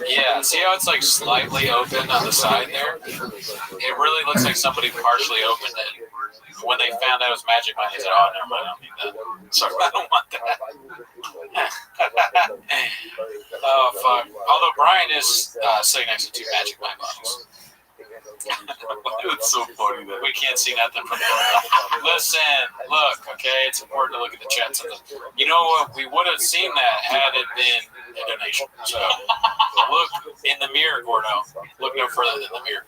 Yeah, see how it's like slightly open on the side there? It really looks like somebody partially opened it. When they found out it was magic money, they said, "Oh, never mind, I don't need that." So I don't want that. Oh, fuck. Although Brian is sitting next to two magic money bottles. It's so funny that We can't see nothing from there. Listen, look, okay? It's important to look at the chats. You know what? We would have seen that had it been a donation. So look in the mirror, Gordo. Look no further than the mirror.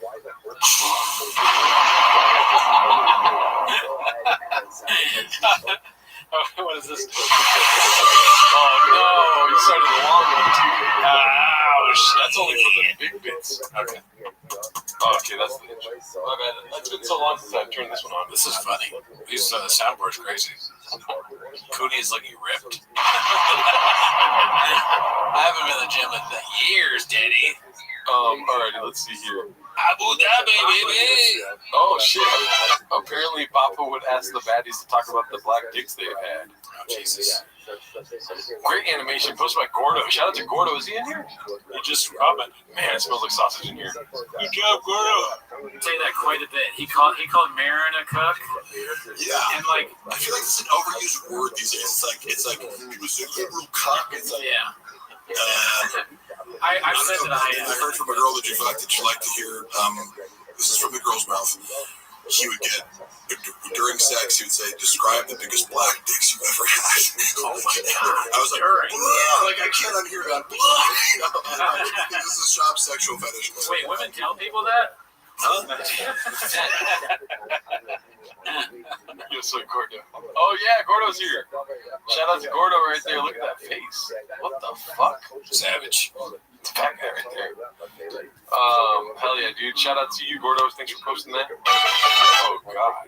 What is this? Oh no, you started the long one too. Ouch, that's only for the big bits. Okay. Oh, okay, that's the intro. My bad. It's been so long since I've turned this one on. This is funny. These the soundboard's crazy. Cooney is looking ripped. I haven't been in the gym in years, Daddy. Alrighty, let's see here. Abu Dhabi, baby. Oh shit! Apparently, Papa would ask the baddies to talk about the black dicks they've had. Oh Jesus! Great animation posted by Gordo. Shout out to Gordo. Is he in here? He just rubbing. Man, it smells like sausage in here. Good job, Gordo. I say that quite a bit. He called Marin a cook. Yeah, And like, I feel like it's an overused word these days. It's like he was a liberal cock. It's like yeah. I've said that I heard from a girl that you like to hear. This is from the girl's mouth. He would get during sex. He would say, "Describe the biggest black dicks you've ever had." Oh my god! I was like, I can't unhear that. This is a shop sexual fetish. Wait, women tell people that? Huh? Yes, sir, Gordo. Oh yeah, Gordo's here. Shout out to Gordo right there. Look at that face. What the fuck? Savage. It's that guy right there. Hell yeah, dude. Shout out to you, Gordo. Thanks for posting that. Oh god.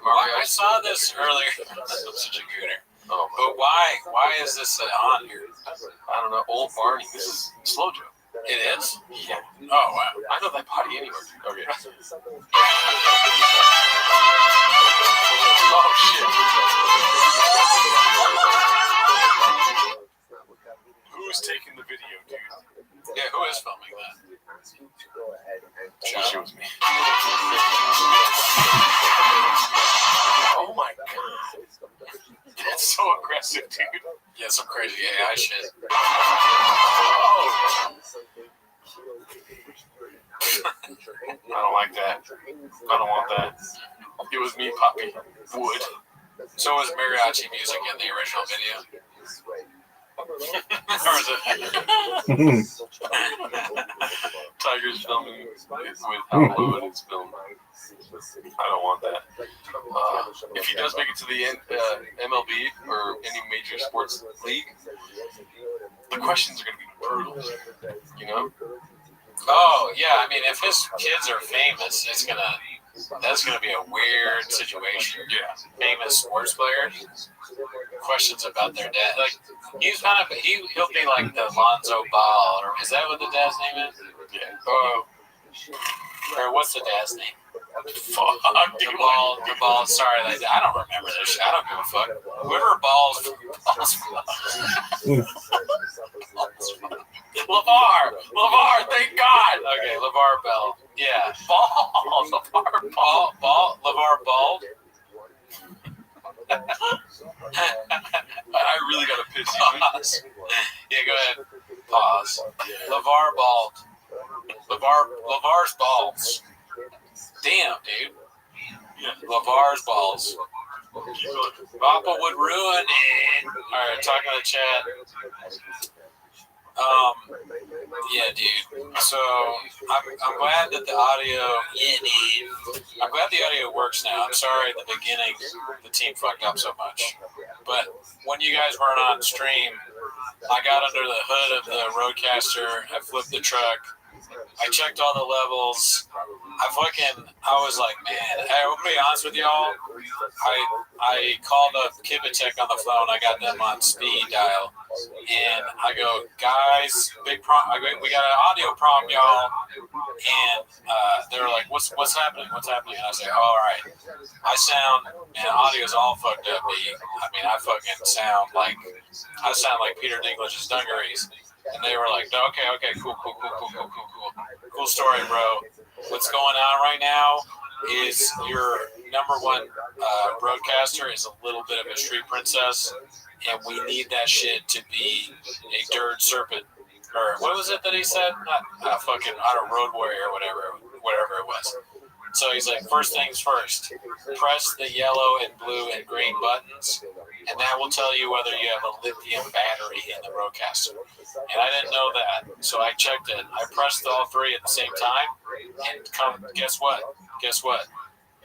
I saw this earlier. I'm such a gooner. Oh, But why is this on here? I don't know. Old Barney. This is Slow Joe. It is? Yeah. Oh, wow. I know that body anywhere. Okay. Oh shit. Who's taking the video, dude? Yeah, who is filming that? She was me. Oh my god. That's so aggressive, dude. Yeah, some crazy AI shit. Oh. I don't like that. I don't want that. It was me, Poppy. Wood. So was mariachi music in the original video? Or is it? Tiger's filming it with how low it is filmed. I don't want that. If he does make it to the MLB or any major sports league, the questions are going to be brutal. You know? Oh, yeah. I mean, if his kids are famous, that's gonna be a weird situation. Yeah. Famous sports players. Questions about their dad. Like he'll be like the Lonzo Ball, or is that what the dad's name is? Yeah. Or what's the dad's name? Fuck. The ball. Sorry, I don't remember this shit. I don't give a fuck. Whoever balls. LeVar, thank God. Okay, LeVar Bell. Yeah, ball. LeVar Bald. I really gotta piss you. Pause. Yeah, go ahead. Pause. LeVar Bald. LeVar's balls. Damn, dude. LeVar's balls. Papa would ruin it. All right, talking to the chat. Yeah, dude. So I'm glad that the audio. Yeah, dude. I'm glad the audio works now. I'm sorry at the beginning the team fucked up so much, but when you guys weren't on stream, I got under the hood of the Roadcaster. I flipped the truck. I checked all the levels. I was like, man, I'm gonna be honest with y'all. I called up Kibitech on the phone. I got them on speed dial, and I go, guys, big problem. We got an audio problem, y'all. And they were like, what's happening? What's happening? And I was like, all right. Audio's all fucked up. I mean, I sound like Peter Dinklage's dungarees. And they were like, okay, cool. Cool story, bro. What's going on right now is your number one broadcaster is a little bit of a street princess, and we need that shit to be a dirt serpent. Or what was it that he said? Not fucking road warrior or whatever it was. So he's like, first things first, press the yellow and blue and green buttons, and that will tell you whether you have a lithium battery in the Roadcaster. And I didn't know that, so I checked it. I pressed all three at the same time, and guess what?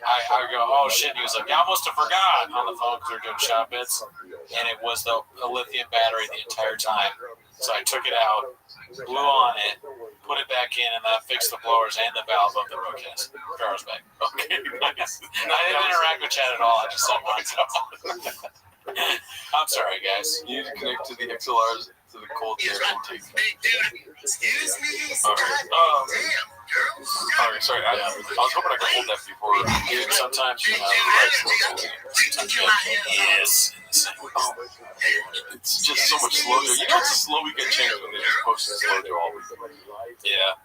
I go, oh shit. He was like, I almost forgot on the phone because we were doing shot bits, and it was a lithium battery the entire time. So I took it out, blew on it, put it back in, and that fixed the blowers and the valve of the Roadcaster. Car's back. Okay, nice. I didn't interact with chat at all. I just said myself. I'm sorry, guys. You need to connect to the XLRs to the cold air intake. Excuse me. Sorry. I was hoping I could hold that before. Dude, sometimes yes. It's just so much slower. You know, it's a slow weekend change when they just post a slow do all week. Yeah.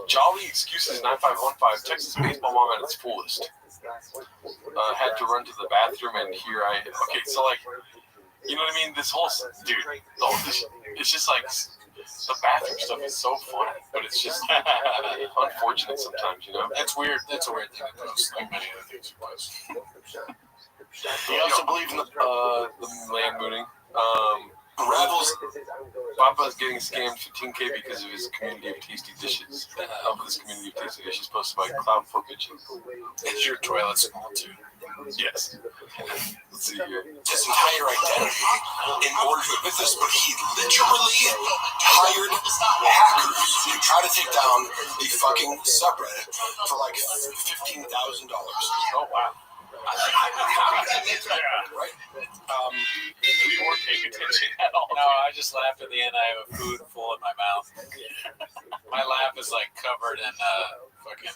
Jolly Excuses 9515, Texas baseball mom at its fullest. Had to run to the bathroom, and here okay, so like, you know what I mean? This whole, dude, it's just like, the bathroom stuff is so fun, but it's just unfortunate sometimes, you know? That's weird. That's a weird thing to post, like many other things you post. You also believe in the land mooning. Papa's getting scammed 15K because of his community of tasty dishes. This community of tasty dishes posted by Cloud for Bitches. Is your toilet small too? Yes. Let's see here. His entire identity in order to with this, but he literally hired hackers to try to take down the fucking subreddit for like $15,000. Oh wow. Right. We weren't paying attention at all. No, I just laughed at the end. I have a food full in my mouth. My laugh is like covered in fucking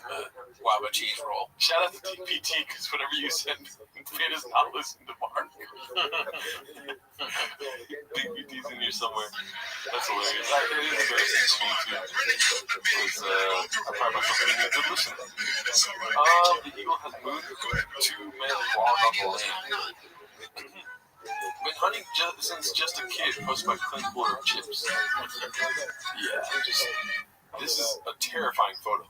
guava cheese roll. Shout out to TPT, because whatever you send, Finn does not listen to Mark. TPT's in here somewhere. That's hilarious. It is embarrassing for me too. Because I pride myself on being a good listener. The eagle has moved 2 men walk on the land. Been hunting since just a kid, posted by Clint Fuller of Chips. Yeah, this is a terrifying photo.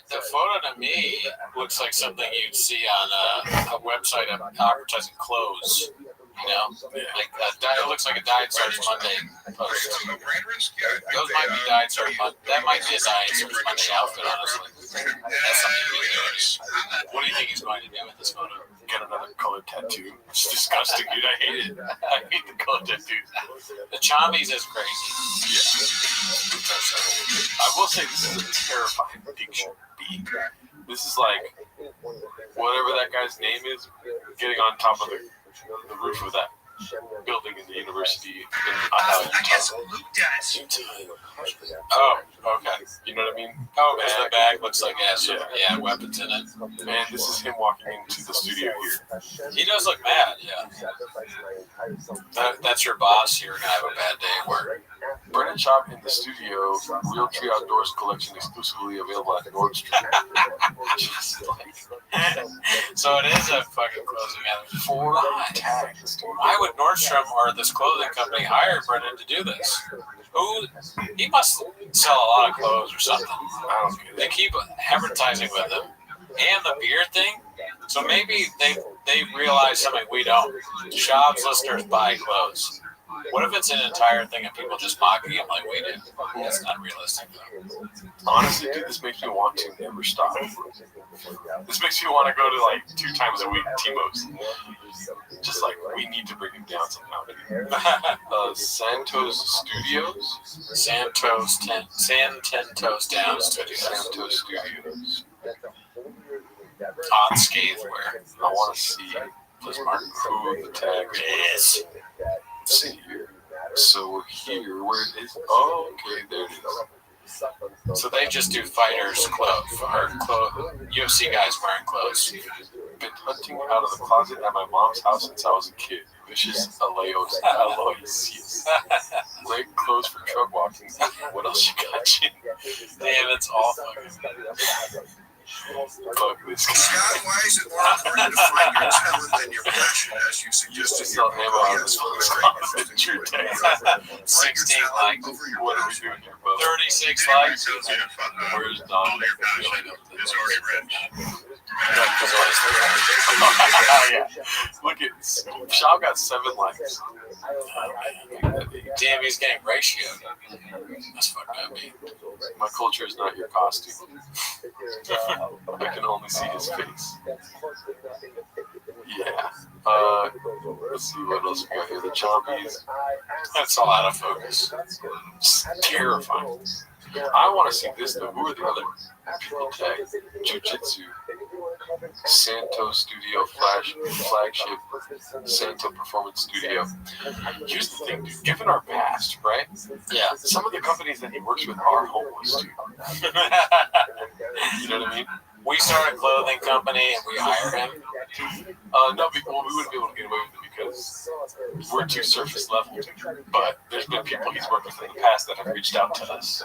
The photo to me looks like something you'd see on a website advertising clothes. You know, like it looks like a Diet Starts Monday post. Those might be Diet Starts Monday. That might be a Diet Starts Monday outfit, honestly. That's something you do. What do you think he's going to do with this photo? Get another color tattoo. It's disgusting, dude. I hate it. I hate the color tattoos. The Chombies is crazy. Yeah. I will say this is a terrifying picture. This is like whatever that guy's name is, getting on top of the roof of that building in the university in Utah. Oh, okay. You know what I mean? Oh, because the bag looks like it has weapons in it. And this is him walking into the studio here. He does look mad, yeah. That's your boss. You're going to have a bad day at work. Brennan Shop in the studio, Real Tree Outdoors collection exclusively available at Nordstrom. So it is a fucking clothing manufacturer. 4 tags. Why would Nordstrom or this clothing company hire Brennan to do this? He must sell a lot of clothes or something. I don't get They it. keep advertising with him. And the beard thing. So maybe they realize something we don't. Shop's listeners buy clothes. What if it's an entire thing of people just mocking him like we do? That's not realistic, though. Honestly, dude, this makes me want to never stop. This makes me want to go to like 2 times a week Timo's. Just like we need to bring him down somehow. Dude. Santos Studios. Santos Down Studios. Santos Studios. Unscathed wear. I want to see this mark who the tag Yes. Let's see here. So we're here. Where it is? Oh, okay, there it is. So they just do fighters' clothes, or UFC guys wearing clothes. Been hunting out of the closet at my mom's house since I was a kid. Vicious Aloysius. Great clothes for truck walking. What else you got, Jim? Damn, it's all fucking. Fuck this guy. Scott, why is it more important to find your talent than your passion, as you suggested? Just sell ammo out of this fucking true text. 16 likes. What are we doing here, bro? 36 likes. Where's Don? All your passion is already rich. Oh, yeah. Look at Shaw got 7 likes. Damn, he's getting ratioed. That's fucked up, man. My culture is not your costume. I can only see his face. Yeah. Let's see what else we got here. The Chompies. That's all out of focus. It's terrifying. I want to see this though. Who are the other people tagged? Jiu-Jitsu. Santo Studio flagship Santo Performance Studio. Here's the thing, dude. Given our past, right? Yeah. Some of the companies that he works with are homeless, dude. You know what I mean? We start a clothing company and we hire him. No, we wouldn't be able to get away with it because we're too surface level. But there's been people he's worked with in the past that have reached out to us.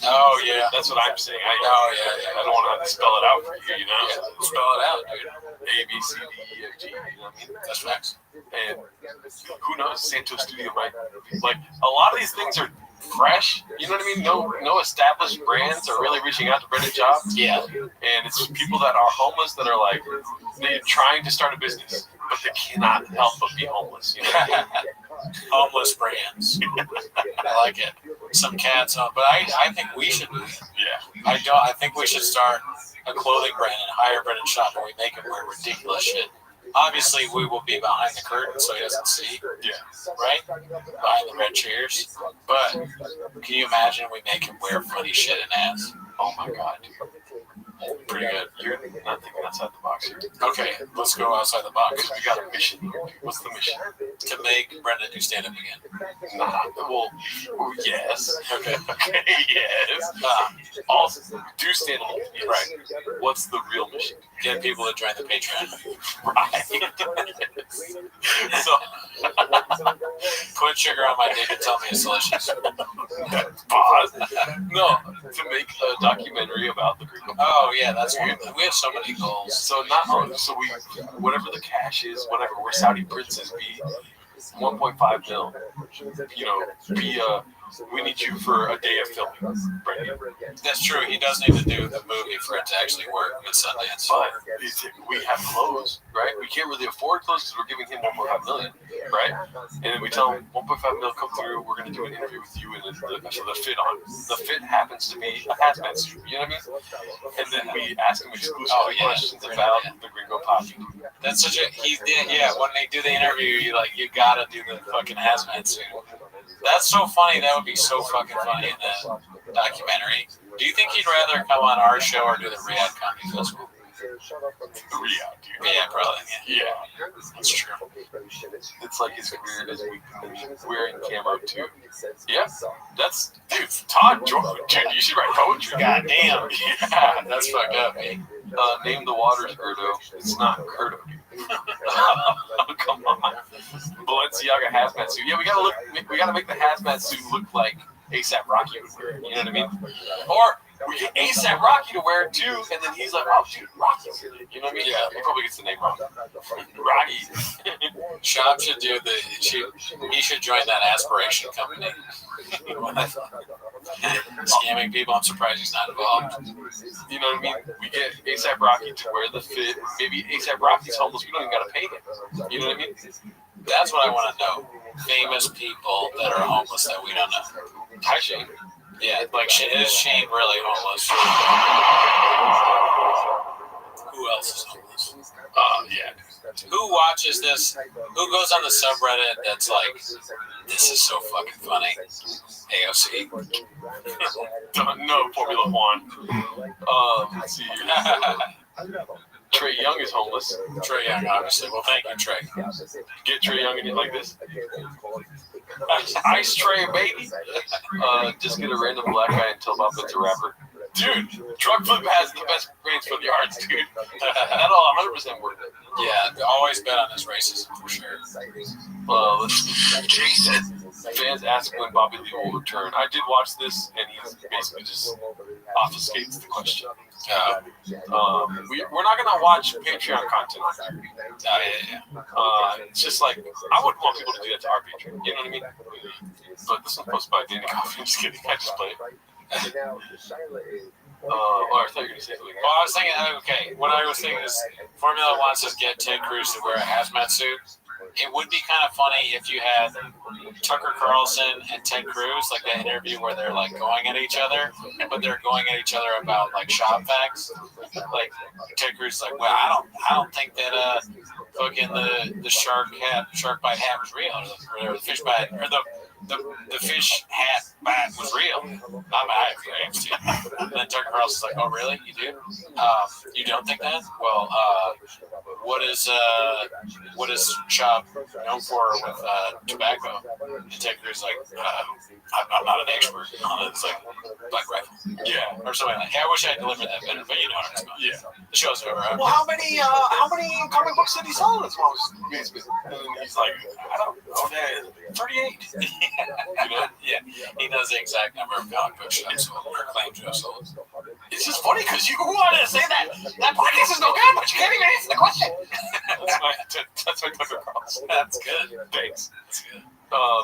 Oh, yeah. That's what I'm saying. I Oh, don't want to have to spell it out for you, you know? yeah. Spell it out, dude. A, B, C, D, E, F, G, you know what I mean? That's facts. And who knows, Santo Studio might, like, a lot of these things are fresh, you know what I mean? No established brands are really reaching out to Brendan jobs. Yeah. And it's people that are homeless that are like, they're trying to start a business, but they cannot help but be homeless, you know? Homeless brands. I like it. Some cats on, but I think we should do it. Yeah. I think we should start a clothing brand and hire Brendan Shop and we make him wear ridiculous shit. Obviously, we will be behind the curtain so he doesn't see. Yeah. Right? Behind the red chairs. But can you imagine we make him wear funny shit and ass? Oh my God, dude. Pretty good. You're not thinking outside the box here. Okay, let's go outside the box. We got a mission here. What's the mission? To make Brendan do stand up again. Nah, well, yes. Okay. Okay, yes. Also, do stand up. Yes. Right. What's the real mission? Get people to join the Patreon. Right. So, Put sugar on my dick and tell me it's delicious. pause. No, to make a documentary about the Gringo. Oh yeah, that's weird. We have so many goals. So not only, so we, whatever the cash is, whatever, we're Saudi princes, be 1.5 mil. You know, we need you for a day of filming, Brendan. That's true. He does need to do the movie for it to actually work with Sundance. But we have clothes, right? We can't really afford clothes because we're giving him 1.5 million, right? And then we tell him 1.5 mil, come through. We're going to do an interview with you and the fit on. The fit happens to be a hazmat suit. You know what I mean? And then we ask him exclusive questions about the Gringo Poppy. That's such a he did when they do the interview, you gotta do the fucking hazmat suit. That's so funny. That would be so fucking funny in the documentary. Do you think he'd rather come on our show or do the Riyadh Comedy Festival? Riyadh, dude. Yeah, probably. Yeah. That's true. It's like as weird as we can be wearing camo too. Yeah, that's dude. Todd Jordan, dude, you should write poetry. God damn. Yeah, That's fucked up, man. Name the waters, Erdo. It's not Curdo, dude. Come on. Balenciaga hazmat suit. Yeah, we gotta make the hazmat suit look like ASAP Rocky would wear. You know what I mean? Or We get ASAP Rocky to wear it too, and then he's like, "Oh, dude, Rocky's in it." You know what I mean? Yeah. He probably gets the name wrong. Rocky. Shop should do he should join that aspiration company. Scamming people. I'm surprised he's not involved. You know what I mean? We get ASAP Rocky to wear the fit. Maybe ASAP Rocky's homeless. We don't even got to pay him. You know what I mean? That's what I want to know. Famous people that are homeless that we don't know. Hi, Shane. Yeah, like is Shane really homeless? Who else is homeless? Yeah. Who watches this? Who goes on the subreddit that's like, this is so fucking funny? AOC. No, Formula One. Let's see here. Trey Young is homeless. Trey Young, obviously. Well, thank you, Trey. Get Trey Young in it like this. Ice Trey, baby. Just get a random black guy and tell him it's a rapper. Dude, Drug Flip has the best brains for the arts, dude. That'll 100% work. Yeah, always bet on his racism for sure. Jason. Fans ask when Bobby Lee will return. I did watch this, and he basically just obfuscates the question. We're not gonna watch Patreon content. It's just like I wouldn't want people to do that to our Patreon. You know what I mean? But this one's posted by Danny Coffey. I'm just kidding. I just play it. I thought you were gonna say something. Well, I was thinking, okay, what I was thinking is Formula One says get Ted Cruz to wear a hazmat suit. It would be kind of funny if you had Tucker Carlson and Ted Cruz, like that interview where they're like going at each other, but they're going at each other about like shop facts. Like Ted Cruz is like, well, I don't think that fucking the shark bite hat was real, or the fish bite, or the fish hat bite was real. I agree. And then Tucker Carlson's like, oh really? You do? You don't think that? Well, what is Shop known for with tobacco? And Ted Cruz is like, I'm not an expert. It's like Black Rifle. Yeah. Or something like that. I wish I had delivered that better, but you know what I'm talking about. Yeah. The show's over. Well, how many comic books did he sell in his most? And then he's like, I don't know, 38. You know? Yeah, he knows the exact number of comic books I've sold or claims I've sold. It's just funny because you wanted to say that podcast is no good, but you can't even answer the question. That's my Tucker Carlson. That's good. Thanks. That's good.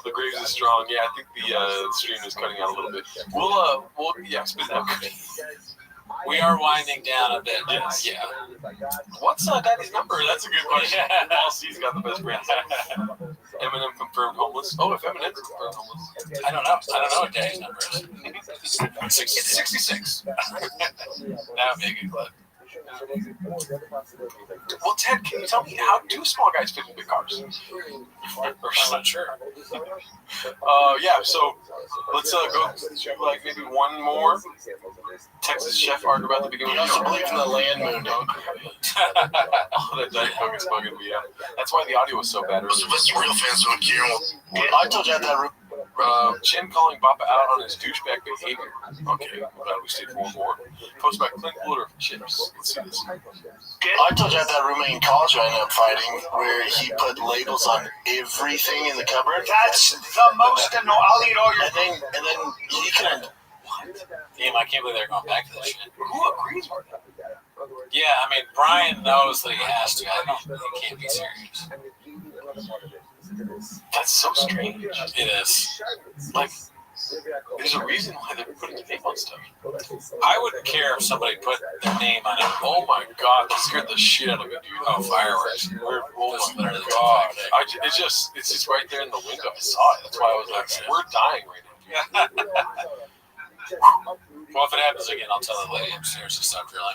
The Graves is strong. Yeah, I think the stream is cutting out a little bit. We'll spit that out. We are winding down a bit. Yes. Yeah. What's Daddy's number? That's a good question. LC's got the best brand. Eminem confirmed homeless. Oh, if Eminem's confirmed homeless. I don't know what Daddy's number is. It's 66. That would be a good clip. Well, Ted, can you tell me how do small guys fit in big cars? I'm not sure. So let's go to like maybe one more. Texas chef argued about the beginning. He doesn't believe in the land moon, dog. Oh, that Diet Coke is bugging me out. That's why the audio was so bad. What's the real fans don't care? I told you I had that. Chin calling Bappa out on his douchebag behavior. Okay, glad we stayed for one more. Post by Clint Woolder of Chips. Let's see this. I told you I had that roommate in college I ended up fighting where he put labels on everything in the cupboard. That's the most annoying. I'll eat all your. And then he can. Damn, I can't believe they're going back to that shit. Who agrees with that? Yeah, I mean, Brian knows that he has to. He can't be serious. That's so strange. It is. Like, there's a reason why they're putting the name on stuff. I wouldn't care if somebody put their name on it. Oh my god, that scared the shit out of me, dude. Oh, fireworks. Oh my god. It's just right there in the window. I saw it. That's why I was like, we're dying right now. Well, if it happens again, I'll tell the lady upstairs to stop drilling.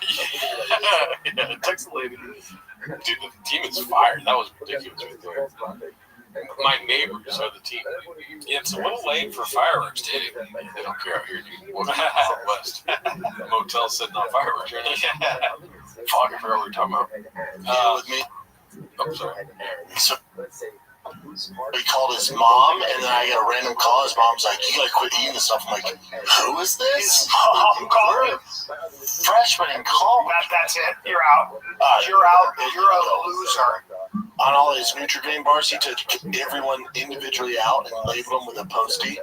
Yeah, text the lady. Dude, the team is fired. That was ridiculous right there. My neighbors are the team. Yeah, it's a little late for fireworks, dude. They don't care out here, dude. What out west? Motel sitting on fireworks right now. Fuck, I forgot what we were talking about. With me. Oh, sorry. So he called his mom, and then I got a random call. His mom's like, "You gotta quit eating this stuff." I'm like, "Who is this?" I'm calling. Freshman in college. That's it. You're out. You're out. You're a loser. On all his Nutrigrain bars, he took everyone individually out and labeled them with a Post-it.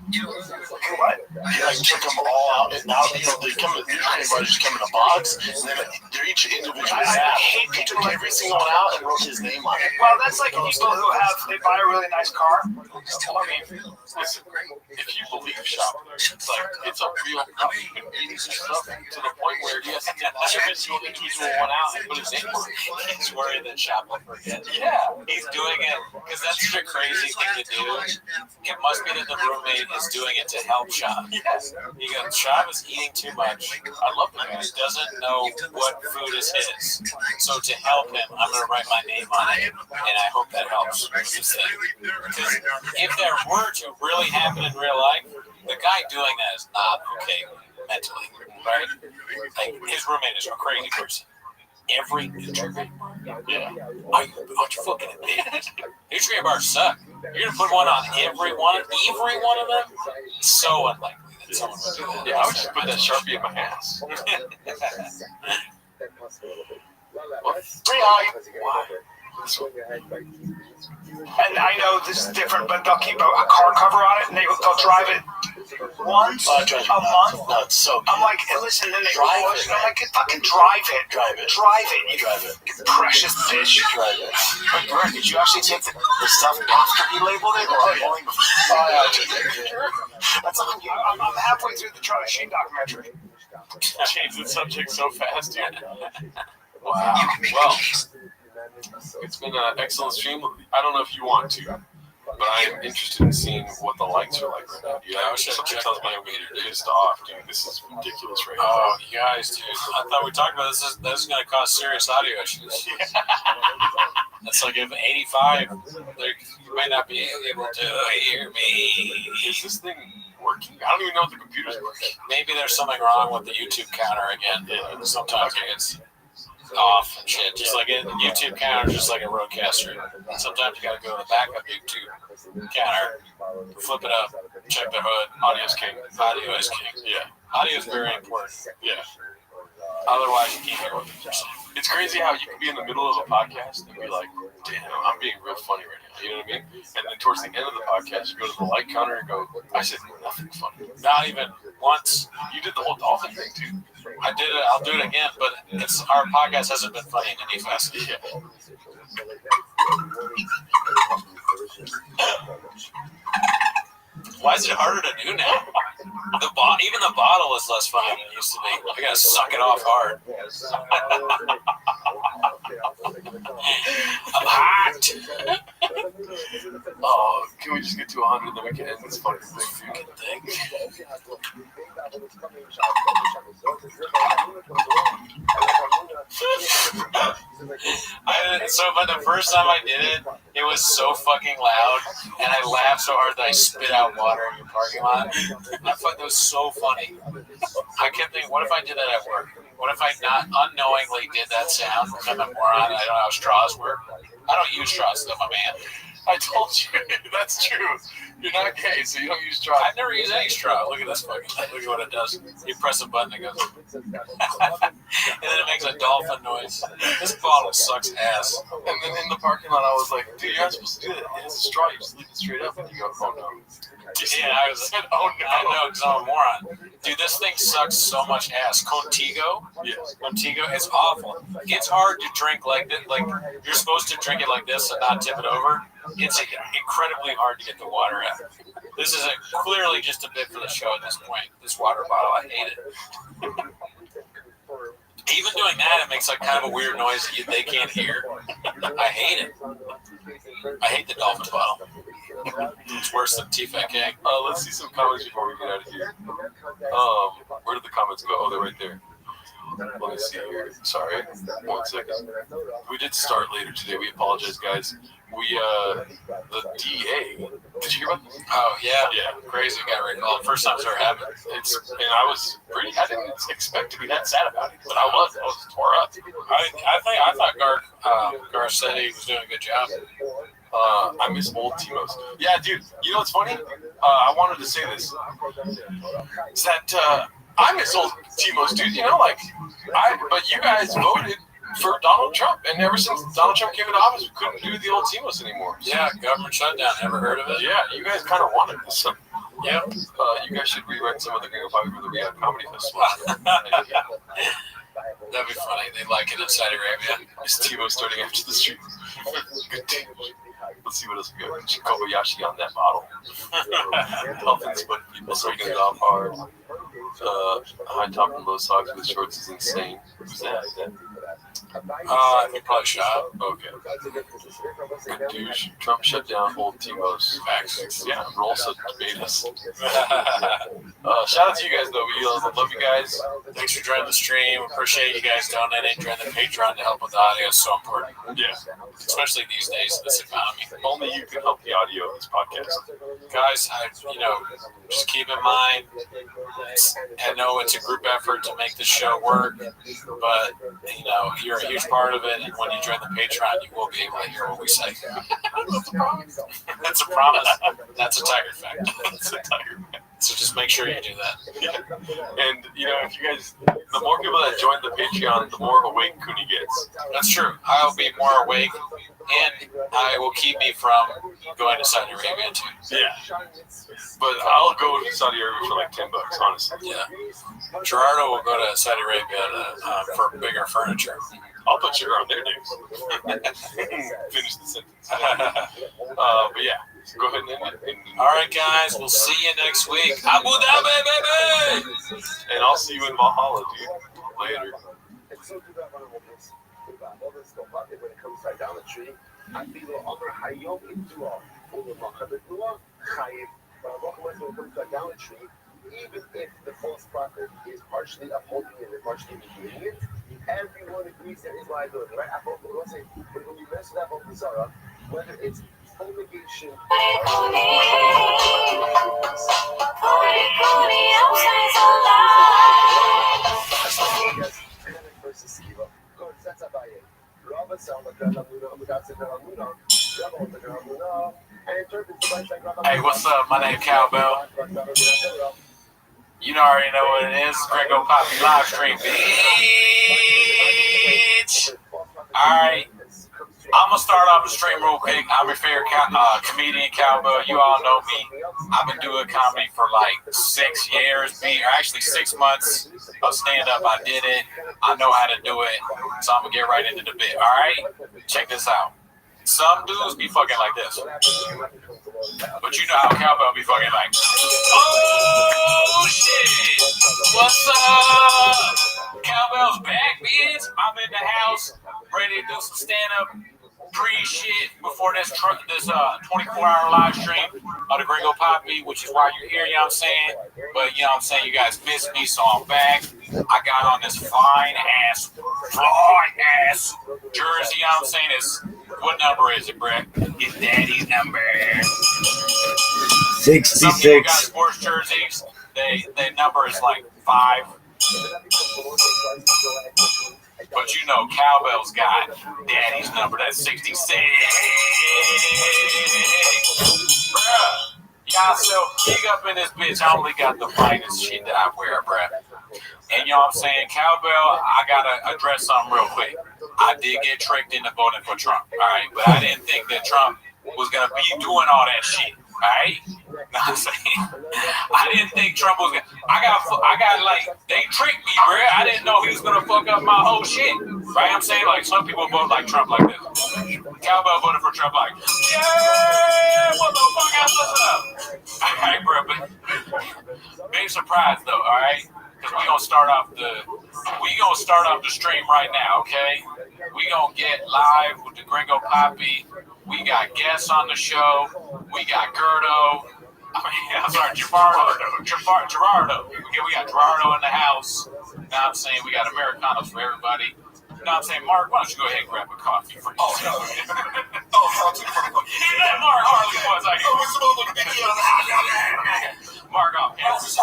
What? He like took them all out, and now they come. Usually everybody just come in a box, and then they're each individual. I hate He people took like every single one out and wrote his name on it. Well, that's like people who they buy a really nice car. I mean, Listen, if you believe shopping, it's like it's a real problem. You can eat stuff to the point where he has to take every single individual one out and put his name on it. He's worried that Shop will forget. Yeah. He's doing it because that's such a crazy thing to do. It must be that the roommate is doing it to help Shop. Yes. He goes, Shop is eating too much. I love the guy. He doesn't know what food is his. So to help him, I'm going to write my name on it, and I hope that helps. Because if that were to really happen in real life, the guy doing that is not okay mentally, right? Like, his roommate is a crazy person. Every nutrient bar. Yeah. Aren't you fucking idiot? Nutrient bars suck. You're gonna put one on every one of them? It's so unlikely that someone would do that. Yeah, I would just put that Sharpie in my ass. Why? And I know this is different, but they'll keep a car cover on it, and they'll drive it once a month. No, it's so good. I'm like, hey, listen, then they Drive wash it. it. I'm like, fucking drive it. Drive it. Drive it. You Drive it. precious bitch. Drive it. But Greg, did you actually take the stuff after he labeled it, or only before? Oh, yeah, I took it. That's on you. I'm halfway through the Charlie Sheen documentary. Change the subject so fast, dude. Wow. Well, it's been an excellent stream. I don't know if you want to, but I am interested in seeing what the likes are like right now. Dude, I wish I something checked tells me my I'm getting pissed off, dude. This is ridiculous right now. Oh, you guys, dude. I thought we talked about this. This is going to cause serious audio issues. That's like if 85, you might not be able to hear me. Is this thing working? I don't even know if the computer's working. Maybe there's something wrong with the YouTube counter again. Sometimes it gets off and shit. Just like a YouTube counter, just like a roadcaster. And sometimes you got to go to the backup YouTube counter, flip it up, check the hood. Audio's king. Audio is king. Yeah. Audio is very important. Yeah. Otherwise, you can't hear what people are saying. It's crazy how you can be in the middle of a podcast and be like, damn, I'm being real funny right now. You know what I mean? And then towards the end of the podcast, you go to the like counter and go, I said nothing funny. Not even once. You did the whole dolphin thing, too. I did it. I'll do it again, but our podcast hasn't been funny in any facet. Yeah. Why is it harder to do now? Even the bottle is less funny than it used to be. I gotta suck it off hard. I'm hot. Oh, can we just get to 100 then we can end this fucking thing? But the first time I did it, it was so fucking loud, and I laughed so hard that I spit out water in your parking lot. I thought that was so funny. I kept thinking, what if I did that at work? What if I not unknowingly did that sound? I'm a moron. I don't know how straws work. I don't use straws, though, my man. I told you, that's true. You're not gay, so you don't use straw. I've never used any straw. Look at this fucking thing. Look at what it does. You press a button, it goes. And then it makes a dolphin noise. This bottle sucks ass. And then in the parking lot, I was like, dude, you're not supposed to do that. It has a straw. You just leave it straight up. And you go, oh, no. Yeah, I said, oh, no. I know, because I'm a moron. Dude, this thing sucks so much ass. Contigo? Yes. Contigo, it's awful. It's hard to drink like this. Like, you're supposed to drink it like this and not tip it over. It's incredibly hard to get the water out. This is clearly just a bit for the show at this point. This water bottle, I hate it. Even doing that, it makes like kind of a weird noise that they can't hear. I hate it. I hate the dolphin bottle. It's worse than T-Fat Gang. Let's see some comments before we get out of here. Where did the comments go? Oh, they're right there. Let me see here. Sorry. 1 second. We did start later today. We apologize, guys. The DA. Did you hear about this? Oh, yeah. Yeah. Crazy got recalled. First time it's ever happened. I didn't expect to be that sad about it, but I was tore up. I thought Gar said he was doing a good job. I miss old Timos. Yeah, dude. You know what's funny? I wanted to say this. Is that I miss old Timos, dude. You know, but you guys voted for Donald Trump, and ever since Donald Trump came into office, we couldn't do the old Timos anymore. Yeah, government shutdown. Ever heard of it? Yeah, you guys kind of wanted this. Yep. You guys should rewrite some of the Gringo Poppy for the Riyadh Comedy Festival. That'd be funny. They like it in Saudi Arabia. Is Timo starting after the street? Good day. Let's see what else we got. Kobayashi on that model. Dolphins, but people starting to golf hard. High top and low socks with shorts is insane. Who's that? You probably shot. Okay. Good douche. Trump shut down old Timo's. Facts. Yeah, roll so debate us. Shout out to you guys though. We love you guys. Thanks for joining the stream. Appreciate you guys donating, joining the Patreon to help with the audio. It's so important. Yeah. Especially these days in this economy. Only you can help the audio of this podcast. Guys, just keep in mind, I know it's a group effort to make this show work, but, you're a huge part of it, and when you join the Patreon, you will be able to hear what we say. That's a promise. That's a tiger fact. That's a tiger fact. So just make sure you do that. Yeah. And, if you guys, the more people that join the Patreon, the more awake Cooney gets. That's true. I'll be more awake, and I will keep me from going to Saudi Arabia, too. Yeah. But I'll go to Saudi Arabia for like $10, honestly. Yeah. Gerardo will go to Saudi Arabia for bigger furniture. I'll put sugar on their dicks. Finish the sentence. But yeah, go ahead and end it. All right, guys. We'll see you next week. Abu Dhabi, baby! And I'll see you in Valhalla, dude. Later. Even if the false prophet is partially upholding it and partially negating it, everyone agrees that is liability, right? When you mess up on Zara, whether it's full negation Hey, what's up? My name's Cowbell. You already know what it is. Gringo Poppy live stream, bitch. Alright. I'm going to start off the stream real quick. I'm your favorite comedian, Cowbell. You all know me. I've been doing comedy for like 6 years, or actually 6 months of stand-up. I did it. I know how to do it. So I'm going to get right into the bit. Alright? Check this out. Some dudes be fucking like this. But you know how Cowbell be fucking like, oh shit, what's up? Cowbell's back, bitch. I'm in the house, ready to do some stand-up pre-shit before this 24-hour live stream of the Gringo Poppy, which is why you're here, you know what I'm saying? But, you know what I'm saying, you guys missed me, so I'm back. I got on this fine-ass jersey, you know what I'm saying? What number is it, Brett? It's Daddy's number. 66. Some people got sports jerseys. They number is like 5. But you know, Cowbell's got Daddy's number. That's 66. Bruh. Y'all so big up in this bitch. I only got the finest shit that I wear, bruh. And you know what I'm saying? Cowbell, I gotta address something real quick. I did get tricked into voting for Trump, all right? But I didn't think that Trump was gonna be doing all that shit, all right? Know what I'm saying? I didn't think Trump was gonna. I got like, they tricked me, bro. I didn't know he was gonna fuck up my whole shit, right? I'm saying, like, some people vote like Trump like this. Cowbell voted for Trump like, yeah, motherfucker, what's up? All right, bro, but big surprise though, all right? Because we gonna start off the stream right now, okay? We gonna get live with the Gringo Poppy. We got guests on the show. We got Gerardo. Gerardo. We got Gerardo in the house. You know what I'm saying? We got Americanos for everybody. You know what I'm saying? Mark, why don't you go ahead and grab a coffee for yourself? Mark Harley was like, Mark off. It's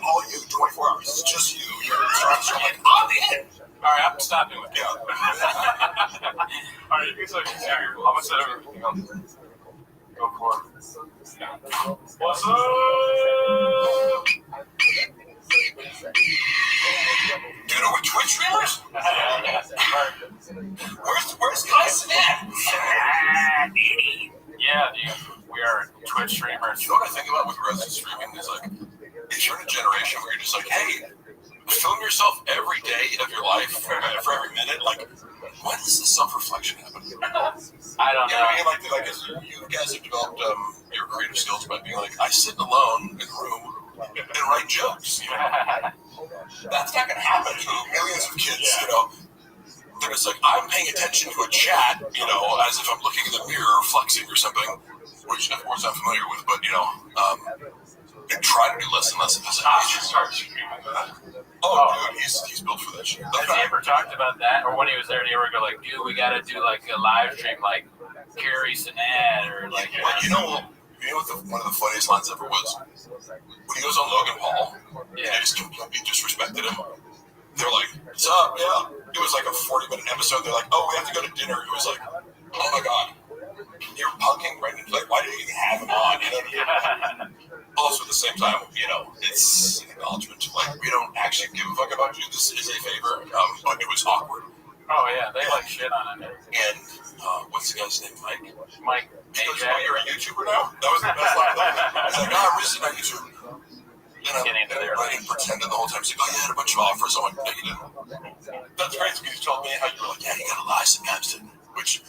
all you, 24 hours. It's just you. You're all right, I'm stopping with you. All right, you can say I'm gonna set everything else. Go for it. What's up? Do you know what Twitch streamers? Where's Tyson at? Yeah, film yourself every day of your life for every minute. Like, when does the self-reflection happen? I don't You know know. what I mean? Like you guys have developed your creative skills by being like, I sit alone in a room and write jokes. You know? That's not going to happen to millions of kids, you know. They're just like, I'm paying attention to a chat, you know, as if I'm looking in the mirror flexing or something, which of course I'm familiar with, but, you know, and try to do less and less of this. Dude, he's built for that shit. Has he ever talked about that? Or when he was there, did he ever go like, dude, we got to do like a live stream like Carrie Sinat or like... Well, you know what one of the funniest lines ever was? When he goes on Logan Paul, and they just completely disrespected him. They're like, what's up? Yeah. It was like a 40-minute episode. They're like, oh, we have to go to dinner. It was like, oh my God. You're punking Brendan. Like, why did you even have him on? You know what I mean? Also, at the same time, you know, it's an acknowledgement. Like, we don't actually give a fuck about you. This is a favor. But it was awkward. Oh, yeah. They like shit on him. And what's the guy's name? Mike? He goes, Jack. oh, you're a YouTuber now? That was the best line. He's like, oh, I'm really not YouTube. And I didn't pretend the whole time. He's like, oh, you had a bunch of offers. I'm like, no, you didn't. That's great because you told me how you were like, yeah, you gotta lie sometimes, didn't you? Which,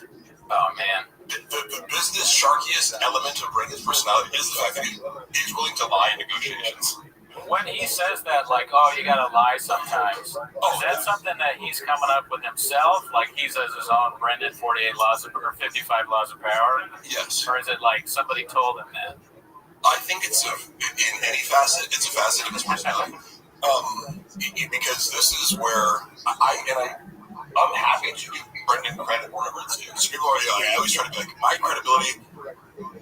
oh, man. The business sharkiest element of Brendan's personality is the fact that he's willing to lie in negotiations. When he says that, like, oh, you gotta lie sometimes, is that something that he's coming up with himself? Like, he says his own Brendan 48 laws of, or 55 laws of power? Yes. Or is it like somebody told him that? I think it's in any facet, it's a facet of his personality. Because this is where I'm happy to give Brendan credit wherever it's due. So people I always try to be like, my credibility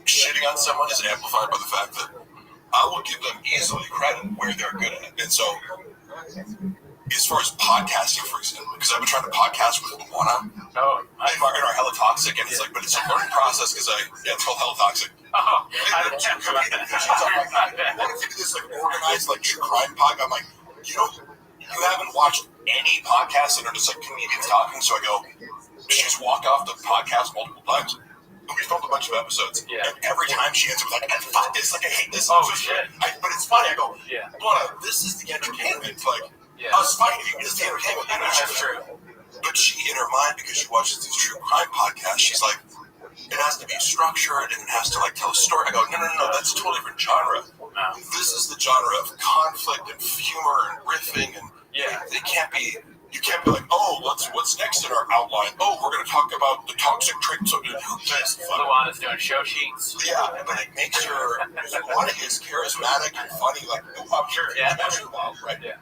shitting on someone is amplified by the fact that I will give them easily credit where they're good at it. And so, as far as podcasting, for example, because I've been trying to podcast with Luana in our Hella Toxic, and it's like, but it's a learning process because it's called Hella Toxic. Oh, I don't know. What if you do this like organized like true crime podcast? I'm like, you haven't watched any podcasts that are just like comedians talking. So I go, she's walked off the podcast multiple times. We filmed a bunch of episodes, and every time she ends up like, I fuck this, like I hate this. Oh shit! But it's funny. I go, Luana, this is the entertainment. Like us fighting is the entertainment. That's true. But she, in her mind, because she watches these true crime podcasts, she's like, it has to be structured and it has to like tell a story. I go, no, that's a totally different genre. This is the genre of conflict and humor and riffing, and they can't be. You can't be like, oh, what's next in our outline? Oh, we're going to talk about the toxic traits of who gives the fuck. Luana's doing show sheets. Yeah, but it makes her. Luana is charismatic and funny. Like, I'm sure. Yeah, wild, right? Yeah.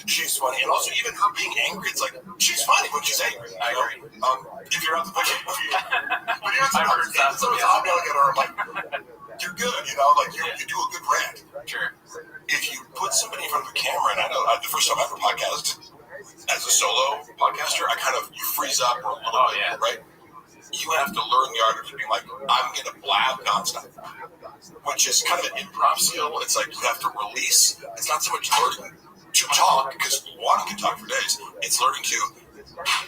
She's funny, and also even her being angry, it's like she's funny when she's angry. I agree. If you're not the but sometimes I'm yelling at her, I'm like, you're good, you know, like you do a good rant. Sure. If you put somebody in front of a camera, and I know the first time I ever podcast as a solo podcaster, you freeze up or a little bit, right? You have to learn the art of being like, I'm gonna blab nonstop, which is kind of an improv skill. It's like you have to release. It's not so much learning to talk, because one can talk for days. It's learning to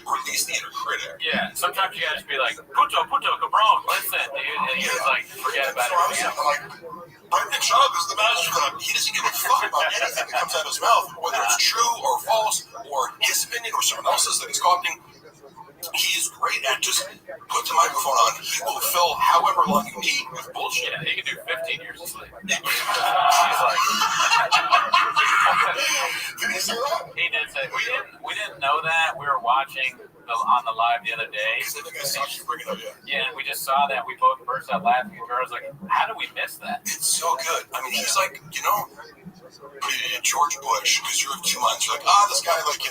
release the inner critic. Yeah, sometimes you gotta just be like, puto, cabron, listen, dude. And you just like forget about it. Like, Brendan Schaub is the master of that. He doesn't give a fuck about anything that comes out of his mouth, whether it's true or false, or his opinion or someone else's that he's copying. He is great at just put the microphone on. He will fill however long you need with bullshit. Yeah, he can do 15 years of sleep. He's like, did he say that? He did say we didn't know that. We were watching on the live the other day. Because I think I saw you bring it up, Yeah, and we just saw that. We both burst out laughing. And I was like, how did we miss that? It's so good. I mean, he's like, George Bush, because you have 2 months, you're like, this guy, like,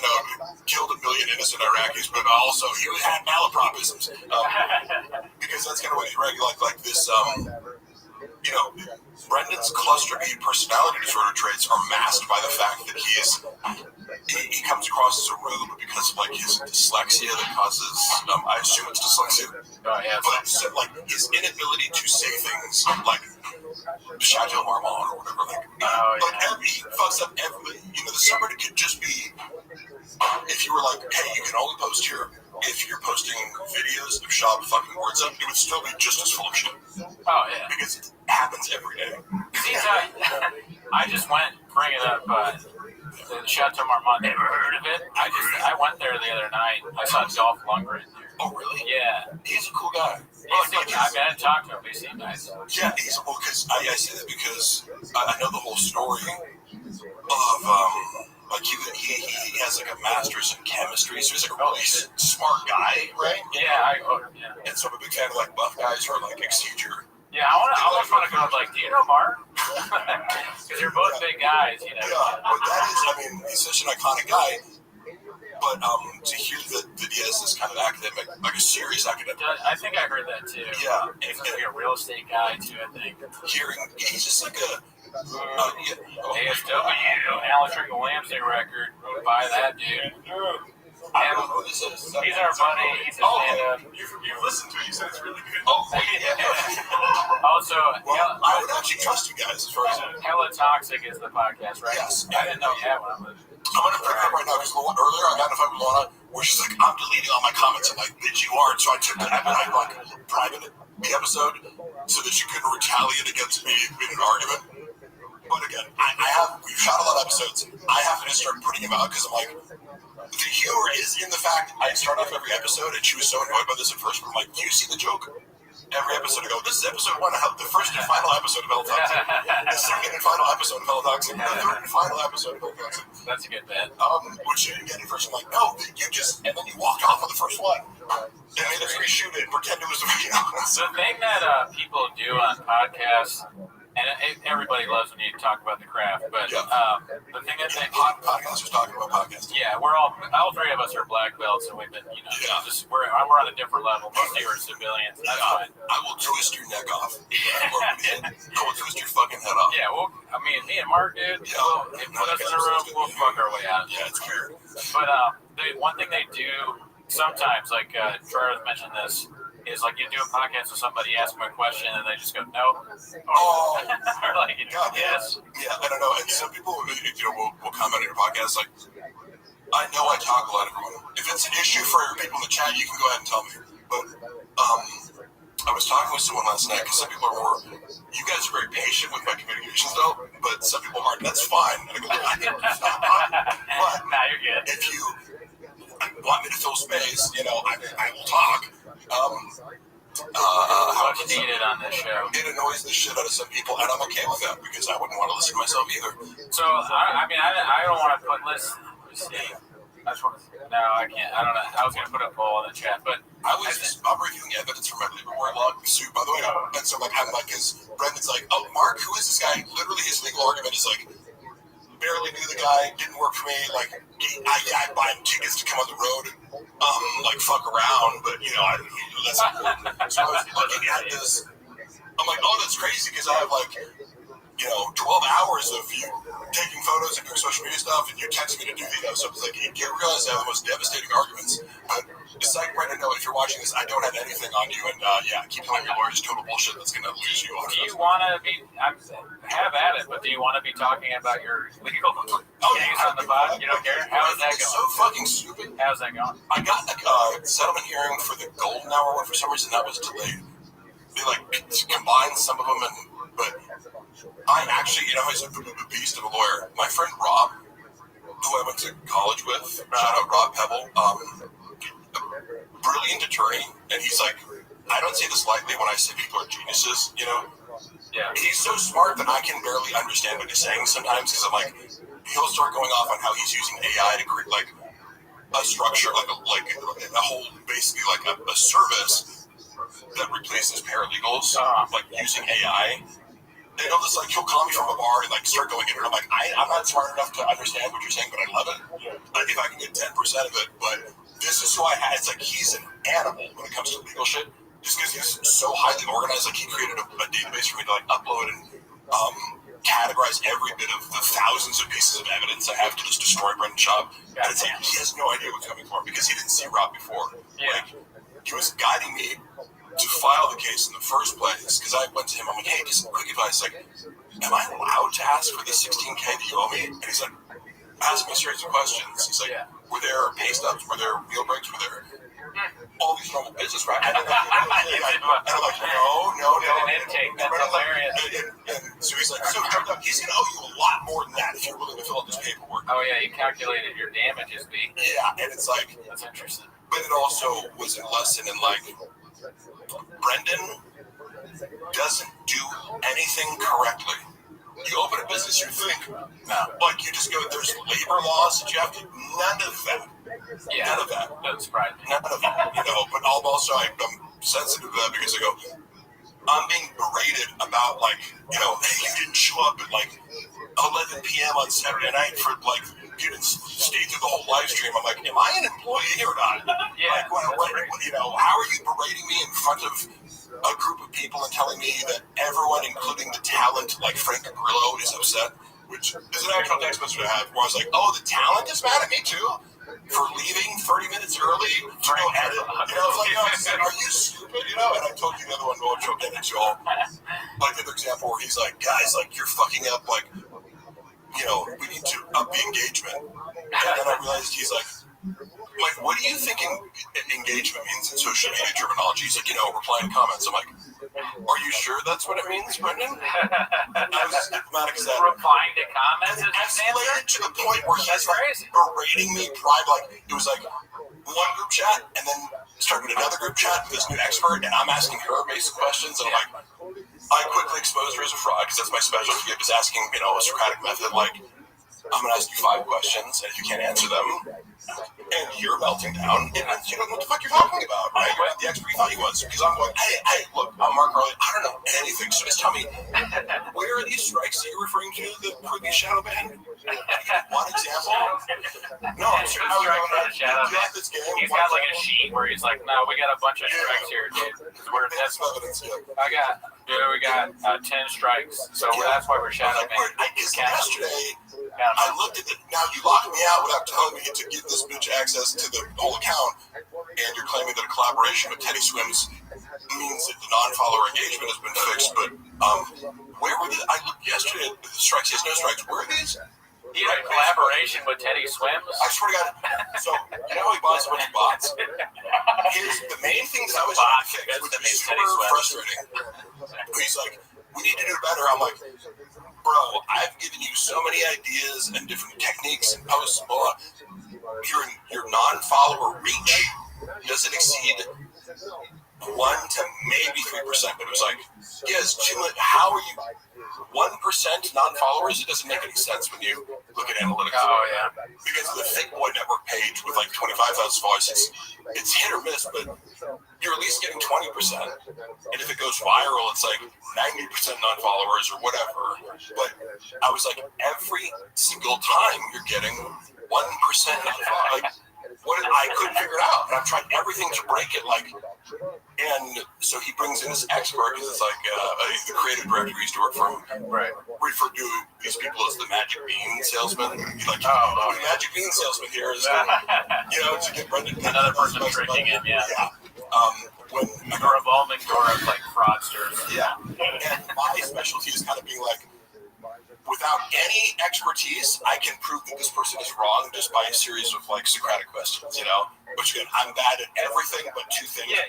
killed 1 million innocent Iraqis, but also he had malapropisms. Because that's kind of what he's regular, like this, Brendan's cluster B personality disorder traits are masked by the fact that he comes across as a rube because of like his dyslexia that causes I assume it's dyslexia. But so, like his inability to say things like Chateau Marmont or whatever, he fucks up everybody. The summary could just be if you were like, hey, you can only post here. If you're posting videos of Shab fucking words up, it would still be just as full of shit. Oh, yeah. Because it happens every day. I just went bringing up The Chateau Marmont. Never heard of it. I went there the other night. I saw Dolph Lundgren. Oh, really? Yeah. He's a cool guy. I didn't talk to him, but he seemed nice. Yeah, he's well, because I say that because I know the whole story of like he has like a master's in chemistry, so he's like a really smart guy, right? Yeah, And so I'm a big fan of like buff guys who are like exceed your. Yeah, I almost want to go like, do you know Mark? Because you're both big guys, you know. Yeah, but that is, I mean, he's such an iconic guy. But to hear that he has this kind of academic, like a serious academic. I think I heard that too. Yeah. And he's like a real estate guy too, I think. He's just like a. ASW, Electric Lampsey record. Buy that, dude. I don't know who this is. He's our buddy. He's a stand-up. You've listened to it. You said it's really good. Oh, yeah. Also, Well, I would actually trust you guys as far as. Hella Toxic is the podcast, right? Yes. I didn't know you had one. I'm gonna pick it up right now because earlier I got in a fight with Lana where she's like, I'm deleting all my comments. I'm like, bitch, you aren't. So I took the I like private the episode so that she couldn't retaliate against me in an argument. But again, we've shot a lot of episodes. I have to just start putting them out because I'm like, the humor is in the fact I start off every episode and she was so annoyed by this at first, but I'm like, do you see the joke? Every episode I go, this is episode 1, the first and final episode of Hell Toxic, the second and final episode of Hell Toxic, the third and final episode of Hell Toxic. That's a good bet. Which you didn't get at first. I'm like, no, you just, and then you walked off on the first one. And made us reshoot it and pretend it was the video. The thing that people do on podcasts, and everybody loves when you talk about the craft, but the thing that they podcasters talking about podcasting. yeah, we're all three of us are black belts, and we've been, we're on a different level. Most of you are civilians, and that's fine. I will twist your neck off. I will twist your fucking head off. Yeah, well, I mean, me and Mark, dude, if put us in a room, we'll fuck our way out. Yeah, it's weird. But one thing they do sometimes, like Charles mentioned this, is like you do a podcast with somebody, ask them a question, and they just go, no. Oh. Or like, yes. Yeah, I don't know. And some people, will comment on your podcast like, I know I talk a lot, everyone. If it's an issue for people in the chat, you can go ahead and tell me. But I was talking with someone last night because some people are more. You guys are very patient with my communications, though. But some people aren't. That's fine. And I go, but Nah, you're good. if you want me to fill space, I will talk. How needed on this show. It annoys the shit out of some people, and I'm okay with that because I wouldn't want to listen to myself either. So I don't want to put. Let's see. No, I can't. I don't know. I was gonna put a poll in the chat, but I'm reviewing evidence from my labor law suit, by the way. And so I'm like, because Brendan's like, oh, Mark, who is this guy? Literally, his legal argument is like, barely knew the guy, didn't work for me. Like, I buy him tickets to come on the road, like fuck around, but that's important. So I was looking at this. I'm like, oh, that's crazy because I have like, 12 hours of you taking photos and doing social media stuff, and you text me to do videos. So it's like, you realize I have the most devastating arguments. But it's like, Brendan, no, if you're watching this, I don't have anything on you, and keep telling your lawyers total bullshit that's going to lose you. Do you want to be? Have at it, but do you want to be talking about your legal case on the pod? You don't care? How is that going? It's so fucking stupid. How's that going? I got a settlement hearing for the Golden Hour one. For some reason, that was delayed. They combined some of them, but I actually, he's a beast of a lawyer. My friend Rob, who I went to college with, shout out Rob Pebble, brilliant attorney, and he's like, I don't say this lightly when I say people are geniuses, Yeah. He's so smart that I can barely understand what he's saying sometimes because I'm like, he'll start going off on how he's using AI to create like a structure, like a whole, basically like a service that replaces paralegals, like using AI. And he'll call me from a bar and start going in, and I'm like, I'm not smart enough to understand what you're saying, but I love it. If I can get 10% of it, but this is who I had. It's like he's an animal when it comes to legal shit. Just because he's so highly organized, he created a database for me to upload and categorize every bit of the thousands of pieces of evidence I have to just destroy Brendan's shop. And it's like he has no idea what's coming for him because he didn't see Rob before. Yeah. He was guiding me to file the case in the first place because I went to him. I'm like, hey, just quick advice. Am I allowed to ask for the $16K that you owe me? And he's like, ask me a series of questions. He's like, Were there pay stubs? Were there meal breaks? Were there all these normal business practices? And I'm like, no. An intake. That's hilarious. And so he's like, so it turned out he's going to owe you a lot more than that if you're willing to fill out this paperwork. Oh yeah, you calculated your damages fee. Yeah, and it's like, That's interesting. but it also was a lesson in like, Brendan doesn't do anything correctly. You open a business, you think, like you just go, there's labor laws that you have to, none of that. Yeah, None of that. doesn't surprise me. None of that, but I'm sensitive to that because I go, I'm being berated about like, hey, you didn't show up at like 11 p.m. on Saturday night for like, you didn't stay through the whole live stream. I'm like, am I an employee or not? Yeah. How are you berating me in front of a group of people and telling me that everyone, including the talent like Frank Grillo, is upset? Which is an actual text message I had where I was like, oh, the talent is mad at me too? For leaving 30 minutes early to go edit. I was like, are you stupid? And I told you the other one, which I'll get into all. Like the other example where he's like, guys, like you're fucking up, like, we need to up the engagement. And then I realized he's like, what do you think engagement means in social media terminology? He's like, replying to comments. I'm like, are you sure that's what it means, Brendan? I was just diplomatic as that. Replying to comments is Escalated to the point where he's like berating me like it was like one group chat and then started another group chat with this new expert and I'm asking her basic questions and I'm like, I quickly exposed her as a fraud because that's my specialty. It was asking, a Socratic method like, I'm going to ask you 5 questions, and if you can't answer them, and you're melting down, and you don't know what the fuck you're talking about, right? You're not the expert you thought he was. Because I'm going, hey, look, I'm Mark Harley. I don't know anything. So just tell me, where are these strikes that you're referring to that prove these shadow ban? One example? No, I'm sure. This game. He's got like a sheet where he's like, no, we got a bunch of strikes here, dude. We got 10 strikes, so that's why we're shadow banned. Because yesterday, I looked at it. Now you locked me out without telling me to give this bitch access to the whole account, and you're claiming that a collaboration with Teddy Swims means that the non-follower engagement has been fixed. But where were I looked yesterday at the strikes. He has no strikes. Where are these? He had a collaboration with Teddy Swims. I swear to God. So he buys a bunch of bots. The main thing that I was trying to fix, which is super frustrating. He's like, we need to do better. I'm like, bro, I've given you so many ideas and different techniques and posts. Your non-follower reach doesn't exceed 1 to maybe 3%. But it was like, yes, how are you 1% non-followers? It doesn't make any sense when you look at analytics. Oh yeah. Because the Thick Boy Network page with like 25,000 followers, it's hit or miss, but you're at least getting 20%. And if it goes viral, it's like 90% non-followers or whatever. But I was like, every single time you're getting 1% non-followers. Like, I couldn't figure it out. And I've tried everything to break it. And so he brings in this expert because it's like the creative director he used to work for. Right. Referred to these people as the magic bean salesman. He's like, the magic bean salesman here is, to get Brendan. Another person tricking him, yeah. When a revolving door of like fraudsters. Yeah. And my specialty is kind of being like, without any expertise, I can prove that this person is wrong just by a series of like Socratic questions, Which again, I'm bad at everything but 2 things. Yeah,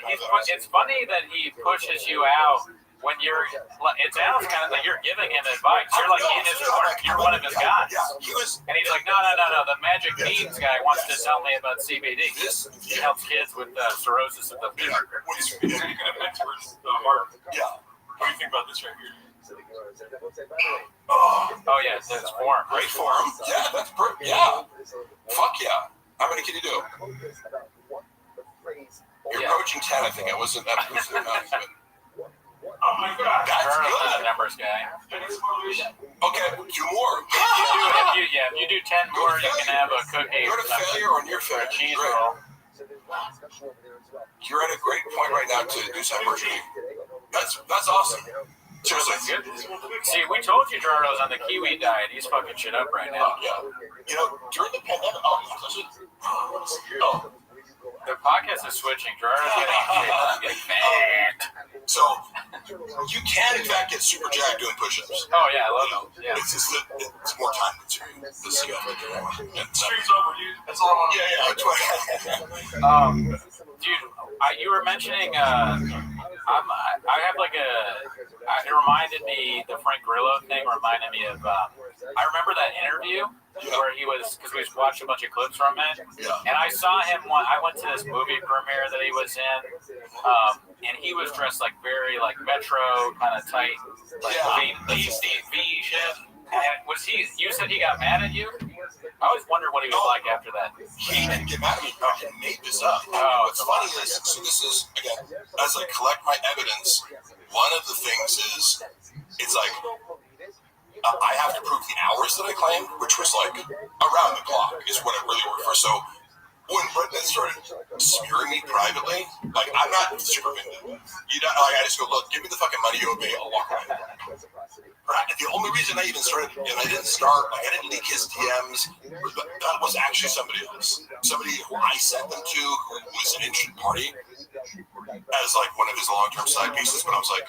it's funny that he pushes you out when it sounds kind of like you're giving him advice. You're like in his corner. You're one of his guys. Yeah, and he's like, no. The Magic Beans guy wants to tell me about CBD. He helps kids with cirrhosis of the liver. Yeah. What do you think about this right here? Oh yeah, it's form. Great form. Yeah, that's perfect. Yeah. Fuck yeah. How many can you do? You're approaching 10, I think. I wasn't that boosted enough, but. Oh my God. That's Charlie's good. a numbers guy. Okay, 2 more. If you do 10 more, you can have a cookie. Go to failure or near failure. A cheese roll. You're at a great point right now to do some virtually. That's awesome. Seriously. See, we told you Gerardo's on the kiwi diet. He's fucking shit up right now. Yeah. During the pandemic, the podcast is switching. Gerardo's getting fat. So, you can, in fact, get super jacked doing push-ups. Oh, yeah, I love it. Yeah. It's just that it's more time consuming. this you have to do. And Stream's over, dude. That's all I want. yeah. Dude, you were mentioning. I have like it reminded me, the Frank Grillo thing reminded me of. I remember that interview where he was, because we watched a bunch of clips from it, and I saw him. I went to this movie premiere that he was in, and he was dressed like very like Metro kind of tight, like V shit. And was he? You said he got mad at you? I always wondered what he was like after that. He didn't get mad at me. He made this up. What's funny is, so this is, again, as I collect my evidence, one of the things is, it's like, I have to prove the hours that I claimed, which was like around the clock is what it really worked for. So when Brendan started smearing me privately, like, I'm not super vindicative. You know, like, I just go, look, give me the fucking money, you owe me, I'll walk away. Right? The only reason I even started, and I didn't leak his DMs, that was actually somebody else. Somebody who I sent them to, who was an interested party, as like one of his long-term side pieces, but I was like,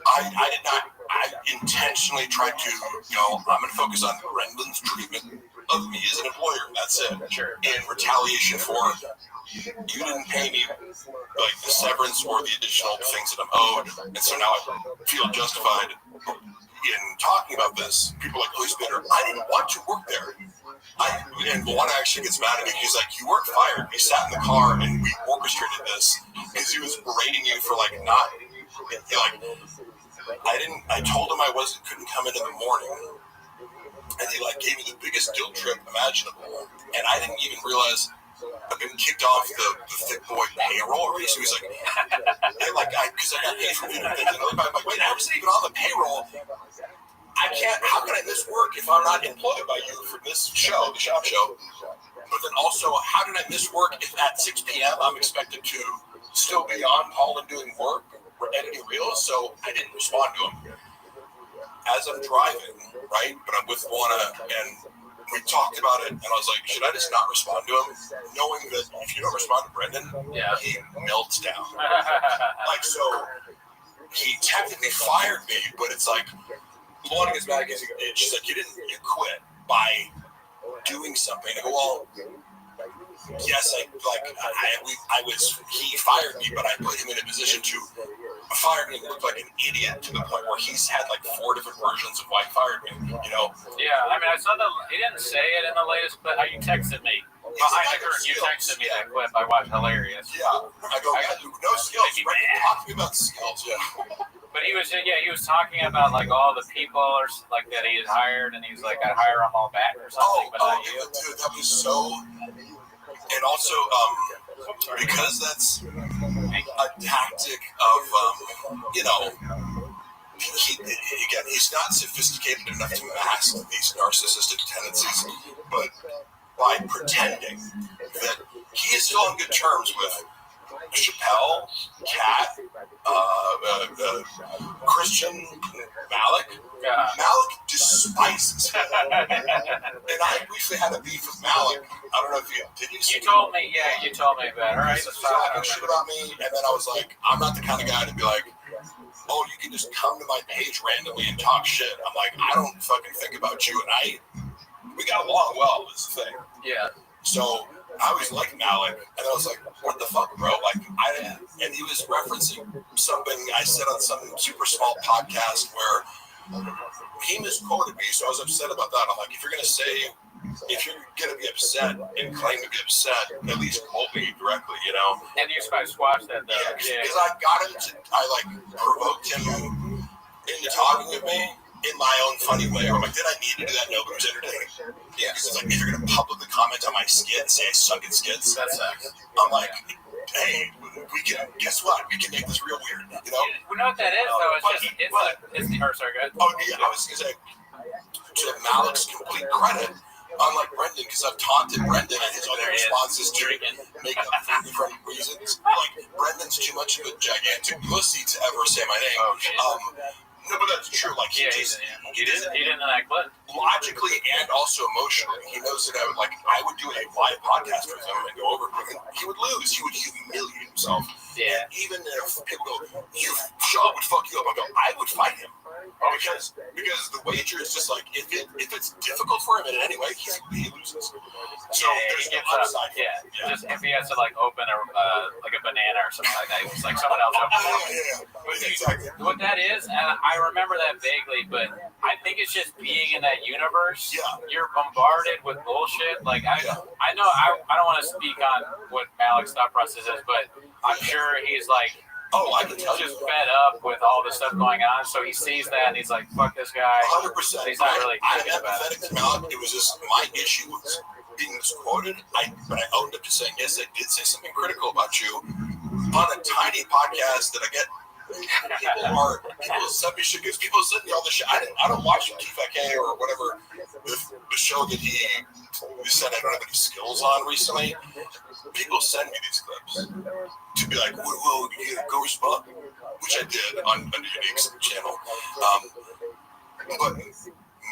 I intentionally tried to go, I'm going to focus on Brendan's treatment of me as an employer. That's it. Sure. In retaliation for, you didn't pay me like the severance or the additional things that I'm owed, and so now I feel justified in talking about this. People like Police Bitter, I didn't want to work there. And one actually gets mad at me. He's like, you weren't fired. We sat in the car and we orchestrated this because he was berating you for like not. I told him I couldn't come in the morning, and he like gave me the biggest guilt trip imaginable, and I didn't even realize I've been kicked off the thick boy payroll already. So he's like, because I got paid for doing things, and I'm like, wait, I wasn't even on the payroll. I can't. How can I miss work if I'm not employed by you for this show, the shop show? But then also, how did I miss work if at 6 p.m. I'm expected to still be on call and doing work? We're editing reels, so I didn't respond to him. As I'm driving, right, but I'm with Juana, and we talked about it, and I was like, should I just not respond to him? Knowing that if you don't respond to Brendan, he melts down. Like, so, he technically fired me, but it's like, Juana gets back, and she's like, you quit by doing something. I go, well, yes, he fired me, but I put him in a position to fire me and look like an idiot to the point where he's had like 4 different versions of why he fired me, you know? Yeah, I mean, I saw he didn't say it in the latest, but you texted me. Behind the curtain, you texted me that clip. I watched hilarious. Yeah, I go, no skills. Talk to me about skills, But he was talking about like all the people or like that he had hired, and he was like, I'd hire them all back or something, but not you. Dude, that was so. And also, because that's a tactic of, he's not sophisticated enough to mask these narcissistic tendencies, but by pretending that he is still on good terms with Chappelle, Kat, Christian, Malik. Malik despises him. And I briefly had a beef with Malik. I don't know if you told me, you told me about it. All right, so talking shit about me, and then I was like, I'm not the kind of guy to be like, oh, you can just come to my page randomly and talk shit. I'm like, I don't fucking think about you, and we got along well, is the thing. Yeah. So I was like Malik, and I was like, what the fuck, bro? Like, and he was referencing something I said on some super small podcast where he misquoted me, so I was upset about that. I'm like, if you're gonna be upset and claim to be upset, at least quote me directly, you know? And you squashed that, though. Yeah, because I got him I provoked him into talking with me in my own funny way. I'm like, did I need to do that? No, but it was entertaining. Yeah, because it's like, if you're gonna publicly comment on my skit and say I suck at skits, that sucks. I'm like, hey, guess what? We can make this real weird, you know? You know what that is, though? It's the sorry, go ahead. Oh, yeah, I was going to say, to Malik's complete credit, unlike Brendan, because I've taunted Brendan and his other responses to make up for different reasons. Like, Brendan's too much of a gigantic pussy to ever say my name. No, but that's true. Like, he didn't know that clip. Logically and also emotionally, he knows that I would do a live podcast with him and go over it, and he would lose. He would humiliate himself. Yeah. And even if people go, Shaw would fuck you up, I would fight him. Because the wager is just like, if it's difficult for him in any way, he loses. So there's no upside. Just if he has to like open a banana or something like that, it's like someone else opens it. Exactly. What that is, and I remember that vaguely, but I think it's just being in that universe. Yeah. You're bombarded with bullshit. Like I know I don't want to speak on what Malik's thought process is, but I'm sure he's like. I can tell He's just fed up with all the stuff going on, so he sees that and he's like, "Fuck this guy." 100%. He's not really I'm thinking about it. empathetic to Malik. It was just my issue was being misquoted. But I owned up to saying, yes, I did say something critical about you on a tiny podcast that I get. People send me shit because people send me all this shit. I don't watch TFK or whatever the show that he said I don't have any skills on recently. People send me these clips to be like, whoa, go respond, which I did on Unique's channel. But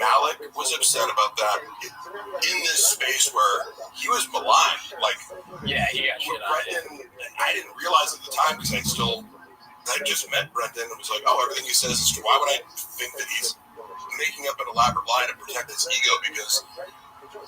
Malik was upset about that in this space where he was maligned. Like, he got shit on it. I didn't realize at the time because I just met Brendan and was like, everything he says is true. Why would I think that he's making up an elaborate lie to protect his ego because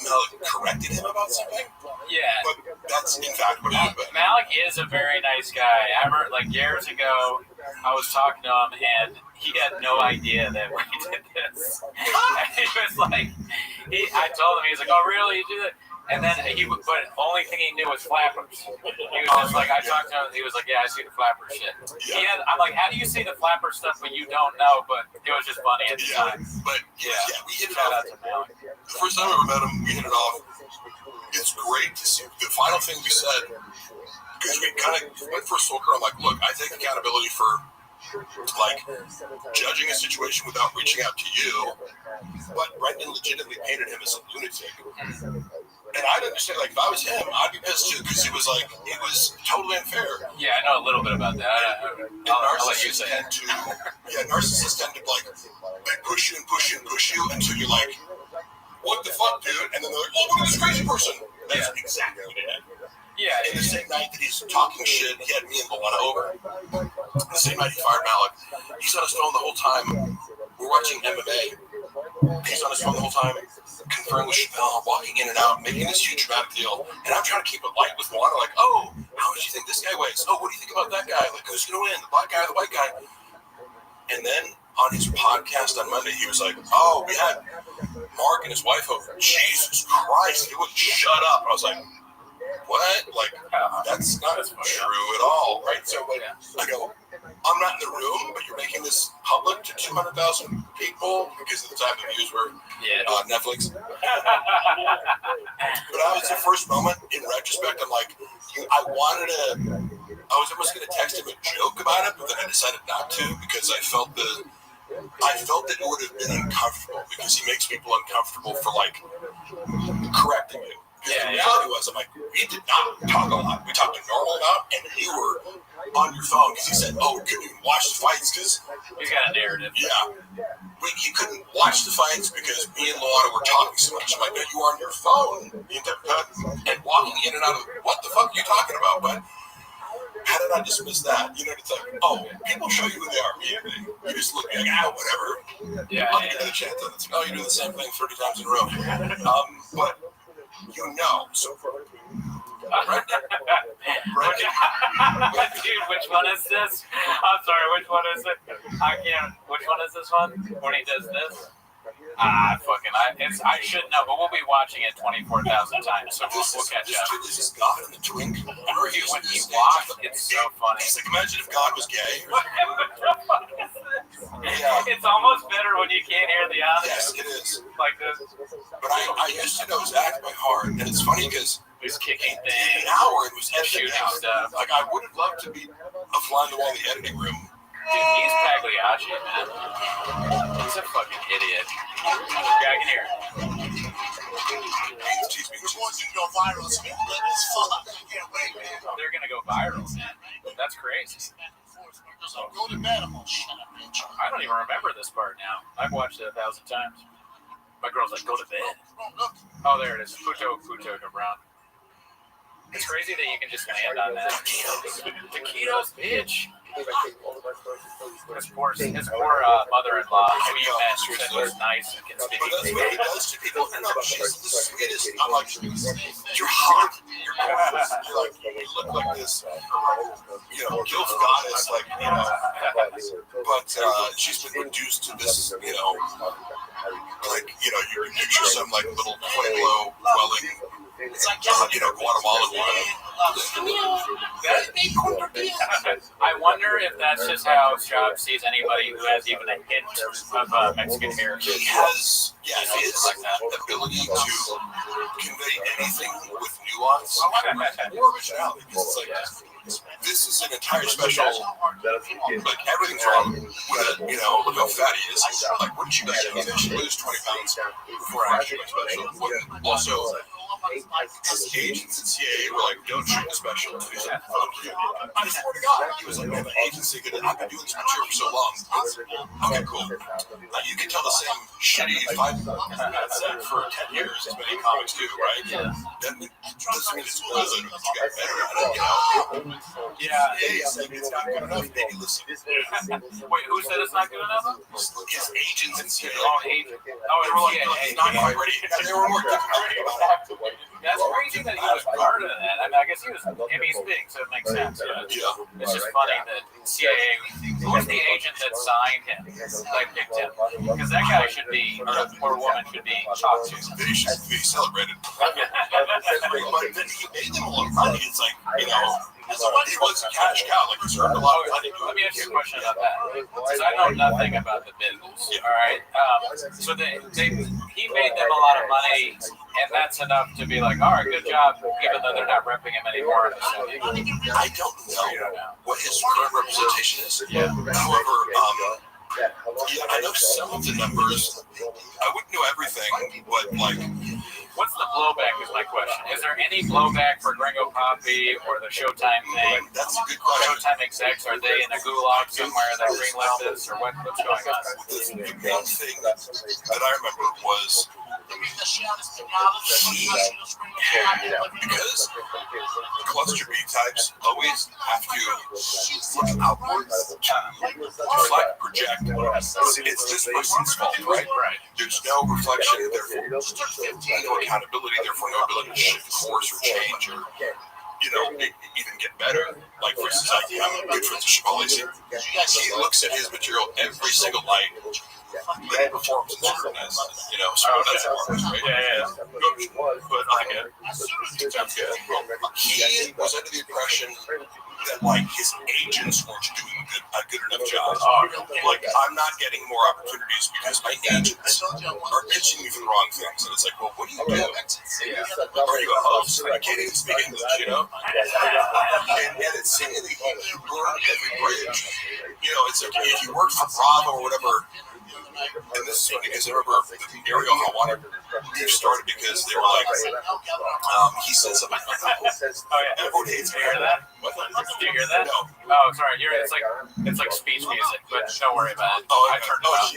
Malik corrected him about something? Yeah. But that's in fact what happened. Malik is a very nice guy. I remember, like, years ago, I was talking to him, and he had no idea that we did this. And he was like, I told him, he was like, "Oh, really? You do that?" And then but the only thing he knew was flappers. He was just like, I talked to him, he was like, "Yeah, I see the flapper shit." I'm like, "How do you see the flapper stuff when you don't know?" But it was just funny at the time. But we hit it Shout off. out to Malik. The first time I ever met him, we hit it off. It's great to see. The final thing we said, because we kind of went for a smoker, I'm like, look, I take accountability for like judging a situation without reaching out to you, but Brendan legitimately painted him as a lunatic. And I'd understand, like, if I was him, I'd be pissed too, because it was totally unfair. Yeah, I know a little bit about that. I'll let you say it. Narcissists tend to, like, they push you and push you and push you until you're like, what the fuck, dude? And then they're like, oh, look at this crazy person. That's exactly what it is. Yeah. And the same night that he's talking shit, he had me and Luana over. The same night he fired Malik, he's on his phone the whole time. We're watching MMA. He's on his phone the whole time, conferring with Chappelle, walking in and out, making this huge dramatic deal. And I'm trying to keep it light with Luana, like, oh, how much do you think this guy weighs? Oh, what do you think about that guy? Like, who's going to win, the black guy or the white guy? And then on his podcast on Monday, he was like, oh, we had Mark and his wife over. Jesus Christ, he wouldn't shut up. I was like, what? Like, that's not true at all, right? So, like, I go, I'm not in the room, but you're making this public to 200,000 people because at the time the views were Netflix. But that was the first moment, in retrospect, I'm like, I was almost going to text him a joke about it, but then I decided not to because I felt that it would have been uncomfortable because he makes people uncomfortable for, like, correcting you. The reality was, I'm like, we did not talk a lot. We talked a normal amount, and you were on your phone because he said, oh, we couldn't even watch the fights because he's got a narrative. Yeah. He couldn't watch the fights because me and Luana were talking so much. I'm like, no, you were on your phone the entire time and walking in and out of what the fuck are you talking about? But how did I dismiss that? You know, it's like, oh, people show you who they are. You just look like, whatever. Yeah. I'll give it a chance. It's, oh, you're doing the same thing 30 times in a row. But so right? Dude, which one is this? I'm sorry, which one is it? I can't. Which one is this one? When he does this? I should know, but we'll be watching it 24,000 times, so we'll catch up. This is God in the twink. When he walks, it's so funny. It's like, imagine if God was gay. What the fuck is this? Yeah. It's almost better when you can't hear the audio. Yes, it is. Like this. But I used to know his act by heart, and it's funny because he's kicking an things, hour it was shooting edited out. stuff. Like, I would have loved to be a fly on the wall in the editing room. Dude, he's Pagliacci, man. He's a fucking idiot. Yeah, I can hear it. Which one's gonna go viral? So it's full. I can't wait, man. They're gonna go viral, man. That's crazy. Go to bed. I'm gonna shut up, bitch. I don't even remember this part now. I've watched it 1,000 times. My girl's like, go to bed. Oh, there it is. Puto de Brown. It's crazy that you can just land on that. Taquitos, bitch. His poor mother-in-law, who you met, said was nice and can speak But that's what it English. does to people. No, she's the sweetest. I'm like, you're hot. You're gorgeous. You're like, you look like this, gilf goddess, like, But she's been reduced to this, you picture some like little Pueblo dwelling, Guatemalan woman. I wonder if that's just how Job sees anybody who has even a hint of Mexican heritage. He has, his ability to convey anything with nuance, more originality. Because it's like, this is an entire special. Like everything's wrong with it. Look how fat he is. Like, wouldn't you like he should lose 20 pounds before I actually went special? Also, his agents at CIA were like, don't shoot the special. He's like, fuck you. I swear to God. He was like, man, the agency, I've been doing this material for so long. Okay, cool. You can tell the same shitty fight for 10 years as many comics do, right? Yeah. That doesn't mean it's good, but you got better at it, Yeah. It's not good enough. Maybe listen. Wait, who said it's not good enough? His agents and CIA. Oh, agent. Oh, They were like, it's he's not quite ready. And they were more ready about it. That's crazy that he was part of that. I mean, I guess he's big, so it makes sense. Yeah. It's just funny that CIA, who was the agent that signed him, that picked him? Because that guy should be, or woman should be talked to. They should be celebrated. But then he made them a lot of money. It's like, he was a cash cow. Like, he earned a lot of money. Let me ask you a question about that. Because I know nothing about the business. All right. So he made them a lot of money, and that's enough to be like, all right, good job, even though they're not repping him anymore. I don't know what his current representation is. Yeah. However, I know some of the numbers. I wouldn't know everything, but like, what's the blowback is my question. Is there any blowback for Gringo Poppy or the Showtime thing? That's a good question. Showtime execs, are they in a gulag somewhere that greenlit this, or what's going on? The one thing that I remember was because cluster B types always have to look outwards to reflect, project. It's this person's fault, right? There's no reflection, therefore no accountability, therefore no ability to shift course or change or even get better. Like, for instance, I'm good friends with Shibboleth. He looks at his material every single night. Then he performs and scrutinizes it, so that's ours, right? Yeah. But sounds good. He was under the impression that, like, his agents weren't doing a good enough job. Like, I'm not getting more opportunities because my agents are pitching me for the wrong things. And it's like, well, what do you do? Are you a host? I can't even speak English, And it's saying that you burn every bridge. It's like, if you work for Bravo or whatever. And this is funny because I remember Ariel Hawani started because they were like, he said something like, everyone hates me. Do you hear that? Do you hear that? No. Oh, sorry. It's like speech music, but don't worry about it. I turned it off.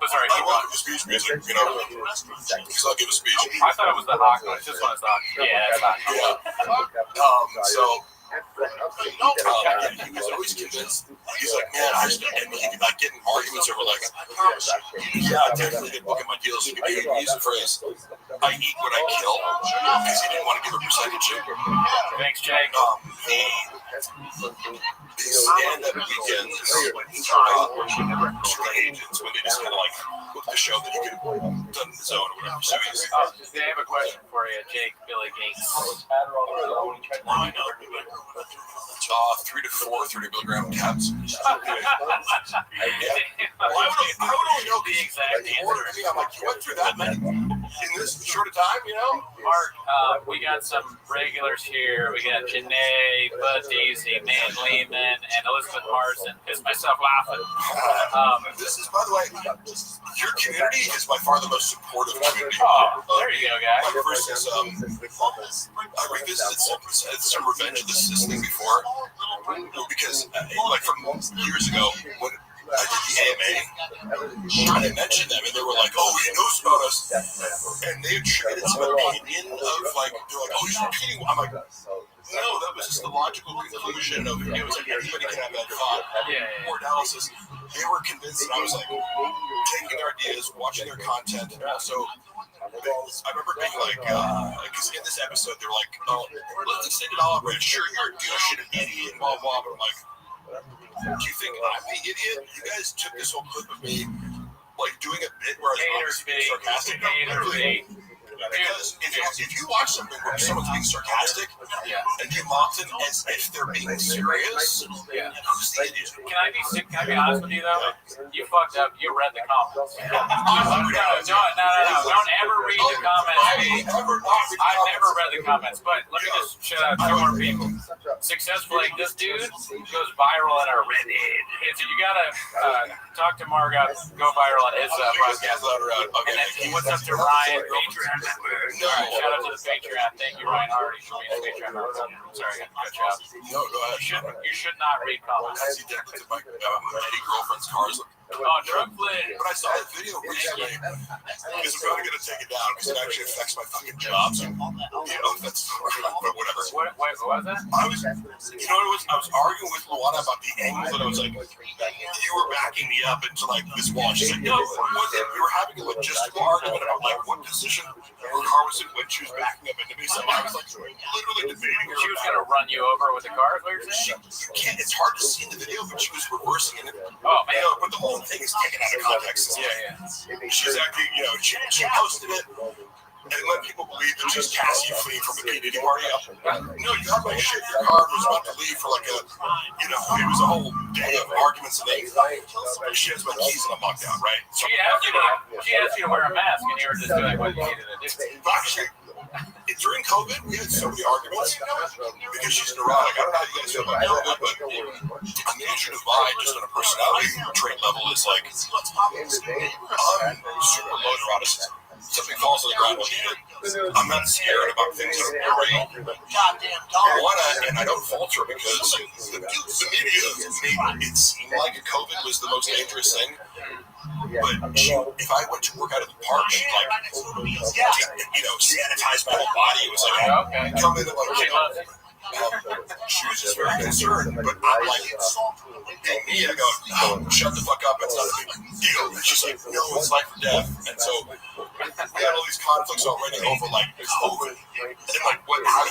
But sorry. I love speech music, because I'll give a speech. I thought it was the hawk noise. This one's hawk. Yeah, it's hawk. So he was always convinced. He's like, man, and he'd be like getting arguments over like, definitely didn't look at my deals. He would use the phrase, I eat what I kill, because he didn't want to give a percentage. Thanks, Jake. The stand-up weekends, agents, when they just kind of like look at the show that he could have done his own or whatever. So he's, they have a question for you, Jake, Billy Gates. 3 to 4 30 milligram tabs. I would only know the exact answer. I'm like, you went through that many in this short a time, Mark, we got some regulars here. We got Janae, Bud Deasy, Man Lehman, and Elizabeth Marsden. Pissed myself laughing. This is, by the way, your community is by far the most supportive community. Oh, there you go, guys. Like, for instance, I revisited some Revenge of the Sis thing before, because, like, from years ago, when I did the AMA, and I mentioned them, and they were like, "Oh, he knows about us," and they attributed some opinion of like, they're like, "Oh, he's repeating." I'm like, no, that was just the logical conclusion of it. It was like anybody can have that thought or analysis. They were convinced that I was like taking their ideas, watching their content, and also I remember being like, because in this episode they were like, "Oh, let's extend it all over. Sure, you're a douche and an idiot, and blah blah." But I'm like, do you think I'm the idiot? You guys took this whole clip of me like doing a bit where I was being sarcastic. No, literally. Because if you watch something where someone's being sarcastic and you mock them as if they're being serious, who's the idiot? Can I be honest with you though? You fucked up. You read the comments. No. Don't ever read the comments. I've never read the comments, but let me just shout out two more people. Successful, like this dude goes viral on our Reddit. So you gotta talk to Margot, go viral on his podcast. And then what's up to Ryan? Patreon. Shout out to the Patreon. Thank you, Ryan Hardy, for being a Patreon member. Sorry, I got you. No, go ahead. You should not read comments. I see that with my lady girlfriend's cars. Oh, drug flip. But I saw that video recently because I'm probably going to take it down because it actually affects my fucking job. So, that's but whatever. What was that? I was arguing with Luana about the angle that I was like, you were backing me up into like this wall. She's like, no, it wasn't. We were having a logistical argument about like what position her car was in when she was backing up into me. So I was like, literally debating her. She was going to run you over with the car, is what you're saying? You can't. It's hard to see in the video, but she was reversing it. Oh, man. But the whole thing is taken out of context. She's acting, she posted it and let people believe that she's Cassie fleeing from a P. Diddy party. No, you have my shit. Your car was about to leave for like it was a whole day of arguments and things. She has my keys and I'm locked down, right? So She asked you to wear a mask and you were just doing what you needed to do. Actually, during COVID, we had so many arguments because she's neurotic. I don't know how you guys feel about COVID, but on the age of divide, just on a personality trait level, is like I'm super low neuroticism. Something falls on the ground, I'm not scared about things that are very and I don't falter because the media made it seem like COVID was the most dangerous thing. But if I went to work out of the park, she'd like, sanitize my whole body. It was like, come in and like, she was just very concerned, but I'm like, me, I go, shut the fuck up, it's not a big deal. And she's like, no, it's life or death. And so we had all these conflicts already over like COVID and like how to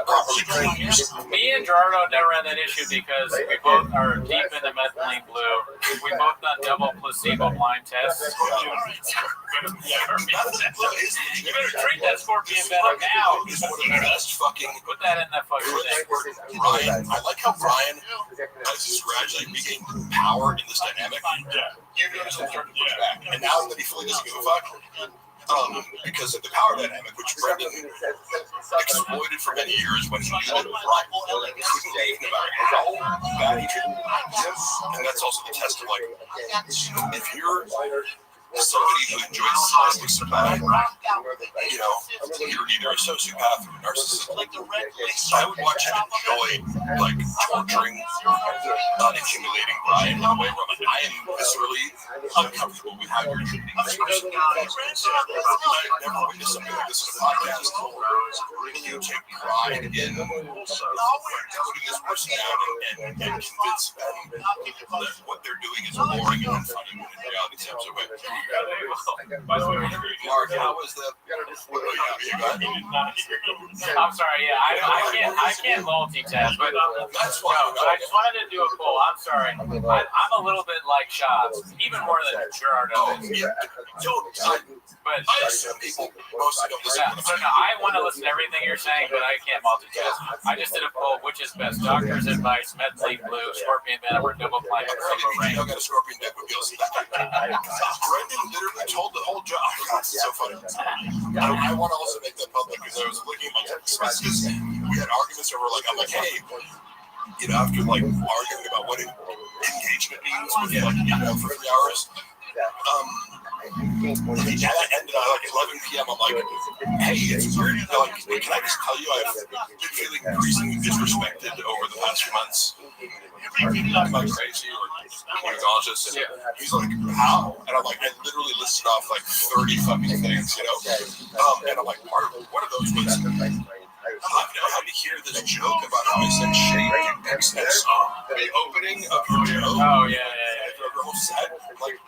properly clean. Me and Gerardo never had that issue because we both are deep into methylene blue. We both done double placebo blind tests. You better treat that scorpion venom now. Is one of the best fucking. Put that in that fucking thing. Ryan, I like how Ryan has just gradually regained power in this dynamic. You notice him starting to push back, and now that he fully doesn't give a fuck, because of the power dynamic, which Brendan exploited for many years when he knew that Ryan couldn't leave no matter how bad he could. And that's also the test of like, if you're somebody who enjoys plastic supply, you're either a sociopath or a narcissist. I would watch him enjoy like torturing, accumulating Brian in a way where I am viscerally uncomfortable with how you're treating this person. I've never witnessed something like this in a podcast. You take pride in putting this person down and convince them that what they're doing is boring and unfunny when in reality it's absolutely right. By the way, Mark, how was the? I'm sorry. Yeah, I can't multitask, but that's why. I just wanted to do a poll. I'm sorry. I'm a little bit like Shots, even more than Gerardo. But I assume people mostly don't listen. I want to listen to everything you're saying, but I can't multitask. I just did a poll. Which is best? Doctor's advice, methylene blue, scorpion venom, or double blind placebo. I got a scorpion deck with Bill's. Brendan literally told the whole job. It's so funny. I want to also make that public because I was looking at my text messages. We had arguments over I'm like, hey, after arguing about what engagement means with for 3 hours. that ended at like 11 p.m. I'm like, hey, it's weird. Like, can I just tell you I've been feeling increasingly disrespected over the past few months? Am I crazy or acknowledge this? And he's like, how? And I'm like, I literally listed off like 30 fucking things, you know? And I'm like, one of those was, I've never had to hear this joke about how I said shade pics at the opening of your joke. Oh, yeah. If a girl said, like,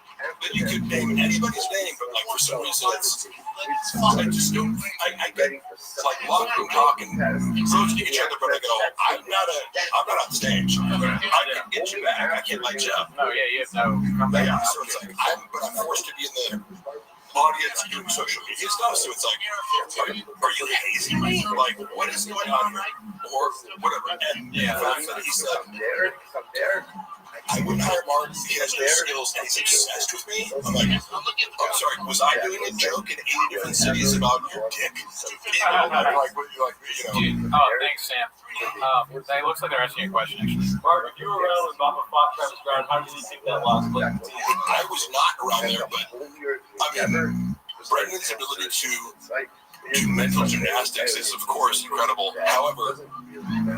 that you could name anybody's name, but like for some reason it's I just don't. I get like locker room talk and roasting each other, but I go, I'm not on stage. I can get you back. I can't light you up. Oh, yeah, you have no. Yeah, so it's like I'm forced to be in the audience doing social media stuff. So it's like, are you hazing me? Like, what is going on here? Or whatever. And the fact that he said, I wouldn't hire Mark. He has no skills and he's obsessed with me. I'm like, I'm sorry. Was I doing a joke in 80 different cities about your dick? Dude, thanks, Sam. It looks like they're asking you a question, actually. Mark, if you were around when Baba fought Travis Brown, how did you think that loss looked? I was not around there, but I mean, Brendan's ability to do mental gymnastics is, of course, incredible. However,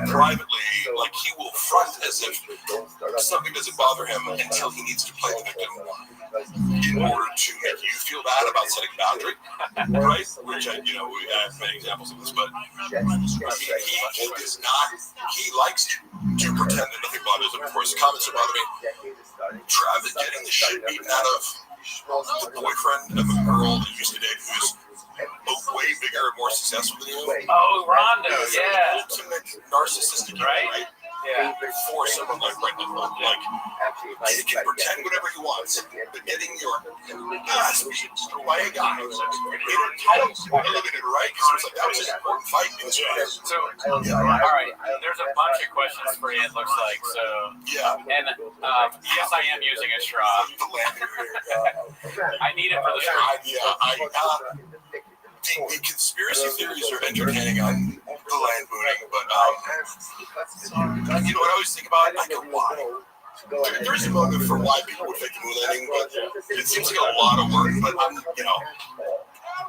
privately, like, he will front as if something doesn't bother him until he needs to play the victim in order to make you feel bad about setting a boundary, right? Which we have many examples of this, but he is not, he likes to pretend that nothing bothers him. Of course, the comments that bother me, Travis getting the shit beaten out of the boyfriend of a girl that used to date who's way bigger and more successful than you. Oh, Rondo, yeah. Ultimate narcissistic, right? Yeah. For someone like Brendan, like, he can pretend whatever he wants, but getting your ass beat by a guy who's eliminated, right? Because it was like, that was an important fight in his career. So, all right, there's a bunch of questions for you, it looks like. So, yeah. And yes, I am using a straw. I need it for the straw. The conspiracy theories are entertaining on the land mooning, but you know what I always think about? I go, why? There's a motive for why people would fake the moon landing, but it seems like a lot of work. But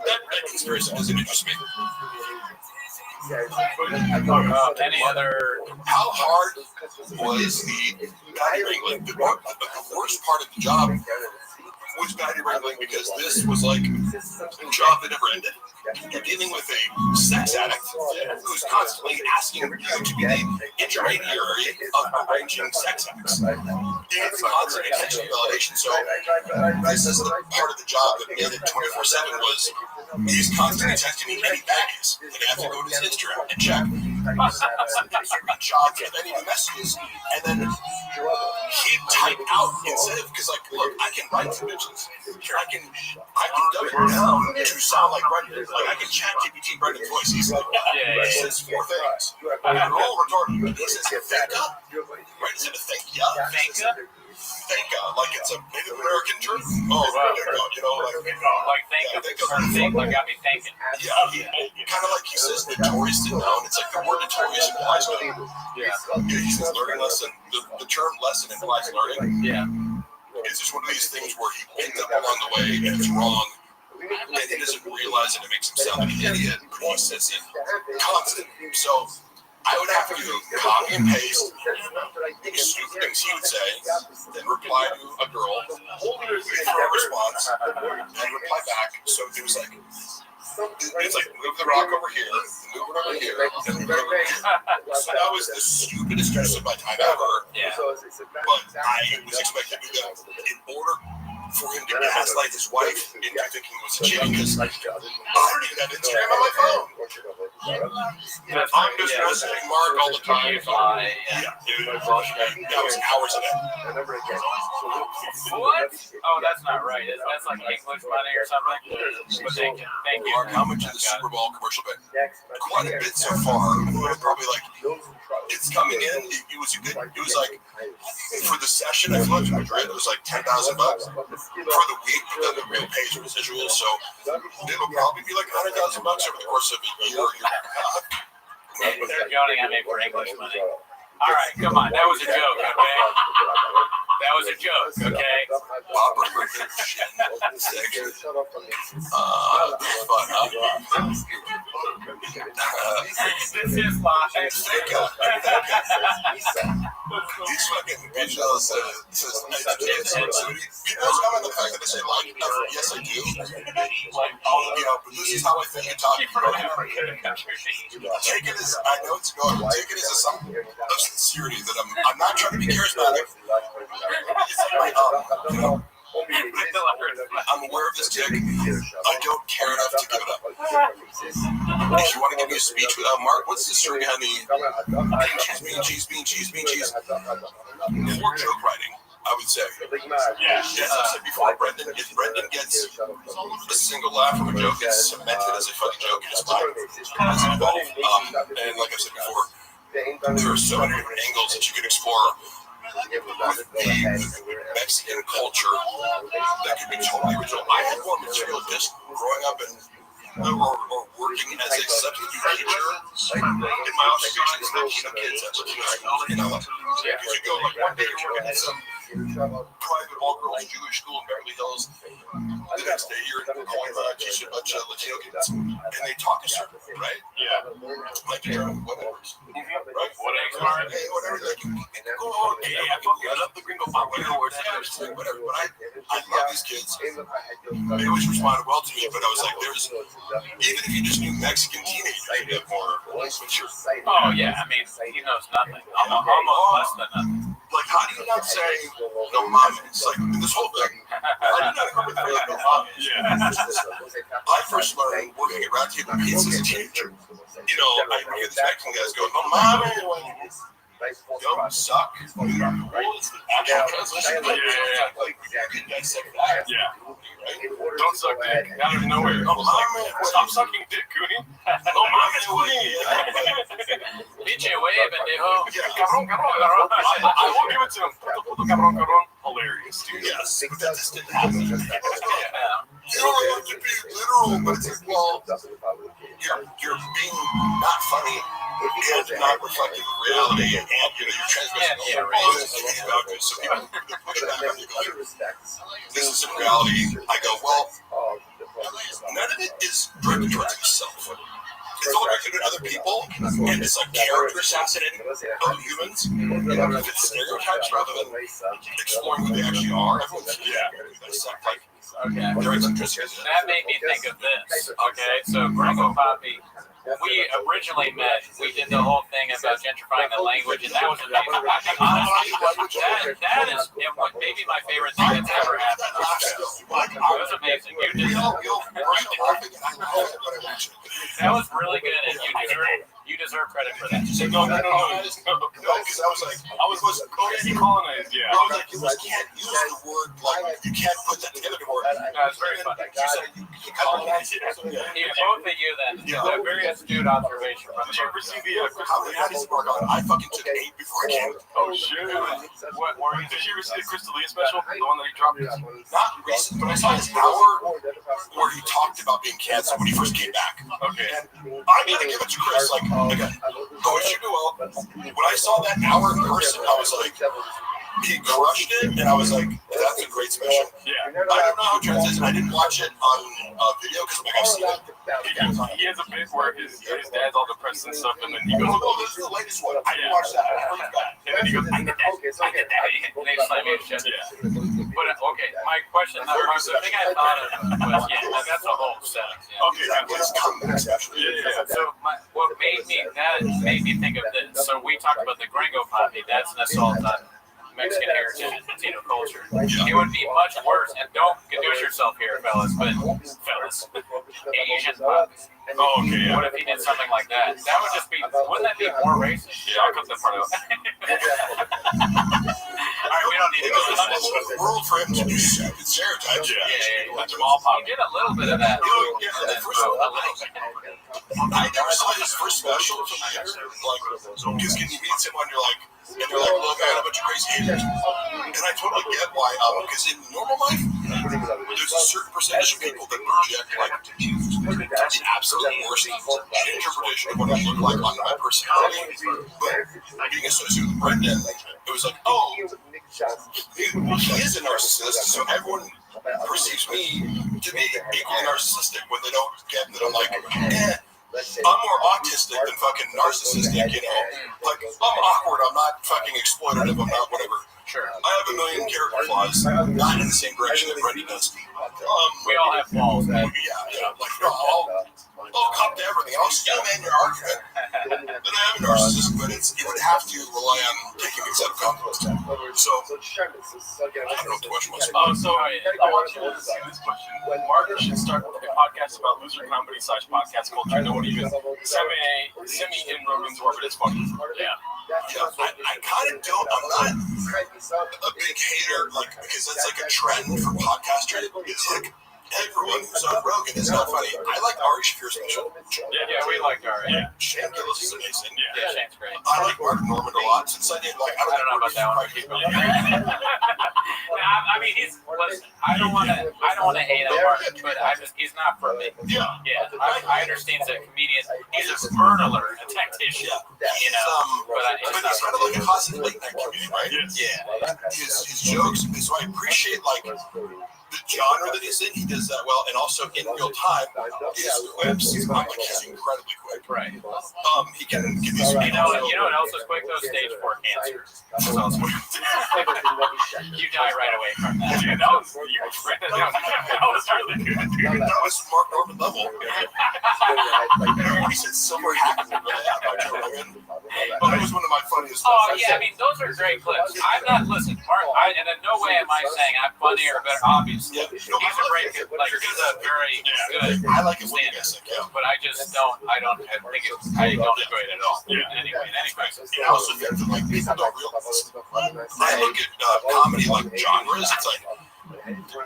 that conspiracy doesn't interest me. Any other? How hard was the guy wrangling? The worst part of the job was baddie wrangling because this was like a job that never ended. You're dealing with a sex addict who's constantly asking you to be the intermediary of arranging sex acts. It's constant attention and validation. So this is the part of the job that made it 24/7 was he's constantly texting me any baggies. And I have to go to his Instagram and check. Jobs with any new messages, and then he'd type out instead of, because like, look, I can write to bitches. I can dumb it down to sound like Brendan. Like I can chat GPT Brendan's voice. He's like, he says 4 things. They're all retarded. He says thank up. Right? Instead of thank ya. Thank like it's a Native American term. Oh, Like think got me thinking. Yeah, kind of like he says notorious to known. It's like the word notorious implies known. Yeah, he says learning lesson. The term lesson implies learning. Yeah. It's just one of these things where he picked up along the way and it's wrong. And he doesn't realize it. It makes him sound like an idiot, but he says it constantly. So I would have to copy and paste the stupid things he would say, then reply to a girl, wait for a response, and reply back. So it was like, it's like move the rock over here, move it over here, and move it over here. So that was the stupidest use of my time ever. Yeah. But I was expected to do that in order for him to gaslight his wife into thinking it was a cheating because I don't even have Instagram on my phone. I'm just messaging Mark all the time. Yeah, dude. That was hours a day. What? Oh, that's not right. That's like English money or something. But thank you. Mark, how much of the Super Bowl commercial bit? Quite a bit so far. Probably like it's coming in. It was like for the session I flew to Madrid, it was like $10,000 for the week, but then the real page residuals. So it'll probably be like $100,000 over the course of a year and a half. They're yawning at me for English money. All right, come on. That was a joke, okay? That was a joke, okay? Bob Burger section. This is live. These fucking bitches says people comment the fact that they say like, yes I do. But this is how I think I talk about it. Take it as I know it's going. Take it as a sign of sincerity that I'm not trying to be charismatic. I'm aware of this dick. I don't care enough to give it up. If you want to give me a speech without Mark, what's the story behind the bean cheese? Poor joke writing, I would say. Yeah. As I said before, Brendan gets a single laugh from a joke, it's cemented as a funny joke in his mind. And like I said before, there are so many different angles that you can explore with the Mexican culture that could be totally original. I had more material just growing up or working as a substitute teacher in my observations of Latino kids that were in LA. Because you go like one day you're working at some private all-girls Jewish school in Beverly Hills. The next day you're teaching a bunch of Latino kids, and they talk a certain way, right? Yeah. Like the German women, right? Whatever. Like I love the Gringo Pop, whatever. But I love these kids. They always responded well to me, but I was like, even if you just knew Mexican teenagers, you'd have more mature. Oh, yeah. I mean, he knows nothing. Almost less than nothing. Like, how do you not say no mames? Like, in this whole thing, how do you not come with no mames? Yeah. I first learned working at Round Table Pizza as a teenager. I hear these Mexican guys go, no mames. Yo, suck. What is the actual translation? Yeah. Like, you can dissect that. Yeah. Right? Don't suck dick out of nowhere. No mames. Stop sucking dick, Cooney. No mames, güey. Pinche güey, pendejo. Yeah, cabrón. I won't give it to him. Puto cabrón. Hilarious, dude. Yes, but that just didn't happen. Yeah. You don't have to be literal, but it's like, well, you're being not funny and not reflective of reality, and you're transmitting all this is about you. So people push back on you, like, this is in reality. I go, well, none of it is directed towards yourself. It's all directed at other people, and it's like character assassinating other humans. And if it's stereotypes rather than exploring who they actually are, everyone's dissect like. Okay. That made me think of this. Okay, so Gringo Papi, we originally met. We did the whole thing about gentrifying the language, and that was amazing. I think honestly, that is maybe my favorite thing that's ever happened on the show. It was amazing. That was really good, and you deserve credit for that. No, because I was Decolonized, yeah. I was like, you just can't use the word, like, you can't put that together anymore. No, it's very funny. You colonize it. Both of you then. A very astute observation from Did you ever see the How many houses were gone? I fucking took 8 before I came. Oh shit! Did you ever see the Crystalia special? The one that he dropped? Not recent, but I saw his hour where he talked about being canceled when he first came back. Okay. And I gotta give it to Chris. Like, again, go as you do well. When I saw that hour in person, I was like, he crushed it, and I was like, that's a great special. Yeah. I don't know how it translates. I didn't watch it on video because I've seen it. He has a bit where his dad's all depressed and stuff, and then he goes, Oh, this is the latest one. I didn't watch that. and then he goes, I did that. And they slam you in the chest. Yeah. But okay, my question, the thing I thought of was, that's a whole setup. Yeah. Okay. His comeback special. Yeah. So what made me think of this. So we talked about the Gringo Papi. That's an assault on Mexican heritage and Latino culture. It would be much worse, and don't conduce yourself here, fellas, Asian Papi. Oh, okay. Yeah. What if he did something like that? That would just be, wouldn't that be more racist? Yeah, I'll cut that part out. All right, we don't need to go into this. The world for him to do stupid stereotypes. Yeah. Jamal Pop did a little bit of that. I never saw his first special until later. Like, because can you meet someone, you're like, look, I got a bunch of crazy haters. And I totally get why, because in normal life, there's a certain percentage of people that project, like, the absolute worst interpretation of what I look like on my personality. But being associated with Brendan, it was like, oh, he is a narcissist, so everyone perceives me to be equally narcissistic when they don't get that I'm like, I'm more autistic than fucking narcissistic, you know? Like, I'm awkward, I'm not fucking exploitative, I'm not whatever. Sure. I have a million character flaws, not in the same direction that Brendan does. We all have flaws, man. Yeah. Like, no, I'll cop to everything. I'll still man your argument. But I am a narcissist, but it would have to rely on taking accept compliments. So, I don't know too much about So I want you to see this question. Martin should start a podcast about loser comedy / podcast culture. No one even semi-inroad into orbit. It's funny. Yeah. Yeah, I kind of don't. I'm not a big hater, like, because that's like a trend for podcasters. It's like everyone who's on Rogan is not funny. I like Ari Shaffir's special. Yeah, we like Ari. Yeah. Shane Gillis is amazing. Yeah, Shane's great. I like Mark Norman a lot since I did. Like, I don't know about that one. I mean, listen. I don't want to hate on Martin, but he's not for me. Yeah. I understand that comedian. He's a murderer, a tactician. You know, but he's kind of like a constant late night comedian, right? Yeah. His jokes. So I appreciate like the genre that he's in. He does that well, and also in real time, his clips. He's incredibly quick. Right. He can give you some. You know what else is quick though? Stage 4 cancer. That's also you die right away from that. Dude, that was really good. Dude. That was Mark Norman level. Everybody said Silver Hack about Joe Rogan, but it was one of my funniest. Oh yeah, I mean those are great clips. I'm not listen, Mark. And in no way am I saying I'm funny or better. Obviously, he's a great, like he's a very good. I like his stand-up, but I just don't. I don't enjoy it at all. Anyway, and I also think that like people don't realize. I look at comedy like genres. It's like,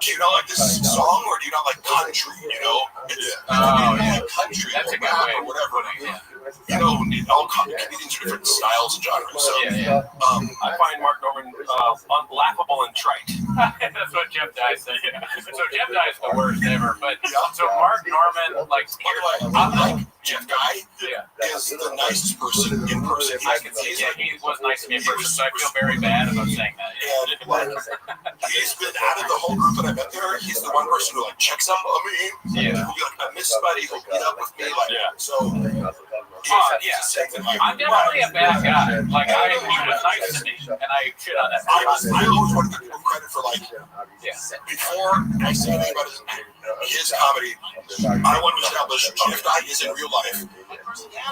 do you not like this song or do you not like country? You know, country. That's a good rap way. Or whatever. You know, all comedians are different styles and genres. So, I find Mark Norman laughable and trite. That's what Jeff Dye said. So Jeff Dye is the worst ever. But so Mark Norman, like, I like Jeff Dye. Is the nicest person in person. I can see. Yeah, he was nice to me in person, so I feel very bad about saying that. And like, he's been out of the whole group that I met there. He's the one person who like checks up on me. Yeah. He'll be like, I miss somebody. He'll meet up with me. Like, so. I'm definitely a bad guy. Like, he was nice to me, and I shit on that. I always want to give people credit for, like, before I say anything about his comedy, I want to establish Jeff Dye is in real life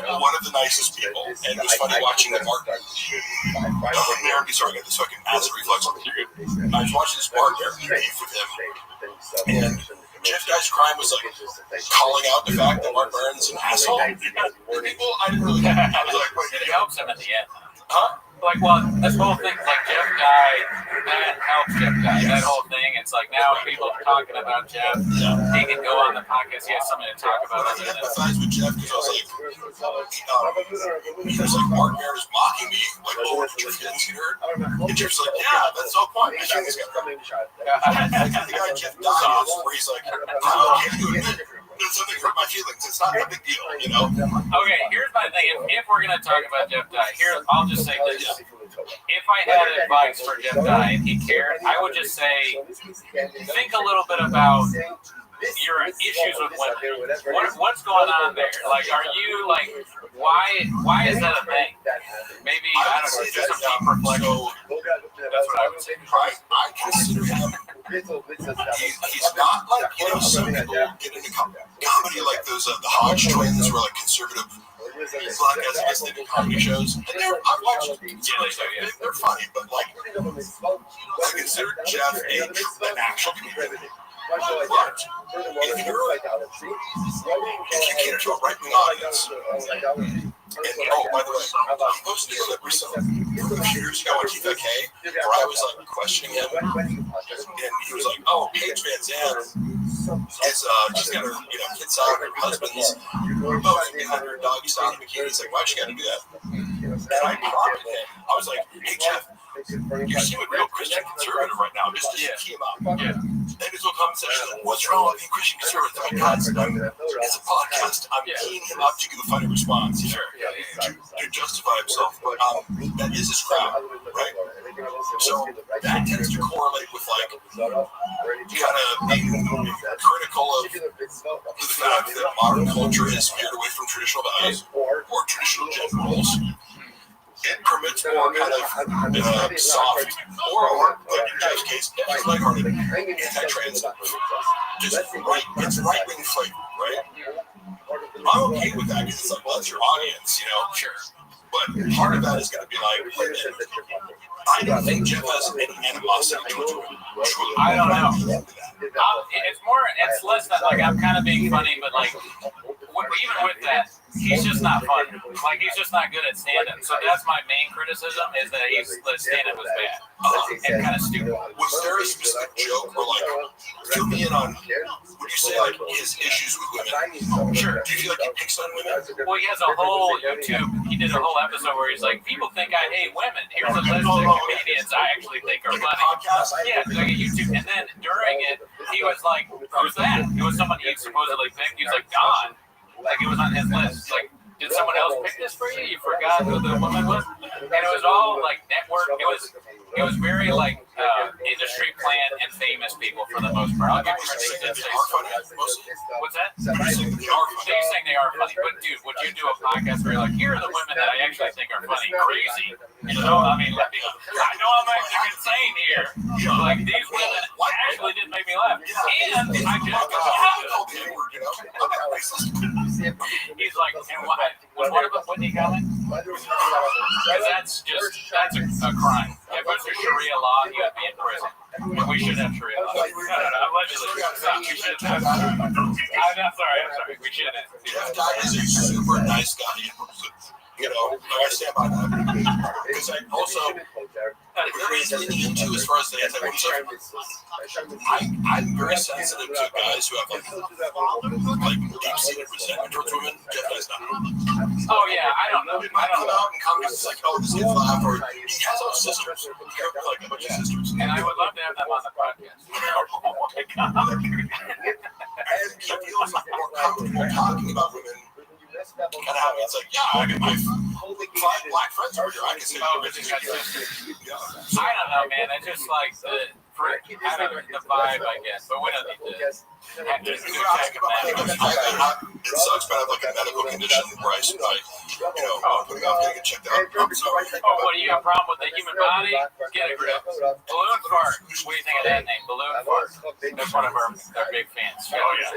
one of the nicest people, and it was funny watching the Mark. Sorry, I got this fucking acid reflux. I was watching this Mark beef with him, and Jeff Dye's crime was like calling out the fact that Mark Maron's an asshole. People, I didn't really. I was like, wait, it helps him at the end. Huh? Like, well, this whole thing, like Jeff Dye, that helps Jeff Dye. That whole thing, it's like now people are talking about Jeff. He can go on the podcast. He has something to talk about. I empathize with Jeff because I was like, he was like, Mark Maron is mocking me, like, oh, Jeff didn't get hurt. And Jeff's like, yeah, that's the whole point. I think he's got the guy Jeff Dye is where he's like, I'm okay to admit something hurt my feelings. It's not a big deal, you know? Okay, here's my thing. If we're going to talk about Jeff Dye, I'll just say this. If I had advice for Jeff Dye and he cared, I would just say, think a little bit about your issues with women. What's going on there? Like, are you, like, why is that a thing? Maybe, I don't know, just a deep reflection. That's what I would say. I consider him, he's not like, you know, some people get into comedy like those, the Hodge twins who are like conservative podcasts that do comedy shows. And I've watched they're funny, but like, I consider Jeff an actual comedian. But if you cater to a right-wing audience, and oh, by the way, I posted a clip from a few years ago on TFK where I was like questioning him, and he was like, "Oh, Paige Van Zandt is she's got her kids out, her husband's posing behind her doggy style bikini." He's like, "Why'd you gotta do that?" And I prompted him. I was like, "Hey Jeff, you seem a real Christian conservative right now. Just to key him out." And his little comment section, like, "What's wrong with being Christian conservative?" I'm like, "God, it's a podcast. I'm keying him up to give a funny response, to justify himself." But that is his crowd, right? So that tends to correlate with like kind of being critical of the fact that modern culture has veered away from traditional values or traditional gender roles. It permits more kind of soft or like in Jeff's case, he's lighthearted, anti-trans, just it's right-wing flavor, right? I'm okay with that because it's like, well, that's your audience, you know? Sure. But part of that is going to be like, I don't think Jeff has any animosity towards women. I don't know. It's less that like I'm kind of being funny, but like even with that, he's just not funny. Like he's just not good at stand-up. So that's my main criticism is that the stand-up was bad and kind of stupid. Was there a specific joke or like, fill me in on, would you say like his issues with women? Sure. Do you feel like he picks on women? Well, he has a whole YouTube. He did a whole episode where he's like, people think I hate women. Here's a list of comedians I actually think are funny. Yeah, like a YouTube. And then during it, he was like, who's that? It was someone he supposedly picked. He was like, Don. Like it was on his list. Like, did someone else pick this for you? You forgot who the woman was? And it was all like network. It was very like industry plan and famous people for the most part. I'll give you credit. What's that? They're saying they are funny. But dude, would you do a podcast where you're like, here are the women that I actually think are funny? Crazy. You know, I mean, I know I'm acting insane here. You know, like these women actually did make me laugh. And I just he's like, and was one of them Whitney coming? Because that's a crime. If it was a Sharia law, he would be in prison. And we should have Sharia law. No. Allegedly. We should have. I'm sorry. We shouldn't. Jeff Dye is a super nice guy. You know, I stand by that. Because I also, whatever he's leaning into as far as the anti-women stuff, I'm very sensitive to guys who have like deep-seated resentment towards women. Jeff Dye's not. Oh yeah, I don't know. I come out and comments it's like, oh, this kid's laugh, or he has all sisters. Like a bunch of sisters. And I would love to have them on the podcast. Oh my God. And he feels more comfortable talking about women. Kind of how it's like, yeah, I got my 5 black friends over here. I can say, I don't know, man. It's just like the vibe, I guess. But we don't need to. It sucks, but I have like a medical condition where I putting off getting it checked out. What do you have a problem with the human body? Get a grip. Balloon Fart. What do you think of that name? Balloon Fart. That's one of our big fans. Oh yeah.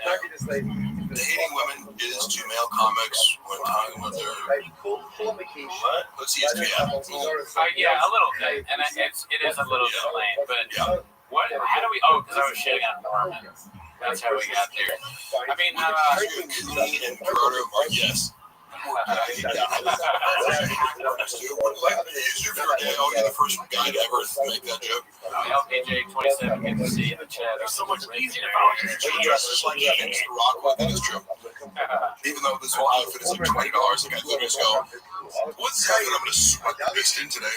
Hating women is to male comics when talking about their Let's see, yeah, a little bit, and it is a little bit lame, but how do we? Oh, because I was shitting on Norman. That's how we got there. I mean, Cooney and Gerardo are yes. You're the first guy to ever make that joke. LPJ27, good to see you in the chat. There's so much easier about it. Just like he thinks The Rock with is true. Even though this whole outfit is like $20, like I literally just go, what's that I'm going to sweat this in today?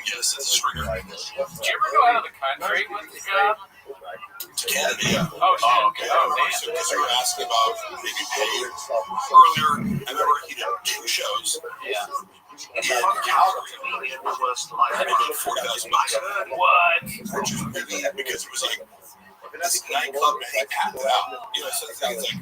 Yes, it's a stringer. Did you ever go out of the country with the job? To Canada, yeah. Oh, okay. Oh, damn. Because you were asking about maybe pay earlier. I remember he did 2 shows. Yeah. In Calgary. I made $40,000. What? Which is really because it was like this nightclub and he packed it out. You know, so the thing is like,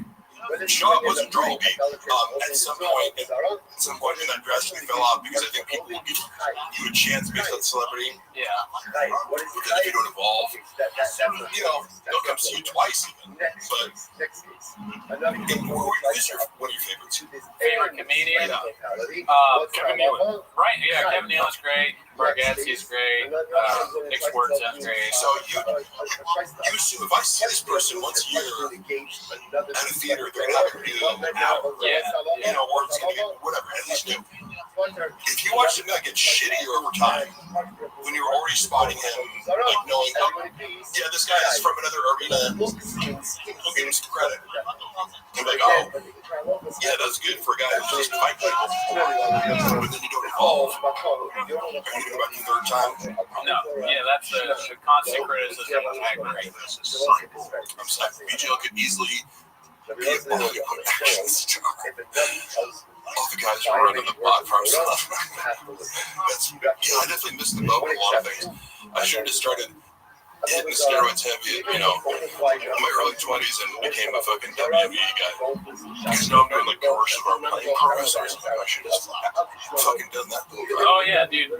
the show up wasn't drunk. At some point in that drastically fell off because I think people will give you a chance based on celebrity. Yeah. Because if you don't evolve, they'll come see you twice even. But who's one of your favorites? Favorite comedian? Kevin Nealon. Right, yeah, Kevin Nealon's great. Bargatze's great. Nick Swartzen's great. So you assume if I see this person once a year at a theater, they're going to have a new hour. Yeah. Or it's going to be whatever, at least new. If you watch him not get shittier over time, when you're already spotting him, like knowing, this guy is from another arena, we'll give him some credit. You're like, that's good for a guy who's just fighting people. But then you don't evolve. Are you going to go back the third time? No. Yeah, that's a constant criticism. I agree. I'm sorry. BJL could easily be a action star. All the guys who are running the bot farm stuff. I definitely missed the boat with a lot of things. I should have just started hitting steroids heavy, in my early 20s and became a fucking WWE guy. Because now I'm doing like commercials where I'm playing pro wrestlers. I should have just fucking done that. Oh yeah, dude.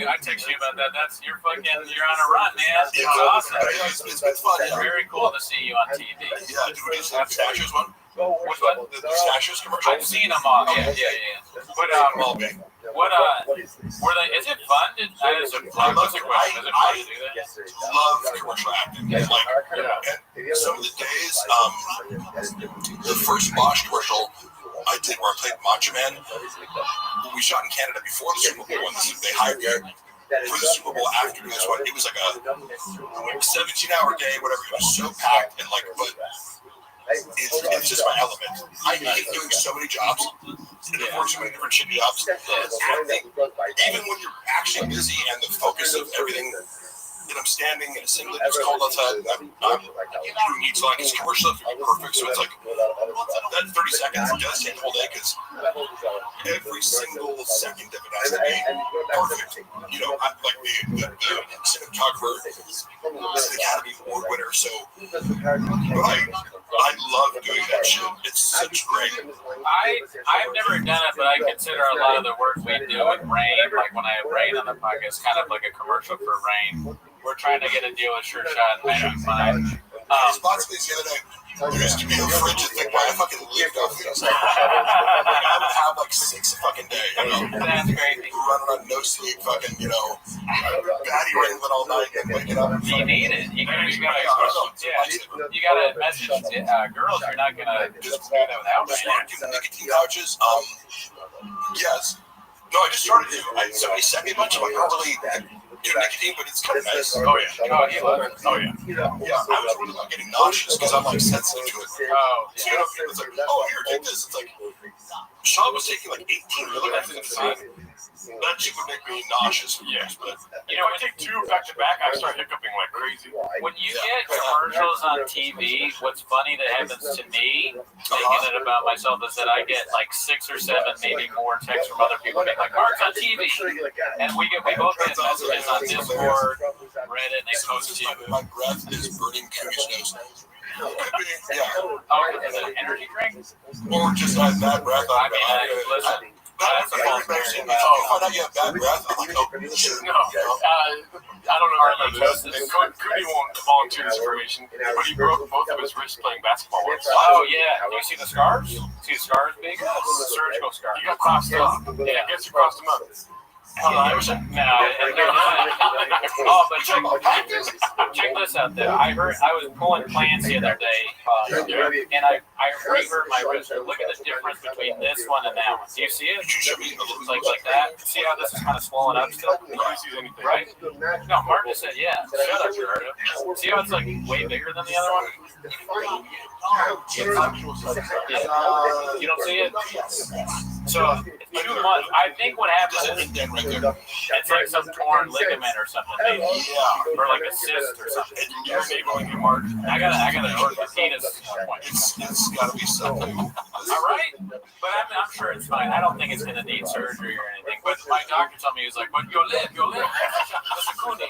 I text you about that. You're on a run, man. It's awesome. It's been fun. Yeah. Very cool to see you on TV. Yeah, did we do some Pistachios one? Which one? The Pistachios commercial? I've seen them all. Yeah. But were they? Is it fun? That is a question. Is it fun to do that? Love commercial acting. Like, some of the days, the first Bosch commercial I did where I played Macho Man, we shot in Canada before the Super Bowl, and they hired me for the Super Bowl after this one. It was like a 17-hour day, whatever. It was so packed, and like, but it's just my element. I hate doing so many jobs, and I've worked so many different shitty jobs. Acting, even when you're actually busy and the focus of everything, and I'm standing in a singlet, it's cold outside, I'm doing each like it's commercial stuff to be perfect, so it's like that 30 seconds does take the whole day because every single second of it has to be perfect. Like the cinematographer is an Academy Award winner, so but I love doing that shit. It's such great. I've never done it, but I consider a lot of the work we do with Rain, like when I have Rain on the podcast, kind of like a commercial for Rain. We're trying to get a deal with Sure Shot and Mine. Spots the other day. There used to be a fridge and think, why I fucking lived off these. I would have like 6 a fucking day. That's crazy. Running on no sleep, fucking, batty wrangling all night and waking up. You need it. You gotta message girls. You're not gonna just do that without me. Nicotine pouches. Yes. No, I just started to. Somebody sent me a bunch of like early nicotine, but it's kind of nice. Oh yeah. You love it. Oh yeah. Yeah, I was worried about getting nauseous because I'm like sensitive to it. Oh, so it's like, oh, here, take this. It's like, Sean was taking like 18 milligrams at the time. That shit would make me nauseous for years, but if I take 2 back to back, I start hiccuping like crazy. When you get commercials on TV, what's funny that happens to me, making it about myself, is that I get like 6 or 7, maybe more texts from other people being like, Mark's on TV. And we both get messages on Discord, Reddit, and they post to you. My breath is burning Cooney's nose. Yeah. Oh, is it an energy drink? Or just I have bad breath. Listen. That's a false embarrassing. If you find out you have bad breath, I'm like, oh, shit. No, I don't know how to do this. Cooney won't volunteer this information, but he broke both of his wrists playing basketball once. Oh, yeah. Do you see the scars? See the scars big? Surgical scars. You got crossed up. Yeah, I guess you crossed them up. No. Oh, but check this out though. I was pulling plants the other day, and I hurt my wrist. Look at the difference between this one and that one. Do you see it? Like that. See how this is kind of swollen up still? Nobody sees anything. Right? No, Mark just said yeah. Shut up, Gerardo. See how it's like way bigger than the other one? You don't see it? So, 2 months. I think what happens is it's like some torn ligament or something, maybe. Yeah. Or like a cyst or something. You're enabling your mark. I gotta orthopedist appointment. It's gotta be something. All right. But I'm sure it's fine. I don't think it's gonna need surgery or anything. But my doctor told me, he was like, "But you'll live. That's a cool name." I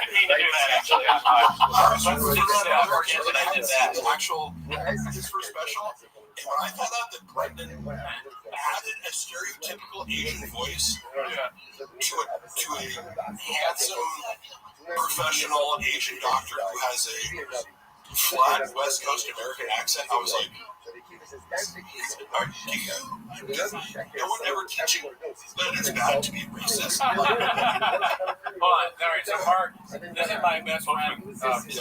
didn't mean to do that actually. I did that. Actual, just for special. And when I found out that Brendan added a stereotypical Asian voice to a handsome, professional Asian doctor who has a flat West Coast American accent, I was like, no one ever teaching that it's bad to be racist. Hold on. All right, so Mark, this is my best friend,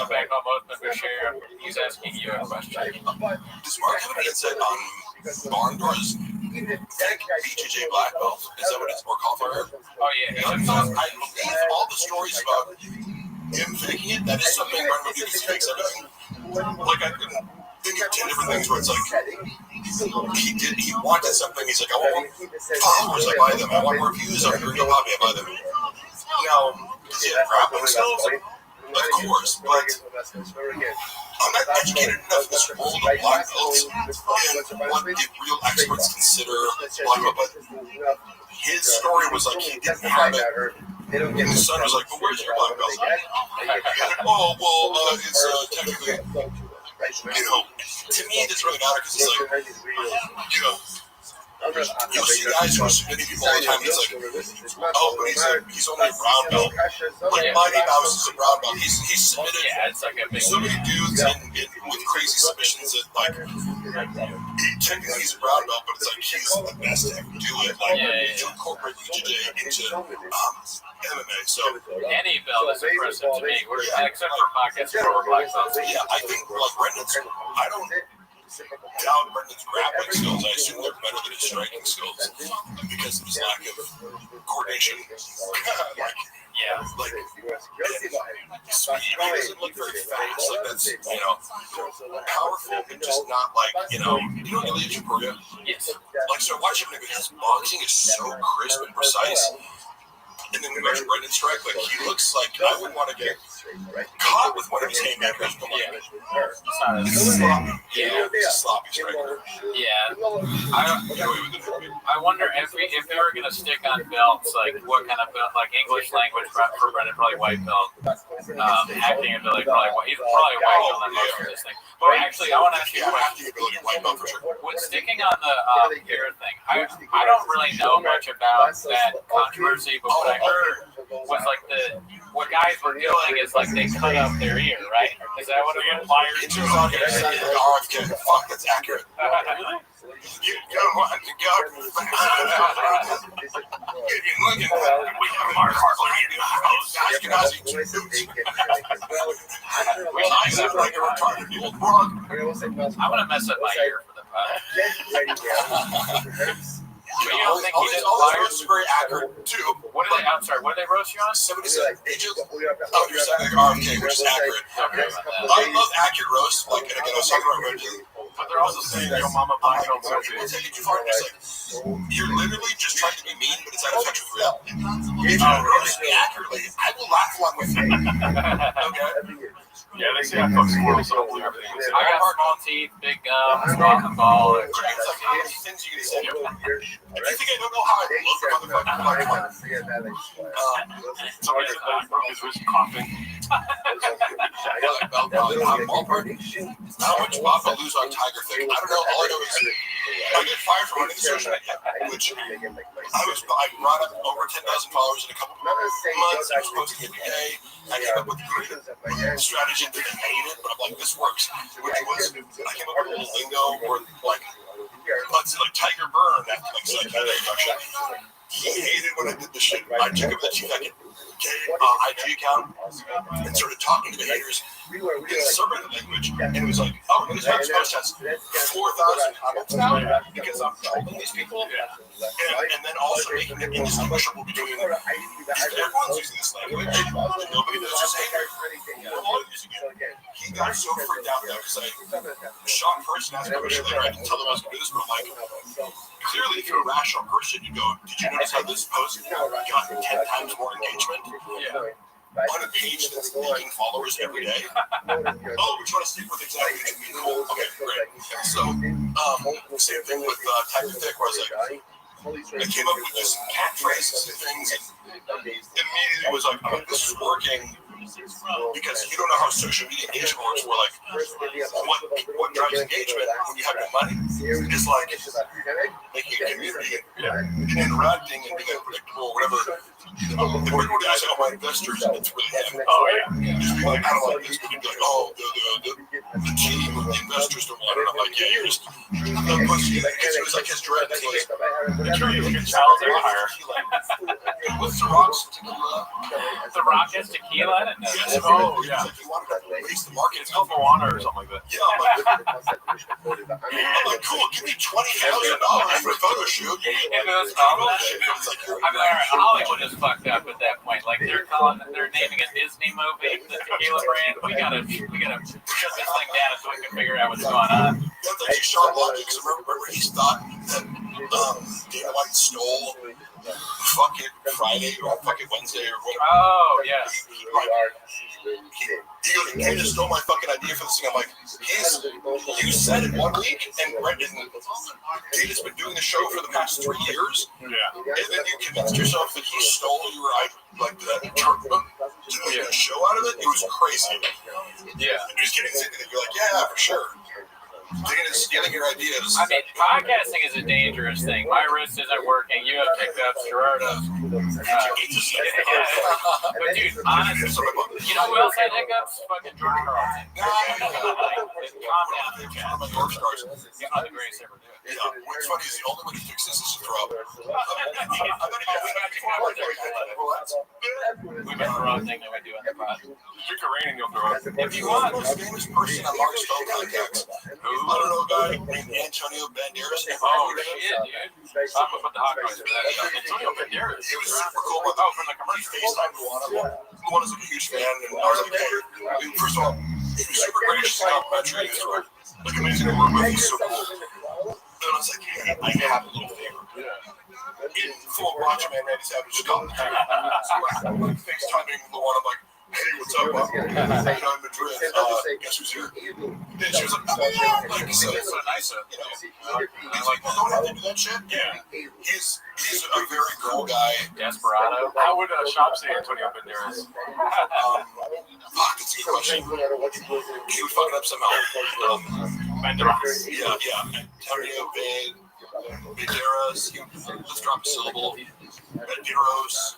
back on both of Bashir. He's asking you a question. Does Mark have an insight on barn doors? Fake BJJ black belt? Is that what it's more called for? Oh, yeah. I believe all the stories about him faking it, that is something Mark would do because he fakes everything. Like, I can think of 10 different things where it's like, he wanted something, he's like, I want followers, I buy them. I want reviews on your hobby, I buy them. Now, does he have grappling skills? Of course, but I'm not educated enough in this world of black belts and what the real experts consider black belt, but his story was like he didn't have it And his son was like, "But where's your black belt?" Oh, well, it's technically, to me, it doesn't really matter because it's like, you'll see guys who are submitting people all the time. It's like, oh, but he's only a brown belt. Like Mighty Mouse is a brown belt. He's submitted so many dudes with crazy submissions that technically he's a brown belt, but it's like he's the best to ever do it. Like to incorporate BJJ into MMA. So any belt is impressive to me, except for pockets for black belts. Yeah, I think Brendan's. I don't doubt Brendan's grappling skills. I assume they're better than his striking skills because of his lack of coordination. Speed. He doesn't look very fast. Like that's powerful, but just not like you know Ilya Japoria. Yes. Like so, watch him. His boxing is so crisp and precise. And then we watch Brendan strike. Like he looks like I would want to get caught with one of his haymakers. But it's sloppy. It's a sloppy striker. Yeah. I wonder if they were gonna stick on belts, like what kind of belt, like English language for Brendan, probably white belt. Acting ability, probably white. He's probably white belt on most of this thing. But actually, I want to ask you a question. With sticking on the beer thing, I don't really know much about that controversy, but what I heard was like what guys were doing is like they cut up their ear, right? Is that what it was? It turns out it's RFK. Fuck, that's accurate. You don't want to go. We have Mark Hartley. We nice up like a retarded old frog. I'm gonna mess up my ear for the pod. You don't think he did all those roasts are very accurate too. I'm sorry, what did they roast you on? Somebody said, you're saying like RFK, which is accurate. I love accurate roasts. Like, and again, I was talking about Red Deal. But they're also saying your mama black belt too. People take it too far. It's like, you're literally just trying to be mean, but it's out of touch with real. If you roast me accurately, I will laugh along with you. Okay? Yeah, they say I fuck squirrels, so I believe everything. I got small teeth, big gums, rock and ball. It's like, how many things you can say? You think I don't know how I look, motherfucker? Somebody said that broke his wrist coughing. How much Bob will lose on Tiger thing? I don't know. All I know is I get fired from running the social media, which I brought up over 10,000 followers in a couple months. I was posting every day. I came up with a strategy that I hated, but I'm like, this works. Which was, I came up with a little lingo where, like, let's say, like, Tiger Burn after, like, psychiatric introduction. He hated when I did this shit. I took him to the T-Second IG account and started talking to the haters in Serbian language, and it was like, oh, this post has 4,000 comments now because I'm helping these people, and then also making it indistinguishable between everyone's using this language, and nobody knows just hater. We're all using it. He got so freaked out though because I shot person asked me question later. I didn't tell them I was going to do this, but I'm like, clearly, if you're a rational person, you go, did you notice how this post got 10 times more engagement? On a page that's leaking followers every day. Oh, we try to stick with exactly what you mean. Cool. Okay, great. So, same thing with Type of Thick, where I was like, I came up with this catchphrases and things, and immediately was like, oh, this is working. Because you don't know how social media engagement works, where like what drives engagement when you have no money is like making a community and interacting and being unpredictable, whatever. The big one is, oh, my investors, it's really him. Oh, yeah. Just being like, I don't like this, but you'd be like, oh, the team of the investors don't want it. I'm like, yeah, you're just the pussy. It was like his dread. What's the Rock's tequila? The Rock has tequila? Yes. Oh, yeah. Like you wanted to raise the market. It's Alpha Moana or something like that. yeah, I'm like, cool, give me $20,000 for a photo shoot. It's like, I mean, Hollywood is fucked up at that point. Like they're naming a Disney movie the tequila brand. We gotta shut this thing down so we can figure out what's going on. That's actually sharp logic. Because remember he thought that Dana White stole fucking Friday or fucking Wednesday or whatever. Oh yeah. He goes, "You just stole my fucking idea for this thing." I'm like, "You said it 1 week, and Brendan, Data's been doing the show for the past 3 years, and then you convinced yourself that he stole your like the to make a show out of it. It was crazy." Yeah. And just getting into it, you're like, "Yeah, for sure." Data's stealing your ideas. I mean, podcasting is a dangerous thing. My wrist isn't working. You have hiccups. Gerard does. But dude, honestly, you know who else had hiccups? Fucking Jordan Carlson. Calm down, One of my York stars. he's not the greatest ever do it. Yeah, what's funny is the only way to fix this is to throw up. We've been the wrong thing that we do on the pod. Drink a rain and you'll throw up. If you The want. most famous person on Mark's phone contacts. I don't know a guy named Antonio Banderas. Oh, shit, dude. I'm gonna put the hot noise for that. Antonio Banderas. It was super cool. But Oh, from the he commercial. FaceTimed Luana. Luana's like a huge fan, and I was like, "Hey, first of all, he was super gracious and complimentary. He was like amazing to work with. He's so cool." And I was like, "Hey, I have a little favor." In full Macho Man Randy Savage style. So I'm like FaceTiming Luana. I'm like, "Hey, what's up, bro? I'm in Madrid. Guess who's here?" And she was like, "Oh, yeah." Like, so nice. you know, he's like, "Well, don't have to do that shit." Yeah. He's a very cool guy. Desperado. How would Shop say Antonio Banderas? Fuck, that's a good question. He would fuck it up somehow. Banderas. Yeah. Antonio Banderas. Let's drop a syllable. Banderos.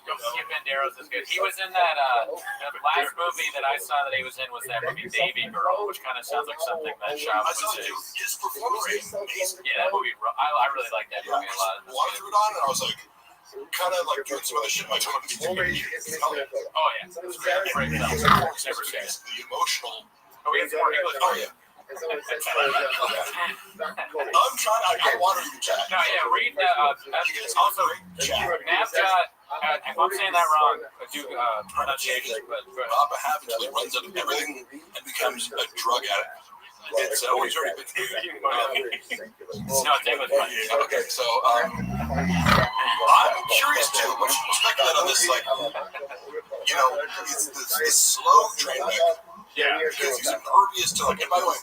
Banderas is good. He was in that the last movie that I saw that he was in was that movie Baby Girl, which kind of sounds like something that Shop I would saw say. his performance was amazing. Yeah, that movie. I really like that movie a lot. Water threw it on, and I was like, kind of like doing some other shit. My phone needs to be. Oh yeah, it's great. Great film. Never seen it. The emotional. Oh, we have more English. Oh yeah. I'm trying. I want to read the chat. No, yeah, read that. Also, Snapchat. If I'm saying that wrong, I do pronunciation, but Bob habitually runs out of everything and becomes a drug addict. It's always already been. no, it's English. Okay, so I'm curious too. What you speculate on this? Like, you know, it's this slow train wreck. Yeah. Because he's impervious to like. And by the way,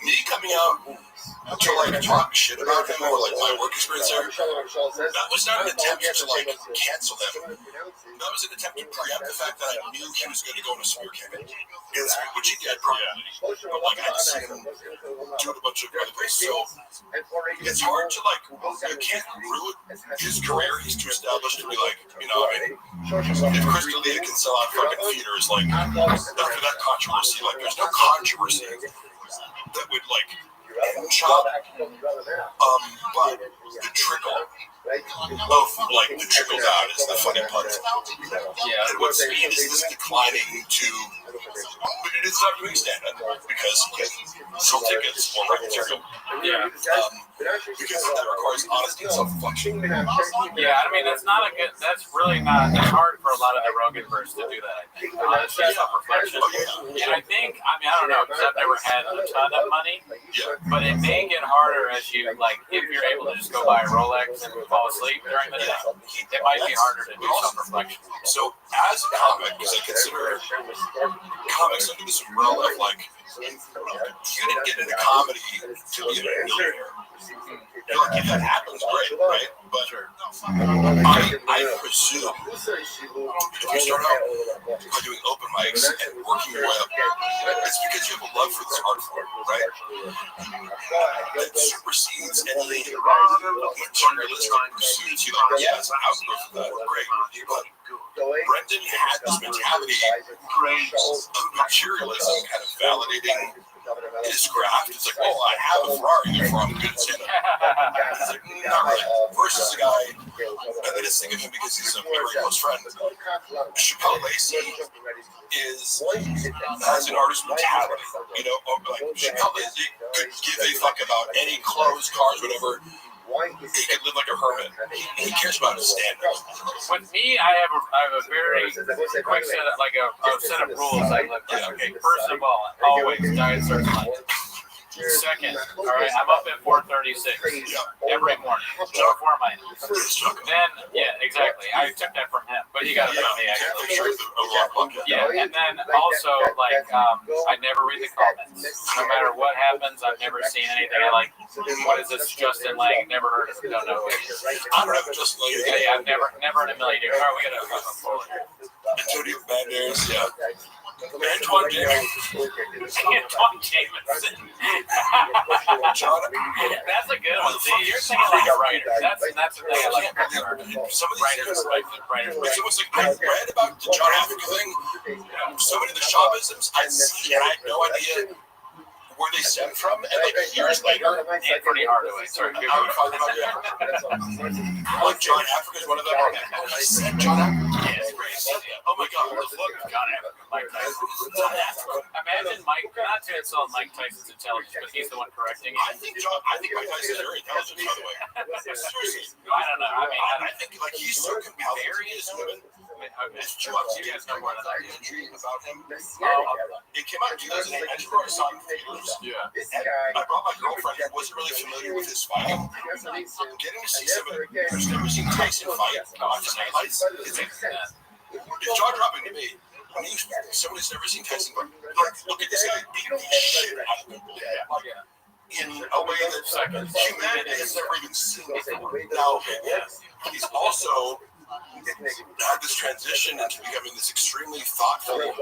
me coming out to like talk shit about him or like my work experience there, that was not an attempt to like cancel him. That was an attempt to preempt the fact that I knew he was going to go on a smear campaign, which he did probably. But like I just seen him do it a bunch of other places. So it's hard to like. You can't ruin his career. He's too established to be like, you know. I mean, if Chris D'Elia can sell out fucking theaters, like after that controversy, like there's no controversy that would like end Chop. But the trickle of like the trickle down is the funny part. Yeah. At what speed is this declining to? But it is not doing stand-up because he can sell tickets for right material. Yeah. Because that requires honesty and self-reflection. Yeah, I mean, that's not a good. That's really not. It's hard for a lot of the Roganverse to do that. I think. Honesty, self-reflection, and I think. I mean, I don't know because I've never had a ton of money. Yeah. But it may get harder as you like if you're able to just go buy a Rolex and fall asleep during the day. It might be harder to do self-reflection. So as a comic, because I consider comics under this umbrella of like, you didn't get into comedy to be a millionaire. Like if that happens, great, right? But I presume if you start out by doing open mics and working your way up, it's because you have a love for this art form, right? That supersedes any materialistic pursuits. You like, yeah, it's an outgrowth of that, great. But Brendan had this mentality of materialism kind of validating his craft. It's like, well, I have a Ferrari, therefore I'm good at stand-up. He's like, not really. Versus a guy, and they just think of him because he's a very close friend. Chappelle Lacey has an artist mentality. You know, like Chappelle Lacey could give a fuck about any clothes, cars, whatever. He could live like a hermit. He cares about his standards. With me, I have a very quick set of like a set of rules I live by. Okay, first of all, always diet starts Monday. Second, all right, I'm up at 4:36 every morning before my. Then, yeah, exactly. I took that from him, but he got it from me actually. Yeah, and then also like I never read the comments. No matter what happens, I've never seen anything. I like, what is this, Justin Lang? Never heard of him. Don't know. I don't have Justin Lang. Yeah, I've never in a million years. All right, we got a forward here. Antonio Banderas, yeah. Antoine Jameson. Antoine Jameson. John, That's a good one. See, you're thinking like a writer. That's the thing I like. some of these Writers. it's almost like I read about the John Africa thing. So many of the Shamanisms I'd seen, and I had no idea where they stem from, and like years later, Anthony Hardaway. Sorry, I would find out, like John Africa is one of them. He said John Africa. Yeah, it's great. Oh my God, look, John Africa. Mike Tyson. Imagine Mike, not to insult Mike Tyson's intelligence, but he's the one correcting I it. think Mike Tyson is very intelligent, by the way. Seriously, I don't know. I mean, I think like he's so compelling. He is women. It's true. You guys know more than that intrigue about him. It came out in 2008. I just brought his son theaters. Yeah. And I brought my girlfriend who wasn't really familiar with his fighting. Getting to see somebody who's never seen Tyson fight on his highlights, it's jaw dropping to me. When somebody's never seen Tyson fight, look at this guy beating the shit out of him. In a way that humanity has never even seen before. Now, he's also had this transition into becoming this extremely thoughtful, like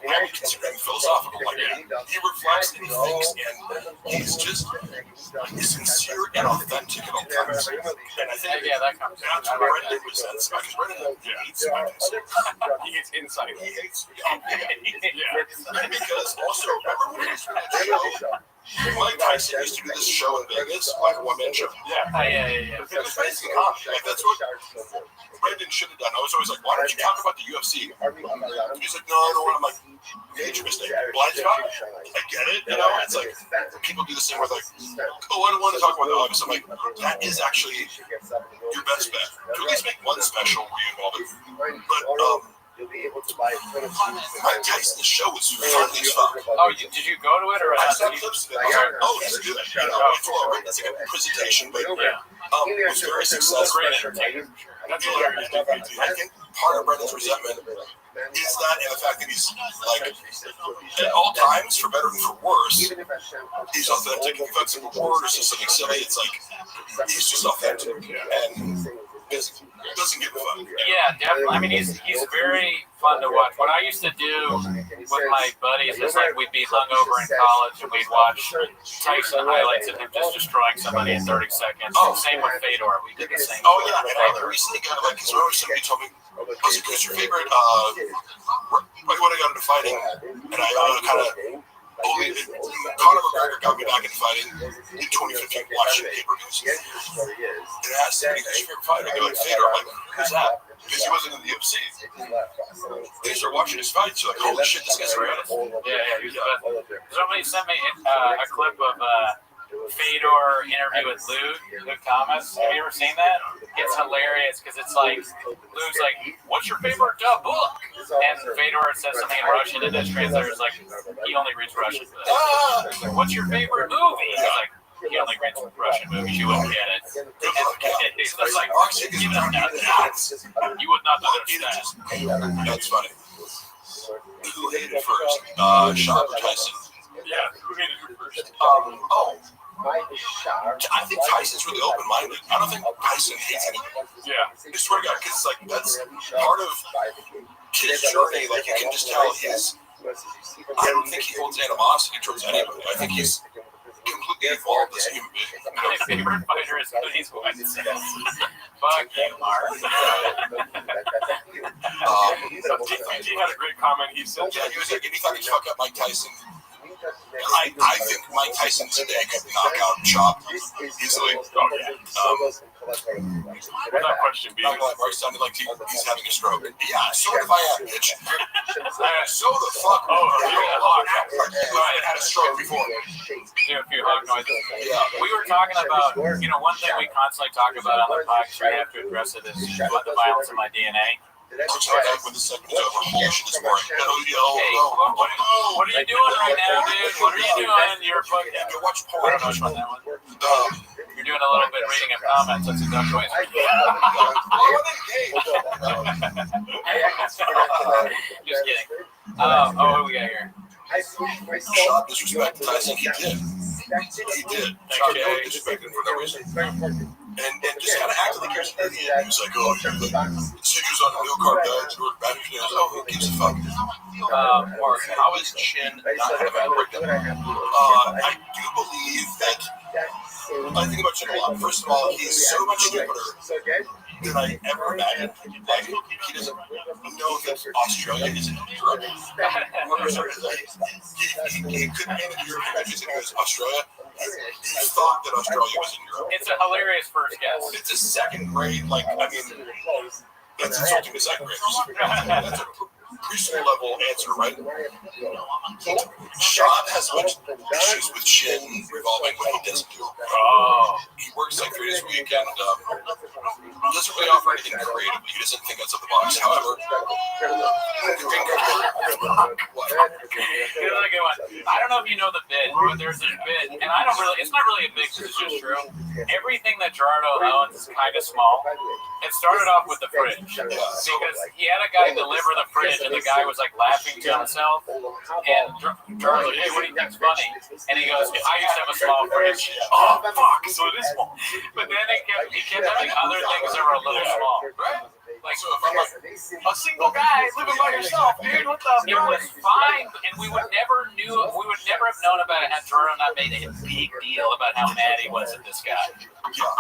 I would consider him philosophical. Like he reflects and he thinks, and he's sincere and authentic at all times. And I think that comes. that's what Brendan presents, because Brendan hates Mike. He gets insight. He hates, and because also remember when he was doing that show? Mike Tyson used to do this show in Vegas, like a one-man show. Yeah. It was basically comedy. Like that's what Brendan should have done. I was always like, why don't you talk about the UFC? He's like, no, I don't want to. I'm like, major mistake. Blind spot. I get it. You know, it's like people do this thing where like, oh, I don't want to talk about the August. I'm like, that is actually your best bet. To at least make one special where you involve it. But Mike Tyson's show was funny as fuck. Oh, did you go to it or? I saw clips of it. I was like, oh, this is good. You know, it's all right. It's like a presentation, but it was very successful. Great entertainment. That's hilarious. I think part of Brendan's resentment is that, and the fact that he's like, at all times, for better and for worse, he's authentic. If he fucks up a word or says something silly, it's like he's just authentic and doesn't give a fuck. Yeah, definitely. I mean, he's very fun to watch. What I used to do with my buddies is like we'd be hungover in college and we'd watch Tyson highlights of him just destroying somebody in 30 seconds. Same with Fedor. We did the same. Oh yeah, and I recently got like, because somebody told me, I was like, who's your favorite? When I got into fighting, and I kind of only Conor McGregor got me back into fighting in 2015, watching pay-per-views. And I asked him, who's your favorite fighter? I go like, Fedor. I'm like, who's that? Because he wasn't in the UFC. They start watching his fights, you're like, holy shit, this guy's great. Yeah, he was the best. Somebody sent me a clip of Fedor interview with Luke Thomas. Have you ever seen that? It's hilarious because it's like Luke's like, "What's your favorite book?" And Fedor says something in Russian, and the translator's like, he only reads Russian. Like, what's your favorite movie? He's like, he only reads Russian movies. You wouldn't get it. And it's like, you would not understand. You would not understand. That's funny. Who hated first? Sean or Tyson? Yeah, who hated who first? I think Tyson's really open-minded. I don't think Tyson hates anyone. Yeah. I swear to God, because like that's part of his journey. Like you can just tell I don't think he holds animosity towards anybody. I think he's completely evolved as a human being. My favorite fighter is Cody's wife. Fuck you, Mark. He had a great comment. He said, yeah, he was like, anytime you fuck up Mike Tyson, I think Mike Tyson today could knock out Chop easily. Without question, being Mark sounded like he's having a stroke. Yeah, so if I am, bitch. So the fuck. I had a stroke before. Do a few hog noises. Yeah. We were talking about, one thing we constantly talk about on the podcast, we have to address it, is the violence in my DNA. Looks like that when the segment is over. Holy shit, it's boring. Hey, what are you doing right now, dude? What are you doing? You're fucking. Go watch I porn. don't know about that one. You're doing a little bit reading of comments. That's a duck noise. Just kidding. Oh, what do we got here? Shot disrespected Tyson. He did. Shot disrespected him for no reason. And just kind of acted like he was an idiot. He was like, oh, you're the seniors on a meal card diet. You were bad. Oh, who gives a fuck? Mark, how is Chin not having a breakdown? I do believe that. I think about Chin a lot. First of all, he's so much stupider than I ever imagined. Like, he doesn't know that Australia isn't Europe. He couldn't name the European countries, and he goes, Australia? He thought that Australia was in Europe. It's a hilarious first guess. It's a second grade, like, I mean, that's insulting to second graders. That's a preschool level answer, right? Sean has a bunch of issues with Chin revolving what he doesn't do. He works like 3 days a week and doesn't really offer anything creative. He doesn't think outside the box. However, Here's a good one. I don't know if you know the bit, but there's this bit, and I don't really, it's not really a bit because it's just true. Everything that Gerardo owns is kind of small. It started off with the fridge because he had a guy deliver the fridge, and the guy was like laughing to himself. And Gerardo's like, hey, what do you think's funny? And he goes, I used to have a small fridge. Oh, fuck, so it is small. But then he kept having other things that were a little small, right? Like, so if I'm like, a single guy living by yourself, dude, what the fuck? It was fine, and we would never have known about it had Gerardo not made a big deal about how mad he was at this guy.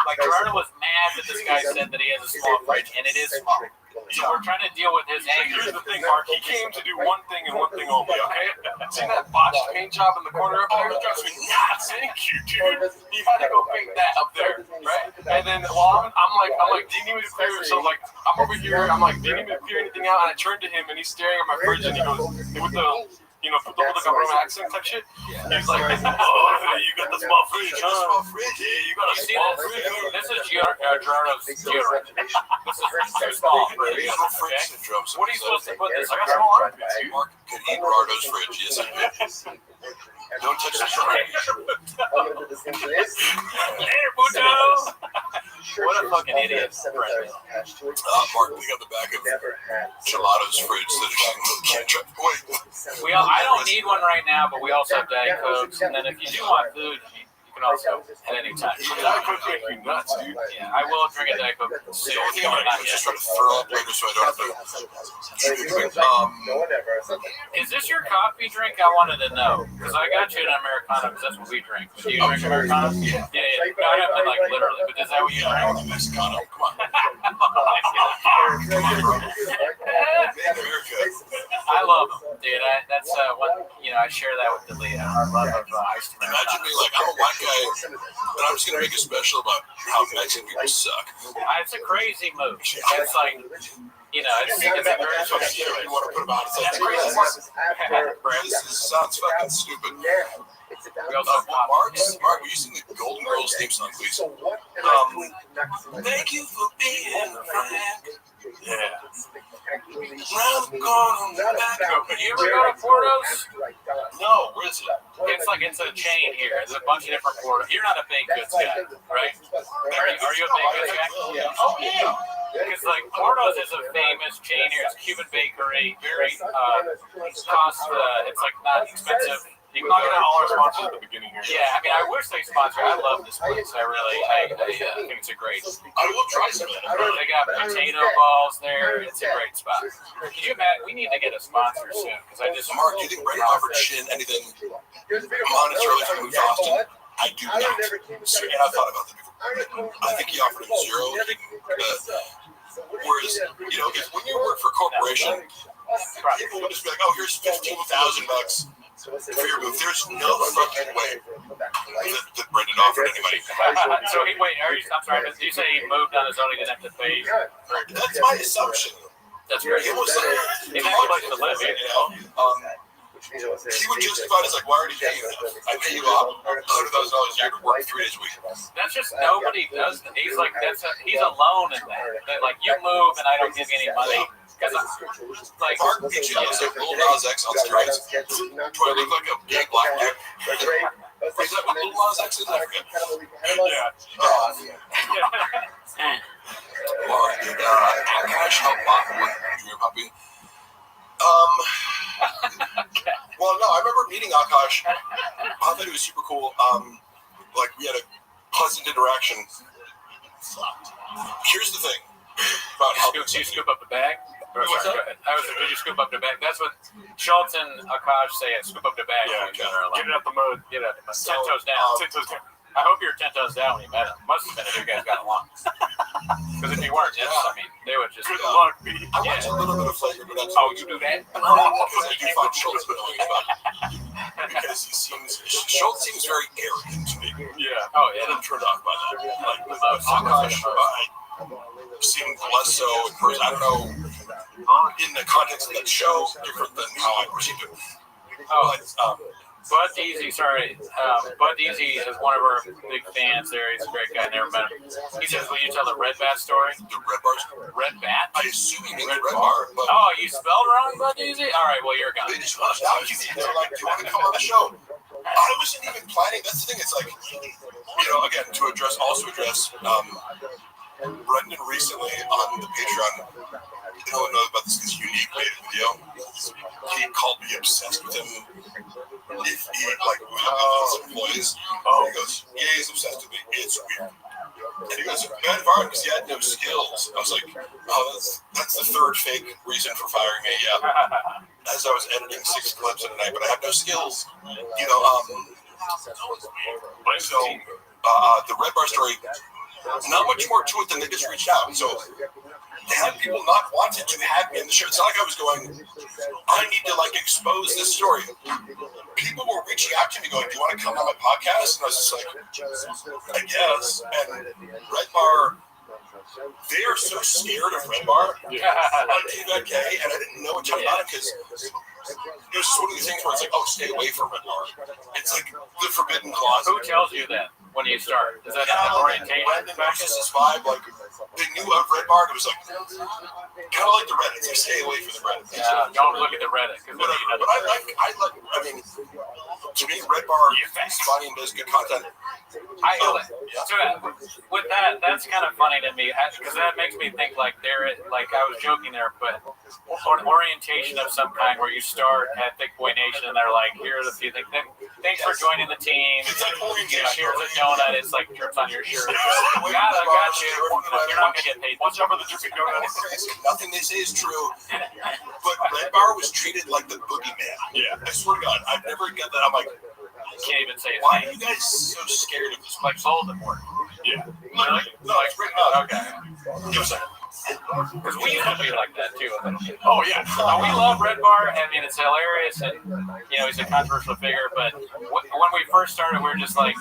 Like, Gerardo was mad that this guy said that he has a small fridge, and it is small. So we're trying to deal with his anger. Here's the thing, Mark. He came to do one thing and one thing only, okay? See that botched paint job in the corner up there? Trust me, nah, thank you, dude. You had to go paint that up there, right? And then, well, I'm like, do you need me to clear it? So, like, I'm over here, I'm like, do you need me to clear anything out? And I turned to him, and he's staring at my fridge, and he goes, with the, you know, put the whole like a Roman accent type shit. He's like, oh, you got the small fridge, huh? Yeah, you got a small fridge. This is Gerardo's deodorant. This is too small for he you. has a fridge syndrome. What are you supposed to put this? I I got small armpits. Mark could eat Gerardo's fridge. Yes, I did. Don't touch the Gerardo. Later, Puto. What a fucking idiot. Mark, we got the back of Gelato's fridge that he can't try. Wait. I don't need one right now, but we also have Diet Cokes. And then if you do want food, you can also at any time. Diet Coke make you nuts, dude. Yeah, I will drink a Diet Coke soon. The only thing I'm going to do is just try to throw up later so I don't have to. Is this your coffee drink? I wanted to know. Because I got you an Americano, because that's what we drink. Do you drink Americano? Yeah. No, I don't mean like literally, but is that what you drink? Mexicano. Come on. I love them, dude. That's one, I share that with Delia. Our love of iced Imagine being like, I'm a white guy, but I'm just going to make a special about how Mexican people suck. It's a crazy move. It's like, it's a very You want to put them out. It's like, this sounds fucking stupid. Mark, will you sing the Golden Girls theme song, please? Thank you for being a friend. Yeah. Round the corner, You ever go to Porto's? No, where is it? It's a chain here. There's a bunch of different Portos. You're not a baked goods guy, right? Are you a baked goods guy? Oh, yeah. Because, like, Porto's is a famous chain here. It's Cuban bakery. Very, it's like not expensive. You can knock out all our sponsors at the beginning here. Yeah, I mean, I wish they sponsor. I love this place. I think it's a great. I will try some of it. They got potato balls there. It's a great spot. Can you imagine? We need to get a sponsor soon because I just. Mark, do you think Brandon offered Chin anything monetarily for moving to Austin? I do not. So, and I've thought about that before. I think he offered him zero. Whereas, if when you work for a corporation, people would just be like, "Oh, here's $15,000 for your move." There's no fucking way that Brendan offered anybody. So I'm sorry, did you say he moved on his own? He didn't have to pay? That's my assumption. That's great. It was he didn't have a place to live. He would justify it as like, why are you paying you? I pay you up $100,000 a year to work 3 days a week. That's just nobody does that. He's like he's alone in that. Like you move and I don't give you any money. Because like, Mark Beach looks like Lil Nas X on steroids. Do I look like a big black dude? Is that what Lil Nas X is? I forget. Well, Akash helped Bob with Junior Puppy. Well, no, I remember meeting Akash. I thought he was super cool. Like, we had a pleasant interaction. Here's the thing about how did you scoop up the bag? Or, What's sorry, go ahead. I was like, did you scoop up the bag? That's what Schultz and Akash say. Scoop up the bag. Yeah, Get it up the mode. Get it up the mode. So, 10 toes down. 10 toes down. I hope you're 10 toes down when you met him. Must have been if you guys got along. Because if you weren't, yes, I mean, they would just. Good luck, I went to a little bit of flavor, but that's Oh, you do that? because I do find Schultz annoying about it. Because Schultz seems very arrogant to me. Yeah. Oh, And yeah. I'm turned off by that. Like with Akash, I seem less so in person. I don't know, in the context of that show, different than how I perceived it. Oh, But, Bud Easy, sorry. Bud Easy is one of our big fans there. He's a great guy. Never met him. He says, will you tell the Red Bat story? the Red Bars, Red Bat? I assume you mean the Red Bar, but Oh, you spelled wrong, Bud Easy? All right, well, you're gone. they just want to out you. They're like, do you want to come on the show? I wasn't even planning. That's the thing. It's like, again, to address Brendan recently on the Patreon. I don't know about this unique made a video. He called me obsessed with him. If he with his employees, he goes, yeah, he's obsessed with me. It's weird. And he goes, bad environment because he had no skills. I was like, oh, that's the third fake reason for firing me. Yeah. As I was editing 6 clips in a night, but I have no skills. So the Red Bar story, not much more to it than they just reached out. So they had people not wanted to have me in the show. It's not like I was going, I need to expose this story. People were reaching out to me going, do you want to come on my podcast? And I was just like, I guess. And Red Bar, they are so scared of Red Bar on TVK, and I didn't know a ton about it because it was just one of these things where it's like, oh, stay away from Red Bar. It's like the forbidden clause. Who tells you that when you start? Is that an orientation? Brandon was just this vibe, they knew of Red Bar, and it was like, kind of like the Reddit. It's like, stay away from the Reddit. Yeah, don't look at the Reddit. But I mean, to me, Red Bar is funny and does good content. With that, that's kind of funny to me because that makes me think I was joking there, but an orientation of some kind where you start at Thick Boy Nation and they're like, here's a few things. Thanks for joining the team. It's like orientation. Here's a donut. It's like drips on your shirt. I got you. You're not gonna get paid. Watch out for the dripping donuts. Nothing they say is true. But Red Bar was treated like the boogeyman. Yeah, I swear to God, I've never got that. I'm like, I can't even say it. why are you guys so scared of this? Like Voldemort. Yeah. Really? No, it's written out. Okay. Give us a second. Because we used to be like that too. Oh yeah, we love Red Bar. I mean, it's hilarious, and he's a controversial figure. But when we first started, we were just like,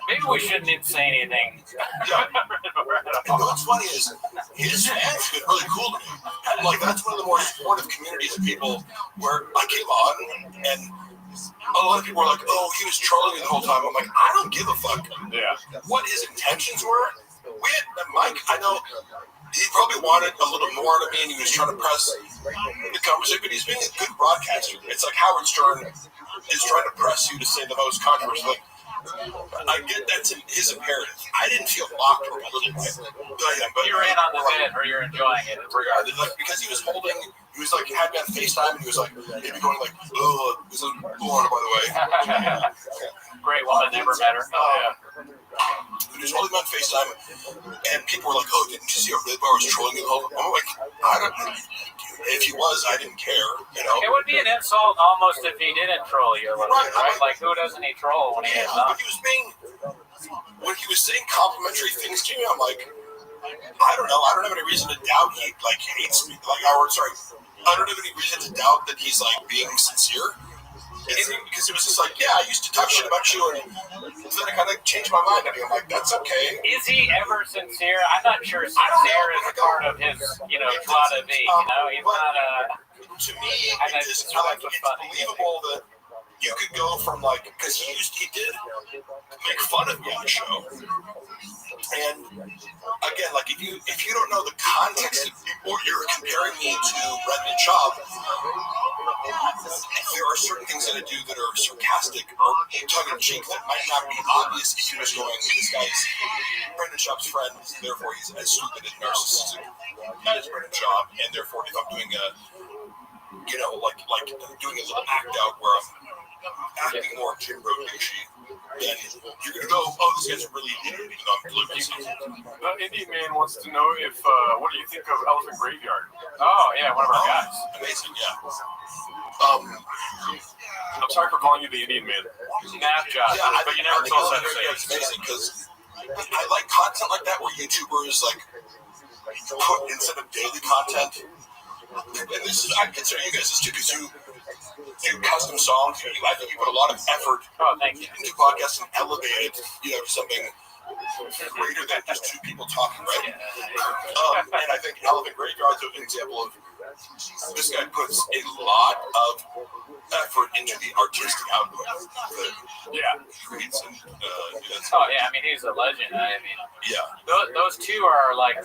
maybe we shouldn't even say anything. Yeah. And what's funny is his fans have been really cool to me. That's one of the more supportive communities of people where I came on and a lot of people were like, oh, he was trolling me the whole time. I'm like, I don't give a fuck. Yeah. What his intentions were. We had Mike, I know he probably wanted a little more out of me and he was trying to press the conversation, but he's being a good broadcaster. It's like Howard Stern is trying to press you to say the most controversial. I get that's his imperative. I didn't feel mocked or belittled by him. But You're in on the bit, or you're enjoying it. regardless, because he was holding, he was had me on FaceTime, and he was maybe going oh, this is Luana, by the way. Great woman, never met her. He was holding me on FaceTime, and people were like, oh, didn't you see a Red Bar was trolling you? I'm like, I don't know. If he was, I didn't care, It would be an insult almost if he didn't troll you a little bit, right? Like, who doesn't he troll when he is not? But when he was saying complimentary things to me, I'm like, I don't know. I don't have any reason to doubt he hates me. I don't have any reason to doubt that he's being sincere. Because it was just I used to talk shit about you, and then I kind of changed my mind. I'm like, that's okay. Is he ever sincere? I'm not sure sincere is a part of his, joie de vivre. He's not a. To me, it's believable that you could go from because he did make fun of me on the show, and again, if you don't know the context of or you're comparing me to Brendan Schaub, there are certain things that I do that are sarcastic or tongue-in-cheek that might not be obvious if you're just going, this guy's Brendan Schaub's friend, therefore he's as stupid and narcissistic as Brendan Schaub, and therefore if I'm doing a, like doing a little act out where I'm acting more Jim Rodishy, then you're going to go, oh, this guy's really idiot, even though I'm delivering something. Indian Man wants to know if, what do you think of Elephant Graveyard? Oh, yeah, one of our guys. Amazing, yeah. I'm sorry for calling you the Indian Man. Nah, Josh, Yeah, but you never told us that. It's amazing because I like content like that where YouTubers like put instead of daily content. And this is I consider you guys this too because you do custom songs. I think you put a lot of effort into podcasts and elevate it, to something greater than just two people talking, right? And I think Elephant Graveyard's an example of this guy puts a lot of effort into the artistic output that creates and Oh yeah, I mean he's a legend. I mean, those two are like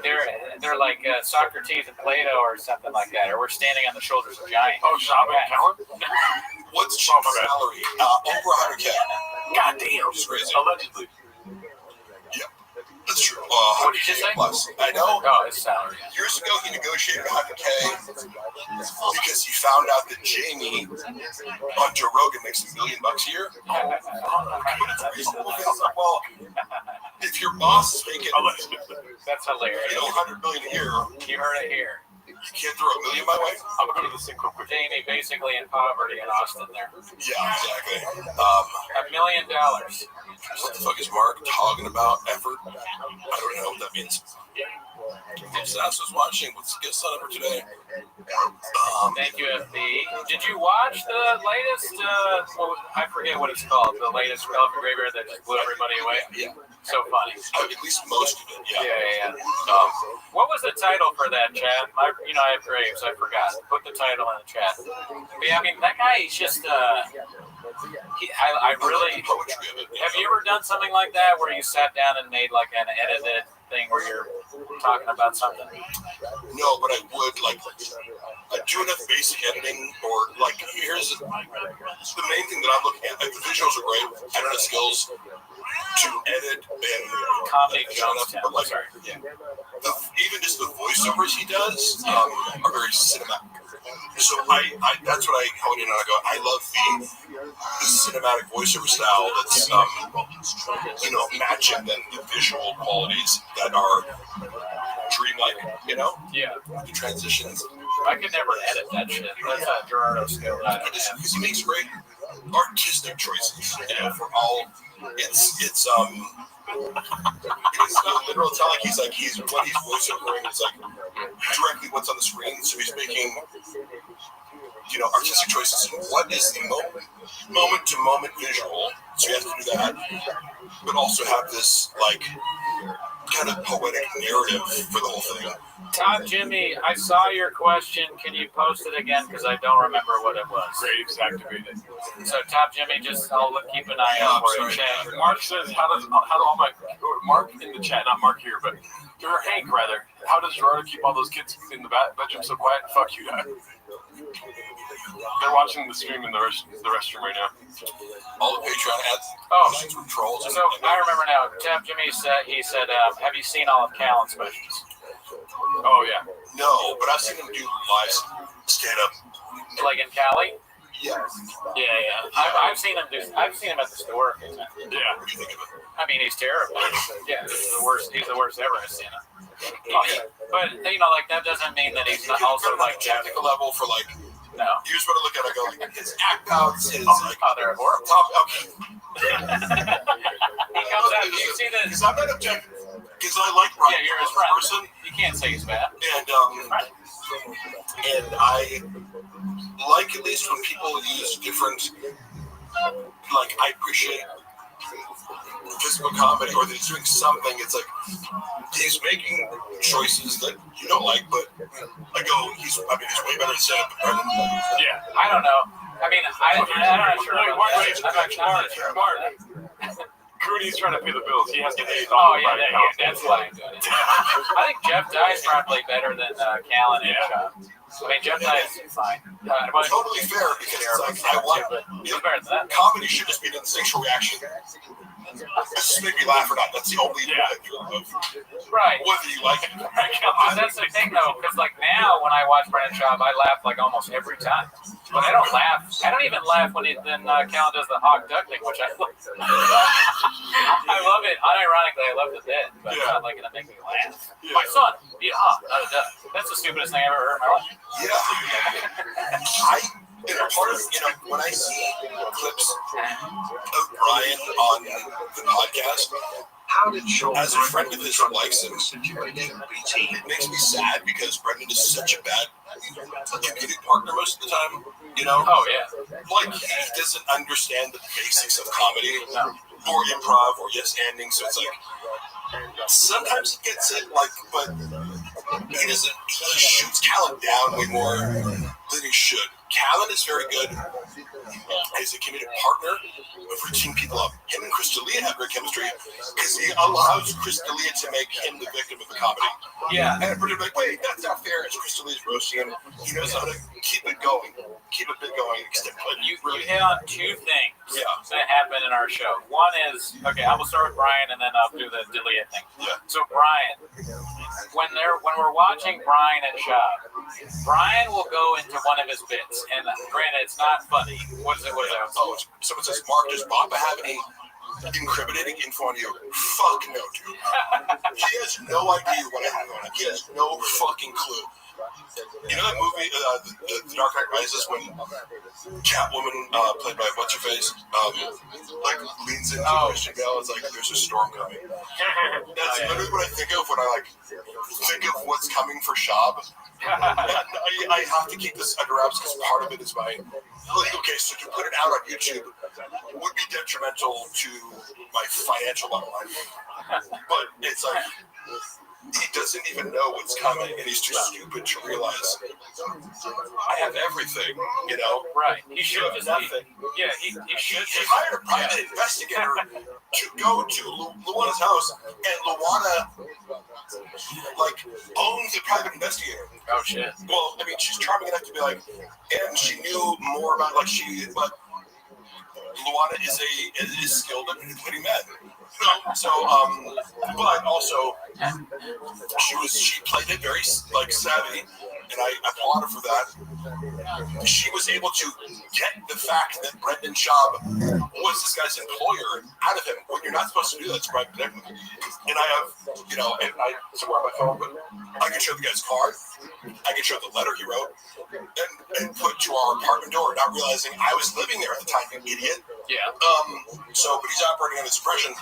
they're like Socrates and Plato or something like that, or we're standing on the shoulders of giants. Oh, Schaub and Callan? What's Schaub's salary? Over 100K. God damn, It's crazy. allegedly. Yep, that's true. What did you say? 100K plus. I know. Oh, his salary. Years ago, he negotiated 100K because he found out that Jamie on Joe Rogan makes $1 million a year. But it's reasonable because, well, if your boss is making, That's hilarious. $100 million a year, You heard it here. you can't throw $1 million my way. I'm going to go to the sink real quick. Jamie basically in poverty in Austin there. Yeah, exactly. $1 million. What the fuck is Mark talking about? Effort? I don't know what that means. Sass was watching. What's the guest sign up for today? Thank you, FB. Did you watch the latest? I forget what it's called. The latest Elephant Graveyard that just blew everybody away. Yeah. So funny. At least most of it. Yeah. What was the title for that, Chad? I have Graves. I forgot. Put the title in the chat. But yeah, I mean, that guy, he's just. I really. Poetry of it. Have you ever done something like that where you sat down and made like an edited thing where you're talking about something? No, but I would I do enough basic editing, or here's the main thing that I'm looking at. Like the visuals are great. I don't have skills to edit and Comedy Jones. but even just the voiceovers he does are very cinematic. So that's what I hone in on. I go, I love the cinematic voiceover style that's matching then the visual qualities that are dreamlike, Yeah. the transitions. I could never edit that shit. That's a Gerardo skill. Because he makes great artistic choices. For all, it's literal. It's not like he's what he's voiceovering is directly what's on the screen. So he's making artistic choices. And what is the moment to moment visual? So you have to do that, but also have this kind of poetic narrative for the whole thing. Top Jimmy, I saw your question. Can you post it again? Because I don't remember what it was. Graves activated. So Top Jimmy, I'll keep an eye out for you. Chat. Mark says, how do all my Mark in the chat, not Mark here, but Hank rather. How does Gerardo keep all those kids in the bedroom so quiet? Fuck you, guy. They're watching the stream in the restroom right now. All the Patreon ads. Oh, trolls. so I remember now. Top Jimmy said have you seen all of Callan's specials? Oh yeah. No, but I've seen him do live stand up. Like in Cali? Yeah. Yeah. I've seen him at the store. Yeah. What do you think of it? I mean, he's terrible. Yeah, he's the worst ever I've seen him. But that doesn't mean that he's not also technical level for no. Here's what I look at. I go, his act outs, his they're horrible. top. Okay. He comes out. You see this? Because I'm not objective. Because I like Ryan. Yeah, you're his as a person, You can't say he's bad. and I like at least when people use different. I appreciate physical comedy, or that he's doing something. It's he's making choices that you don't like, but he's way better than stand-up than Brendan. Yeah, I don't know. I mean, I'm not sure about that. Cooney's trying to pay the bills. He has to pay. Oh yeah, that's why I'm doing it. I think Jeff Dye's probably better than Callan and Shaw. I mean, Jeff Dye's fine. But Totally fair because it's like I want he's better than that. comedy should just be an instinctual reaction. This just make me laugh or not. That's the only measure of Right. whether you like it. But that's the thing, though, because like now when I watch Brendan Schaub, I laugh like almost every time. But I don't laugh. I don't even laugh when Callan does the hawk duck thing, which I love. I love it. Unironically, I love the bit, but it's not like gonna make me laugh. Yeah. My son, not a duck. That's the stupidest thing I've ever heard in my life. Part of when I see clips of Brian on the podcast, as a friend of his who likes him, it makes me sad because Brendan is such a bad comedic partner most of the time. Oh yeah. Like he doesn't understand the basics of comedy or improv or yes-anding, so it's like sometimes he gets it, but he doesn't. He shoots Callan down way more than he should. Callan is very good as a comedic partner of reaching people up. Him and Chris D'Elia have great chemistry because he allows Chris D'Elia to make him the victim of the comedy. Yeah. And everybody's like, wait, that's not fair. As Chris D'Elia's roasting him, he knows how to keep it going. You hit on two things that happen in our show. One is, okay, I will start with Brian and then I'll do the D'Elia thing. Yeah. So Brian, when we're watching Brian and Schaub, Brian will go into one of his bits, and granted, it's not funny. What is it? Oh, someone says, Mark, does Papa have any incriminating info on you? Fuck no, dude. He has no idea what I have on him. He has no fucking clue. You know that movie, The Dark Knight Rises, when Catwoman, played by What's-Her-Face, leans into Christian Bale, it's like, there's a storm coming. That's literally what I think of when I, think of what's coming for Schaub. I have to keep this under wraps because part of it is my... okay, so to put it out on YouTube would be detrimental to my financial bottom line. But it's like... He doesn't even know what's coming, and he's too stupid to realize I have everything, Right. He should have just nothing. He should. He hired a private investigator to go to Luana's house, and Luana owns the private investigator. Oh shit. Well, I mean, she's charming enough to be like, and she knew more about but Luana is skilled at manipulating men. So, but also, she played it very, savvy, and I applaud her for that. She was able to get the fact that Brendan Schaub was this guy's employer out of him when you're not supposed to do that to private detective. And I have, and I somewhere on my phone, but I can show the guy's card, I can show the letter he wrote, and put to our apartment door, not realizing I was living there at the time, you idiot. Yeah. But he's operating on his suppression.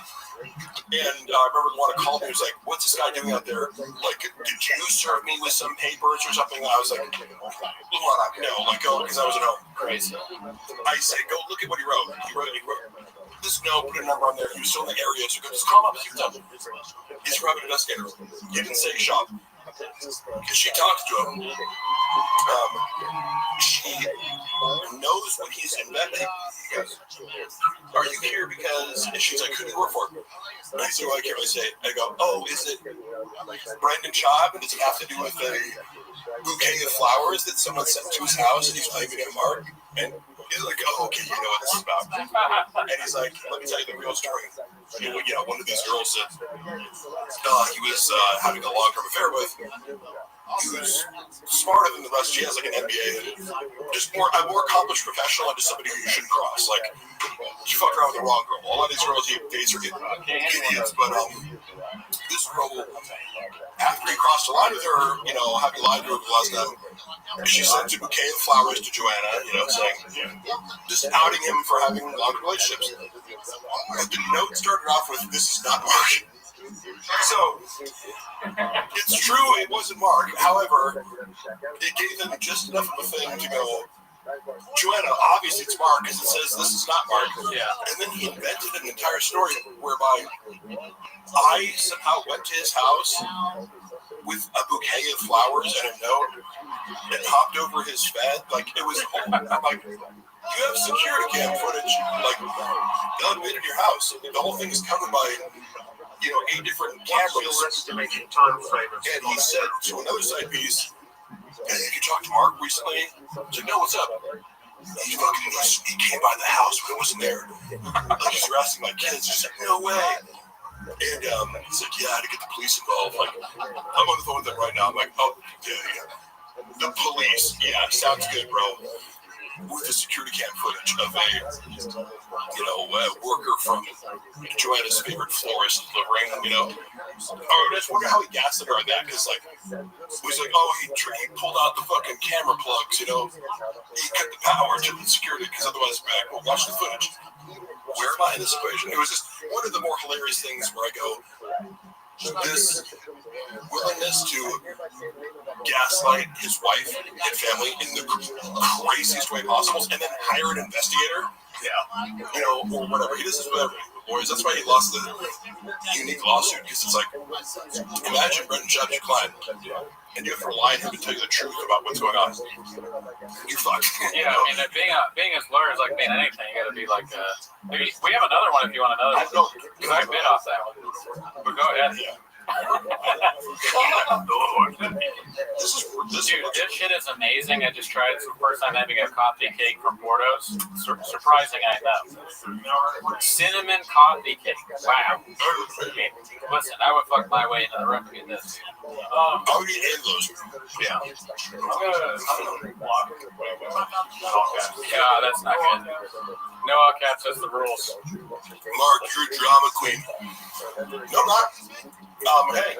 And I remember one called me. He was like, "What's this guy doing out there? Did you serve me with some papers or something?" I was like, "No, because I wasn't home." Crazy. I said, "Go look at what he wrote. He wrote this note, put a number on there. He was still in the area, so go just call him up. He's a private investigator. He didn't say shop because she talks to him. She knows what he's inventing. Are you here because?" And she's like, "Who do you work for?" And I said, "Well, I can't really say." I go, "Oh, is it Brendan Schaub? And does it have to do with a bouquet of flowers that someone sent to his house and he's claiming it Mark?" And he's like, "Oh, okay, you know what this is about." And he's like, "Let me tell you the real story. One of these girls that he was having a long-term affair with, he was smarter than the rest. She has an MBA and just a more accomplished professional and just somebody who you shouldn't cross. She fucked around with the wrong girl. A lot of these girls he dates are idiots, but this girl, after he crossed the line with her, having lied to her the last time, she sent a bouquet of flowers to Joanna, saying, just outing him for having long relationships. But the note started off with, "This is not Mark." So, it's true, it wasn't Mark. However, it gave them just enough of a thing to go, "Joanna, obviously it's Mark because it says this is not Mark." Yeah. And then he invented an entire story whereby I somehow went to his house with a bouquet of flowers and a note and hopped over his bed. It was you have security cam footage, like, elevated in your house. The whole thing is covered by, 8 different cameras. And he said to another side piece, hey, if you talked to Mark recently, he's like, no, what's up? He came by the house when I wasn't there. Like, he's harassing my kids. He's like, no way. And he's like, yeah, I had to get the police involved. Like, I'm on the phone with them right now. I'm like, oh, yeah. The police. Yeah, sounds good, bro. With the security cam footage of a worker from Joanna's favorite florist, Lorraine, Oh, I just wonder how he gassed her on that, because, like, he's like, oh, he pulled out the fucking camera plugs, He cut the power to the security, because otherwise, well, watch the footage. Where am I in this equation? It was just one of the more hilarious things where I go, this willingness to gaslight his wife and family in the craziest way possible, and then hire an investigator, or whatever. He does this with every lawyers. That's why he lost the unique lawsuit, because it's like, imagine Brendan Schaub's your client, and you have to rely on him to tell you the truth about what's going on. You fucked. Yeah, I mean, being his lawyer is like being anything. You got to be like, we have another one if you want another one. Because I bit off that one. But go ahead. Yeah. This shit is amazing. I just tried. It's the first time having a coffee cake from Porto's. Surprising, I know. Cinnamon coffee cake. Wow. Listen, I would fuck my way into the room to get this. I would eat those. Yeah. Yeah, that's not good. No all caps, that's the rules. Mark, you're a drama queen. No, I'm not. Hey,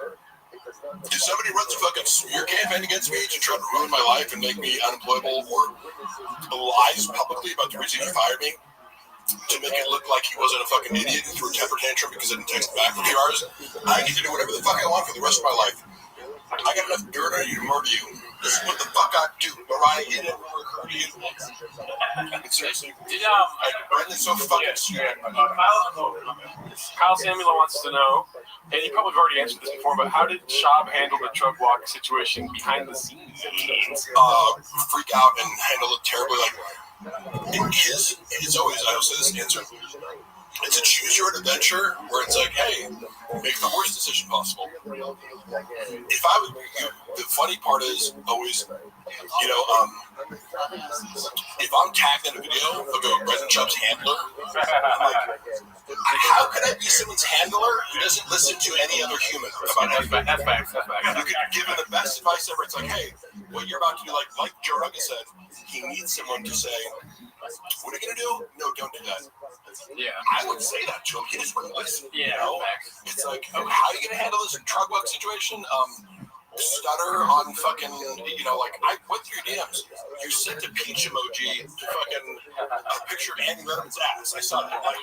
if somebody runs a fucking smear campaign against me to try to ruin my life and make me unemployable, or lies publicly about the reason he fired me to make it look like he wasn't a fucking idiot and threw a temper tantrum because I didn't text back for 2 hours, I get to do whatever the fuck I want for the rest of my life. I got enough dirt on you to murder you. This is what the fuck I do. Mariah, it didn't recur to you. Seriously. Brendan's so fucking stupid. Kyle Samuel wants to know, and you probably have already answered this before, but how did Schaub handle the drug walk situation behind the scenes? Freak out and handle it terribly. Like, his always, I will say this answer, it's a choose your own adventure where it's like, hey, make the worst decision possible. If I would, the funny part is always, if I'm tagged in a video of Brendan Schaub's handler, I'm like, how could I be someone's handler who doesn't listen to any other human about anything? That's facts. You could give him the best advice ever. It's like, hey, what you're about to do, like Joe Rogan said, he needs someone to say, what are you going to do? No, don't do that. Yeah. I would say that to him. He just wouldn't listen. Yeah, facts. It's like, how are you going to handle this drug walk situation? Stutter on fucking, I went through your DMs. You sent a peach emoji to fucking a picture of Andy Letterman's ass. I saw that. But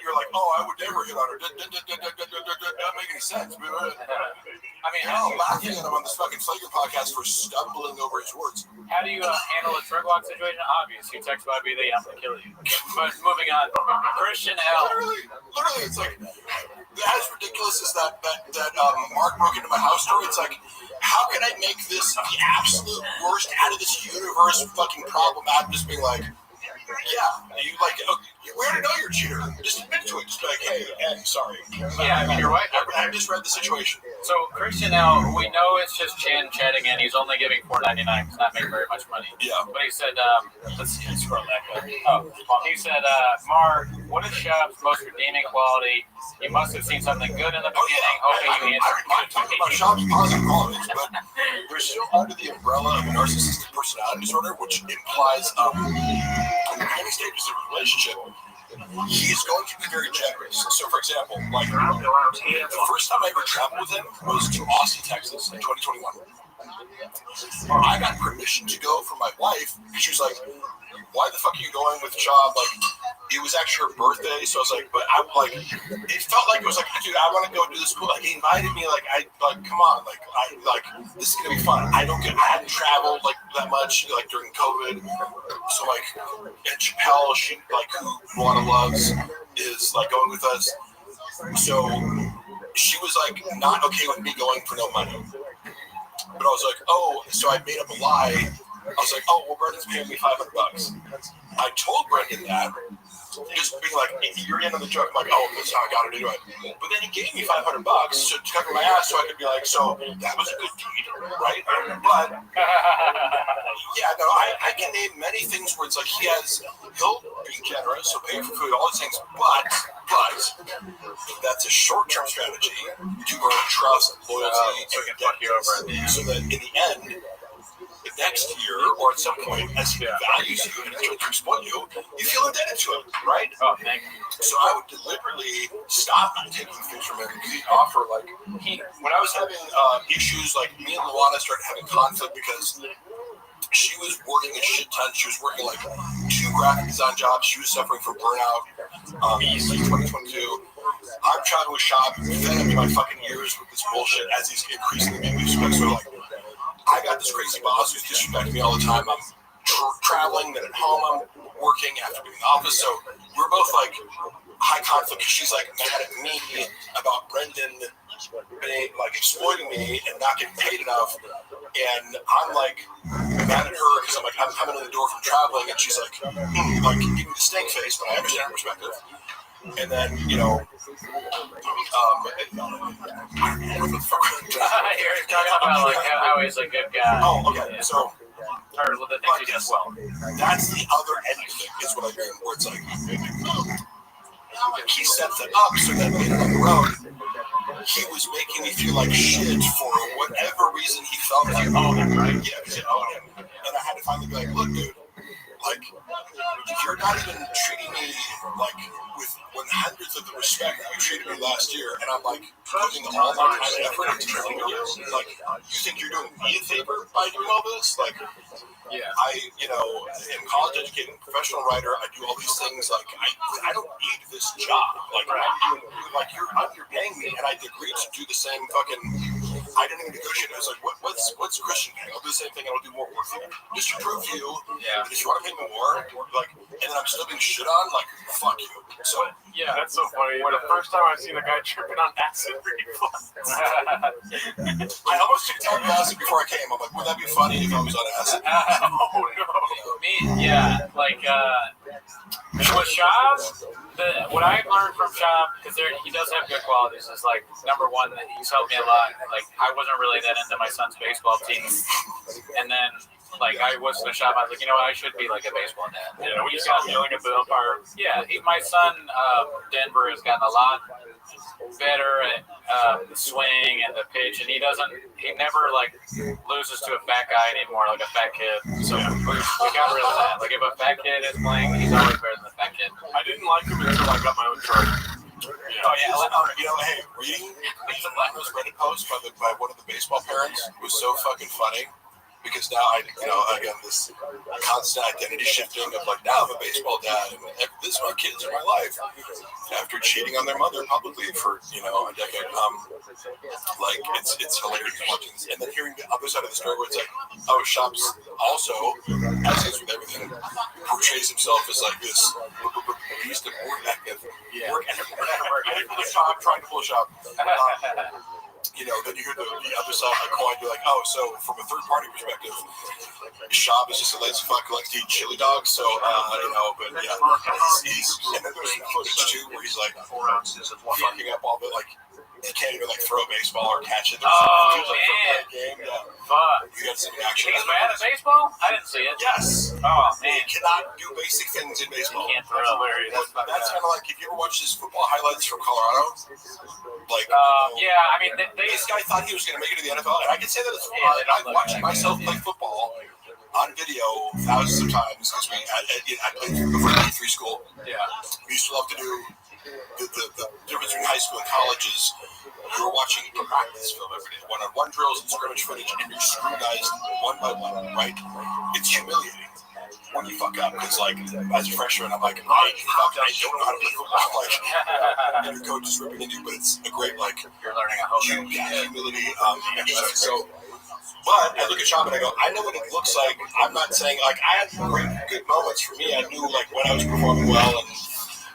you're like, oh, I would never hit on her. Doesn't make any sense. I mean, how laughing at him on this fucking Flagrant podcast for stumbling over his words. How do you handle a drug walk situation? Obvious. You text Bobby, I'm going to kill you. But moving on. Christian L. Literally, it's like, as ridiculous as that Mark broke into my house story, it's like, how can I make this the absolute worst out of this universe fucking problem? I'm just being like, yeah, we already know you're a cheater. Just admit to it. Just be like, hey, sorry. Yeah, I mean, you're right. I just read the situation. So Christian L, we know it's just Chan chatting in. He's only giving $4.99. He's not making very much money. Yeah. But he said, let's see, scroll back up. Oh, he said, Mark, what is Schaub's most redeeming quality? You must have seen something good in the beginning. Hoping you answered. I'm talking about Schaub's positive qualities, but we're still under the umbrella of a narcissistic personality disorder, which implies in the beginning stages of a relationship, he's going to be very generous. So, for example, the first time I ever traveled with him was to Austin, Texas in 2021. I got permission to go from my wife. She was like, why the fuck are you going with Schaub? It was actually her birthday, so I was like, but I'm like, it felt like it was like, dude, I want to go do this cool. He invited me, come on, this is gonna be fun. I hadn't traveled that much, during COVID. So and Chappelle, who Luana loves, is going with us. So she was not okay with me going for no money. But I was like, oh, so I made up a lie I was like, oh, well, Brendan's paying me $500. I told Brendan that, just being like, you're in on the joke. I'm like, oh, that's how I got her to do it. But then he gave me $500 to cover my ass, so I could be like, so that was a good deed, right? But yeah, no, I can name many things where it's like he'll be generous, so pay for food, all these things. But that's a short-term strategy to earn trust, loyalty, so that in the end, next year or at some point, as he values you and tries to exploit you, you feel indebted to him, right? Oh, thank you. So I would deliberately stop taking things from him because he'd offer, like, when I was having issues, like, me and Luana started having conflict because she was working a shit ton. She was working, like, 2 graphic design jobs. She was suffering from burnout. Like 2022. I'm traveling with Shab, fed up to my fucking ears with this bullshit as he's increasingly being disrespectful. So, like, I got this crazy boss who's disrespecting me all the time. I'm traveling, then at home I'm working after being in the office. So we're both like high conflict. She's like mad at me about Brendan being like exploiting me and not getting paid enough. And I'm like mad at her because I'm like, I'm coming in the door from traveling, and she's like giving me the stink face, but I understand her perspective. And then, you know, You're talking about like how he's a good guy. Oh, okay. Yeah. So, or the things he does well. That's the other end of it, is what I mean, where it's like he sets it up so that later on the road, he was making me feel like shit for whatever reason he felt like owed him, right? Yeah, because it owed him. And I had to finally be like, look, dude, like, you're not even treating me like with 100th of the respect that you treated me last year, and I'm like putting all my time and effort into training you. Like, you think you're doing me a favor by doing all this? Like, yeah, I, you know, am college educated, professional writer. I do all these things. Like, I don't need this job. Like, you're underpaying me, and I agreed to do the same fucking. I didn't even negotiate. I was like, what's Christian paying? I'll do the same thing, and I'll do more work for you. Just to prove to you that if you want to pay me more, like, and then I'm still being shit on, like, fuck you. So yeah, that's so funny. The first time I've seen a guy tripping on acid reflux. I almost took 10 acid before I came. I'm like, would that be funny if I was on acid? Oh no. Me, yeah, like with Shab, what I've learned from Shab, because he does have good qualities, is like number one, that he's helped me a lot. Like, I wasn't really that into my son's baseball team, and then like I was in the shop, I was like, you know what, I should be like a baseball dad. Yeah, when you saw him yelling at the umpire. Yeah, my son Denver has gotten a lot better at the swing and the pitch, and he never like loses to a fat guy anymore, like a fat kid. So we got rid of that. Like, if a fat kid is playing, he's always better than the fat kid. I didn't like him until I got my own truck. Yeah. Oh yeah, you know, hey, reading the Reddit post by one of the baseball parents was so fucking funny. Because now again, this constant identity shifting of like, now I'm a baseball dad and this is my kids in my life. After cheating on their mother publicly for, a decade. Like, it's hilarious watching this. And then hearing the other side of the story where it's like, oh, Shop's also, as is with everything, portrays himself as like this beast of work ethic. Work ethic. I'm trying to pull a Shop. Then you hear the other side of the coin, you're like, oh, so from a third-party perspective, Shab is just a lazy fuck who likes to eat chili dogs, so, but yeah, and then there's some footage, too, where he's, like, fucking up all the, like, he can't even, like, throw a baseball or catch it. Man. Game. Yeah. Fuck. You got some action. He's bad at baseball? I didn't see it. Yes. Oh, man. He cannot do basic things in baseball. He can't throw. That's kind of like, if you ever watch his football highlights from Colorado, like, yeah, I mean, this guy thought he was going to make it to the NFL, and I can say that as well. I've watched myself play football on video thousands of times, because I played before I went to school. Yeah. We used to love to do the difference between high school and college is you're watching practice film every day, one-on-one drills and scrimmage footage, and you're scrutinized one by one, right? It's humiliating when you fuck up, because, like, as a freshman, I'm like, I don't know how to play football, like, and your coach is ripping into you, but it's a great, like, you're learning a whole new humility exercise. So, but I look at Shop and I go, I know what it looks like. I'm not saying, like, I had great, good moments for me. I knew, like, when I was performing well, and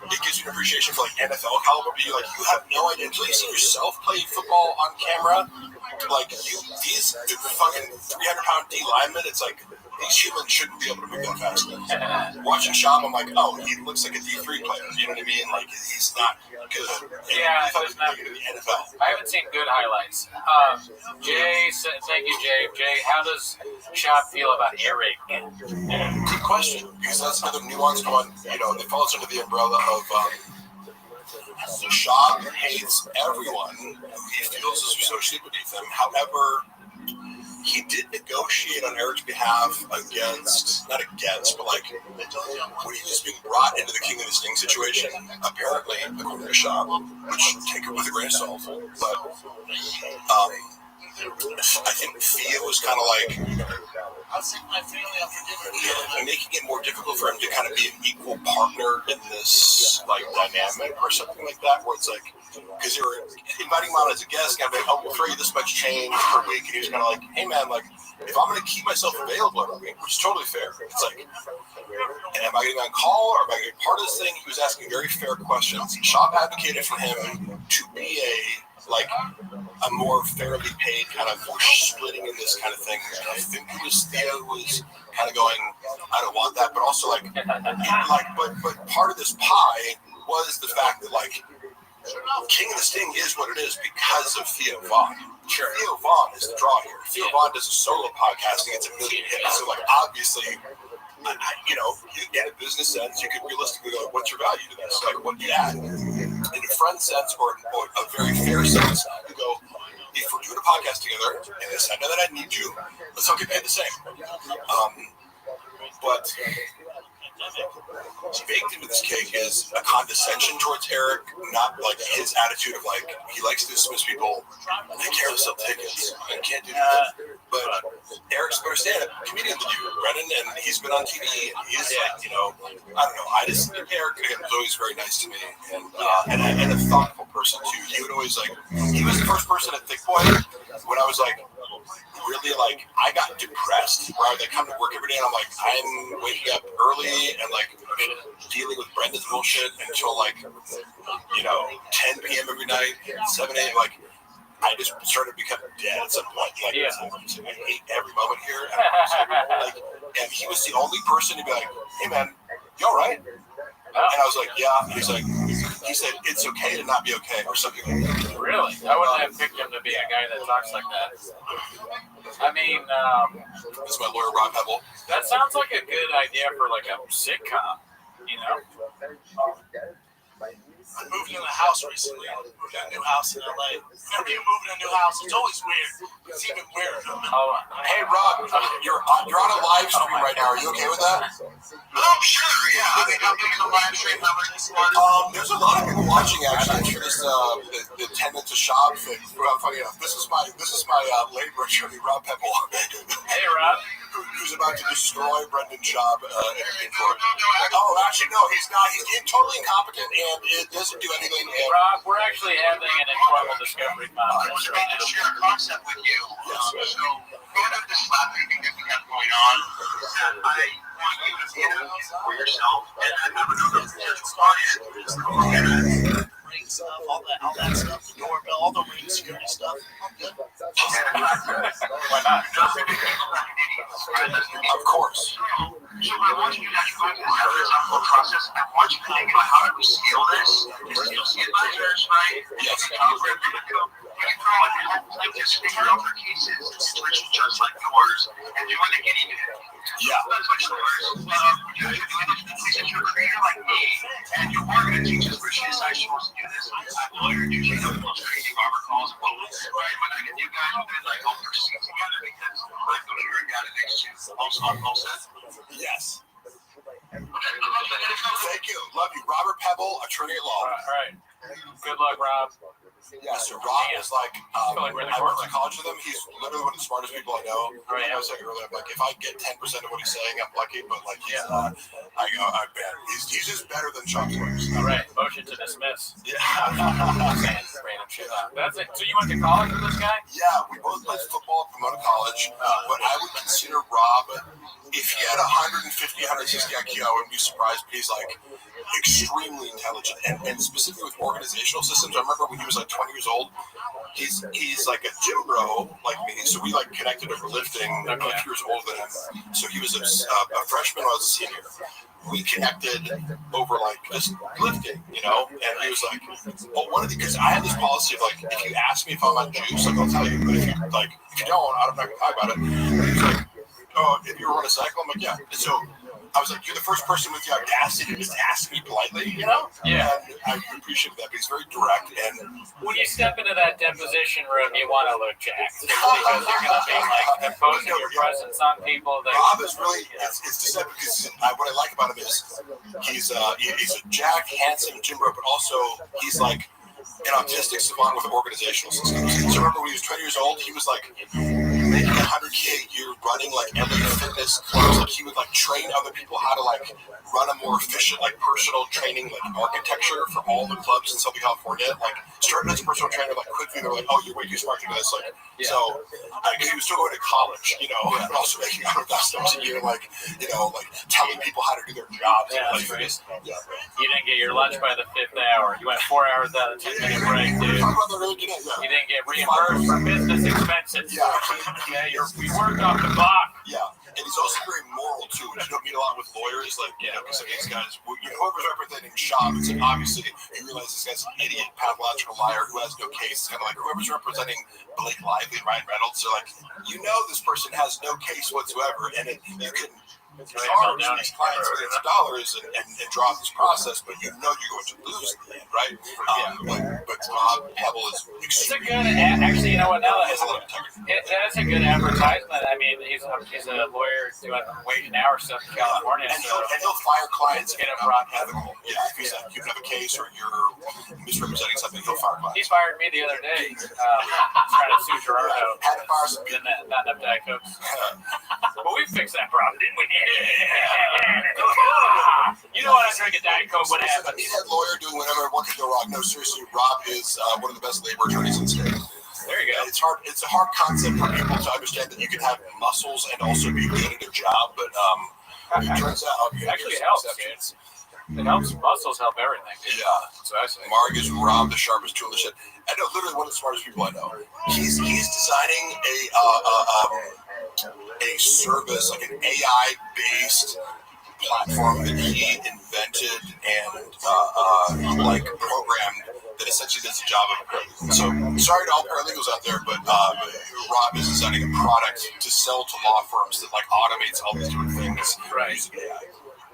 it gives you an appreciation for, like, NFL caliber, but you have no idea until you see yourself play football on camera. Like, these fucking 300-pound D linemen, it's like, these humans shouldn't be able to move that fast. Watching Shab, I'm like, oh, he looks like a D3 player. You know what I mean? Like, he's not good. Yeah, I thought he there's was not- good in the NFL. I haven't seen good highlights. Jay, thank you, Jay. Jay, how does Shop feel about Eric? Good question, because that's another nuanced one. You know, that falls under the umbrella of Shab hates everyone who he feels is associated beneath him. However, he did negotiate on Eric's behalf not against, but like when he was being brought into the King of the Sting situation, apparently, according to Shab, which take it with a grain of salt, but I think Thea was kind of like making it more difficult for him to kind of be an equal partner in this like dynamic or something like that, where it's like, because they were inviting him out as a guest, kind of like, oh, we'll throw you this much change per week, and he was kind of like, hey man, like, if I'm going to keep myself available every week, which is totally fair, it's like, and am I getting on call or am I getting part of this thing? He was asking very fair questions. Shab advocated for him to be a more fairly paid kind of splitting in this kind of thing. And I think it was Theo who was kind of going, I don't want that, but also but part of this pie was the fact that like King of the Sting is what it is because of Theo Vaughn. Sure. Theo Vaughn is the draw here. Theo Vaughn does a solo podcasting, it's a million hits. So like obviously, you know, in a business sense, you could realistically go, what's your value to this? Like, what do you add? In a friend sense or a very fair sense, you go, if we're doing a podcast together, and I know that I need you, let's all get paid the same. But baked into this cake is a condescension towards Eric, not like his attitude of like, he likes to dismiss people, they care to sell tickets, and can't do that. But Eric's a better stand-up comedian than you, Brennan, and he's been on TV, and he's like, you know, I don't know, Eric was always very nice to me, and a thoughtful person too. He would always like, he was the first person at Thick Boy, when I was like, really like, I got depressed where I would like come to work every day and I'm like, I'm waking up early and like dealing with Brendan's bullshit until like, you know, 10 p.m. every night, 7 a.m. Like, I just started becoming dead at some point. Like, I hate every moment here. And he was the only person to be like, hey man, you all right? And I was like, yeah. He said, it's okay to not be okay, or something like that. Really? I wouldn't have picked him to be a guy that talks like that. I mean, this is my lawyer, Rob Pebble. That sounds like a good idea for like a sitcom, you know? I moved in a house recently. I moved in a new house in LA. Whenever you move in a new house, it's always weird. It's even weirder. Hey Rob, you're on a live stream right now. Are you okay with that? Oh, sure, yeah. I think I'm doing a live stream number this one. There's a lot of people watching actually for this the Tenant to Shop thing. Funny enough, this is my labor attorney, Rob Pebble. Hey Rob. Who's about to destroy Brendan Schaub in court. Oh, actually, no, he's not. He's totally incompetent, and it doesn't do anything. Rob, we're actually having an informal discovery I conference was right going to now. share a concept with you. So, going up this slap meeting that we have going on, I want you to be able to for yourself, and I never know the potential client. Ring stuff, all that stuff, the doorbell, all the ring security stuff. I'm good. Why not? Of course. So I want you to actually go through this whole process. I want you to think about how do we scale this? There's CLC advisors, right? Yes. We can throw in like this, figure out their cases, situations just like yours, and doing the guinea pig. Yeah. That's what yours. You're doing this because you're a creator like me, and you are going to teach us where she decides she wants to do this. I'm a lawyer, usually don't want to crazy barber calls, right? When I get you guys, we'll then like go proceed together because I'm going to hear a guy that makes you also on both sides. Yes. Thank you. Love you. Robert Pebble, attorney at law. All right. Good luck, Rob. Yeah, so Rob is like, I feel like we're in the I went to courtroom. college with him. He's literally one of the smartest people I know. Right. I was saying earlier, I'm like, if I get 10% of what he's saying, I'm lucky. But like, he's not. I bet he's just better than Chuck Swift. All right. motion to dismiss. Yeah. Saying random shit. That's it. So you went to college with this guy? Yeah, we both played football at Pomona College, but I would consider Rob, if he had 150, 160 IQ, I wouldn't be surprised, but he's like extremely intelligent, and specifically with organizational systems. I remember when he was like 20 years old, he's like a gym bro like me, so we like connected over lifting. I'm a few years older than him, so he was a freshman when I was a senior. We connected over like just lifting, you know, and he was like, well, because I had this policy of like, if you ask me if I'm on juice, like I'll tell you, but if you don't, I'm not gonna talk about it. And he was like, oh, if you run a cycle, I'm like, yeah. And so I was like, you're the first person with the audacity to just ask me politely, you know? Yeah. And I appreciate that, but he's very direct. And when you step into that deposition room, you want to look jacked because you're going to be like imposing your presence on people. That Rob is really, it's deceptive because what I like about him is he's a jack, handsome gym bro, but also he's like an autistic savant with organizational systems. So remember when he was 20 years old, he was like making $100K a year running like LA fitness clubs. Like he would like train other people how to like run a more efficient like personal training like architecture for all the clubs in Southern California. Like starting as a personal trainer, like quickly they're like, oh, you're way too smart to do this. Like so, because he was still going to college, you know, and also making $100,000 a year, like you know, like telling people how to do their jobs. Yeah, like, right. You didn't get your lunch by the 5th hour. You went 4 hours without a 10-minute break, dude. You didn't get reimbursed for business expenses. Yeah. We worked off the clock. Yeah, and he's also very moral too, which you don't meet a lot with lawyers. Like, you know, because these guys, whoever's representing Shop, it's like obviously you realize this guy's an idiot, pathological liar who has no case. It's kind of like whoever's representing Blake Lively and Ryan Reynolds. They're like, you know, this person has no case whatsoever, and you can charge these clients millions of dollars and draw this process, but you know you're going to lose in the end, right? But Rob Pebble is extremely. It's a good, actually, you know what? Now that's a good advertisement. I mean, he's a lawyer doing wage and hour stuff in California, and he'll fire clients get a broad ethical. Yeah, if you have a case or you're misrepresenting something, he'll fire clients. He fired me the other day, trying to sue Gerardo. Had to fire some people. Not enough Diet Cokes. But we fixed that problem, didn't we? You know what? I drink a Diet Coke. What happens? He's a lawyer doing whatever. What could go wrong? No, seriously, Rob is one of the best labor attorneys in the state. There you go. It's hard. It's a hard concept for people to understand that you can have muscles and also be good at a job. But it turns out actually it helps. It helps. Muscles help everything. Yeah. So I say. Marg is Rob, the sharpest tool in the shed. I know literally one of the smartest people I know. He's designing a service, like an AI-based platform that he invented and like programmed that essentially does the job of a paralegal. So sorry to all paralegals out there, but Rob is designing a product to sell to law firms that like automates all these different things using AI.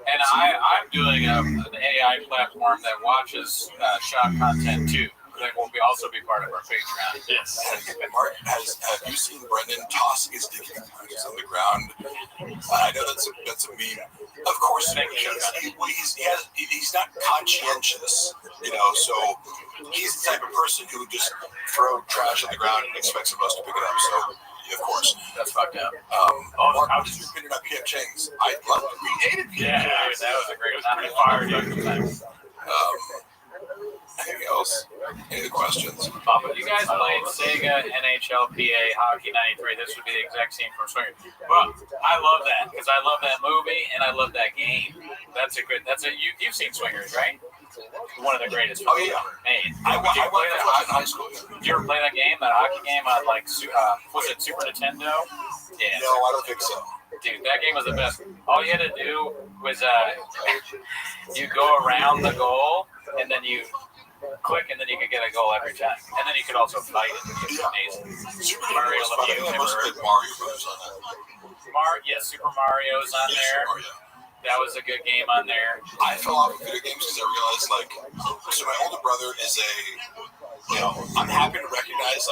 And I'm doing an AI platform that watches shop content too. That will also be part of our Patreon. Yes. Mark, have you seen Brendan tossing his dick on the ground? I know that's a meme. Of course, he's not conscientious, you know. So he's the type of person who would just throw trash on the ground and expects of us to pick it up. So. Of course. That's fucked up. Mark, how did your opinion on PF Chang's? I love it. We hated PF Chang's. That was a great one. Anything else? Any other questions? You guys played Sega NHLPA Hockey 93. This would be the exact same from Swingers. Well, I love that because I love that movie and I love that game. You've seen Swingers, right? One of the greatest movies ever made. I went to high school. Did you ever play that game, that hockey game on was it Super Nintendo? Yeah. No, I don't think so. Dude, that game was the best. All you had to do was you go around the goal and then you click and then you could get a goal every time. And then you could also fight it, which is amazing. Super Mario Brothers on that. Super Mario's on there. That was a good game on there. I fell off of video games because I realized, so my older brother is I'm happy to recognize,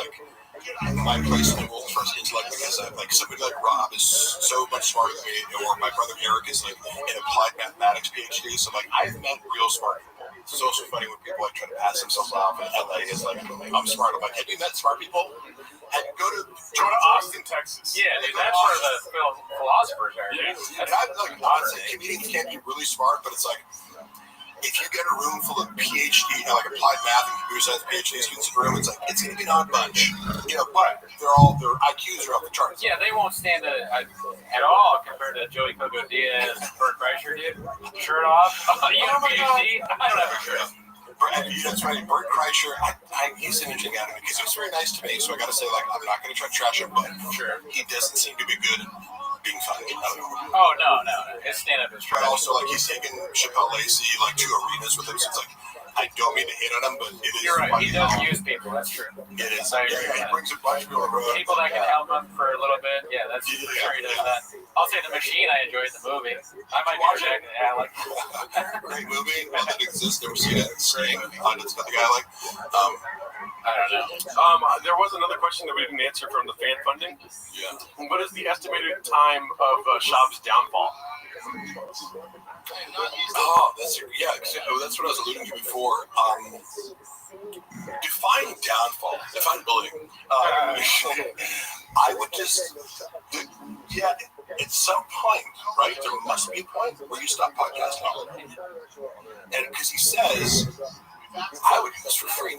my place in the world as far as intellect because somebody like Rob is so much smarter than me, or my brother Eric is an applied mathematics PhD. So I've met real smart people. It's also funny when people try to pass themselves off in LA is I'm smart. I'm like, have you met smart people? Go to Austin, Texas. Yeah, dude, that's where the philosophers are. Yeah. And I'm honestly, comedians can be really smart, but it's if you get a room full of PhD, like applied math and computer science PhD students in a room, it's like it's going to be an odd bunch, but their IQs are off the charts. Yeah, they won't stand at all compared to Joey Coco Diaz and Bert Kreischer, dude. Shirt off. You have a PhD? I don't have a shirt. That's right. Bert Kreischer, he's an interesting guy because he was very nice to me. So I got to say, like, I'm not going to try to trash him, but he doesn't seem to be good at being funny. I don't know. Oh no, his stand-up is trash. But also, like, he's taken Chappelle Lacey like to arenas with him. So it's like, I don't mean to hit on him, but it is. You're right. He does use people. That's true. It is. He brings a bunch of people around. People that can help him for a little bit. Yeah, that's for sure. He does that. I'll say The Machine. I enjoyed the movie. I might watch it. Yeah, I like it. Great movie. One that exists. Never seen it. Sting. It's got the guy I like. I don't know. There was another question that we didn't answer from the fan funding. Yeah. What is the estimated time of Shab's downfall? That's what I was alluding to before. Define downfall. Define bullying. I would just, at some point, right? There must be a point where you stop podcasting. And because he says, I would do this for free,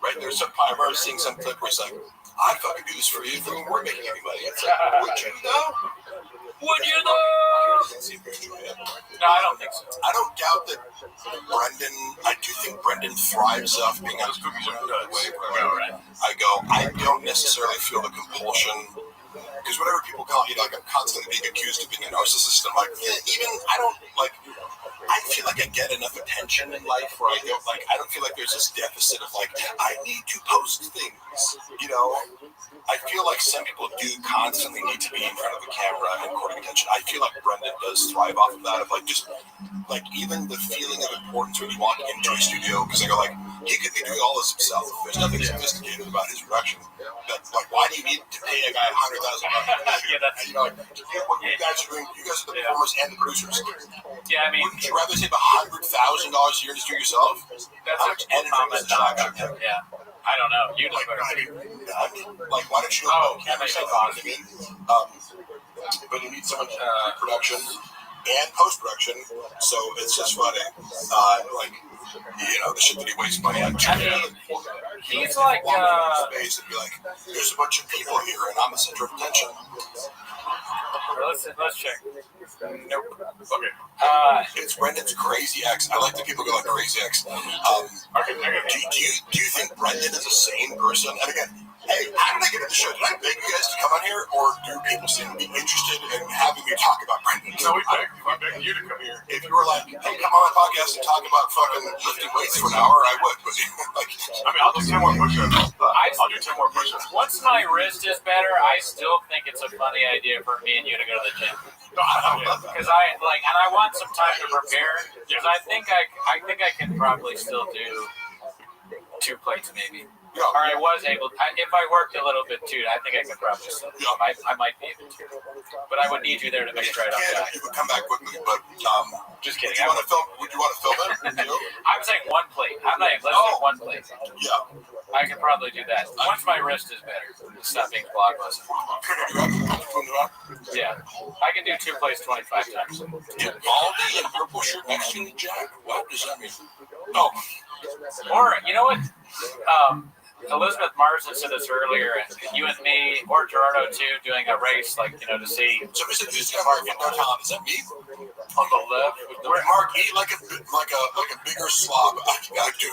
right? There's some point, I remember seeing some clip where he's like, I'd fucking do this for you if we weren't making any money. It's like, would you though? Would you though? No, I don't think so. I don't doubt that I do think Brendan thrives off being on his cookies and way. I don't necessarily feel the compulsion, because whatever people call you, like I'm constantly being accused of being a narcissist. I'm like, I feel like I get enough attention in life where I don't feel like there's this deficit of like, I need to post things, I feel like some people do constantly need to be in front of the camera and courting attention. I feel like Brendan does thrive off of that, of like just like even the feeling of importance when you walk into a studio, because I go like, he could be doing all this himself. There's nothing sophisticated about his production. That's like, why do you need to pay a guy $100,000? What you guys are doing, you guys are the performers and the producers. Yeah, I mean, wouldn't you rather save $100,000 a year to do yourself? That's a common distraction. Yeah. I don't know. You know like, why don't you go camera stuff on? But you need someone to do production and post-production, so it's just funny. The shit that he wastes money on. He's like, space and be like, there's a bunch of people here, and I'm the center of attention. Let's check. Nope. Okay. It's Brendan's Crazy Ex. I like that people go like Crazy Ex. Do you think Brendan is a sane person? And again, hey, how did I get into the show? Did I beg you guys to come on here, or do people seem to be interested in having me talk about Brendan? No, we begged you to come here. If you were like, hey, come on my podcast and talk about fucking lifting weights for an hour, I would. But I'll do 10 more push-ups. I'll do 10 more push-ups. Once my wrist is better, I still think it's a funny idea for me and you to go to the gym. Because I want some time to prepare. Because I think I can probably still do 2 plates maybe. Or I was able to, if I worked a little bit too, I think I could probably still do it. I might be able to. But I would need you there to make sure I don't die. You would come back quickly, but just kidding. Would you want to film it? I'm saying 1 plate. I'm like, let's do 1 plate. Yeah. I can probably do that. Once my wrist is better. Stop being blockbuster. Yeah. I can do 2 plates 25 times. Get Baldy and purple shirt next to you, Jack? What does that mean? Oh. Or, you know what? Elizabeth Marsden said this earlier, and you and me, or Gerardo too, doing a race, to see. Somebody said, who's got Mark no talent? Is that me? On the left. Where Mark eat like a bigger slob. I do.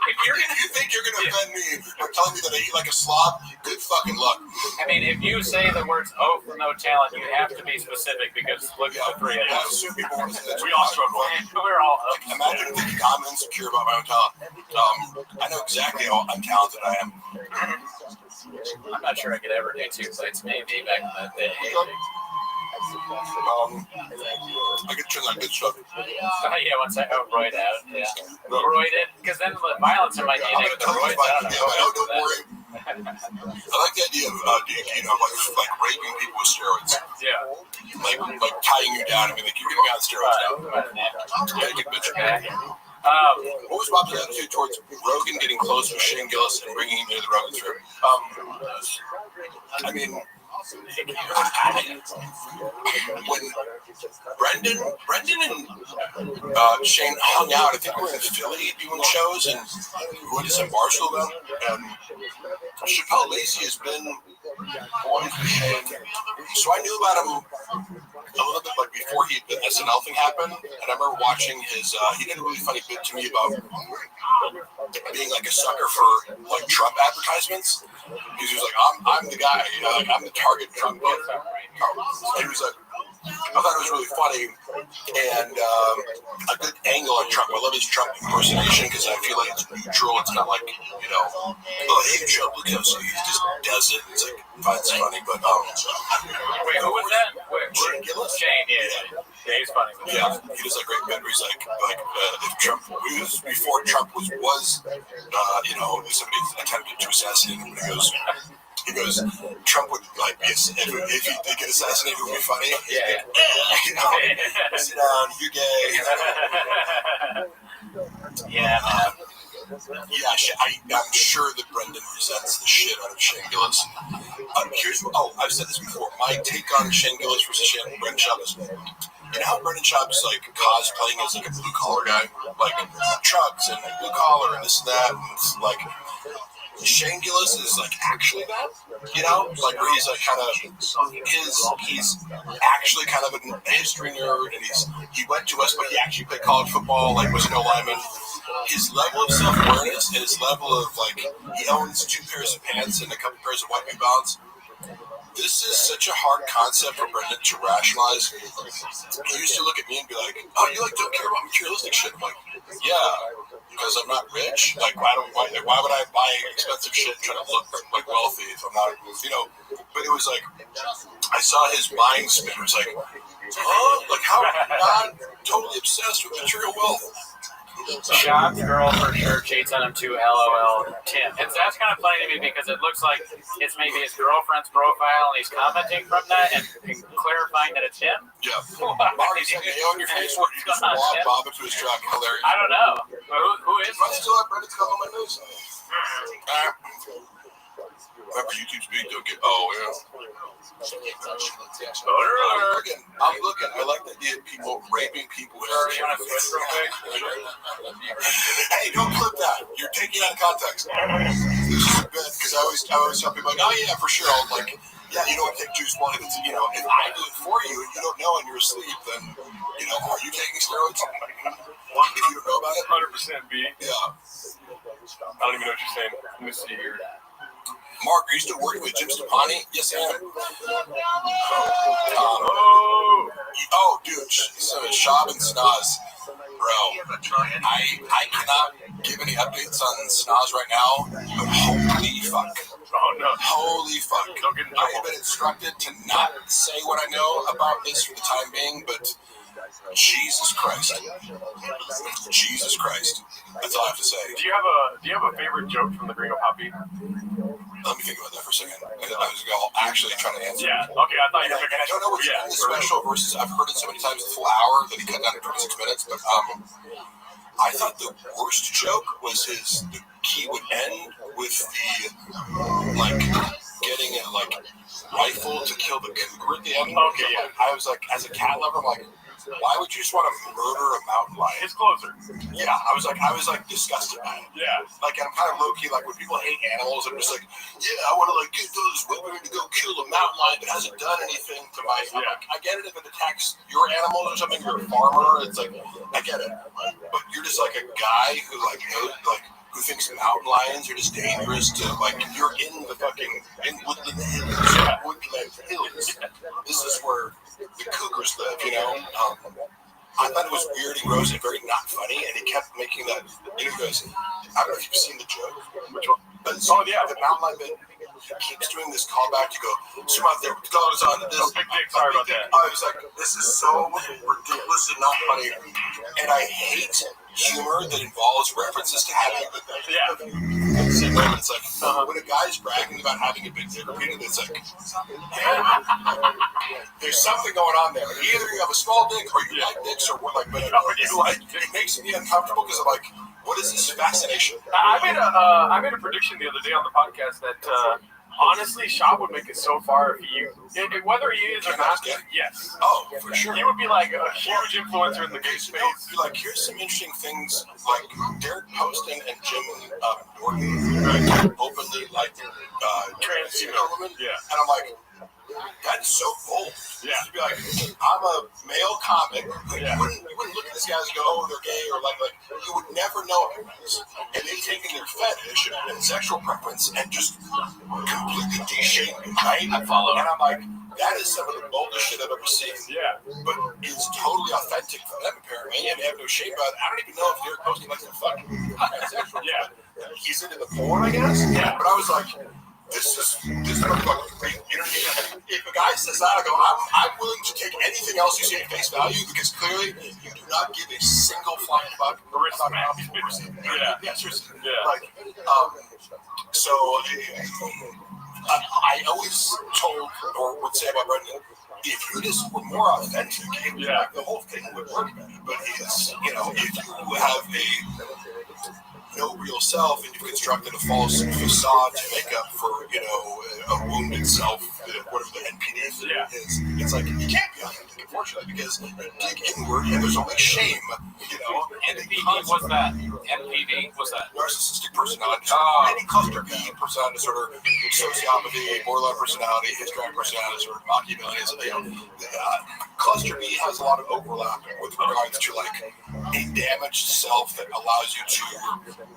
If you think you're gonna offend me by telling me that I eat like a slob, good fucking luck. I mean, if you say the words "oh" for no talent, you have to be specific because look at the 3 of us. I assume people want to say that. We all struggle. We're all imagine thinking I'm insecure about my own talent. I know exactly how untalented I am. I'm not sure I could ever do 2 plates. Maybe back in the day. I could turn that good stuff. Yeah, once I roid out. Yeah. Roided? Because then the violence in my DNA with the roids, I don't know. Don't worry. I like the idea of like raping people with steroids. Yeah. Like tying you down and be like, you're gonna be on steroids now. Naked bitch. What was Bob's attitude towards Rogan getting close with Shane Gillis and bringing him into the Rogan Strip? I mean, When Brendan and Shane hung out, I think we were in Philly doing shows, and we went to some Barstool event, and Chappelle Lacey has been one for Shane. So I knew about him a little bit like before the SNL thing happened, and I remember watching his. He did a really funny bit to me about being like a sucker for like Trump advertisements. Because he was like, I'm the guy, like I'm the target Trump bit. And he was like, I thought it was really funny and a good angle on Trump. I love his Trump impersonation because I feel like it's neutral. It's not like, oh, hey, Trump, look how he just does it. It's like, finds it funny, but Wait, who was that? Shane Gillis? Shane, yeah, he's funny. Yeah, he does a great bit where he's like if Trump was before Trump was somebody attempted to assassinate him, he goes, Trump would like be if he did get assassinated, it would be funny. Yeah. Sit down, you're gay. Yeah, man. Yeah, I'm sure that Brendan resents the shit out of Shane Gillis. I've said this before. My take on Shane Gillis versus Brendan Schaub is, you know how Brendan Schaub's like cosplaying as like a blue collar guy, like trucks and blue collar and this and that, and it's like Shane Gillis is like actually that, like where he's like kind of he's actually kind of a history nerd, and he went to us, but he actually played college football, like was no lineman. His level of self-awareness and his level of like he owns 2 pairs of pants and a couple pairs of white New Balance. This is such a hard concept for Brendan to rationalize. He used to look at me and be like, "Oh, you like don't care about materialistic shit?" I'm like, "Yeah, because I'm not rich. Like, why would I buy expensive shit and try to look like wealthy if I'm not, But it was like, I saw his mind spin. It was like, like how not totally obsessed with material wealth. Schaub's girl for sure cheats on him too, LOL, Tim. That's kind of funny to me because it looks like it's maybe his girlfriend's profile and he's commenting from that and clarifying that it's him. Yeah. Marty said, "Hey, on your face, what? You just walk Bob into his truck. Hilarious." I don't know. Who is I still have Brendan's come on my nose. Remember, YouTube's big, don't get. Oh, yeah. I'm looking. I like the idea of people raping people. Hey, don't clip that. You're taking it out of context. This is bad because I always tell people like, "Oh yeah, for sure." I'm like, "Yeah, you don't take juice one. If I do it for you and you don't know and you're asleep, then are you taking steroids? If you don't know about it, 100% B. Yeah. I don't even know what you're saying. Let me see here. Mark, are you still working with Jim Stepani? Yes, I am. Dude, Schaub and Snaz. Bro, I cannot give any updates on Snaz right now, but holy fuck. Oh, no. Holy fuck. I have been instructed to not say what I know about this for the time being, but Jesus Christ. Jesus Christ. That's all I have to say. Do you have a favorite joke from the Gringo Poppy? Let me think about that for a second. I was actually trying to answer. Yeah, okay, I thought you were going to I don't know what's in the special versus I've heard it so many times the full hour that he cut down to 26 minutes, but I thought the worst joke was he would end with the getting a rifle to kill the cougar at the end. Okay, yeah. I was like, as a cat lover, I'm like, why would you just want to murder a mountain lion? His closer. Yeah, I was disgusted by it. Yeah. And I'm kind of low key, when people hate animals, I'm just like, yeah, I want to get those women to go kill a mountain lion that hasn't done anything to my. Yeah. I get it if it attacks your animals or something. You're a farmer. It's like I get it, but you're just like a guy who who thinks mountain lions are just dangerous to you're in the in Woodland Hills. This is where the cougars live, I thought it was weird and gross and very not funny, and he kept making that. He goes, I don't know if you've seen the joke. Which one? But the mountain lion bit. He keeps doing this callback to go, swim out there with the dogs on this. Big dick, sorry about that. I was like, this is so ridiculous and not funny. And I hate humor that involves references to having a big dick. Yeah. It's like, when a guy's bragging about having a big dick repeatedly, it's like, there's something going on there. Either you have a small dick or you like dicks or what, but it makes me uncomfortable because I'm like, what is this fascination? I made a prediction the other day on the podcast that Honestly, Shop would make it so far if whether he is or not. Yes. Oh, for sure. He would be like a huge influencer in the gay space. Like, here's some interesting things. Like Derek Poston and Jim Norton openly like trans women. Yeah. And I'm like, that's so bold. Yeah. You'd be like, I'm a male comic. Like, you wouldn't look at this guy and go, oh, they're gay, or like you would never know it. And they've taken their fetish and sexual preference and just completely de-shaped it, right? I follow. And I'm like, that is some of the boldest shit I've ever seen. Yeah. But it's totally authentic for them, apparently, and they have no shame about it. I don't even know if Derek Poston likes to fuck transsexual. Yeah. He's into the porn, I guess. Yeah. But I was like, this motherfucker great. You know what I mean? If a guy says that, I go, I'm willing to take anything else you say at face value, because clearly you do not give a single flying fuck about how people receive it. Yeah. Seriously. Yeah. Like, so I always told or would say about Brendan, if you just were more authentic, the whole thing would work better. But it's, if you have no real self and you've constructed a false facade to make up for, a wounded self, whatever the NPD is, it's like, you can't be authentic, unfortunately, because you dig inward and there's only shame, NPD, what's that? NPD, what's that? Narcissistic personality disorder, any cluster B personality disorder, sociopathy, borderline personality, histrionic personality disorder, Machiavellianism, cluster B has a lot of overlap with regards to like a damaged self that allows you to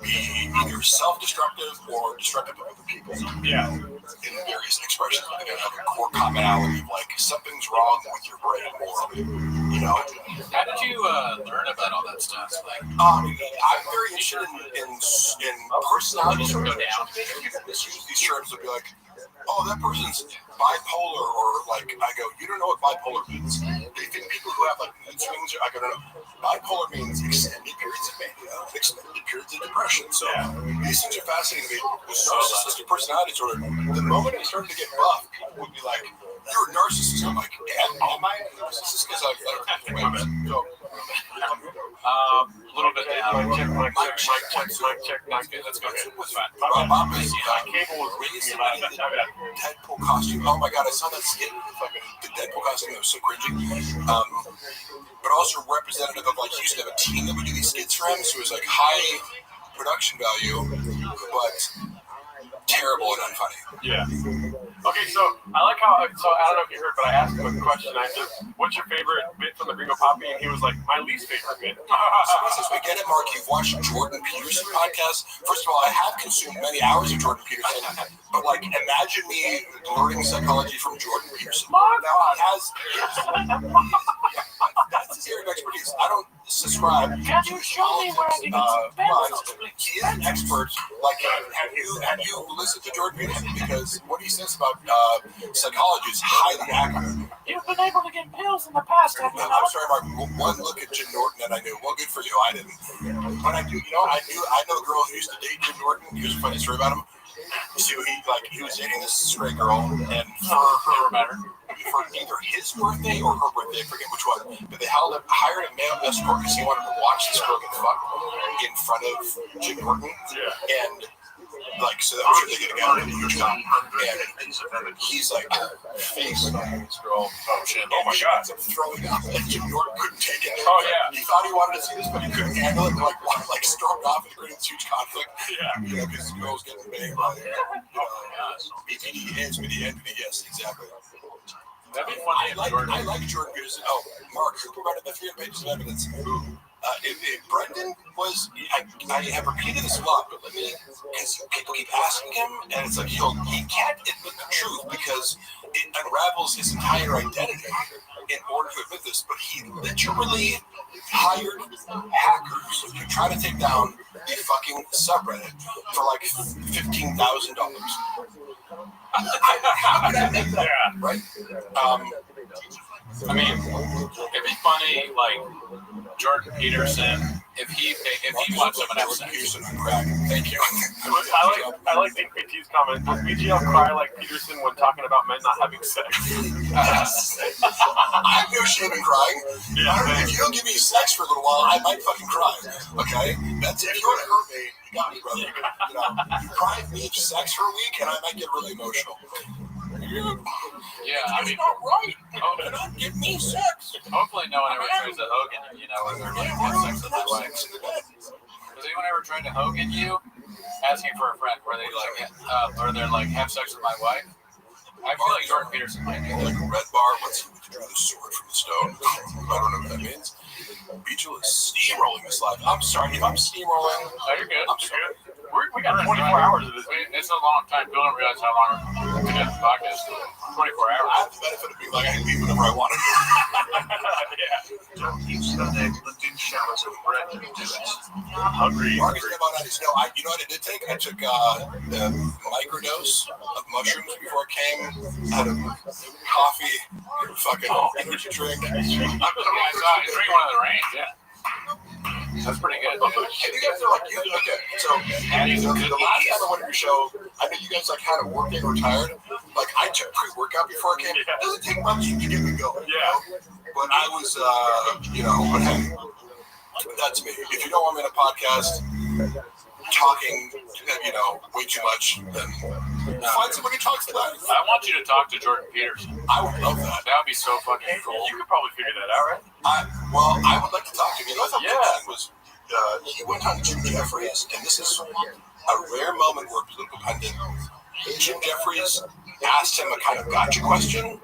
be either self-destructive or destructive of other people. Yeah. In various expressions, they have a core commonality of like something's wrong with your brain morally. How did you learn about all that stuff? Like, I'm very interested in personality disorders. People misuse these terms to be like, oh, that person's bipolar, or like, I go, you don't know what bipolar means. They think people who have like mood swings, I go, no. Bipolar means extended periods of mania, extended periods of depression. So these things are fascinating to me. With narcissistic personality disorder, the moment I started to get buff, people would be like, you're a narcissist. I'm like, am I a narcissist? Because I've a little bit down. Mic check. That's good. That's fine. Cable was reading about that. Deadpool costume. Oh my god, I saw that skit. The Deadpool costume. That was so cringy. But also representative of like, he used to have a team that would do these skits for him. So it was like high production value, but terrible and unfunny. Yeah. Okay, so I like how, so I don't know if you heard, but I asked him a question. I said, what's your favorite bit from the Gringo Poppy? And he was like, my least favorite bit. So we get it, Mark. You've watched Jordan Peterson podcast. First of all, I have consumed many hours of Jordan Peterson, but like, imagine me learning psychology from Jordan Peterson. Now he has, that's his area of expertise. I don't subscribe. Can you show me where I can get some pencils? He is an expert. Like, have you listened to Jordan Peterson? Because what he says about psychology is highly accurate. You've been able to get pills in the past, have you I'm not? sorry, Mark. One look at Jim Norton and I knew. Well, good for you. I didn't. But I do. I know a girl who used to date Jim Norton. Here's a funny story about him. So he was dating this straight girl, and for either his birthday or her birthday, I forget which one, but they hired a male escort because he wanted to watch this girl get fucked in front of Jim Norton, and like, so that was sure they get together in a huge time, and he's like facing this girl. Oh shit! Oh my god! Throwing up, and Jim Norton couldn't take it. Oh yeah. He thought he wanted to see this, but he couldn't handle it. And like stormed off and created this huge conflict. Yeah. Because the girl's getting banged by BPD, yes, exactly. That'd be funny. I like Jordan Peterson. Oh, Mark, who provided the 300 pages of evidence? Brendan was, I have repeated this a lot, but because people keep asking him, and it's like he can't admit the truth because it unravels his entire identity in order to admit this, but he literally hired hackers to try to take down the fucking subreddit for like $15,000. How could I make that? Yeah. Right? I mean, it'd be funny, like, Jordan Peterson, if he wants someone else, Peterson on crack. Thank you. I like Dink PT's comment. Does BGL cry like Peterson when talking about men not having sex? I have no shame in crying. If you don't give me sex for a little while, I might fucking cry. Okay? That's if you want to hurt me, you got me, brother. You know, you deprive me of sex for a week, and I might get really emotional. Yeah, I mean, not right. You're not giving me sex. hopefully no one ever tries to Hogan you, you know, when they're like, have sex with their wife. Has anyone ever tried to Hogan you? Asking for a friend where they like, or they're like, have sex with my wife? I feel like Jordan Peterson might do Like a red bar, once he withdrew the sword from the stone. I don't know what that means. Beachel is steamrolling this life. I'm sorry if I'm steamrolling. Oh, you're good. I'm sorry. We got 24 hours of this. It's a long time. People don't realize how long we got the podcast. 24 I hours. have the benefit of being like, I can leave whenever I want to. Hungry. Marcus never on his no. You know what I did take? I took the microdose of mushrooms before it came. I had a coffee, fucking energy drink. I saw you drink one of the range, yeah. That's pretty good. And you guys are like, okay, so the last time I went to your show, I know you guys like had a working or tired. Like I took pre-workout before I came. It doesn't take much to get me going. Yeah. But I was, but hey, that's me. If you don't want me on a podcast talking, way too much, then find somebody who talks about it. I want you to talk to Jordan Peterson. I would love that. That would be so fucking cool. You could probably figure that out, right? I would like to talk to him. What I'm was he went on Jim Jeffries, and this is a rare moment where a political pundit, Jim Jeffries, asked him a kind of gotcha question,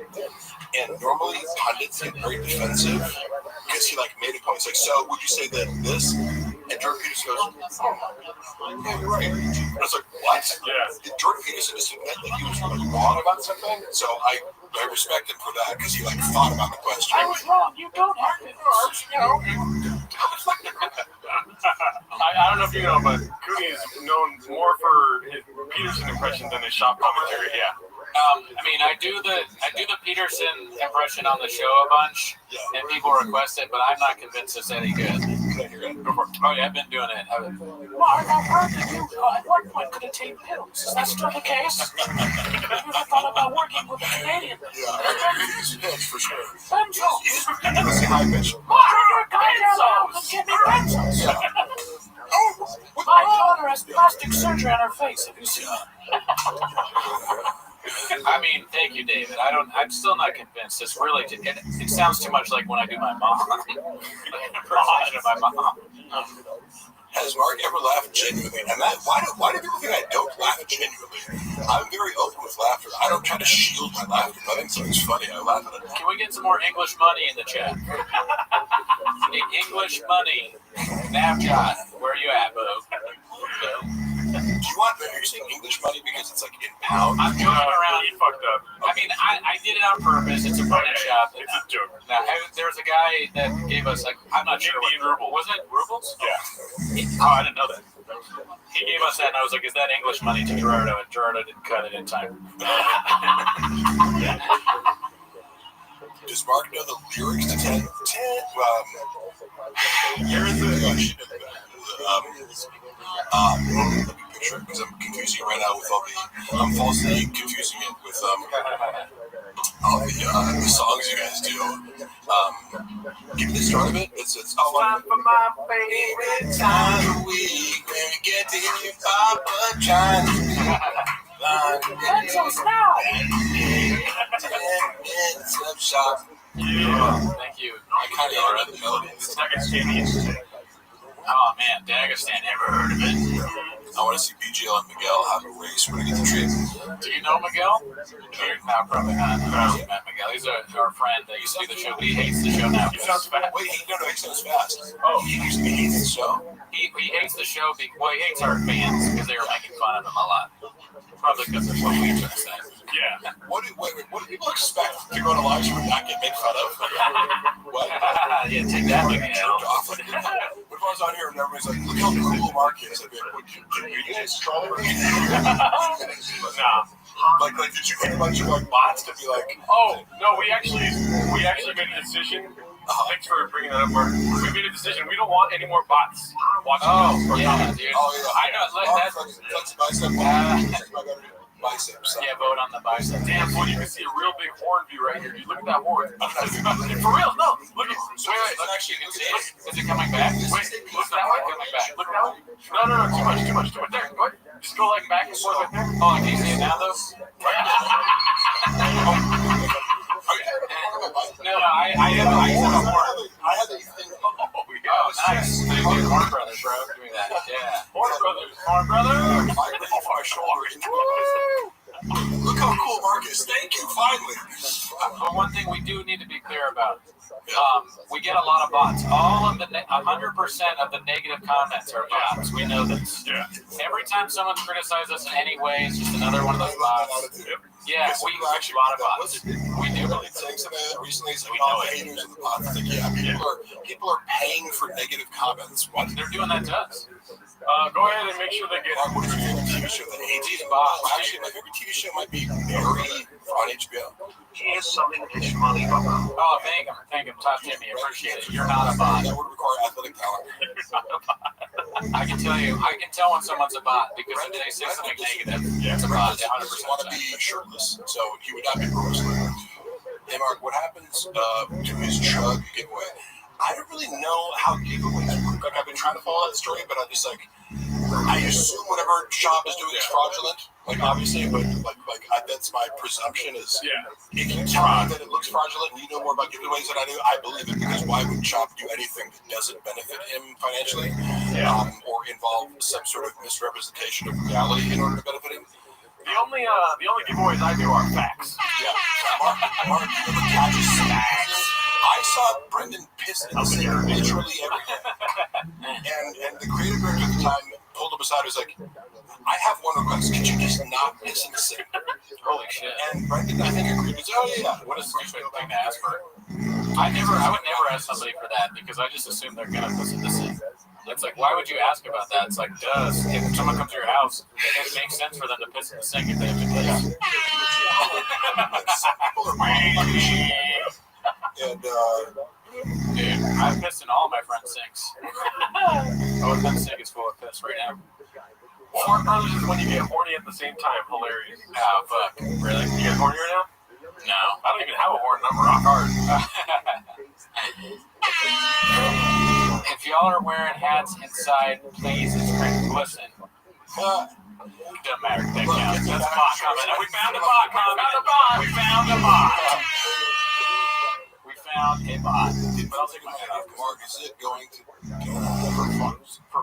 and normally pundits get very defensive because he made a point. He's like, so would you say that this? And Jordan Peterson goes, yeah, you're right. And I was like, what? Yeah. Did Jordan Peterson just admit that he was wrong about something? So I respect him for that because he thought about the question. I was wrong. You don't have to. I don't know if you know, but Cooney is known more for his Peterson impression than his shop commentary. Yeah. I do the Peterson impression on the show a bunch, and people request it, but I'm not convinced it's any good. Oh yeah, I've been doing it. Mark, I've heard that you at one point could attain pills. Is that still the case? Have you ever thought about working with a Canadian? Yeah, he's pitch for sure. Pencils! Let's see high pitch. Mark, you're a goddamn loud and give me pencils! My daughter has plastic surgery on her face. Have you seen that? Thank you, David. I'm still not convinced. It's really, it sounds too much like when I do my mom. Impersonation of my mom. Has Mark ever laughed genuinely? And why do people think I don't laugh genuinely? I'm very open with laughter. I don't try to shield my laughter. If I think something's funny, I laugh at it. Can we get some more English money in the chat? English money. Snapchat. Where are you at, boo? Do you want, are you saying English money because it's in pounds? I'm joking around. He fucked up. I did it on purpose. It's a private shop. It's a joke. Now, there was a guy that gave us, I'm not sure what ruble. Was it rubles? Yeah. Oh, I didn't know that. He gave us that, and I was like, is that English money to Gerardo? And Gerardo didn't cut it in time. Does Mark know the lyrics to 10? Let me picture it because I'm confusing it right now with I'm falsely confusing it with all the songs you guys do. Give me the start of it. It's Time for my favorite time of week when we get to hear your papa trying to Pencils now! 10 minutes of shop. Yeah. Thank you. I kind of read the melody. It's Dagestani. Oh man, Dagestan, ever heard of it? I want to see BGL and Miguel have a race when we get the trip. Do you know Miguel? No, probably not. I've never met Miguel. He's our friend that used to do the show, but he hates the show now. He sounds fast. Wait, he sounds fast. Oh, He hates the show. he hates the show. He hates our fans because they were making fun of him a lot. Probably because of what we were saying. Yeah. What do people expect to go to live stream and not get made fun of? What? Yeah, take that, Miguel. What if I was on here and everybody's like, look how cool Mark is? I'd be like, you guys trolling? Nah. Like, did you get a bunch of bots to be like, Oh no, we actually made a decision Thanks for bringing that up, Mark. We made a decision. We don't want any more bots watching this. Yeah, dude. I know. That's biceps. yeah, vote on the bicep. Damn, boy, you can see a real big horn view right here. Dude, look at that horn. For real, no. Look at Wait, look, actually, you can see it. Is it coming back? Wait, Look that way, coming back. Look that way. No, too much. There, go ahead. Just go like back and forth right there. Oh, can you see it now, though? No, I have a horn. I had that thing. Oh, nice. Horn Brothers, bro, doing that. Yeah. Horn Brothers. Off our shoulders. Look how cool Mark is. Thank you, finally. But one thing we do need to be clear about, we get a lot of bots. All of the 100% of the negative comments are bots. We know this. Yeah. Every time someone criticizes us in any way, it's just another one of those bots. Yeah, we actually a lot of bots. We do. Saying something recently, it's like, oh, haters in the bots. It's like, yeah, people are paying for negative comments. What? They're doing that to us. Go ahead and make sure they get What is your favorite TV show that hates These you? bots. Actually, my favorite TV show might be Barry on HBO. Here's something that you money about. Oh, thank him. Top Timmy, appreciate it. You're not a bot. That would require athletic talent. I can tell when someone's a bot because if they say something negative, it's a bot. He doesn't want to be shirtless, so he would not be pro wrestler. Hey, Mark, what happens to his chug giveaway? I don't really know how giveaways work. Like, I've been trying to follow that story, but I'm just like, I assume whatever Shop is doing is fraudulent. Like, obviously, but that's my presumption is. Yeah. If you tell me that it looks fraudulent and you know more about giveaways than I do, I believe it, because why would Shop do anything that doesn't benefit him financially, or involve some sort of misrepresentation of reality in order to benefit him? the only giveaways I do are facts. Yeah. Mark, you ever catch a snacks? I saw Brendan piss in the sink literally everywhere. And the creative director at the time pulled him aside and was like, I have one request. Could you just not piss in the sink? Holy shit. And Brendan, I think, agreed. He said, oh, yeah. What a stupid thing to ask for. I would never ask somebody for that because I just assume they're going to piss in the sink. It's like, why would you ask about that? It's like, if someone comes to your house, it makes sense for them to piss in the sink if they have to piss. And, dude, I've pissed in all my friends' sinks. Oh, that sink is full of piss right now. Horn Brothers is when you get horny at the same time. Hilarious. Oh, fuck. Really? You get horny right now? No. I don't even have a horn. I'm rock hard. If y'all are wearing hats inside, please, it's great. Listen. Doesn't matter. That counts. That's a bot comment. We found a bot comment. We found a bot. We found a bot. but I'll take my hat off. Mark, is it going to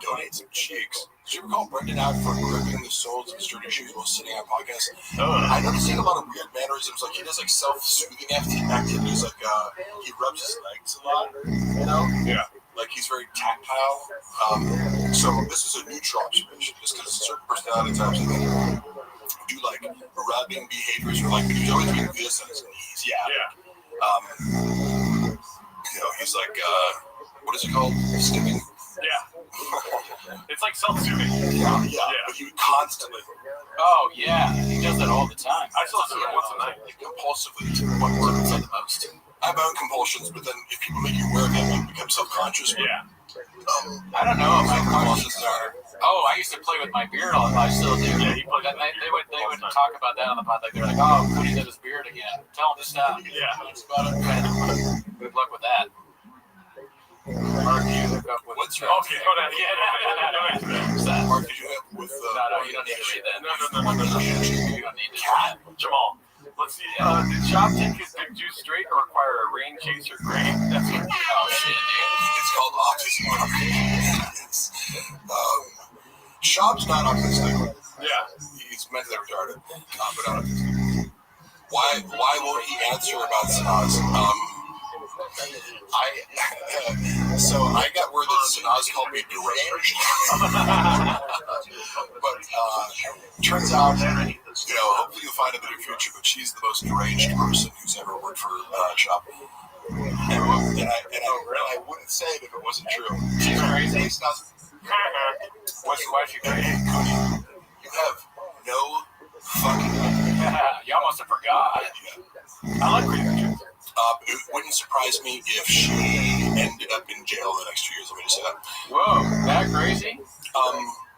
donate some cheeks? Did you ever call Brendan out for gripping the soles of his dirty shoes while sitting on podcasts? I noticed he had a lot of weird mannerisms. Like, he does, like, self-soothing activities. Like, he rubs his legs a lot, you know? Yeah. Like, he's very tactile. So this is a neutral observation, just because certain personality types do, like, rubbing behaviors, or, like, he's always doing this on his knees. You know, he's like, what is it called? Stimming? Yeah. It's like self-soothing. Yeah. But he would constantly. Oh, yeah. He does that all the time. I still do it once a night. Compulsively to what word is the most. I have my own compulsions, but then if people make you aware of them, you become self-conscious. Yeah. I don't know what my compulsions are. Oh, I used to play with my beard all the time. I still do. Yeah, he plays. They would talk about that on the pod. Like, they were like, oh, Cody's at his beard again. Tell him to stop. Yeah. Good luck with that. Mark, you hook up with What's Okay, go down. Yeah, Mark, did you have with No, you don't need to read that. No. You don't need to read that. Jamal, let's see. Did Chop take his big juice straight or require a rain chaser gray? That's good. Oh, shit, dude. It's called autism. Shop's not autistic. Yeah. He's mentally retarded. But not autistic. Why won't he answer about Sanaz? So I got word that Sanaz called me deranged. But turns out, you know, hopefully you'll find a better future, but she's the most deranged person who's ever worked for Shop. And I wouldn't say it if it wasn't true. She's crazy. Why is she crazy? You have no fucking. You almost forgot. I like crazy juice. It wouldn't surprise me if she ended up in jail the next 2 years. Let me just say that. Whoa, that crazy?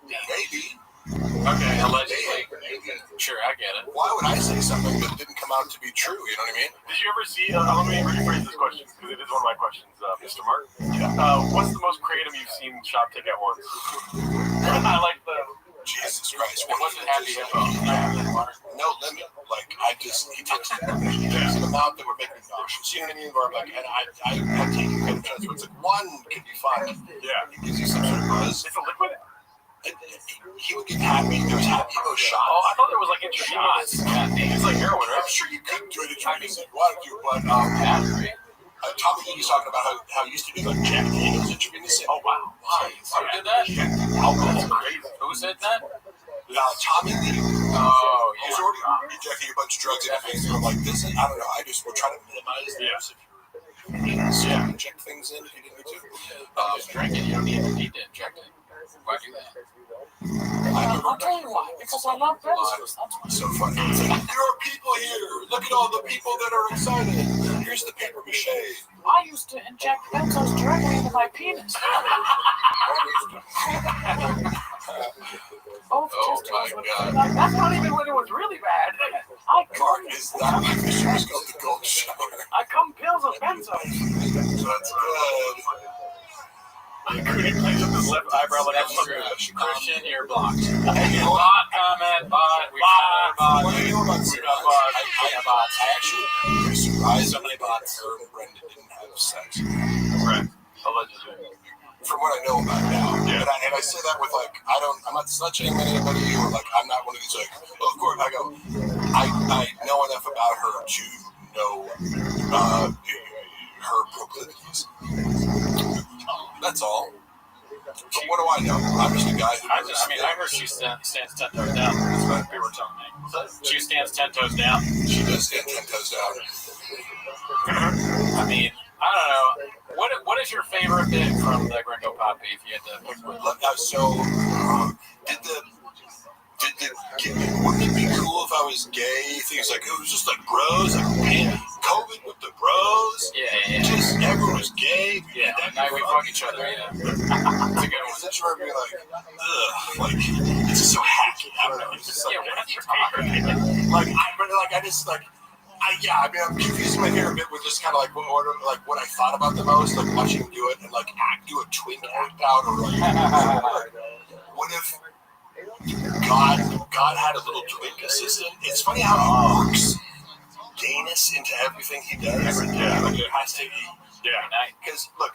Maybe. Okay, allegedly. Sure, I get it. Why would I say something that didn't come out to be true? You know what I mean? Did you ever see? Let me rephrase this question because it is one of my questions, Mr. Mark. What's the most creative you've seen Shop take at once? I like the. Jesus Christ! It wasn't Happy Hippo. No limit. Like he takes an amount that would make me nauseous. You know what I mean? Where I'm like, and I'm taking kind of chance. It's like one could be fine. Yeah. It gives you some sort of buzz. It's a liquid. He would get happy. There was Happy Hippo shot. Oh, I thought there was like intravenous. It's like heroin, right? I'm sure you could do it if you wanted to, but Tommy Lee was talking about how he used to do like Jack Daniels intravenous. Oh wow! Who did that? That's crazy. Who said that? Tommy Lee. Oh, He was already injecting a bunch of drugs in things. And I'm like, this is, I don't know. I just would try to minimize the use of you inject things in if you didn't need to. Just drink it. You don't need to inject it. Why do that? I'll tell you why. Because I love benzos. That's why. So funny. It's like, there are people here. Look at all the people that are excited. Here's the paper mache. I used to inject benzos directly into my penis. Both Oh testicles. my God. That's not even when it was really bad. I Mark, come, is that like the show's called the Gold Shower? I come pills of benzos. That's good. Cootie plays with his left eyebrow like That's a true. fucking. Christian, you're blocked. Bot comment, bot. We got bot. What do you know about We got bot. I got bots. I actually was surprised so many bots her and Brenda didn't have sex. Right. Allegedly. From what I know about now. Yeah. And I say that with like, I'm not slut shaming anybody or like, I'm not one of these like, of course, I go, I know enough about her to know her proclivities. That's all. But what do I know? I'm just a guy who I heard she stands 10 toes down. That's what people were telling me. She stands 10 toes down. She does stand 10 toes down. I mean, I don't know. What is your favorite bit from the Gringo Poppy? If you had to pick one. Wouldn't it be cool if I was gay? Things like, it was just like bros, like COVID with the bros. Yeah. Just everyone was gay. Yeah, now we fuck each other, yeah. It's a good one. I just remember being like, ugh, like, it's just so hacky. I don't know. It's just like, I'm confusing my favorite bit with just kind of like what I thought about the most, like watching him do it and like do a twink act out, or like, what if God had a little twink assistant? It's funny how he works gayness into everything he does. Yeah. Like it has to be. Yeah. Because look,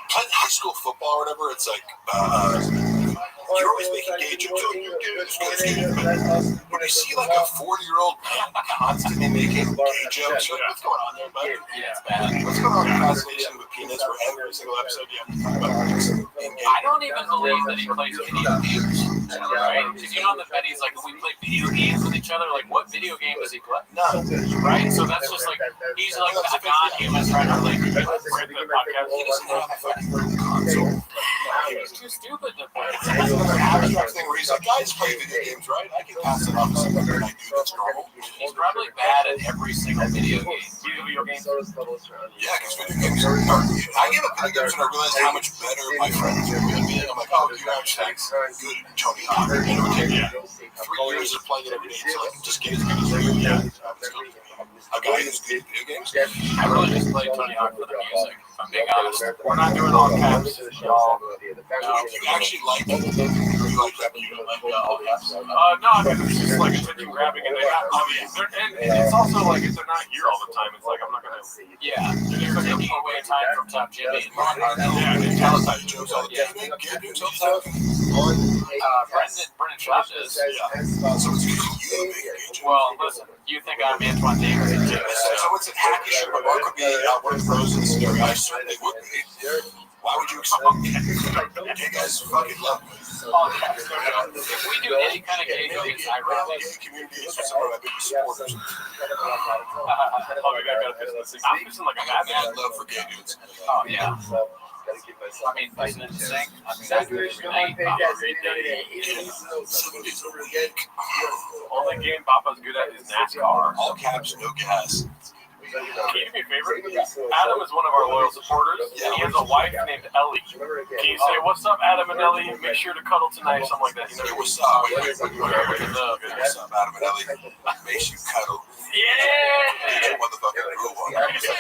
playing high school football or whatever, it's like you're always making gay jokes. Oh, you're gay, this guy's gay. But when you see like a 40-year-old man constantly making gay jokes, you're like, what's going on there, bud? Yeah, it's bad. What's going on in Constellation with penis for every single episode you have to talk about? I don't even believe that he plays video games. Right? Because you know the bet he's like, we play video games with each other. Like, what video game does he play? No. Right? So that's just like, he's like a non-human friend. Like, He doesn't have a fucking console. he's too stupid to play. It's an abstract thing where he's like, guys play video games, right? I can pass it off to something that I do that's normal. He's probably bad at every single video game. Video games. Yeah, because video games are. I get up video games and I realize how much better my friends are than me. I'm like, oh, you're actually good at Tony Hawk. You know, it takes 3 years of playing it every day until I can just get as good as you. Yeah. A guy who's good at video games. I really just play Tony Hawk for the music, if I'm being honest. We're not doing all caps, y'all. You actually like it? You like that? You don't like all caps? No, I mean, it's just like attention grabbing, and and it's also like if they're not here all the time, it's like I'm not gonna. Yeah, you're taking away time from Top Jimmy. Yeah, they tell us how you jokes all the time. Gay jokes all the time. Brendan Shaw does. Yeah. So it's you making gay jokes. Well, listen, you think I'm Antoine Davis? So it's a hacky shit, but Mark would be Albert Frozen scenario. I certainly would be. Why would you expect gay guys fucking love me? If we do any kind of gay jokes, I really. Gay community is some of my biggest supporters. I'm just like a Mad love for gay dudes. Oh, yeah. I mean, pissing in the sink. I mean, I do it every night. Every day. 7 days a week. Only game Papa's good at is NASCAR. All caps, no gas. Can you do me a favor? Adam is one of our loyal supporters, and he has a wife named Ellie. Can you say, what's up, Adam and Ellie? Make sure to cuddle tonight, something like that. You know, Hey, what's up? What's up, Adam and Ellie? Make sure you cuddle. Yeah! Get your motherfucking groove on. We need some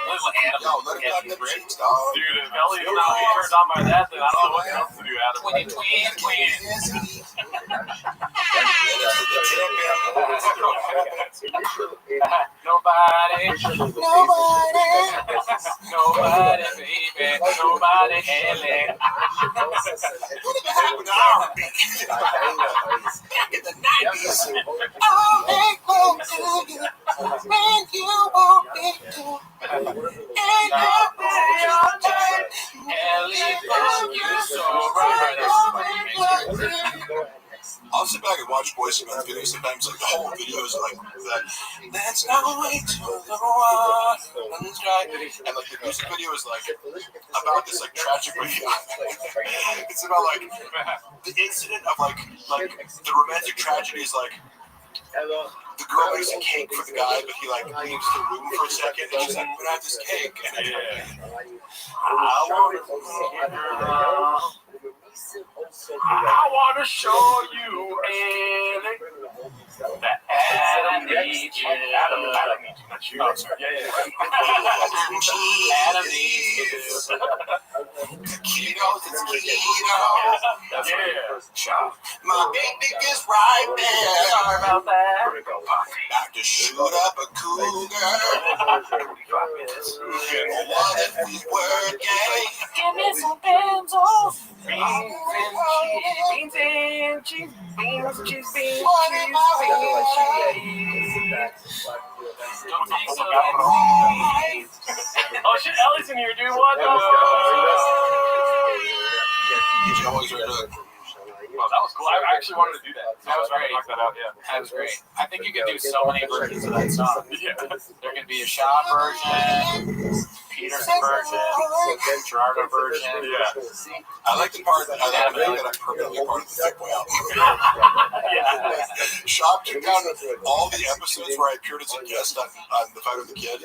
little animals. Yo, let him have them cheeks, dog. Dude, if Ellie is not being turned on by that, then I don't know what else to do, Adam. Nobody, baby, nobody, Ellie. What happened to R&B? Back in the 90s. I'll make love to you when you want me to. And your turn. Ellie, you're so right. I'll sit back and watch Boys II Men videos. Sometimes like the whole video is like that. Let's not wait till the water runs dry. And like the music video is like about this like tragic video. It's about like the incident of like the romantic tragedy is like the girl makes a cake for the guy, but he like leaves the room for a second, and she's like, "But I have this cake." And I want to show you, Ellie, that Adam needs you. Adam needs you, not you. Oh, sorry. Yeah. Adam needs you. Taquitos, it's keto. Yeah. My baby is right there. Sorry about that. About to shoot up a cougar. What if we were gay? Give me some benzos. Beans and cheese. Beans, cheese, beans, What if I oh shit, Ellie's in here, dude. What the fuck? He's always right up. Well, that was cool. I actually wanted to do that. That was great. Knock that out, yeah. That was great. I think you could do so many versions of that song. Yeah. There could be a shop version, Peter's version, Gerardo version. Yeah. I like the part that I'm permanently part of the Thick Boy album. Yeah. Shop took down all the episodes where I appeared as a guest on The Fight with the Kid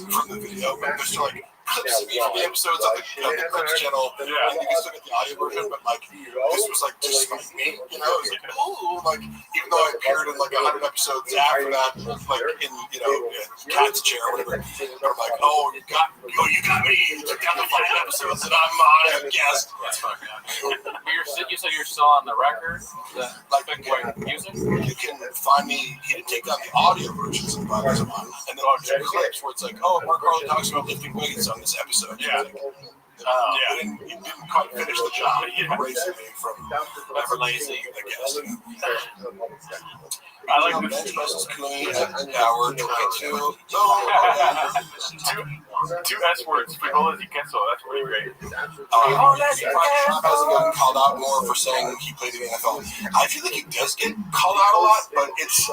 from the video. There's still like clips of me from the episodes on the Clips channel. And you can still get the audio version, but like this was like just like me, you know? It was like, ooh, like even though I appeared in like 100 episodes after that, like in Cat's Chair or whatever, I'm like, oh, you got me. You took down the 5 episodes and I'm on a guest. That's fucking You said you're still on the record? Like Music? you can find me. He didn't take down the audio versions of the videos I'm on, and then there's clips where it's like, oh, Mark Harlan talks about lifting weights on this episode. Yeah. He didn't quite finish the job. He erased me from Never lazy. I guess. I like this. Versus Cooney at hour 22. Two S words. Frijoles y queso. That's pretty great. Trump hasn't gotten called out more for saying he played in the NFL. I feel like he does get called out a lot, but it's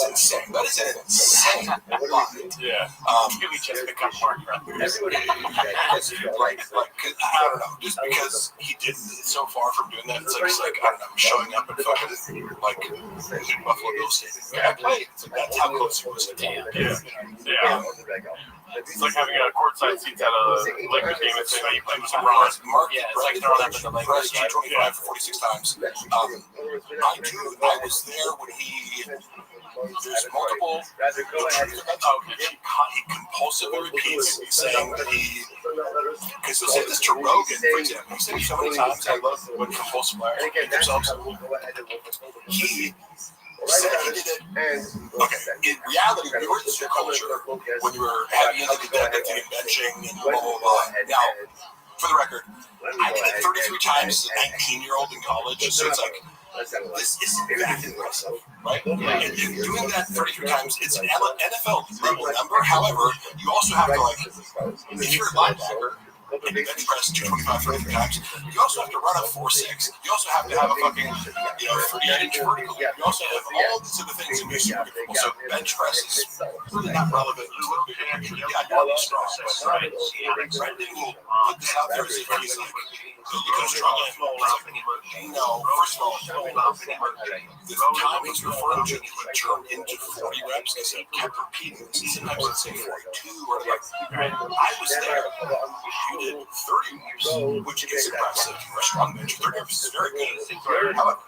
insane. That is an insane lie. Yeah. Really just become Mark Brothers. Like, I don't know, just because he did so far from doing that, it's like I don't know, showing up and fucking like Buffalo Bills Stadium. I played. It's like that's how close he was to damn. Yeah. It's like having a courtside seats at a Lakers game and saying that you played with some Bronx. Yeah, it's like throwing up at the Lakers. 25 for 46 times. I was there when there's multiple. He compulsively repeats saying that because he'll say this to Rogan, for example. He said it so many times. I love when compulsive liars repeat themselves. He said he did it. Okay, in reality, we were in this culture when you were heavy into the deadlifting and benching and blah, blah, blah. Now, for the record, I did it 33 times as a 19-year-old in college, so it's like, this isn't that impressive, right? And doing that 33 times, it's an NFL level number. However, you also have to, like, if you're a linebacker, and you bench press 225 for 3 times, you also have to run a 4.6. You also have to have a fucking 38-inch vertical. You also have all these other things in your super difficult. So bench press is really not relevant to the bigger picture. Yeah, you want to be strong. Right. Brendan will put this out there as if he's like, because struggling. No, first of all, the time he's referring to would turn into 40 reps because he kept repeating this. Sometimes he'd say 42 or like, I was there. You did 30 reps, which is impressive. For a strong bench, 30 reps is very good. However,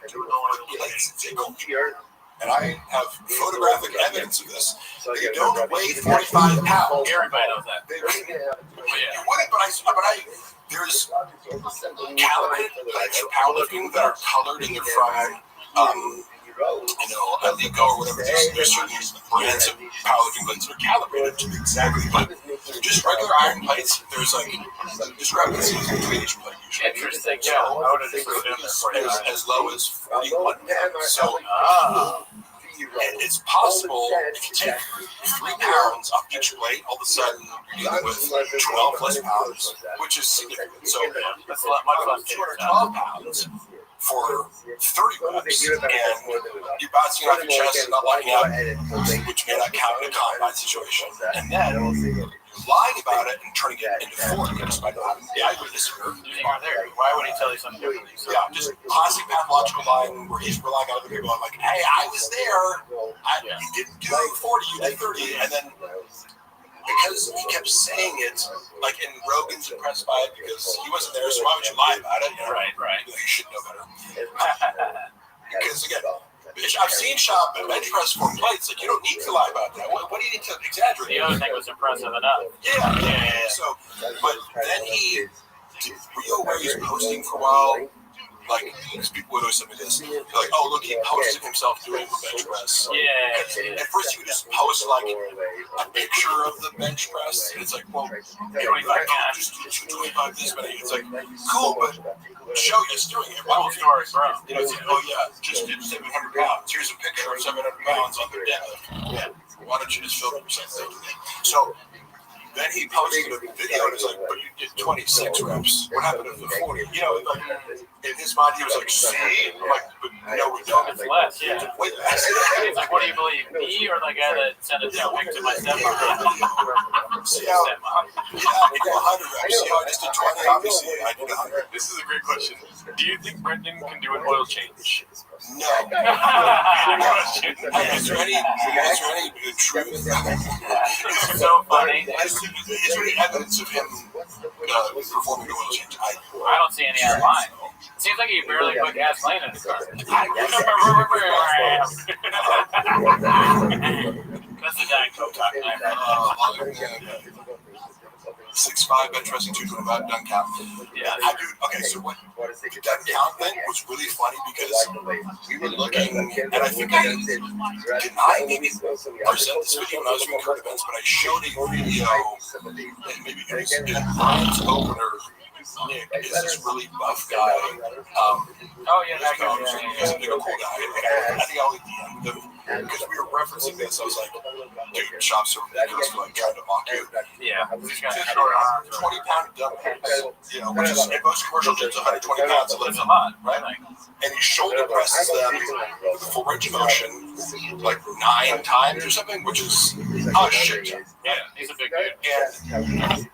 he likes to go here. And I have photographic evidence of this. They don't weigh 45 pounds. Everybody knows that. You wouldn't, but there's calibrated plates for powerlifting that are colored and they're from, Alico or whatever. There's certain brands of powerlifting plates that are calibrated to be exactly, but just regular iron plates, there's like discrepancies between each plate. Interesting. Yeah, I would have just put it in there as low as 41 pounds. So it's possible if you take 3 pounds off each plate, all of a sudden you're dealing with 12 less pounds, which is significant. So that's a lot much less. 212 pounds for 30 reps, and you're bouncing off your chest and not locking out, which may not count in a combine situation. And then you're lying about it and turning it into 40 reps by not. Yeah, I would disagree. Why would he tell you something different? Yeah, just classic pathological lying where he's relying on other people. I'm like, hey, I was there. You didn't do 40, you did 30, and then. Because he kept saying it, like in Rogan's impressed by it because he wasn't there, so why would you lie about it? Right. You should know better. Because again, I've seen Shop bench press 4 plates. Like you don't need to lie about that. What do you need to exaggerate? The other thing was impressive enough. Yeah. So, but then he did Rio where he's posting for a while. Like, people would always say this. Like, oh, look, he posted himself doing the bench press. Yeah. At first, he would just post, like, a picture of the bench press. And it's like, well, 25 pounds, just 225 this many. It's like, cool, but show you just doing it. Why would you? Bro. It's like, oh, yeah, just did 700 pounds. Here's a picture of 700 pounds on their deadlift. Yeah. Why don't you just film yourself taking it? So, then he posted a video and it's like, but you did 26 reps. What happened to the 40? Like in his mind, he was like, see? I'm like, but no, we don't. It's less, yeah. Way less. It's like, what do you believe? Me or the guy that sent a pic to my stepmom? See how, I do 100 reps. See how I just did 20? Obviously, I did 100. This is a great question. Do you think Brendan can do an oil change? No. Is there any truth? So funny. Is there any evidence of him performing an oil change? I don't see any online. It seems like he barely put gasoline in his car. That's the Diet Coke talking. 6'5", bench pressing 225, doesn't count. Yeah. Okay, so what the doesn't count thing was really funny because we were looking, and I think I maybe present this video when I was doing current events, but I showed a video, and maybe it was in Brian's opener. Nick is this really buff guy. He's a big cool guy. I think I'll DM them because we were referencing this. I was like, dude, Shop's so ridiculous for like trying to mock you. Yeah. 20-pound dumbbells, which is in most commercial gyms 120 pounds. So That's a lot, right? and he shoulder presses them with a full range of motion like 9 times or something, which is shit. Yeah, he's a big dude.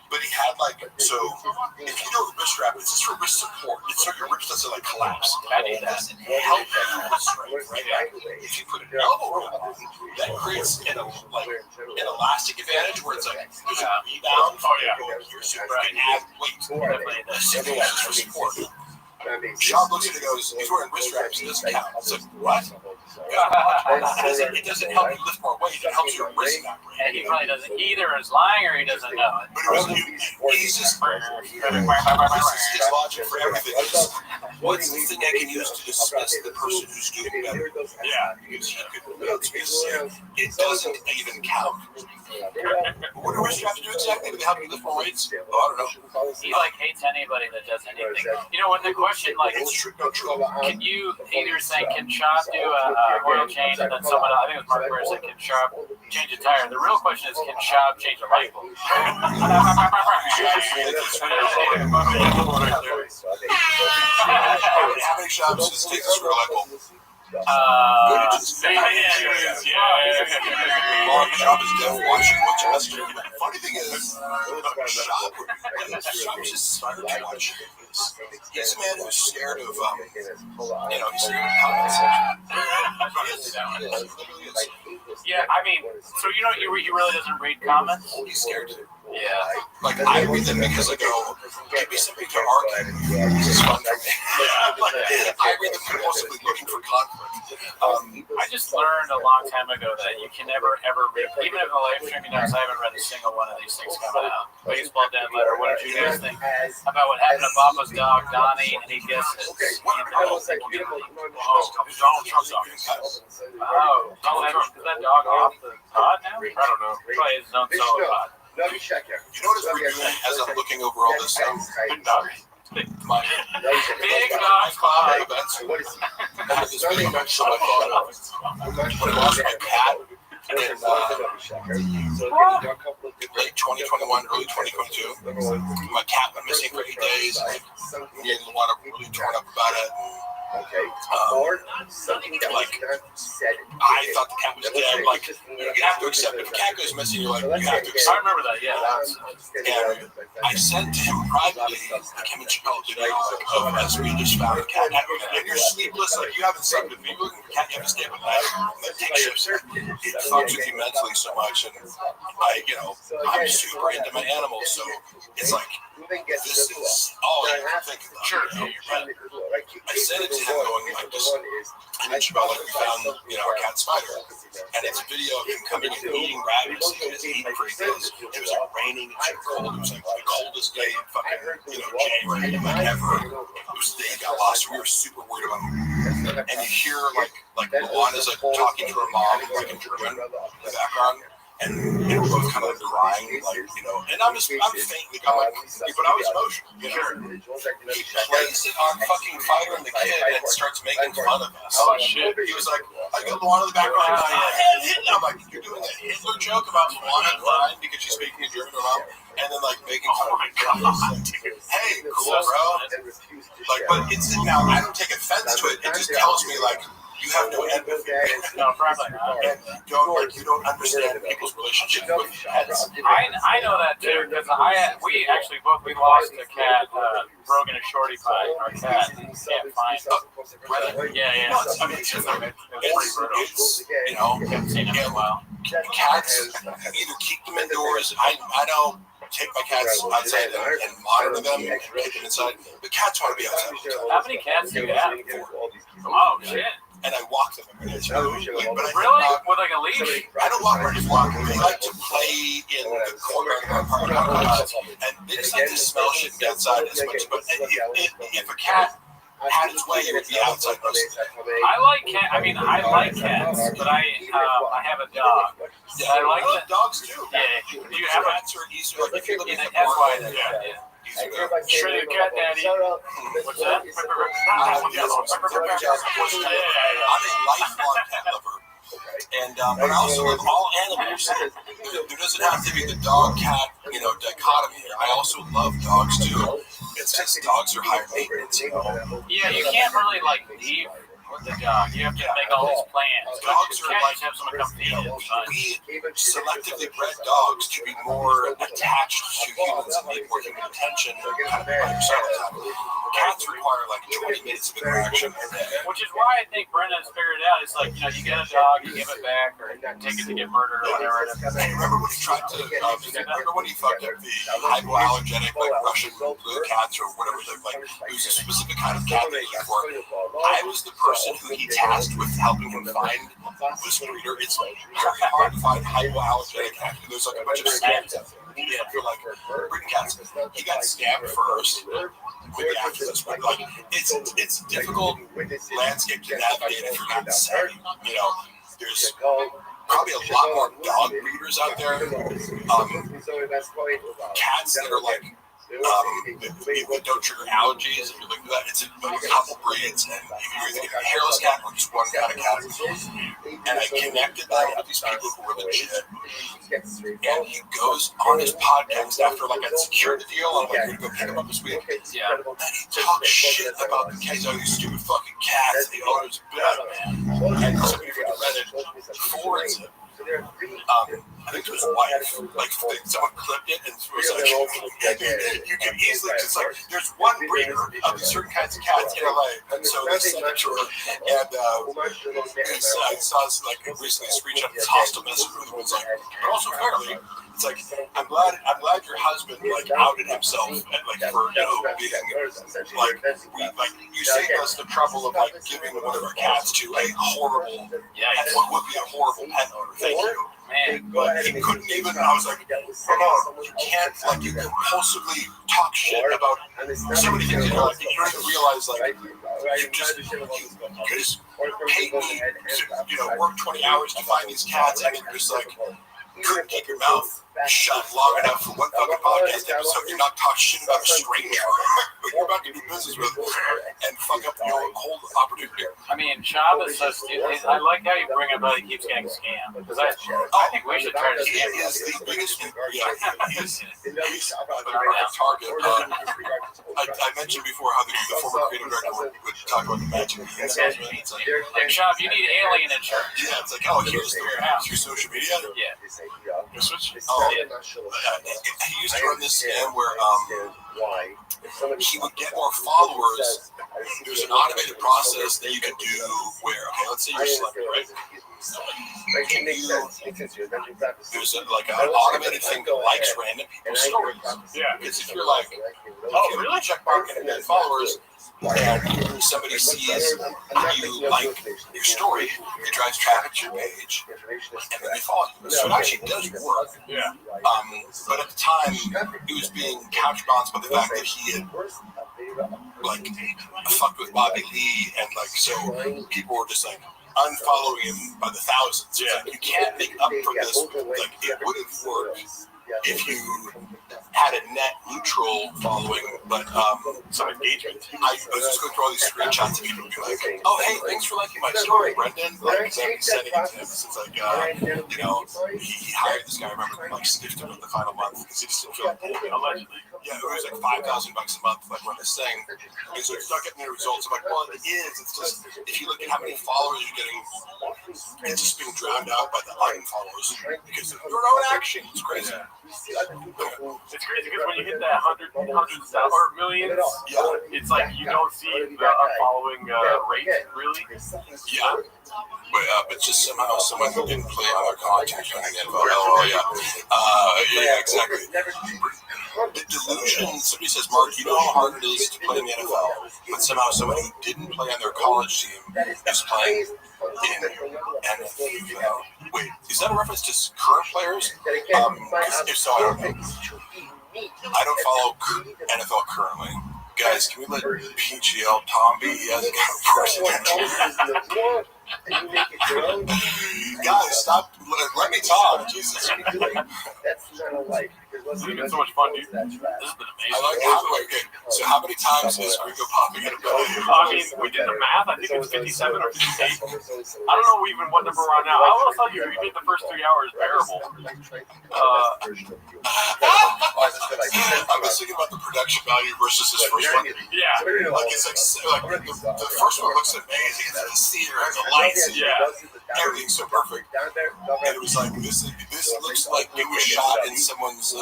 But he had so if you know the wrist strap, it's just for wrist support. It's so your wrist doesn't collapse. I need that. Help you with strength, right? If you put an elbow wrap on, that creates an elastic advantage where it's like there's a rebound. You're super add weight. Simply just for support. Sean looks at it and goes, he's wearing wrist straps, it doesn't count. It's like, what? It doesn't help you lift more weight, it helps your wrist vibrate. And he probably doesn't either is lying or he doesn't know it. But he's just, this is his logic for everything. What's the thing I can use to dismiss the person who's doing better? Yeah. Because he could be sick. It doesn't even count. What do you have to do exactly to help you lift more weights? Oh, I don't know. He like hates anybody that does anything. You know, when the question like, It's true. No, true. can you either say can Chop do a oil change, and then someone else, I think it was Mark Ware said can Chop change a tire. The real question is can Chop change a light bulb? How many shops does it take to screw a light bulb? Yeah. Mark Shop is deaf watching what's yesterday. Funny thing is, Shop is just scared to watch this. He's a man who's scared of, he's scared of comments. Yeah, I mean, so you know, he really doesn't read comments? He's scared to. Yeah. Like, I read them because I go, give me something to argue. This is fun for me. I read them compulsively looking for conflict. I just learned a long time ago that you can never, ever read, even if the live streaming notes, I haven't read a single one of these things coming out. Baseball dead letter, what did you guys think about what happened to Papa's dog, Donnie, and he guesses? Donald Trump's dog. Oh, Donald Trump, is that dog off the pod now? I don't know. Probably his own solo pod. You know what it's weird as I'm looking over all this stuff? Big dog. Big Big dog pod. events. I had this video mention on my phone when I lost my cat in late 2021, early 2022. My cat went missing for 8 days. I didn't want to really turn up about it. I thought the cat was dead. Like, you have to accept if a cat goes missing, you're like, you have to accept. I remember that, yeah. And I sent to him privately, like him and Chappelle video, like, as we just found a cat. And you're sleepless, like you haven't slept with me, you're looking for a cat, you haven't stayed up at night, that takes shifts. It fucks with you mentally so much. And I'm super into my animals, so it's like, this is all I can think about. Sure, you're right. I sent it to him going like this, and then Chappelle, like, we found, our cat Spider. And it's a video of him coming and eating rabbits. He was eating for 8 days. It was like raining and so cold. It was like the coldest day in fucking, January, like ever. It was the day he got lost. We were super worried about him. And you hear like Luana's like talking to her mom, like in German, in the background. And they were both kind of like crying, like, and I'm faintly going, but I was emotional, He plays it on fucking Fire and the Kid and starts making fun of us. Oh, shit. He was like, I got Luana in the background. I'm like, you're doing a Hitler joke about Luana crying because she's speaking in German to her mom, and then like making fun of her. Hey, cool, bro. Like, but it's now I don't take offense to it. It just tells me like, you have no empathy. No, probably not. You don't understand people's relationship with pets. I know that too, because we lost a cat, Brogan and Shorty Pie, our cat. Can't find it. Yeah. No, it's Haven't seen him in a while. Cats, either keep them indoors. I don't take my cats outside and monitor them and keep them inside. But cats want to be outside. How many cats do you have? Oh, shit. And I walk them every day. Really? With like a leash? I don't walk them, walk them. They like to play in the corner of our apartment. And they just like to smell shit and get outside as much. But if a cat had its way, it would be outside most of the day. I like cats, but I have a dog. Yeah, I love dogs too. Yeah. Do you have cats are easier. Like, if you're looking for that's why. yeah. Sure, you cat daddy. What's that? I'm a lifelong cat lover. And but I also love all animals. There doesn't have to be the dog cat, dichotomy here. I also love dogs too. It's just dogs are higher maintenance. Yeah, you can't really leave with the dog. You have to make all these plans. Dogs are like have someone come feed it. We selectively bred dogs to be more attached to humans and need more human attention kind of by themselves. Cats require like 20 minutes of interaction a day. Which is why I think Brenda's figured it out. It's like, you get a dog, you give it back, or take it to get murdered or whatever. Remember when he tried to, remember when he fucked up the hypoallergenic Russian blue cats or whatever, it was a specific kind of cat they used for. I was the person who he tasked with helping him find this breeder. It's very hard to find hypoallergenic cats. There's like a bunch of scams out there. Yeah, for like breeding cats. He got scammed first with the activists, but like it's a difficult landscape to navigate if you're not savvy. You know, there's probably a lot more dog breeders out there. Cats that are like that don't trigger allergies and like that. It's a couple breeds, and you can either get a hairless cat or just one kind of cat. And I connected them with these people who were legit. And he goes on his podcast after like a security deal. I'm like, we're gonna go pick him up this week. Yeah. And he talks shit about the cats. Oh, these stupid fucking cats. The owner's bad, man. And somebody from Reddit forwards it. I think it was wife. Like someone clipped it and it was like, you can easily just like, there's one breeder of these certain kinds of cats in LA, and so they sent it to her. And I saw this like recently screenshot this hostile message with it was like, but also fairly, it's like I'm glad your husband like outed himself and like for being like you saved us the trouble of like giving one of our cats to a horrible what would be a horrible pet owner. Thank you. Man, but he couldn't even. I was like, come on, you can't like you compulsively talk shit about so many things. You don't even realize like you just paid me to work 20 hours to find these cats, and then just like couldn't keep your mouth shut long enough for one fucking podcast episode to not talk shit about a stranger who you're about to do business with and fuck up your whole opportunity. I mean, Chab is so stupid. I like how you bring up how he keeps getting scammed. Because I think we should try to scam him. He is the biggest. He's a target. I mentioned before how the former creative director would talk about the magic. It's like, Chab, you need alien insurance. Yeah, it's like, oh, here's your social media. Yeah. He used to run this scam where he would get more followers. There's an automated process that you can do where, okay, let's say you're celebrity, right? There's an automated thing that likes random people's stories. Yeah. Because if you're like, oh, really? Check market and then followers, and somebody sees you like your story, it drives traffic to your page, and then they follow you. So it actually does work. Yeah. But at the time, it was being counterbalanced by the fact that he had like fucked with Bobby Lee, and like so people were just like unfollowing him by the thousands. Yeah. Like, you can't make up for this. Like it would have worked if you had a net neutral following, but some engagement. I was just going through all these screenshots and people would be like, oh, hey, thanks for liking my story, Brendan. Like, I've been sending it to him since, like, he hired this guy, I remember, and, like, stiffed him in the final month because he just didn't feel like pulling it. Allegedly. Yeah, it was like $5,000 a month, like, run this thing. And so it's not getting any results. I'm like, well, it is. It's just, if you look at how many followers you're getting, it's just being drowned out by the unfollowers because of your own action. It's crazy. Yeah. It's crazy because when you hit that hundreds or millions, it's like you don't see the following rate really. Yeah, but just somehow someone didn't play on their content on the NFL. Yeah, exactly. The delusion. Somebody says, Mark, you know how hard it is to play in the NFL, but somehow somebody who didn't play on their college team is playing in NFL. Wait, is that a reference to current players? If so, I don't know. I don't follow NFL currently. Guys, can we let PGL Tom be? He hasn't got a person. Guys, stop. Let me talk. Jesus. That's not a life. It's been so much fun, dude. This has been amazing. I like how, okay, so how many times is Gringo popping in a play? I mean, we did the math. I think it was 57 or 58. I don't know even what number we're on now. I will tell you, we made the first 3 hours bearable. I was thinking about the production value versus this first one. Yeah. Like, it's like the first one looks amazing. It's the theater, has the lights, everything's so perfect. And it was like, this looks like it was shot in someone's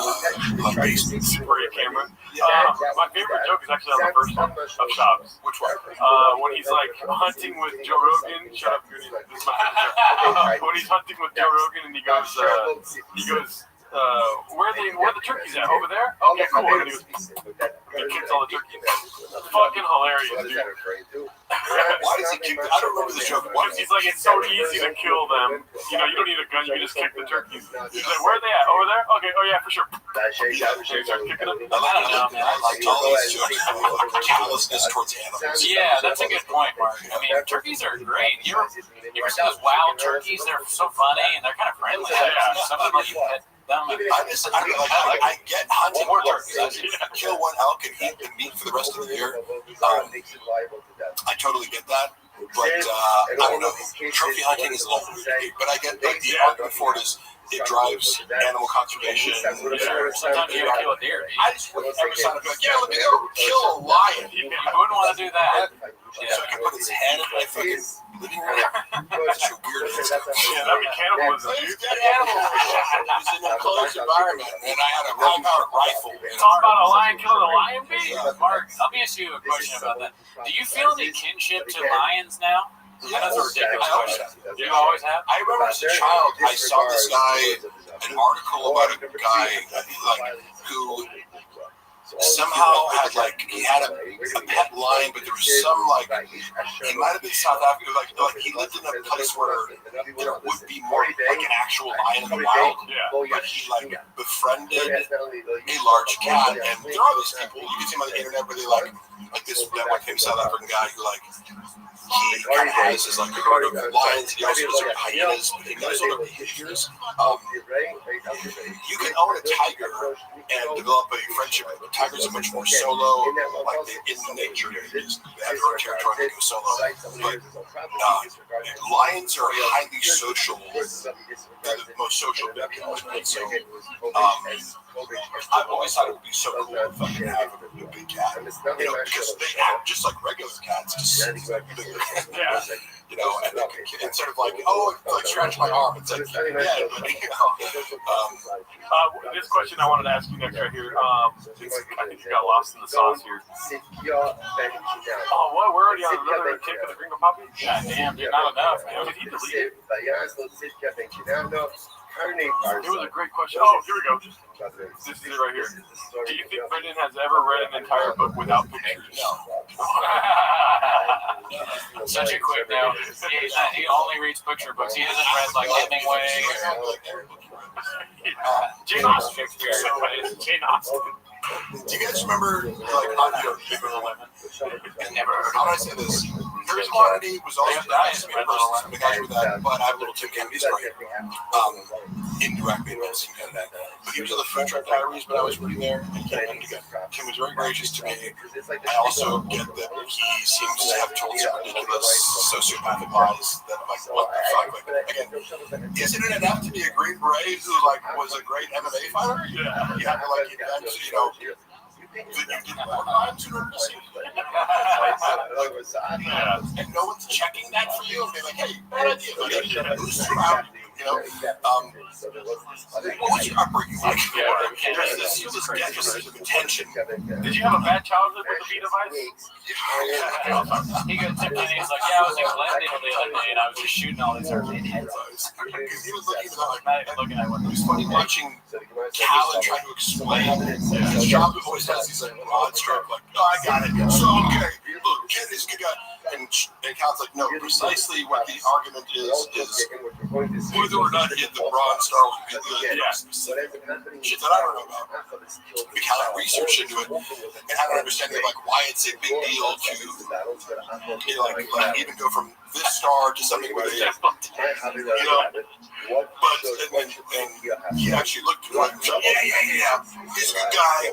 basement. Super 8 camera. My favorite joke is actually on the first one of Shops. Which one? When he's like hunting with Joe Rogan. Shut up, Goody. When he's hunting with Joe Rogan and he goes, where are the turkeys at? Over there? Okay, cool. And he goes, he kicks all the turkeys. Fucking hilarious, dude. Why does he kick? I don't remember the joke. Why Because he's like, it's so easy to kill them. You know, you don't need a gun. You can just kick the turkeys. He's like, where are they at? Over there? Okay. Oh yeah, for sure. You start kicking them. I don't know, man. I like all these jokes about like callousness towards animals. Yeah, that's a good point, Mark. I mean, turkeys are great. You ever see those wild turkeys? They're so funny and they're kind of friendly. Yeah. Some of them you pet them. I get hunting more turkeys. I kill one elk and eat the meat for the rest of the year. I totally get that. But I don't know. Trophy hunting is overrated. But I get like the argument for it is it drives animal conservation. Sometimes you gotta kill a deer. I just wouldn't ever sign up like, yeah, let me go kill a lion. You wouldn't want to do that. So I can put his head in my fucking living room. That's a weird thing. Yeah, that'd be cannibalism, dude. That animal was in a closed environment, and I had a high-powered rifle. It's all about a lion killing a lion, bee. Mark, let me ask you a question about that. Do you feel any kinship to lions now? That's a ridiculous question. You always have? I remember as a child, I saw this guy, an article about a guy who somehow had he had a pet lion, but there was some he might have been South Africa, like he lived in a place where there would be more like an actual lion in the wild, but he befriended a large cat, and there are these people you can see them on the internet where they like this one famous South African guy who he kind of has his herd of lions, and he also has hyenas, but he knows all their behaviors. You can own a tiger and develop a friendship with tigers are much more solo, in nature. They have their own territory, they go solo. But lions are highly social. They're the most social beings. So, I've always thought it would be so cool if I could have a big cat. Because they act just like regular cats, just bigger. Yeah. And instead of scratch my arm, it's like, yeah, but, this question I wanted to ask you next right here. I think you got lost in the sauce here. Oh, what? We're already on another kick of the Gringo Poppy? God damn, dude, not enough, man. Did he delete it? It was a great question. Oh, here we go. This is it right here. Do you think Brendan has ever read an entire book without pictures? No. Such a quick note. He only reads picture books. He hasn't read Hemingway or Jane Austen. Jane Austen. do you guys remember, how do I say this? Chris Quantity was also nice. The guys with that, but I have a little Tim Kennedy story. Indirectly investing in that. But he was on the Food Truck Diaries, but I was reading there, and Kim was very gracious to me. I also get that he seems to have told some ridiculous sociopathic lies that I'm like, what the fuck? Again, isn't it enough to be a Green Beret who was a great MMA fighter? Yeah. You have to invent, that you didn't want lives in order to see and no one's checking that for you. And they're like, hey, bad idea. Who's around you? What was your upbringing like? There's this deficit of attention. Did you have a bad childhood with the beat device? he goes to me, he's like, yeah, I was in Glendale the other day and I was just shooting all these arcade heads. He was looking at what he was funny watching Cal and trying to explain. His job always has these broad stroke, oh, I got it. So, okay, look, Ken is good guy. And Cal's like, no, precisely what the argument is whether or not he hit the Bronze Star would be the shit that I don't know about. We Cal had research into it and had an understanding of why it's a big deal to even go from this star to something with and he actually looked at it and said, yeah, he's a good guy.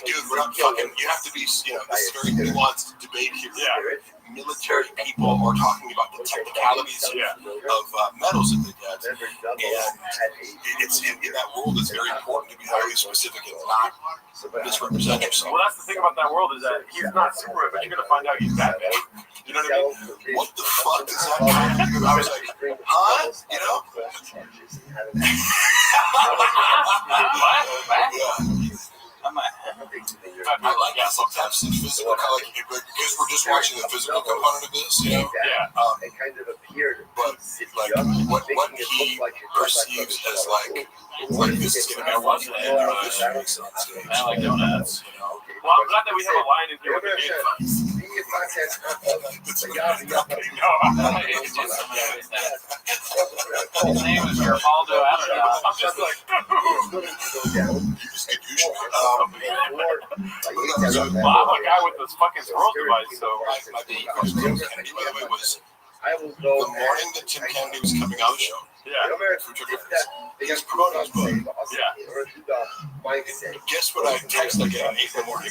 Dude, we're not fucking. You have to be. This is very nuanced debate here. Yeah. Military people are talking about the technicalities of medals that they get, and it's in that world. It's very important to be highly specific and not misrepresent yourself. Well, that's the thing about that world is that he's not super, but you're gonna find out he's that bad. You know what I mean? What the fuck does that mean? I was like, huh? I like that sometimes the physical because we're just watching the physical component of this, but what he perceives as this is gonna be a fun thing, this makes sense. I like donuts. Well, I'm glad that we have a line in here with the game. content It's of a Yahoo. It's just his name is Geraldo. I don't know. I'm just like, You just get used to it. well, I'm a guy with this fucking squirrel device, so My big question to Tim Kennedy, by the way, was I will the go morning that Tim Kennedy was coming on the show, yeah. who took it, he was promoting his book. Guess what I text like at 8 in the morning?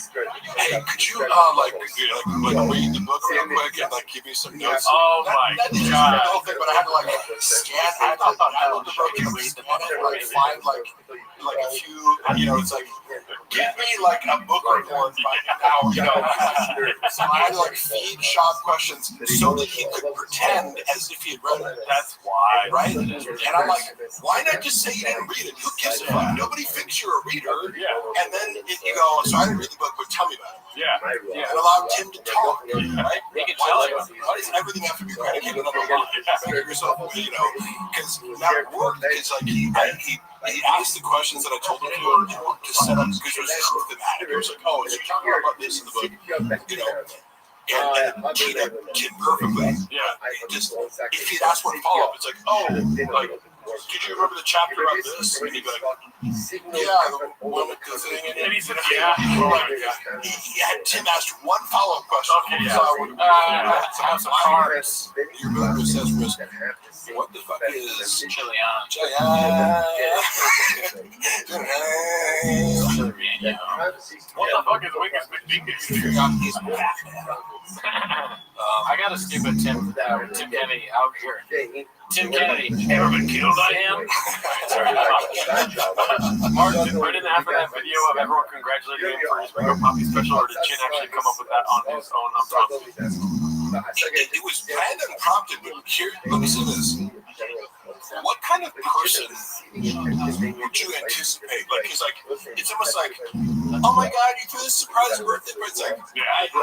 Hey, could you like read the book real quick and like give me some notes? Oh my That didn't god. the whole thing, but I had to like scan. I had to download the book and read the book and like find like a few. You know, it's like give me like a book report by now. You know, so I had to like feed Sean questions so that he could pretend as if he had read it. That's why. Right? And I'm like, why not just say you didn't read it? Who gives a fuck? Nobody thinks you're a reader. Yeah. And then you go, so I didn't read the book, but tell me about it. Yeah. And allow Tim to talk. Right? He can Why tell does- you. why does everything have to be predicated on the lie? Make yourself, you know, because that worked. It's like he asked the questions that I told him to set up because it was just thematic. It was like, oh, so you're talking about this in the book, you know. And teed up Tim perfectly. Yeah. Just if he'd asked one follow up, it's like, oh, like, did you remember the chapter about this? And he'd be like, yeah, the one with the thing. And he said, yeah. He had Tim asked one follow up question. Okay, yeah. So Have some cars. your brother says, Risk, what the fuck is Chilian. What the fuck is Wingus McDingus? I gotta skip a Tim Kennedy out here. Tim Kennedy. Ever been killed by him? Mark, did Brendan after that video of everyone congratulating him for his Ringo Poppy special, or did Chin actually come up with that on his own unprompted? It was planned and prompted, but here, let me say this. What kind of person would you anticipate? Like, it's like, it's almost like, oh my God, you threw this surprise birthday, but it's like,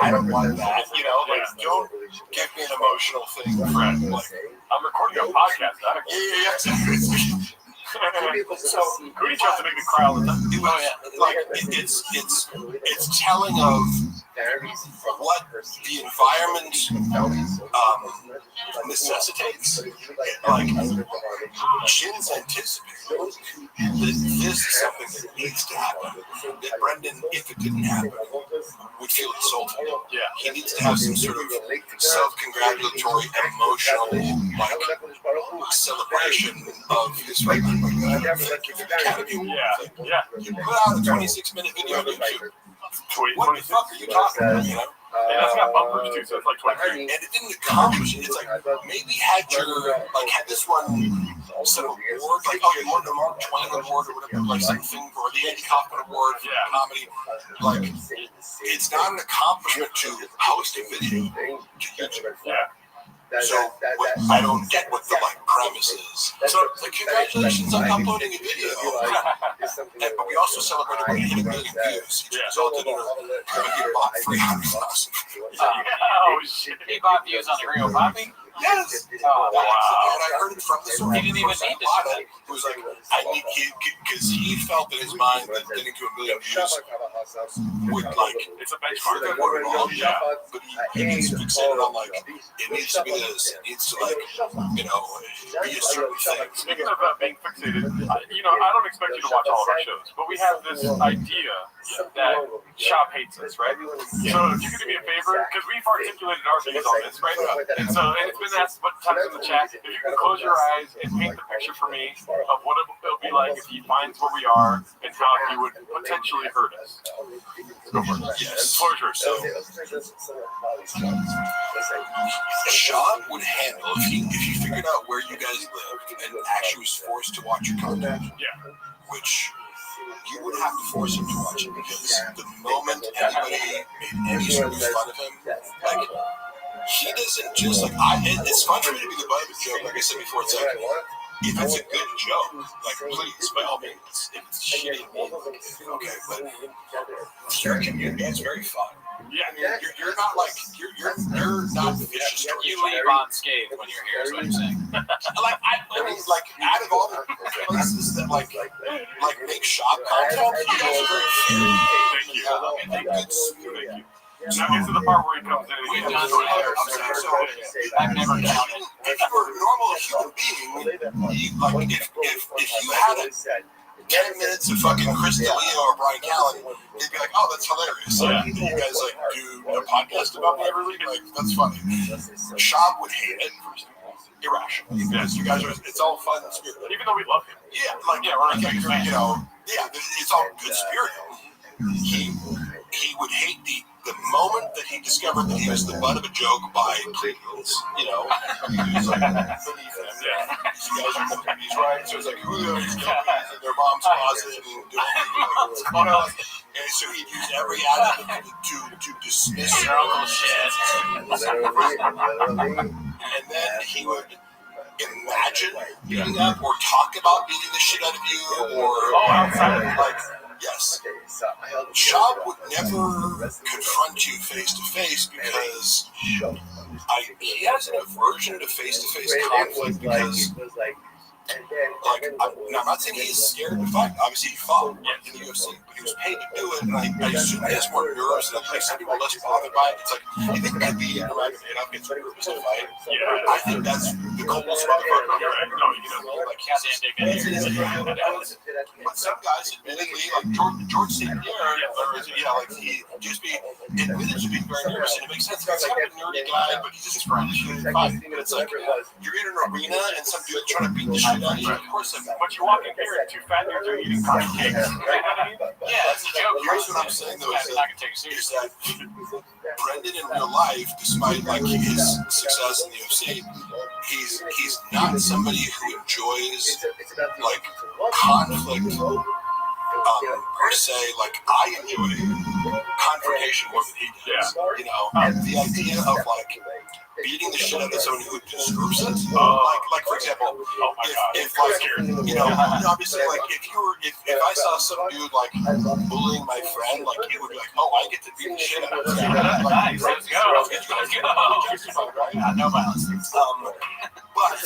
I don't want that, you know, like, don't give me an emotional thing, friend. Like, I'm recording a podcast. yeah. So, Goody tries to make me cry all the time. It's telling of what the environment necessitates. Like, Shin's anticipating that this is something that needs to happen. That Brendan, if it didn't happen, would feel insulted. Yeah. He needs to have some sort of self-congratulatory, emotional, like, celebration of his record. Academy. Yeah. You put out a 26-minute video on YouTube. Tweet. What the fuck are you talking about? You know? And that's got bumpers too, so it's like 23. And it didn't accomplish it. It's like maybe had this one set of awards, like you won the Mark Twain Award or whatever, like something, or the Andy Kaufman Award for comedy. Like, it's not an accomplishment to host a video to YouTube. Yeah. So I don't get what the premise is. So like, congratulations on uploading a video. But we also celebrated when it hit 1 million views, which resulted in a bought 300,000. Oh shit! He bought views on the Ringo Poppy. Yes. Oh, And I heard it from the source. He didn't even need to bought it. It was like, I need, because he felt in his mind that getting to 1 million views would, like, It's a benchmark. yeah. But he needs to fixate on, like, it needs to be this. It needs to, like, you know, be a certain thing. Speaking of being fixated, I don't expect you to watch all of our shows, but we have this idea that Shop hates us, right? So if you could do me a favor, because we've articulated our views on this, right? And it's been asked a bunch of times in the chat, if you can close your eyes and paint the picture for me of what it'll be like if he finds where we are and how he would potentially hurt us. Go for it. Yes. Floor is yours. So, Sean would handle if you figured out where you guys lived and actually was forced to watch your content. Yeah. Which you would have to force him to watch it, because the moment anybody made any sort of fun of him, like, he doesn't just like it's fun for me to be the butt of a joke. Like I said before, it's like, if it's a good joke, like, please, by all means. If it's shitty, okay, but your community is very fun. Yeah. You're not like you're not vicious. You leave unscathed when you're here, is what I'm saying. I mean, like, out of all the places that like make shop content, you guys are very fair. Thank you. And good. Thank you. Now get to the part where he comes in and he We've gets done destroyed. I've never counted. If you were a normal human being, if you had 10 minutes of fucking Chris D'Elia or Brian Callen, they'd be like, oh, that's hilarious. Like, you guys like do a podcast about me every week? Like, that's funny. Shab would hate it. Irrational. Because you guys are, it's all fun and spirit. Even though we love him. Yeah, like, yeah, we're like, you know, yeah, it's all good spirit. He would hate the moment that he discovered that he was the butt of a joke by prequels, you know. He was like, beneath him. Yeah. These guys are companies, right? So it's like, who are these companies in their mom's closet and doing, you know, and so he'd use every attitude to dismiss Your uncle shit. And then he would imagine beating up or talk about beating the shit out of you or outside of like, yes. Shab would never confront you face to face because he has an aversion to face conflict because I'm not saying he's scared to fight. Obviously, he fought in the UFC, but he was paid to do it. And I assume he has more nerves, and like some people are less bothered by it. It's like you think I'd be Nurmagomedov gets nervous to fight. I think that's the coldest motherfucker. But some guys, admittedly, like George St. Pierre, like he just be admitted to being very nervous, and it makes sense. He's kind of a nerdy guy, but he's just trying to fight. But it's like you're in an arena, and some dude trying to beat the shit out of you. Of course, but you walk in here and 2 fat dudes are eating pound cakes. Yeah, that's a joke. Here's what I'm saying though: is that Brendan in real life, despite like his success in the UFC, he's not somebody who enjoys like conflict per se. Like I enjoy confrontation more than he does. You know, the idea of like beating the shit out of someone who deserves it. Like for example, if like you know, obviously like if I saw some dude like bullying my friend, like he would be like, oh, I get to beat the shit out of him. Nice, let's go. No violence. But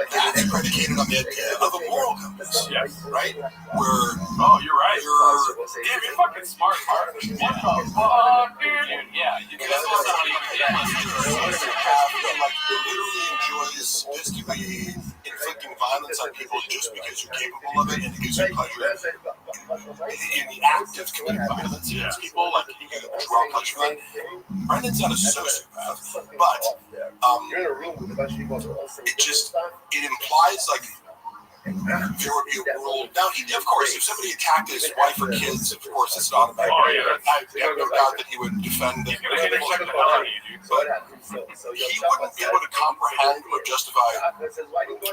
that's predicated on the idea of a moral compass, right? Where you're right. You're fucking smart, Mark. Dude, yeah. You guys literally enjoys physically inflicting violence on people just because you're capable of it, and it gives you pleasure in the act of committing violence against people. Like you draw pleasure from that. Brendan's not a sociopath, but it implies like there would be a world. Now, of course, if somebody attacked his wife or kids, of course, it's not about. I have no doubt that he would defend them. But he wouldn't be able to comprehend or justify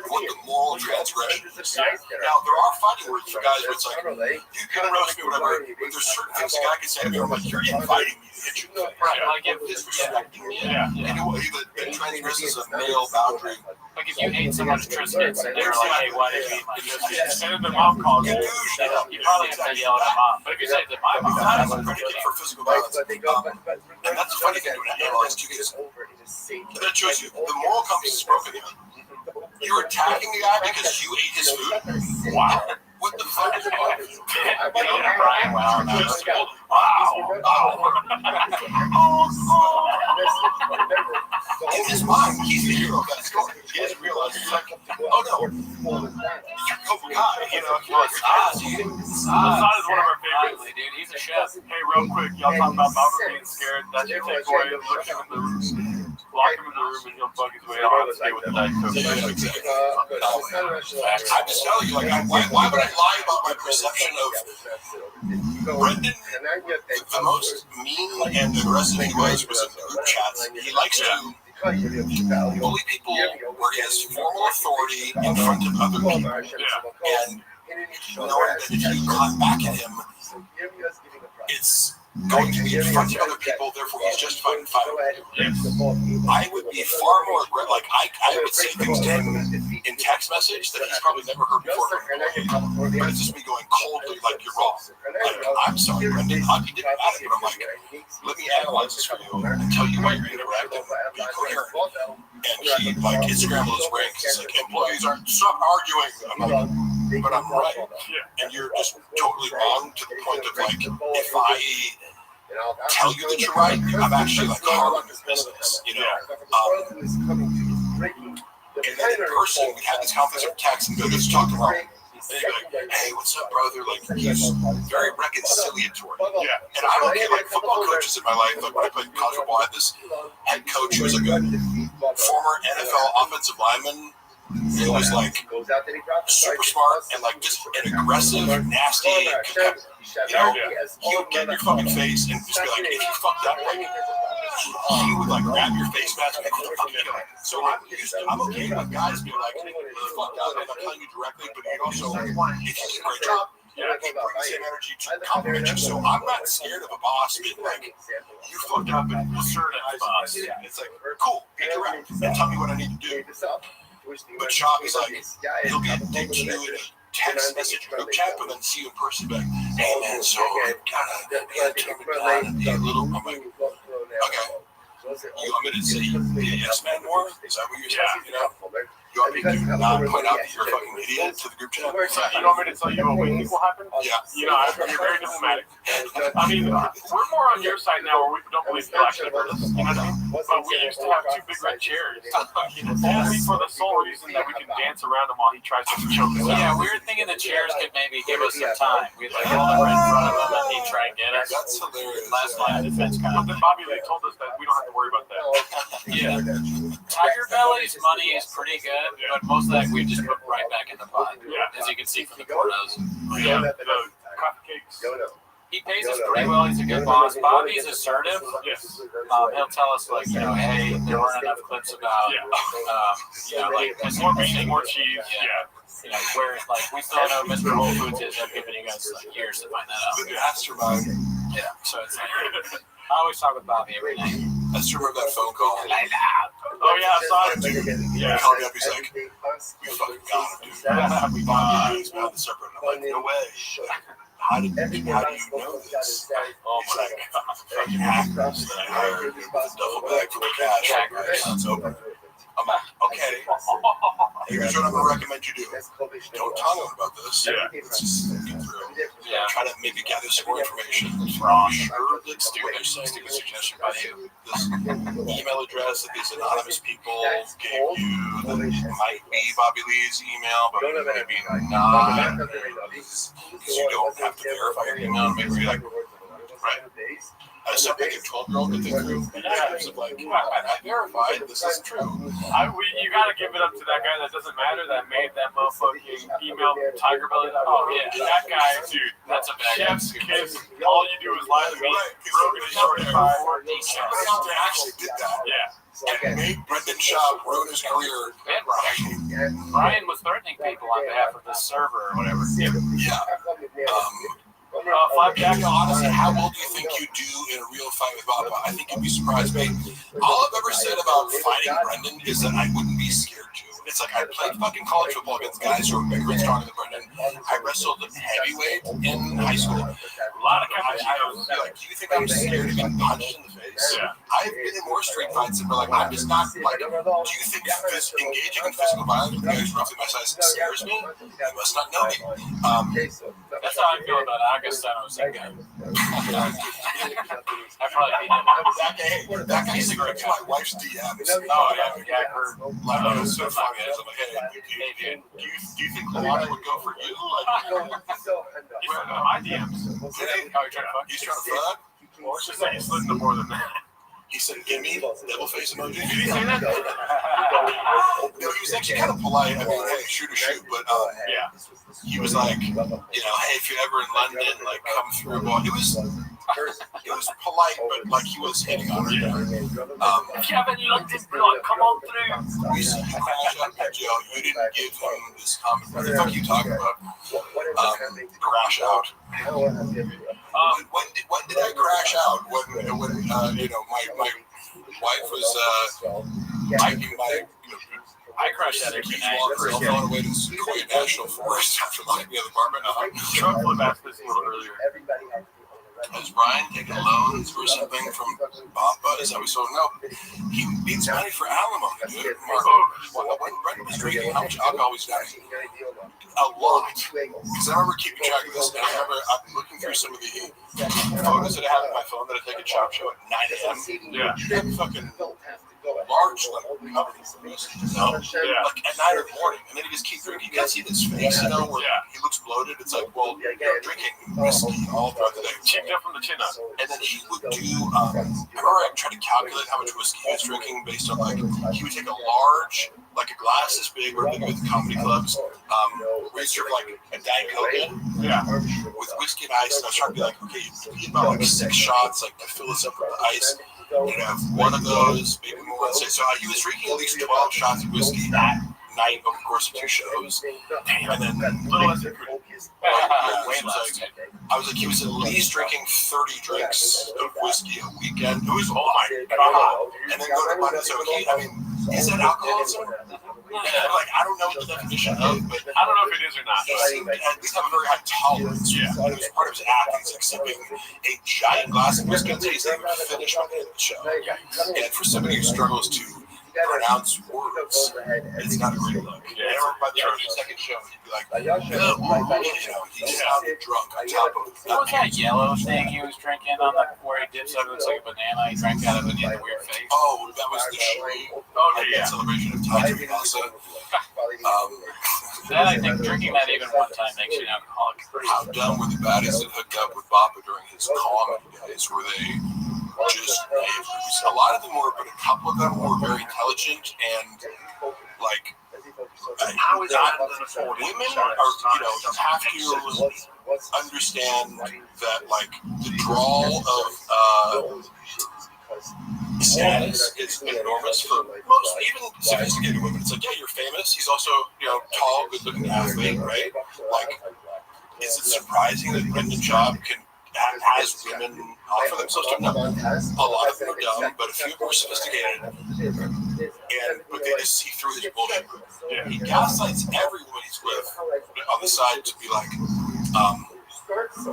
what the moral transgression is. Now, there are fighting words for guys where it's like, you can roast me, whatever, but there's certain things a guy can say to me, I'm like, you're inviting me to hit you. Right, like if Disrespecting me in a way that transgresses a male boundary. Like if you ate someone's Triscuits and they were like, hey, why did you eat my Triscuits? And then the mom calls you. You probably have to yell at the mom. But if you say that my mom That is a predicate for physical violence. And that's a funny thing to analyze too, because that shows you the moral compass is broken here. You're attacking the guy because you ate his food? Wow. What the fuck is wrong with you? Brian, wow. In his mind, he's the hero of that story. He doesn't realize it's like, oh no, you're Cobra Kai, you know. Assad is one of our favorites. Dude, he's a chef. Hey, real quick, y'all talking about Bauer being scared. That's your takeaway. Look him in the room. Lock him in the room and he'll bug his way out and stay with the Diet Coke. I'm just telling you, like, why would I lie about my perception of Brendan? The most mean and aggressive he was in group chats. He likes to bully people where he has formal authority in front of other people. And knowing that if you cut back at him, it's going to be in front of other people, therefore he's justified in fighting. I would be far more aggressive. Like, I would say things to him in text message that he's probably never heard before from me. But it's just me going coldly, like, you're wrong. Like, I'm sorry, Brendan. He didn't matter, but I'm like, let me analyze this for you and tell you why you're incorrect and be coherent. And he, like, Instagram was rank. He's like, employees aren't, stop arguing. I'm like, but I'm right. And you're just totally wrong to the point of, like, if I tell you that you're right. I'm actually like harming your business, you know. And then in person, we had these conflicts of text, and go just talk to Rome. And he'd be like, hey, what's up, brother? Like, he's very reconciliatory. Yeah. And I'm okay, like, football coaches in my life, like, when I played college football, I had this head coach who was like a former NFL offensive lineman. He was like super smart and like just an aggressive, nasty competitor. You know, he would get in your fucking face and just be like, if you fucked up, like, he would like grab your face mask and be like, what the fuck are you doing? So I'm okay with guys being like, you fucked up, I'm not telling you directly, but you also, if you do a great job, he brings the same energy to compliment you. So I'm not scared of a boss being like, you fucked up and assertive boss. It's like, cool, be direct and tell me what I need to do. But Shop is like, he'll get you in a text message group chat, but then see you in person, be like, hey man, so I gotta turn it down and be a little, I'm like, okay. You want me to say be a yes man more? Is that what you're saying? You know? You want me to not point out that you're a fucking idiot to the group chat? You want me to tell you what we think will happen? Yeah. You know, you're very diplomatic. I mean, we're more on your side now where we don't believe people actually hurt us. You know what I mean? But we used to have two big red chairs. Only for the sole reason that we can dance around him while he tries to choke us out. Yeah, we were thinking the chairs could maybe give us some time. We'd like hold them right in front of him and he'd try and get us. That's hilarious. Last line of defense kind But then Bobby Lee told us that we don't have to worry about that. Yeah. Tiger Belly's money is pretty good, but most of that we just put right back in the pot. Yeah. As you can see from the photos. Yeah, the cupcakes. He pays us pretty well. He's a good boss. Bobby's assertive. Yes. He'll tell us like, you know, hey, there weren't enough clips about, you know, like More beans, more cheese. Yeah. You know, where like we still know Mr. Whole Foods is. I've given you guys like years to find that out. The mastermind. Yeah. So it's like, I always talk with Bobby every night. I just remember that phone call. Oh yeah, I saw it too. He Yeah. called me up, he's like, we fucking got him, dude. We got him. He's behind the serpent. I'm like, no way. How do you know this? Oh my God. Fucking hackers that I hired with a duffel bag full of cash. It's open. I'm like, okay. Here's what I'm going to recommend you do. Don't tell them about this. Yeah. Let's just get through. Yeah. Try to maybe gather some more information. Wrong. Sure, let's do it. Stupid suggestion by you. This email address that these anonymous people gave you that might be Bobby Lee's email, but maybe not. Because you don't have to verify your email. Maybe like, right? As a big 12-year-old that they threw of like, I verified this is true. You gotta give it up to that guy that doesn't matter that made that motherfucking email Tiger Belly. Oh yeah, that guy, dude. That's a bad Chef's kiss. All you do is lie to me. Somebody out there actually did that. Yeah. And made Brendan Schaub ruin his career. And Brian was threatening people on behalf of the server or whatever. Yeah. Flapjack. Honestly, how well do you think you do in a real fight with Baba? I think you'd be surprised. Mate, all I've ever said about fighting Brendan is that I wouldn't be scared to. It's like I played fucking college football against guys who are bigger and stronger than Brendan. I wrestled heavyweight in high school. A lot of guys. I was like, do you think I'm scared of getting punched in the face? Yeah. I've been in more street fights and we're like, I'm just not like, do you think this engaging in physical violence with guys roughly my size scares me? You must not know me. That's how I feel about Agostino Zinga. I probably beat him. That guy's like my wife's DMs. Oh yeah, I heard. Like, it was so funny. I was like, hey, do you think Luana would go for you? Like, He's in my DMs. did he? Oh, you're trying to fuck? He's trying to fuck? Or it's just like he's listening to more than that. He said, give me devil face emoji. Did he say that? No, he was actually kind of polite. I mean, hey, shoot or shoot. But Yeah. he was like, you know, hey, if you're ever in London, like, come through. Well, it was polite, but like he was hitting on her. If you have any London blood, come on through. We said, you crash out at Joe. You didn't give him this comment. What the fuck are you talking about? Crash out. When did I crash out? When you know, my wife was hiking my. I crushed that every night. Walker on the way to Sequoia National Forest after locking me in the apartment. Trump flew back this a little earlier. has Ryan taken loans or something from Papa? Is that what we saw? No. He needs money for alimony, dude. When Brendan was drinking, how much alcohol was he drinking? A lot. Because I remember keeping track of this, and I remember I'm looking through some of the photos that I have on my phone that I take at Chop Show at 9 a.m. Yeah. Fucking large, like, covered in whiskey, you know? Yeah. Like at 9 in the morning, and then he just keeps drinking. You can see his face, you know, where he looks bloated. It's like, well, you're drinking whiskey all throughout the day. Checked up from the chin up. And then he would do, I remember I tried to calculate how much whiskey he was drinking based on, like, he would take a large, like a glass this big, we're big with comedy clubs, where you serve like a Diet Coke in, with whiskey and ice. And I was trying to be like, okay, you need about like 6 shots, like to fill this up with the ice. You'd have one of those, maybe more. Let's say, so he was drinking at least 12 shots of whiskey that night over the course of 2 shows. And then little less than I was like, he was at least drinking 30 drinks of whiskey a weekend. It was, oh my God. And then go to Monday. So, I mean, is that alcoholism? And I'm like, I don't know what the definition of, but I don't know if it is or not. He seemed to at least have a very high tolerance. Yeah. And it was part of his act. He's like sipping a giant glass of whiskey until he's able to finish by the end of the show. And for somebody who struggles to pronounce words, it's not a great look. Yeah. By the end of the second show, he'd be like, you know, he sounded drunk on top of What was that yellow thing he was drinking on the where he dips out? It looks like a banana. He drank out of it in a weird face. Oh, that was the show. Oh, yeah. Celebration of Tiger Vanessa. That, I think drinking that even one time makes you an alcoholic. How dumb were the baddies that hooked up with Bappa during his comedy days? Were they just names? A lot of them were, but a couple of them were very intelligent and like. How is that? Women are, you know, have to understand that like the draw of status is enormous for most, even sophisticated women. It's like, yeah, you're famous. He's also, you know, tall, good-looking athlete, right? Like, is it surprising that Brendan Schaub can has women offer themselves to him? No. A lot of them are dumb, but a few are sophisticated, but they just see through his bullshit. Yeah. He gaslights every woman he's with on the side to be like,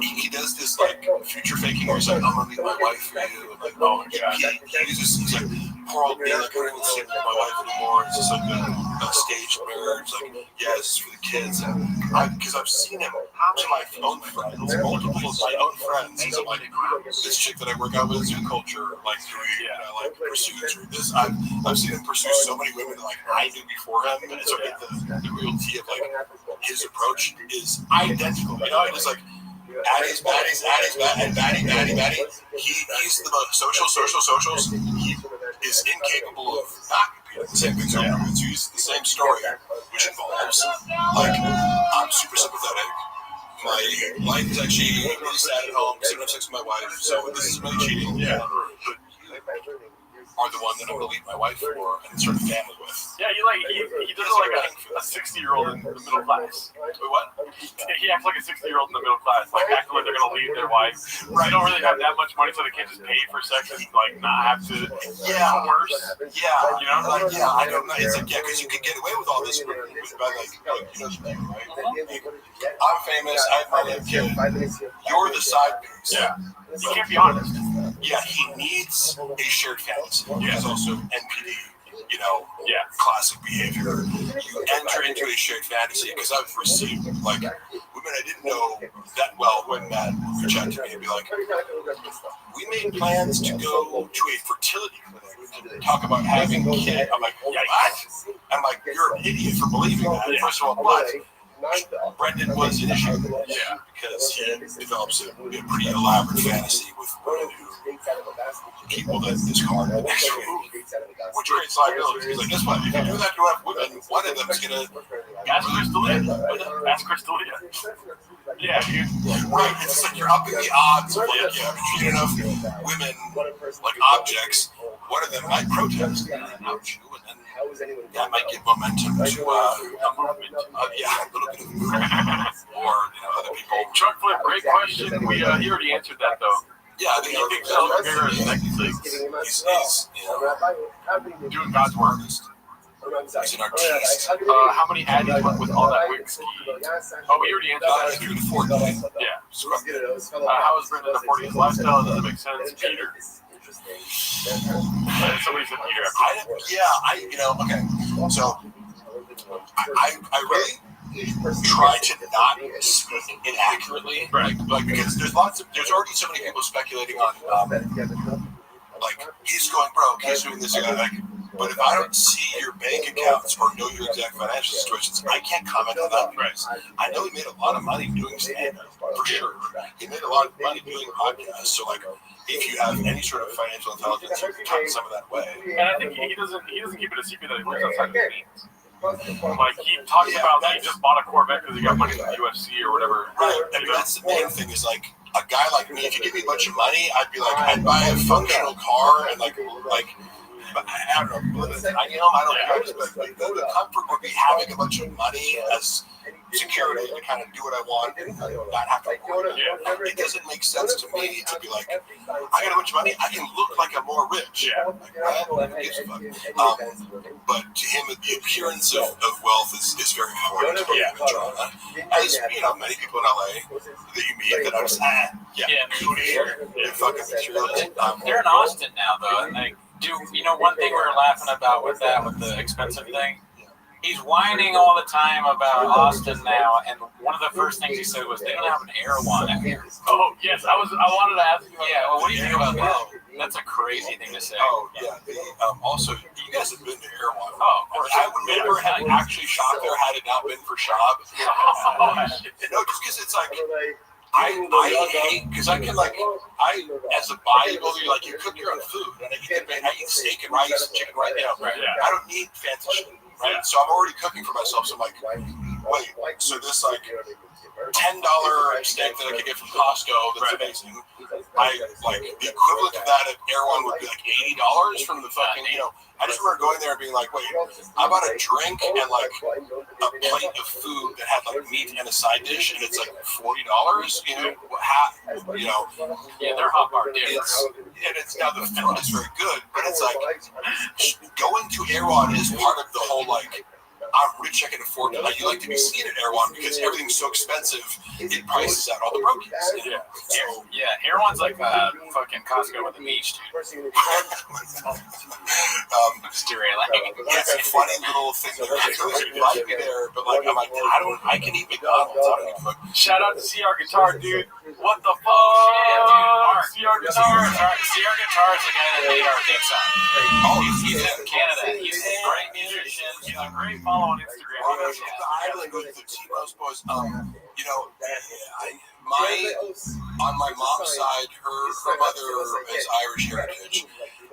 he does this like future faking where he's like, I'm gonna leave my wife for you. And like, oh my God. He's like, poor old me, like, I don't even sleep with my wife anymore. It's just like a staged marriage. Like, yeah, this is for the kids. And because I've seen him to my own friends, multiple of my own friends. He's like, this chick that I work out with, Zoo Culture, like, like pursues or this. I've seen him pursue so many women that like I knew before him. And so the real tea of like his approach is identical. You know, it is like, Addies, Batty. He's the most socials. He is incapable of not repeating the same things over and over. So he's the same story, which involves, like, I'm super sympathetic. My life is actually really sad at home because I don't have sex with my wife, so this is really cheating. Yeah. But you are the one that I'm going to leave my wife for and start a family with. Yeah, he does it like a 60-year-old in the middle class. Wait, what? He acts like a 60-year-old in the middle class, like acting like they're going to leave their wife. Right. They don't really have that much money, so they can't just pay for sex and like not have to. Yeah. Worse. Yeah. You know, like, yeah, I don't know. It's like, yeah, because you could get away with all this by like, you know the thing, right? I'm famous. I have my own kid. You're the side piece. Yeah. You can't be honest. Yeah, he needs a shared fantasy. Yeah. He's also NPD, you know, classic behavior. You enter into a shared fantasy because I've received like women I didn't know that well when Matt reached out to me and be like, we made plans to go to a fertility clinic to talk about having a kid. I'm like, what? I'm like, you're an idiot for believing that. First of all, but Brendan was an issue, because he develops a pretty elaborate fantasy with women who people that discard the next week, which creates liability. He's like, guess what? If you do that to have women, one of them is gonna ask Crystalia. Yeah, dude. Right. It's like you're upping the odds of like, if you treat enough women like objects, one of them might protest and out you, and then that might give momentum to a movement. A little bit of movement. Or, other people. Chuck Flip, great question. He already answered that though. Yeah, I think he's doing God's work. He's in our teas. How many addies went with all that whiskey? Oh, we already answered that. You're the fourth guy. Yeah. How is Brendan affording his lifestyle? Does it make sense? Peter. Somebody said Peter. Okay. So I really try to not speak inaccurately, Right. like because there's already so many people speculating on like he's going broke, he's doing this, but if I don't see your bank accounts or know your exact financial situations, I can't comment on that. Right. I know he made a lot of money doing stand-up, for sure. He made a lot of money doing podcasts, so like if you have any sort of financial intelligence, you can talk some of that way. And I think he doesn't keep it a secret that he lives outside of the means. Like he talks about that he just bought a Corvette because he got money from the UFC or whatever. Right. I mean, that's the main thing is like a guy like me, if you give me a bunch of money, I'd be like, I'd buy a functional car and like I don't know, I don't care. The comfort would be having a bunch of money as security to kind of do what I want and not have to worry. It doesn't make sense to me to be like, I got a bunch of money, I can look like I'm more rich. Like, who gives a fuck? But to him, the appearance of wealth is very important. As many people in LA that you meet that are just they're fucking materialistic. They're in Austin now, though, and they do. One thing we were laughing about with the expensive thing. He's whining all the time about Austin now, and one of the first things he said was they don't have an Erewhon out here. Oh yes, I wanted to ask you. Yeah, well, what do you think about that? That's a crazy thing to say. Oh yeah. Also, you guys have been to Erewhon. Oh, of course. I would never have actually shopped there had it not been for Shab. No, just because it's like. I hate because I can as a bodybuilder, you cook your own food and I eat steak and rice and chicken right now. Right. Yeah. I don't need fancy shit, right? So I'm already cooking for myself. So I'm like, wait, so this $10 steak that I could get from Costco that's amazing. The equivalent of that at Erewhon would be like $80 from the fucking I just remember going there and being like, wait, I bought a drink and like a plate of food that had like meat and a side dish, and it's like $40. Yeah, they're hot bar dinners. It's now the food is very good, but it's like going to Erewhon is part of the whole like. I'm rich, I can afford it. You like to be seen at Erewhon because everything's so expensive, it prices out all the brokies. Erewhon's like fucking Costco with the beach, dude. Just derailing. It's a funny little thing. It was right there, but like I'm like, I can eat McDonald's. I don't give a fuck. Shout out to CR Guitar, dude. What the fuck? CR Guitar. CR Guitar is the guy that made our theme song. Oh, he's in Canada. He's a great musician. He's a great follow on Instagram. I really go to the T-Rose boys. On my mom's side, her mother is Irish heritage.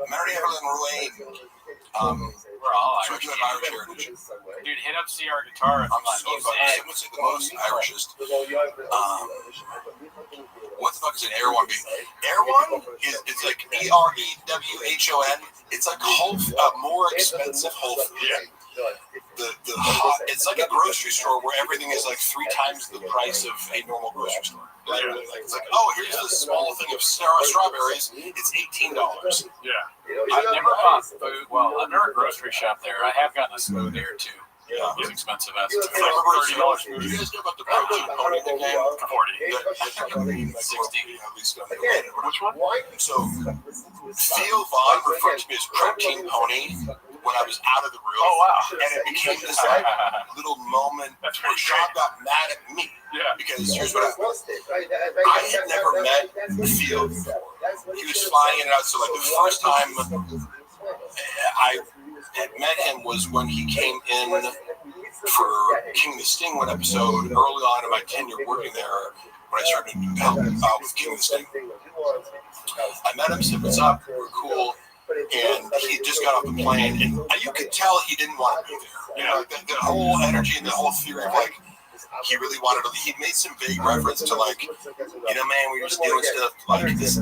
Mary Evelyn Ruane. We're all so Irish. we have Irish heritage. Dude, hit up CR Guitar. I'm so fucking. I would say the most Irishest. What the fuck is an Erewhon being? Erewhon is like EREWHON. It's like more expensive Whole Foods. Yeah. It's like a grocery store where everything is like 3 times the price of a normal grocery store. It's like, oh, here's this small thing of strawberries. It's $18. Yeah. I've never bought food. Well, I've never grocery shopped there. I have gotten a smooth there too. Yeah, it was expensive. That's $30. Do you guys know about the protein pony nickname? 40. 60. At least on the Which one? So, Theo Vaughn referred to me as protein pony when I was out of the room. Oh, wow. And it became this little moment where Sean got mad at me. Yeah. Because here's what happened. I had never met Theo before. He was flying in and out. So, like, the first time I had met him was when he came in for King the Sting one episode early on in my tenure working there when I started to help with King the Sting. I met him, said, what's up? We're cool. And he just got off the plane, and you could tell he didn't want to be there. The whole energy and the whole theory of like, he really wanted to, he made some vague reference to like, man, we were just doing stuff like this.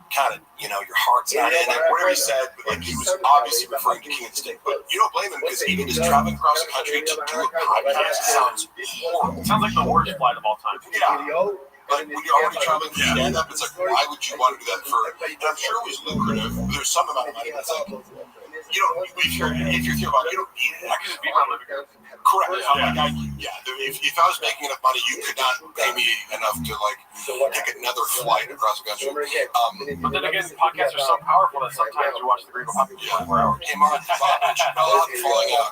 Kind of, your heart's not in it, whatever he said, but like he was obviously referring to King and Sting. But you don't blame him because even just traveling across the country to do a podcast sounds horrible. Sounds like the worst flight of all time. Yeah. Like when you're already traveling to stand up, it's like, why would you want to do that for? And I'm sure it was lucrative. There's some amount of money. But it's like, you don't. If you're thinking about it, you don't need it. I could just be my living room. Correct. If I was making enough money, you could not pay me enough to like take another flight across the country. But then again, podcasts are so powerful that sometimes you watch the Green Podcast for 4 hours. Hey, Mark, Bob and Chappelle falling out.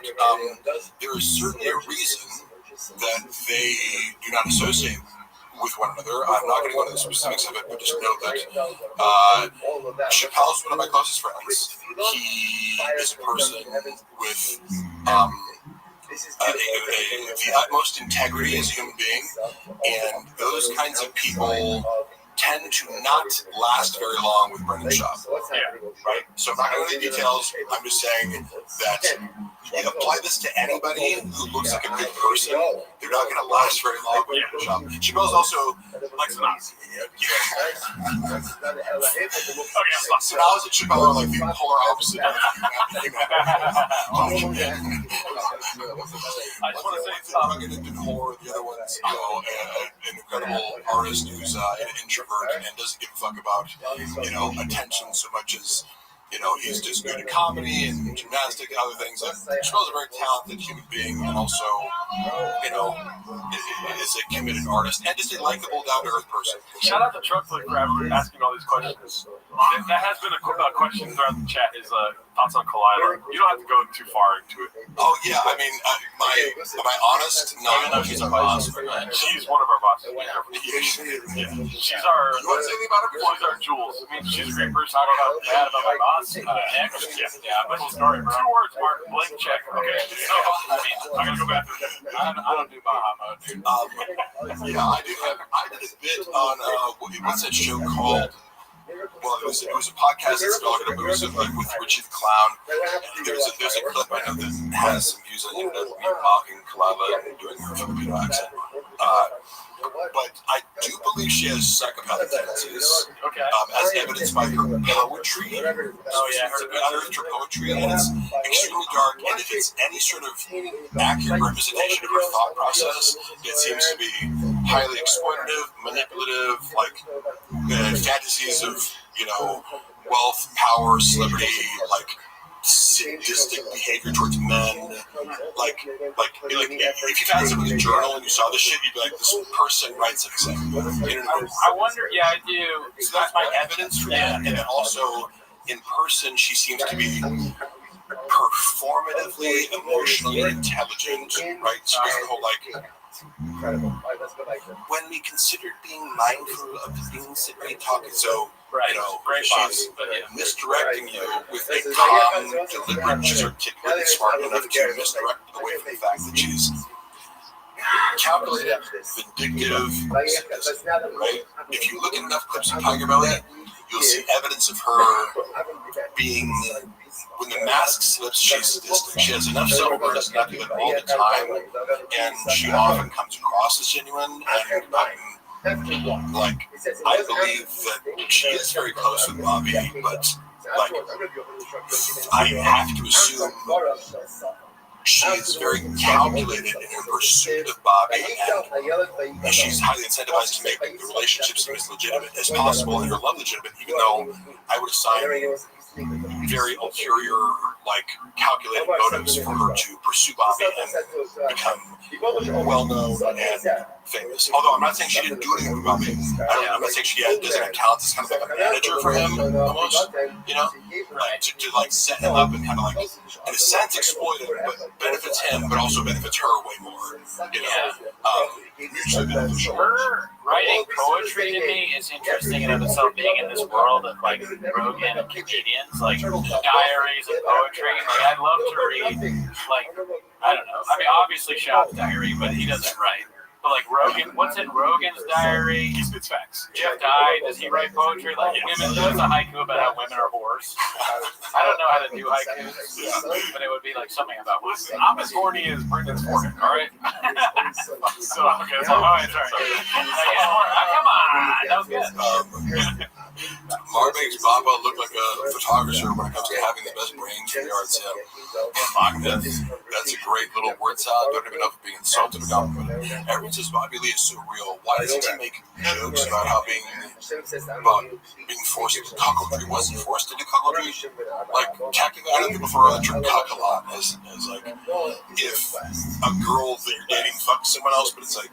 There is certainly a reason that they do not associate with one another. I'm not going to go into the specifics of it, but just know that Chappelle's one of my closest friends. He is a person with the utmost integrity as a human being, and those kinds of people tend to not last very long with Brendan Schaub. Right? So I'm not going to go into details. I'm just saying that you apply this to anybody who looks like a good person, they're not going to last very long with Brendan Schaub. Chappelle's also like Sanaz. Sanaz and Chappelle are like the polar opposite. I just want to say rugged and whore. The other one's, an incredible artist who's an introvert and doesn't give a fuck about, attention so much as, he's just good at comedy and gymnastics and other things. Chappelle's a very talented human being and also, is a committed artist and just a likable, down-to-earth person. Shout out to Truck Flip for asking all these questions. That has been a question throughout the chat is thoughts on Collider. You don't have to go too far into it. Oh, yeah. I mean, am I honest? No, I know she's our boss. She's one of our bosses. She's our... You want to say anything about her before? She's our Jules. I mean, she's a great person. I don't know bad about my boss. Next. Yeah, but cool story, bro. 2 words, Mark. Blank check. Okay. So, I mean, I'm going to go back to I don't do Baja mode, dude. Yeah, I do. I did a bit on, what's that show called? Well, it was a podcast that's about a movie with Richie the Clown. There's a clip I know that has some views on the internet of me mocking Kalila and doing her Filipino accent. But I do believe she has psychopathic tendencies, as evidenced by her poetry. Unearthed her poetry, and it's extremely dark. And if it's any sort of accurate representation of her thought process, it seems to be highly exploitative, manipulative, like fantasies of wealth, power, celebrity, like sadistic behavior towards men, like if you found somebody's journal and you saw this shit, you'd be like, this person writes everything. I wonder, yeah, I do. So that's my evidence for that, and then also in person, she seems to be performatively, emotionally intelligent, right? So there's the whole when we considered being mindful of the things that we talk, so she's misdirecting you with a calm, deliberate, she's articulate and smart enough to misdirect away from the fact that she's calculated, vindictive, sadistic, right? If you look at enough clips of Tiger Belly, you'll see evidence of her being, when the mask slips, she's sadistic. She has enough self-awareness not to do it all the time, and she often comes across as genuine, and I believe that she is very close with Bobby, but I have to assume she is very calculated in her pursuit of Bobby, and she's highly incentivized to make the relationship seem as legitimate as possible and her love legitimate, even though I would assign very ulterior, calculated motives for her to pursue Bobby and become well-known and famous. Although I'm not saying she didn't do anything with Bobby. I'm not saying she doesn't have talent as kind of like a manager for him, almost, to set him up and kind of in a sense, exploit him, but benefits him, but also benefits her way more. Mutually beneficial. Her writing poetry to me is interesting in of itself, being in this world of Rogan and comedians, diaries and poetry. I'd love to read, I don't know. I mean, obviously Schaub's diary, but he doesn't write. But Rogan, what's in Rogan's diary? He spits facts. Jeff Dye, does he write poetry? Women, there's a haiku about how women are whores. I don't know how to do haikus, but it would be something about women. Listen, I'm as horny as Brendan's horny, all right? So, okay, all right, sorry. Come on, that was good. Mark makes Baba look like a photographer when it comes to having the best brains in the art sale. That's a great little word salad. I don't even know if being insulted or compliment. everyone says Bobby Lee is so real. Why doesn't he make jokes about how being forced into cuckoldry wasn't forced into cuckoldry? Like, technically, I know people throw around the term cuck a lot as like, if a girl that you're dating fucks someone else, but it's like,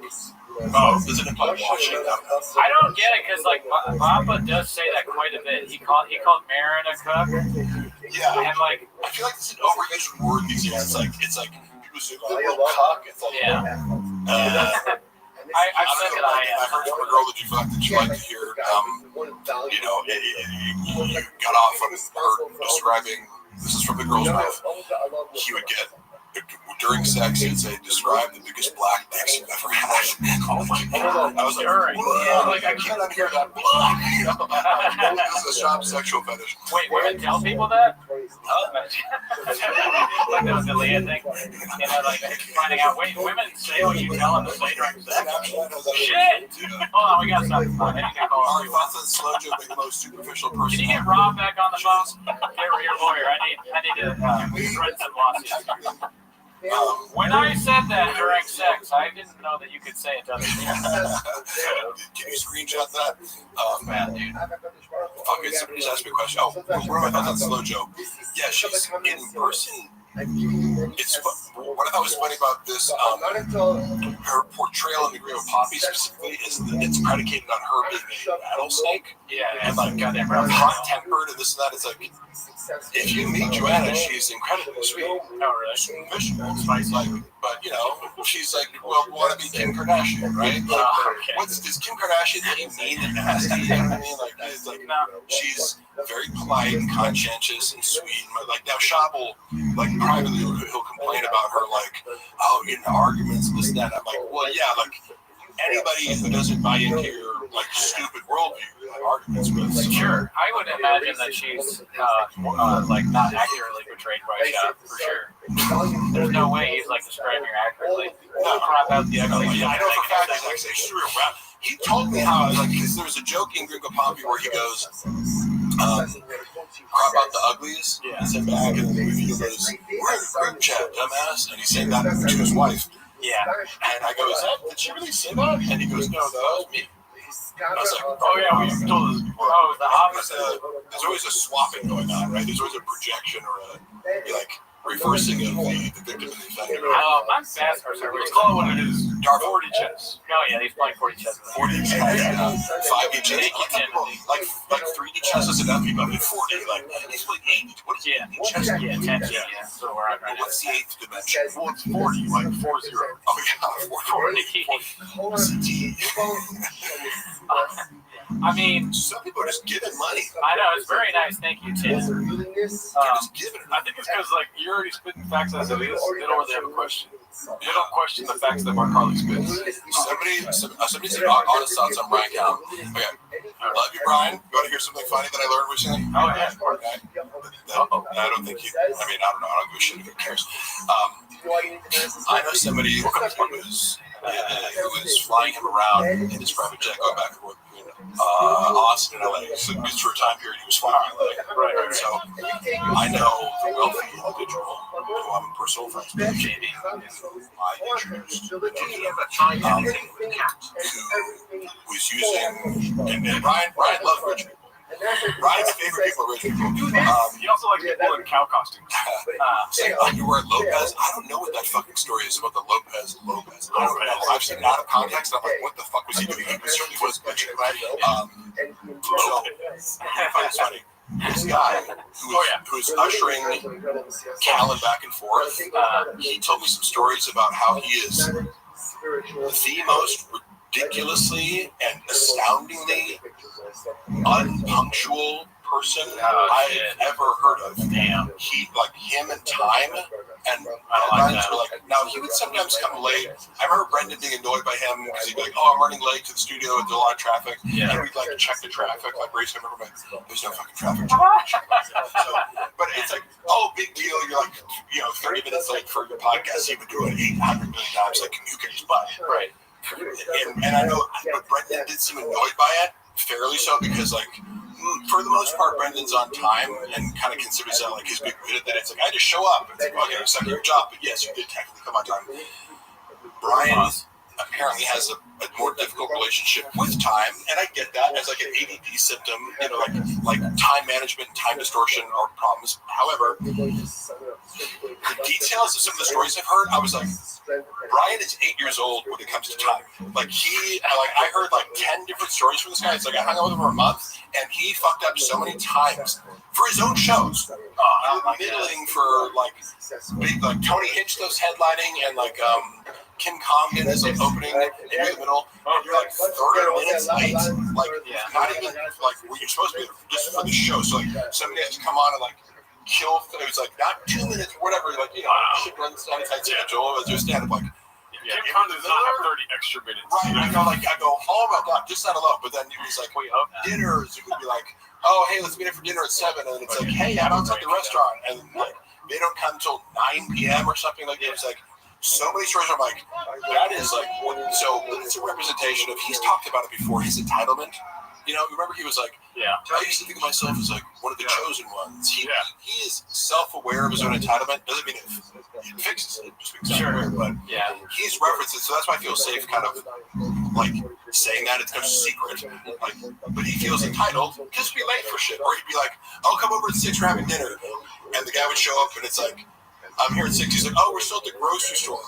oh, does it imply watching them? I don't get it because like Papa does say that quite a bit. He called Marin a cuck. Yeah, and like I feel like it's an overused word these days. It's like people say the word cuck. It's like yeah. I said that I heard from a girl that you fucked that you like to hear. You know, you got off on her describing. This is from the girl's mouth. He would get. During sex, he'd say, "Describe the biggest black dicks you've ever had." Oh my god! I was like, like I can't hear that. This is a shop sexual fetish. Wait, women tell people that? Like that was the Leah thing. You know, like finding out. Wait, women say what you tell them to say during sex. Shit! Hold on, we got something. Our thoughts on slow joke being the most superficial person. Can you get Rob back on the phone? Get your lawyer. I need to thread some lawsuits. When I said that during sex, I didn't know that you could say it to other people. Can you screenshot that? Man, dude. Fuck it, somebody just asked me a question. Oh, what am I on slow joke? Yeah, she's in person. It's what I thought was funny about this, her portrayal in the Green with Poppy specifically is that it's predicated on her being a rattlesnake. Yeah, and like goddamn hot-tempered and this and that. It's like, if you meet Joanna, she's incredibly sweet. Oh, really? Spicy. Like, but you know, she's like, well, want to be Kim Kardashian, right? Like, is Kim Kardashian being mean and nasty? You know what I mean? Like, it's like, she's very polite and conscientious and sweet. Like now, Shab will like privately he'll complain about her, like, oh, you know, arguments and this and that. I'm like, well, yeah, like anybody who doesn't buy into your like stupid worldview, like arguments with. Sure, I would imagine that she's like not accurately portrayed by Shab for sure. There's no way he's like describing her accurately. No, crop out the ugly. Yeah, I know for a fact he's actually real rap. He told me how, like, because there was a joke in Gringo Poppy where he goes, crop out the uglies, and sit back, and he goes, we're in a group chat, dumbass, and he's saying that to his wife. Yeah. And I go, did she really say that? And he goes, no, that was me. I was like, oh yeah, we told us. Oh, the opposite. There's always a swapping going on, right? There's always a projection or a, like, reversing of the victim and the offender. I'm fast for service. Let's call it what it is. 40 chess. Oh yeah, he's playing 40 chess. 40 chess, 5D chess. Like 3D chess is enough. People have 40. Like he's playing 80. What is chess? Yeah, 10. Yeah. So we're on right now. What's the 8th dimension? Well, it's 40, like 40. Oh yeah, 40. I mean, some people are just giving money. I know, it's very nice. Thank you, Tim. They're just giving it. I think it's because like you're already spitting facts as it is. They don't really have a question. They don't question the facts that Mark Harley spits. Somebody said honest thoughts on Brian Callen. Okay, love you, Brian. You want to hear something funny that I learned recently? Oh yeah. I don't think you. I mean, I don't know. I don't give a shit if he cares. I know somebody who was flying him around in his private jet, going back and forth between Austin and LA. So it was for a time period he was flying in LA. Right. So I know the wealthy individual who I'm personal friends with, JD, who I introduced to who was using, and Ryan loves rich people. Ryan's favorite people are rich people. He also likes people in cow costumes. You wear Lopez. I don't know what that fucking story is about the Lopez. I don't know. I've seen it out of context. I'm like, what the fuck was he doing? He certainly was bitching. So, I find it funny. This guy who was ushering Callen back and forth, he told me some stories about how he is the most ridiculously and astoundingly unpunctual person I've ever heard of. Damn. He, like, him and time and deadlines were like, now he would sometimes come late. I remember Brendan being annoyed by him because he'd be like, oh, I'm running late to the studio, there's a lot of traffic. Yeah. And we'd like check the traffic, like race him, remember, there's no fucking traffic. But it's like, oh, big deal. You're like, 30 minutes late for your podcast. He would do it 800 million times, like, who cares? But, right. And I know, but Brendan did seem annoyed by it, fairly so, because, like, for the most part, Brendan's on time and kind of considers that like his big bit of that. It's like, I just show up. It's like, okay, it's not your job, but yes, you did technically come on time. Brian apparently has a more difficult relationship with time, and I get that as like an ADD symptom, like time management, time distortion are problems. However, the details of some of the stories I've heard, I was like, Brian is 8 years old when it comes to time. I heard like 10 different stories from this guy. It's like I hung out with him for a month, and he fucked up so many times for his own shows. Middling for like big, like Tony Hinchcliffe's headlining, and like Kim Congdon is like opening in the middle, and you're like 30 minutes late, like not even like where you're supposed to be just for the show. So like somebody has to come on and like kill. It was like not 2 minutes, whatever. Like shit runs on a tight schedule. It was just stand up like. Yeah, Kim Congdon does not have 30 extra minutes. Right, I go, oh my god, just that alone. But then it was like, dinners, it would be like, oh, hey, let's meet up for dinner at 7. And it's like, hey, I'm outside the restaurant. And like, they don't come until 9 p.m. or something like that. It was like, so many stories. I'm like, that is like, so it's a representation of, he's talked about it before, his entitlement. You know, remember he was like, I used to think of myself as like one of the chosen ones. He is self-aware of his own entitlement. Doesn't mean it fixes it, just makes it aware. But he's referenced it, so that's why I feel safe kind of like saying that. It's no secret. Like, but he feels entitled just to be late for shit. Or he'd be like, I'll come over at 6, we're having dinner. And the guy would show up and it's like, I'm here at 6. He's like, oh, we're still at the grocery store.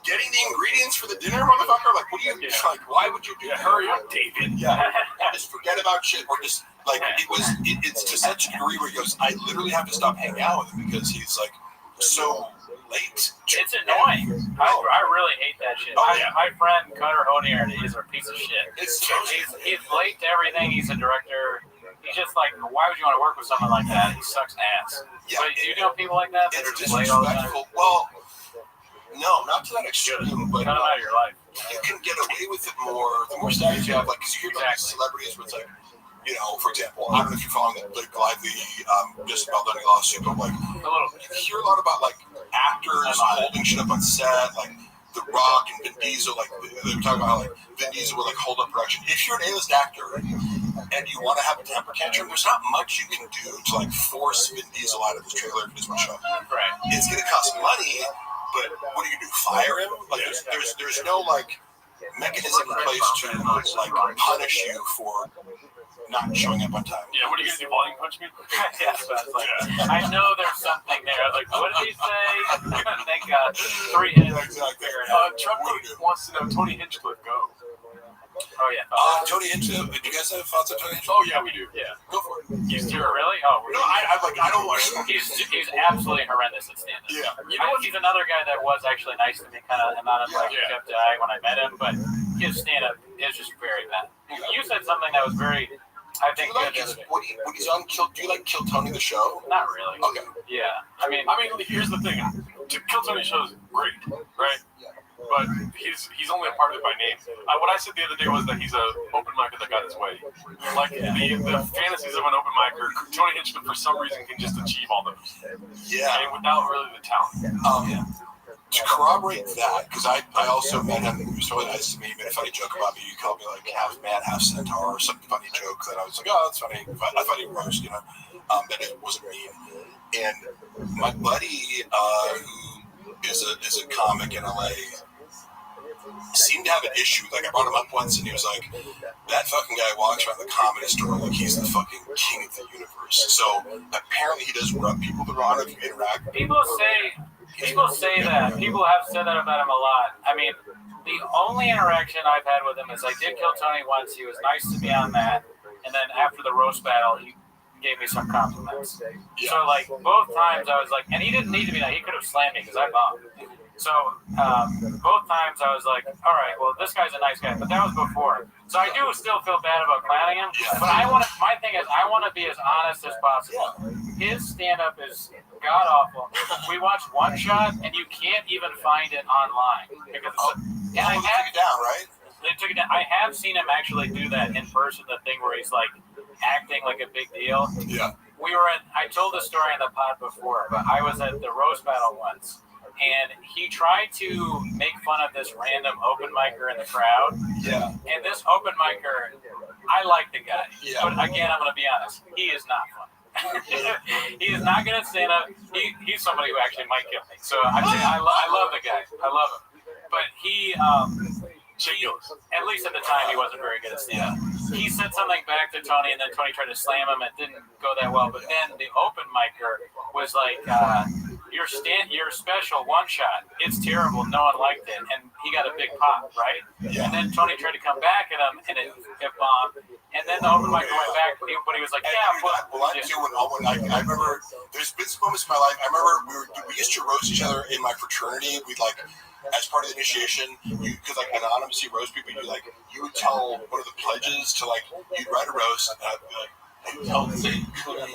Getting the ingredients for the dinner, motherfucker? Like, what do you like? Why would you do that? Hurry up, David. Yeah. Just forget about shit, or just like it's to such a degree where he goes, I literally have to stop hanging out with him because he's like so late. It's annoying. I really hate that shit. My friend Cutter Honier is a piece of shit. He's late to everything. He's a director. He's just like, why would you want to work with someone like that? He sucks ass. Yeah, but you know people like that? That are just late all the time? Well, no, not to that extreme, but cut them out of your life. You can get away with it more. The more status you have, like, because you hear about these celebrities where it's like, you know, for example, I don't know if you're following the Lively just about letting lawsuit, but like, you hear a lot about like actors holding shit up on set, like The Rock and Vin Diesel, like they were talking about how like Vin Diesel would like hold up production. If you're an A-list actor and you want to have a temper tantrum, there's not much you can do to like force Vin Diesel out of his trailer for this one show. Right. It's gonna cost money. But what do you do? Fire him? Like there's no like mechanism in place to like punish you for not showing up on time. Yeah, what are you gonna do? Volume punch me? I know there's something there. Like, what did he say? Thank God. 3 hits. Exactly. Trump wants to know Tony Hinchcliffe go. Oh yeah. Tony Hinchcliffe. Do you guys have thoughts on Tony Hinchcliffe? Oh yeah, we do. Yeah. Go for it. He's really? Oh, no. I don't want to. He's absolutely horrendous at stand-up. Yeah. You know, he's another guy that was actually nice to me, kind of amount of like kept eye when I met him, but his stand-up is just very bad. You said something that was very, I think, good. When he's on Kill, do you like Kill Tony the show? Not really. Okay. Yeah. I mean, here's the thing. Kill Tony show is great, right? But he's only a part of it by name. What I said the other day was that he's an open micer that got his way. Like the fantasies of an open micer, Tony Hinchcliffe for some reason can just achieve all those. Yeah. And without really the talent. To corroborate that, because I also met him, he was really nice to me, he made a funny joke about me. He called me like half man, half centaur, or some funny joke that I was like, oh, that's funny. I thought he roast, you know, that it wasn't mean. And my buddy, who is a comic in LA, seemed to have an issue. Like, I brought him up once and he was like, that fucking guy walks around the Comedy Store like he's the fucking king of the universe. So apparently he does rub people the wrong if you interact. People say that. People have said that about him a lot. I mean, the only interaction I've had with him is I did Kill Tony once. He was nice to me on that. And then after the roast battle, he gave me some compliments. Yeah. So, like, both times I was like, and he didn't need to be nice. He could have slammed me because I bombed. So, both times I was like, all right, well, this guy's a nice guy. But that was before. So I do still feel bad about clowning him. But my thing is, I want to be as honest as possible. His stand-up is god-awful. We watched one shot, and you can't even find it online. Because they took it down, right? They took it down. I have seen him actually do that in person, the thing where he's, like, acting like a big deal. Yeah. I told this story in the pod before, but I was at the roast battle once. And he tried to make fun of this random open micer in the crowd. Yeah. And this open micer, I like the guy. Yeah. But again, I'm going to be honest. He is not fun. He is not going to stand up. He's somebody who actually might kill me. So I love the guy. I love him. But At least at the time, he wasn't very good at stand-up. He said something back to Tony, and then Tony tried to slam him. It didn't go that well. But then the open micer was like, your special one shot. It's terrible. No one liked it, and he got a big pop, right? Yeah. And then Tony tried to come back at him, and it bombed. And then the open micer went back, but he was like, "Yeah." Well, I too. When I remember, there's been some moments in my life. I remember we used to roast each other in my fraternity. We'd like, as part of the initiation, you could like anonymously roast people. You would tell one of the pledges to like, you'd write a roast, and I'd be like, I'd tell the same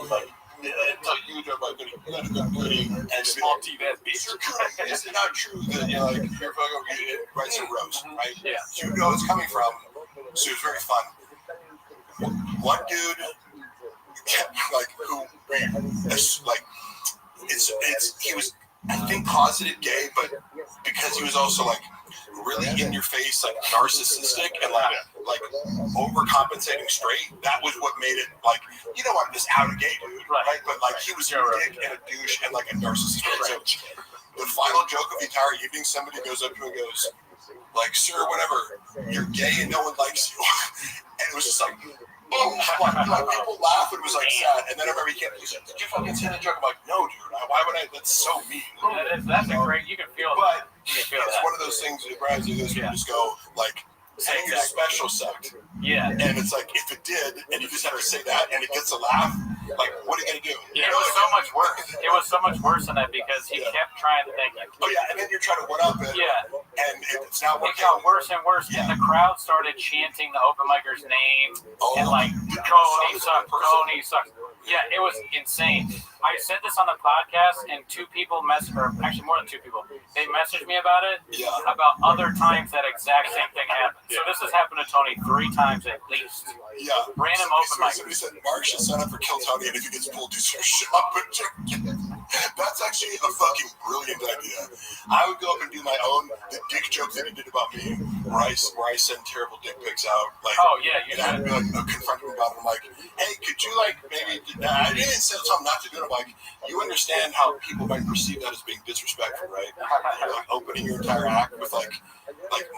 like. Until you do about goody, you gotta go goody, and Small T that bitch. is it not true that you're fucking write some roast, right? Yeah. So you know it's coming from. So it was very fun. One dude, like who, like he was, I think, closeted gay, but because he was also like really in your face, like narcissistic and like overcompensating straight. That was what made it like, you know, I'm just out of gay dude, right? But like he was a dick and a douche and like a narcissist. Right? So the final joke of the entire evening, somebody goes up to him and goes, like, "Sir, whatever, you're gay and no one likes you," and it was just like. Boom! Like people laugh and it was like sad, and then I remember he said, "Did you fucking say that joke?" I'm like, "No, dude. Why would I? That's so mean." That's a great. You can feel But it's one of those things that Brian's like this. You just go like, saying your special sucked. Yeah. And it's like, if it did, and you just have to say that, and it gets a laugh, like, what are you gonna do? Yeah, it was so much worse. It was so much worse than that because he kept trying to think. Oh yeah, and then you're trying to one up it. Yeah. And it's not It working. got worse and worse, and the crowd started chanting the open micer's name and like, "Coney sucks, Coney sucks." Yeah, it was insane. I said this on the podcast, and two people actually more than two people, they messaged me about it, about other times that exact same thing happened. So this has happened to Tony 3 times at least. Yeah. Random open mic. Somebody said Mark should sign up for Kill Tony, and if he gets pulled, do some shop. That's actually a fucking brilliant idea. I would go up and do my own the dick joke that he did about me, where I send terrible dick pics out. Like, you and I'd be like, confront him about it. I'm like, hey, could you like maybe? I didn't tell him not to do it. I'm like, you understand how people might perceive that as being disrespectful, right? Like opening your entire act with like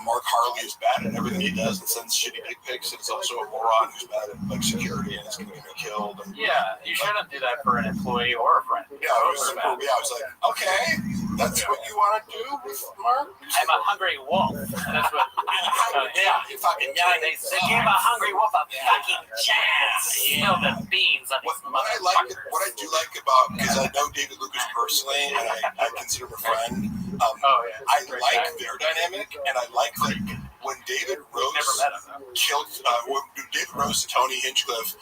Mark Harley is bad at everything he does and sends shitty dick pics, and is also a moron who's bad at like security and is going to get me killed. And, yeah, you shouldn't do that for an employee or a friend. Yeah, I was like, okay, that's what you want to do with Mark? I'm a hungry wolf. That's what. You fucking they give a hungry wolf a fucking chance. Spill the beans on his motherfucker. What I do like about, because I know David Lucas personally, and I consider him a friend. I like their dynamic, and I like when David Rose killed, when David Rose and Tony Hinchcliffe.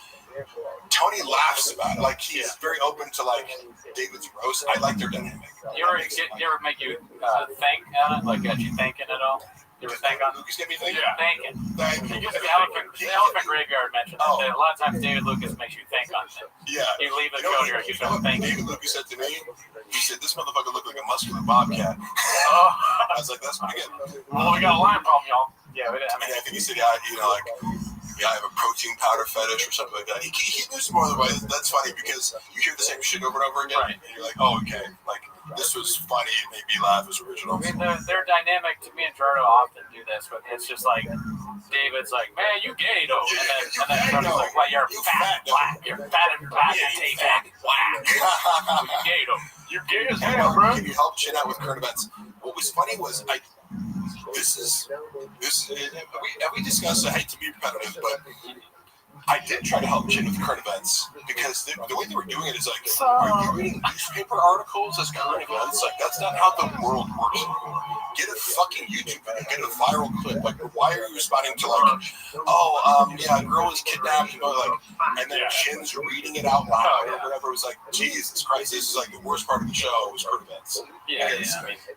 Tony laughs about it. Like, he's very open to like David's roast. I like their dynamic. You ever make you think on it? Like, got you thinking at all? You ever think on it? Lucas get me thinking? Yeah. Thinking. Thank you. The elephant graveyard mentioned that a lot of times David Lucas makes you think on things. Yeah. You leave the show here, you start thinking. David Lucas said to me, he said, "This motherfucker looked like a muscular bobcat." I was like, "That's pretty good." Well, we got a line problem, y'all. Yeah, we did. I think he said, "Yeah, I have a protein powder fetish or something like that." He knows more than way. That's funny because you hear the same shit over and over again, and you're like, "Oh, okay." Like, this was funny. It made me laugh. It was original. I mean, their dynamic. To me and Gerardo often do this, but it's just like David's like, "Man, you gay though," and then Gerardo's like, "Well, you're fat, black. You're fat and black and fat, black. You gay though. You're gay as hell, bro." Can you help chin out with current events? What was funny was we discussed, I hate to be repetitive, but I did try to help chin with current events because the way they were doing it is like, are you reading newspaper articles as current events? Like, that's not how the world works anymore. Get a fucking YouTube video, get a viral clip. Like, why are you responding to like, a girl was kidnapped, and then Chin's reading it out loud or whatever. It was like, Jesus Christ, this is like the worst part of the show was current events.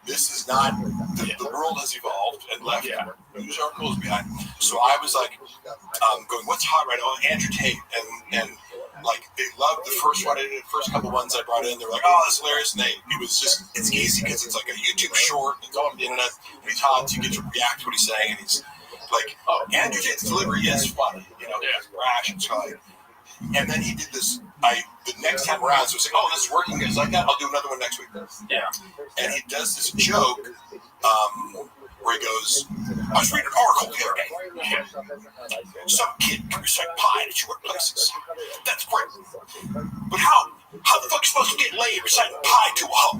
This is not, the world has evolved and left news articles behind. So I was like, going, what's hot right now? Andrew Tate, and like they loved the first one. The first couple ones I brought in, they're like, "Oh, that's hilarious!" And it's easy because it's like a YouTube short. It's on the internet. And he's hot, so you get to react to what he's saying, and he's like, "Oh, Andrew Tate's delivery is funny, it's brash and funny." And then he did this. The next time around, so it's like, "Oh, this is working." He's like, "That I'll do another one next week." Yeah. And he does this joke. where he goes, I was reading an article the other day. Some kid can recite pi at your workplaces. That's great. But how the fuck are you supposed to get laid reciting pi to a hoe?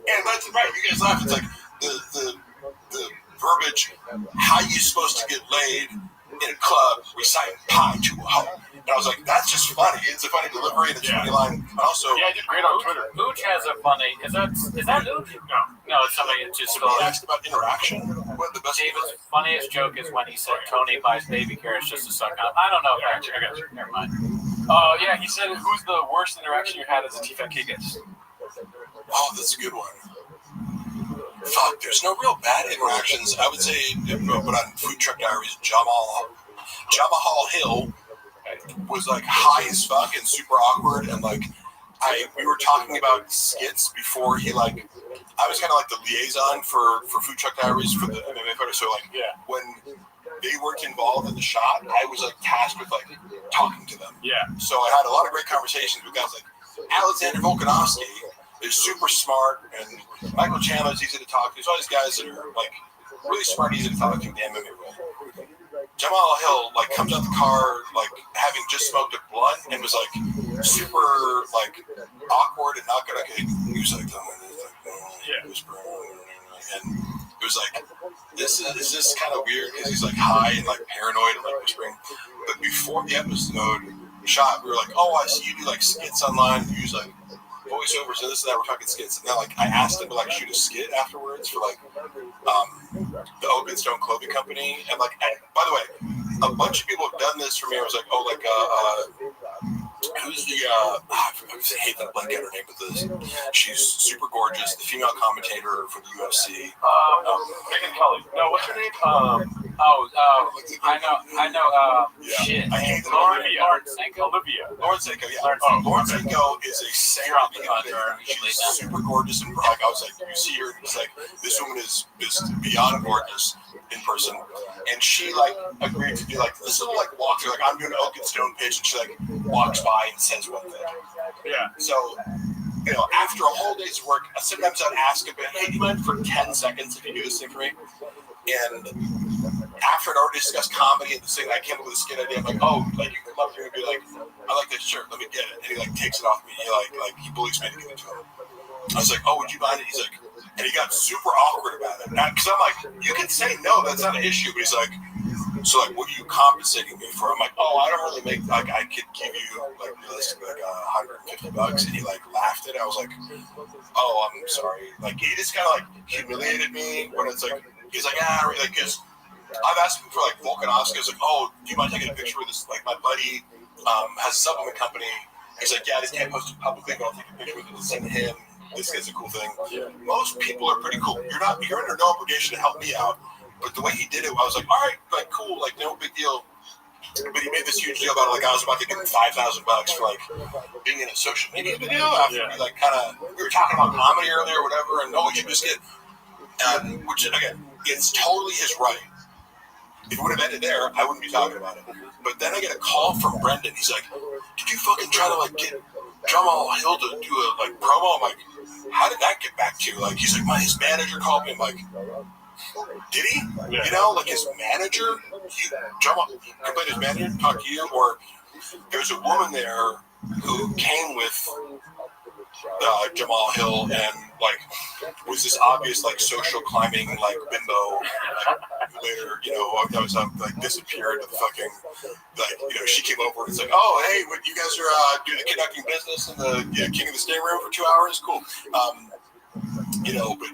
And that's right, you guys laugh. It's like the verbiage, how you supposed to get laid in a club reciting pi to a hoe. And I was like, that's just funny. It's a funny delivery and it's a funny line. Also, I did great on Twitter. Ooch has a funny. Is that Ooch? No, it's somebody that just when he asked about interaction, what the best David's funniest joke is when he said Tony buys baby carrots just to suck on. I don't know if I got you. Never mind. Yeah, he said, who's the worst interaction you had as a TFAK guest? Oh, that's a good one. Fuck, there's no real bad interactions. I would say, but on Food Truck Diaries, Jamal Hill was like high as fuck and super awkward, and like we were talking about skits before he like. I was kind of like the liaison for Food Truck Diaries for the MMA photo. So like when they weren't involved in the shot, I was like tasked with like talking to them. Yeah. So I had a lot of great conversations with guys like Alexander Volkanovski. They're super smart, and Michael Chandler's easy to talk to. There's all these guys that are like really smart, easy to talk to in the MMA world. Jamal Hill like comes out the car like having just smoked a blunt and was like super like awkward and not gonna. He was like, and it was like, is this kind of weird because he's like high and like paranoid and like whispering. But before the episode shot, we were like, oh, I see you do like skits online and you use like voiceovers and this and that. We're talking skits, and then like I asked him to like shoot a skit afterwards for like the Oak and Stone Clothing Company, and like by the way, a bunch of people have done this for me. I was like, oh, like who's the I hate that I blank out her name, but she's super gorgeous, the female commentator for the UFC. Megan Kelly. No, what's her name? I know. Shit. I hate that. Lauren Senko, yeah. Lauren Senko is a singer. She's super gorgeous, and like I was like, you see her, and it's like this woman is beyond gorgeous in person, and she like agreed to do like this little like walkthrough. Like I'm doing an Oak and Stone pitch, and she like walks by and says one thing. Yeah. So, you know, after a whole day's work, sometimes I'd ask a bit, hey, do you mind for 10 seconds if you do this thing for me? And after I'd already discussed comedy and this thing, I came up with a skit idea. I'm like, oh, like you can love it and be like, I like this shirt, let me get it. And he like takes it off me. He bullies me to give it to him. I was like, oh, would you mind it? He's like, and he got super awkward about it. Because I'm like, you can say no, that's not an issue. But he's like, so like, what are you compensating me for? I'm like, oh, I don't really make, like, I could give you like realistically like $150. And he like laughed at it. I was like, oh, I'm sorry. Like he just kind of like humiliated me when it's like, he's like, like, because I've asked him for like Volkanovski. I was like, oh, do you mind taking a picture with this? Like my buddy has a supplement company. He's like, yeah, this can't post it publicly, but I'll take a picture with it and send him. This is a cool thing. Yeah. Most people are pretty cool. You're under no obligation to help me out. But the way he did it, I was like, all right, like cool, like no big deal. But he made this huge deal about it, like I was about to give him $5,000 for like being in a social media video after we like kind of we were talking about comedy earlier or whatever, and we should just get which again, it's totally his right. If it would have ended there, I wouldn't be talking about it. But then I get a call from Brendan. He's like, did you fucking try to like get Jamal Hill to do a like promo? I'm like, how did that get back to you? Like he's like, his manager called me. I'm like, did he? Yeah. You know, like his manager, Jamal complained his manager talk to you, or there's a woman there who came with Jamal Hill and like was this obvious like social climbing like bimbo. Like, later, you know, that was like disappeared with the fucking like you know she came over and it's like, oh hey, what you guys are doing the conducting business in the King of the Sting room for 2 hours, cool. You know, but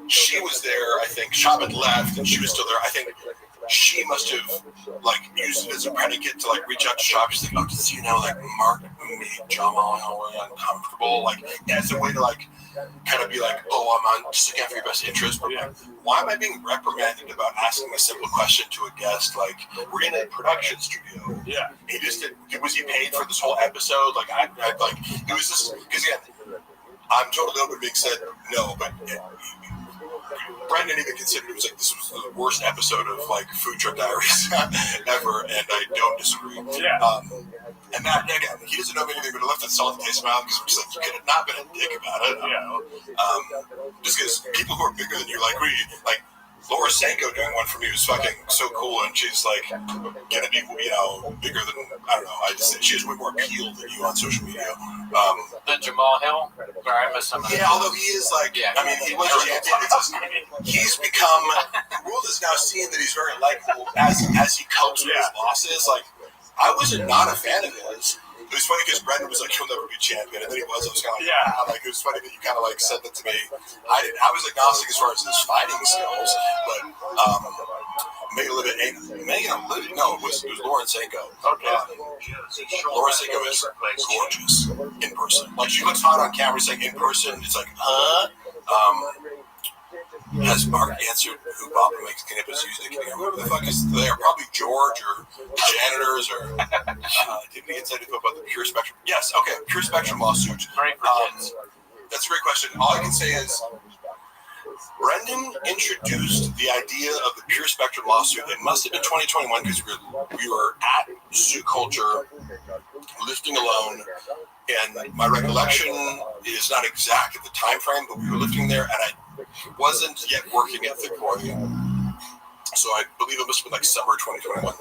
she was there. I think Shab had left and she was still there. I think she must have like used it as a predicate to like reach out to Shab. She's like, oh, does you know like Mark made Jamal really uncomfortable? Like as a way to like kind of be like, oh, I'm just looking after your best interest. But like, why am I being reprimanded about asking a simple question to a guest? Like we're in a production studio. Yeah. He just did. Was he paid for this whole episode? Like I like it was just because again, I'm totally open to being said no, but Brendan even considered it was like this was the worst episode of like Food Truck Diaries ever, and I don't disagree. Yeah. And Matt, again, he doesn't know anything, but he left that salty taste in my mouth because he's like, you could have not been a dick about it. Just because people who are bigger than you, like Laura Sanko doing one for me was fucking so cool, and she's like gonna be, bigger than, I don't know, she has way more appeal than you on social media. The Jamal Hill? Sorry, I missed something. Yeah, although he is like, he was a champion. He's become, the world is now seeing that he's very likable as he copes with his losses. Like, I was not a fan of his. It was funny because Brendan was like, he'll never be champion, and then he was. I was kind of like, it was funny that you kind of like said that to me. I was agnostic as far as his fighting skills, but it was Lauren Sanko. Okay. Lauren Sanko is gorgeous in person. Like, she looks hot on camera, saying in person, it's like, has Mark answered who Bob makes cannabis using? Who the fuck is there? Probably George or janitors or didn't we get into about the Pure Spectrum? Yes, okay, Pure Spectrum lawsuit. That's a great question. All I can say is Brendan introduced the idea of the Pure Spectrum lawsuit. It must have been 2021 because we were at Zoo Culture lifting alone. And my recollection is not exact at the time frame, but we were lifting there, and I wasn't yet working at Victoria. So I believe it must have been like summer 2021.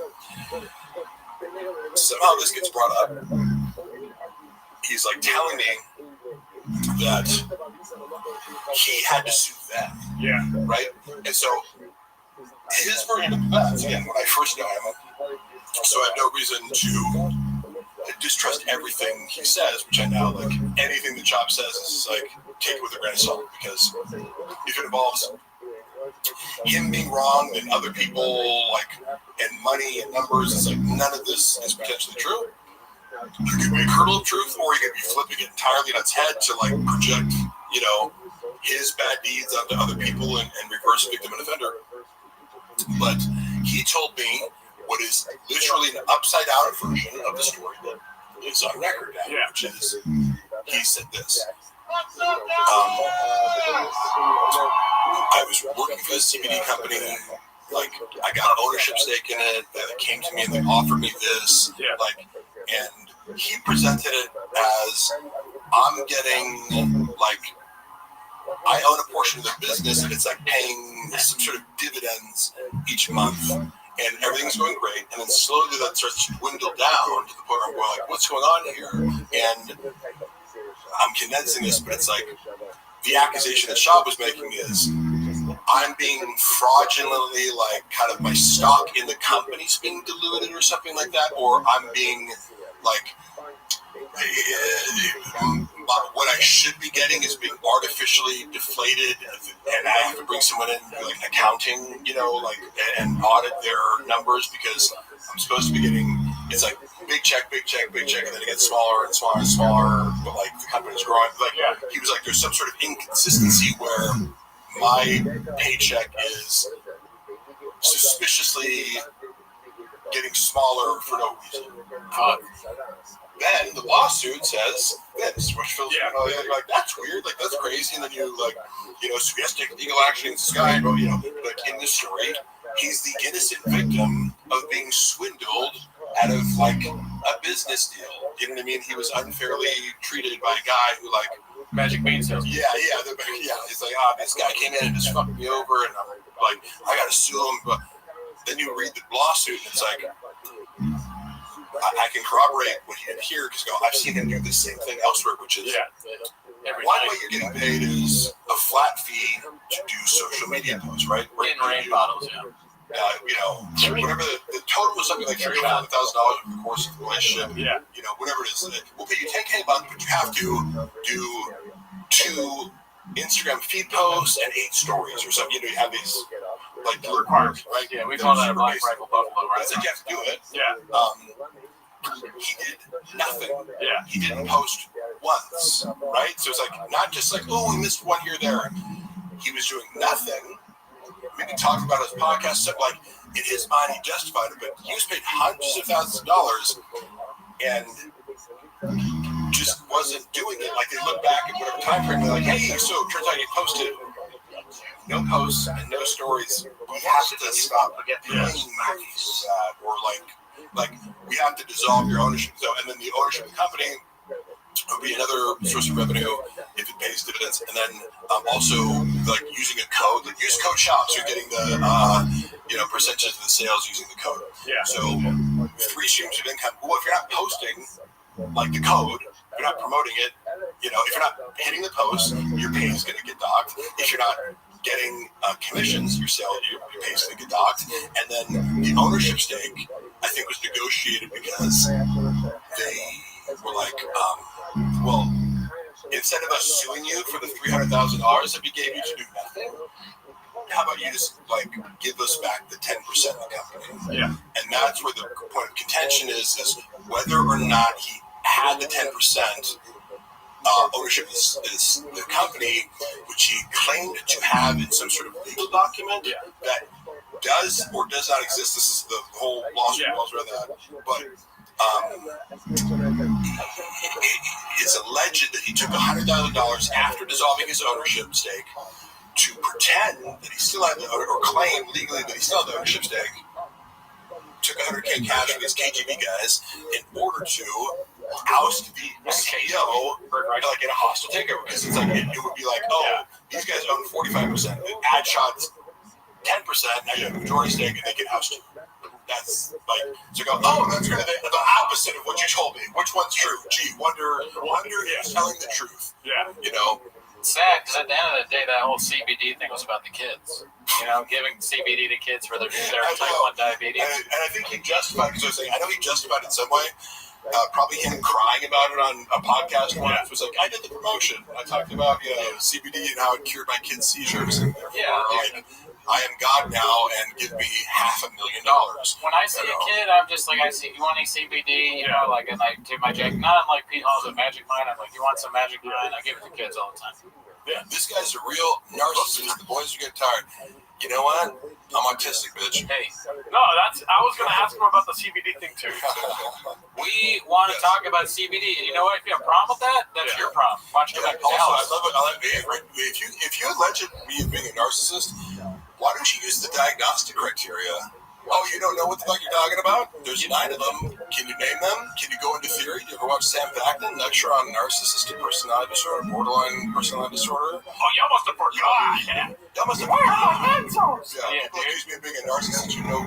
Somehow this gets brought up. He's like telling me that he had to sue them. Yeah. Right? And so his version of events, again, when I first know him, so I have no reason to distrust everything he says, which I now, like, anything the Chop says is like, take it with a grain of salt, because if it involves him being wrong and other people, like, and money and numbers, it's like, none of this is potentially true. You could be a kernel of truth, or you could be flipping it entirely on its head to, like, project, his bad deeds onto other people and reverse victim and offender. But he told me what is literally an upside-down version of the story that is on record now, which is, he said this. I was working for the CBD company, like, I got ownership stake in it, and they came to me and they offered me this, and he presented it as, I'm getting, like, I own a portion of the business, and it's like paying some sort of dividends each month. And everything's going great, and then slowly that starts to dwindle down to the point where I'm going, like, what's going on here? And I'm condensing this, but it's like, the accusation that Shab was making is, I'm being fraudulently, like, kind of my stock in the company's being diluted or something like that, or I'm being, like, what I should be getting is being artificially deflated, and I have to bring someone in, like, accounting, and audit their numbers, because I'm supposed to be getting, it's like big check, and then it gets smaller and smaller and smaller, but, like, the company's growing. Like, he was like, there's some sort of inconsistency where my paycheck is suspiciously getting smaller for no reason. Then the lawsuit says this, which feels like, that's weird, like, that's crazy, and then you, like, so you have to take legal action against this guy, but, like, in this story, he's the innocent victim of being swindled out of, like, a business deal. You know what I mean? He was unfairly treated by a guy who, like, Magic Bean Sales. Yeah. He's like, this guy came in and just fucked me over, and I'm like, I gotta sue him. But then you read the lawsuit, and it's like, I can corroborate what he did here, because I've seen him do the same thing elsewhere, which is one way you're getting paid is a flat fee to do social media posts, right? In rain bottles, Whatever the total was, something like $3,000 over the course of the relationship. Whatever it is, we'll pay you $10K a month, but you have to do 2 Instagram feed posts and 8 stories or something. You have these, like, requirements, right? Yeah, we call that a Black Rifle Buffalo, right? It's like, you have to do it. He did nothing. He didn't post once, right? So it's like, not just like, oh, we missed one here, there. He was doing nothing. Maybe talked about his podcast, stuff, like, in his mind, he justified it, but he was paid hundreds of thousands of dollars and just wasn't doing it. Like, they look back at whatever time frame, they're like, hey, so it turns out you posted no posts and no stories. We have to stop playing movies or like we have to dissolve your ownership. So, and then the ownership of the company would be another source of revenue if it pays dividends. And then also like using a code, like use code shop. So you're getting the percentage of the sales using the code. Yeah. So 3 streams of income. Well, if you're not posting like the code, if you're not promoting it, if you're not hitting the post, your pay is going to get docked. If you're not getting commissions, your pay is going to get docked. And then the ownership stake, I think, was negotiated because they were like, well, instead of us suing you for the $300,000 that we gave you to do nothing, how about you just give us back the 10% of the company? Yeah. And that's where the point of contention is whether or not he had the 10% ownership is the company, which he claimed to have in some sort of legal document that does or does not exist. This is the whole lawsuit around that. But it's alleged that he took $100,000 after dissolving his ownership stake to pretend that he still had or claim legally that he still had the ownership stake. Took $100K cash from his KGB guys in order to oust the CEO in a hostile takeover. Because it's it would be these guys own 45%, ad shots 10%, now you have a majority stake, and they can oust you. That's that's kind of the opposite of what you told me. Which one's true? Gee, wonder is telling the truth. Yeah. It's sad because at the end of the day, that whole CBD thing was about the kids. Giving CBD to kids for their type 1 diabetes. And I think he justified, because I know he justified it some way. Probably him crying about it on a podcast once was like, I did the promotion. I talked about CBD and how it cured my kids' seizures. And I am God now, and give me $500,000. When I see a kid, I'm just like, you want any CBD? And I take my Jack, not like Pete Hall's a Magic Mind. I'm like, you want some Magic Mind? I give it to kids all the time. Yeah, this guy's a real narcissist. The boys are getting tired. You know what? I'm autistic, bitch. Hey. No, I was going to ask him about the CBD thing, too. We want to talk about CBD. And you know what? If you have a problem with that, that's your problem. Why don't you go back to Also, Dallas? I love it. If you allege me of being a narcissist, why don't you use the diagnostic criteria? Oh, you don't know what the fuck you're talking about? There's 9 of them. Can you name them? Can you go into theory? You ever watch Sam Vaknin lecture on narcissistic personality disorder, borderline personality disorder? Oh, you must have forgot. You must have forgot. People accuse me of being a narcissist. You know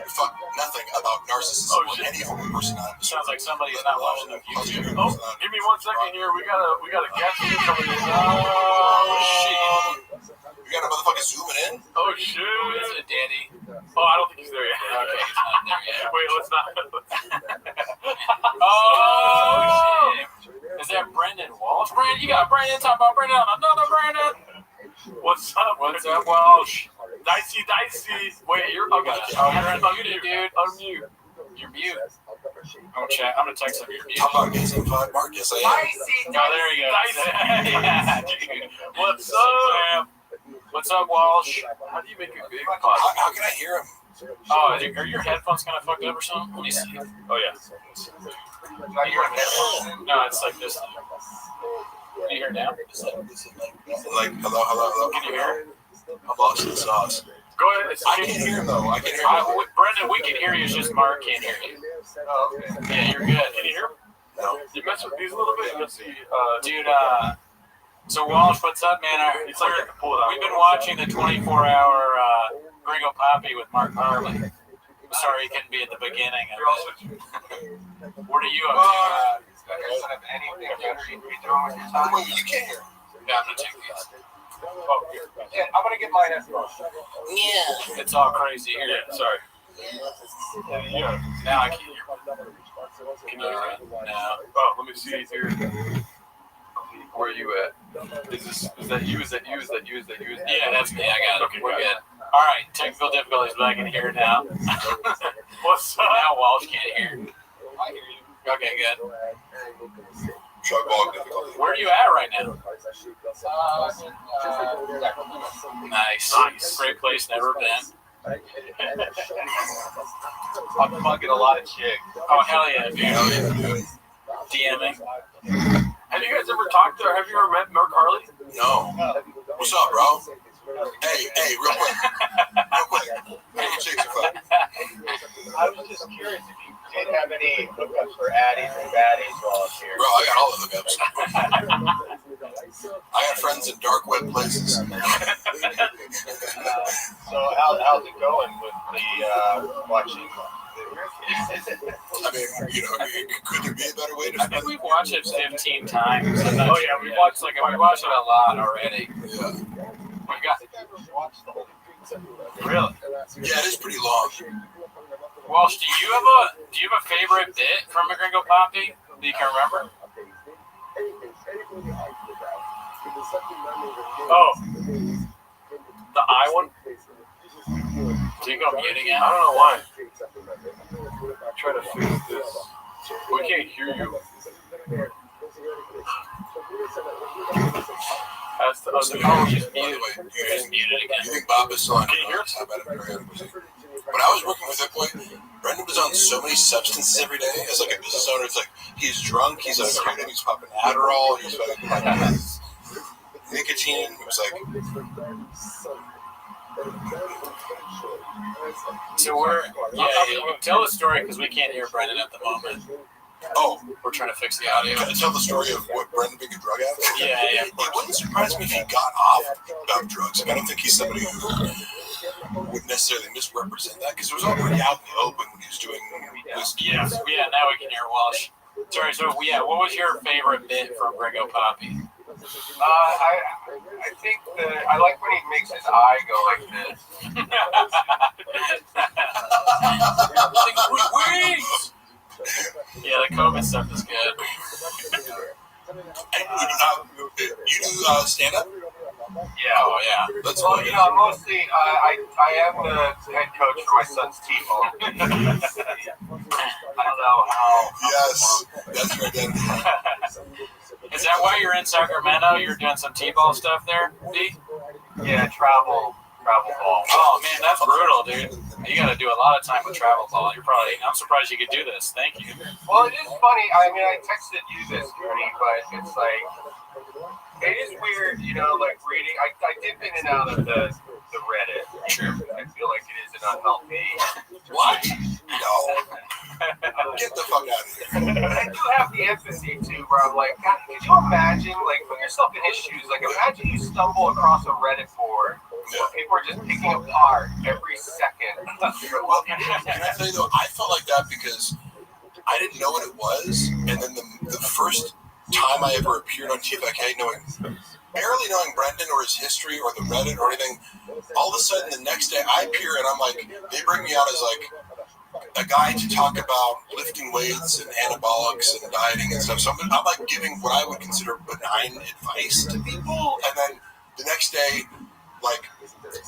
fuck nothing about narcissism or any form of personality disorder. Sounds like somebody's not watching YouTube. Oh, give me 1 second here. We got a guest here coming in. Oh, shit. We got a motherfucker zooming in. Oh, shit. Is it Danny? Oh, I don't think he's there yet. Okay, he's not there yet. Wait, let's not. Oh, shit. Is that Brendan Walsh? Brandon, you got Brandon talking about Brendan on another Brandon. What's up? What's up, Walsh? Dicey. Wait, you're unmuted. Unmuted, dude. Unmute. You're mute. I'm gonna text him. You're mute. How about getting Mark? Yes, I am. Oh, there you go. Yeah, dude. What's up? What's up, Walsh? How do you make a big How can I hear him? Oh, are your headphones kind of fucked up or something? Let me see. Oh, yeah. No, it's like this. Can you hear now? Hello. Can you hear? I'm lost in the sauce. Go ahead. I can hear him, though. I can hear him. Brendan, we can hear you. It's just Mark can't hear you. Oh, okay. Yeah, you're good. Can you hear him? No. You mess with these a little bit, you'll see. Dude, so Walsh, what's up, man? It's like I can pull it out. We've been watching the 24-hour Gringo Poppy with Mark Harley. I'm sorry he couldn't be at the beginning. What are you up to? Wait, you can't hear him. Yeah, I'm going to take these. Oh, here. Yeah, I'm gonna get my headphones. Yeah. It's all crazy here. Yeah, sorry. Yeah. Now I can hear you. Can you hear me? No. Oh, let me see here. Where are you at? Is that you? Is that you? Yeah, that's me. I got it. Okay, We're good. All right, technical difficulties, but I can hear it now. What's up? Now Walsh can't hear. I hear you. Okay, good. Truck walk difficulty. Where are you at right now? In Nice. Great place, never been. I'm fucking a lot of chicks. Oh, hell yeah, dude. DMing. Have you guys ever talked to, or have you ever met Mark Harley? No. What's up, bro? Hey, real quick. Hey, shake your foot. I was just curious if you did have any hookups for addies and baddies while up here. Bro, I got all the hookups. I got friends in dark web places. So how's it going with the watching? I mean, could there be a better way to I think we've watched it 15 times. Oh yeah, we watched it a lot already. Yeah. We got really. Yeah, it is pretty long. Walsh, do you have a favorite bit from a Gringo Poppy that you can remember? Oh, the I one? Do you go mute again? I don't know why. I'm trying to fix this. We can't hear you. That's the other. By the way, you think Bob is still on? Can you hear us? How about him? When I was working with that boy, Brendan was on so many substances every day. As like a business owner, it's like he's drunk, he's on creative, he's popping Adderall, he's fucking like nicotine. It was like. So tell the story because we can't hear Brendan at the moment. Oh, we're trying to fix the audio. Can I tell the story of what Brendan being a drug addict? Yeah. It wouldn't surprise me if he got off of drugs. Like, I don't think he's somebody who would necessarily misrepresent that because it was all pretty out in the open when he was doing this. Yeah, now we can hear Walsh. Sorry, so what was your favorite bit from Gringo Poppy? I think I like when he makes his eye go like this. Yeah, the COVID stuff is good. You do stand up? Yeah. Oh, yeah. That's Well, funny. mostly I am the head coach for my son's T-ball. I don't know how. Yes, that's your identity. Is that why you're in Sacramento? You're doing some T-ball stuff there, D? Yeah, travel ball. Oh man, that's brutal, dude. You got to do a lot of time with travel ball. I'm surprised you could do this. Thank you. Well, it is funny. I mean, I texted you this, Ernie, but it's like it is weird, like reading. I dip in and out of the Reddit. Sure. I feel like it is an unhealthy. What? No. Get the fuck out of here. I do have the empathy too, where I'm like, God, could you imagine, like, put yourself in his shoes? Like, imagine you stumble across a Reddit board where people are just picking apart every second. Well, can I tell you though, I felt like that because I didn't know what it was, and then the first time I ever appeared on TFIK, barely knowing Brendan or his history or the Reddit or anything, all of a sudden the next day I appear and I'm like, they bring me out as like a guy to talk about lifting weights and anabolics and dieting and stuff. So I'm like giving what I would consider benign advice to people, and then the next day, like,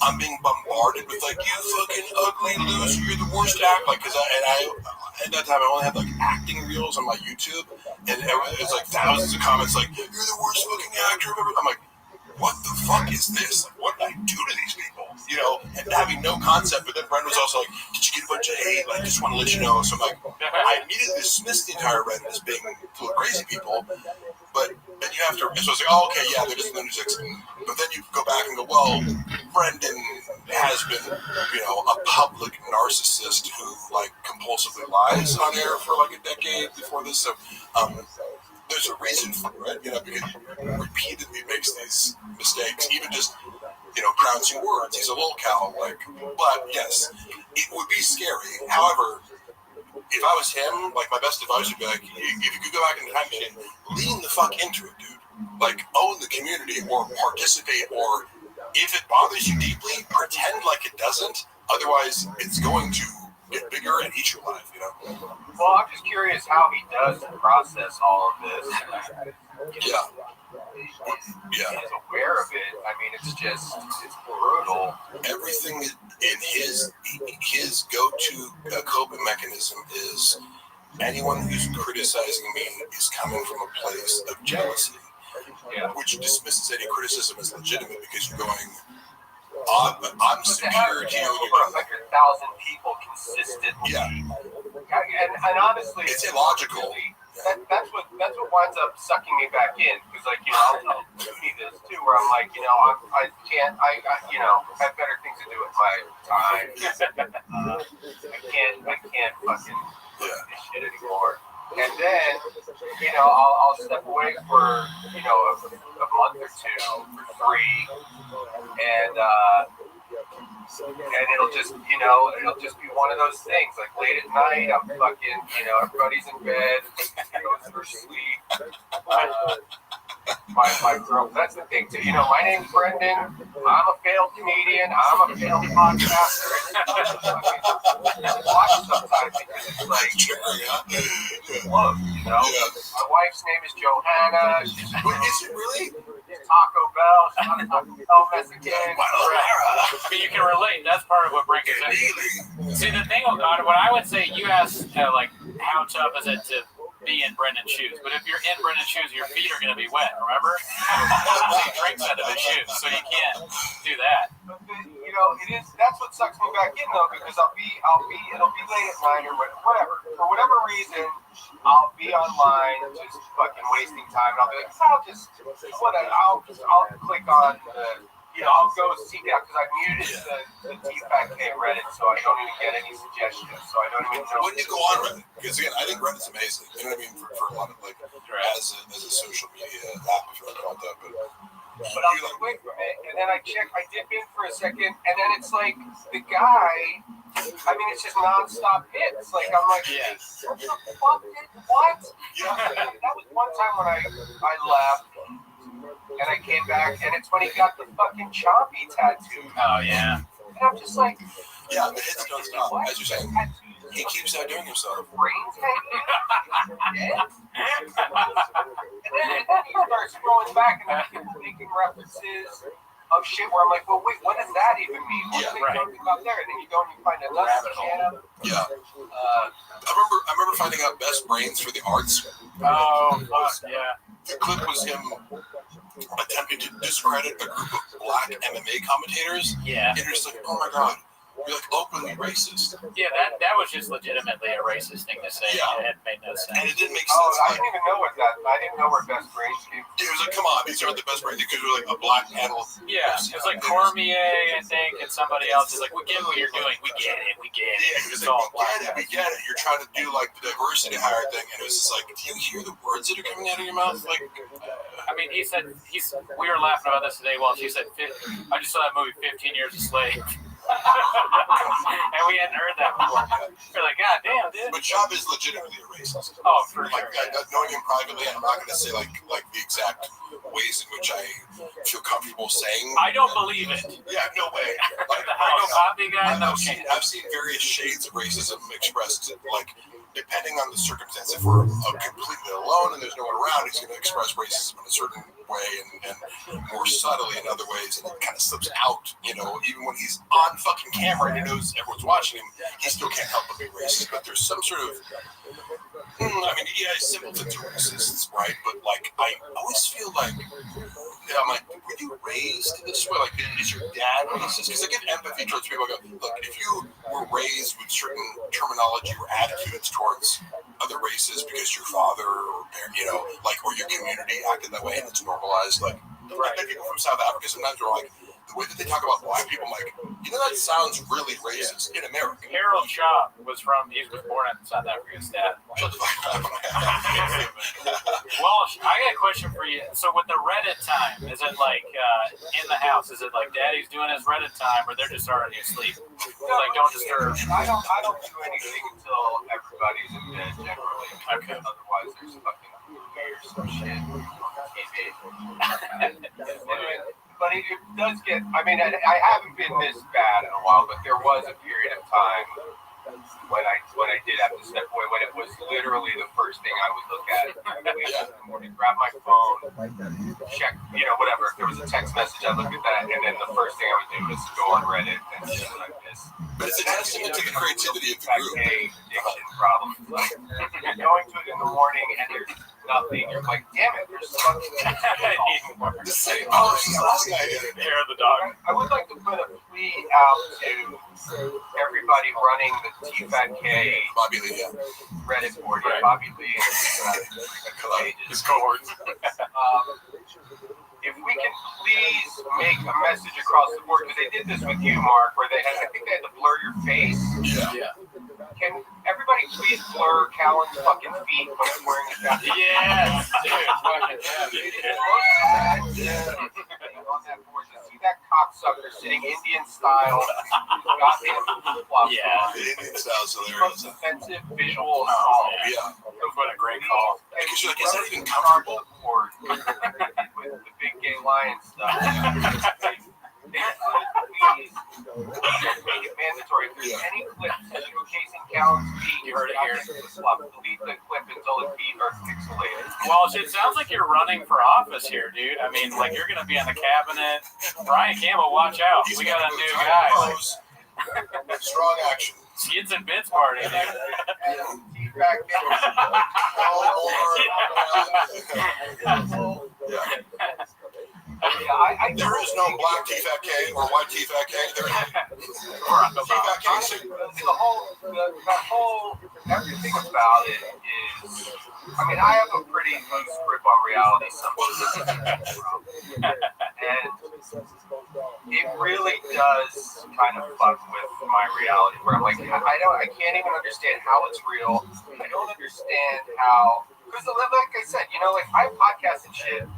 I'm being bombarded with like, you fucking ugly loser, you're the worst actor. Like, cause I at that time I only had like acting reels on my YouTube, and it was like thousands of comments like, you're the worst fucking actor I've ever. I'm like, what the fuck is this? Like, what did I do to these people? And having no concept. But then Brendan was also like, did you get a bunch of hate? Like, I just want to let you know. So I'm like, I immediately dismissed the entire Reddit as being full of crazy people. But then you have to, so it's like, oh, okay, yeah, they're just lunatics. But then you go back and go, well, Brendan has been, a public narcissist who, like, compulsively lies on air for, like, a decade before this. So, there's a reason for it, because he repeatedly makes these mistakes, even just, pronouncing words. He's a little cow, but yes, it would be scary. However, if I was him, like, my best advice would be like, if you could go back in the time machine, lean the fuck into it, dude. Like, own the community or participate, or if it bothers you deeply, pretend like it doesn't. Otherwise, it's going to get bigger and eat your life, Well, I'm just curious how he does process all of this. Yeah. He's aware of it. I mean, it's brutal. Everything in his go-to coping mechanism is anyone who's criticizing me is coming from a place of jealousy, which dismisses any criticism as legitimate because you're going, I'm superior to you. Over 100,000 people consistently. Yeah. And honestly, it's illogical that's what winds up sucking me back in, because like, you know, I'll tell Tony this too, where I'm like, you know, I can't you know, have better things to do with my time. I can't fucking do this shit anymore. And then, you know, I'll step away for, you know, a month or two for free, and it'll just, you know, it'll just be one of those things. Like late at night, I'm fucking, you know, everybody's in bed, goes for sleep. My girl, that's the thing too. You know, my name's Brendan. I'm a failed comedian. I'm a failed podcaster. Watch sometimes because it's like, look, you know, my wife's name is Johanna. She's Is it really? Taco Bell. She's not a Taco Bell Mexican. I mean, you can relate. That's part of what brings us in. See, the thing about it, what I would say, you asked, like, how tough is it to be in Brendan's shoes? But if you're in Brendan's shoes, your feet are going to be wet, remember? He drinks out of his shoes, so you can't do that. But you know, it is. That's what sucks me back in though, because it'll be late at night or whatever. For whatever reason, I'll be online just fucking wasting time, and I'll be like, I'll click on the. You know, I'll go seek out, because I've muted the T-Fat K Reddit, so I don't even get any suggestions. So I don't even know. When you go on Reddit, because again, I think Reddit's amazing. You know what I mean? For a lot of like, as a social media app, if you want to call it that. But I'll just wait for it, and then I dip in for a second, and then it's like the guy. I mean, it's just nonstop hits. Like I'm like, what the fuck? What? That was one time when I left. And I came back, and it's when he got the fucking chompy tattoo. Oh, yeah. And I'm just like, yeah, the hits don't stop. As you're saying, he keeps outdoing himself. Brains hanging. And then he starts scrolling back, and people making references of shit where I'm like, well, wait, what does that even mean? What are they talking about there? And then you go and you find another channel. Yeah. I remember finding out Best Brains for the Arts. Oh, yeah. The clip was him attempting to discredit a group of black MMA commentators. Yeah. And you're just like, oh my god, you're like openly racist. Yeah, that was just legitimately a racist thing to say. Yeah. It made no sense. And it didn't make sense. I didn't even know I didn't know where Best Brains came from. It was like, come on, these are the Best Brains, because we're like a black panel. Yeah, it's like Cormier, I think, and somebody else is like, we get what you're doing. We get it. Yeah, It's like, all we get it. You're trying to do like the diversity hire thing, and it was just like, do you hear the words that are coming out of your mouth? Like, I mean, he said, we were laughing about this today. Well, he said, I just saw that movie, 15 Years a Slave. And we hadn't heard that before. We're like, God damn, dude. But Chop is legitimately a racist. Oh, for like, sure. Knowing him privately, I'm not going to say like the exact ways in which I feel comfortable saying. I don't believe it. Yeah, no way. Like, the Hydro Copy guy? I've seen various shades of racism expressed, like, depending on the circumstance. If we're completely alone and there's no one around, he's going to express racism in a certain way and more subtly in other ways, and it kind of slips out, you know, even when he's on fucking camera and he knows everyone's watching him, he still can't help but be racist. But there's some sort of, I mean, yeah, simpletons are racists, right? But like, I always feel like, I'm like, were you raised this way? Like, is your dad racist? Because I get empathy towards people. I go, look, if you were raised with certain terminology or attitudes towards other races because your father or you know, like, or your community acted that way and it's normalized, like, I bet people from South Africa sometimes are like, the way that they talk about black people, I'm like, you know, that sounds really racist in America. Harold Shaw was born in South Africa's dad. Shut the fuck up. Well, I got a question for you. So with the Reddit time, is it like in the house? Is it like Daddy's doing his Reddid time, or they're just already asleep? Like, don't disturb. I don't do anything until everybody's in bed generally. Okay. Otherwise, there's fucking some shit on TV. But it does get. I mean, I haven't been this bad in a while, but there was a period of time when I did have to step away, when it was literally the first thing I would look at in the morning, grab my phone, check, you know, whatever. If there was a text message, I'd look at that, and then the first thing I would do was go on Reddit and see what I missed. But it's a testament to the creativity of the group. Addiction problem. Like, you're going to it in the morning, and there's nothing. You're like, damn it, there's something. The same. Oh, this is the last guy. Hair of the dog. I would like to put a tweet out to everybody running the T5K Bobby Lee, yeah. Reddit board. Yeah, Right. Bobby Lee and His cohorts. if we can please make a message across the board, because they did this with you, Mark, where they had, I think they had to blur your face. Yeah. Can everybody please blur Callan's fucking feet when he's wearing a jacket? Yes, dude. Fucking On that board, to see that cocksucker sitting Indian style, goddamn flip-flops. Yeah. The Indian style's The hilarious. most offensive visual assault. Yeah. What a great call. Because you're like, is that even comfortable? With the big gay lion stuff. Please make it mandatory. If there's any clips showcasing Callan's feet, You heard it here. delete the clip until the feet are pixelated. Well, it sounds like you're running for office here, dude. I mean, like you're going to be on the cabinet. Brian Campbell, watch out. We got a new guy. Strong action. Skids and bits party, dude. Feedback. There is no black T-Fat K or white T-Fat K. There is T-Fat K. Everything about it is, I mean, I have a pretty loose grip on reality sometimes. And it really does kind of fuck with my reality, where I'm like, I can't even understand how it's real. I don't understand how, because like I said, you know, like I podcast and shit.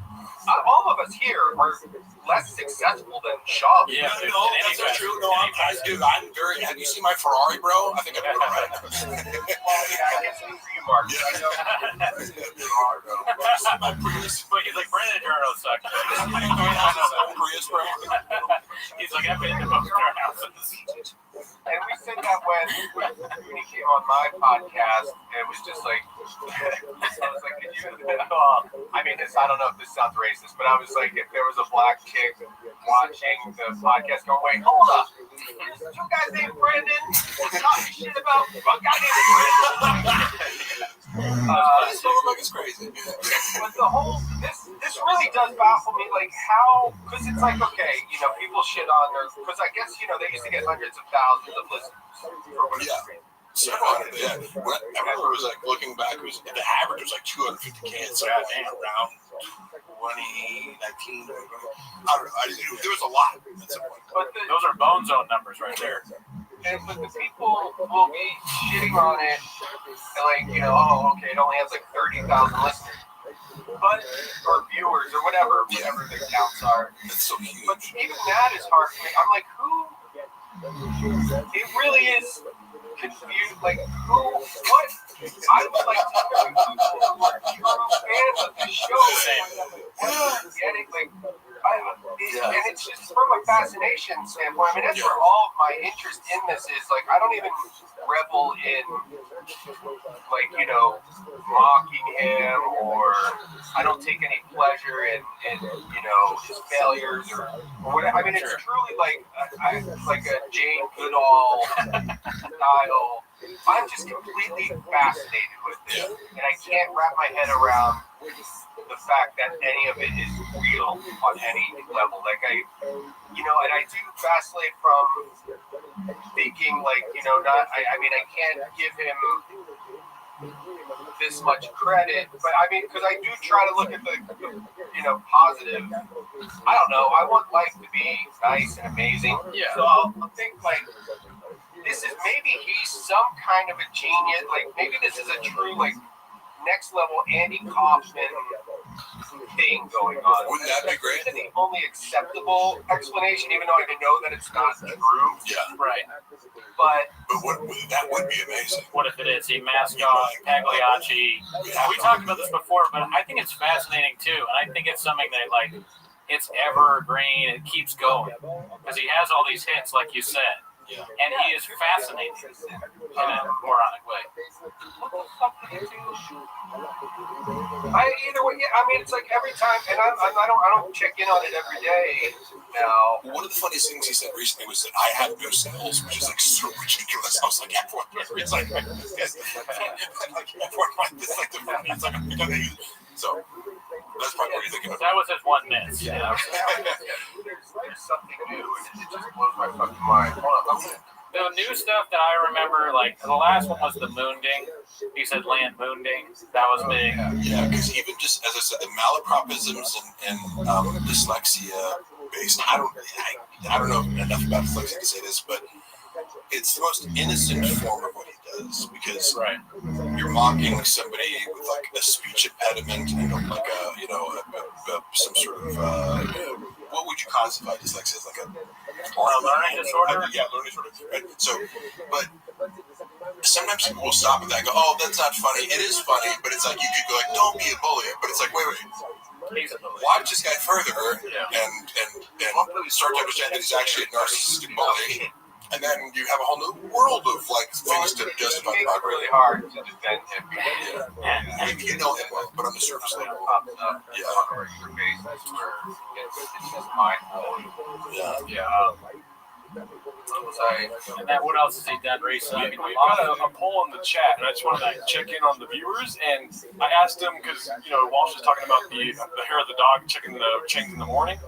All of us here are less successful than Shaw. Yeah, dude. No, that's not true. No, I'm very. Have you seen my Ferrari, bro? I think I'm doing it right now. Well, yeah, I guess it's for you, Mark. Yeah. I know. My Prius. But he's like, Brandon Jarno sucks. Prius, bro. He's like, I've been to most of our houses. And we said that when he came on my podcast, it was just like, I was like, did you? I mean, I don't know if this sounds racist, but I was like, if there was a black chick watching the podcast, going, wait, hold up, there's two guys named Brandon talking shit about one guy named Brandon. It's crazy. But the whole, this really does baffle me, like how, because it's like, okay, you know, people shit on their, because I guess, you know, they used to get hundreds of thousands of listeners for one stream. Several hundred, yeah. I remember it was like looking back, it was the average was like 250K. So around 2019. I don't know. There was a lot at some point. But Those are bone zone numbers right there. but the people will be shitting on it, and like, you know, oh, okay, it only has like 30,000 listeners. But, or viewers, or whatever the counts are. It's so huge. But even that is hard for me. I'm like, who? It really is confused. Like, who? What? I would like to know people who are true fans of the show. Getting like, and it's just from a fascination standpoint. I mean, that's where all of my interest in this is. Like, I don't even revel in, like, you know, mocking him, or I don't take any pleasure in you know, his failures or whatever. I mean, it's truly like a Jane Goodall style. I'm just completely fascinated with it, and I can't wrap my head around the fact that any of it is real on any level. Like, you know, and I do vacillate from thinking, like, you know, I mean, I can't give him this much credit, but I mean, because I do try to look at the you know, positive. I don't know. I want life to be nice and amazing. Yeah. So I'll think, like, this is, maybe he's some kind of a genius. Like, maybe this is a true, like, next level Andy Kaufman thing going on. Wouldn't that be great? That's the only acceptable explanation, even though I know that it's not true. Yeah. Right. But that would be amazing. What if it is? He masked off Pagliacci. We talked about this before, but I think it's fascinating too. And I think it's something that, like, it's evergreen. It keeps going because he has all these hits, like you said. Yeah. And he is fascinating in a moronic way. Either way, yeah, I mean, it's like every time, and I don't check in on it every day now. One of the funniest things he said recently was that I have no sales, which is like so ridiculous. I was like, everyone, it's like this, like everyone, it's like the it's like I'm gonna use. So that's probably what you're thinking of. That was his one miss. Yeah. there's something new, and it just blows my fucking mind. The new stuff that I remember, like the last one was the Moonding. He said land Moonding. That was big. Yeah, because even just as I said, the malapropisms and dyslexia based. I don't know enough about dyslexia to say this, but it's the most innocent form of what he does because you're mocking somebody with like a speech impediment and like some sort of what would you classify dyslexia as, like a learning disorder? Yeah, learning disorder. Right? So, but sometimes people will stop at that and go, "Oh, that's not funny." It is funny, but it's like you could go like, "Don't be a bully," but it's like, wait. Watch this guy further and start to understand that he's actually a narcissistic bully. And then you have a whole new world of like things to justify the It's really hard to defend him. You know him well, but on the surface level, On a regular basis, where it's just mind blowing. And then what else has he done recently? We've got a poll in the chat, and I just wanted to check in on the viewers. And I asked him because Walsh was talking about the hair of the dog checking the Changs in the morning.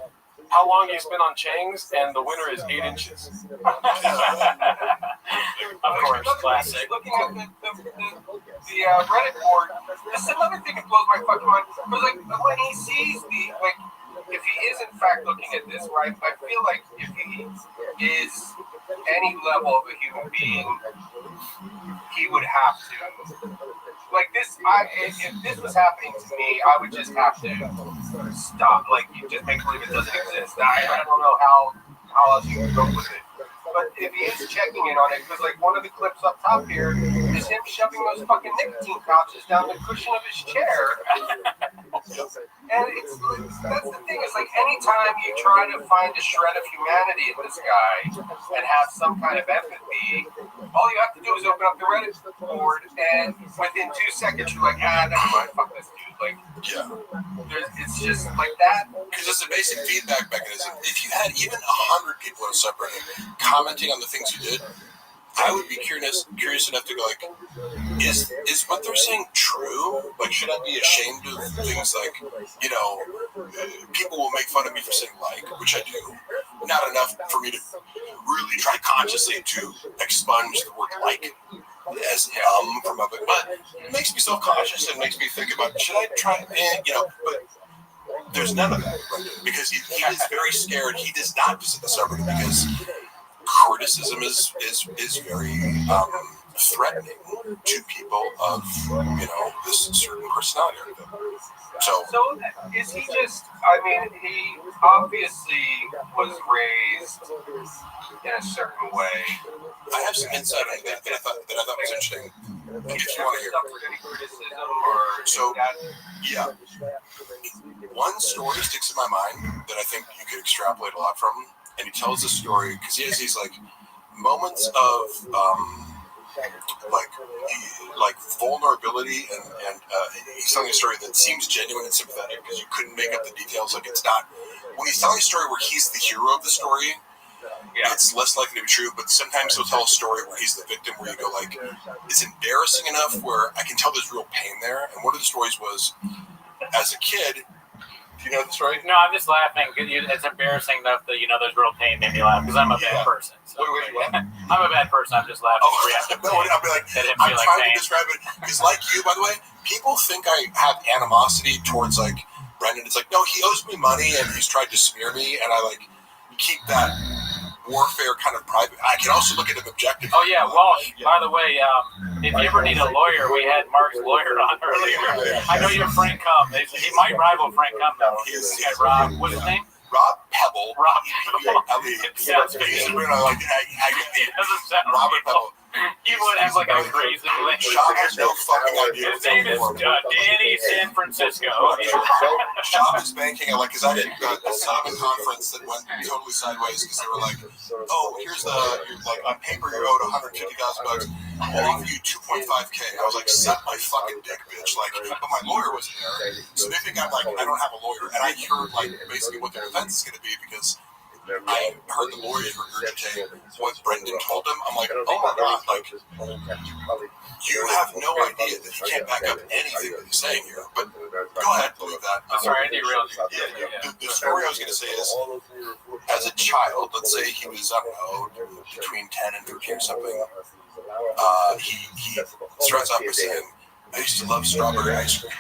How long he's been on Changs, and the winner is 8 inches. Of course, classic. Looking at the Reddit board, this is another thing that blows my fucking mind. Because like when he sees if he is in fact looking at this, right? I feel like if he is any level of a human being, he would have to. Like this, if this was happening to me, I would just have to stop. Like, you just make believe it doesn't exist. I don't know how else you can go with it. But if he is checking in on it, because like one of the clips up top here is him shoving those fucking nicotine pouches down the cushion of his chair. And that's the thing, is like anytime you try to find a shred of humanity in this guy and have some kind of empathy, all you have to do is open up the Reddit board, and within 2 seconds you're like, never mind, fuck this dude. Like, it's just like that. Because it's a basic feedback mechanism. If you had even 100 people in a subreddit commenting on the things you did, I would be curious enough to go like, is what they're saying true? Like, should I be ashamed of things like, people will make fun of me for saying like, which I do. Not enough for me to really try consciously to expunge the word like as from of it, but it makes me self-conscious and makes me think about, should I try, but there's none of that, right? Because he is very scared. He does not visit the subreddit because criticism is very threatening to people of this certain personality. So is he just? I mean, he obviously was raised in a certain way. I have some insight on that I thought was interesting. If you want to hear. Suffered any criticism or so, yeah. One story sticks in my mind that I think you could extrapolate a lot from, and he tells the story because he has these like moments of like vulnerability and he's telling a story that seems genuine and sympathetic because you couldn't make up the details. Like, it's not, when he's telling a story where he's the hero of the story, it's less likely to be true, but sometimes he'll tell a story where he's the victim, where you go like, it's embarrassing enough where I can tell there's real pain there. And one of the stories was, as a kid, do you know the story? No, I'm just laughing. It's embarrassing enough that there's real pain made me laugh because I'm a bad person. So. Wait, what? I'm a bad person. I'm just laughing. No, I'll be like, I'm trying to describe it. Because like you, by the way, people think I have animosity towards like Brendan. It's like, no, he owes me money and he's tried to smear me, and I like keep that warfare kind of private. I can also look at him objectively. Oh yeah, Walsh. By the way, if you ever need a lawyer, we had Mark's lawyer on earlier. I know you have Frank Cum. He might rival Frank Cum though. Rob, what's his name? Rob Pebble. Rob Pebble. It sounds crazy. Robert Pebble. He would have like a crazy link. Shop has no fucking idea. His name is Danny San Francisco. Shop is banking at because I did a settlement conference that went totally sideways because they were like, oh, here's on paper you owed $150,000. I'll offer you $2.5K. I was like, suck my fucking dick, bitch. Like, but my lawyer wasn't there, so they think I'm like, I don't have a lawyer, and I heard like basically what their defense is going to be because I heard the lawyer regurgitate what Brendan told him. I'm like, oh my God, like, you have no idea that he can't back up anything that he's saying here. But go ahead, believe that. I'm sorry, I derailed you. Yeah. The story I was going to say is, as a child, let's say he was, I don't know, between 10 and 13 or something, he starts off by saying, I used to love strawberry ice cream.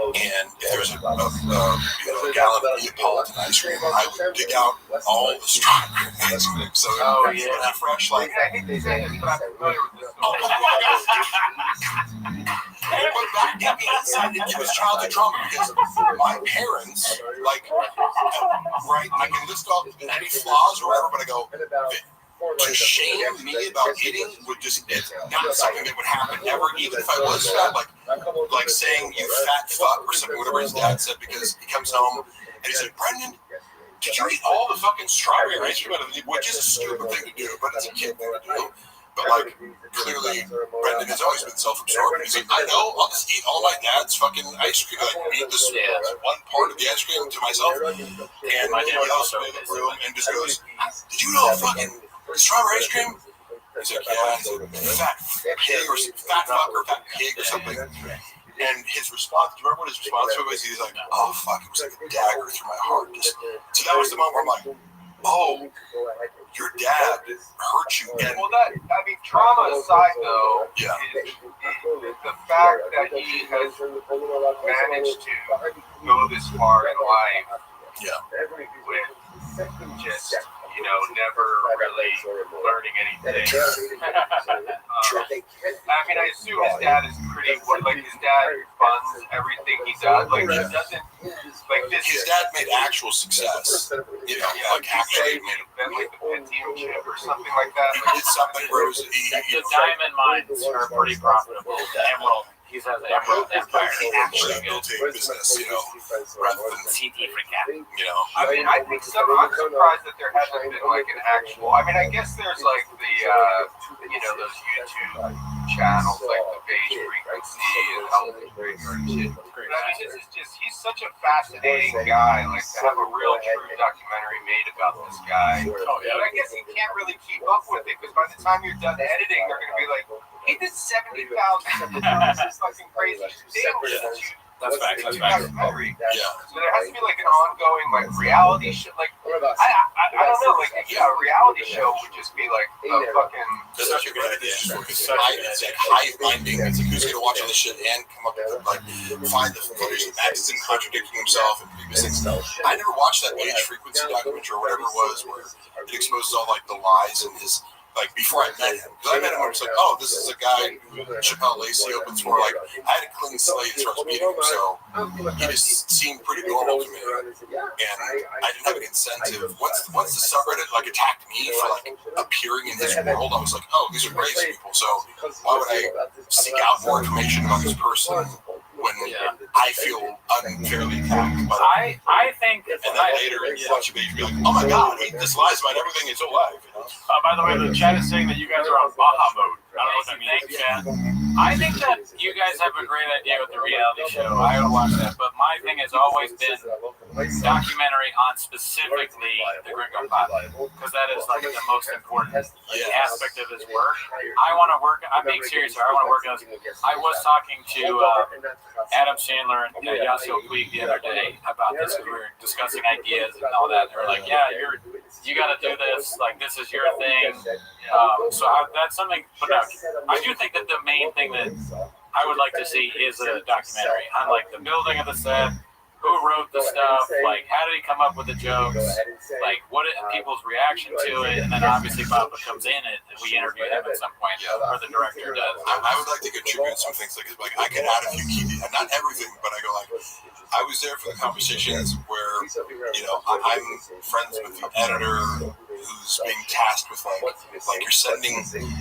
And if there was a gallon of Neapolitan ice cream, I would dig out all the strawberry ice cream. So it was fresh, like, I hate to say this, but I'm familiar with this. oh my God. But that got me inside into his childhood trauma because my parents, like, right, I can list off any flaws or whatever, but I go, to shame me about eating would just, it's not something that would happen ever, even if I was fat, like saying you fat fuck or something, whatever his dad said, because he comes home and he said, Brendan, did you eat all the fucking strawberry ice cream out of the, which is a stupid thing to do, but it's a kid thing to do. But like, clearly, Brendan has always been self-absorbed. He's like, I know, I'll just eat all my dad's fucking ice cream. Like, eat this one part of the ice cream to myself. And my dad also in the room and just goes, did you know fucking strawberry ice cream? He's like, yeah, he's a fat pig or fat fuck or fat pig or something. And his response, do you remember what his response was? He's like, oh fuck, it was like a dagger through my heart. So that was the moment where I'm like, oh, your dad hurt you. And well, I mean, trauma aside, though, is the fact that he has managed to go this far in life with just, never really learning anything. I mean, I assume his dad is pretty, his dad funds everything he does. Like, he doesn't, like, this. His dad made actual success. Actually made like the pit team chip or something like that. It's something where it was, the diamond mines are pretty profitable. The emerald. He says emerald empire. He actually built a business, rather than CD for cat. I mean, I think I'm surprised that there hasn't been like an actual. I mean, I guess there's like the, those YouTube channels like the Beige Frequency and Healthy Breaker and shit. But I mean, this is just, he's such a fascinating guy. Like, to have a real true documentary made about this guy. But I guess he can't really keep up with it because by the time you're done editing, they're going to be like, he did 70,000 episodes. It's fucking crazy. That's facts. So there has to be like an ongoing like reality show. Like I don't know. Like a reality show would just be like a fucking. That's such a good idea. It's like hive minding. It's like who's gonna watch all this shit and come up with like find the footage of Madison contradicting himself and previous things. I never watched that Beige Frequency documentary or whatever it was where it exposes all like the lies in his. Like before I met him, because I met him, I was like, "Oh, this is a guy who Chappelle Lacey opens for." Like, I had a clean slate as far as meeting him, so he just seemed pretty normal to me, and I didn't have an incentive. Once the subreddit like attacked me for like appearing in his world, I was like, "Oh, these are crazy people." So why would I seek out more information about this person when I feel unfairly attacked? I think, and then later you watch a page, be like, "Oh my God, this lies about everything his whole life." By the way, the chat is saying that you guys are on Baja mode. I don't know what that means. I think that you guys have a great idea with the reality show. I would watch that, but my thing has always been documentary on specifically the Gringo Pot, because that is like the most important aspect of his work. I want to work. I'm being serious here. I want to work on this. I was talking to Adam Sandler and Yasiel Puig the other day about this. We were discussing ideas and all that. They were like, "Yeah, you got to do this. Like, this is your thing." That's something. But no, I do think that the main thing that I would like to see is a documentary on like the building of the set, who wrote the stuff, like how did he come up with the jokes, like what is people's reaction to it, and then obviously Papa comes in it and we interview him at some point, or the director does. I would like to contribute some things like I could add a few key, not everything, but I go like, I was there for the conversations where, I'm friends with the editor who's being tasked with like you're sending.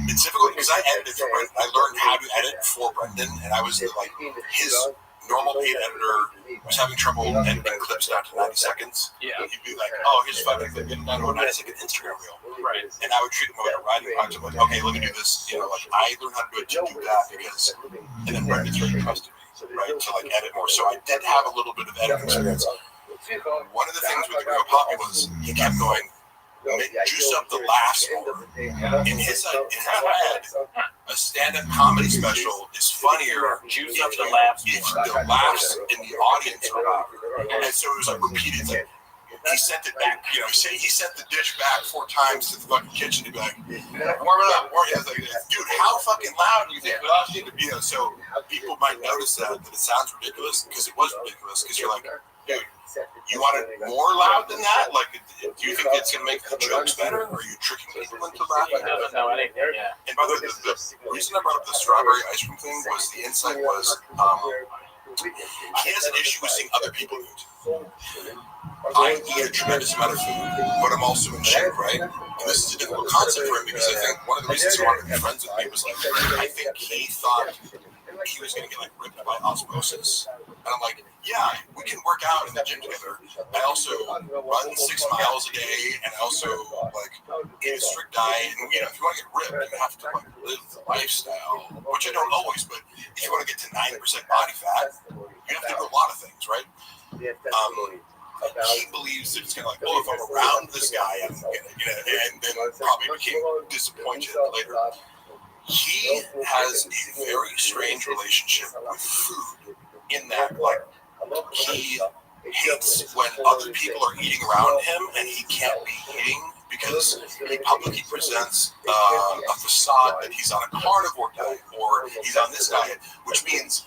It's difficult because I edited for Brendan. I learned how to edit for Brendan, and I was like his normal paid editor was having trouble editing clips down to 90 seconds. Yeah, he'd be like, "Oh, here's 5 minutes clip, get it down to a 90-second Instagram reel." Right. And I would treat him like a writing project. Like, okay, let me do this. Like I learned how to do that because, and then Brendan started trusting me, right, to like edit more. So I did have a little bit of editing experience. one of the things with Real Poppy was he kept going, juice up the laughs more. In his head, a stand-up comedy special is funnier. Juice up the laughs if the laughs in the audience are louder. And so it was like repeated. Like, he sent it back, you know, he sent the dish back 4 times to the fucking kitchen to be like, warm it up, warm it up. Like, dude, how fucking loud do you think it need to be? You know, so people might notice that it sounds ridiculous because it was ridiculous because you're like, dude, you want it more loud than that? Like, do you think it's going to make the jokes better? Or are you tricking people into laughing? He doesn't know anything, yeah. And by the way, the reason I brought up the strawberry ice cream thing was the insight was he has an issue with seeing other people eat. I eat a tremendous amount of food, but I'm also in shape, right? And this is a difficult concept for him because I think one of the reasons he wanted to be friends with me was like, I think he thought he was going to get like ripped by osmosis. And I'm like, yeah, we can work out in the gym together. I also run 6 miles a day, and I also like eat a strict diet. And you know, if you want to get ripped, you have to like live the lifestyle, which I don't always. But if you want to get to 9% body fat, you have to do a lot of things, right? He believes that it's kind of like, well, if I'm around this guy, I'm gonna, you know, and then probably became disappointed later. He has a very strange relationship with food in that, like, he hates when other people are eating around him and he can't be eating because he publicly presents a facade that he's on a carnivore diet or he's on this diet, which means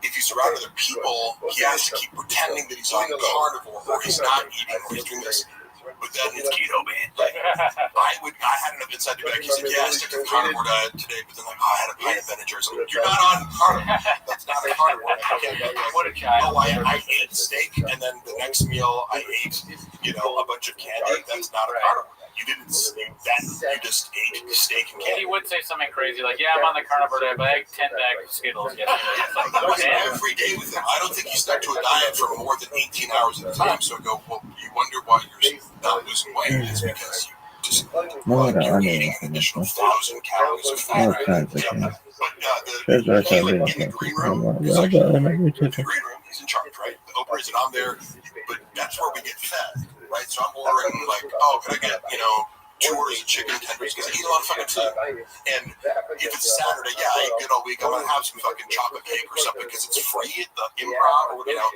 if he's around other people, he has to keep pretending that he's on carnivore or he's not eating or he's doing this. But then it's keto, man. Like, I had enough inside to be like, he said, yeah, I stuck to the carnivore diet today, but then like, oh, I had a pint of Benadryl. So like, you're not on carnivore. That's not a carnivore. I can't be like, What a child. no, I ate steak, and then the next meal I ate, you know, a bunch of candy. That's not a carnivore. You didn't you just ate steak and And candy. he would say something crazy like, yeah, I'm on the carnivore diet, but I ate 10 bags of Skittles yesterday. It's like, That was man. every day with him. I don't think he stuck to a diet for more than 18 hours at a time. So I go, well, you wonder why you're not losing weight. It's because you just you're eating an additional 1,000 calories of fat. Right? But he, like, in the green room, he's like, in the green room, he's in charge, right? The Oprah isn't on there, but that's where we get fed, right? So I'm ordering like, oh, can I get, you know, 2 orders of chicken tenders because I eat a lot of fucking food. And if it's Saturday, yeah, I eat good all week. I'm gonna have some fucking chocolate cake or something because it's free at the Improv or, you know.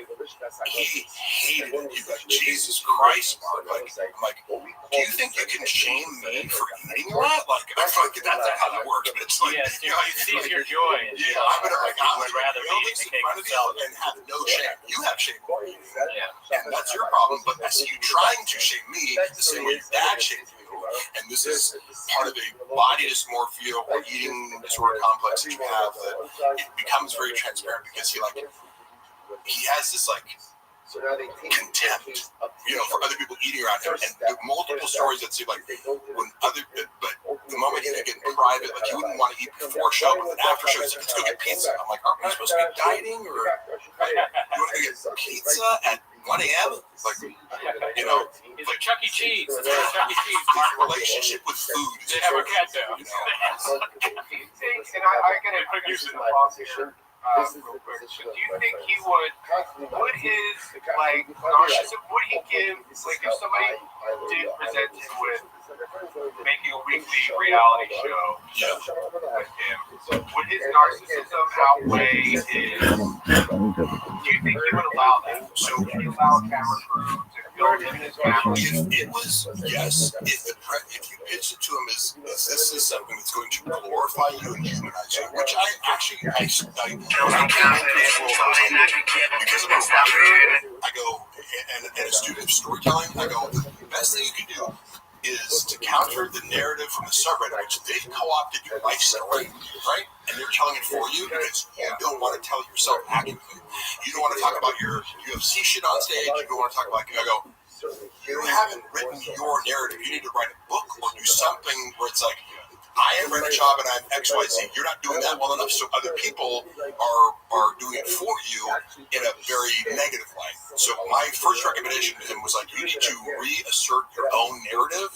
He hated it. He's like, Jesus Christ, Mark. Like, I'm like, do you think you can shame me for eating a lot? Like, I feel like that's not how that works. But it's like, Yes, you know, it sees your joy. yeah, I'm gonna like, I'm would rather be eating the cake in front of you itself. and have no shame. You have shame over eating, Yeah. and that's your problem. But I see you trying to shame me the same way your dad shamed you. And this is part of a body dysmorphia or eating disorder complex that you have that it becomes very transparent because he has this like contempt, you know, for other people eating around him, and there are multiple stories that see like when other, but the moment he get in private, like he wouldn't want to eat before show, but then after show, he's like, let's go get pizza. I'm like, aren't we supposed to be dieting, or you want to go get pizza at 1 a.m.? Like, you know, He's like Chuck E. Cheese. It's Yeah. like Chuck E. Cheese. his relationship with food is They have a cat down. you know. Do you think, and I get a quick use of the boss here, real quick. So do you think he would his, like, narcissism, would he give, like, if somebody did present him with making a weekly reality show with him, would his narcissism outweigh his, do you think he would allow that? So would he allow a camera crew to film him and his family? If it was, yes, if you pitch it to him as this is something that's going to glorify you and humanize you, which I came into this world because of my father. I go, and a student of storytelling, I go, the best thing you can do is to counter the narrative from the subreddit, which they've co-opted your life story, right? And they're telling it for you because you don't want to tell yourself accurately. You don't want to talk about your UFC shit on stage. You don't want to talk about, I go, you haven't written your narrative. You need to write a book or do something where it's like, I am Rabbi Rothschild and I'm XYZ. You're not doing that well enough, so other people are doing it for you in a very negative way. So my first recommendation to him was like, you need to reassert your own narrative.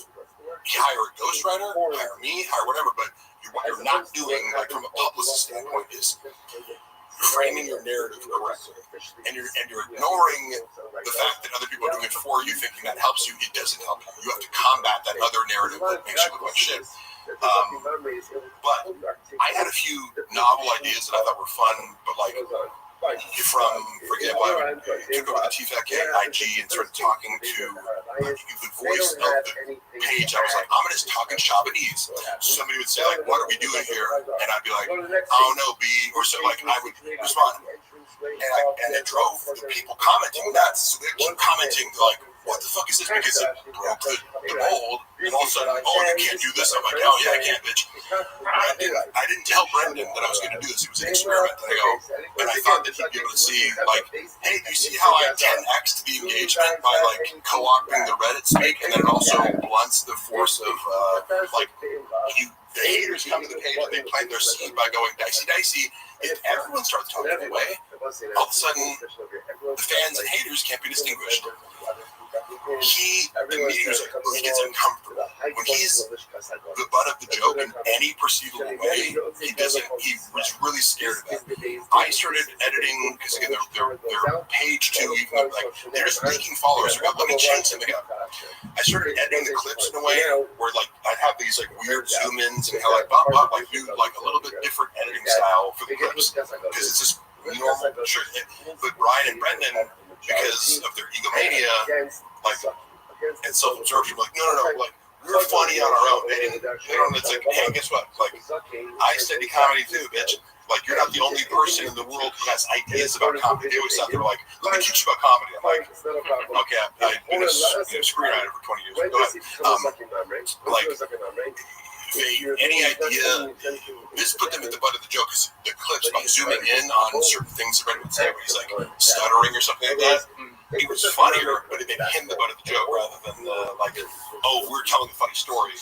Hire a ghostwriter, hire me, hire whatever. But what you're not doing, like from a publicist standpoint, is framing your narrative correctly, and you're ignoring the fact that other people are doing it for you, thinking that helps you. It doesn't help you. You have to combat that other narrative that makes you look like shit. But I had a few novel ideas that I thought were fun, but like from, for example, I took over the TFAK IG and started talking to the voice of the page. I was like, I'm going to talk in Shabanese. Somebody would say, like, what are we doing here? And I'd be like, oh no, B, or so, like, I would respond. And it drove the people commenting nuts. So they keep commenting, like, what the fuck is this? Because it broke the mold, and all of a sudden, oh, you can't do this. I'm like, oh yeah, I can, bitch. I didn't tell Brendan that I was going to do this. It was an experiment. And I thought that he'd be able to see, like, hey, do you see how I 10x the engagement by like co-opting the Reddit speak, and then it also blunts the force of like the haters come to the page and they plant their seed by going dicey. If everyone starts talking that way, all of a sudden the fans and haters can't be distinguished. He immediately he gets uncomfortable when he's the butt of the joke in any perceivable way. He was really scared of that. I started editing because again, their page too, even like they're just leaking followers. Let me change something up. I started editing the clips in a way where like I'd have these like weird zoom ins and how like like do like a little bit different editing style for the clips because it's just normal. Sure, but Brian and Brendan, because of their egomania, like, and self-absorption, like, no, like, we're funny on our own. They don't, it's like, hey, guess what? Like, I study comedy too, bitch. Like, you're not the only person in the world who has ideas about comedy. They always thought they were like, let me teach you about comedy. I'm like, okay, I've been a screenwriter for 20 years. Go ahead. Like, any idea, this put them at the butt of the joke because the clips by zooming in on certain things that Brendan would say where he's like stuttering or something like that, it was funnier, but it made him the butt of the joke rather than like, oh, we're telling a funny story.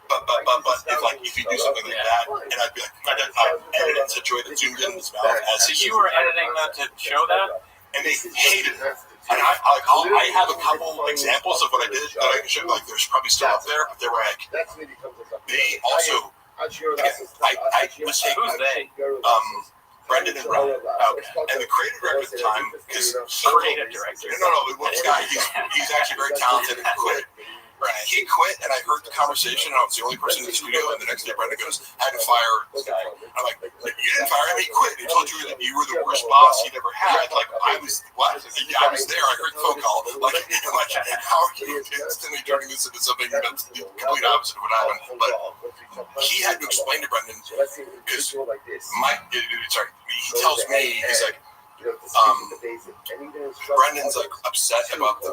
But if you do something like that, and I'd be like, I edit it in such a way that zoomed in his mouth as So you were editing that to show that? and they hated it. And I have a couple examples of what I did that I can show. Like, there's probably still up there, but they were like, they also, again, I was taking, Brendan and Ryan. Okay. And the creative director at the time, because Creative director. No, this guy, he's actually very talented and quit. Right. He quit, and I heard the conversation. I was the only person in the studio, and the next day, Brendan goes, "I had to fire this guy." I'm like, "You didn't fire him. He quit. He told you that you were the worst boss he'd ever had." Like, I was what? I was there. I heard the phone call. Like, how are you instantly turning this into something that's the complete opposite of what happened? But he had to explain to Brendan because he tells me, he's like, Brendan's like upset about the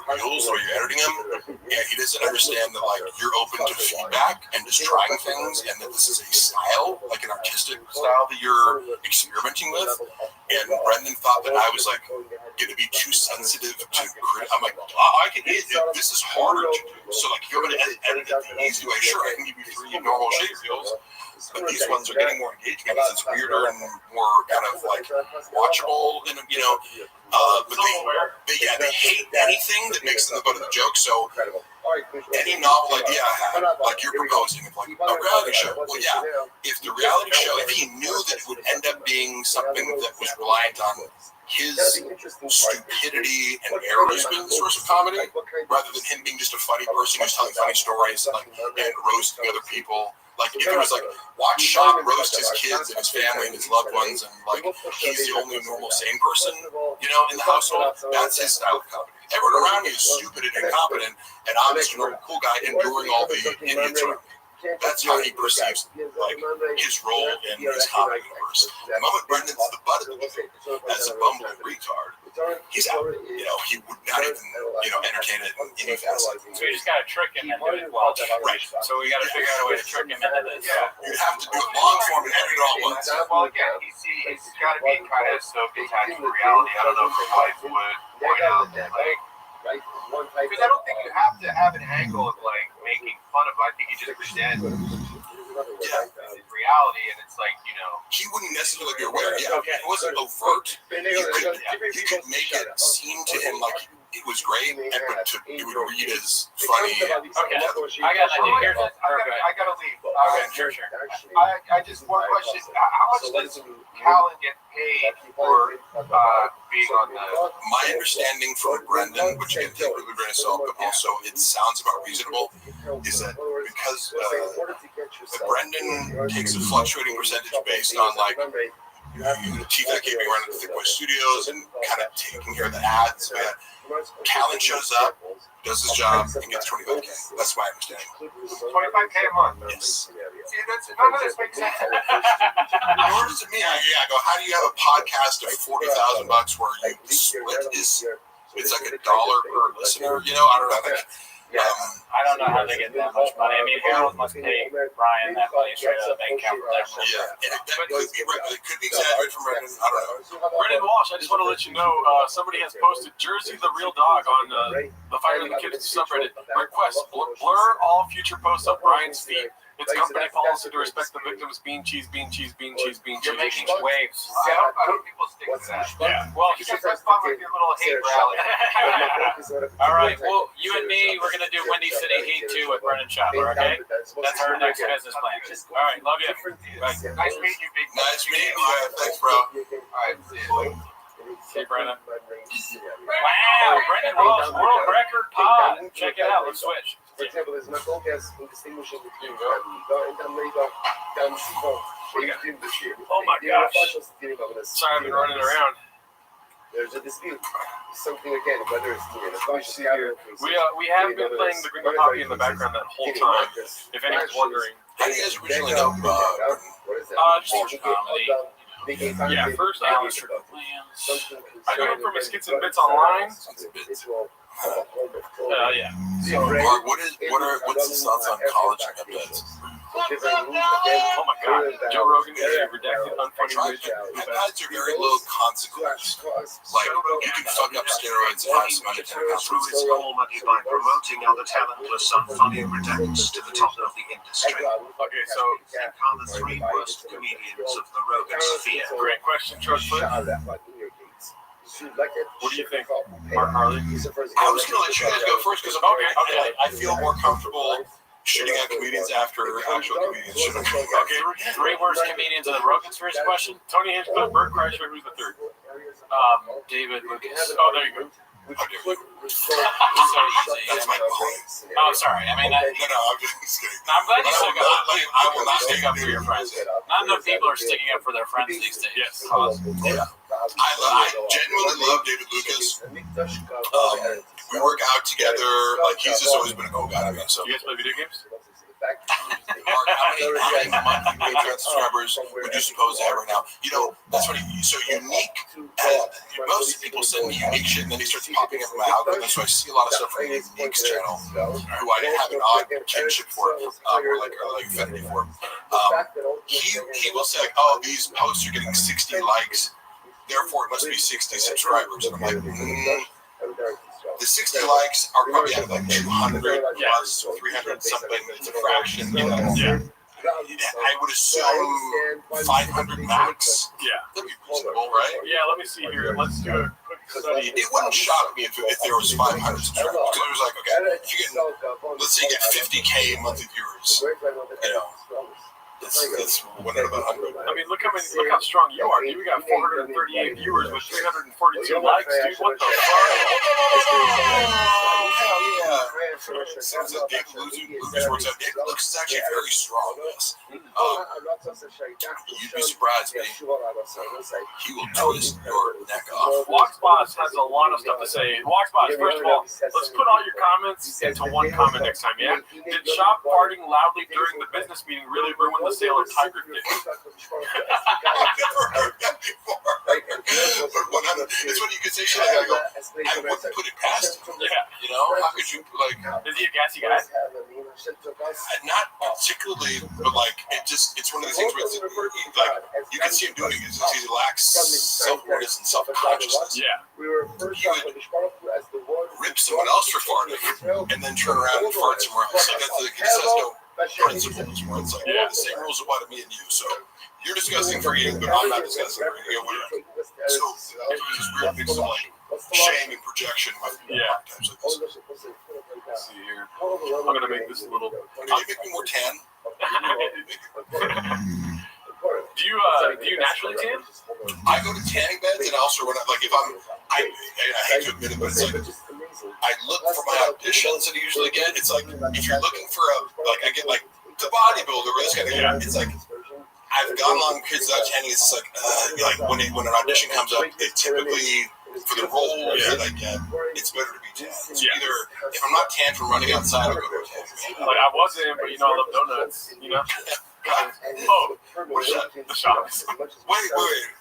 reels or you're editing him, and he doesn't understand that like you're open to feedback and just trying things, and that this is a style, like an artistic style that you're experimenting with. And Brendan thought that I was like going to be too sensitive to I'm like, I can edit it. This is harder to do. So like, you're going to edit it the easy way. Sure, I can give you 3 normal shape reels, but these ones are getting more engagement because it's weirder and more kind of like watchable, and but they hate anything that makes them the butt of the joke. So any novel idea I had, like you're proposing, of like a reality show. Well, yeah, if the reality show, if he knew that it would end up being something that was reliant on his stupidity and errors being the source of comedy, rather than him being just a funny person who's telling funny stories and roasting other people. Like, if it was like, watch Sean roast his kids and his family and his loved ones, and like, he's the only normal sane person, in the household, that's his style of comedy. Everyone around me is stupid and incompetent, and I'm just a normal cool guy enduring all the idiots around me. That's how he perceives, like, his role in his comedy universe. The moment Brendan's the butt of the joke as a bumbling retard, he's out. He would not even, entertain it in any facet. So you just got to trick him into it. Well, right. So we got to figure out a way to trick him into this. You have to do it long form and edit it all at once. Well, again, he's got to be kind of so detached from reality. I don't know if his wife would point out that, because I don't think you have to have an angle of like making fun of it. I think you just pretend it's reality, and it's like, he wouldn't necessarily be aware. Yeah, it wasn't overt. You could make it seem to him like it was great, but it would read as funny. Okay, I got an idea. Here's it. I gotta leave. Okay, sure. I just one question. How much does Callan get paid for being on the? My understanding from Brendan, which you can take with a grain of salt, but also it sounds about reasonable, is that because Brendan takes a fluctuating percentage based on like Tika keeping running the Thick Boy Studios and kind of taking care of the ads. Callan shows up, does his job, and gets $25K. That's my understanding. $25K a month. Yes. See, none of this makes sense. Nor does it mean, I go, how do you have a podcast of $40,000 where you split it's like $1 per listener? You know, I don't know. I don't know how they get that much money. I mean, Harold must pay Brian that money straight out of the bank account for that. Yeah, and that could be right. It could be exaggerated from Brendan. I don't know. Brendan Walsh, I just want to let you know, somebody has posted Jersey the Real Dog on the Fire in the Kids subreddit. Request blur all future posts of Brian's feet. It's company policy to respect the victims. Bean cheese, bean cheese, bean cheese, bean cheese. You're making waves. I hope people stick to that. Yeah. Well, You guys have fun with your little hate rally. all right. Well, you and me, we're gonna do Windy City Heat 2 with Brendan Schaffler. Okay, that's our next business plan. All right, love you. Bye. Nice meeting you, big. Nice meeting you. Thanks, bro. All right, see you. See you, Brendan. Wow, Brendan Walsh, world record pod. Check it out. Let's switch. For example, there's znakołki distinguishing between Oh my gosh. Sorry, I've been running around. There's a dispute. Something again, whether it's We have been playing the Green Poppy in the background that whole time. If anyone's wondering. How do you guys originally know? Just comedy. Yeah, first I was I know him from his Skits and Bits online. Yeah. Mark, what's the thoughts on college episodes? Oh my God, Joe Rogan is a redacted, unfunny midget. Episodes are very low consequence. Like, you can fuck up steroids and have some unintended consequences. by promoting other talentless, unfunny redacteds to the top of the industry. Okay, so Are the three worst comedians of the Rogan sphere. great question, Trustfoot. What do you think, Mark Harley? I was going to let you guys go first because I feel more comfortable shitting on comedians after actual comedians should have. Okay, three worst comedians of the Rogan's first question. Tony Hinchcliffe, Bert Kreischer, who's the third? David Lucas. Oh, there you go. So easy. That's my point. Oh, sorry. I mean, No, I'm just kidding. I'm glad you stick up. I will not Stick up for your friends. Not enough people are sticking up for their friends these days. Yes. I genuinely love David Lucas. We work out together. Like, he's just always been a cool guy to me. So, You guys play video games? Mark, how many monthly Patreon subscribers would you suppose to have right now? You know, that's funny. So unique. Most people send me unique shit, and then he starts popping up in my algorithm. So I see a lot of stuff from the Unique's channel, who I didn't have an odd kinship for, or like affinity for. He will say, like, oh, these posts are getting 60 likes, therefore it must be 60 subscribers. And I'm like, the 60 likes are probably at like 200 plus 300 something. It's a fraction. You know? Yeah. I would assume 500 max. Yeah. That'd be reasonable, right? Yeah, let me see here. Let's do a quick study. It wouldn't shock me if there was 500 subscribers. Because it was like, okay, if you get, let's say you get 50K monthly viewers, you know, that's one out of 100. I mean, look how strong you are. You got 438 viewers with 342 likes, dude. What the fuck? Hell yeah. Since David Lucas works out, David Lucas is actually very strong. Yes. You'd be surprised, man. He will twist your neck off. Walksboss has a lot of stuff to say. Walksboss, first of all, let's put all your comments into one comment next time, yeah? Did Shop farting loudly during the business meeting really ruin the sale of Tiger Dick? I've never heard that before. But 100, it's when you can say shit like, I wouldn't put it past him. Yeah. You know, how could you, like, Is he a gassy guy? not particularly, but like, it's one of the things where it's, like, you can see him doing it. He lacks self-awareness and self-consciousness. Yeah. He would rip someone else for farting and then turn around and fart somewhere else. Like, that's like, he just has no principles where it's like, the same rules apply to me and you. So you're disgusting for eating, but I'm not disgusting for eating. So it's this weird mix of like shame and projection with types like this. Let's see here. I'm gonna make this a little. Can you make me more tan? Do you naturally tan? I go to tanning beds, and also when I hate to admit it, but it's like I look for my auditions that I usually get. It's like if you're looking for I get like the bodybuilder or this kind of thing. It's like I've gone long periods without tanning. It's like when an audition comes up, they typically for the roles that I get, it's better to be tan. So either if I'm not tan from running outside, I'll go to a tanning bed. Like I wasn't, but I love donuts. Oh, What is that? the shops. Wait.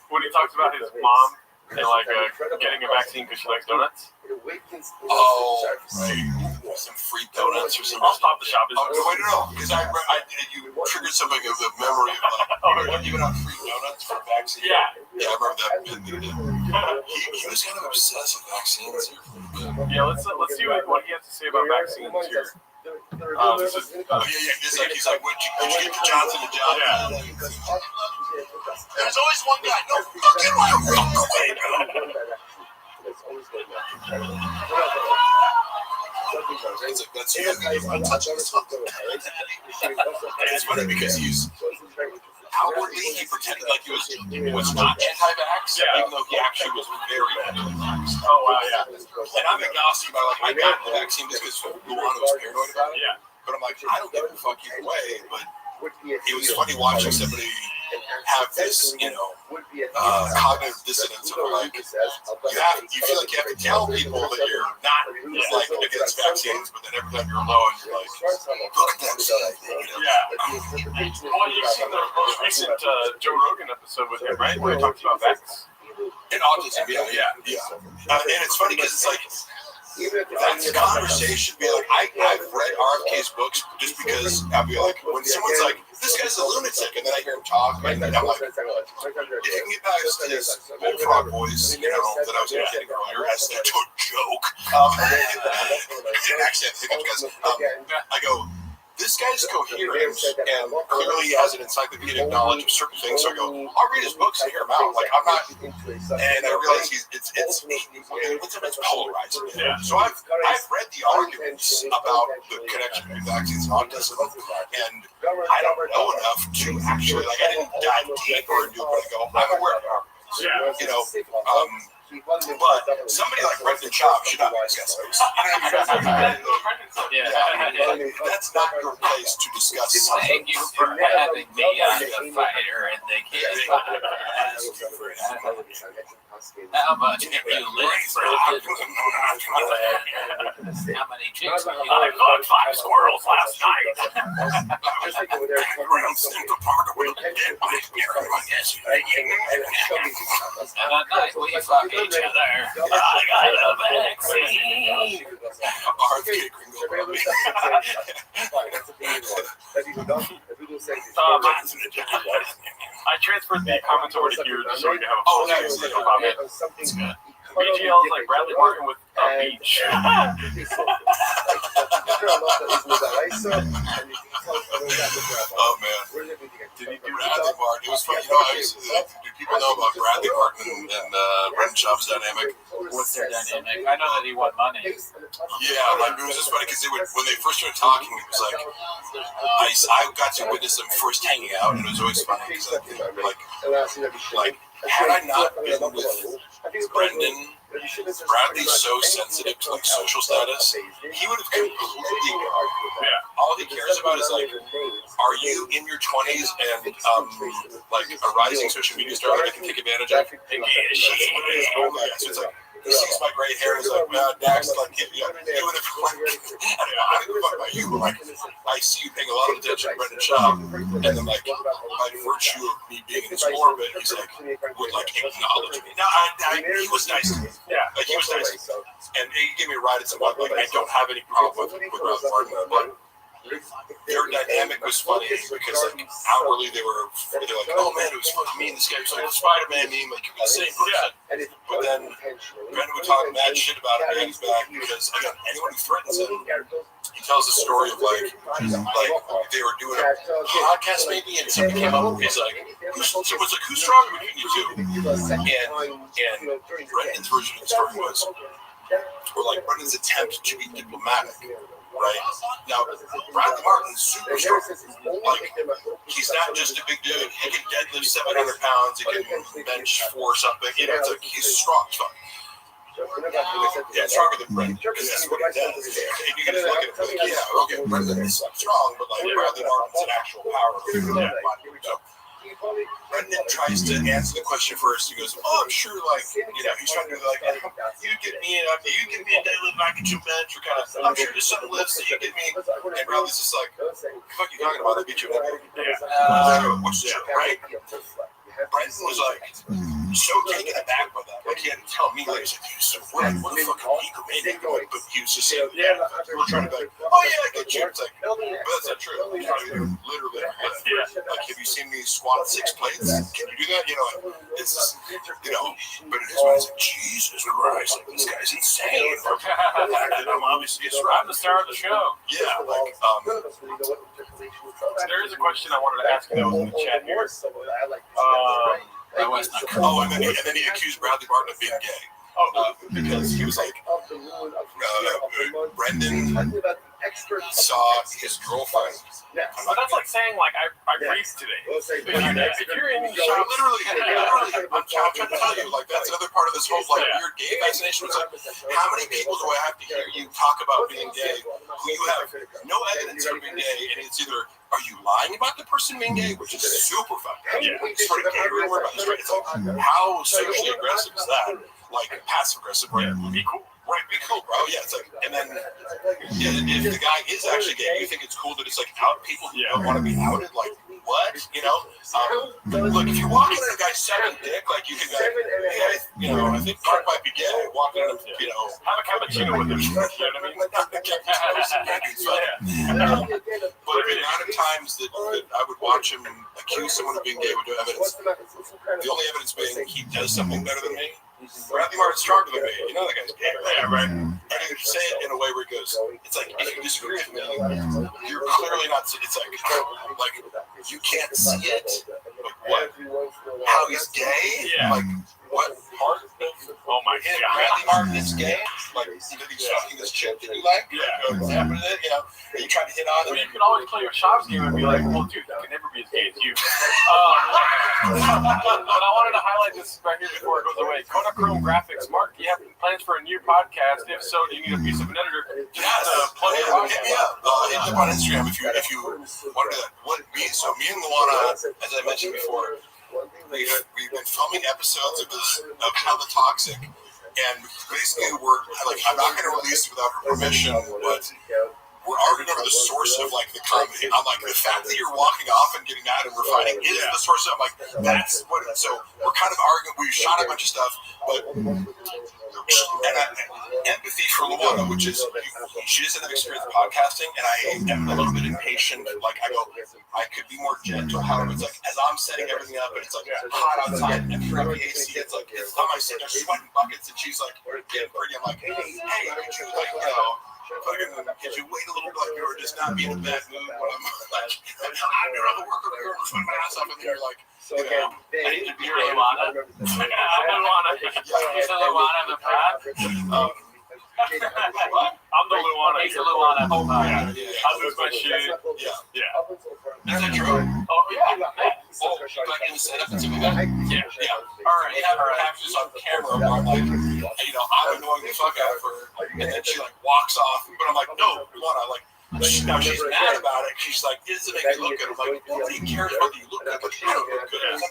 When he talks about his mom and getting a vaccine because she likes donuts. Oh, right. Some free donuts or something. I'll stop the shop. No, because you triggered something of the memory of giving out free donuts for a vaccine. Yeah, I remember that bit that he did. He was kind of obsessed with vaccines here. Yeah, let's see what he has to say about vaccines here. This is, He's like, would you get the Johnson & Johnson? Yeah. There's always one guy. No, fucking my real quick. That's you. I'm touching something. It's funny because he's outwardly he pretended like he was not anti-vax, even though he actually was very anti-vax. Oh wow, yeah. And I'm agnostic about I got the vaccine just because Luana was paranoid about it. Yeah. But I'm like, I don't give a fuck either way. But it was funny watching somebody have this, cognitive dissonance of like, you feel like you have to tell people that you're not against vaccines, but then every time you're alone, you're like, look at that shit. Well, you've seen the most recent Joe Rogan episode with him, right? Where he talks about vax. And autism, yeah. And it's funny because it's like, that conversation be like, I've read RFK's books just because I'll be like, when someone's like, this guy's a lunatic, and then I hear him talk, and I'm like, if you can get back to his bullfrog voice, that I was getting earlier, as a joke, actually, I think because I go, this guy's coherent and clearly has an encyclopedic knowledge of certain things. So I go, I'll read his books and hear him out. Like I'm not, and I realize it's polarizing. Yeah. So I've read the arguments about the connection between vaccines and autism, and I don't know enough to actually I didn't dive deeper into it. But I go, I'm aware of it. But somebody like Brendan Schaub should not be discussing this. That's not your place to discuss. Thank you for having me on the fighter and the kid. How much have you lived for? How many chicks have you I caught 5 squirrels last night. And at night we fuck each other. I got a vaccine. I transferred the comments over to you just so we can have a Oh, full nice. screen comment. It's good. BGL is like Bradley Martin with a beach. Oh man, Did he do Bradley Martin. It was funny. Do people know about Bradley Martin and Brendan Schaub's dynamic? What's their dynamic? I know that he won money. Yeah, like it was just funny because when they first started talking, it was like I got to witness them first hanging out, and it was always funny because like had I not been with Brendan, Bradley's so sensitive to like social status, he would have completely ignored. All he cares about is like, are you in your 20s and like a rising social media star that I can take advantage of? So it's like he sees my gray hair and is like, well, Dax, like, even if like, I don't give a fuck about you, but like, I see you paying a lot of attention to Brendan Schaub, and then like, by virtue of me being in his orbit, he's like, would like acknowledge me. Now, he was nice to me. Like, he was nice to me. And he gave me a ride at some point. Like, I don't have any problem with Ralph Martin, but their dynamic was funny because like outwardly they're like, oh man, it was fucking mean. This guy was like Spider-Man meme, like you're the same person. But then Brandon would talk mad shit about him behind his back because again, anyone who threatens him, he tells a story of like they were doing a podcast maybe, and somebody came up and he's like, who's stronger between you two? And Brendan's version of the story was, or like Brendan's attempt to be diplomatic. Right now, Bradley Martin's super strong. Like he's not just a big dude. He can deadlift 700 pounds. He can bench 4 something. You know, it's like he's strong as fuck. Yeah, stronger than Brendan because that's what he does. And you can just look at him like, yeah, okay, Brendan's strong, but like Bradley Martin's an actual power. So Brendan tries to answer the question first. He goes, "Oh, I'm sure, like, you know, he's trying to be like, you get me a deadlift, I can do bench, or kind of, I'm sure there's some lifts that you get me." And Bradley's just like, "What the fuck are you talking about? I beat you up." Which is true, right? Brendan was like so taken aback by that. Like he had to tell me, like, what the fuck are you doing? But he was just saying, we're trying to be like, oh yeah, I get you. It's like, but that's not true. Literally, like, have you seen me squat 6 plates? Can you do that? You know, it's just, you know, but it is when it's like, Jesus Christ, like, this guy's insane. I'm obviously I'm the star of the show. Yeah, like, there is a question I wanted to ask you that was in the chat here. and then he accused Bradley Martin of being gay. Because he was like, Brendan saw his girlfriend. That's like saying, like, I breathed today. If you're in the shop, Literally, I'm trying to tell you, like, that's another part of this whole, like, weird gay fascination. Was like, how many people do I have to hear you talk about being gay who you have no evidence of being gay, and it's either, are you lying about the person being gay, which is super fucked. Sort of gay rumor about this, right? It's like, how socially aggressive is that? Like, passive aggressive, right? Be cool. Right, be cool, bro. Yeah, it's like, and then if the guy is actually gay, you think it's cool to just like out people who don't want to be outed? Like, what? You know? Look, if you're walking in a guy's sucking dick, like you can go, hey, I think Mark might be gay. Walking in, have a cappuccino with him. You know what I mean? But the amount of times that I would watch him accuse someone of being gay with no evidence, the only evidence being he does something better than me. Bradley Martin's stronger than me. You know that guy's gay, right? Yeah, right. And he would say it in a way where he goes, it's like, if you disagree with me, you're clearly not, it's like you can't see it. Like, what? How he's gay? Yeah. Like, what part of, oh my God, Bradley Martin is gay? Like, that he's fucking this chick that you like? What's happening to it? You know, are you trying to hit on him? You can always play your shops game and be like, well, dude, that can never be as gay as you. But I wanted to highlight this right here before it goes away. Kodachrome Graphics. Mark, do you have plans for a new podcast? If so, do you need a piece of an editor? Just plug it out. Hit me up. Hit me up on Instagram if you want to do that. So me and Luana, as I mentioned before, we've been filming episodes of Hella Toxic, and basically we're like, I'm not going to release it without her permission, but we're arguing over the source of like the comedy. I'm like, the fact that you're walking off and getting mad and we're fighting is the source of, I'm like, that's what. So we're kind of arguing. We shot a bunch of stuff, but empathy for Luana, which is she doesn't have experience podcasting, and I am a little bit impatient. Like I go, I could be more gentle. However, it's like as I'm setting everything up, and it's like hot outside, and through the AC, it's like it's on my seat, I'm sweating buckets, and she's like getting pretty. I'm like, hey, could you like could you wait a little bit, like you're just not being in a bad mood when I'm like I'm your other worker, you're sweating my ass off, and you're like. I need to be Luana. Luana. He's the Luana of the pod. I'm the Luana. He's the Luana. Oh, yeah. I'll lose my shit. Yeah. Is that true? Oh, yeah. Oh, like in the setup and something like that? Yeah. All right. Have captures on camera where I'm like, I'm annoying the fuck out of her, and then she like walks off, but I'm like, no, Luana, like. Now she's mad about it. She's like, "This doesn't make me look good." I'm like, "Nobody cares whether you look good, but you don't look good." It's like,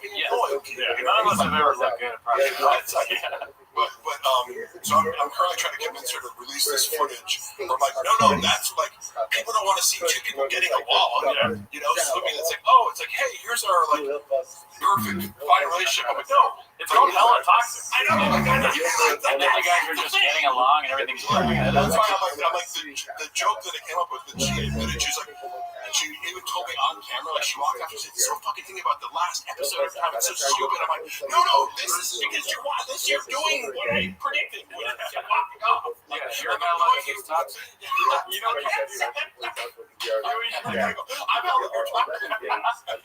none of us have ever looked good. So I'm currently trying to convince her to release this footage. Where I'm like, no, that's like people don't want to see two people getting along. You know, swimming. It's like, hey, here's our like perfect fine relationship. I'm like, no. It's called hella toxic. I know. And then you guys are just getting along and everything's working. That's why I'm like the joke that I came up with that she admitted. She's like, she even told me on camera, like she walked out and said, "So fucking thinking about the last episode of time. It's so stupid." I'm like, no, this is because you're doing what I predicted. You're walking off. Yeah, you're about like it's toxic. You know what you should do? I'm out of your talking.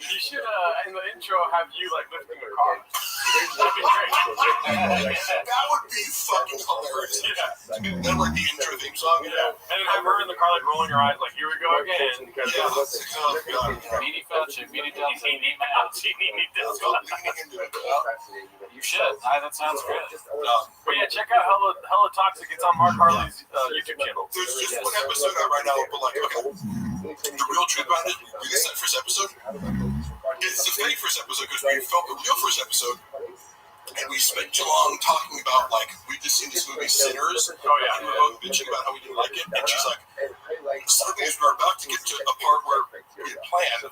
You should, in the intro, have you like lifting a car. That'd be great. That would be fucking hilarious. Yeah. Then like the intro theme song. Yeah. And then have her in the car like rolling her eyes like, here we go again. Because Oh god. Meaty Felch, Meaty Delta, Meaty Let's go leaning into it. You should. That sounds good. but yeah, check out Hella Toxic. It's on Mark Harley's YouTube channel. There's just one episode out right now, but like, okay, the real truth behind it, we released that first episode. It's a fake first episode because we filmed the real first episode, and we spent too long talking about, like, we just seen this movie Sinners, Oh yeah. and we were both bitching about how we didn't like it, and she's like, suddenly we're about to get to a part where we had planned,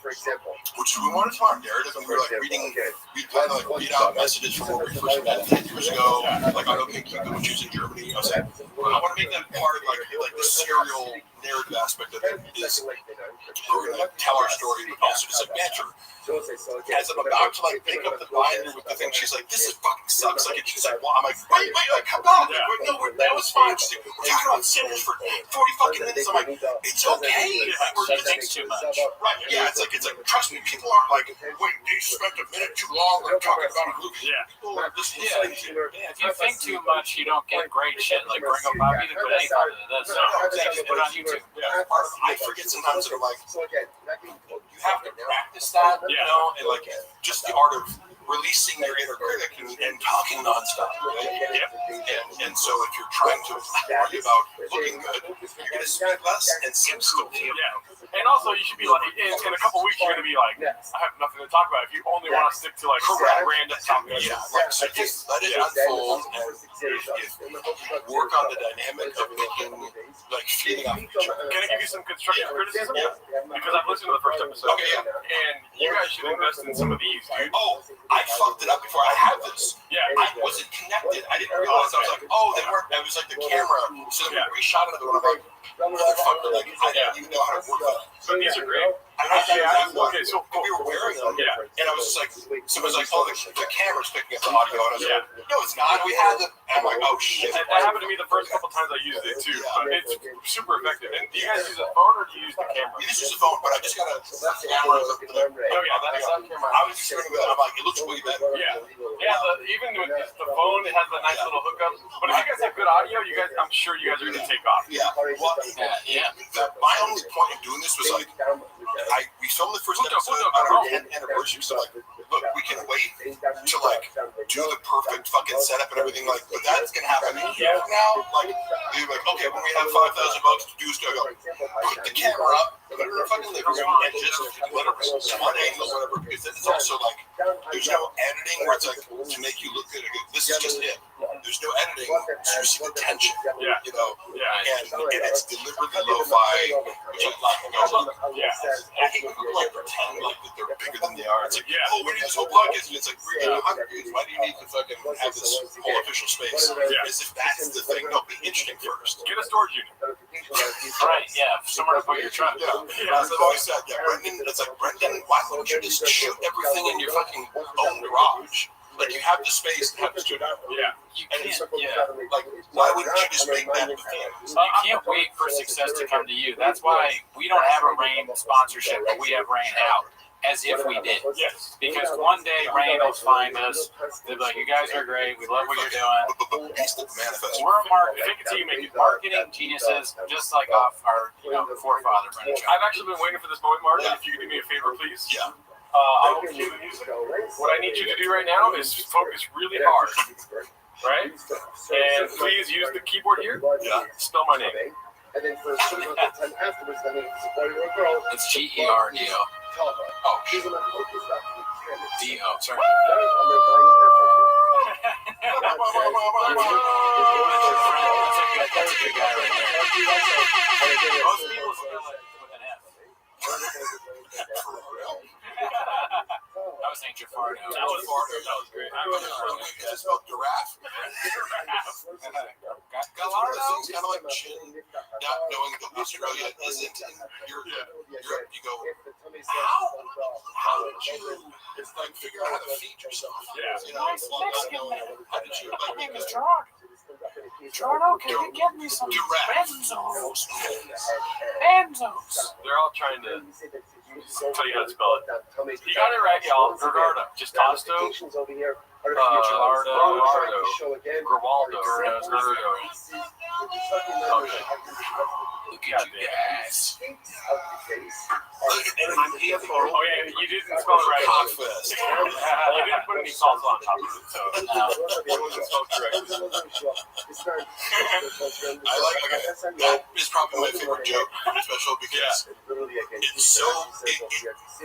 which we wanted to talk narrative, and we were like reading, we planned to like read out messages from when we first met 10 years ago, like I don't think people would choose in Germany. I was like, I want to make that part like the serial narrative aspect of it is we're gonna like tell our story, but also just like banter. As I'm about to like pick up the binder with the thing, she's like, "This is fucking sucks." Like, she's like, "Well," I'm like, "Wait, like, come on, like, no, that was fine." She's like, "We're talking about Sinners for 40 fucking minutes." I'm like, "It's okay." She thinks too much. Right? Yeah, it's like trust me, people aren't like, "Wait, they spent a minute too long like talking about a movie." Yeah. People are just Yeah, if you think too much, you don't get great shit. Like Ringo Bobby didn't put any part into this. Just put it on YouTube. I forget sometimes that I'm like, you have to practice that, you know, and like just the art of releasing your inner critic and talking nonstop, right? And so if you're trying to worry about looking good, you're gonna speak less and seem stupid. Yeah. And also, you should be like, in a couple weeks, you're gonna be like, I have nothing to talk about. If you only want to stick to like random topics. Yeah, like, so just let it unfold and work on the dynamic of making, like, feeding off each other. Can I give you some constructive criticism? Because I've listened to the first episode. Okay, yeah. And you guys should invest in some of these, dude. Oh, I fucked it up before. I had this. Yeah. I wasn't connected. I didn't realize. I was like, oh, they weren't. It was like the camera. So then we reshot it, and I'm like, motherfucker, like, I didn't even know how to work that. But these are great. Okay, so we were wearing them, Yeah. and I was just like, someone was like, oh, the camera's picking up the audio, and I was like, no, it's not. We had it, and I'm like, oh shit. That happened to me the first couple times I used it too. But it's super effective. And do you guys use a phone or do you use the camera? You just use a phone, but I just got a camera. Oh yeah, that's on camera. I was just thinking about it. I'm like, it looks way better. Yeah. Even with the phone, it has a nice little hookup. But if you guys have good audio, I'm sure you guys are gonna take off. Yeah. Well, my only point in doing this was like, we filmed the first episode on our 10th anniversary, so like, look, we can wait to like do the perfect fucking setup and everything, like, but that's gonna happen a year from now. Like, you're like, okay, when we have $5,000 to do stuff, go put the camera up, put it in our fucking living room, and just let it one angle, whatever. Because it's also like, there's no editing where it's like to make you look good. This is just it. There's no editing, so you see the tension. Yeah. You know. Yeah. And it's deliberately lo-fi, which I like. Yeah. I hate when people like pretend like that they're bigger than they are. It's like, oh, we need this whole podcast, and it's like, we're getting 100 views. Why do you need to fucking have this whole official space? Yeah. As if that's the thing. No, be interesting first. Get a storage unit. Right, yeah. Somewhere to put your truck. Yeah, that's what I said. Yeah, Brendan, it's like, Brendan, why wouldn't you just shoot everything in your fucking own garage? Like, you have the space to have the studio. Yeah. You And can't, like, why wouldn't you just make that the thing? you can't wait for success to come to you. That's why we don't have a Rain sponsorship, but we have Rain out. As if we did. Yes. Because one day Rain will find us. They'll be like, you guys are great. We love what you're doing. Manifest. We're marketing geniuses, just like off our forefather, Brendan. I've actually been waiting for this moment, Mark. If you could do me a favor, please. Yeah. I will cue the music. What I need you to do right now is focus really hard. Right? And please use the keyboard here. Yeah. Spell my name. And then for a certain amount of time afterwards, then it's supporting a girl. It's Gerdo. Oh, She's gonna focus on D-O, sorry. That's a good guy right there. Most people spell it with an F. I was saying Jafardo. That was great. is spelled giraffe. Gallardo? It's kind of like chin, not knowing that Australia isn't in Europe. You go, how did you like figure out how to feed yourself? Yeah. You know, how did you My name is like? Gerard. Gerardo, can you get me some benzos? Benzos. They're all trying to tell you how to spell it. You got it right, y'all. Gerardo. Just Tosto. Gerardo. Grimaldo. Gerardo. Look at you guys. I'm here for Oh yeah, you didn't spell it right. Cockfest. You didn't put any salsa on top of it, so it wasn't spelled correctly. I like that is probably my favorite joke special because it's so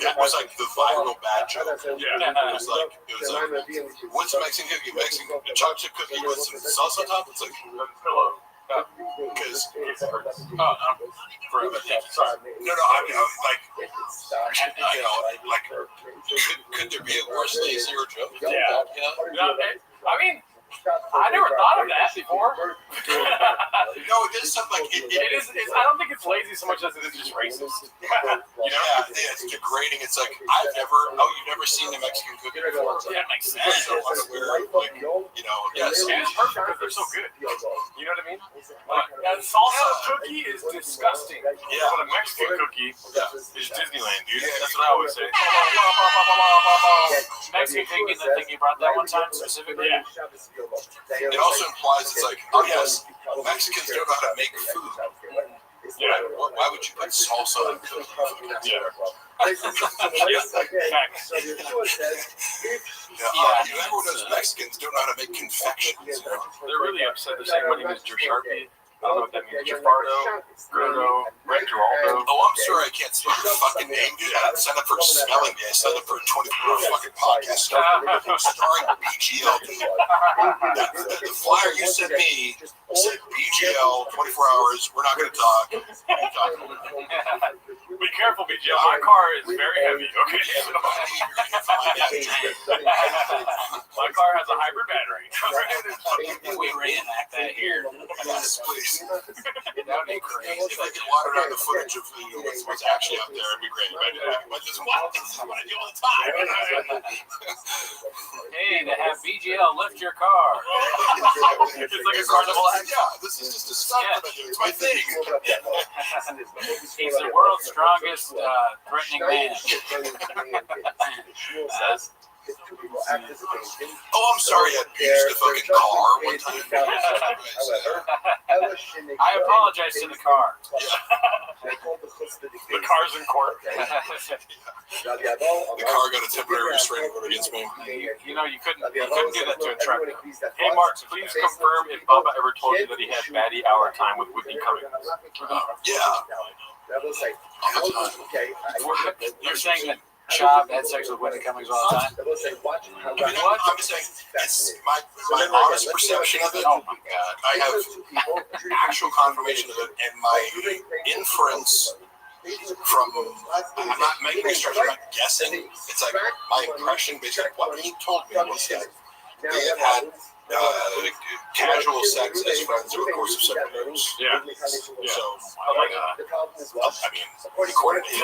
that was like the viral bad joke. Yeah. It was like what's a Mexican cookie? Mexican a chocolate chip cookie with some salsa on top. It's like Pillow. because Forever. Sorry. no, I mean like you know like could there be a worse lazier joke? Yeah. You know? I mean, I never thought of that before. No, it is something like It is. I don't think it's lazy so much as it is just racist. You know, yeah, it's degrading. It's like you've never seen a Mexican cookie before. Yeah, that makes sense. So like, you know, yes, And it's perfect because they're so good. You know what I mean? Like, a salsa cookie is disgusting. Yeah. But a Mexican cookie is Disneyland, dude. Yeah. That's what I always say. Mexican cookie, the thing you brought that one time specifically. Yeah. It also implies it's like, oh yes, Mexicans don't know how to make food. Yeah. Why would you put salsa on cookie? Yeah. Facts. Everyone knows Mexicans don't know how to make confections. You know? They're really upset. They're saying my name is Sharpie. I don't know what that means. Jafardo, Gerardo, Geraldo. Oh, I'm sorry I can't spell your fucking name, dude. I didn't sign up for a spelling bee. I signed up for a 24-hour fucking podcast starring BGL, dude. The flyer you sent me said BGL, 24 hours, we're not going to talk. Be careful, BGL. My car is very heavy, okay? My car has a hybrid battery. We reenact that here. Yes, please. That would be crazy. If I could water down the footage of what's actually out there, it'd be great. But this is what I do all the time. Hey, to have BGL lift your car. It's like a carnival act. Yeah, this is just a stunt that I do. It's my thing. He's the world's strongest threatening man. Oh, I'm sorry I used the fucking car one time. I apologize to the car. The car's in court. The car got a temporary restraining order against me. You know, you couldn't do that to a truck. Hey, Mark, please confirm if Bubba ever told you that he had baddie hour time with Whitney Cummings. Yeah. You're saying that Chop had sex with Whitney Cummings all the time? I mean, I'm just saying, it's my honest perception of it. Oh my God. I have actual confirmation of it, and my inference from, I'm not making a stretch, I'm not guessing. It's like my impression based on what he told me was that they have had casual sex as friends over the course of 7 years. Yeah. So, I mean, according to him,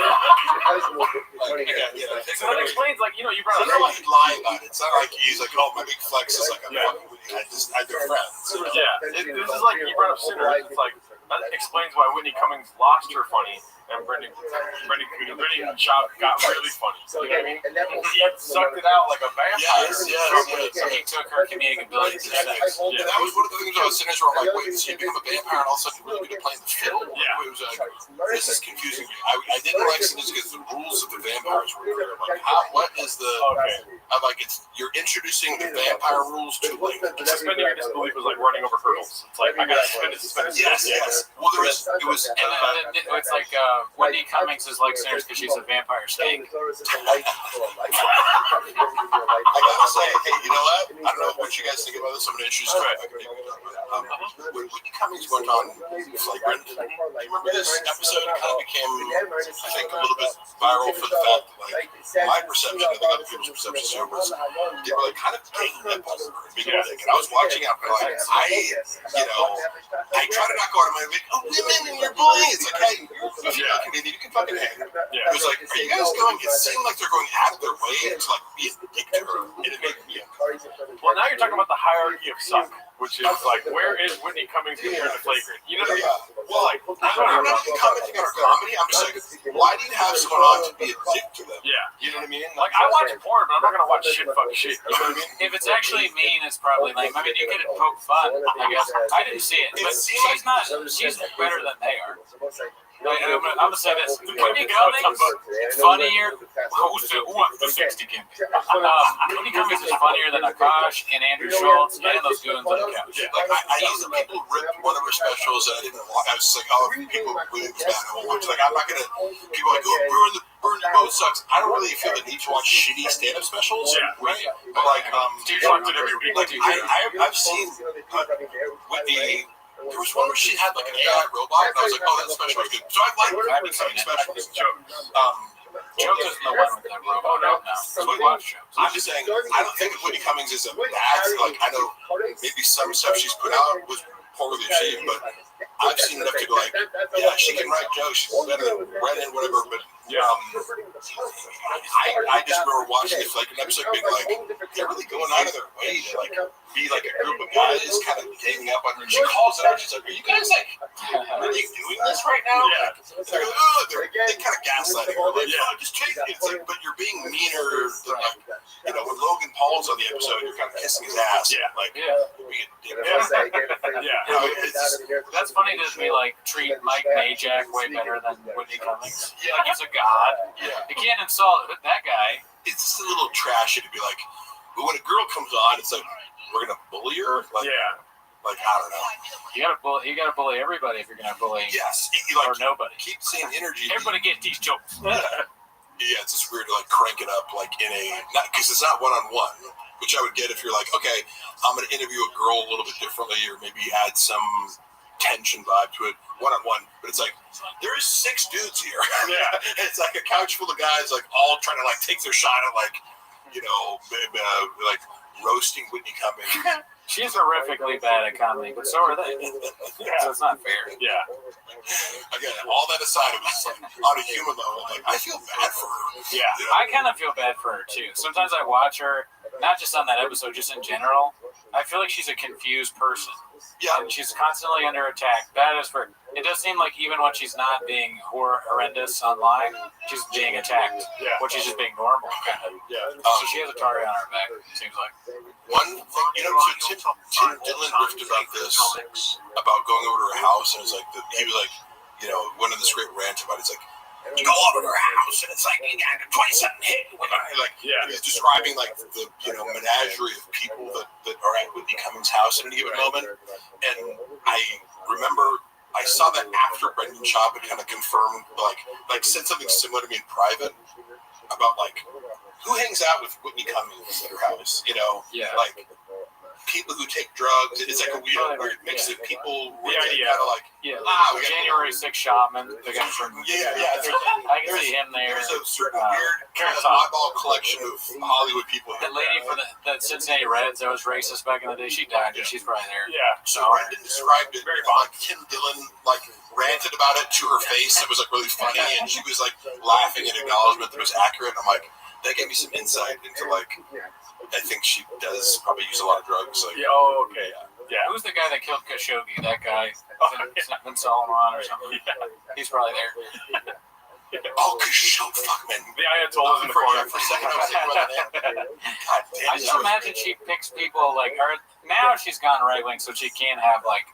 So that explains, like, you know, you brought it's up. not like he'd lie about it. It's not like he's like, oh, my big flex is like, I'm fucking with you. They're friends. Yeah, this is like you brought up Sinners. It's like that explains why Whitney Cummings lost her funny and Brendan Schaub got really funny. You know what I mean? He had sucked it out like a vampire. Yes. So he took her comedic ability to sex. And that was one of the things about Sinners where I'm like, wait, so you become a vampire and all of a sudden you're really good at playing the film? Yeah. It was like, this is confusing me. I didn't like Sinners because the rules of the vampires were clear. I'm like, what is the... Okay. I'm like, you're introducing the vampire rules too late. Suspending your disbelief was like running over hurdles. It's like, I got suspended. Yes. Well, it was... And then it's like Whitney Cummings is like Sinners because she's a vampire snake. I gotta say, hey, you know what? I don't know what you guys think about this. I'm going to introduce when Whitney Cummings went on Flagrant, do you remember this episode? It kind of became, I think, a little bit viral for the fact that, like, my perception, I think other people's perceptions too, there was, they were like kind of ganging up on her and being like, and I was watching out, but like, I try to not go out of my way, oh, women and you're bullying. It's like, hey, you're a female comedian, you can fucking hang. It was like, are you guys going, it seemed like they're going out of their way to like be a dick to her. And it made me uncomfortable. Well, now you're talking about the hierarchy of suck, which is like, where is Whitney Cummings compared to Flagrant? You know what I mean? Well, like, I'm not even commenting on her comedy. I'm just like, why do you have someone on to be a dick to them? Yeah. You know what I mean? Like, I watch porn, but I'm not going to watch shit fucking shit. You know what I mean? If it's actually mean, it's probably lame. I mean, you could poke fun, I guess. I didn't see it, but she's not. She's better than they are. Like, I'm gonna say this: Whitney Cummings funnier. Who's the 60 Kim? Whitney Cummings is funnier than Akash and Andrew Schultz and those goons on the couch. Like, I used to people ripped one of her specials and I didn't watch. I was just like, oh, people really was bad. I won't watch. Like, I'm not gonna. People are like, oh, Burn the Boat sucks. I don't really feel the need to watch shitty stand-up specials. Yeah. Right. But like, Steve watched it every week. like I've seen Whitney. There was one where she had like an AI robot, and I was like, "Oh, that special was good." So I like Whitney Cummings specials. Joke isn't the one with the robot. No, we watch jokes. I'm just saying, I don't think Whitney Cummings is a bad. Like, I know maybe some stuff she's put out was poorly achieved, but I've seen enough to go like, yeah, she can write jokes. She's better than Brennan, whatever. But I just remember watching the Flagrant episode, being like, they're really going out of their way to like be like a group of guys kind of ganging up on her. She calls it out. She's like, "Are you guys like really doing this right now?" Yeah. Like, they're like, "Oh, they kind of gaslighting her." Like, "Yeah, just take it." It's like, but you're being meaner than like, you know, when Logan Paul's on the episode, you're kind of kissing his ass. Yeah. Like, Yeah. being a dick. Yeah. You know, it's just, That's funny to me. Like, treat Mike Majak way better than Whitney Cummings. Like he's a god. yeah. You can't insult that guy. It's just a little trashy to be like, but when a girl comes on, it's like, we're gonna bully her. Like, like I don't know. You gotta bully everybody if you're gonna bully Yes, you like or nobody. keep seeing energy. Everybody get these jokes. Yeah, it's just weird to like crank it up like in a not because it's not one-on-one, which I would get if you're like, okay, I'm gonna interview a girl a little bit differently, or maybe add some tension vibe to it one-on-one. But it's like there's 6 dudes here. Yeah. It's like a couch full of guys like all trying to like take their shot at like, you know, like roasting Whitney Cummings. She's horrifically bad at comedy, but so are they. So it's not fair. Yeah. Again, all that aside, it was like on a human level, like I feel bad for her. Yeah. You know? I kind of feel bad for her too. Sometimes I watch her, not just on that episode, just in general. I feel like she's a confused person. Yeah. And she's constantly under attack. That is for. It does seem like even when she's not being horrendous online, she's being attacked. Yeah. When she's just being normal, kind of. Yeah. So she has a target on her back. It seems like. One thing, you know, so Tim Dillon riffed about this, about going over to her house, and it was like, he was like, you know, went on this great rant about it. It's like, you go over to her house, and it's like, you got 20-something hit. Like, he's describing, like, the, you know, menagerie of people that are at Whitney Cummings' house at any given moment. And I remember I saw that after Brendan Schaub had kind of confirmed, like said something similar to me in private about, like, who hangs out with Whitney Cummings at her house? You know, like people who take drugs. It's like a weird mix of people. Kind of like January 6th shaman. The guy from I can see him there. There's a certain weird kind of eyeball collection of Hollywood people. The lady for the Cincinnati Reds that was racist back in the day, she died, and she's probably there. Yeah. So Brendan described it very fun. Tim Dillon like ranted about it to her face. It was like really funny, and she was like laughing in acknowledgement that it was accurate. I'm like, that gave me some insight into like, I think she does probably use a lot of drugs. Like, okay. Yeah. Who's the guy that killed Khashoggi? That guy, Ben Solomon or something. Yeah. He's probably there. Oh, Khashoggi, fuck man. The Ayatollah's in the corner. For a second, I was thinking about that. God damn. I just imagine she picks people like her. Now she's gone right wing, so she can't have like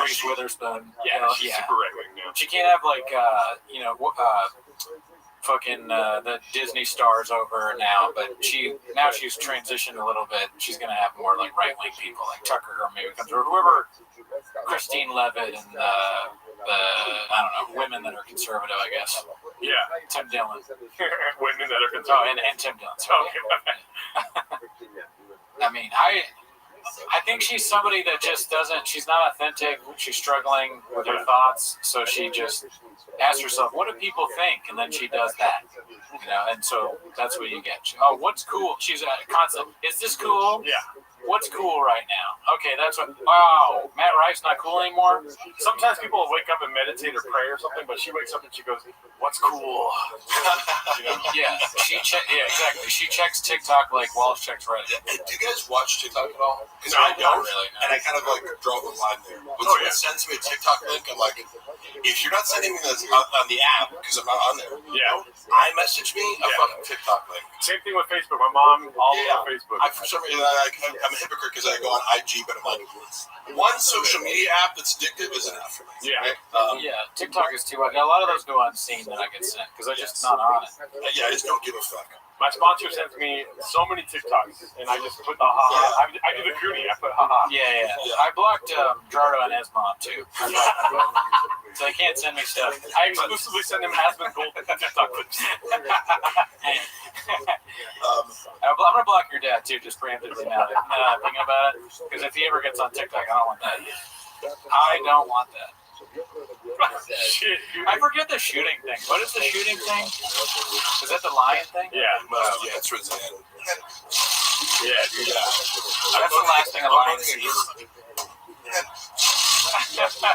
Reese Witherspoon. Yeah, she's super right wing now. She can't have like fucking the Disney stars over now, but she's transitioned a little bit. She's gonna have more like right wing people, like Tucker or maybe or whoever, Christine Levitt and the I don't know, women that are conservative, I guess. Yeah, Tim Dillon. Women that are conservative. And Tim Dillon. Okay. I mean, I I think she's somebody that just doesn't. She's not authentic. She's struggling with her thoughts, so she just asks herself, "What do people think?" And then she does that. And so that's what you get. Oh, what's cool? She's a constant. Is this cool? Yeah. What's cool right now? Okay, that's what. Wow, Matt Rife not cool anymore. Sometimes people will wake up and meditate or pray or something, but she wakes up and she goes, "What's cool?" Yeah, yeah, exactly. She checks TikTok like Walsh checks Reddit. Do you guys watch TikTok at all? Because No, I don't really, no. and I kind of like draw the line there. When someone sends me a TikTok link, I'm like, if you're not sending me this on the app because I'm not on there, iMessage me a fucking TikTok link. Same thing with Facebook. My mom all over Facebook. For some reason, I'm a hypocrite because I go on IG, but I'm like, one social media app that's addictive is enough for me. Yeah. Right? Yeah, TikTok is too much. A lot of those go unseen that I get sent because I'm just not on it. Yeah, I just don't give a fuck. My sponsor sends me so many TikToks, and I just put the haha. I do the Goonie. I put haha. Yeah. I blocked Jardo and Esmond too. So they can't send me stuff. I exclusively send them Aspen Gold TikTok clips. I'm gonna block your dad too, just preemptively now that thinking about it. Because if he ever gets on TikTok, I don't want that. I don't want that. Shit. I forget the shooting thing. What is the shooting thing? Is that the lion thing? Yeah. Yeah, it's Roseanne. Yeah, dude. That's the last thing a lion sees.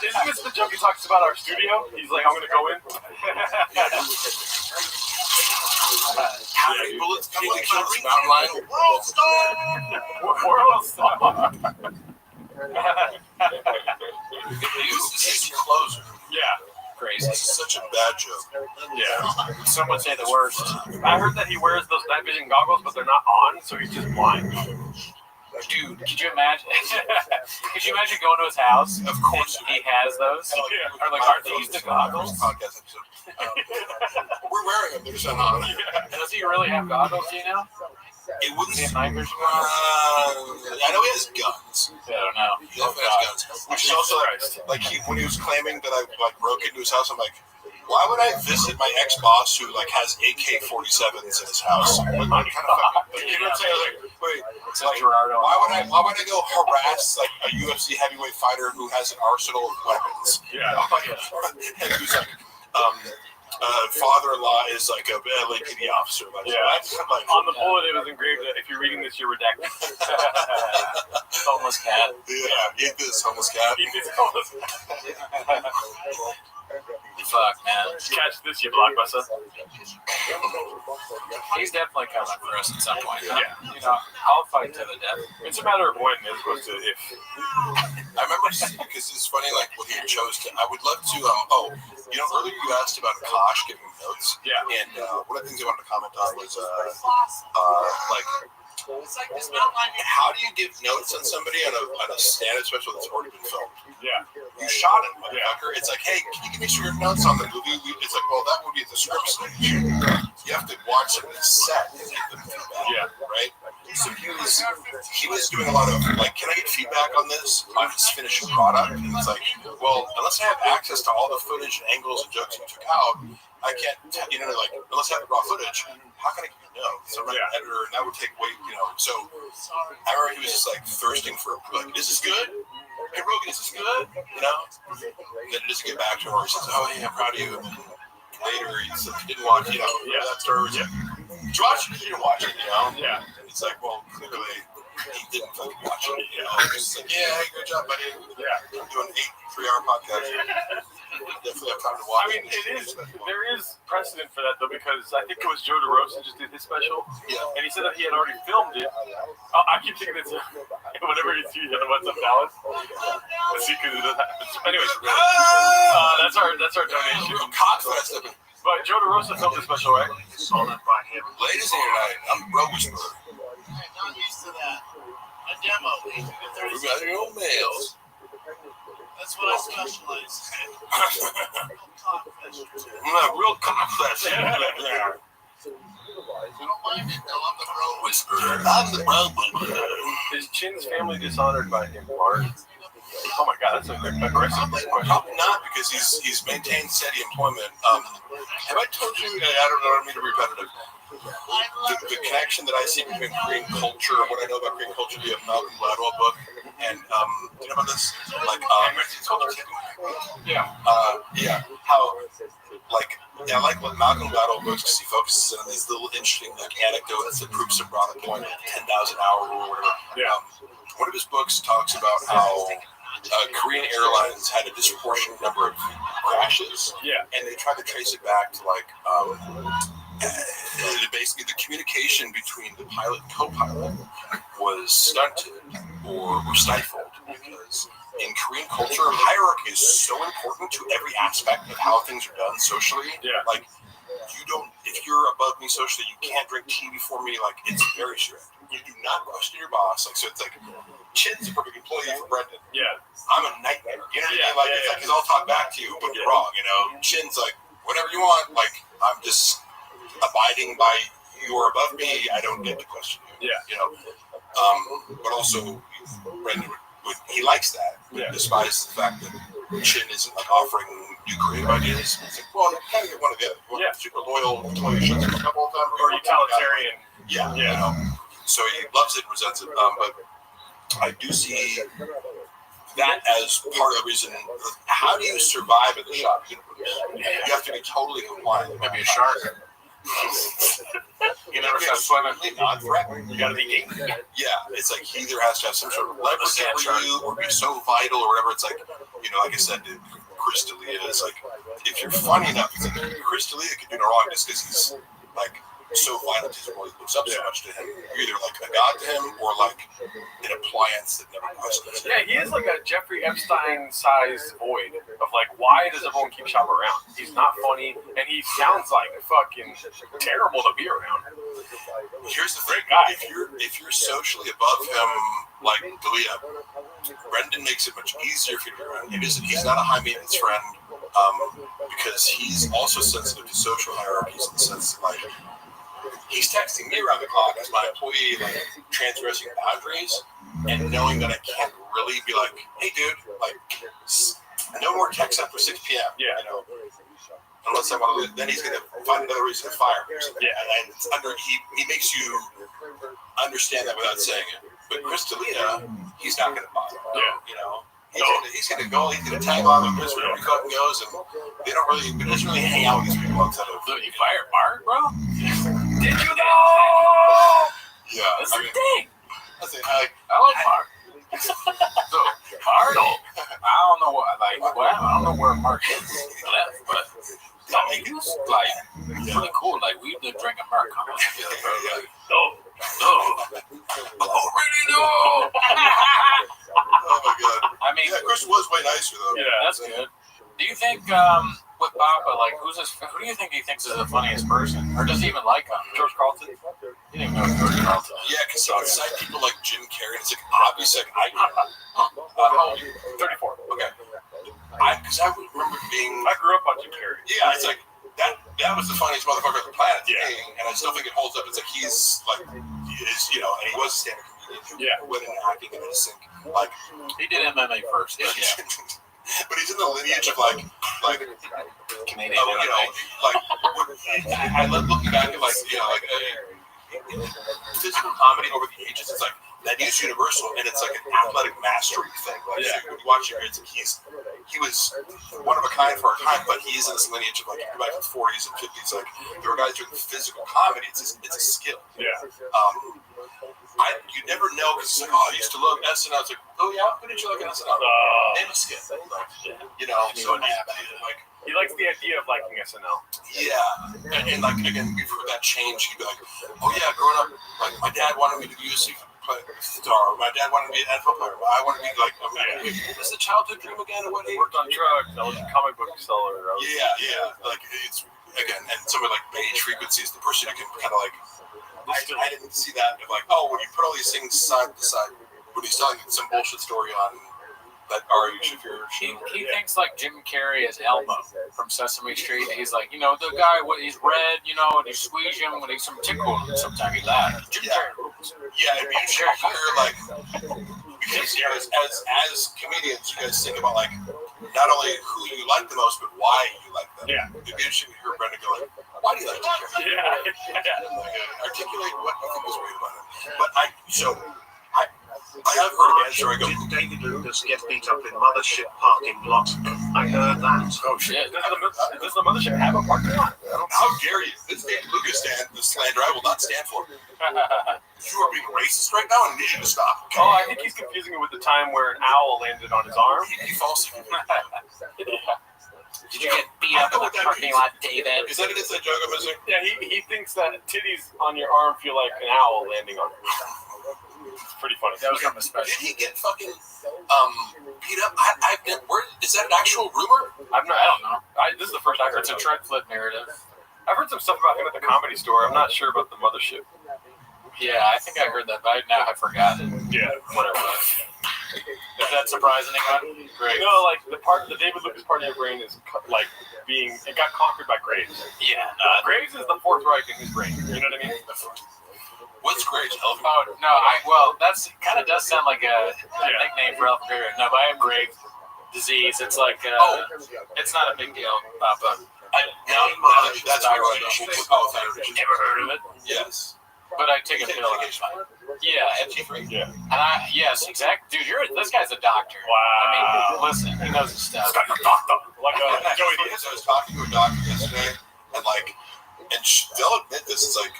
Isn't this the joke he talks about our studio? He's like, I'm going to go in. How many bullets do you think kills this mountain lion? World star! World star! They used to say closer. Yeah. Crazy. This is such a bad joke. Yeah. Some would say the worst. I heard that he wears those night vision goggles, but they're not on, so he's just blind. Dude, could you imagine? Could you imagine going to his house? Of course. And he has those. Yeah. Or like, are these the goggles? Podcast episode. We're wearing them. They're just not on. Does he really have goggles? Do you know? It wouldn't. Is he a night vision? I know he has guns. I don't know. He definitely has guns. Which is also like when he was claiming that I broke into his house. I'm like, why would I visit my ex-boss who has AK-47s in his house? What kind of fucking, you know what I'm saying? Wait, why would I go harass a UFC heavyweight fighter who has an arsenal of weapons? Yeah. And who's father-in-law is a LAPD officer. On the bullet, it was engraved that if you're reading this, you're redacted. Homeless cat. Yeah, eat this, homeless cat. Eat this homeless cat. Fuck, man. Catch this, you blockbuster. He's definitely coming for us at some point. Yeah. I'll fight to the death. It's a matter of when as opposed to if. I remember because it's funny, when he chose to. I would love to. Earlier you asked about Akash giving notes. Yeah. And one of the things I wanted to comment on was how do you give notes on somebody on a stand-up special that's already been filmed? Yeah. You shot it, motherfucker. It's like, hey, can you give me script notes on the movie? It's like, well, that would be at the script stage. You have to watch it in the set and give them feedback. Yeah. Right? So he was doing a lot of can I get feedback on this on his finished product? And it's like, well, unless I have access to all the footage and angles and jokes you took out, I can't, unless I have the raw footage, how can I give you notes? I'm not an editor, and that would take weight, So I remember he was just thirsting for, is this good? Hey, Rogan, is this good? And then it doesn't get back to him, or he says, oh, hey, I'm proud of you. And then later, he said he didn't watch, that story was, did you watch it? He didn't watch it, Yeah. And it's like, well, clearly, he didn't fucking watch it, It's like, yeah, hey, good job, buddy. Yeah. I'm doing 8 3-hour podcasts. Definitely have time to watch. I mean, there is precedent for that, though, because I think it was Joe DeRosa just did his special. Yeah. And he said that he had already filmed it. I keep thinking it's whenever you see What's Up Dallas. Let's see, because it doesn't happen. Anyways, that's our donation. Cockfest. But Joe DeRosa filmed the special, right? Ladies and gentlemen, I'm Bro Whisperer. Not used to that. A demo. We got your own mails. That's what I specialize in. I'm a real cockfest. I don't mind it though. I'm the Bro Whisperer. I'm the Bro Whisperer. Is Chin's family dishonored by him, Mark? Oh my God, that's an aggressive question. Probably not, because he's maintained steady employment. Have I told you? I don't know. I don't mean to be repetitive. the connection that I see between Korean culture, what I know about Korean culture, the Malcolm Gladwell book, and you know about this? Like, how, like, I like what Malcolm Gladwell books because he focuses on these little interesting like anecdotes that proves some broad point at 10,000 hour rule or whatever. One of his books talks about how Korean Airlines had a disproportionate number of crashes, and they tried to trace it back to like basically the communication between the pilot and co-pilot was stunted or stifled because in Korean culture, hierarchy is so important to every aspect of how things are done socially. Like, you don't, if you're above me socially, you can't drink tea before me. Like, it's very strict. You do not question your boss. Like, so it's like, Chin's a perfect employee for Brendan. I'm a nightmare. You know what I mean? Like, it's like, because I'll talk back to you when you're wrong, you know? Chin's like, whatever you want. Like, I'm just abiding by you're above me. I don't get to question you. You know? But also, Brendan he likes that. Despises the fact that Chin isn't like offering new creative ideas. It's like, well, you kind of get one of the other. Super loyal employee shuts up a couple of times. Or utilitarian. You know? So he loves it and resents it. But I do see that as part of the reason. How do you survive in the shop universe? You have to be totally compliant. You might be a shark. You never stop swimming. Non-threatening. You gotta be king. It's like he either has to have some sort of leverage over you or be so vital or whatever. It's like, you know, like I said to Chris D'Elia, it's like, if you're funny enough, it's like Chris D'Elia can do no wrong just because he's like so violent, his voice looks up so much to him. You're either like a god to him or like an appliance that never questions him. He is like a Jeffrey Epstein-sized void of like, why does everyone keep Shop around? He's not funny, and he sounds like fucking terrible to be around. Here's the thing, guy. If you're socially above him, like D'Elia, Brendan makes it much easier for you to be around. He's not a high maintenance friend, because he's also sensitive to social hierarchies in the sense that like he's texting me around the clock as my employee, like transgressing boundaries, and knowing that I can't really be like, hey dude, like no more texts after 6 p.m. You know, unless I want to. Then he's gonna find another reason to fire me. And it's he makes you understand that without saying it. But Chris D'Elia, he's not gonna bother. You know. He's gonna go. He's gonna tag along with Chris wherever he fucking goes, and he doesn't really hang out with these people outside of. You fired Mark, bro? Did you know? That's the thing. I like Mark. So Mark, I don't know what I don't know where Mark is left, but he was like really cool. Like we've been drinking Mark together, bro. Like, already know. Oh my god. I mean, Chris was way nicer though. That's good. Do you think with Papa, like who do you think he thinks is the funniest person, or does he even like him? George Carlton? You didn't know George Carlton. Yeah, because outside people like Jim Carrey, it's like obviously like how old are you? 34. Okay. Because I remember I grew up on Jim Carrey. Yeah, it's like that was the funniest motherfucker on the planet to me, and I still think it holds up. It's like he's like you know, and he was a stand-up comedian who went into acting and sync. Like he did MMA first. But he's in the lineage of like Canadian. You know, like I love looking back at like you know like physical comedy over the ages. It's like that is universal, and it's like an athletic mastery thing. Like when you watch it, it's like he was one of a kind for our time, but he is in this lineage of like back in the 40s and 50s. Like there were guys doing physical comedy. It's a skill. You never know because it's like, oh, I used to love SNL. It's like, oh yeah, who did you like in SNL? Name a skit. You know, so like he likes the idea of liking SNL. Yeah, and like again, we've heard that change. You'd be like, oh yeah, growing up, like my dad wanted me to be a star. My dad wanted me to be an NFL player. I want to be like, is the childhood dream again? Or what? Worked on drugs. I was a comic book seller. Yeah. Like it's again, and somebody like Beige Frequency is the person who can kind of like. I didn't see that. Like, oh, when you put all these things side to side, when he's telling some bullshit story on that Ari Shaffir. He thinks like Jim Carrey is Elmo from Sesame Street. He's like, you know, the guy, he's red, you know, and you squeeze him when he's some tickle, and sometimes he laughs. Jim Carrey rules. Yeah, and you should hear like, because as comedians, you guys think about like, not only who you like the most, but why you like them. Yeah. It'd be interesting to hear Brendan go like, Why do you like Jim Carrey? Yeah. Articulate what you think was great about it. But I have heard about it. Sure, I go. Did David Lucas get beat up in Mothership parking lot? I heard that. Oh shit! Does the mothership have a parking lot? How dare you? This David Lucas slander I will not stand for. You are being racist right now and need you to stop. Oh, I think he's confusing it with the time where an owl landed on his arm. He falls. Did you get beat up in the parking lot, David? Is that an inside joke I'm missing? Yeah, he thinks that titties on your arm feel like an owl landing on it. It's pretty funny. That was something special. Did he get fucking beat up? I've been. Where is that an actual rumor? I don't know. This is the first I heard. It's a tread flip narrative. I've heard some stuff about him at the Comedy Store. I'm not sure about the mothership. Yeah, I think I heard that, but now I've forgotten. Yeah. Whatever. If that surprised anyone, great. No, like the David Lucas part of your brain is it got conquered by Graves. Yeah. Graves is the Fourth Reich in his brain. You know what I mean? What's great? Oh no, that's kind of does sound like a nickname for Elf Graves. No, but I have Graves' disease. It's like it's not a big deal. But that's right. Never heard of it. Yes. But I take a pill and it's fine. Yeah, Yeah. and yes, exactly. Dude, this guy's a doctor. Wow. I mean, listen, he knows his stuff. Like Joey Diaz. I was talking to a doctor yesterday, and they'll admit this. It's like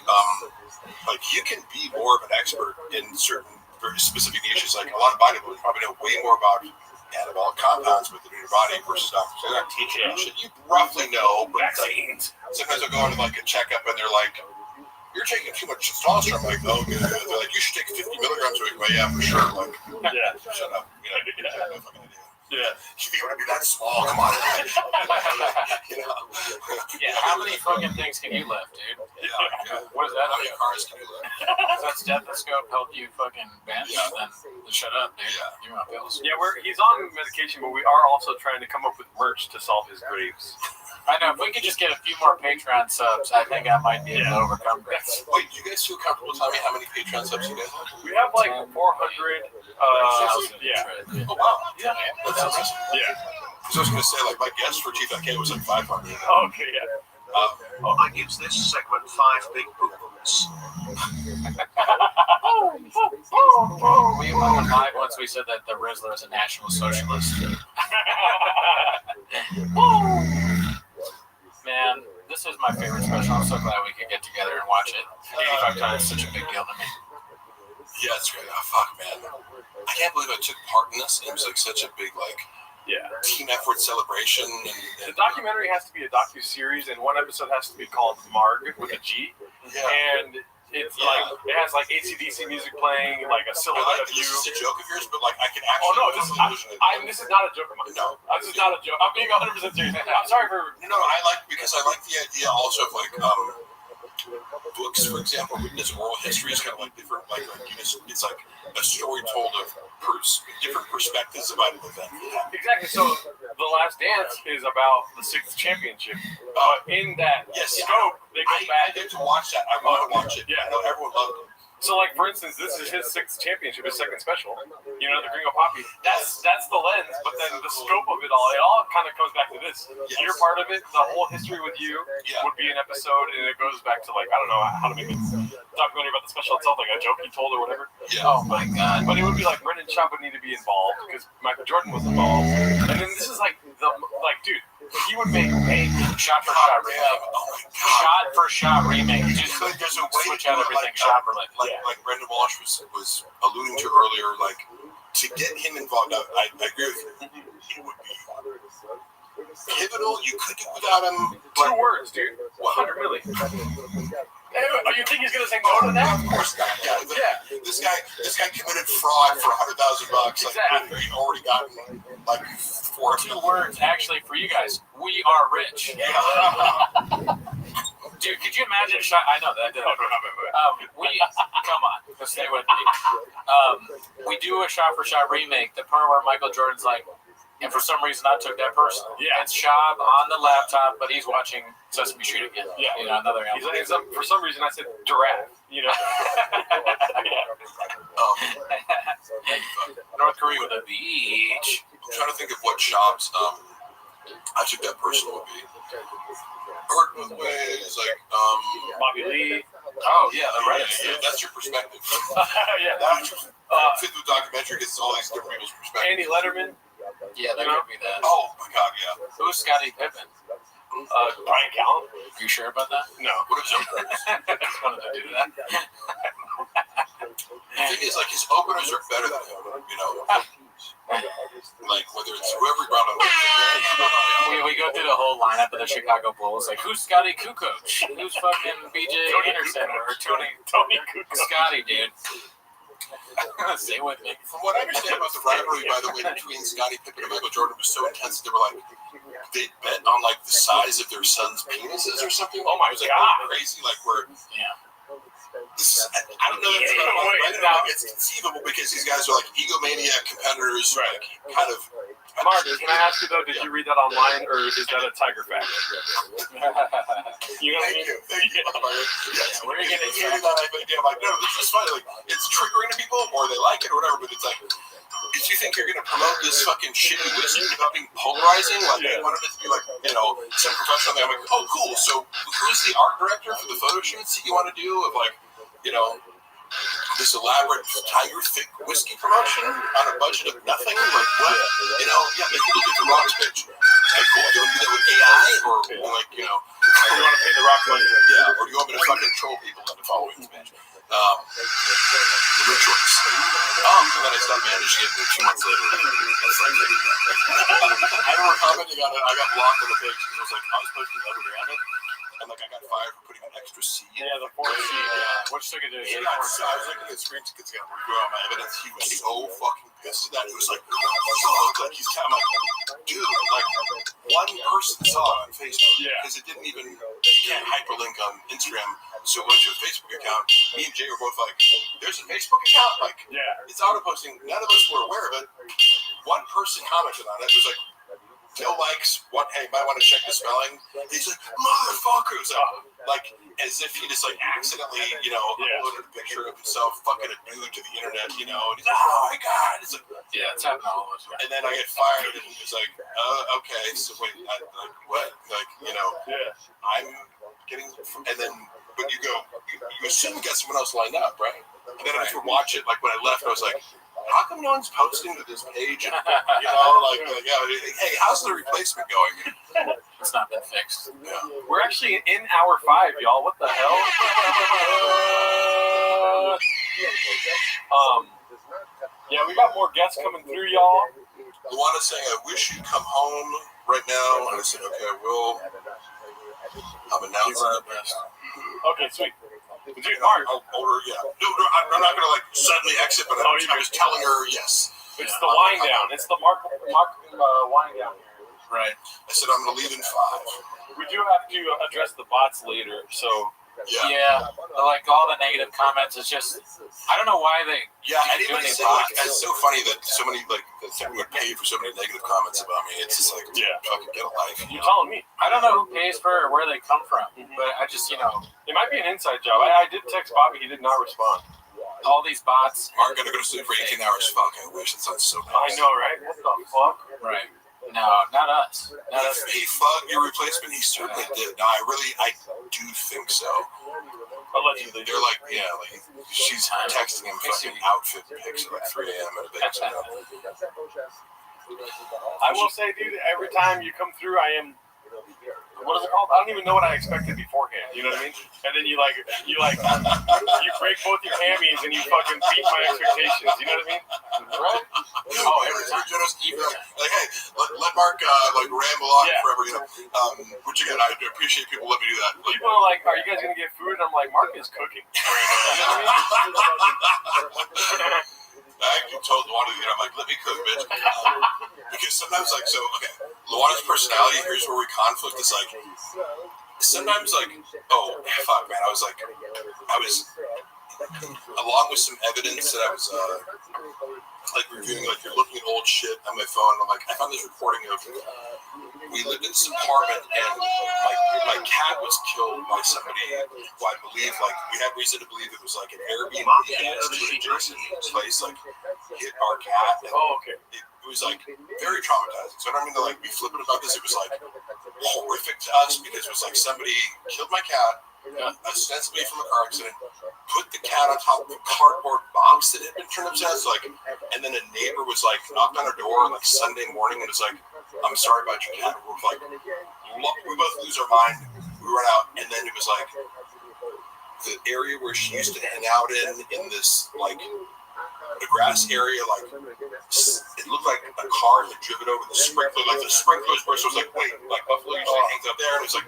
you can be more of an expert in certain very specific niches. Like a lot of bodybuilders probably know way more about anabolic compounds within your body versus doctors. They're not teaching you shit. You roughly know, but Vaccines. Sometimes they'll go into like a checkup and they're like, "You're taking too much testosterone." I'm like, "Oh, yeah." They're like, "You should take 50 milligrams a week." Well, yeah, for sure. Like, Yeah. shut up. You know, I have no fucking idea. Yeah. You think it would be that small? Come on. You know? Yeah, how many fucking things can you lift, dude? Yeah. What is that? How many cars can you lift? Does that stethoscope help you fucking bench? Yeah. Then shut up, dude. Yeah. You want pills? Yeah, he's on medication, but we are also trying to come up with merch to solve his Graves. I know. If we could just get a few more Patreon subs, I think I might be able to overcome this. Wait, do you guys feel comfortable telling me how many Patreon subs you guys have? We have like 400. Yeah. Oh, wow. Yeah. That's awesome. Yeah. So I was going to say, like, my guess for Chief FK was like 500. Okay, yeah. I give this segment 5 big booms. We went live once we said that the Rizzler is a National Socialist. Man, this is my favorite special. I'm so glad we could get together and watch it 85 times. Such a big deal to me. Yeah, it's great. Oh, fuck, man. I can't believe I took part in this. It was like such a big, team effort celebration. The documentary has to be a docu-series, and one episode has to be called Marg with a G. Yeah. And it's it has like AC/DC music playing, like a silhouette of you. This is a joke of yours, but like I can actually. Oh no, this is not a joke of mine. No, this is not a joke. I'm being 100% serious. I'm sorry for. No, I like the idea also of like books, for example, written as oral history is kind of like different. It's like a story told of different perspectives about an event. Exactly. So The Last Dance is about the 6th championship. In that scope, they go back. I get to watch that. I want to watch it. Yeah. I know everyone loved it. So, like, for instance, this is his 6th championship, his 2nd special. You know, the Gringo Poppy. That's the lens, but then the scope of it all kind of comes back to this. Yes. You're part of it. The whole history with you would be an episode, and it goes back to, like, I don't know how to make it documentary about the special itself, like a joke he told or whatever. Yeah. Oh my god. But it would be like Brendan Schaub would need to be involved because Michael Jordan was involved. And then this is like dude, he would make a shot for shot remake. Oh my god. Shot for shot remake. Just There's a way switch out everything like, shot for like. Like Brendan Walsh was alluding to earlier, like to get him involved. Now, I agree with you. It would be pivotal. You could do without him. 2 words, dude. 100 million. You think he's gonna say no to that? Of course not. Yeah. This guy committed fraud for $100,000. Exactly. Like, he already gotten like 4 2 words actually for you guys. We are rich. Dude, could you imagine shot? I know that. Come on, stay with me. We do a shot for shot remake. The part where Michael Jordan's like, and for some reason I took that person. Yeah, it's Schaub on the laptop, but he's watching Sesame Street again. Yeah, another album. For some reason I said giraffe. You know. North Korea with a beach. I'm trying to think of what Schaub's I took that personal. Would be hurt both ways. Like, Bobby Lee. Oh yeah, the Reddit. that's your perspective. Yeah. That's your fifth with documentary gets all these different people's perspectives. Andy Letterman. Yeah, that could be that. Oh my God, yeah. Who's Scottie Pippen? Brian Callen. Are you sure about that? No. What is it? I just wanted to do that. The thing is, like, his openers are better than him, you know? Like, whether it's whoever he brought on. We go through the whole lineup of the Chicago Bulls. Like, who's Scotty Kukoc? Who's fucking BJ Anderson or Tony Kukoc. Scotty, dude? Stay with me. From what I understand about the rivalry, by the way, between Scottie Pippen and Michael Jordan was so intense, they were like, they bet on like the size of their sons' penises or something. Oh my it was like God. crazy, like where. Yeah. I don't know if it's about right now. It's conceivable because these guys are like egomaniac competitors, like kind of. Mark, can I ask you though? Did you read that online, or is that a Tiger fact? You know what I mean? Thank you. Yes, Where are you getting hearing that idea? I'm like, no, this is funny. Like, it's triggering to people, or they like it, or whatever. But it's like, if you think you're going to promote this fucking shitty whiskey without being polarizing, like, I wanted it to be like, you know, some professional thing. I'm like, oh, cool. So, who's the art director for the photo shoots that you want to do of like, you know, this elaborate Tiger thick whiskey promotion on a budget of nothing? Like, what? You know, yeah, make it look like the Rock's page. Like, cool. Do you want to do that with AI, or like, you know, Or you want to pay the Rock money? yeah, or do you want me to fucking troll people into following this page? Good choice. And then I stopped managing it 2 months later. I remember commenting on it. I got blocked on the page because I was like, I was posting every ran it. And like, I got fired for putting an extra C. Yeah, the fourth seed. Yeah. Which took it to I was looking at screens because I got to review all my evidence. He was so fucking pissed at that. He was like, fuck. Like, he's kind of like, dude, like, one person saw it on Facebook. Yeah. Because it didn't even, you can't hyperlink on Instagram. So it went to a Facebook account. Me and Jay were both like, there's a Facebook account? Like, Yeah. it's auto posting. None of us were aware of it. One person commented on it. It was like, no likes. What? Hey, might want to check the spelling. He's like, motherfuckers. Like, as if he just like accidentally, you know, uploaded a picture of himself fucking a dude to the internet, you know. And he's like, oh my God. It's like, Yeah, it's happening all the time. and then I get fired, and he's like, okay, so wait, like, what? Like, you know, I'm getting, and then, but you go, you assume you got someone else lined up, right? And then I have to watch it. Like, when I left, I was like, how come no one's posting to this page? And, you know, like, yeah, hey, how's the replacement going? It's not been fixed. Yeah. We're actually in hour 5, y'all. What the hell? Yeah, we got more guests coming through, y'all. Luana's saying, I wish you'd come home right now. And I said, okay, I will. I'm announcing it. Okay, sweet. Dude, Mark. I'll order, yeah. No, I'm not going to, like, suddenly exit, but I was telling her yes. It's the wind down. It's the Mark wind down. Right. I said, I'm going to leave in 5. We do have to address the bots later, so. Yeah. Like all the negative comments, it's just, I don't know why they. Yeah, anybody say, like, it's so funny that so many, like, that someone would pay for so many negative comments about me. It's just like, fucking get a life. You're telling me. I don't know who pays for it or where they come from, but I just, you know. It might be an inside job. I did text Bobby. He did not respond. All these bots. Mark, gonna go to sleep for 18 hours. Fuck, I wish. That sounds so I nice. know, right? What the fuck? Right. No, not us. Not us. He fucked your replacement. He certainly did. No, I do think so. Allegedly. They're like, yeah, like, she's texting him fucking outfit pics at like 3 a.m. at a big time. I will say, dude, every time you come through, I am. What is it called? I don't even know what I expected beforehand. You know what I mean? And then you break both your hammies and you fucking beat my expectations. You know what I mean? Right? Oh, every generous even like, hey, let Mark like ramble on forever, you know. Which again, I appreciate people let me do that. People are like, "Are you guys gonna get food?" And I'm like, "Mark is cooking." You know what I mean? I told Luana, you know, I'm like, let me cook, bitch. Because sometimes, like, so, okay, Luana's personality, here's where we conflict, is like, sometimes, like, oh, fuck, man, I was, along with some evidence that I was, like, reviewing, like, you're looking at old shit on my phone, and I'm like, I found this recording of, we lived in this apartment, and my cat was killed by somebody who I believe, like, we had reason to believe it was, like, an Airbnb to an adjacent place, like, hit our cat. And it was like very traumatizing. So I don't mean to like be flippant about this. It was like horrific to us because it was like somebody killed my cat, ostensibly from a car accident, put the cat on top of a cardboard box that had been turned upside down. So like, and then a neighbor was like knocked on our door on like Sunday morning and was like, "I'm sorry about your cat." We're like, we both lose our mind. We run out, and then it was like the area where she used to hang out in this like the grass area, like it looked like a car had driven over the sprinkler, like the sprinklers burst. So it was like, wait, like Buffalo usually hangs up there, and it was like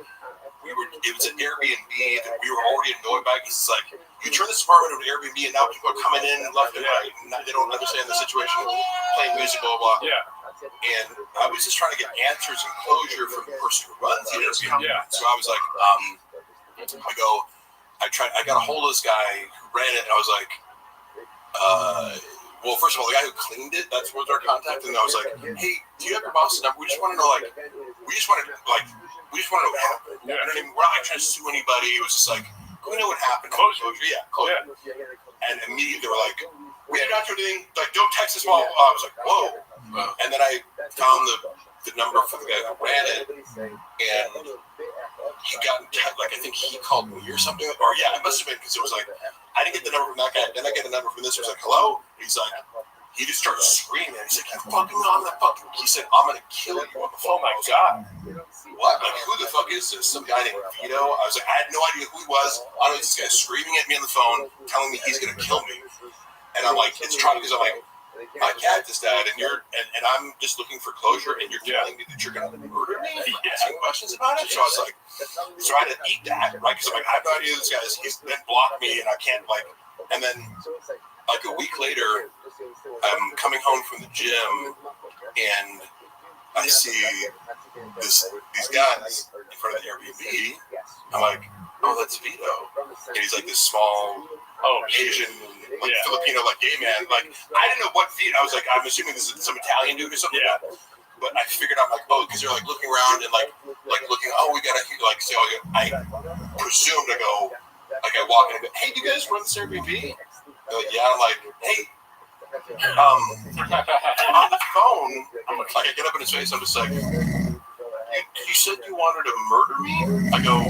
it was an Airbnb that we were already annoyed by because it's like you turn this apartment into an Airbnb and now people are coming in left and right and they don't understand the situation, playing music, blah blah. Yeah. And I was just trying to get answers and closure from the person who runs the Airbnb. Yeah. So I was like, I got a hold of this guy who ran it, and I was like, well, first of all, the guy who cleaned it, that was our contact, and I was like, hey, do you have your boss's number? We just want to know, we just want to know what happened. You know what I mean? We're not like trying to sue anybody. It was just like, we know what happened. Closure. Yeah, closure. Yeah. And immediately they were like, we did not do anything. Like, don't text us while. I was like, whoa. And then I found the number for the guy who ran it, and he got in touch, like I think he called me or something, or yeah, it must have been because it was like I didn't get the number from that guy. Then I get a number from this. It was like, hello. He's like, he just started screaming. He's like, you fucking on the fucking. He said, I'm gonna kill you on the phone. Oh my god. What? Like, who the fuck is this? Some guy named Vito? I was like, I had no idea who he was. I don't know, this guy screaming at me on the phone, telling me he's gonna kill me. And I'm like, it's trying because I'm like, my cat just died, and and I'm just looking for closure, and you're telling me that you're gonna murder me? Asking questions about it. So I was like, so I had to eat that, right? Because I'm like, I have no idea who this guy is. He's then blocked me, and I can't like. And then like a week later, I'm coming home from the gym, and I see these guys in front of the Airbnb. I'm like, oh, that's Vito, and he's like this small Asian, like Filipino, like gay man. Like I didn't know what Vito. I was like, I'm assuming this is some Italian dude or something. Yeah. But I figured out like, oh, because they're like looking around and like looking. Oh, we gotta like. So I presumed I go, like I walk in and go, hey, do you guys run this Airbnb? They're like, yeah. I'm like, hey. On the phone, like I get up in his face. I'm just like, you said you wanted to murder me. I go,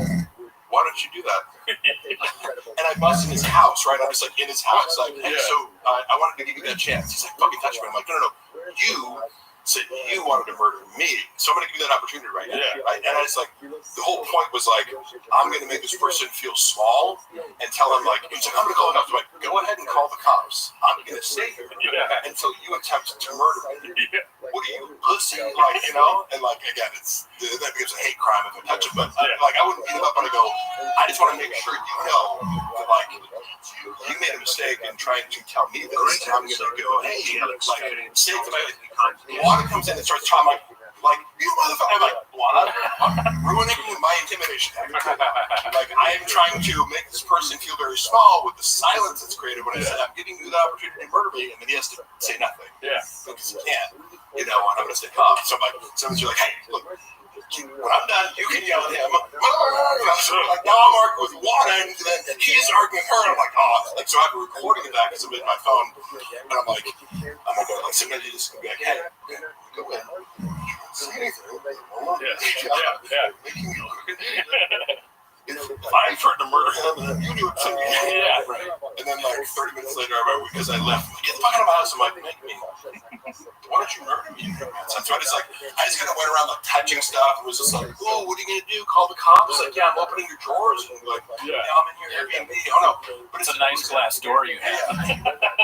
why don't you do that? And I bust in his house, right? I'm just like in his house, like, hey, so I wanted to give you that chance. He's like, fucking touch me. I'm like, no. You said you wanted to murder me, so I'm going to give you that opportunity right now. Yeah. Right? And I was like, the whole point was like, I'm going to make this person feel small and tell him like, he's like, I'm going to call the cops. I'm like, go ahead and call the cops. I'm going to stay here until you attempt to murder me. What are you, pussy? Like, you know? And like, again, that becomes a hate crime if I touch him. But like, I wouldn't beat him up and I go, I just want to make sure you know that like, you made a mistake in trying to tell me this. I'm going to go, hey, like, say to my water comes in and starts talking like you motherfucker. I'm like, what? I'm ruining my intimidation tactic. Like I am trying to make this person feel very small with the silence that's created when I said I'm giving you the opportunity to murder me, and then he has to say nothing. Yeah, because he can't. You know, and I'm gonna stay calm. So I'm like, someone's like, hey, look. When I'm done, you can yell at him. So like now I'm arguing with one, and then he's arguing with her. And I'm like, oh, like so I have a recording of that because I'm in my phone, and I'm like somebody just be like, hey, go in. Say anything. Yeah. I tried to murder him, and then you do it to me. Yeah, right. And then like 30 minutes later, because I left, get the fuck out of my house. I'm like, make me. Why don't you murder me? So I just kind of went around like touching stuff and was just like, oh, what are you gonna do? Call the cops? Like, yeah, I'm opening your drawers and like, yeah, I'm in your Airbnb. Oh no, but it's a nice glass door you have.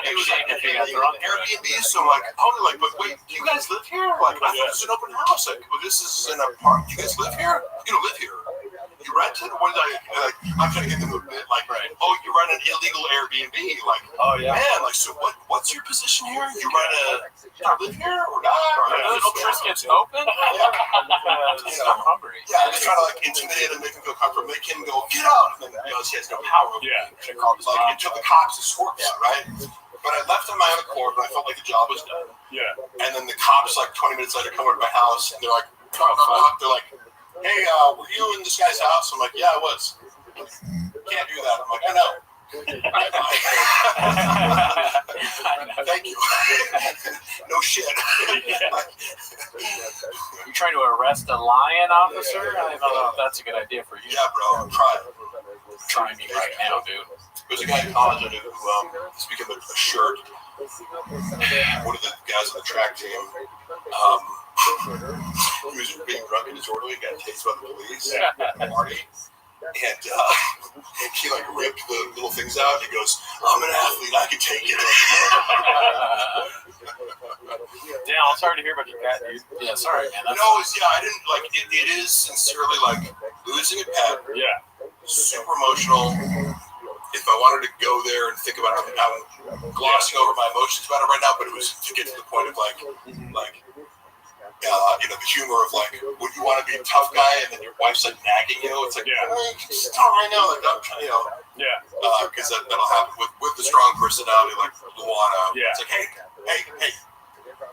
It was like Airbnb, so like, like, but wait, do you guys live here? Like, I thought this was an open house. Like, well, this is an apartment. You guys live here? You don't live here. You rent it? What did I'm trying to get them a bit like, oh, you run an illegal Airbnb. Like, oh yeah, man. Like, so what's your position here? You live here or not? Little Triscuit's open? I'm hungry. Yeah, I'm just trying to like intimidate him, make him feel comfortable, make him go, get out. And then he has no power over me. Like, until the cops escort me, right? But I left on my own accord when I felt like the job was done. Yeah. And then the cops, like 20 minutes later, come over to my house and they're like, they're like, hey, were you in this guy's house? I'm like, yeah, I was. Can't do that. I'm like, I know. Thank you. No shit. trying to arrest a lion officer? I don't know if that's a good idea for you. Yeah, bro, try it. Try me right now, dude. There's a guy in college I knew who, speaking of a shirt, one of the guys on the track team, he was being drunk and disorderly, got tased by the police at a party, and he like ripped the little things out, and he goes, "I'm an athlete, I can take it." Damn, I'm sorry to hear about your cat, dude. Yeah, sorry, man. No, I didn't, like, it is sincerely, like, losing a pet, Yeah. super emotional. If I wanted to go there and think about it, I'm glossing over my emotions about it right now, but it was to get to the point of, like, the humor of, like, would you want to be a tough guy and then your wife's, like, nagging you? It's like, stop right now. Like, Yeah. because that'll happen with the strong personality, like Luana. Yeah. It's like, hey,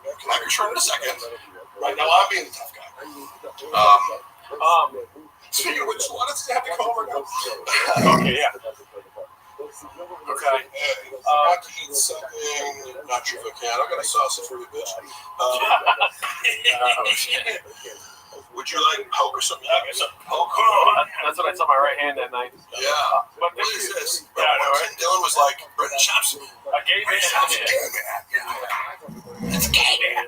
can I have your shirt in a second? Right now, I'm being the tough guy. Speaking of which, Luana's have to come over now. Okay, yeah. Okay. I have to eat something. Not sure if I can. I got a sausage for you, bitch. Would you like poke or something? I guess poke. That's what I saw my right hand that night. Yeah. But What is this? Yeah, I know, right? Dylan was like, Brendan Chops. A gay man. Chops a gay man. Yeah. It's a gay man.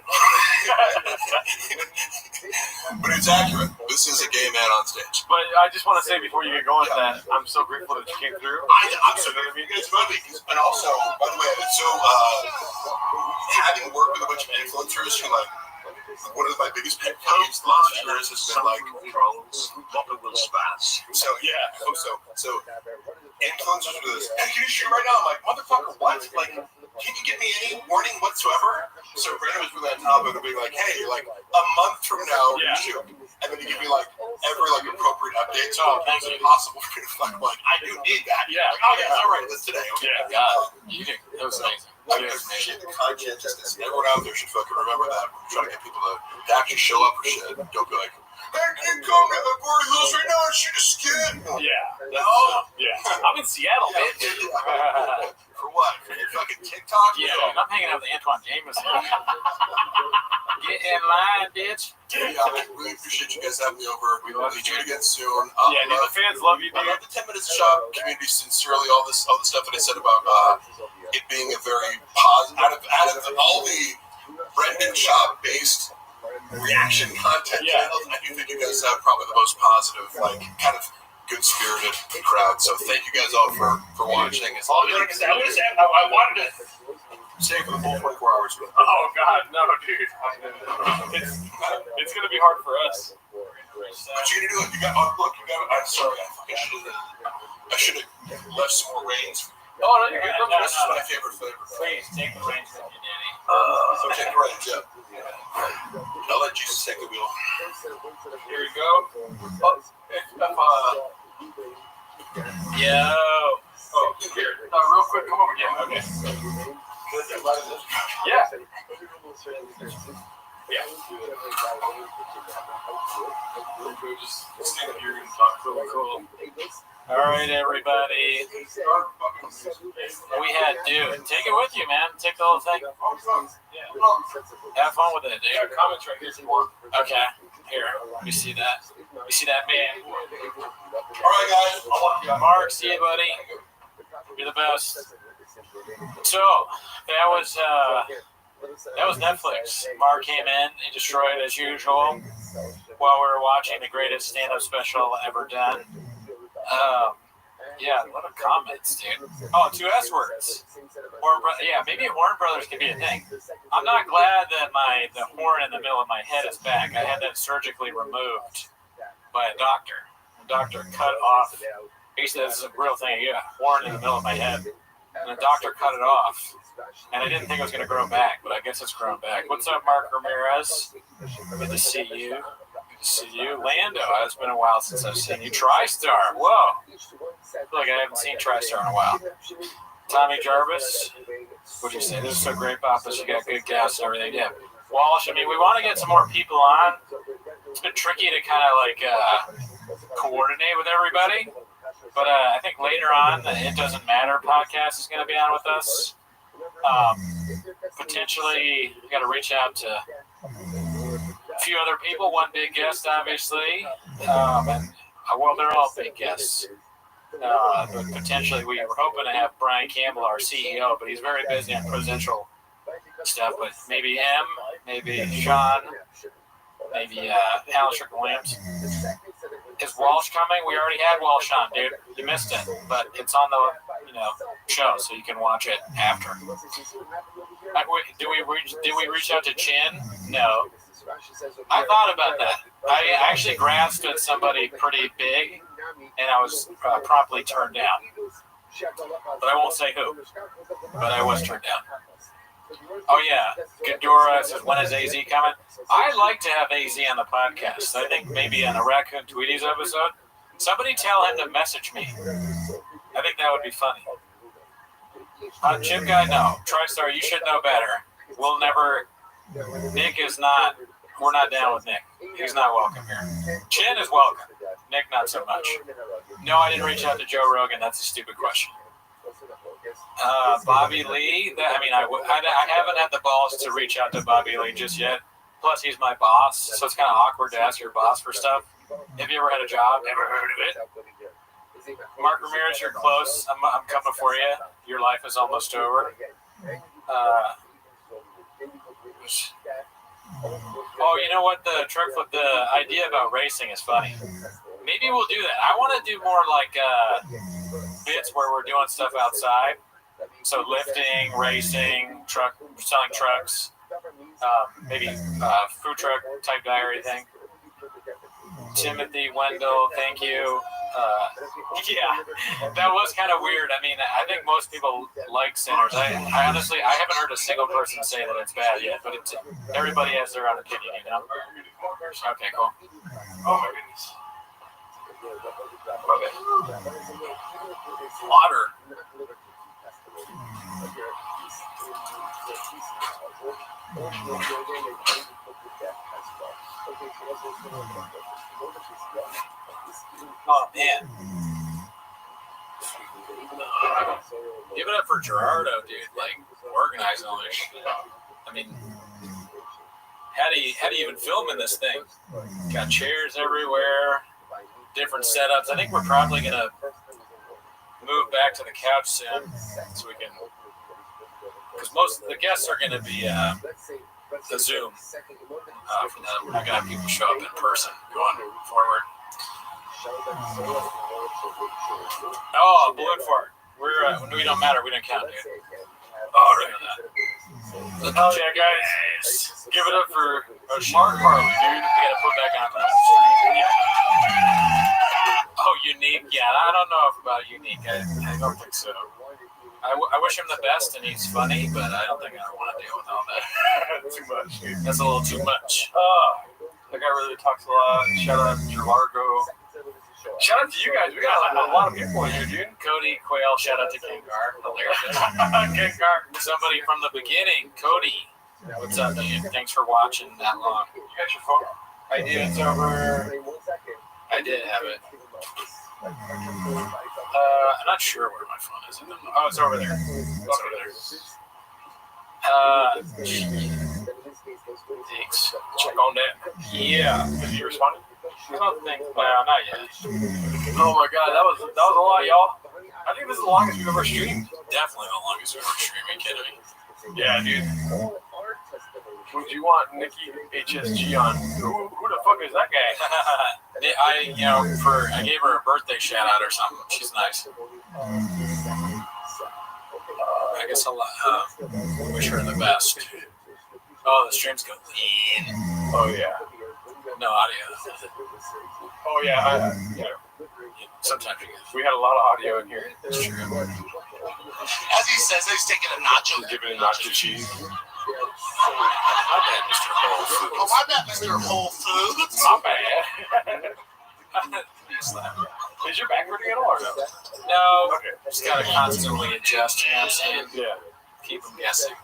But it's accurate. This is a gay man on stage. But I just want to say before you get going that I'm so grateful that you came through. I'm so grateful. It's funny. And also, by the way, so having worked with a bunch of influencers who, like, one of my biggest pet peeves last year has been like So influencers do this. Hey, can you shoot right now? I'm like, motherfucker, what? Like, can you give me any warning whatsoever? So Brandon was really on top of it, being like, hey, like a month from now, you shoot, and then you give me like every like appropriate update. So it's impossible for me to fuck. Like, I do need that. Yeah. Like, oh yeah, all right, that's today. Okay. Yeah. God, you did. That was amazing. I appreciate the conscientiousness. Everyone out there should fucking remember that when you're trying to get people to actually show up for shit. Don't be like, hey, can you come to the Beverly Hills right now and shoot a skit? Yeah. No. Yeah. I'm in Seattle, bitch. For what? For your fucking TikTok? Yeah, I'm hanging out with Antoine Jameson. Get in line, bitch. Yeah, I really appreciate you guys having me over. We will meet you again soon. Yeah, dude, the fans love you, dude. I love the 10 Minutes of Shop community sincerely. All the stuff that I said about it being a very positive, out of all the Brendan Shop based reaction content channels, I do think you guys have probably the most positive, like, kind of good-spirited crowd. So thank you guys all for watching. I wanted to stay for the full 24 hours. But oh, God, no, dude. It's going to be hard for us. But you're going to do it. You got, I'm sorry. I should have left some more reins. Oh, no, you're good. This is my favorite flavor. Please take the reins from your daddy. So take the reins, yeah. I'll let Jesus take the wheel. Here we go. Yo. Oh, here. Real quick, come over. Yeah, okay. Yeah. Just stand up here and talk really cool. All right, everybody. We had, dude, take it with you, man. Take the whole thing. Have fun with it, dude. Comments right here if you want. Okay. Here, let me see that. You see that, man? All right, guys. Mark, see you, buddy. You're the best. So, that was Netflix. Mark came in, he destroyed as usual while we were watching the greatest stand-up special ever done. Yeah, a lot of comments, dude. Oh, 2 S words. Maybe Warren Brothers could be a thing. I'm not glad that the horn in the middle of my head is back. I had that surgically removed by a doctor. The doctor cut off. He said this is a real thing. You got a horn in the middle of my head. And the doctor cut it off. And I didn't think it was going to grow back, but I guess it's grown back. What's up, Mark Ramirez? Good to see you. Good to see you. Lando, it's been a while since I've seen you. TriStar, whoa. I feel like I haven't seen TriStar in a while. Tommy Jarvis, what'd you say? This is so great, Papas. You got good guests and everything. Yeah. Walsh, I mean, we want to get some more people on. It's been tricky to kind of coordinate with everybody. But I think later on, the It Doesn't Matter podcast is going to be on with us. Potentially, we got to reach out to few other people, one big guest, obviously. And well, they're all big guests. But potentially, we were hoping to have Brian Campbell, our CEO, but he's very busy on presidential stuff. But maybe him, maybe Sean, maybe Alan Strickland-Williams. Is Walsh coming? We already had Walsh on, dude. You missed it, but it's on the show, so you can watch it after. Did we reach out to Chin? No. I thought about that. I actually grasped at somebody pretty big, and I was promptly turned down. But I won't say who. But I was turned down. Oh yeah, Ghidorah says, when is AZ coming? I'd like to have AZ on the podcast. I think maybe on a Raccoon Tweeties episode. Somebody tell him to message me. I think that would be funny. Chip Guy, no. TriStar, you should know better. We'll never. Nick is not. We're not down with Nick. He's not welcome here. Chin is welcome. Nick, not so much. No, I didn't reach out to Joe Rogan. That's a stupid question. Bobby Lee. I haven't had the balls to reach out to Bobby Lee just yet. Plus, he's my boss, so it's kind of awkward to ask your boss for stuff. Have you ever had a job? Never heard of it. Mark Ramirez, you're close. I'm coming for you. Your life is almost over. Oh, you know what? The idea about racing is funny. Maybe we'll do that. I want to do more like bits where we're doing stuff outside. So lifting, racing, selling trucks, maybe food truck type diary thing. Timothy Wendell, thank you. Yeah, that was kind of weird. I mean, I think most people like Sinners. I honestly, I haven't heard a single person say that it's bad yet, but everybody has their own opinion, you know? Okay, cool. Oh my goodness. Water. Oh man. Give it up for Gerardo, dude. Like organizing all this shit. I mean, how do you even film in this thing? Got chairs everywhere, different setups. I think we're probably gonna move back to the couch soon, so we can, because most of the guests are gonna be the Zoom. For that, we're not gonna have people show up in person going forward. Oh, balloon fart. We don't matter. We don't count, dude. Oh, right on that. Yeah, guys. Give it up for a smart Harley, dude. We gotta put back on that. Oh, Unique. Yeah, I don't know about Unique. I don't think so. I wish him the best, and he's funny, but I don't think I want to deal with all that. Too much, dude. That's a little too much. That guy really talks a lot. Shout out to Largo. Shout out to you guys. We got a lot of people in here, dude. Cody Quayle. Shout out to Gengar. Hilarious. Gengar. Somebody from the beginning. Cody. What's up, dude? Thanks for watching that long. You got your phone? I did. It's over. I did have it. I'm not sure where my phone is. Oh, it's over there. It's over there. Thanks. Check on that. Yeah. Did you respond? I don't think. Well, not yet. Oh my God, that was a lot, y'all. I think this is the longest we've ever streamed. Definitely the longest we've ever streamed. Are you kidding me? Yeah, dude. Would you want Nikki HSG on? Who the fuck is that guy? I gave her a birthday shout out or something. She's nice. I guess I'll wish her the best. Oh, the stream's going. Oh yeah. No audio. Oh yeah. Sometimes we had a lot of audio in here. It's true. As he says, he's taking a nacho. Giving it nacho cheese. My bad, Mr. Whole Foods. Oh, my bad, Mr. Whole Foods. My bad. Is your back hurting at all or no? No. Okay. Just gotta constantly adjust, you know what I'm saying? Yeah. Keep them guessing.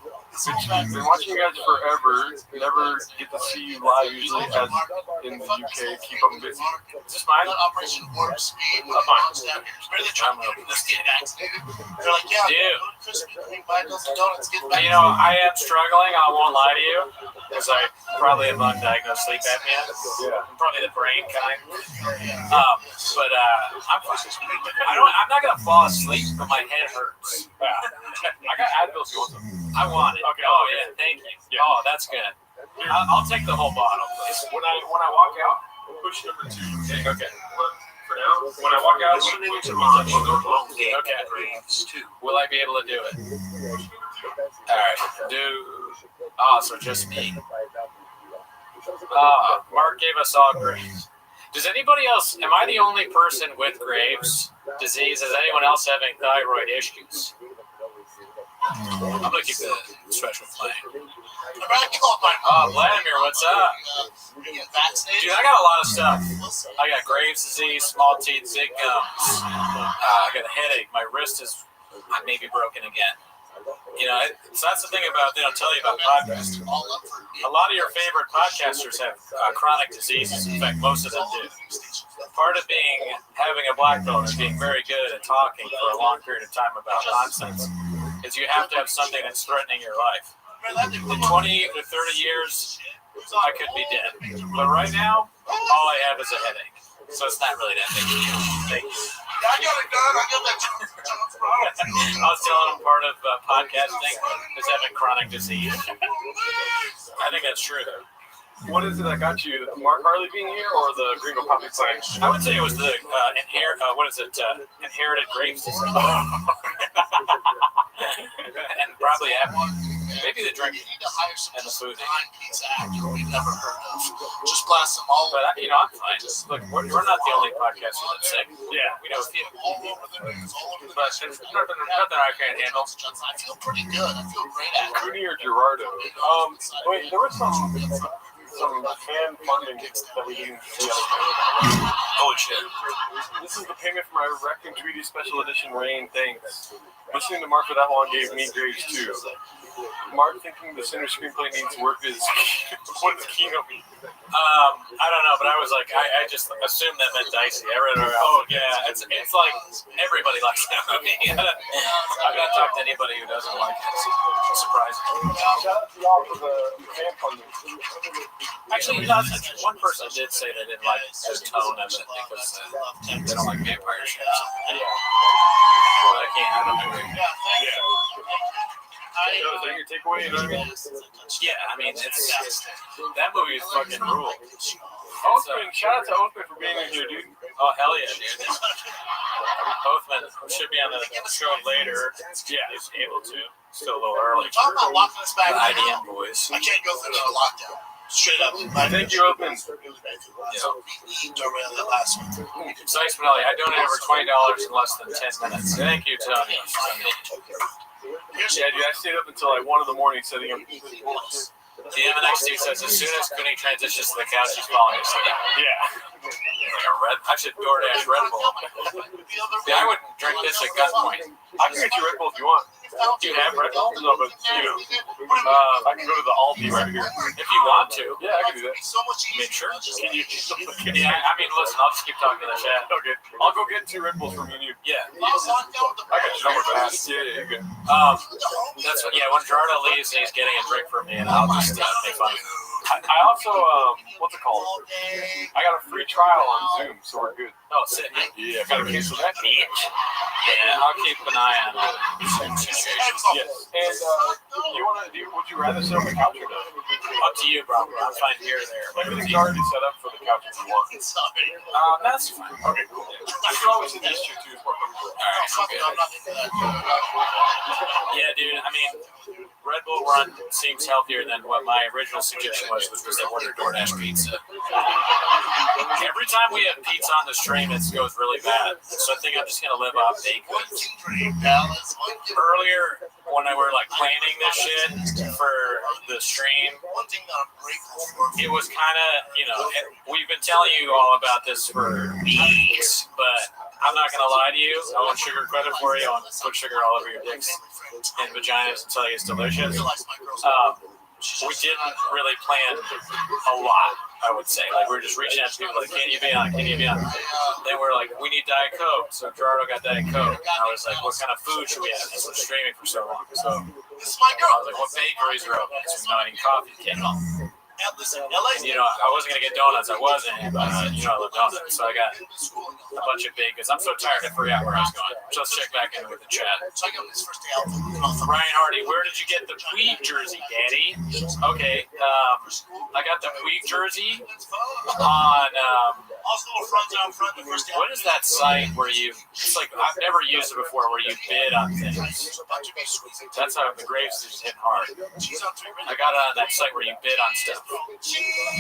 Been watching you guys forever. Never get to see you live usually as in the UK. Keep them busy. Is this mine? Operation Warp Speed. Down here. Where are they trying to get this kid vaccinated? They're like, yeah, dude. Krispy Kreme, buy Dunkin' Donuts, get vaccinated. You know, I am struggling. I won't lie to you, because I probably among diagnosed sleep apnea. Yeah. Probably the brain kind. I'm not gonna fall asleep, but my head hurts. Yeah. I got Advil if you want some. I want it. Okay. Oh yeah, thank you. Yeah. Oh, that's good. I'll take the whole bottle, please. When I walk out, push number 2. Okay. For now, when I walk out, okay. Will I be able to do it? All right. So just me. Mark gave us all Graves. Does anybody else? Am I the only person with Graves' disease? Is anyone else having thyroid issues? I'm gonna keep the special playing. Vladimir, what's up? Dude, I got a lot of stuff. I got Graves' disease, small teeth, zig gums. I got a headache. My wrist is maybe broken again. You know, so that's the thing about, they don't tell you about podcasting. A lot of your favorite podcasters have chronic diseases. In fact, most of them do. Part of having a black belt and being very good at talking for a long period of time about nonsense is you have to have something that's threatening your life. In 20 to 30 years, I could be dead. But right now, all I have is a headache. So it's not really that big a deal. Thank you. I got it done. I got that. I was telling him part of podcasting is having chronic disease. I think that's true, though. What is it that got you? Mark Harley being here or the Gringo Poppy playing? I would say it was the inherited Graves disease. And probably maybe the drinking and the food. Pizza actor we've never heard of. Just blast them all. But I'm fine. Look, we're not the only podcaster that's sick. Yeah, we know a few. All over the news, all over the But there's nothing I can't handle. I feel pretty good. I feel great at it. Cooney or Gerardo? Wait, there was some fan funding that we didn't see. Holy shit. This is the payment for my Rec and Tweety Special Edition Rain. Thanks. Listening to Mark for that long gave me Graves too. Mark thinking the center screenplay needs work is what does Kino mean? I don't know, but I was like, I just assumed that meant dicey. I read it. Oh yeah, it's like everybody likes that movie. I've not talked to anybody who doesn't like it. It's surprising. Shout out to y'all for the fan funding. Actually, one person did say they didn't like the tone of it because they don't like vampire shit. Yeah. Well, I don't agree. Yeah. Is that your takeaway? You know what I mean? Yeah, I mean, that movie is fucking rule. Oathman, shout out to Oathman for being in here, dude. Oh, hell yeah, dude. Oathman should be on the show later. Yeah, he's able to. Still a little early. Talk about locking us back. IDM boys. I can't go through another lockdown. Straight up. Thank you, Oathman. That last one. Sice Spinelli, I donated over $20 in less than 10 minutes. Thank you, Tony. Yeah, dude, I stayed up until like 1 in the morning setting up. The MNXT says as soon as Cooney transitions to the couch, he's falling asleep. Yeah. I should DoorDash Red Bull. Yeah, I wouldn't drink this at gunpoint. I can get you Red Bull if you want. Do you have Red Bull? No, but I can go to the Aldi right here. If you want to. Yeah, I can do that. I mean, sure. Can you? Yeah, I mean, listen, I'll just keep talking to the chat. Okay. I'll go get 2 Red Bulls from you. Yeah. I got your number fast. Yeah, you're good. That's what. Yeah, when Gerardo leaves and he's getting a drink from me, and I'll just make fun of him. I also, what's it called? I got a free trial on Zoom, so we're good. Oh, sick. Yeah, got to cancel that. Yeah, I'll keep an eye on it. Yes. And would you rather sit on the couch or not? Up to you, bro. I'm fine here or there. Everything's already set up for the couch if you want. That's fine. Okay, cool. I can always suggest you too. Yeah, dude. I mean, Red Bull Run seems healthier than what my original suggestion was, which was to order DoorDash pizza. Every time we have pizza on the stream, it goes really bad. So I think I'm just gonna live off baked goods. Earlier, when I were like planning this shit for the stream, it was kind of, we've been telling you all about this for weeks, but I'm not gonna lie to you. I won't sugarcoat it for you. I won't put sugar all over your dicks and vaginas and tell you it's delicious. We didn't really plan a lot, I would say. Like, we were just reaching out to people like, can you be on? Then we're like, we need Diet Coke. So Gerardo got Diet Coke. And I was like, what kind of food should we have? This was streaming for so long. So I was like, what bakeries are open? So we know I need coffee. You know, I wasn't gonna get donuts. I wasn't, but you know, I love donuts, so I got a bunch of bagels. I'm so tired, I forgot where I was going. So let's check back in with the chat. Ryan Hardy, where did you get the Puig jersey, Daddy? Okay, I got the Puig jersey on. What is that site where you? It's like I've never used it before, where you bid on things. That's how the Graves is hitting hard. I got it on that site where you bid on stuff.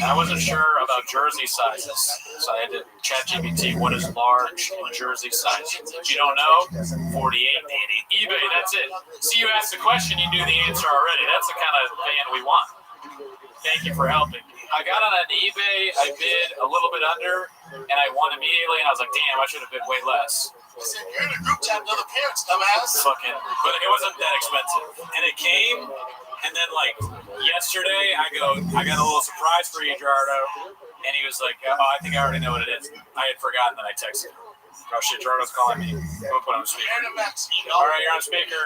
And I wasn't sure about jersey sizes, so I had to chat GPT what is large jersey size. If you don't know, 48, Danny. eBay, that's it. See, you asked the question, you knew the answer already. That's the kind of fan we want. Thank you for helping. I got on eBay, I bid a little bit under, and I won immediately, and I was like, damn, I should have bid way less. I said, you're in a group chat with other parents, dumbass. Fucking, but it wasn't that expensive. And it came, and then like yesterday, I got a little surprise for you, Gerardo, and he was like, oh, I think I already know what it is. I had forgotten that I texted him. Oh shit, Gerardo's calling me. I'm gonna put on speaker. All right, you're on speaker.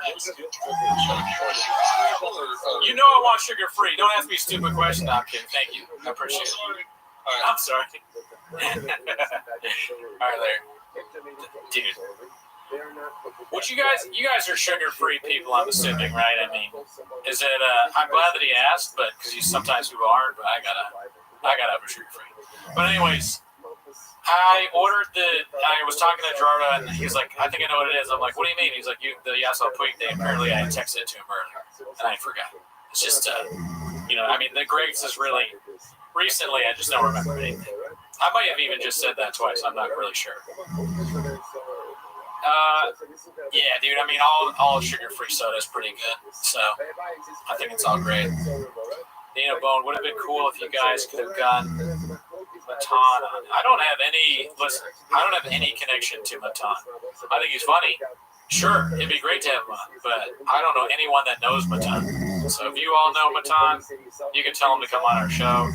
You know I want sugar free. Don't ask me a stupid question. I'm kidding. Thank you. I appreciate it. I'm sorry. All right, there. Dude. What you guys are sugar-free people, I'm assuming, right? I mean, is it? I'm glad that he asked, but because sometimes people aren't. But I gotta have a sugar-free. But anyways, I ordered I was talking to Gerardo, and he's like, I think I know what it is. I'm like, what do you mean? He's like, the Yasal Puig thing. Apparently, I texted it to him earlier, and I forgot. It's just, you know, I mean, the Greg's is really recently. I just don't remember anything. I might have even just said that twice. I'm not really sure. Yeah, dude. I mean, all sugar-free soda is pretty good. So I think it's all great. Dana Bone, would have been cool if you guys could have gotten Matan on. I don't have any connection to Matan. I think he's funny. Sure, it'd be great to have him on, but I don't know anyone that knows Matan. So if you all know Matan, you can tell him to come on our show.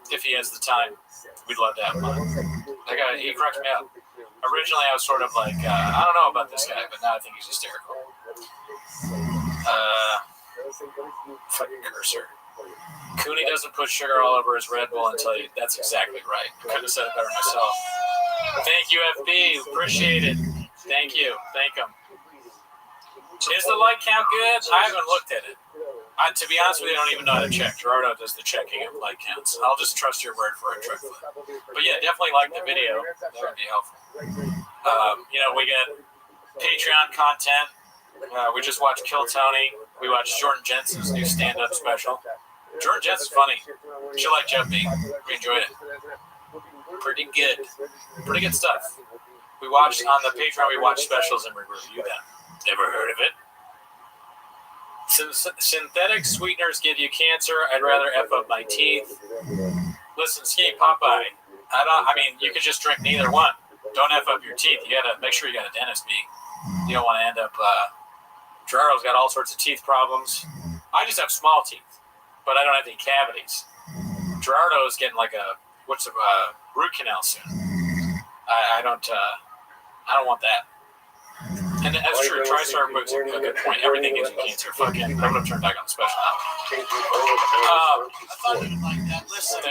If he has the time, we'd love to have him on. He cracks me up. Originally, I was sort of like, I don't know about this guy, but now I think he's hysterical. Fucking cursor. Cooney doesn't put sugar all over his Red Bull until that's exactly right. Couldn't have said it better myself. Thank you, FB. Appreciate it. Thank you. Thank him. Is the like count good? I haven't looked at it. To be honest with you, I don't even know how to check. Gerardo does the checking of like counts. I'll just trust your word for it, truthfully. But yeah, definitely like the video. That would be helpful. You know, we get Patreon content. We just watched Kill Tony. We watched Jordan Jensen's new stand-up special. Jordan Jensen's funny. She like Jeff B. We enjoyed it. Pretty good. Pretty good stuff. We watched on the Patreon. We watched specials and we review them. Never heard of it. Synthetic sweeteners give you cancer. I'd rather F up my teeth. Listen, Skinny Popeye. I mean, you could just drink neither one. Don't F up your teeth. You gotta make sure you got a dentist, B. You don't want to end up. Gerardo's got all sorts of teeth problems. I just have small teeth, but I don't have any cavities. Gerardo's getting like a root canal soon. I don't want that. And that's true. TriStar puts a good point. Everything gives you cancer. Fucking, I'm gonna turn back on the special now. Then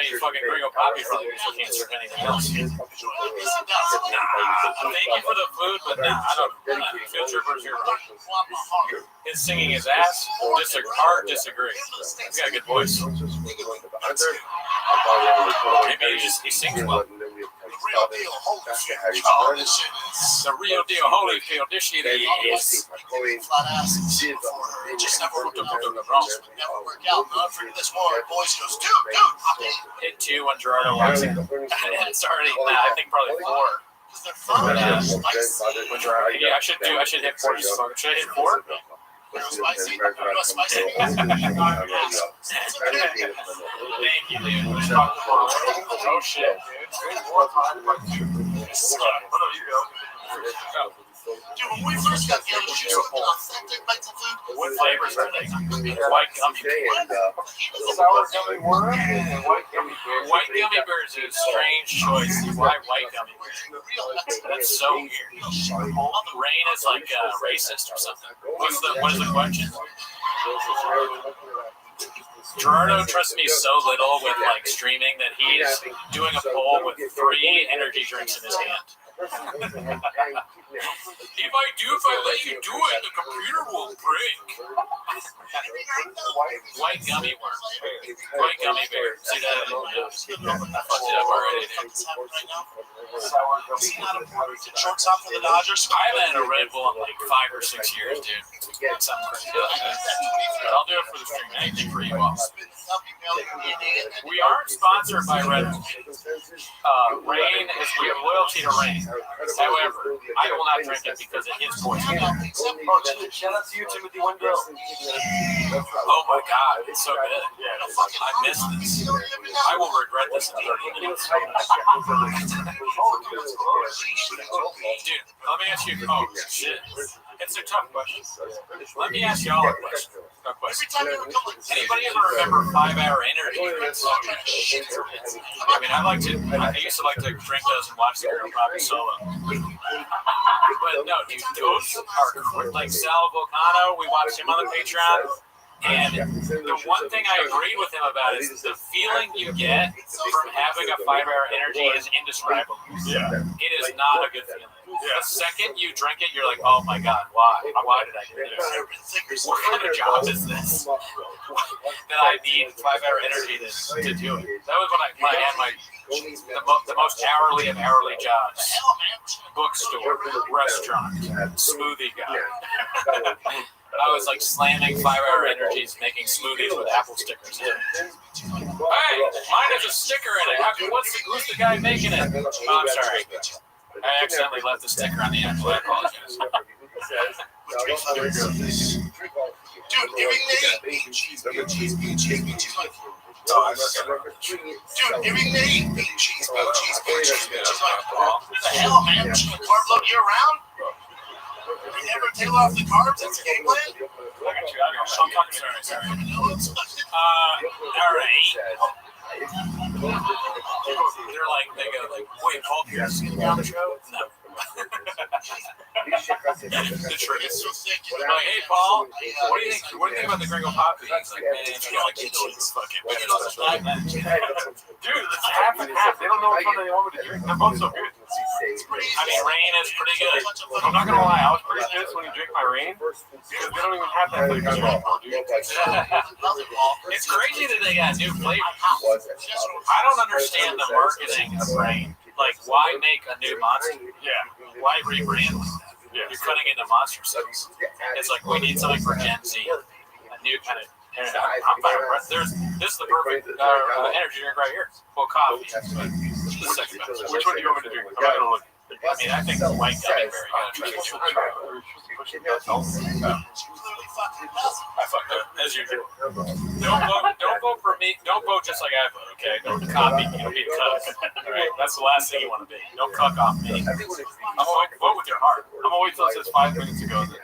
you fucking Gringo Poppy probably gives you cancer if anything else. Thank you for the food, but nah, I don't. Field Trippers, you're wrong. His singing his ass. Disagree. He's got a good voice. Maybe he sings well. The real deal Holyfield. This shit is. Just never work out. Not for this more. Boys goes, dude. Hit 2 when Gerardo walks in. It's already, I think probably 4. But, when Gerardo, yeah, I should hit 4. Should I hit 4? Spicy. Thank you, dude. Oh shit, Dude, when we first got together, she was an authentic Mexican food. What flavors are they? White gummy bears. Sour gummy worm and white gummy bears. White gummy bears is a strange choice. Why white gummy bears? That's so weird. Rain is like racist or something. What is the question? Gerardo trusts me so little with like streaming that he's doing a poll with 3 energy drinks in his hand. If I let you do it, the computer will break. White gummy worm. White gummy bear. See that? I fucked it up already. Shortstop for the Dodgers. I haven't had a Red Bull in like 5 or 6 years, dude. It's something crazy like that. But I'll do it for the stream. Anything for you all. We aren't sponsored by Red Bull. Rain is, we have loyalty to Rain. However, I will not drink it because of his voice. Shout out to you, Timothy Wendell. Oh my god, it's so good. I missed this. I will regret this in 30 minutes. Dude, let me ask you. Oh shit, it's a tough question. Let me ask y'all a question. Anybody ever remember 5-hour energy? I mean, I used to like to drink those and watch the ViralRabbi solo. But no, dude, those are like Sal Volcano. We watched him on the Patreon. And the one thing I agreed with him about is the feeling you get from having a 5-hour energy is indescribable. Yeah. It is not a good feeling. The second you drink it, you're like, oh my god, why? Why did I do this? What kind of job is this? That I need 5-hour energy to do it. That was when I had the most hourly of hourly jobs. Bookstore, restaurant, smoothie guy. I was like slamming 5-hour energies, making smoothies with apple stickers in it. Hey, mine has a sticker in it. Who's the guy making it? Oh, I'm sorry. I accidentally left the sticker on the apple. I apologize. Dude, giving me cheese. Dude, giving me cheese. What the hell, man? Should we carb load year round? We never tail off the carbs. That's the game plan. I'm talking sorry. All right. They go like, wait, Paul Pierce is going to be on the show? No. The truth. I'm like, hey, Paul, what do you think? What do you think about the Gringo Poppy? He's like, man, it's like it's fucking. Dude, it's half and half. They don't know which one they want me to drink. They're both so good. I mean, Rain is pretty good. I'm not gonna lie, I was pretty pissed when you drink my Rain because they don't even have that flavor anymore, dude. It's crazy that they got new flavors. I don't understand the marketing of Rain. Like, why make a new monster? Yeah. Why rebrand like that? Yeah. You're cutting into monster size. It's like, we need something for Gen Z. A new kind of. I'm fine with it. This is the perfect energy drink right here. Well, coffee. But the second best. Which one do you want me to drink? I'm not gonna look. I mean, I think the white gummy berry. I fucked up, as usual. Don't vote for me. Don't vote just like I vote, okay? Don't copy me. Don't be a cuck. All right? That's the last thing you want to be. Don't cuck off me. Vote with your heart. I'm gonna wait till it says 5 minutes ago. Then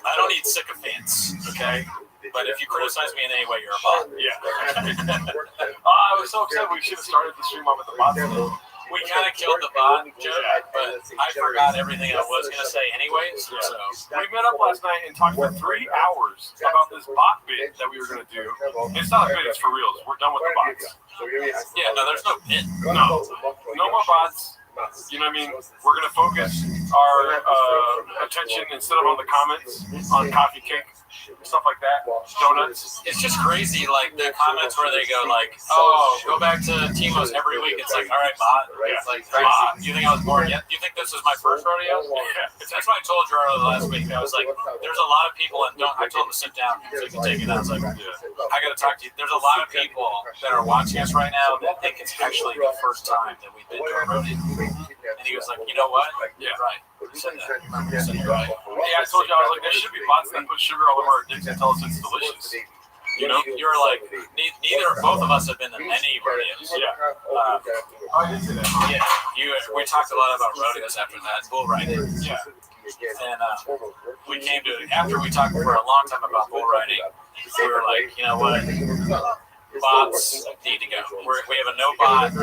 I don't need sycophants, okay? But if you criticize me in any way, you're a bot. Yeah. I was so upset. We should have started the stream off with the bots. We kind of killed the bot joke, but I forgot everything I was going to say anyways. So we met up last night and talked for 3 hours about this bot bit that we were going to do. It's not a bit, it's for reals. We're done with the bots. Yeah, no, there's no bit. No more bots. You know what I mean? We're going to focus our attention, instead of on the comments, on coffee cake, stuff like that, donuts. It's just crazy, like the comments where they go like, oh, go back to Timo's every week. It's like, all right, bot. It's like, bot, you think I was bored yet? You think this is my first rodeo? Yeah. That's why I told Gerardo last week. I was like, there's a lot of people, and I told him to sit down so he can take it out. I was like, I got to talk to you. There's a lot of people that are watching us right now that think it's actually the first time that we've been to a rodeo. And he was like, you know what? Yeah, right. You said that. You're right. Yeah, I told you, I was like, there should be bots that put sugar all over our dicks and tell us it's delicious. You know, you were like, both of us have been to many rodeos. Yeah. I did say that. Yeah. We talked a lot about rodeos after that. Bull riding. Yeah. And we came to, after we talked for a long time about bull riding, we were like, you know what? Bots need to go. We have a no bot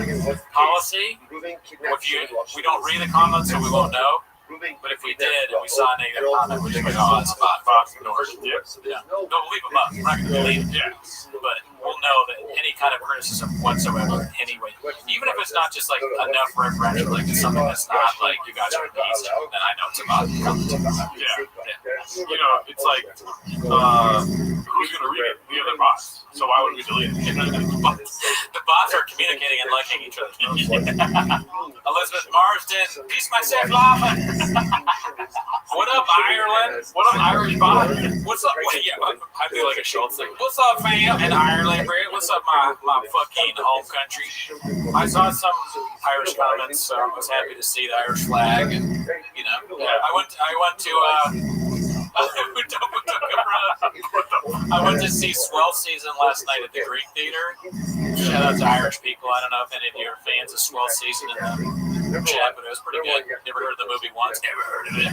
policy. We don't read the comments, so we won't know. But if we did and we saw a negative comment, we're just like, oh, that's bot ignored. Yeah. Don't leave them up. We're not going to delete it. Yeah. But we'll know that any kind of criticism whatsoever, anyway, even if it's not just like enough referential, like it's something that's not like you guys are beast, then I know it's about Yeah. You know, it's like, who's going to read it? The other bots. So why would we delete it? The bots are communicating and liking each other. Elizabeth Marsden, peace myself laughing. What up, Ireland? What up, Irish bot? What's up? Yeah, I do like a Schultz thing. What's up, fam? In Ireland, Brett? What's up, my fucking home country? I saw some Irish comments, so I was happy to see the Irish flag. And, you know, I went to see Swell Season last night at the Greek Theater. Shout out to Irish people. I don't know if any of you are fans of Swell Season in the chat, but it was pretty good. Never heard of the movie once. Never heard of it.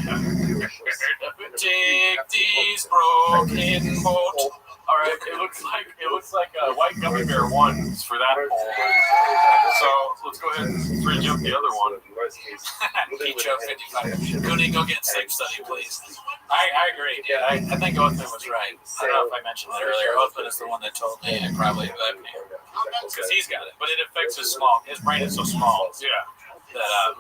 Take these broken boats. All right, it looks like a white gummy bear won for that poll. So let's go ahead and re-jump the other one. Kecho 55. Cooney, go get sleep study, please. I agree. Yeah, I think Othman was right. I don't know if I mentioned that earlier. Othman is the one that told me I probably have apnea because he's got it, but it affects his brain is so small. Yeah. That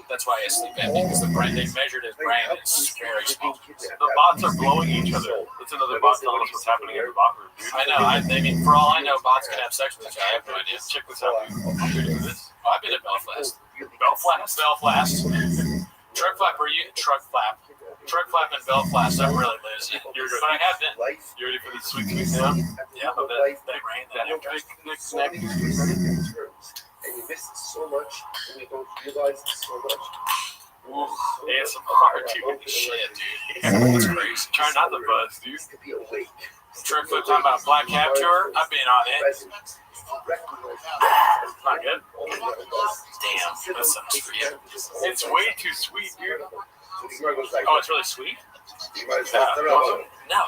that's why I sleep apnea, because the brain, they measured his brain, it's very small. The bots are blowing each other. It's another bot telling us what's happening in the bot room. I know. I mean, for all I know, bots can have sex with each other. I have no idea. Check this out. Oh, I've been at Belfast. Belfast. Truck flap and Belfast. I'm really losing. You're good. But I have been. You ready for these sweet tweets now? Yeah, that rain, that snack. And you miss it so much, and you don't realize it so much. ASMR, dude. Shit, dude. That's crazy. Try not to buzz, dude. To be awake. Truck flip talking about Black Cab Tour. I've been on it. Not good. Damn, that sounds for you. It's way too sweet, dude. Oh, it's really sweet? No.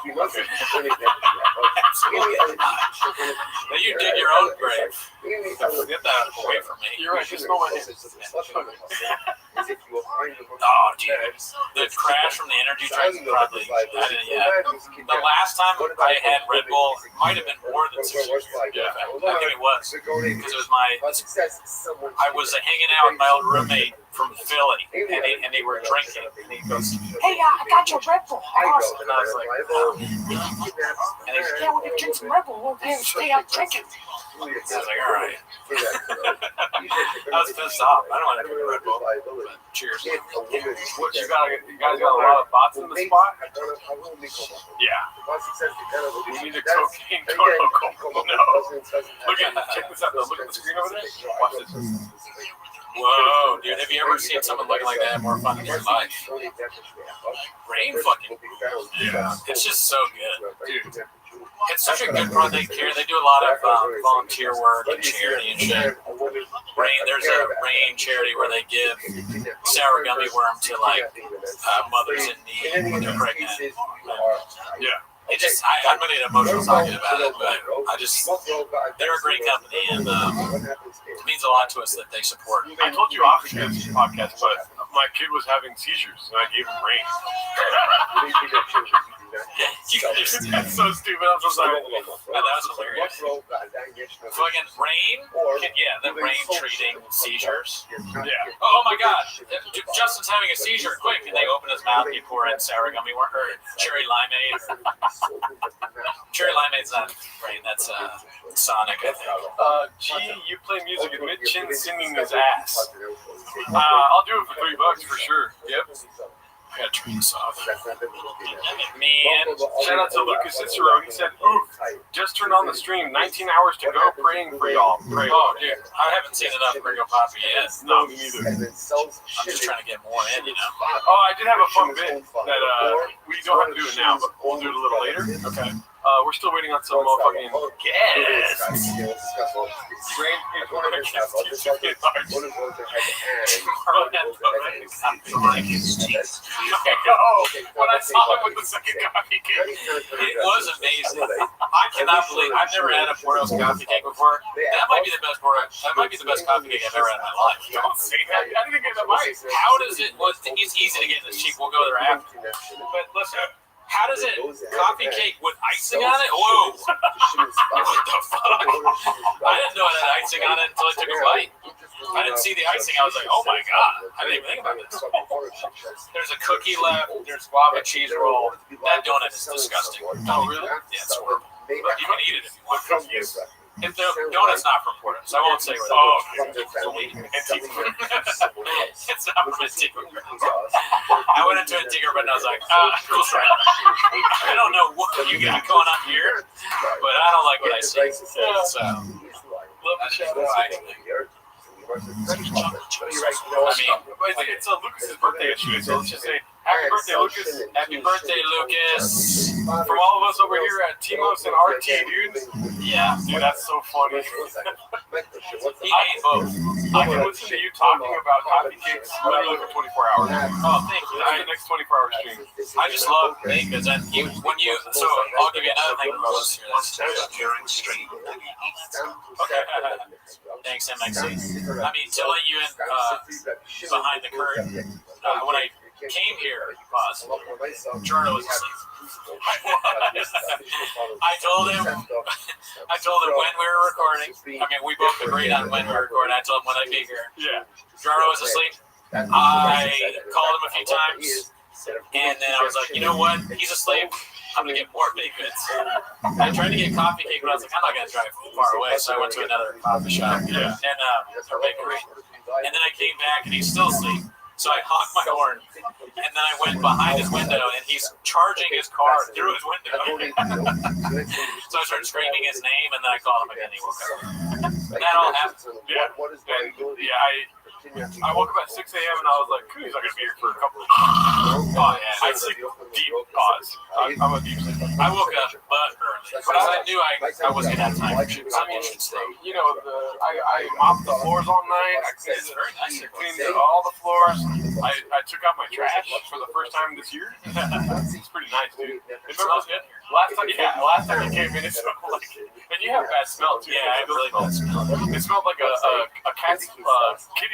Absolutely not. Now you dig your own grave. Get that away from me. You're right, just smell my hands. Oh, dude. The crash from the energy drink probably, I didn't yet. The last time I had Red Bull, it might have been more than 6 years. Yeah, I think it was. Because it was I was hanging out with my old roommate from Philly, and they were drinking. And he goes, "Hey, I got your Red Bull. Awesome." And I was like, "Oh." And he said, "Yeah, we can drink some Red Bull. We'll stay out drinking." I was like, "All right." I was pissed off. I don't want to drink Red Bull. But cheers. What you guys got a lot of bots in the spot? Yeah. We need a cocaine protocol. No. Check this out. Look at the screen over there. Watch this. Whoa, dude, have you ever seen someone looking like that more fun in your life? Rain fucking, yeah, it's just so good, dude. It's such a good project here. They do a lot of volunteer work and charity and shit. There's a Rain charity where they give sour gummy worm to like mothers in need when they're pregnant. Yeah. I'm going to get emotional talking about it, but they're a great company, and it means a lot to us that they support. I told you off this podcast, but my kid was having seizures, and I gave him Rain. That's so stupid. I'm so sorry. That was hilarious. Fucking Rain? The Rain treating seizures. Yeah. Oh my God. Justin's having a seizure. Quick. And they open his mouth, you pour in sour gummy worm, or cherry limeade. Cherry limeade's not Rain. That's Sonic, I think. Gee, you play music and Mitchin singing his ass. I'll do it for $3 for sure. Yep. I gotta turn this off. Man, shout out to Lucas Cicero. He said, "Oof, just turned on the stream. 19 hours to go. Praying for y'all. Pray." Oh, dude, I haven't seen enough Gringo Poppy yet. No, me neither. I'm just trying to get more in, you know. Oh, I did have a fun bit that we don't have to do it now, but we'll do it a little later. Okay. We're still waiting on some motherfucking gas. When I saw him with the second coffee cake, It was amazing. I cannot believe I've never had a Porto's coffee cake before. That might be the best coffee cake I've ever had in my life. don't say that. I didn't get the mic. How does it? Well, it's easy to get this cheap. We'll go there after. But listen, how does it? Coffee cake with icing on it? Whoa! What the fuck? I didn't know it had icing on it until I took a bite. I didn't see the icing. I was like, oh my god! I didn't even think about this. There's a cookie left. There's guava cheese roll. That donut is disgusting. Oh, really? Yeah, it's horrible. But you can eat it if you want. Cookies. If the donut's not from Porto, so I won't say where that is. It's not from Antigua. I went into Antigua and I was like, cool try. I don't know what you got going on here, but I don't like what I see. So, love the shadow. It's Lucas's birthday issue, so let's just say happy birthday, Lucas. Happy birthday, Lucas. From all of us over here at Timos and RT, dude. Yeah, Dude, that's so funny. he ate both. I can listen to you talking about coffee cakes literally for 24 hours. Oh, thank you. That's the next 24-hour stream. I just love because so I'll give you another thing about this here. During stream. Okay. Thanks, MXC. I mean, to let you in behind the curtain, when I came here, Jordan was asleep. I told him when we were recording. I mean, we both agreed on when we were recording. I told him when I'd be here. Yeah. Jordan was asleep. I called him a few times, and then I was like, you know what? He's asleep. I'm gonna get more baked goods. I tried to get coffee cake, but I was like, I'm not gonna drive far away, so I went to another coffee shop and or bakery. And then I came back, and he's still asleep. So I honked my horn, and then I went behind his window, and he's charging his car through his window. So I started screaming his name, and then I called him again. He woke up. That all happened. Yeah. I woke up at 6 a.m. and I was like, he's not going to be here for a couple of hours. Oh, yeah. I sleep deep pause. I'm a deep sleeper. I woke up but early, but I knew I wasn't going to have time for shit. You know, I mopped the floors all night. I cleaned all the floors. I took out my trash for the first time this year. It's pretty nice, dude. It smells good. Last time you came in, it smelled like, and you have bad smell too. Yeah, I have really bad smell. It smelled like a cat's kitty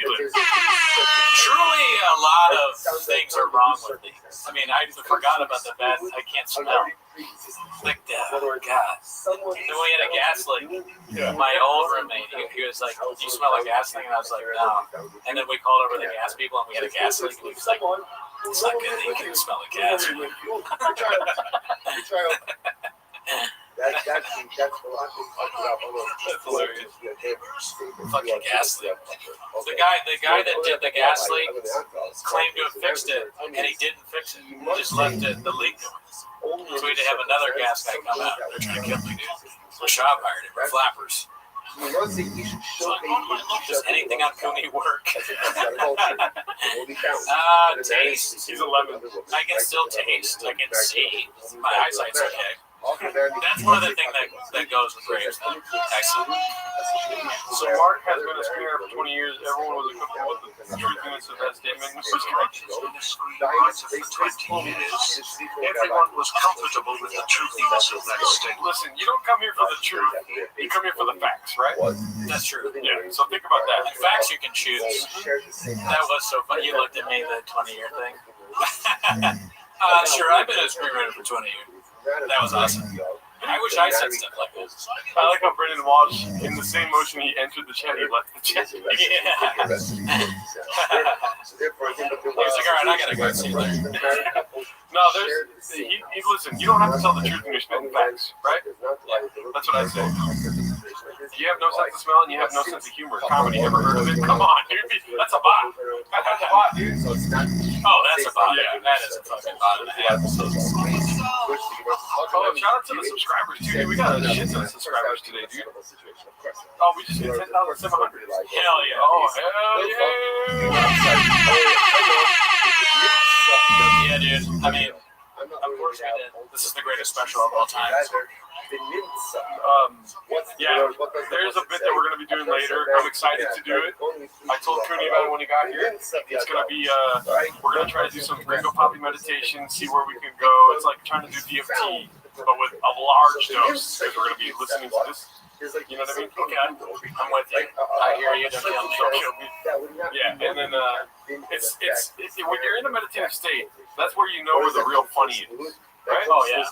litter. Truly, a lot of things are wrong with me. I mean, I forgot about the bad. I can't smell. Like that. God. Then we had a gas leak. My old roommate, he was like, "Do you smell like gas leak?" And I was like, "No." And then we called over the gas people, and we had a gas leak. And he was like, "It's not good that you can smell the gas." That's hilarious. Fucking gas leak. The guy that did the gas leak claimed to have fixed it, and he didn't fix it. He just left the leak going. So we had to have another gas guy come out. They're trying to kill me, dude. So shop hired him. We're flappers. Just anything on Cooney work. Taste. He's 11. I can still taste. I can see. My eyesight's okay. That's one of the things that goes with grapes. Excellent. So Mark has been a screener for 20 years. Everyone was equipped with the truthiness of that statement. On the screenwriter for 20 years. Everyone was comfortable with the truthiness of that statement. Listen, you don't come here for the truth. You come here for the facts, right? That's true. Yeah. So think about that. In facts, you can choose. That was so funny. You looked at me, the 20-year thing. Sure, I've been a screenwriter for 20 years. That was awesome. I wish I said stuff like this. I like how Brendan Walsh, in the same motion he entered the chat, he left the chat. Yeah. He was like, all right, I gotta go see you later. No, listen, you don't have to tell the truth when you're spitting facts, right? That's what I say. You have no sense of smell and you have no sense of humor. Comedy, ever heard of it? Come on, dude. That's a bot. That's a bot, dude. Oh, that's a bot. Yeah, that is a fucking bot and a half. Oh, shout out to the subscribers, too. Dude, we got a shit ton of subscribers today, dude. Oh, we just hit 10,700. Hell yeah. Oh, hell yeah. Yeah, dude. I mean, Of course we did. This is the greatest special of all time. Yeah, there's a bit that we're going to be doing later. I'm excited to do it. I told Cooney about it when he got here. It's going to be, we're going to try to do some Gringo Poppy meditation, see where we can go. It's like trying to do DFT, but with a large dose, because we're going to be listening to this. You know what I mean? Okay, I'm with you. I hear you. Don't kill me. Yeah, and then it's when you're in a meditative state, that's where you know where the real funny is. Right? Oh yeah.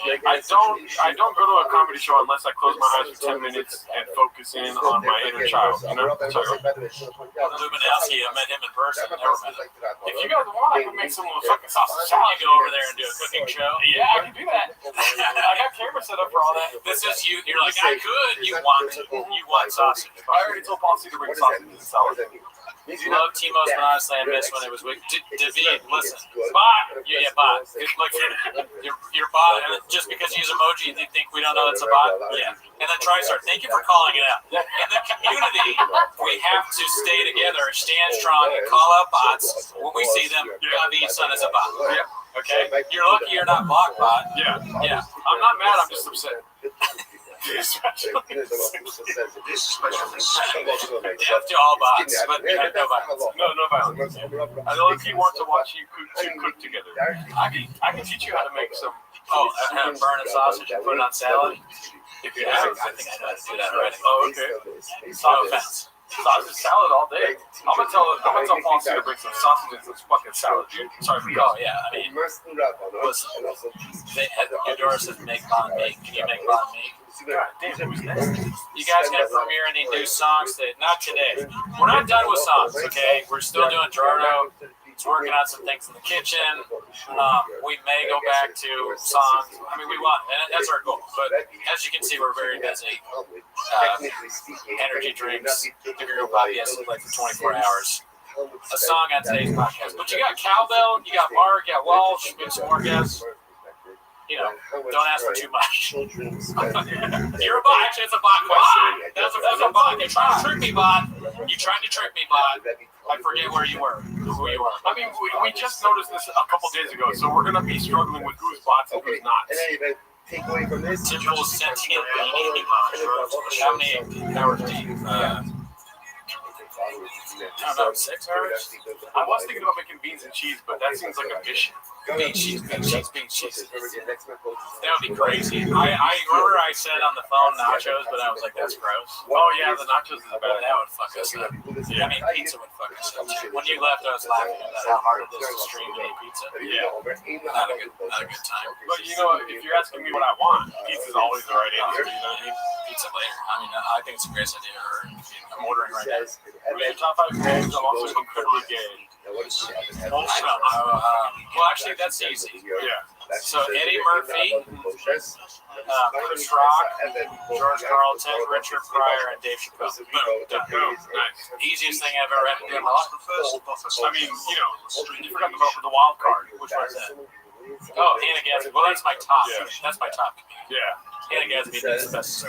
Like, I don't go to a comedy show unless I close my eyes for 10 minutes and focus in on my inner child. You know? Lubinowski, I met him in person. Never met him. If you guys want, I can make some fucking sausage salad. You go over there and do a cooking show. Yeah, I can do that. I got camera set up for all that. This is you. You're like, I could. You want sausage. I already told Paul C to bring sausage and salad. You love Timo's, but honestly, I miss when it was with David. Listen, bot. Yeah, bot. Like your bot. Just because you use emoji, they think we don't know it's a bot. Yeah. And then TriStar, thank you for calling it out. In the community, we have to stay together, stand strong, and call out bots when we see them. David's son is a bot. Yeah. Okay. You're lucky you're not block bot. Yeah. Yeah. I'm not mad. I'm just upset. This special Death to all bots, but we had no violence. No violence. I know if you want to watch you cook together, I can teach you how to make some. How to burn a sausage and put it on salad. If you have, I think I know how to do that already. Oh, okay. No offense. Sausage salad all day. I'm gonna tell Paul C to bring some sausage and some fucking salad, dude. Sorry for Oh yeah, I mean, listen. Eudora says make banh mi. Can you make banh mi? God damn, who's next? You guys gonna premiere any new songs? Not today. We're not done with songs, okay? We're still doing Gerardo. He's working on some things in the kitchen. We may go back to songs. I mean, we want, and that's our goal. But as you can see, we're very busy. Energy drinks. Your podcast like for 24 hours. A song on today's podcast. But you got Cowbell, you got Mark, you got Walsh, maybe some more guests. You know, don't ask for too much. You're a bot. Actually, it's a bot question. That's a bot. You're trying to trick me, bot. You tried to trick me, bot. I forget where you were, who you were. I mean, we just noticed this a couple days ago, so we're gonna be struggling with who's bots and who's not. Typical sentient beanie bot. How many hours do you? I don't know, 6 hours? I was thinking about making beans and cheese, but that seems like a mission. Bean cheese. That would be crazy. I remember I said on the phone nachos, but I was like, that's gross. Oh yeah, the nachos is bad. That would fuck us up. I mean, pizza would fuck us up too. When you left, I was laughing about how hard it is to stream and eat pizza. Yeah. Not a good time. But you know, if you're asking me what I want, pizza's always the right answer. You know what I mean? Pizza later. I mean, I think it's a great idea. I'm ordering right now. Who's your top 5 games? I'm also incredibly gay. I don't know. Well, actually, that's easy. Yeah. So Eddie Murphy, Chris Rock, George Carlton, Richard Pryor, and Dave Chappelle. Boom. Nice. Easiest thing I've ever had to do in my life. I mean, you know, you forgot to vote for the wild card. Which one's that? Oh, Hannah Gadsby. Well, that's my top. Yeah. That's my top. Yeah. Hannah Gadsby is the best.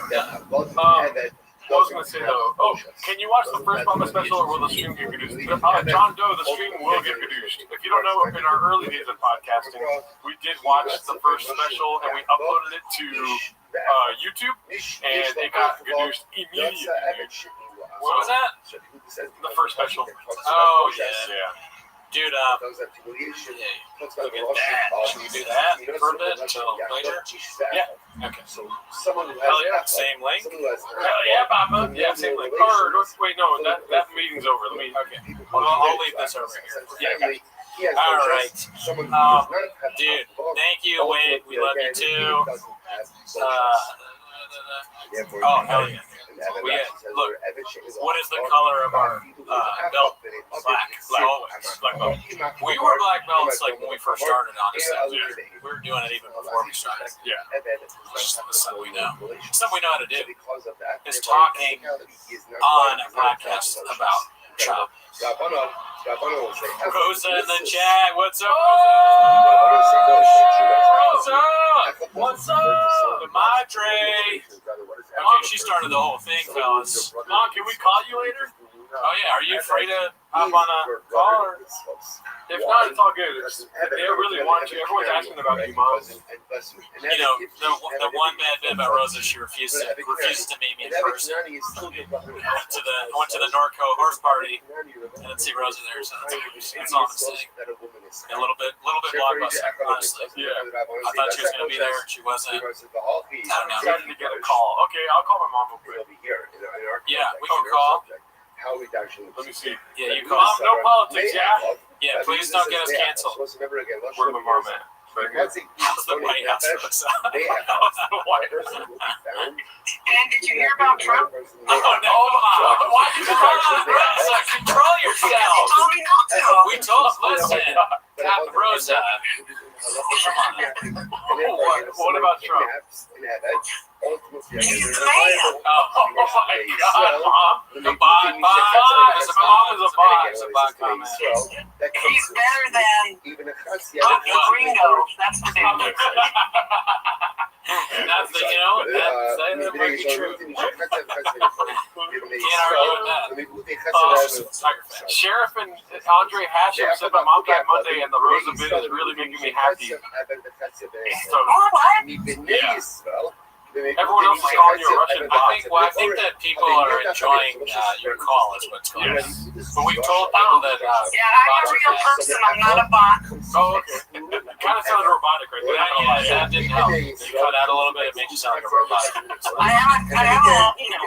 I was going to say though, can you watch the first Mama special or will the stream get produced? John Doe, the stream will get produced. If you don't know, in our early days of podcasting, we did watch the first special and we uploaded it to YouTube and it got produced immediately. What was that? The first special. Oh, yeah. Yeah. Dude, look at that. Should we do that for a bit until later? Yeah. Okay. Hell yeah. Same link? Hell yeah, Papa. Yeah, same link. Wait, no, that meeting's over. Okay. I'll leave this over here. Yeah. All right. Dude, thank you, Wade. We love you too. Oh, hell yeah. Look, what is the color of our belt? Black. Black belt. We were black belts like when we first started, honestly. Yeah. We were doing it even before we started. Yeah. It's just something we know. Something we know how to do is talking on a podcast about chop. Rosa in the chat. What's up, Rosa? What's up? My Dre. Okay, she started the whole thing, fellas. Mom, can we call you later? Oh yeah, are you afraid of hop on a call? Or if not, it's all good. They really want you. Everyone's asking about you, Mom. You know, the one bad bit about Rosa, she refuses to meet me in person. I went to the Norco horse party and didn't see Rosa there, so that's all I'm saying. A little bit blockbuster, honestly. Yeah. I thought she was going to be there. She wasn't. I don't know. Excited to get a call. Okay, I'll call my mom real quick. Yeah, we can call. Let me see. Yeah, you call. Mom, no politics, yeah? Yeah, please don't get us canceled. Where's my mom at? Right here. How's the White House, Rosa? How's the White House? And did you hear about Trump? Oh, no. Why did you call on Rosa? Control yourself. You told me not to. We told, listen, Rosa. What about Trump? He's the man. Oh my God, Mom. The bot. Mom is a bot. It's a bot comment. He's better than Uncle Gringo. That's the difference. That's the, that might be true. Can't argue with that. Sheriff and Andre Hashem said my mom died Monday, and the Rosa bit is really making me happy. So, everyone else is calling you a Russian bot. I think that people are enjoying your call is what's going on. But we've told people that Yeah, I'm a real person. I'm not a bot. Oh, okay. Kind of sounded robotic right there. That didn't help. You cut out a little bit, it made you sound like a robot. I am, I'm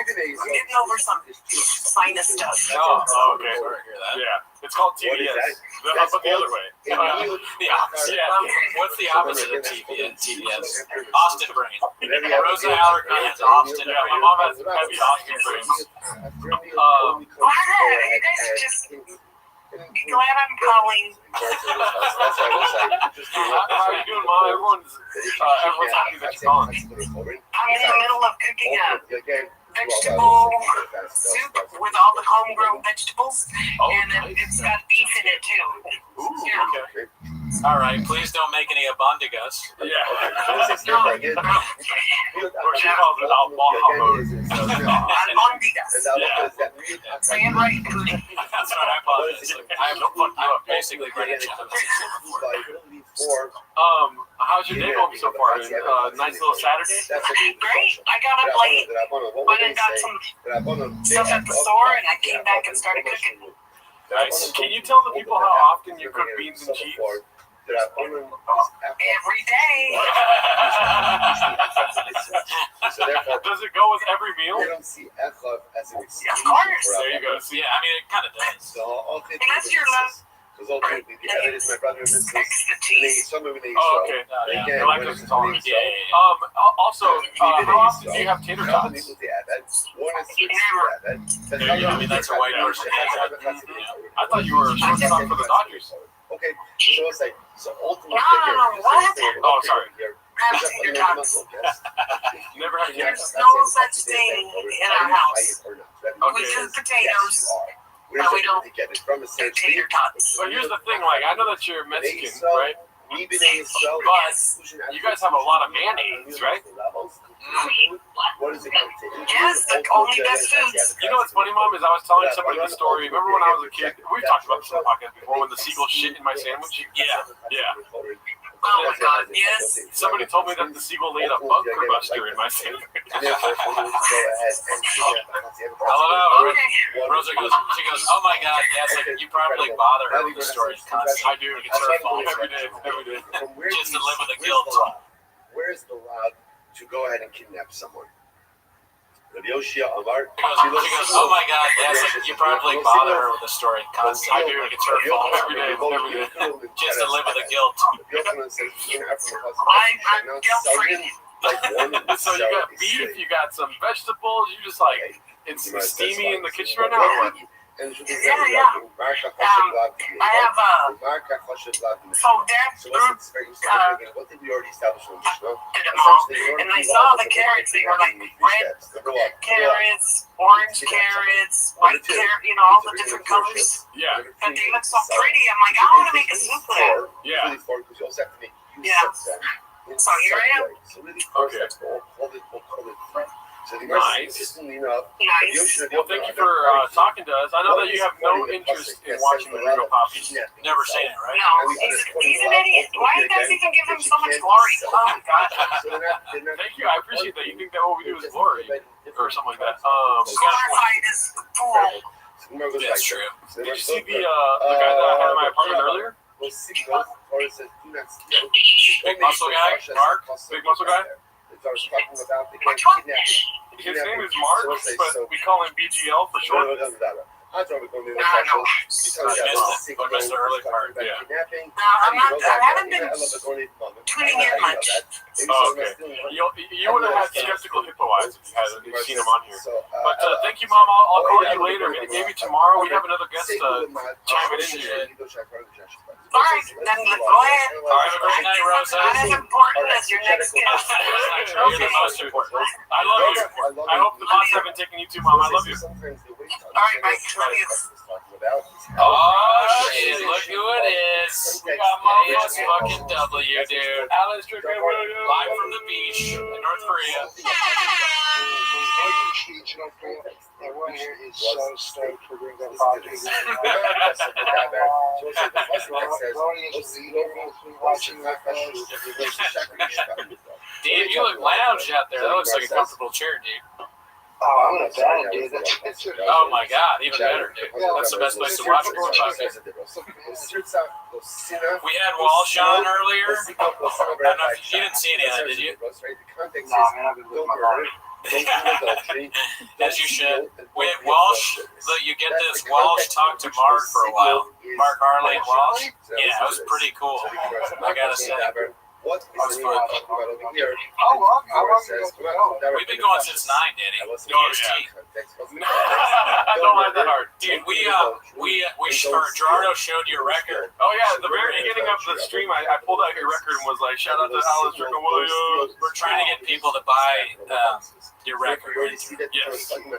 getting over some sinus stuff. Oh, okay. Sorry to hear that. Yeah, it's called TDS. How about the other way? The opposite. Yeah. What's the opposite of TDS? Austin brain. Rosa Allerton has Austin brain. My mom has heavy Austin brains. Wow, you guys are just glad I'm calling. How are you doing, Mom? Everyone's happy that you're calling. I'm in the middle of cooking a vegetable soup with all the homegrown vegetables, and then it's got beef in it too. Okay. All right, please don't make any abondigas. Yeah. Or she calls it almohamos. Albondigas. Say it right. That's right, I apologize. I'm basically British. How's your day going so far? Nice little Saturday? Great. I got up late, went and got some stuff at the store, and I came back and started cooking. Nice. Can you tell the people how often you cook beans and cheese? Every day. Does it go with every meal? Of course. There you go. Yeah, I mean, it kind of does. Unless you're love. Extra cheese. Oh, okay. Yeah. I like this tolerance. Yeah. Also, how often do you have tater tots? Never. I mean, that's a white person. I thought you were a shortstop for the Dodgers. No, what? Oh, sorry. Have tater tots. Never had tater tots. There's no such thing in our house. We do potatoes, but we don't do tater tots. But here's the thing, like, I know that you're Mexican, right? But you guys have a lot of mayonnaise, right? Yes, the only best foods. You know what's funny, Mom, is I was telling somebody the story. Remember when I was a kid? We've talked about this on the podcast before, when the seagull shit in my sandwich? Yeah. Oh my God, yes. Somebody told me that the seagull laid a bunker buster in my sandwich. Hello. Rosa goes, oh my God, yes, like, you probably bother her with the story constantly. I do. It's her fault. Every day. Just to live with the guilt. Where's the allowed to go ahead and kidnap someone? Rabbi Yoshia Amar. She goes, oh my God, yes, like, you probably bother her with the story constantly. I do. It's her fault. Every day. Just to live with the guilt. I'm guilt-free. So you got beef, you got some vegetables, you just like, it's steamy in the kitchen right now, or what? Yeah. I have so Dad what did we already establish on this show? and I saw the carrots. They were like red carrots, orange carrots, white carrot, all the different colors. Yeah. And they look so pretty. I'm like, I want to make a soup for that. Yeah. Yeah. So here I am. Okay. So the Nice. interestingly enough, Nice. Well, thank you for talking to us. I know that you have no interest in watching the Gringo Poppy. Never seen it, right? No, he's an idiot. Why do you guys even give him so much glory? Oh my god. Thank you. I appreciate that. You think that what we do is glory or something like that. Glorify this fool. That's true. Did you see the guy that I had in my apartment earlier? Big muscle guy, Mark. Big muscle guy. Which one? His name is Mark, but we call him BGL for short. I missed it. I missed the early part. Yeah. I haven't been tuning in much. Oh, okay. You would have had skeptical hippo eyes if you had seen him on here. But thank you, Mom. I'll call you later. Maybe tomorrow. We have another guest chiming in here. All right, then go ahead. All right, have a great night, Rosa. Not as important as your next guest. You're the most important. I love you. I hope the boss haven't taken you too, Mom. I love you. All right, Mike. Love you. Oh, shit, look who it is. It's fucking W, dude. Alice Strickland. Live from the beach in North Korea. Everyone here is so stoked for Gringo Poppy. Watching my Dude, you look lounge out there. That looks like a comfortable chair, dude. Oh, I'm gonna bed, dude. Oh my god, even better, dude. That's the best place to watch it. We had Walsh on earlier. I don't know if you didn't see any of that, did you? Nah, man, I've been with my body. As you should. With Walsh, look, you get this. Walsh talked to Mark for a while. Mark Harley and Walsh. Yeah, it was pretty cool. I gotta say. What is That's fun. We've been going since 9, Danny. EST. Don't let that hard. Dude, Gerardo showed your record. Oh yeah, at the very beginning of the stream, I pulled out your record and was like, "Shout out to Alice Strickland Williams." We're trying to get people to buy your record. Yes.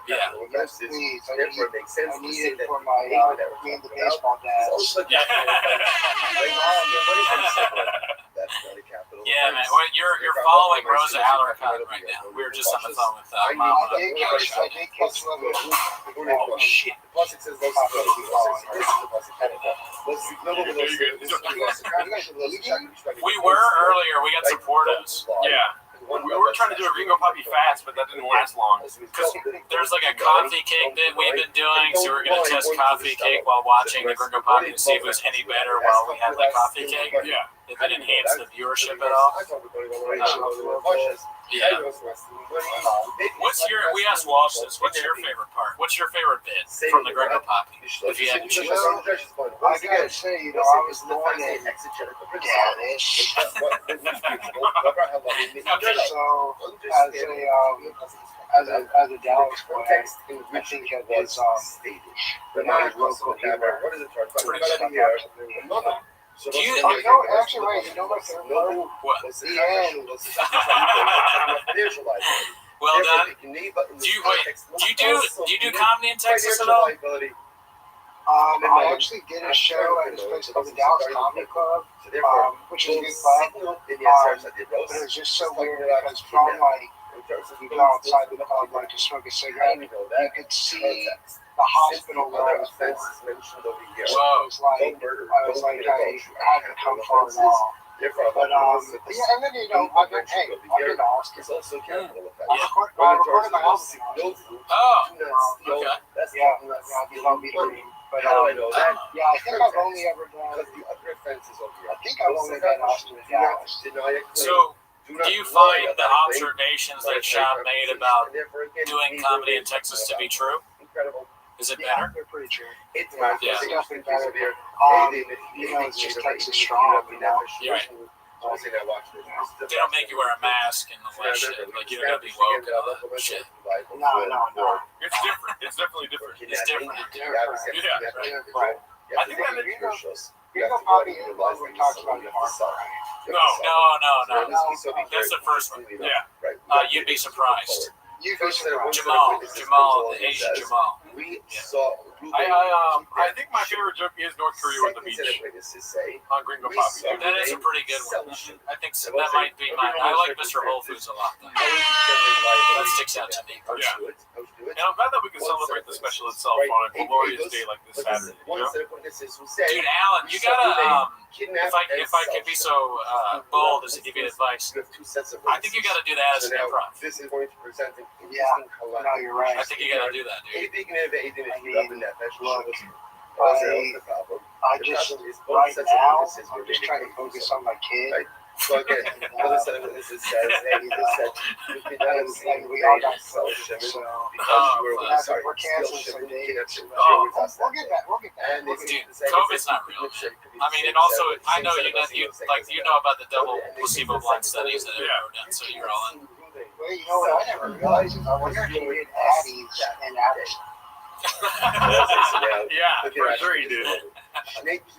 Yeah. Therefore, it makes sense to say that for my me and the baseball dads. Yeah, man. Well, you're following Rosa Alarcon right now. We were just on the phone with Mom. I did catch one of them. Oh shit! We were earlier. We got some Portos. Yeah. We were trying to do a Gringo Poppy fast, but that didn't last long. Because there's like a coffee cake that we've been doing, so we're going to test coffee cake while watching the Gringo Poppy to see if it was any better while we had the coffee cake. Yeah. If it enhanced the viewership at all. Yeah. We asked Walsh this, what's your favorite part? What's your favorite bit from the Gringo Poppy? If you had to choose. I gotta say, I was born in Dallas. So, as a Dallas boy, I think of his, real cool humor. Do you, Actually, wait, you know my favorite part? what? The end. Well done. Do you do comedy in Texas at all? I actually did a show at this place called the Dallas Comedy Club, which is a good club. But it was just so weird because from you go outside the club, like to smoke a cigarette, you could see the hospital where I was born. So I was like, I hadn't come far at all. But yeah, and then I've been to Austin. I recorded my album. Oh, okay. Yeah, be Long Beach Green. But yeah, I think I've only ever done. I've only done Austin and Dallas. So, do you find the observations that Shab made about doing comedy in Texas to be true? Is it better? They're pretty true. Yeah. It's definitely better. It's just Texas strong, You're right. They don't make you wear a mask and all that shit. Like, you don't gotta be woke and all that shit. No. It's different. It's definitely different. It's different. Yeah. Right. I think that Gringo Poppy is the one where he talks about the hard part. No. That's the first one. Yeah. You'd be surprised. You basically Jamal, the Asian Jamal. We saw. I think my favorite joke is North Korea with the beach on Gringo Poppy. That is a pretty good one. I think so, that might be mine. I like Mr. Whole Foods a lot, though. That sticks out to me. Yeah. And I'm glad that we can celebrate the special itself on a glorious day like this Saturday. You know? Dude, Alan, you gotta, if I could be so bold as to give you advice, I think you gotta do that as an improv. This is going to present an Yeah, no, you're right. I think you gotta do that, dude. I just, right now, I'm just trying to focus on my kid. So again, another set of this says, and we all got COVID, so we're canceling some dates. We'll get back. Dude, COVID's not real. I mean, and also, I know you know about the double placebo blind studies that have been done, so you're all in. Well, you know what I never realized is I wonder if you did Addies and Addies. Yeah, for sure you did.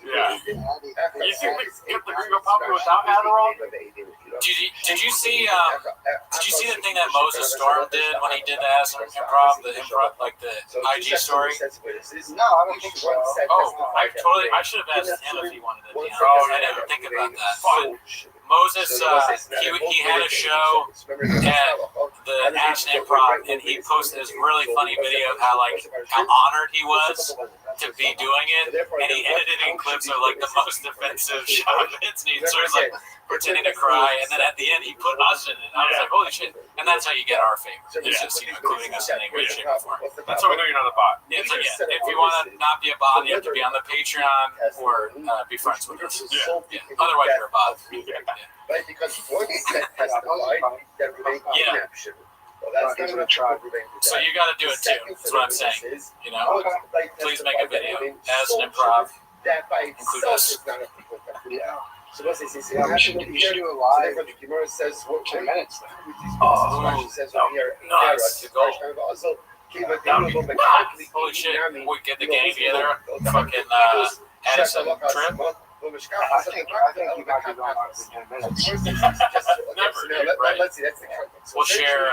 Yeah. You think we get the Gringo Poppy without Adderall? Did you see the thing that Moses Storm did when he did that as an improv, like the IG story? No, I don't think so. Oh, I should have asked him if he wanted to be on. I didn't think about that. But Moses, he had a show at the Action Improv, and he posted this really funny video of how honored he was to be doing it, and he edited in clips of like the most offensive shot bits, and he starts like pretending to cry, and then at the end he put us in it. I was like, holy shit! And that's how you get our favor. It's just including us in any way, shape, or form. That's how we know you're not a bot. Yeah, so if you want to not be a bot, you have to be on the Patreon or be friends with us. Yeah. Otherwise, you're a bot. Right, because one set testified that remained inaption. Well, that's not enough to prevent that. So you got to do it too. That's what I'm saying. You know, please make a video as an improv. That by Include us. itself is not a people. Yeah. So what's this? You should do a live. The Gemara says, "What 10 minutes? Holy shit! We get the gang together. Fucking Addison trip. I think you got to go on for 10 minutes. Let's see. That's the context. We'll share a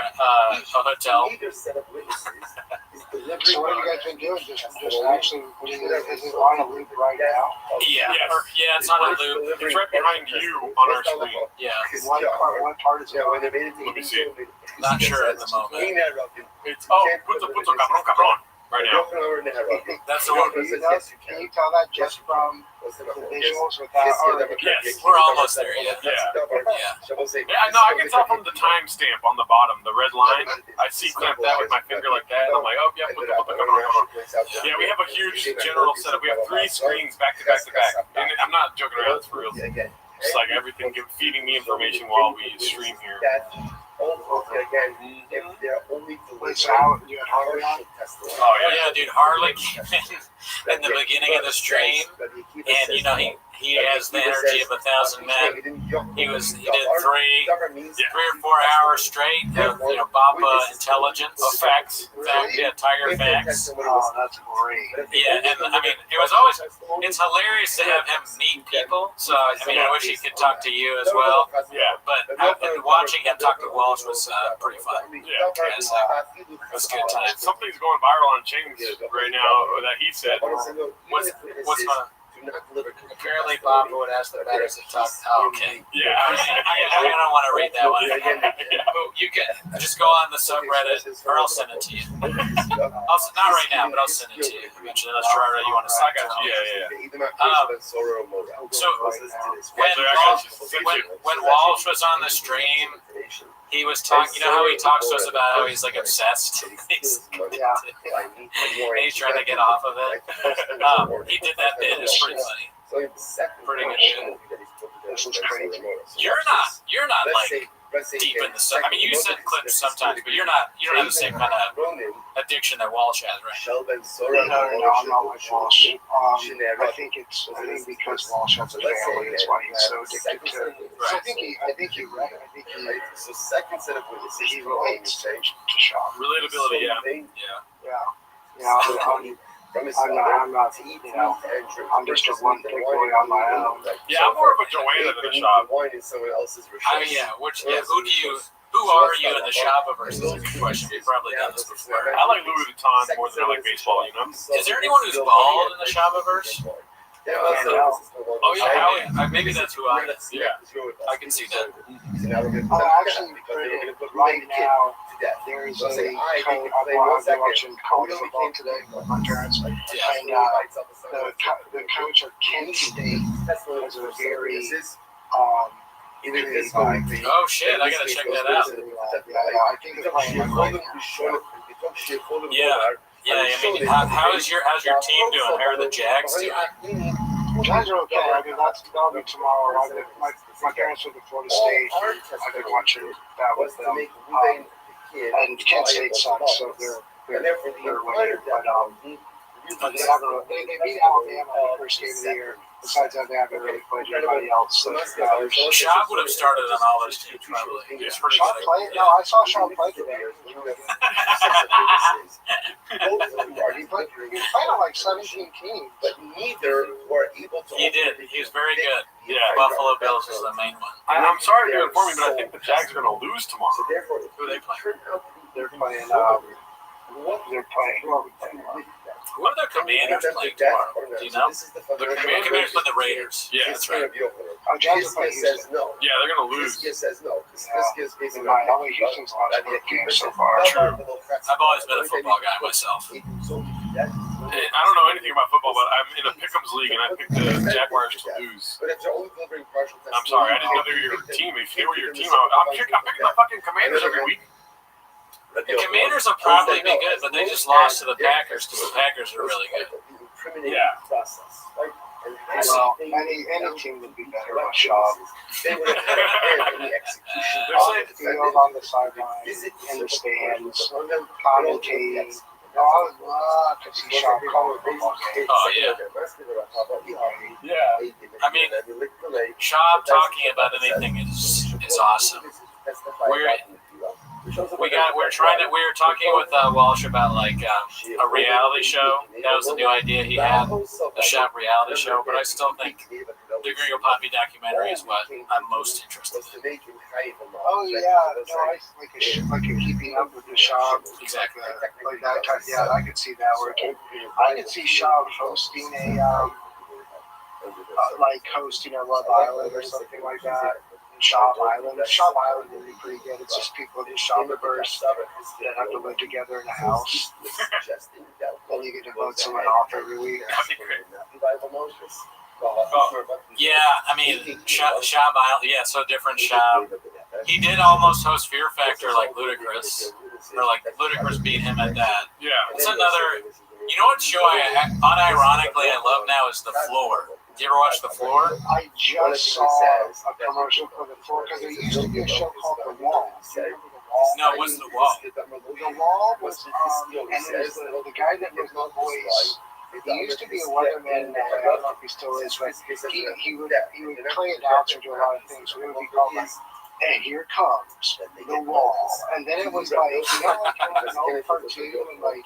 hotel. Neither set of witnesses is delivering. So what have you guys been doing? Just actually, is it on a loop right now? Yeah, it's on a loop. It's right behind you on our screen. Yeah, What part is it? Let me see. Not sure at the moment. It's puto cabrón right now. That's the one. Can you tell that just from the visuals without? Yes, we're almost there. Yeah. Yeah, no, I can tell from the timestamp on the bottom, the red line. I sequence that with my finger like that, and I'm like, oh, yeah, puto cabrón. Yeah, we have a huge general setup. We have 3 screens back to back to back. And I'm not joking around, it's for real. It's like everything feeding me information while we stream here. Again, if they're only Yeah, dude, Harley came in the beginning of the stream, and he has the energy of 1,000 men. He did 3 or 4 hours straight of Baba intelligence facts, Tiger facts. Oh, that's great. Yeah, and I mean, it's hilarious to have him meet people. So I mean, I wish he could talk to you as well. Yeah, but watching him talk to Walsh was pretty fun. Yeah, it was good time. Something's going viral on Ching's right now that he said. What's going on? Apparently, Bob would ask the batters to talk. Oh, okay. Yeah. I don't want to read that one. You can just go on the subreddit, or I'll send it to you. Not right now, but I'll send it to you. Eventually, let's try it. You want to I got you. Yeah. So when Walsh was on the stream, he was talking. You know how he talks to us about how he's like obsessed. He's trying to get off of it. He did that bit. It's pretty funny. Pretty good. You're not like deep in the stuff. I mean, you send clips sometimes, but you don't have the same kind of addiction that Walsh has, right? No, I'm not like Walsh. I think because Walsh has a family, that's why he's so addicted to it. I think you're right. I think so second set of witnesses he relates to Shop. Relatability, I'm not, I'm just a one big boy on my own. Yeah, I'm more of a Joanna than a Shop. Wine in someone else's who do you Who are you in the Shopperverse? Is a good question. We've probably done this before. I like Louis Vuitton more than I like baseball, you know? Is there anyone who's bald in the Shopperverse? Oh yeah, Howie. Maybe that's who I am. Yeah. I can see that. Oh, actually, right now, there's a coach. I've been watching college football today with my parents. And the coach of Kent State was a very Oh shit, I gotta check that out. I think they're playing right now. Yeah. I mean, how's your team doing? How are the Jags doing? Jags are okay. I mean, that'll be tomorrow. My parents went to Florida State. I've been watching that with them. And Kent State sucks, so they're winning. But they beat Alabama in the first game of the year. Besides that, they haven't really played anybody else. So, Shop would have started on all those teams, probably. He's pretty Shop good. play? No, I saw Shop play today. He played on like 17 teams. But neither were able to. He did. He was very good. Yeah. Buffalo Bills is the main one. I'm sorry to inform you, but I think the Jags are going to lose tomorrow. So therefore, Who are they playing? They're playing. Who are the Commanders playing tomorrow? Do you know? The Commanders play the Raiders. Yeah, that's right. Oh, Jags are playing says Houston. no. Yeah, they're going to lose. This says no. This gives basically. Only Houston's lost a game so far. True. I've always been a football guy myself. I don't know anything about football, but I'm in a Pick'ems league, and I picked the Jaguars to lose. But if they're only delivering partial tests, I'm sorry, I didn't know they were your team. If they were your team, I'm picking the fucking Commanders every week. The Commanders will probably be good, but they just lost to the Packers because the Packers are really good. Yeah. Well, any team would be better on Shaw. They would have had any execution. On the field, on the sideline, in the stands, commentating. No, I would love to see Shaw call a football game. Oh, yeah. Yeah. I mean, Shaw talking about anything is awesome. We were talking with Walsh about like a reality show. That was a new idea he had, a Shop reality show. But I still think the Gringo Poppy documentary is what I'm most interested in. Oh yeah, no, like a keeping up with the Shaw. Exactly. Like that type. Yeah, I could see that working. I could see Shaw hosting a hosting a Love Island or something like that. Shop Island. Shop Island would be pretty good. It's just people in Shopperverse that have to live together in a house. And you get to vote someone off every week. Yeah, I mean, Shop Island. Yeah, so different Shop. He did almost host Fear Factor like Ludacris, or like Ludacris beat him at that. Yeah. It's another. You know what show I unironically I love now is The Floor. Did you ever watch The Floor? I just saw a commercial for The Floor because there used to be a show called The Wall. No, what's The Wall? The Wall was, and it was the guy that was the voice. He used to be a weatherman. I don't know if he still is, but he would play announcer to a lot of things. So it would be called like, "Hey, here comes The Wall," and then it was like, like kind of an old cartoon, and like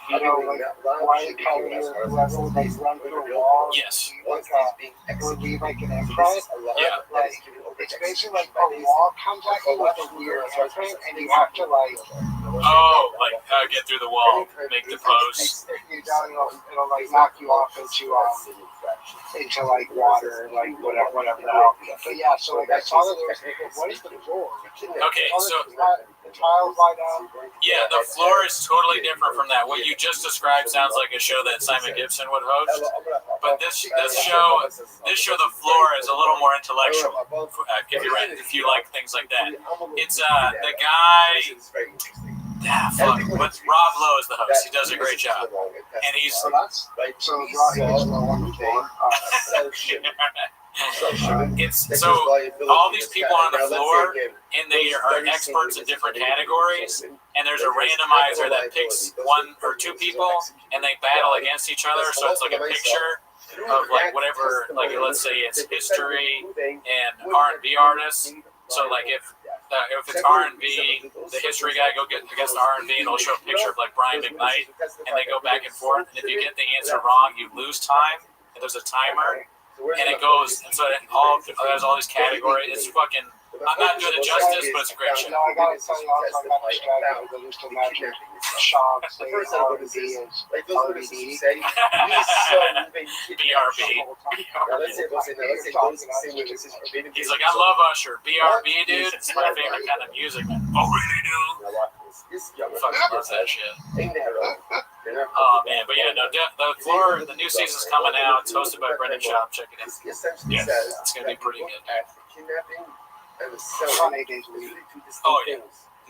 Wyatt Collier, whoever would like run through a wall. Yes. It would be like an imprint. Yeah. Like, it's basically like a wall comes at you with a weird imprint, and you have to get through the wall, make the pose. It'll like knock you off into like water, like whatever now. But yeah, so like I saw that there was what is the floor? Okay, so the tiles lie down. Yeah, The Floor is totally different from that. What you just described sounds like a show that Simon Gibson would host. But this show, The Floor, is a little more intellectual. If you like things like that, it's the guy. Rob Lowe is the host. He does a great job, and he's. So Rob on the floor. So all these people on the floor, and they are experts in different categories, and there's a randomizer that picks one or two people, and they battle against each other. So it's like a picture of like whatever, like let's say it's history and R&B artists. So like if it's R&B, the history guy go get against the R&B, and it'll show a picture of like Brian McKnight, and they go back and forth. And if you get the answer wrong, you lose time. And there's a timer. And it goes, and so it has all these categories. It's fucking I'm not doing it justice, but it's a great show. No, I gotta tell you, also, I got distracted with just imagine Sean saying RBD is RBD. BRB. He's like, I love Usher. BRB, dude. It's my favorite kind of music. Oh, really, dude? Fucking love that shit. Oh man, but yeah, no, the new season's coming out. It's hosted by Brendan Schaub. Check it out. Yes, it's gonna be pretty good. Oh yeah.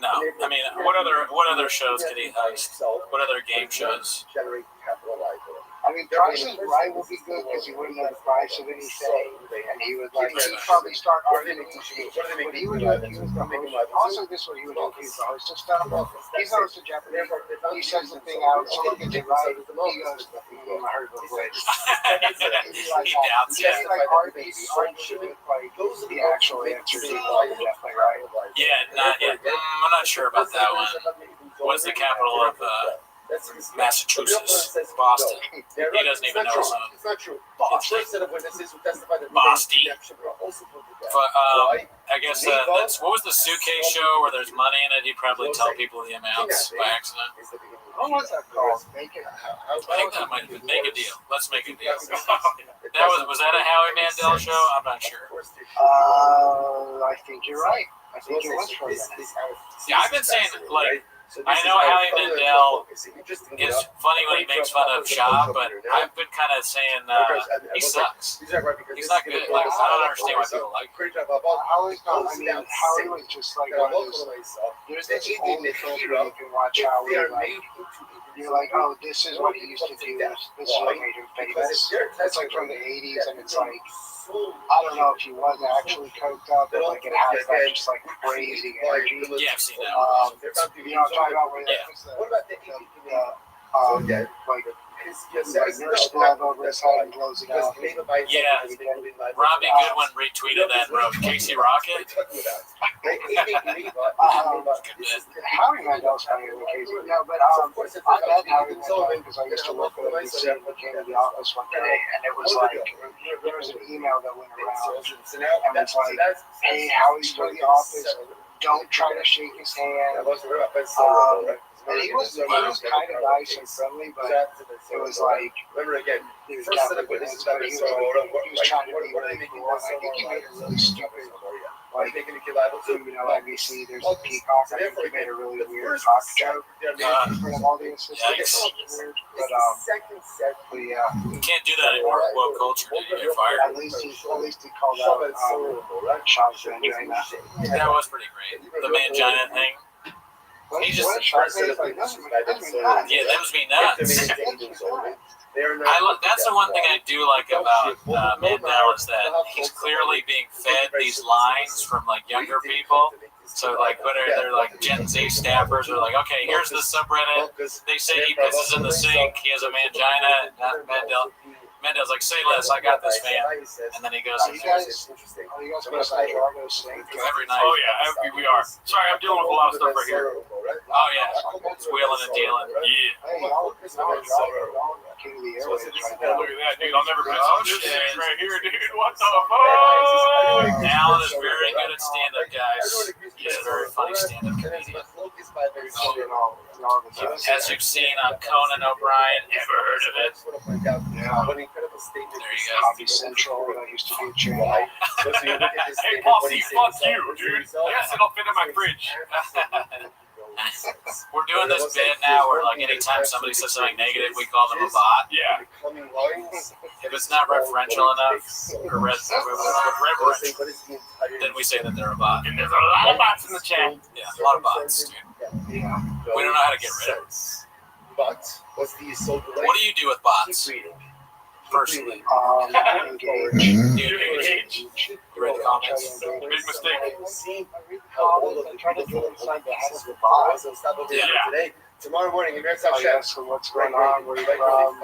No, I mean, what other shows could he host? What other game shows? I mean, Price is Right would be good because he wouldn't know the price of anything, and he would he'd probably start arguing. But he would do. He was the host. Also, this what he would do. He's the host of stuff. He's the host of Jeopardy. He says the thing out. Someone gets it right. He goes, "I heard both ways." Just like RBD, like the actual answer to definitely right. Yeah, not yet. I'm not sure about that one. What's the capital of Massachusetts? Boston. He doesn't even know. It's not true. Boston. Boston. I guess that's what was the suitcase show where there's money in it? He'd probably tell people the amounts by accident. What was that called? I think that might have been Make a Deal. Let's make a deal. Was that a Howie Mandel show? I'm not sure. I think you're right. I think it was for that. Yeah, I've been saying like. I know Howie Mandel is funny when he makes fun of Schaub, but I've been kind of saying he sucks. He's not good. Like, I don't understand why people like him. Howie was just like one of those. There's this old clip where you can watch Howie, like, you're like, oh, this is what he used to do. This is what made him famous. It's like from the 80s, and it's like, I don't know if he was actually coked up, but like it has that just like crazy energy. Yeah, I've seen that. You know what I'm talking about? Where like nurse glove over his head and close it out. Yeah, Robbie Goodwin retweeted that and wrote Casey Rocket. Howie Mandel's funnier than Casey. No, but I met Howie Mandel because I used to work with him. He came to the office one day, and it was like there was an email that went around, and it's like, "Hey, Howie's to the office. Don't try to shake his hand." And he was kind of nice and friendly, but it was like he was definitely but he was trying to be really cool. And I think he made a really stupid, like, you know, NBC, there's a peacock. I think he made a really weird talk joke in front of all the assistants. But yeah. You can't do that anymore. Woke culture, dude. You get fired. At least he called out Sean's Mangina. That was pretty great. The Mangina thing. He just like, yeah, them's me nuts. That's the one thing I do like about Mandel is that he's clearly being fed these lines from like younger people. So like whether they're like Gen Z staffers or like, okay, here's the subreddit. They say he pisses in the sink. He has a mangina. Mendel's like, say less, I got this, man. And then he goes, every night. Oh, yeah, we are. Sorry, I'm dealing with a lot of stuff right here. Oh, yeah. It's wheeling and dealing. Yeah. Look at that, dude. I'll never miss this shit right here, dude. What the fuck? Alan is very good at stand-up, guys. He's a very funny stand-up comedian. As you've seen on Conan O'Brien, ever heard of it? Yeah. There you go. Comedy Central, when I used to be a trainer. Hey, Posse, fuck you, dude. Yes, it'll fit in my fridge. We're doing this bit now where, like, anytime somebody says something negative, we call them a bot. Yeah. If it's not referential enough, or reverential, then we say that they're a bot. And there's a lot of bots in the chat. Yeah, a lot of bots, dude. Yeah. We don't know how to get rid of them. What do you do with bots? Personally. Engage. Engage. You read the comments? Big mistake. Yeah. Tomorrow morning, in Oh, yeah, so what's going on? Where are you from?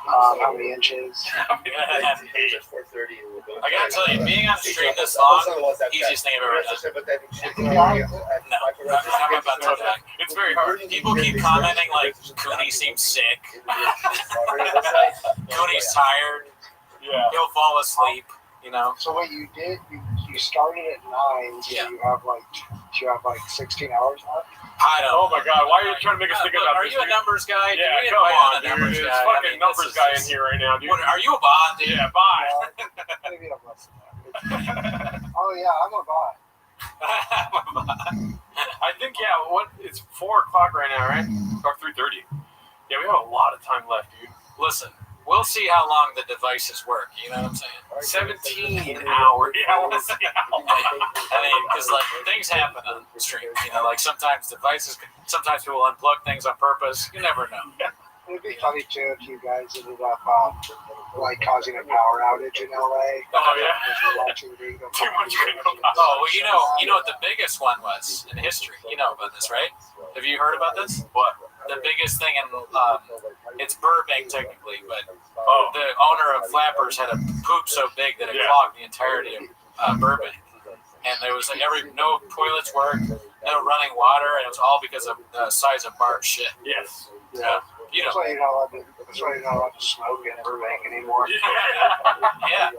How many inches? I gotta tell you, being on the stream this long, easiest thing I've ever done. No, I'm about to that. It's very hard. People keep commenting like Cooney seems sick. Cooney's tired. Yeah. He'll fall asleep. You know. So what you did, you you started at 9, so Yeah. you have like 16 hours left. I don't. Oh my God! Why are you trying to make us think Look, about are this? you a dude? numbers guy? Yeah, Can we come invite on, a dude. numbers It's guy? I fucking mean, numbers this is guy in just- here right now, dude. What, are you a bot, dude? Yeah, bye. Maybe I'm less than that. Oh yeah, I'm a bot. I think it's 4:00 right now, right? Or 3:30. Yeah, we have a lot of time left, dude. Listen, we'll see how long the devices work. You know what I'm saying? 17 hours. Yeah, we'll see how long. I mean, because like things happen on stream. You know, like sometimes sometimes people unplug things on purpose. You never know. It'd be funny too if you guys ended up like causing a power outage in LA. Oh yeah. Watching Ringo. Too much Ringo. Oh well, you know what the biggest one was in history. You know about this, right? Have you heard about this? What? The biggest thing in it's Burbank technically, but Oh. the owner of Flappers had a poop so big that it Yeah. clogged the entirety of Burbank, and there was like no toilets worked, no running water, and it was all because of the size of Barb's shit. Yes. Yeah. You That's know. why you're not allowed to. That's why you're not allowed to smoke in Burbank anymore. Yeah.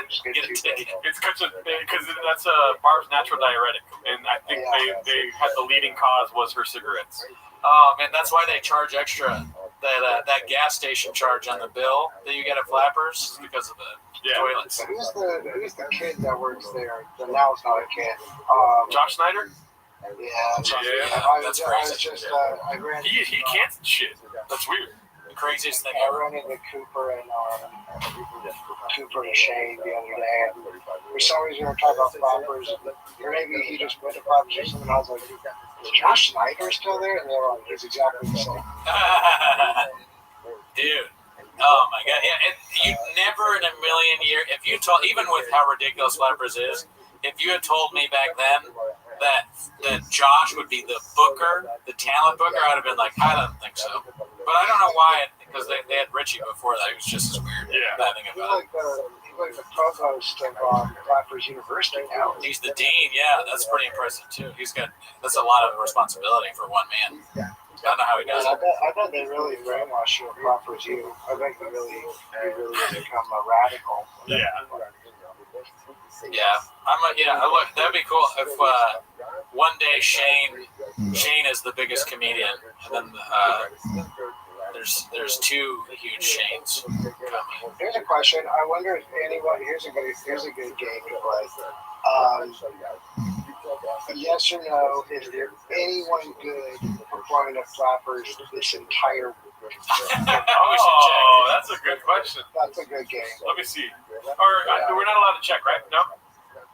Just get Get a too ticket. big. It's because that's Barb's natural diuretic, and I think they had the leading cause was her cigarettes. Oh man, that's why they charge extra. That gas station charge on the bill that you get at Flappers is because of the toilets. So who's the kid that works there? Now it's not a kid. Josh Snyder? I that's was crazy. just I ran. He can't shit. That's weird. The craziest thing I ever. ran into Cooper and Shane the other day. And for some reason, we were talking about Flappers, or maybe he just went to Flappers or something. I was like, "Is Josh Snyder still there?" And they were like, "He's exactly the same." Dude. Oh my god. Yeah, you never in a million years, if you told, even with how ridiculous Flappers is, if you had told me back then that Josh would be the booker, the talent booker, I'd have been like, I don't think so. But I don't know why, because they had Richie before that. He was just as weird. Yeah. I think He's about it. like the provost of Flappers University now. He's the dean. Yeah, that's pretty impressive too. That's a lot of responsibility for one man. I don't know how he does it. I bet they really brainwash you at Flappers U. I bet you really become a radical. Yeah. Yeah, look, that'd be cool if one day Shane is the biggest comedian, and then there's two huge Shanes coming. Here's a question. I wonder if anyone. Here's a good game to play. Yes or no? Is there anyone good performing at Flappers this entire? Oh, that's a good question. That's a good game. Let me see. We're not allowed to check, right? No.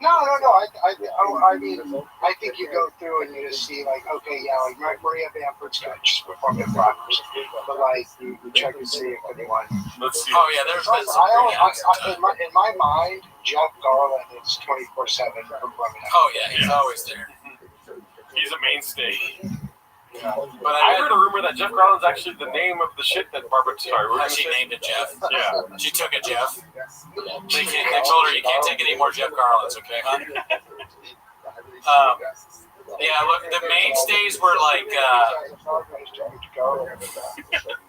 No. I mean, I think you go through and you just see like, okay, yeah, like Maria Bamford's going to just perform at Flappers, but like you check and see if anyone. Let's see. Oh yeah, there's been some in my mind, Jeff Garland is 24/7 performing. Oh yeah, he's always there. He's a mainstay. But I heard a rumor that Jeff Garland's actually the name of the shit that Barbara started. She named it Jeff. Yeah. She took it Jeff. They told her you can't take any more Jeff Garlands, okay, huh? Yeah, look, the mainstays were like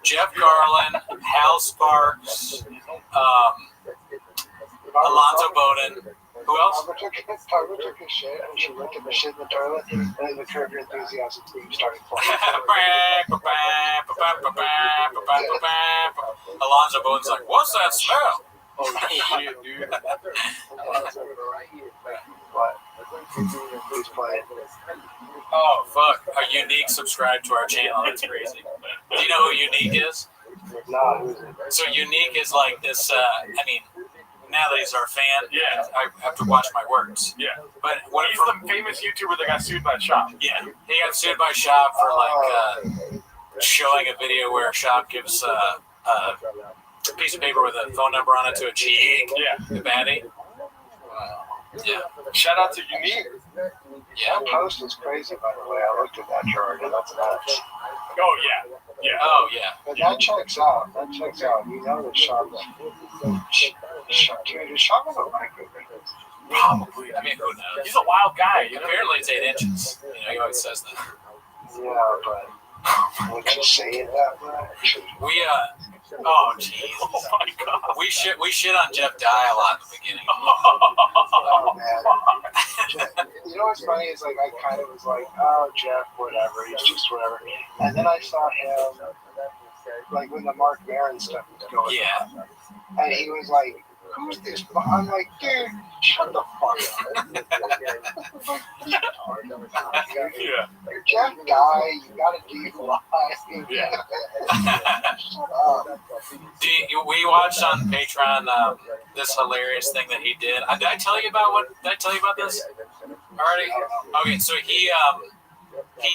Jeff Garland, Hal Sparks, Alonzo Bowden. Who else? Tyler took a shit and she looked at the shit in the toilet, and then the Curb Your Enthusiasm theme started playing. Alonzo Bowden's like, what's that smell? Oh shit, dude. What? Who's playing? Oh, fuck. A Unique subscribed to our channel. That's crazy. Do you know who Unique is? No, who's it? So Unique is like this, now that he's our fan, Yeah. I have to watch my words. Yeah. But He's the famous YouTuber that got sued by Shop. Yeah, he got sued by Shop for like showing a video where Shop gives a piece of paper with a phone number on it to a cheat. Yeah. The baddie. Yeah. Shout out to Unique. Yeah. That post is crazy, by the way. I looked at that chart and that's nuts. Oh yeah. Yeah. Oh yeah. But that checks out. That checks out. You know that Sharp is Sharp on the mic. Probably. I mean, who knows? He's a wild guy. You know? Apparently it's 8 inches. You know, he always says that. Yeah, but would you say it that much? Oh, jeez. Oh my god. We shit on Jeff Dye a lot in the beginning. Oh, man. You know what's funny is like I kind of was like, oh, Jeff, whatever, he's just whatever. And then I saw him like when the Mark Maron stuff was going Yeah. on, and he was like, who's this? I'm like, dude, shut the fuck up. Yeah. You're Jeff Guy, you gotta do your life. Yeah. Shut up. We watched on Patreon this hilarious thing that he did. Did I tell you about this already? Okay, so he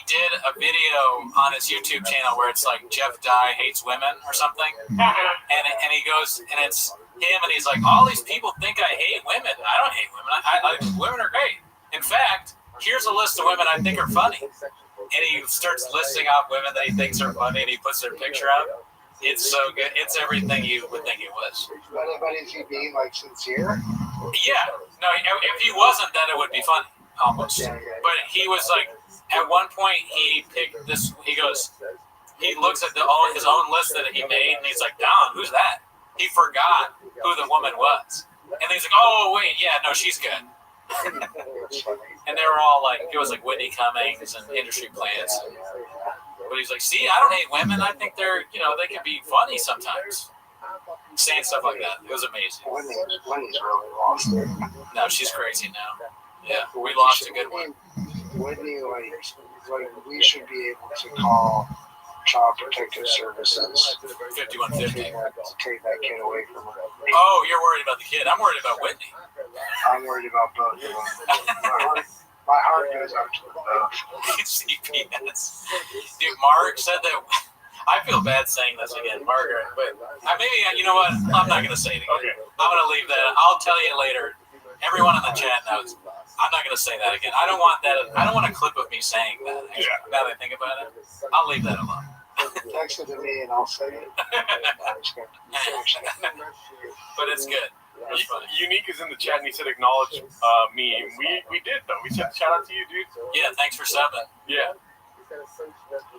did a video on his YouTube channel where it's like Jeff Dye hates women or something, and he goes and it's him and he's like, all these people think I hate women. I don't hate women. I women are great. In fact, here's a list of women I think are funny. And he starts listing off women that he thinks are funny, and he puts their picture up. It's so good. It's everything you would think it was. But is he being like sincere? Yeah. No, if he wasn't, then it would be funny, almost. But he was like, at one point, he picked this. He goes, he looks at his own list that he made, and he's like, Don, who's that? He forgot who the woman was. And he's like, oh, wait, yeah, no, she's good. And they were all like, it was like Whitney Cummings and industry plants. But he's like, see, I don't hate women. I think they're, they can be funny sometimes. Saying stuff like that. It was amazing. Whitney's really lost it. No, she's crazy now. Yeah, we lost a good one. Whitney, like we should be able to call Child Protective Services 5150. Take that kid away from her. Oh, you're worried about the kid. I'm worried about Whitney. I'm worried about both of them. My heart goes out to both. CPS. Dude, Mark said that. I feel bad saying this again, Margaret, but maybe, you know what? I'm not going to say it again. Okay. I'm going to leave that. I'll tell you later. Everyone in the chat knows. I'm not going to say that again. I don't want that. I don't want a clip of me saying that. Yeah. Now that I think about it, I'll leave that alone. Text it to me and I'll say it. But it's good. It's funny. Unique is in the chat and he said acknowledge me. We did though. We said shout out to you, dude. Yeah, thanks for subbing. Yeah.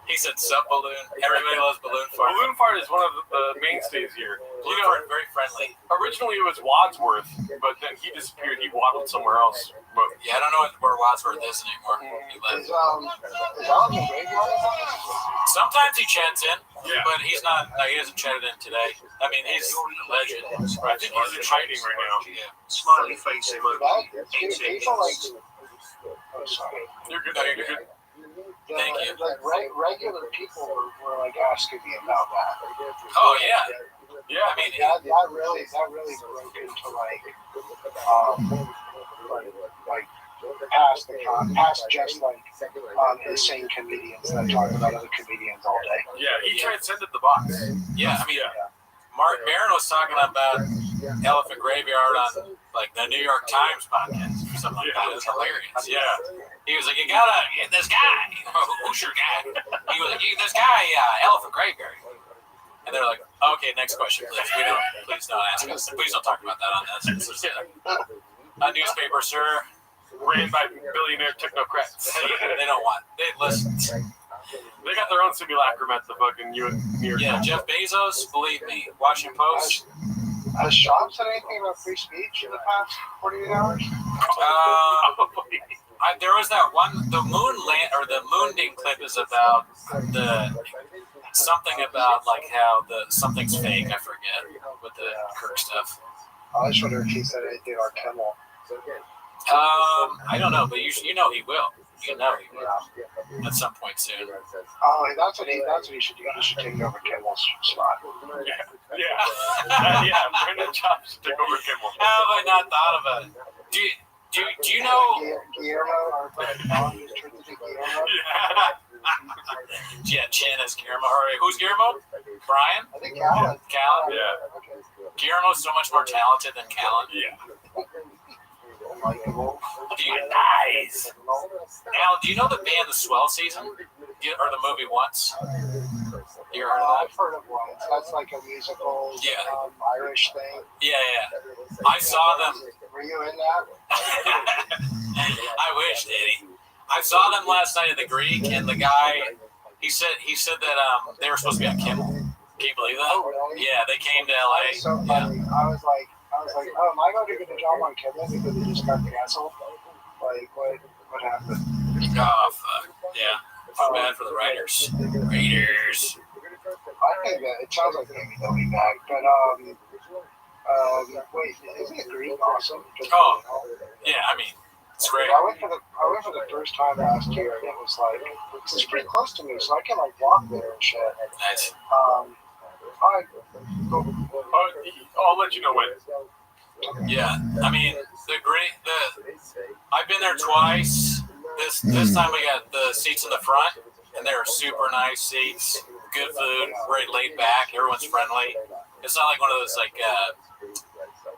He said sub balloon. Everybody loves balloon fart. Balloon fart is one of the mainstays here. Balloon fart, very friendly. Originally it was Wadsworth, but then he disappeared. He waddled somewhere else. But Yeah, I don't know where Wadsworth is anymore. He left. Is Alan the graveyard? Sometimes he chats in, Yeah. but he's not. No, he hasn't chatted in today. I mean, he's a legend. I think he's in hiding right now. Yeah. Smiley face emoji. People like. Oh, sorry. You're good. No, you're good. Thank you. Like regular people were like asking me about that. Oh yeah. Yeah. I mean, That really broke into like past just like insane comedians that talk about other comedians all day. Yeah, he transcended the box. yeah. I mean, Mark Maron was talking about Elephant Graveyard on like the New York Times podcast or something like that. It was hilarious. Yeah. He was like, you gotta get this guy. Who's your guy? He was like, this guy, Elephant Graveyard. And they're like, okay, next question, please. Please don't ask us. Please don't talk about that on this. This is a newspaper, sir. Ran by billionaire technocrats. They don't want. They listen. They got their own simulacrum at the fucking New York. Yeah, Jeff Bezos, believe me. Washington Post. Has Sean said anything about free speech in the past 48 hours? There was that one, the Moonding clip is about something about like how something's fake. I forget with the Kirk stuff. I was wondering if he said anything about Kimmel. I don't know, but you know he will. You know he will at some point soon. Oh, that's what he should do. He should take over Kimmel's spot. Yeah. Brendan Chops should take over Kimmel. How have I not thought about it? Do you know? Guillermo, Yeah, Chin is Guillermo. Who's Guillermo? Brian? I think Callan. Callan? Yeah. Guillermo's so much more talented than Callan. Yeah. Nice. Al, do you know the band The Swell Season? Or the movie Once? You ever heard of that? I've heard of one. That's like a musical Irish thing. Yeah. I saw them. Were you in that? I wish, Daddy. I saw them last night at the Greek, and the guy, he said that they were supposed to be on Kimmel. Can you believe that? Oh, really? Yeah, they came to LA. So funny. I was like, oh, am I going to get a job on Kevin because it just got canceled? Like, what happened? Oh, fuck. Yeah. Feel bad for the writers. Raiders. I think that it sounds like maybe they'll be back, but wait, isn't it Greek awesome? Oh, yeah. I mean, it's great. I went for the first time last year, and it was like, this is pretty close to me, so I can like walk there and shit. Nice. I'll let you know when. Yeah. I mean, I've been there twice. This time we got the seats in the front, and they were super nice seats. Good food, very laid back. Everyone's friendly. It's not like one of those like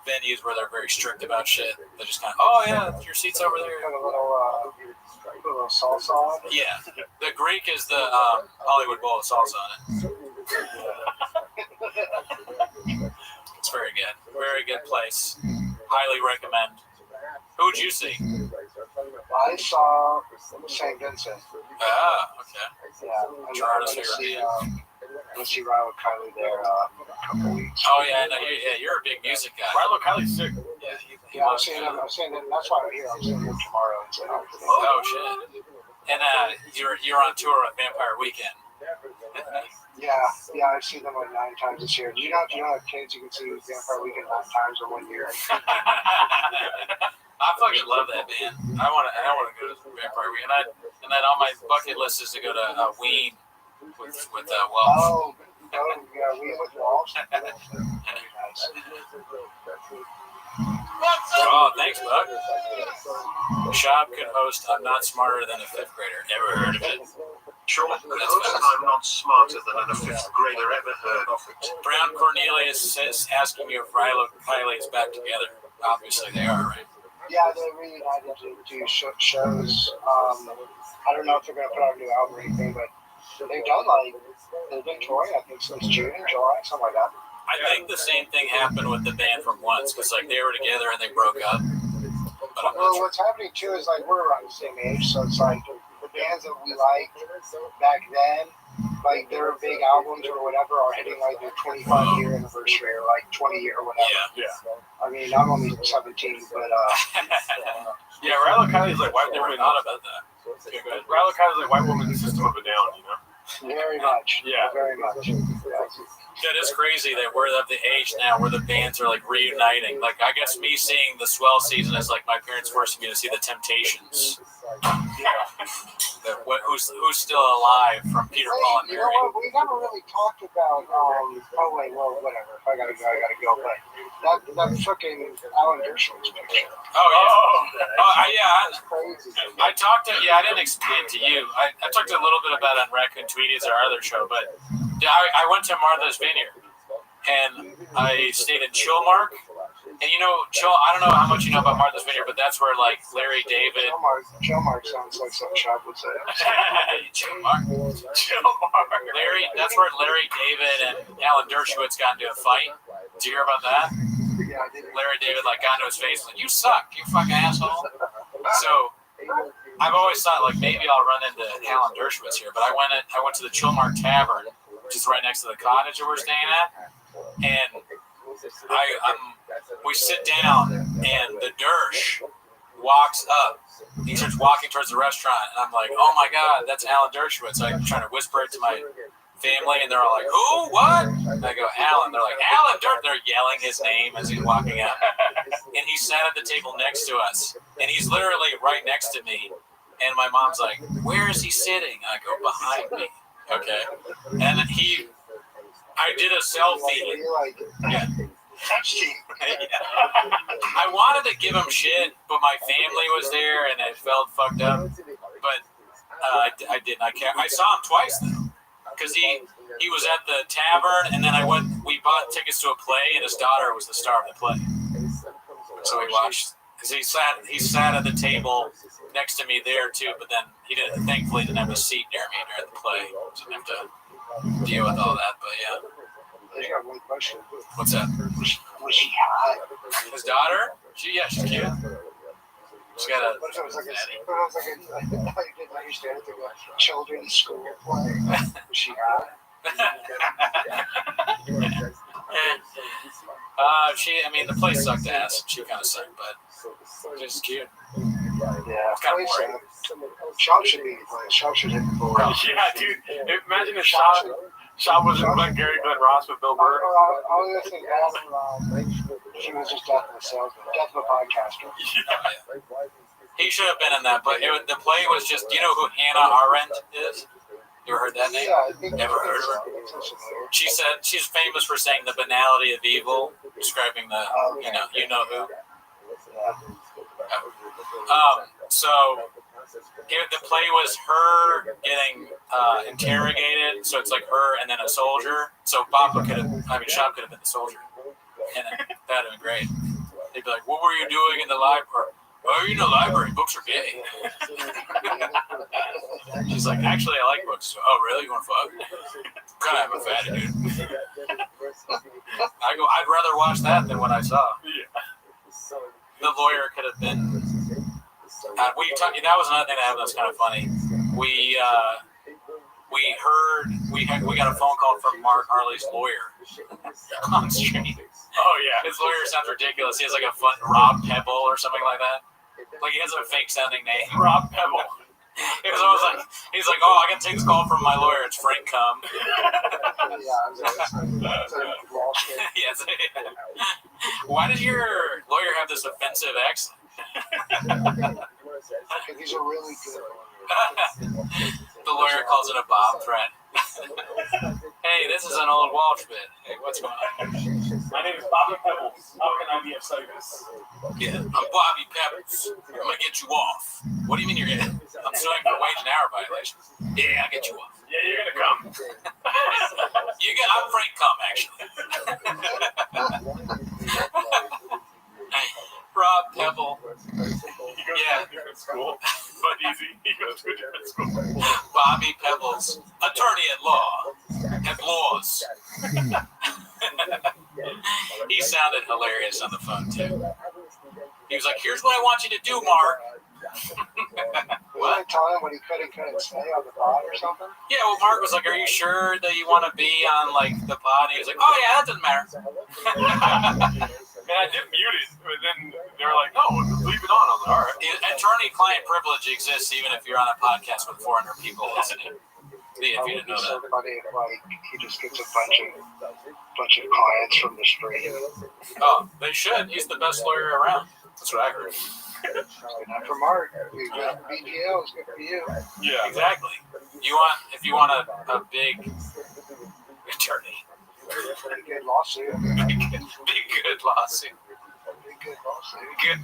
venues where they're very strict about shit. They're just kind of, oh yeah, your seat's over there. Got a little salsa on it. Yeah, the Greek is the Hollywood Bowl with salsa on it. It's very good. Very good place. Highly recommend. Who'd you see? I saw St. Vincent. Ah, okay. Yeah, Gerardo's I'm favorite going to see Rilo Kiley there in a couple weeks. Oh yeah, no, you're a big music guy. Rilo Kiley's sick. Yeah, he Yeah, I'm loves seeing it. him. That's why I'm here. I'm seeing him tomorrow. Oh shit. And you're on tour with Vampire Weekend. Yeah, I've seen them like 9 times this year. Do you know have kids, you can see Vampire Weekend 9 times in 1 year. I fucking love that band. I want to go to Vampire Weekend. And then on my bucket list is to go to Ween with Welsh. Oh, yeah, we with Walsh. Oh, thanks, Buck. Shab could host I'm Not Smarter Than a Fifth Grader. Ever heard of it? Sure, I'm not smarter than a 5th grader ever heard of it. Brown Cornelius says asking you if Rilo Kiley is back together. Obviously they are, right? Yeah, they reunited to do shows. I don't know if they're going to put out a new album or anything, but they've been touring, I think, since June, July, something like that. I think the same thing happened with the band from Once, because like they were together and they broke up. But I'm not Well, sure. what's happening too is like we're around the same age, so it's like the bands that we liked back then, like their big albums or whatever, are hitting like their 25-year anniversary or like 20-year or whatever. Yeah. I mean, I'm only 17, but Yeah, Rilo Kiley's like white Never woman. thought about that. Rilo Kiley's like white woman System of a Down, you know? very much. Yeah. Very much. Yeah. That is crazy that we're of the age now where the bands are like reuniting. Like I guess me seeing the Swell season is like my parents forcing me to see the Temptations. Who's still alive from Peter, Paul, and You know Mary. what? We never really talked about. Whatever. I gotta go. But that fucking Alan Dershowitz picture. Oh yeah. That's crazy. I talked to I didn't explain it to you. I talked a little bit about it on Raccoon Tweeties, our other show, but I went to Martha's Vineyard and I stayed in Chilmark. And you know, I don't know how much you know about Martha's Vineyard, but that's where like Larry David. Chilmark sounds like some shop would say. Chilmark. Larry, that's where Larry David and Alan Dershowitz got into a fight. Did you hear about that? Yeah, I did. Larry David like got into his face like, "You suck, you fucking asshole." So I've always thought like maybe I'll run into Alan Dershowitz here, but I went to the Chilmark Tavern, which is right next to the cottage that we're staying at, and we sit down and the Dersh walks up. He starts walking towards the restaurant, and I'm like, "Oh my god, that's Alan Dershowitz!" I'm trying to whisper it to my family, and they're all like, "Who? What?" And I go, "Alan." They're like, "Alan Dershowitz." They're yelling his name as he's walking out, and he sat at the table next to us, and he's literally right next to me. And my mom's like, "Where is he sitting?" I go, "Behind me." Okay, and then I did a selfie. Yeah. I wanted to give him shit, but my family was there and it felt fucked up. But I didn't. I saw him twice though, because he was at the tavern, and then we bought tickets to a play, and his daughter was the star of the play. So we watched. Because he sat at the table next to me there too, but then thankfully didn't have a seat near me during the play, so I didn't have to deal with all that. But yeah. I got one question. What's that? Was she hot? His daughter? She's cute. She's got a. What if it was like I didn't understand it. Like children's school play. Was she hot? The play sucked ass. She kind of sucked, but she's cute. Yeah, Kind of boring. Shop should be playing. Shop should hit the board. Yeah, dude. Imagine if Shaw wasn't Glengarry Glen Ross with Bill Burr. I was gonna say she was just death of a salesman, death of a podcaster. He should have been in that, but the play was just. Do you know who Hannah Arendt is? You ever heard that name? Yeah, I think Never heard of her. She said she's famous for saying the banality of evil, describing the you know who. So the play was her getting interrogated. So it's like her and then a soldier. So Shop could have been the soldier, and that'd have been great. They'd be like, "What were you doing in the library?" "Oh, you're in the library. Books are gay." She's like, "Actually, I like books." So, "Oh, really? You want to fuck?" Kind of have a fatty, dude. I'd rather watch that than what I saw. Yeah. The lawyer could have been. That was another thing that happened. That's kind of funny. We got a phone call from Mark Harley's lawyer on stream. Oh yeah, his lawyer sounds ridiculous. He has like a fun Rob Pebble or something like that. Like he has a fake sounding name. Rob Pebble. It was always like he's like, "Oh, I can take this call from my lawyer. It's Frank Cum." Yes. Why did your lawyer have this offensive accent? He's a really good. The lawyer calls it a bomb threat. Hey, this is an old Walsh bit. Hey, what's going on? My name is Bobby Pebbles. How can I be of service? Yeah, I'm Bobby Pebbles. I'm gonna get you off. What do you mean you're gonna? I'm suing for wage and hour violations. Yeah, I'll get you off. Yeah, you're gonna come. I'm Frank Cum, actually. Rob Pebble. He goes to a different school. But easy. He goes to a different school. Bobby Pebbles, attorney at law. At laws. He sounded hilarious on the phone, too. He was like, "Here's what I want you to do, Mark." What? I tell him what he couldn't say on the pod or something? Yeah, well, Mark was like, "Are you sure that you want to be on, like, the pod?" He was like, "Oh, yeah, that doesn't matter." And I did mute it, but then they were like, "No, leave it on." I was like, "All right." Attorney-client privilege exists even if you're on a podcast with 400 people listening. If you didn't know that. Funny if, like, he just gets a bunch of clients from the street. Oh, they should. He's the best lawyer around. That's what I heard. Not for Mark. We got BGL. It's good for you. Yeah, exactly. If you want a big attorney. Big good lawsuit. Big good lawsuit. Good.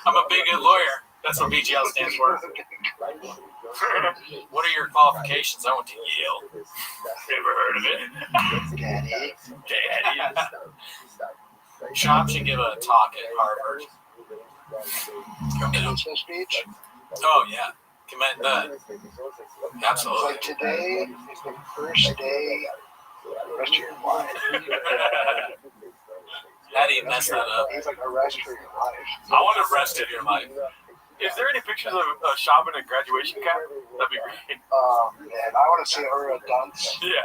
I'm a big good lawyer. That's what BGL stands for. What are your qualifications? I went to Yale. Never heard of it. Daddy. Shop should give a talk at Harvard. Speech? Oh, yeah. Commend that. Absolutely. Like today is the first day the rest of your life. How do you mess that up? He's like a rest for your life. I want a rest of your life. Is there any pictures of Shop in a graduation cap? That'd be great. Man, I want to see her at dunce. Yeah.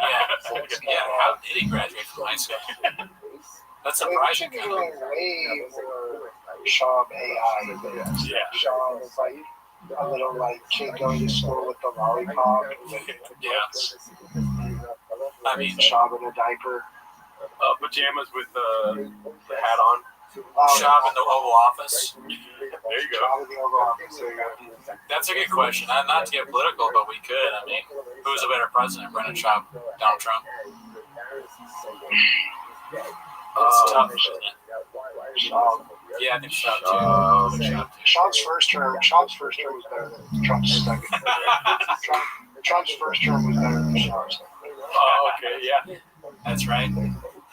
How did he graduate from high school? That's surprising. We should be doing way more Shop AI. Yeah. Shop is like a little like kid going to school with the lollipop. Yeah. I mean, Shop in a diaper. Pajamas with the hat on. Shop in the Oval Office. There you go. Shop in the Oval Office. There you go. That's a good question. Not to get political, but we could. I mean, who's a better president, Brendan Schaub, Donald Trump? It's tough, isn't it? Schaub. Yeah, I think Schaub too. Schaub's first term was better than Trump's second. Trump's first term was better than Schaub's. Oh, okay, yeah. That's right.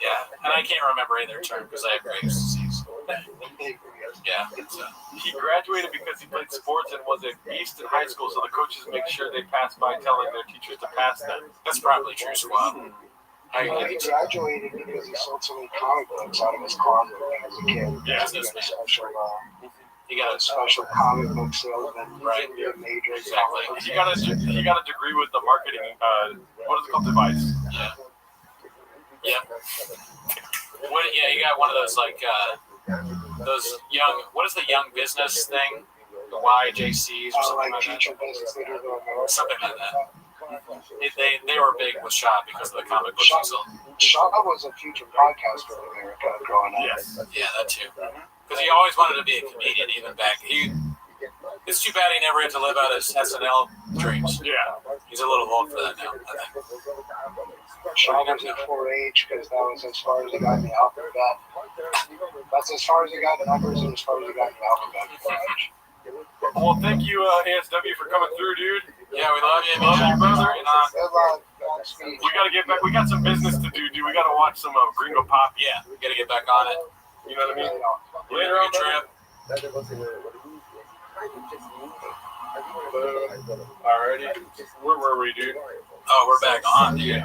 Yeah, and I can't remember either term because I have Graves' disease. Yeah. He graduated because he played sports and was a beast in high school, so the coaches make sure they pass by telling their teachers to pass them. That's probably true, Squab. He graduated because he sold so many comic books out of his closet as a kid. Yeah, You got a special comic book salesman. Right. A major Exactly. comic book He got a degree with the marketing. What is it called? Device. Yeah. Yep. Yeah, you got one of those like those young. What is the young business thing? The YJCs or something like future that. business leader of America. Something like that. They were big with Shop because of the comic books he sold. Shaw was a future podcaster in America growing up. Yes. Yeah, that too. Because he always wanted to be a comedian, even back. It's too bad he never had to live out his SNL dreams. Yeah. He's a little old for that now, I think. Shaw was in 4-H because that was as far as he got in the alphabet. That's as far as he got in numbers and as far as he got in the alphabet. 4-H. Well, thank you, ASW, for coming through, dude. Yeah, we love you, Love you, man. brother. And, Good luck. Godspeed. we gotta get back. We got some business to do, dude. We gotta watch some Gringo Pop. Yeah, we gotta get back on it. You know what I mean? Later on, trip. Alrighty. Where were we, dude? Oh, we're back on, dude.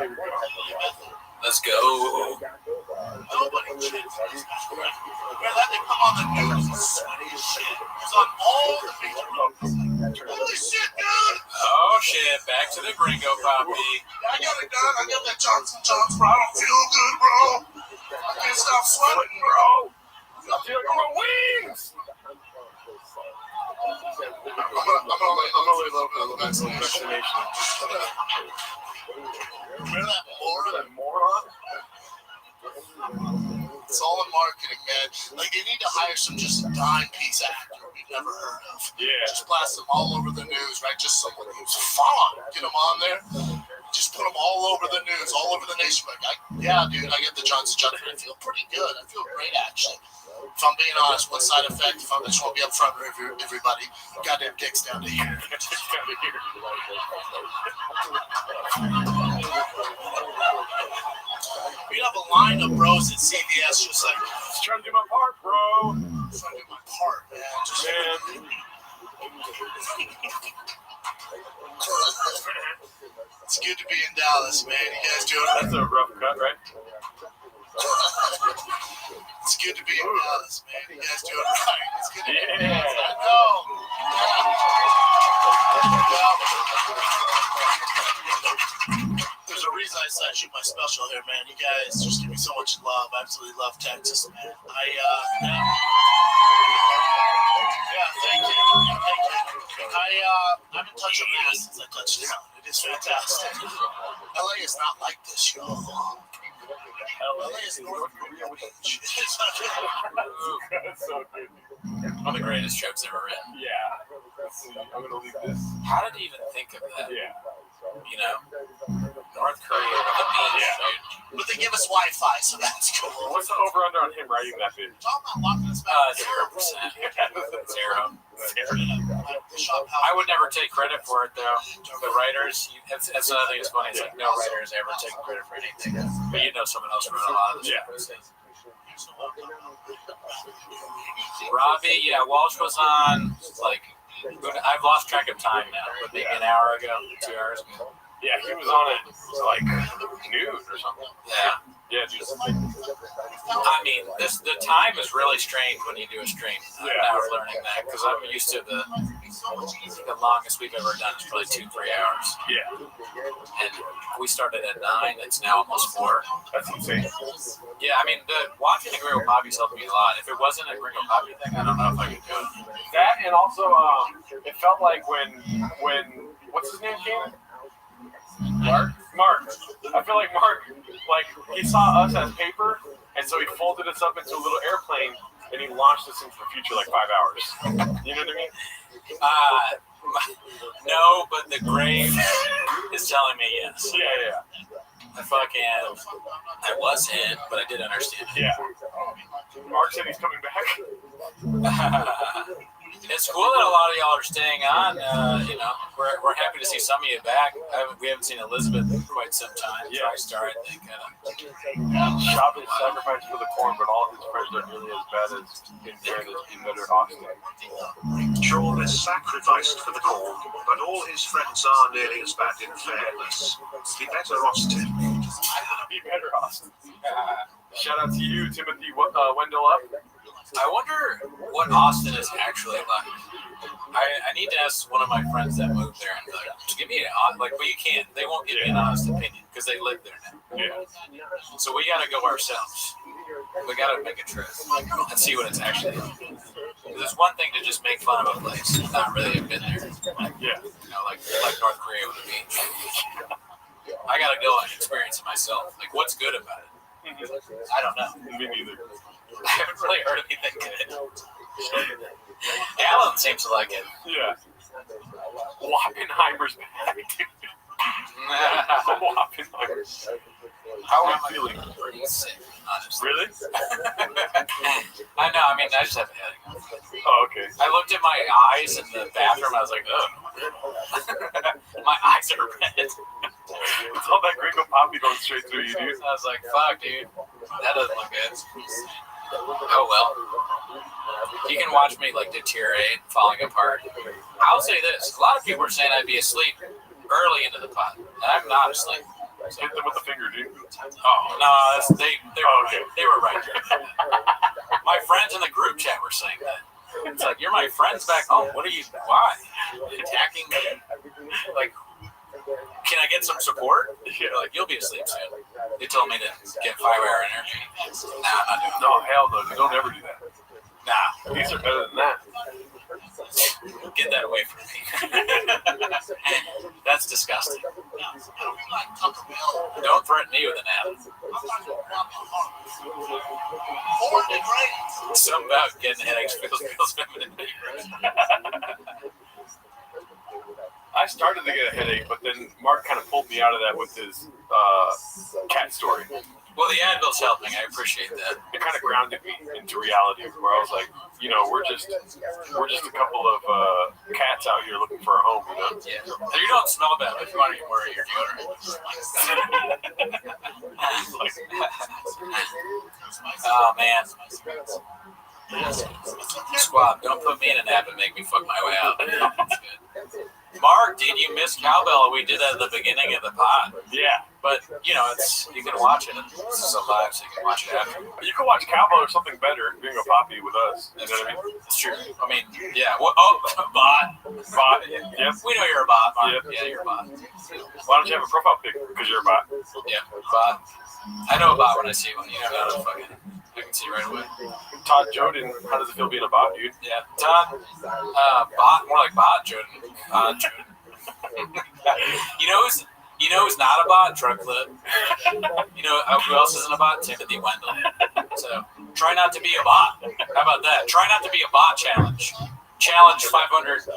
Let's go. Nobody checks these guys. Where that they come on the news and sweaty as shit. It's on all the major roads. Holy shit, dude! Oh shit, back to the Gringo Poppy. I got it done. I got that Johnson Johnson, bro. I don't feel good, bro. I can't stop sweating, bro. I feel like my wings. I'm gonna lay low for the next one. Destination. Remember that moron? That moron? It's all in marketing, man. Like, they need to hire some just dime piece actor we've never heard of. Yeah. Just blast them all over the news, right? Just someone who's fun. Get them on there. Just put them all over the news, all over the nation. Like, yeah, dude, I get the Johnson Johnson. I feel pretty good. I feel great, actually. If I'm being honest, one side effect, if I just want to be up front with everybody, goddamn dick's down to here. We have a line of bros at CVS just like, Just trying to do my part, bro. trying to do my part, man. Just, Man. it's good to be in Dallas, man. You guys doing it? That's a rough cut, right? It's good to be in Dallas, man. You guys doing right. It's good to be in Yeah. Dallas. I know. There's a reason I decided to shoot my special here, man. You guys just give me so much love. I absolutely love Texas, man. Thank you. I've been touching that since I touched down. It is fantastic. LA is not like this, y'all. LA is North Korea. That's so good. One of the greatest jokes ever written. Yeah. Let's see. I'm gonna leave this. How did he even think of that? Yeah. You know, North Korea with the beach, Yeah. dude. But they give us Wi-Fi, so that's cool. What's the over/under on him writing that bit? I'm not locking us back. 0%. Zero. The shop house. I would never take credit for it, though. The writers, that's another thing that's funny. It's like no writers ever take credit for anything. But you know someone else wrote a lot of this. Yeah. Robbie, yeah, Walsh was on, like, I've lost track of time now, but maybe an hour ago, 2 hours ago. Yeah, he was on it like noon or something. Yeah. Yeah, just I mean, the time is really strange when you do a stream. Yeah. I was learning that because I'm used to the longest we've ever done is probably 2-3 hours. yeah. And we started at 9. It's now almost 4. That's insane. Yeah, I mean, watching the Gringo Poppy's helped me a lot. If it wasn't a Gringo Poppy thing, I don't know if I could do it. That and also it felt like when what's his name came? Mark. I feel like Mark, like he saw us as paper, and so he folded us up into a little airplane, and he launched us into the future like 5 hours. You know what I mean? No, but the grave is telling me yes. Yeah. I was in, but I did understand it. Yeah. Mark said he's coming back. It's cool that a lot of y'all are staying on. You know, we're happy to see some of you back. We haven't seen Elizabeth in quite some time. Yeah. TriStar, I think. Shop is sacrificed for the corn, but all of his friends are nearly as bad as, in fairness, be better Austin. Sean is sacrificed for the corn, but all his friends are nearly as bad in fairness. Be better Austin. Be better Austin. Shout out to you, Timothy Wendell up. I wonder what Austin is actually like. I need to ask one of my friends that moved there and give me but you can't. They won't give me an honest opinion because they live there now. Yeah. So we got to go ourselves. We got to make a trip and see what it's actually like. There's one thing to just make fun of a place, not really have been there. Yeah. You know, like North Korea with the beach. I got to go and experience it myself. Like, what's good about it? I don't know. Me neither. I haven't really heard anything good. Alan seems to like it. Yeah. Oppenheimer's back. Oppenheimer. How are you feeling? Pretty sick, honestly. Really? I know. I mean, I just have a headache. Oh, okay. I looked at my eyes in the bathroom. I was like, ugh. My eyes are red. It's all that gringo poppy going straight through you, dude. I was like, fuck, dude. That doesn't look good. Oh, well. You can watch me, like, deteriorate, falling apart. I'll say this. A lot of people are saying I'd be asleep early into the pot. And I'm not asleep. So hit them with the finger, dude. Oh, no. They were right there. My friends in the group chat were saying that. It's like, you're my friends back home. What are you, why? Attacking me? Like, can I get some support? Like, you'll be asleep soon. They told me to get 5-hour energy. Nah, I'm not doing that. No, hell no. Don't ever do that. Nah. These are better than that. Get that away from me. That's disgusting. Don't threaten me with an apple. Something about getting headaches feels feminine. I started to get a headache, but then Mark kind of pulled me out of that with his cat story. Well, the Advil's helping. I appreciate that. It kind of grounded me into reality, where I was like, you know, we're just a couple of cats out here looking for a home, you know? Yeah. So you don't smell bad if you want to get more of your deodorant. Oh, man. Squab, don't put me in a nap and make me fuck my way out. That's good. Mark, did you miss Cowbell? We did that at the beginning of the pod. Yeah. But, you know, you can watch it. This is a live, so you can watch it after. You can watch Cowbell or something better, being a poppy with us. You know what I mean? It's true. I mean, yeah. Bot. Bot. Yep. We know you're a bot, Mark. Yep. Yeah, you're a bot. Why don't you have a profile pic? Because you're a bot. Yeah, bot. I know a bot when I see one. You know how to fucking... I can see right away. Todd Joden, how does it feel being a bot, dude? Yeah, Todd, bot, more like bot Joden. Joden. You know who's not a bot? Drug Clip. You know who else isn't a bot? Timothy Wendell. So try not to be a bot. How about that? Try not to be a bot challenge. Challenge 500.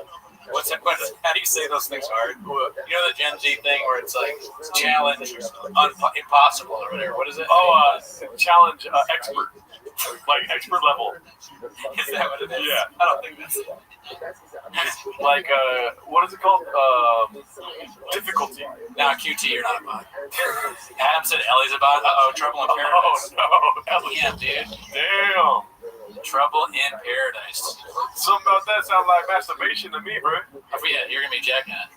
How do you say those things hard? You know the Gen Z thing where it's like challenge impossible or whatever. What is it? Oh, challenge expert. Like expert level. Is that what it is? Yeah. I don't think that's it. Like, what is it called? Difficulty. Nah, QT, you're not a bot. Adam said Ellie's a bot. Uh-oh, trouble in paradise. Oh, no. Ellie. Yeah, dude. Damn. Trouble in paradise. Something about that sounds like masturbation to me, bro. Yeah, you're gonna be jacking it.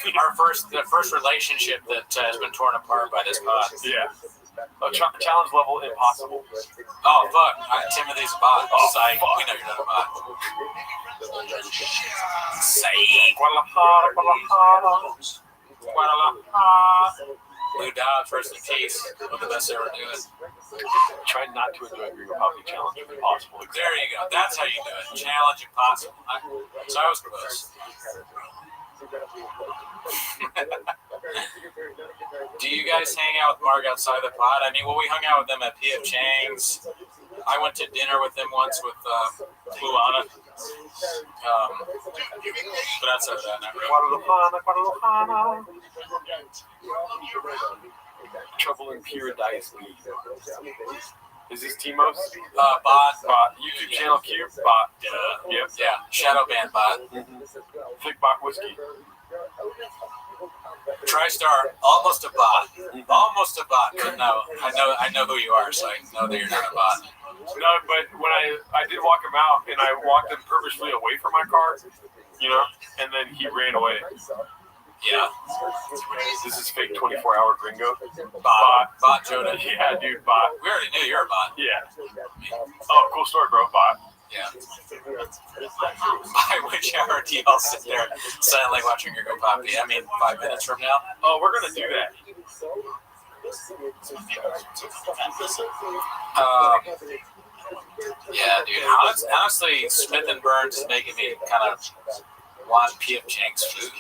The first relationship that has been torn apart by this pod. Yeah. Challenge level impossible. Oh fuck! Timothy's a bot. Oh, Psych. fuck. We know you're not a bot. Psych. Blue Dobbs, rest in peace. One of the best ever do it. Try not to enjoy Gringo Poppy Challenge if possible. There you go. That's how you do it. Challenge impossible. So I was close. Do you guys hang out with Mark outside the pod? I mean, well, we hung out with them at P.F. Chang's. I went to dinner with them once with Luana. But outside of that, not really. Trouble in Paradise. Is this Timos? Bot. YouTube channel Q? Bot. Yep. Yeah. Shadow band bot. Thick bot whiskey. TriStar, almost a bot. Almost a bot. But no, I know who you are, so I know that you're not a bot. No, but when I did walk him out, and I walked him purposefully away from my car, you know, and then he ran away. Yeah. This is fake 24-hour Gringo. Bot Joda. Yeah, dude, bot. We already knew you're a bot. Yeah. Oh, cool story, bro. Bot. Yeah. By which hour do y'all sit there silently watching your go poppy? I mean, 5 minutes from now? Oh, we're going to do that. Yeah, dude. Honestly, Smith and Burns is making me kind of want P.F. Chang's food.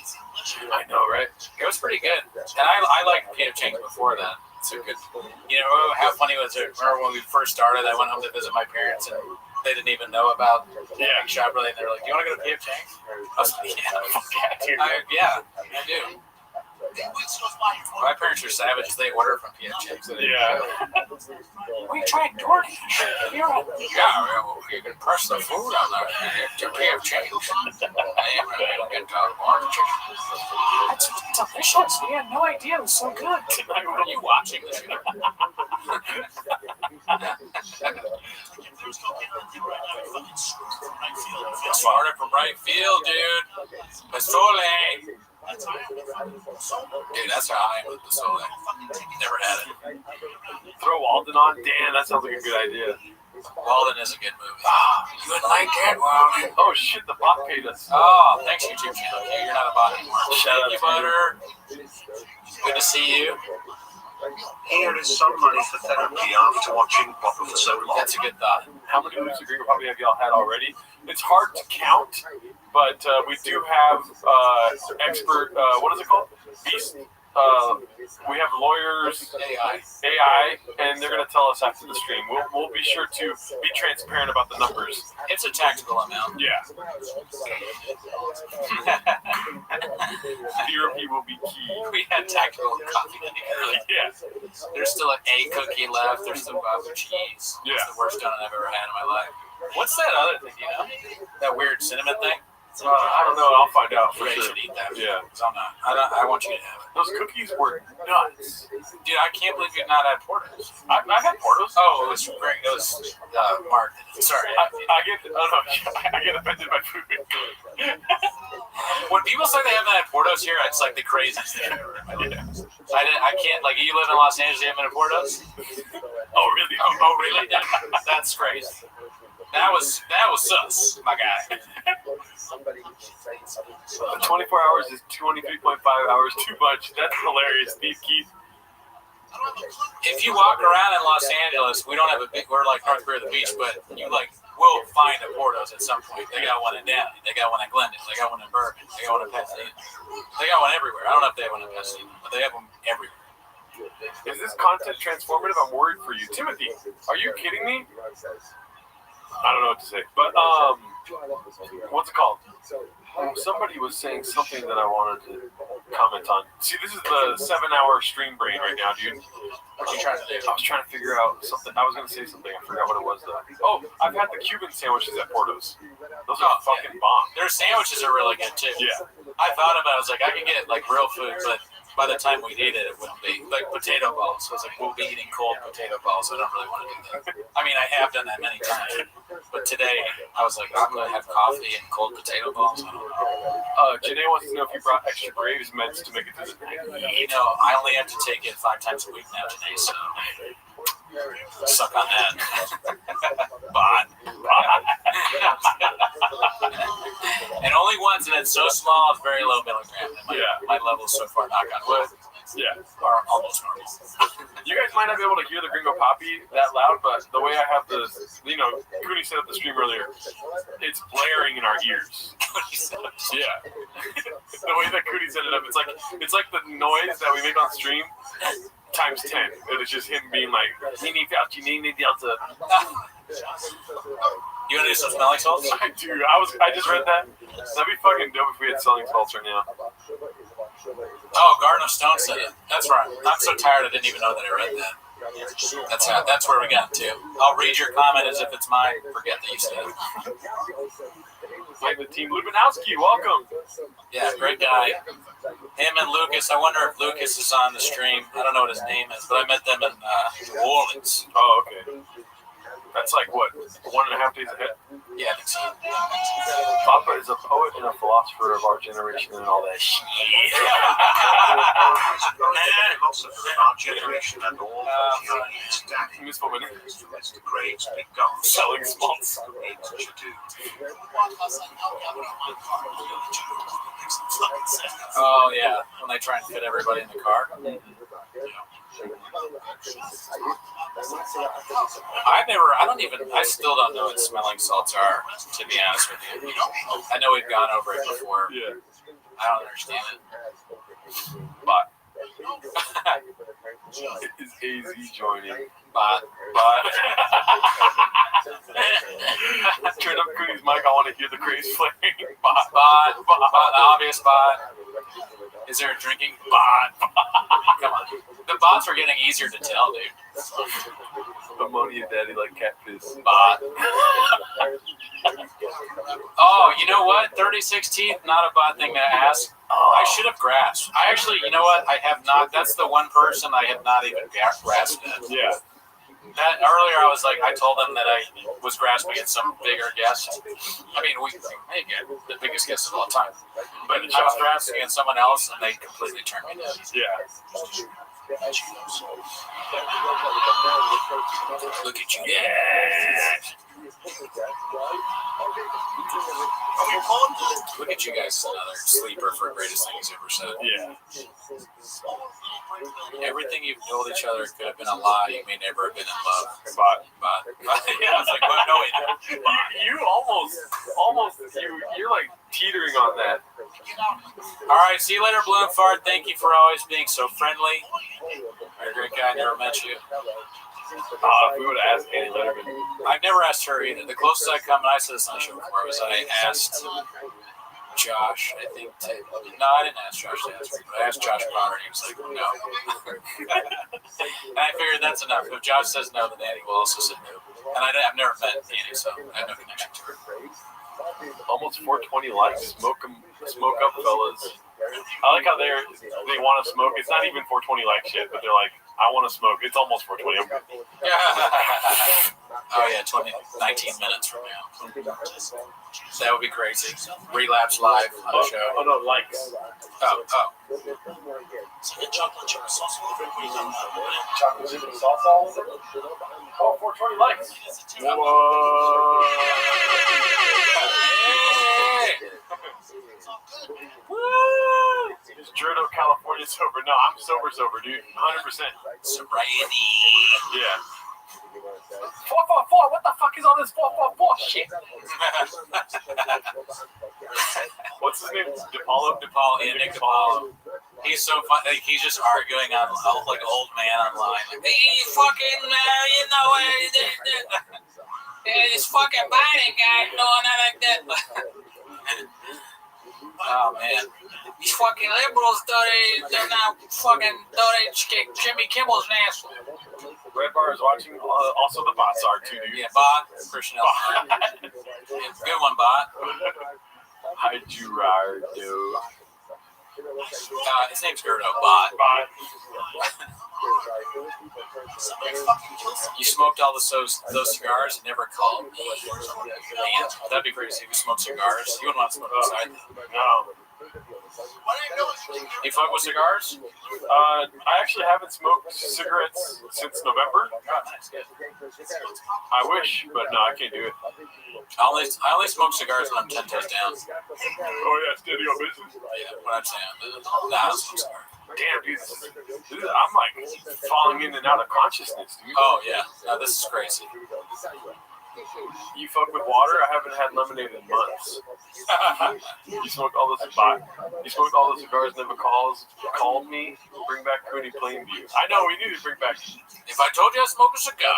I know, right? It was pretty good. And I liked P.F. Chang's before that. It's a good. You know, how funny was it? Remember when we first started, I went home to visit my parents and they didn't even know about Shop Really, and they were like, "Do you want to go to P.F. Chang's?" I was like, "Yeah, I do." My parents are savages. They order from P.F. Chang's. Yeah. We tried DoorDash. Yeah, you can press the food on the P.F. Chang's. That's delicious. We had no idea it was so good. Are you watching this? Florida from right field, dude. Pasole. Dude, that's how I am with Pasole. Never had it. Throw Walden on? Dan, that sounds like a good idea. Walden is a good movie. You wouldn't like that, Walden. Oh, shit, the bot paid us. Oh, thanks, YouTube channel. Yeah, you're not a bot anymore. Shout out you, to Butter. Good to see you. Here is some money for therapy after watching Bopper for so long. That's a good thought. How many weeks of Green Republic have y'all had already? It's hard to count, but we do have expert, what is it called? Beast. We have lawyers, AI, and they're going to tell us after the stream. We'll be sure to be transparent about the numbers. It's a taxable amount. Yeah. Therapy will be key. We had tactical coffee earlier. Yeah. There's still a cookie left. There's still guava cheese. Yeah. It's the worst donut I've ever had in my life. What's that other thing, you know? That weird cinnamon thing? I don't know. I'll find out for You sure. should eat that. Yeah. I'm not. I want you to have it. Those cookies were nuts. Dude, I can't believe you've not had Portos. I had Portos. Oh, it was great. It was Mark. Sorry. I get offended by food. When people say they haven't had Portos here, it's like the craziest thing ever. I can't, like, you live in Los Angeles, you haven't had Portos? Oh, really? Oh, really? That's crazy. That was sus, my guy. 24 hours is 23.5 hours too much. That's hilarious, Steve Keith. If you walk around in Los Angeles, we don't have a big, we're like North Korea, the beach, but you will find a Portos at some point. They got one in Downey, they got one in Glendale, they got one in Bergen, they got one in Pasadena. They got one everywhere. I don't know if they have one in Pasadena, but they have them everywhere. Is this content transformative? I'm worried for you. Timothy, are you kidding me? I don't know what to say, but what's it called? Somebody was saying something that I wanted to comment on. See, this is the 7-hour stream brain right now, dude. What are you trying to do? I was trying to figure out something. I was going to say something. I forgot what it was, though. Oh, I've had the Cuban sandwiches at Portos. Those are fucking bomb. Their sandwiches are really good, too. Yeah. I thought about it. I was like, I can get, like, real food, but by the time we eat it, it wouldn't be. Like, potato balls. I was like, we'll be eating cold potato balls. I don't really want to do that. I mean, I have done that many times. But today, I was like, I'm going to have coffee and cold potato balls. I don't know. Janae wants to know if you brought extra Graves meds to make it through the night. You know, I only have to take it 5 times a week now today, so suck on that. Bot. And only once, and it's so small, it's very low milligram. And my levels so far, knock on wood, are almost normal. You guys might not be able to hear the Gringo Poppy that loud, but the way I have the, you know, Cooney set up the stream earlier, it's blaring in our ears. Yeah. The way that Cooney set it up, it's like the noise that we make on stream times 10. And it's just him being like, Nini Fauci, Nini Delta. You want to do some smelling salts? I do. I just read that. That'd be fucking dope if we had smelling salts right now. Oh, Garden of Stone said it. That's right. I'm so tired I didn't even know that I read that. That's where we got to. I'll read your comment as if it's mine. Forget that you said it. Like the team. Lubinowski, welcome. Yeah, great guy. Him and Lucas. I wonder if Lucas is on the stream. I don't know what his name is, but I met them in New Orleans. Oh, okay. That's like, what, 1.5 days ahead? Yeah, I think so. Papa is a poet and a philosopher. philosopher of our generation and all that shit. Philosopher of our generation and all of Chinese daddy. Miss Woman. It's the great big guns. Selling spots. It's what you do. Oh yeah, when they try and fit everybody in the car. I still don't know what smelling salts are, to be honest with you. I know we've gone over it before. Yeah. I don't understand it. But is AZ joining? But Turn up Cooney's mic. I want to hear the craze flaring. Bot, the obvious bot. Is there a drinking bot? Come on. The bots are getting easier to tell, dude. Ammonia daddy like catfish. Bot. Oh, you know what? 36 not a bot thing to ask. I should have grasped. I actually, you know what? I have not. That's the one person I have not even grasped at. Yeah. That earlier, I was like, I told them that I was grasping at some bigger guest. I mean, we may get the biggest guest of all time, but I was grasping at someone else, and they completely turned me down. Yeah. Look at you. Yeah. Look at you guys, another sleeper for greatest thing he's ever said. Yeah. Everything you've told each other could have been a lie. You may never have been in love. But Yeah, I was like, well, no, wait. you almost you're like teetering on that. All right, see you later, Bloomfart. Thank you for always being so friendly. You're a great guy. I never met you. If we would have asked Annie Letterman. I've never asked her either. The closest I come, and I said this on the show before, was I asked Josh, I think. No, I didn't ask Josh to ask me, but I asked Josh Potter, and he was like, no. And I figured that's enough. If Josh says no, then Annie will also say no. And I've never met Annie, so I have no connection to her. Almost 420 likes. Smoke up, fellas. I like how they want to smoke. It's not even 420 likes yet, but they're like, I want to smoke. It's almost 420. Oh yeah, 19 minutes from now. That would be crazy. Relapse live on the show. Oh no, likes. Oh. Chocolate chip sauce. Chocolate chip and sauce all over? Oh, 420 likes. Whoa. Woo! Is Jordo California sober? No, I'm sober, dude. 100%. Sobriety. Yeah. 444. What the fuck is all this 444 shit? What's his name? DePaulo? Yeah, Nick DePaulo. He's so fun. Like, he's just arguing on like old man online. Like, hey, fucking, you know what? This fucking Biden guy doing that like that. Oh man, these fucking liberals they're not fucking kick Jimmy Kimmel's ass. Red Bar is watching. Also, the bots are too, dude. Yeah, Bot. Christian Elson. Good one, Bot. Hi, Gerardo. His name's Gerdo. Bot. You smoked all those cigars and never called me. Man, that'd be crazy if you smoked cigars. You wouldn't want to smoke outside. No. You fuck with cigars? I actually haven't smoked cigarettes since November. Oh, nice, good. I wish, but no, I can't do it. I only smoke cigars when I'm 10 toes down. Oh yeah, steady on business. Yeah, what I'm saying. I don't smoke cigar. Damn, dude, I'm like falling in and out of consciousness, dude. Oh yeah, no, this is crazy. You fuck with water? I haven't had lemonade in months. You smoked all those cigars, never called me. Bring back Cooney Plainview. I know, we need to bring back. If I told you I smoke a cigar,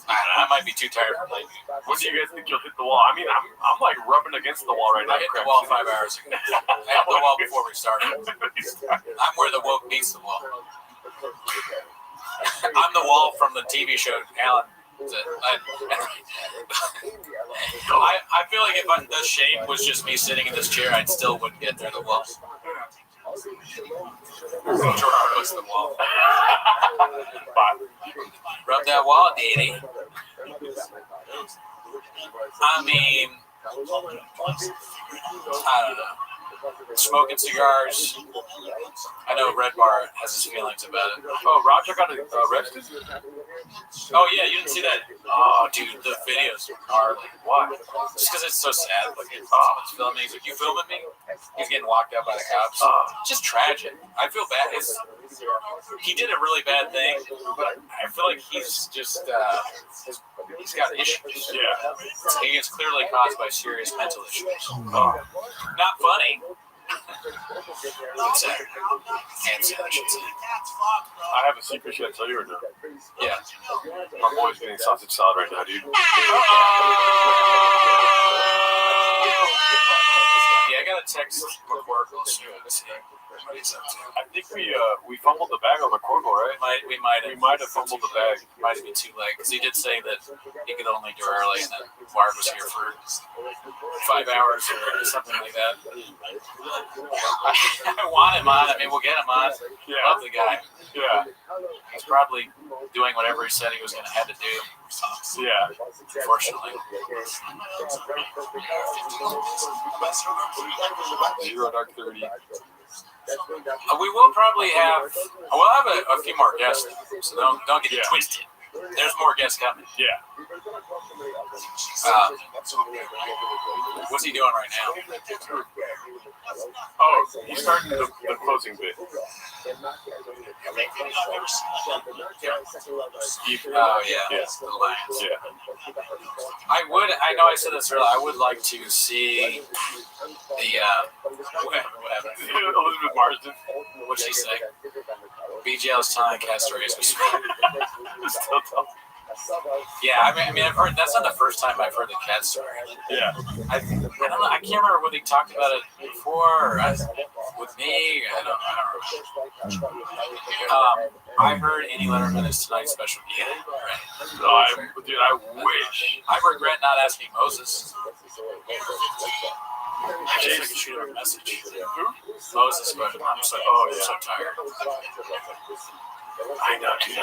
I might be too tired for Plainview. When do you guys think you'll hit the wall? I mean, I'm like rubbing against the wall right now. I hit the wall 5 hours ago. I hit the wall before we started. I'm where the woke meets the wall. I'm the wall from the TV show, Alan. I feel like if the shape was just me sitting in this chair, I still wouldn't get through the wall. Gerardo's the wall. Rub that wall, daddy. I mean, I don't know. Smoking cigars. I know Red Bar has his feelings about it. Oh, Roger got arrested? Oh yeah, you didn't see that? Oh, dude, the videos are like, why? Just because it's so sad. Like, it's filming. He's like, you filming me? He's getting locked up by the cops. Just tragic. I feel bad. He did a really bad thing, but I feel like he's just he's got issues. Yeah. He gets clearly caused by serious mental issues. Not funny. It's sad. And sad, I should say. I have a secret. Should I tell you or no? Yeah. My boy's getting sausage salad right now, dude. Yeah, I got a text McCorkle soon to see what he's up to. I think we fumbled the bag on McCorkle, right? We might have fumbled the bag. Might be too late because he did say that he could only do early, and then Mark was here for 5 hours or something like that. I want him on. I mean, we'll get him on. Yeah. Love the guy. Yeah. He's probably doing whatever he said he was going to have to do. Yeah. Unfortunately. 0 Dark 30. We will probably have. We'll have a few more guests, so don't get it twisted. There's more guests coming. Yeah. What's he doing right now? Oh, he's starting the closing bit. Oh yeah. The Lions. Yeah. I know I said this earlier. I would like to see the what happened? Elizabeth Marsden. What'd she say? BJL's telling Castro is Yeah, I mean, I've heard that's not the first time I've heard the cat story. Yeah. I don't know. I can't remember whether he talked about it before or with me. I don't remember. I heard Annie Letterman is tonight's special guest. Dude, I wish. I regret not asking Moses. I guess I could shoot him a message. Who? Moses, but I'm so tired. I know, dude.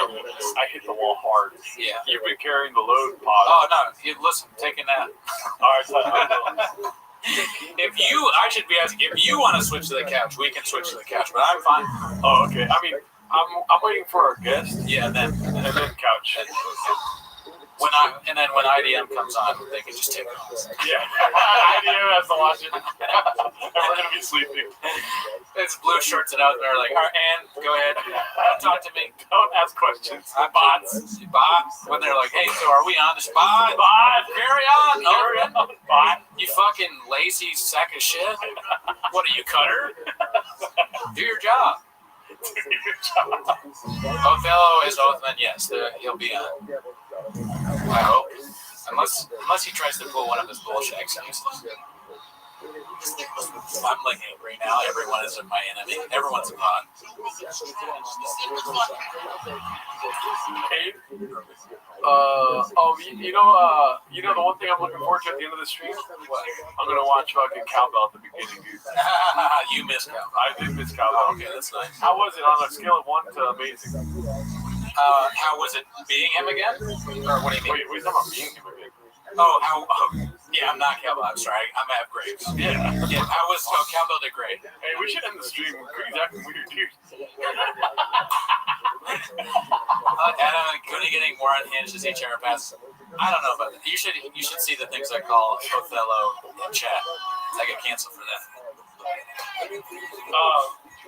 I hit the wall hard. Yeah. You've been carrying the load, pod. Oh, no. Listen, taking that. All right, so I should be asking, if you want to switch to the couch, we can switch to the couch, but I'm fine. Oh, okay. I mean, I'm waiting for our guest. Yeah, and then couch. And then when IDM comes on, they can just take it off. Yeah. IDM has to watch it. And we're going to be sleeping. It's blue shirts and out there like, all right, and go ahead. Talk to me. Don't ask questions. Bots. When they're like, hey, so are we on the spot? Bot. Carry on. Carry on. Bot. You fucking lazy sack of shit. What are you, Cutter? Do your job. Othello is Othman, yes. He'll be on. I hope. Unless he tries to pull one of his bullshit excuses. I'm like angry now. Everyone is my enemy. Everyone's a pod. Hey, you know the one thing I'm looking forward to at the end of the stream? What? I'm gonna watch fucking Cowbell at the beginning, dude. You missed Cowbell. I did miss Cowbell. Okay, that's nice. How was it on a scale of 1 to amazing? How was it being him again? Or what do you mean? Wait, we're talking about being him again. Yeah, I'm not Cowbell. I'm sorry. I'm at Graves. Yeah. I was. Cowbell did great. Hey, we should end the stream. He's acting weird, dude. Adam and Cooney getting more unhinged as each era passes. I don't know about that. You should see the things I call Othello in chat. I get canceled for that.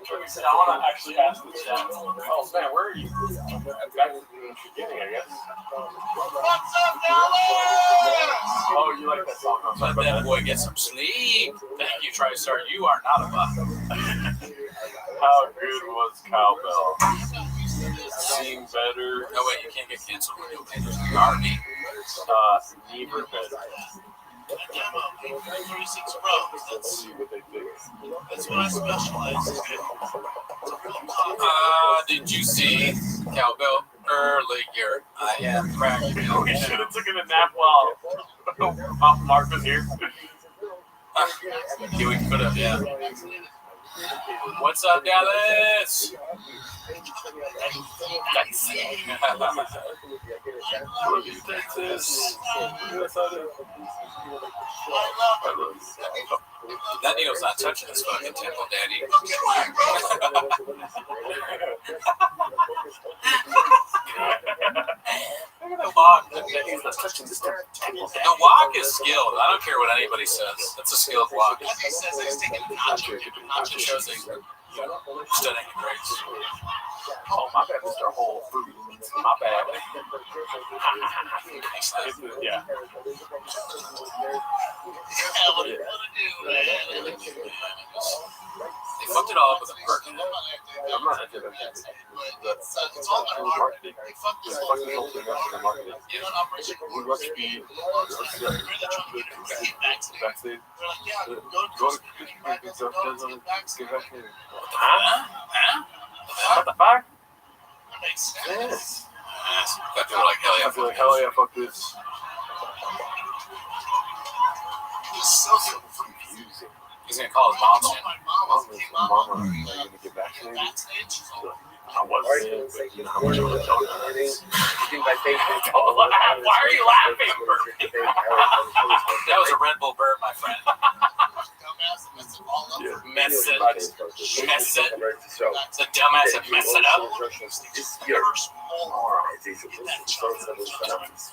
I want to actually ask the chat. Oh, man, where are you? Back to the beginning, I guess. What's up, Dallas? Oh, you like that song? Let that boy get some sleep. Thank you, TriStar. You are not a bot. How good was Cowbell? Seem better. No, wait, you can't get canceled when you play this Garby. Neither better. Let's see what they think. That's what I specialize in. Did you see Cowbell earlier? I am cracking. We should have taken a nap while Mark was here. Yeah, we could have, yeah. What's up, Dallas? That needle's not touching this fucking temple, Daddy. The walk is skilled. I don't care what anybody says. That's a skilled walk. He says that he's taking nacho. It shows that he's studying the grades. Oh, my bad, Mr. Whole Food. My bad. Yeah. What do you want to do, man? They fucked it all up with a perk. I'm not into that. It's all about marketing. They fucked this whole thing. Marketing. You know, Operation We rush speed. They're trying to get vaccinated. Backstage. They're like, yeah, Go go to get vaccinated. Huh? What the fuck? That makes sense. Yes. I feel like hell I yeah. feel like, hell yeah, fuck this. It's so Confusing. He's gonna call his mom soon. My mom came up. Mama, are you gonna get vaccinated? Vaccinated. She's all, I wasn't, but you know how much I was talking about this. Don't laugh. Why are you laughing? That was a Red Bull burp, my friend. dumbass, mess it all up. Yeah. Mess it. Mess it. It's a dumbass that mess it up. First moron. Get that chance.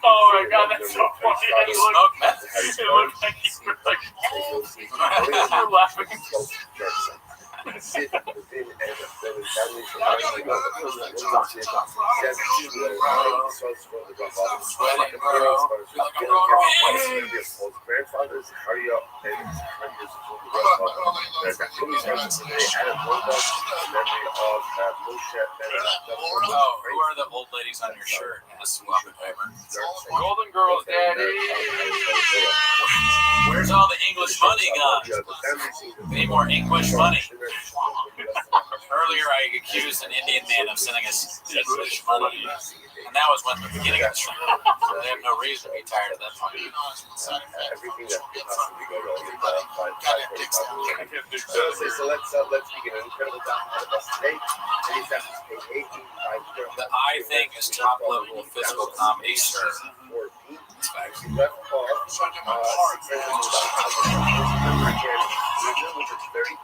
Oh my god, that's so funny. You smoke meth? It looked like you were like laughing. Sweating, bro. Feel like I'm going grandfathers, hurry up and Oh, who are the old ladies on your shirt? Asked Oppenheimer. Golden Girls, daddy. Where's all the English money gone? We need more English money. Earlier, I accused an Indian man of sending us English money, and that was when the beginning of the stream. So they have no reason to be tired of that point. everything that could possibly go wrong in so let's begin. An incredible document of us today. And he's actually paid 18 The I thing is top level physical comedy, sir. left off, 30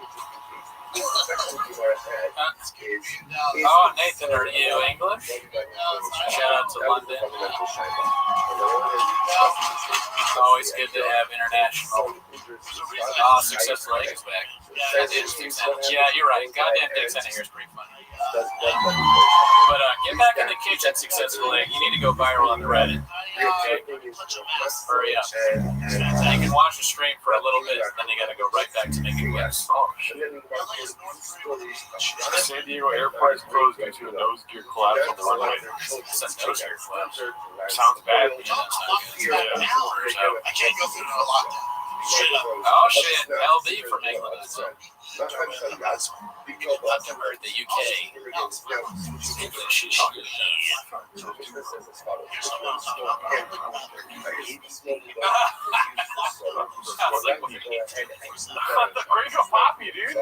Oh, Nathan, are you English? Shout out to London. Always good to have international. Oh, Successful Egg is back. Yeah, you're right. Goddamn Dick Center here is pretty funny. But get back in the kitchen, Successful Egg. You need to go viral on the Reddit. Okay? Hurry up. You can watch the stream for a little bit, and then you got to go right back to making webs. Oh, shit. San Diego Airport is closed due to a nose gear collapse on the runway. It's a nose gear collapse. Sounds bad. Yeah. I can't go through a lockdown. Oh shit, LB from England. The UK. English. The Gringo Poppy, dude.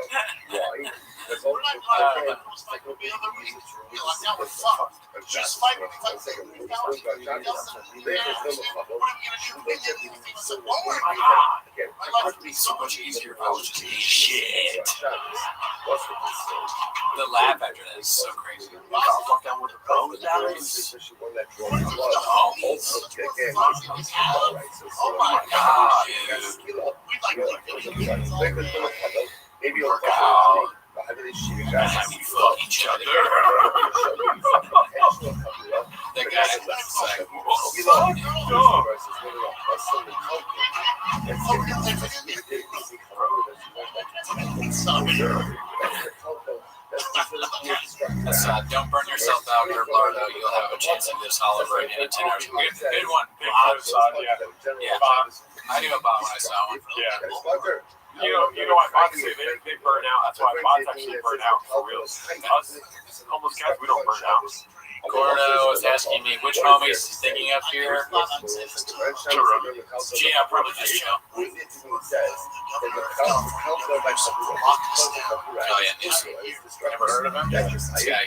Just fight me because what are we gonna do? My life would be so much easier if I was just eating shit. The laugh after that is so crazy. Walk down with the pros, Dallas. Oh my god, Maybe work out. We fuck each other. The guy is like, don't burn yourself out, Lardo. You'll have a chance at this Oliver again in 10 hours. Good one. Yeah. Yeah, I knew about when I saw one. Yeah. bots say they burn out. That's why bots actually burn out for real. Us homeless cats, we don't burn out. Gordo was asking me which homies he's thinking of here. Gee, I'll probably just chill. Oh yeah, Newsom. Never heard of him? This guy,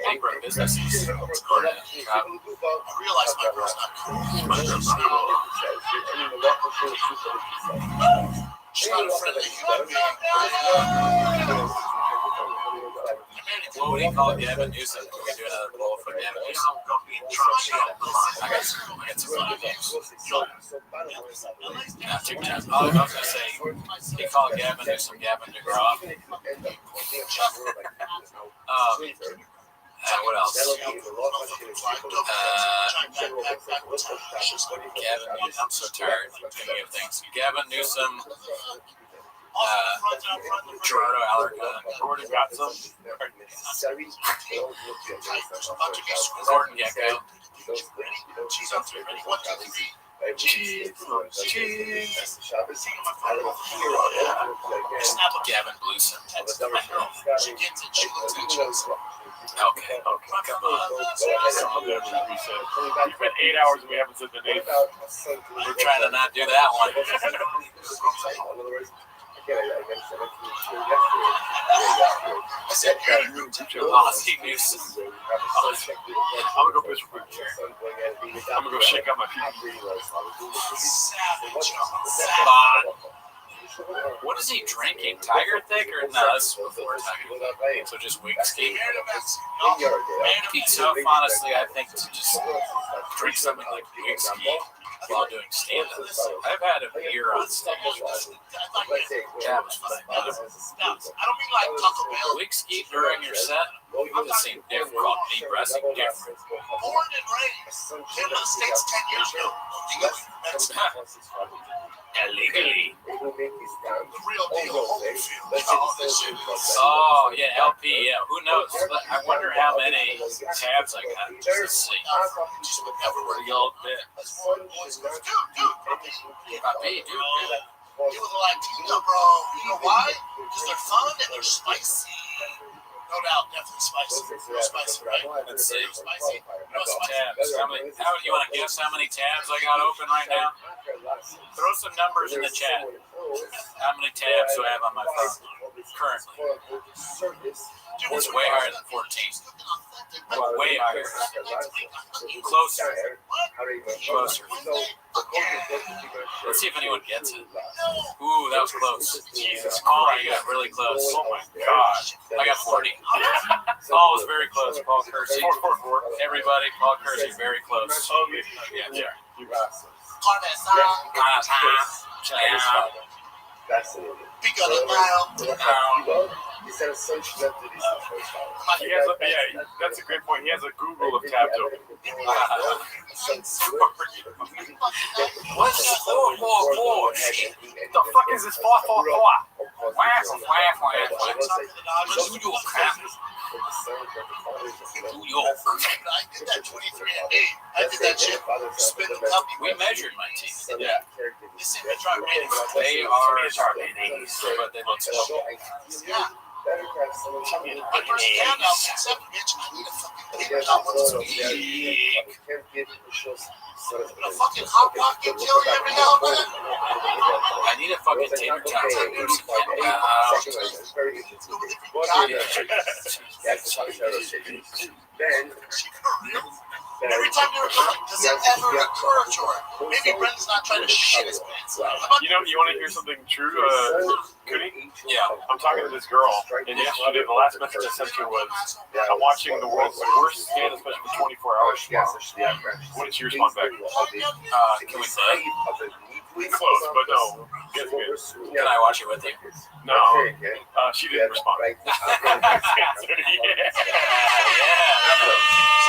bankrupt businesses. Gordo. I realize my girl's not cool. She's not a friendly human being. What would he call Gavin Newsom? We can do another poll for Gavin Newsom. I got some funny names. Yeah, check that. I was going to say, he called Gavin Newsom Gavin DeGraw. What else? Gavin Newsom. I'm so tired of thinking of things. Gavin Newsom. Gerardo Alarcon. Gordon got some. Gordon Gecko. Gavin Bluesen. Okay. Come on. You've been 8 hours and we haven't said the name. We're trying to not do that one. Aussie Newsom. I'm gonna go piss for quick. I'm gonna go shake out my pee. What is he drinking? Tiger Thick or no? That's before Tiger Thick. So just whiskey. So honestly, I think to just drink something like whiskey while doing stand-up. I've had a beer on stage. That was fun. I don't mean like Taco Bell. Whiskey during your set? It seemed different. Called depressing different. Born and raised. Came to the States 10 years ago. Illegally. The real deal. Oh, yeah, LP, yeah. Who knows? I wonder how many tabs I got. Just to see. The old bit. Papi, dude. It was Latino, bro. You know why? Because they're fun and they're spicy. No doubt, definitely spicy. Real spicy, right? Let's see. Spicy. Real spicy. Tabs. How many? You want to guess how many tabs I got open right now? Throw some numbers in the chat. How many tabs do I have on my phone currently? It's way higher than 14. Way higher. Closer. Let's see if anyone gets it. Ooh, that was close. Jesus Christ, you got really close. Oh my gosh. I got 40. Paul was very close. Paul Kersey. Everybody, Paul Kersey, very close. Yeah. That's a great point. He has a Google of tabs open. What's 444? The fuck is this 444? New York, crap. New York. I did that 23andMe. I did that shit. Spin the company. We measured my team. Yeah. This is Metro ratings. They are but they look slow. Yeah. My first hand out, except bitch, I need a fucking paper towel. A fucking hot pocket kill you every now and then. I need a fucking tater tot. Every time you're coming, does it ever occur to her? Maybe Brendan's not trying to shit his pants. You want to hear something true, Cooney? Yeah. I'm talking to this girl, and yesterday the last message I sent her was, I'm watching the world's worst stand special for 24 hours. What did she respond back? Can we say? Close, but no. Good. Can I watch it with you? No. She didn't respond.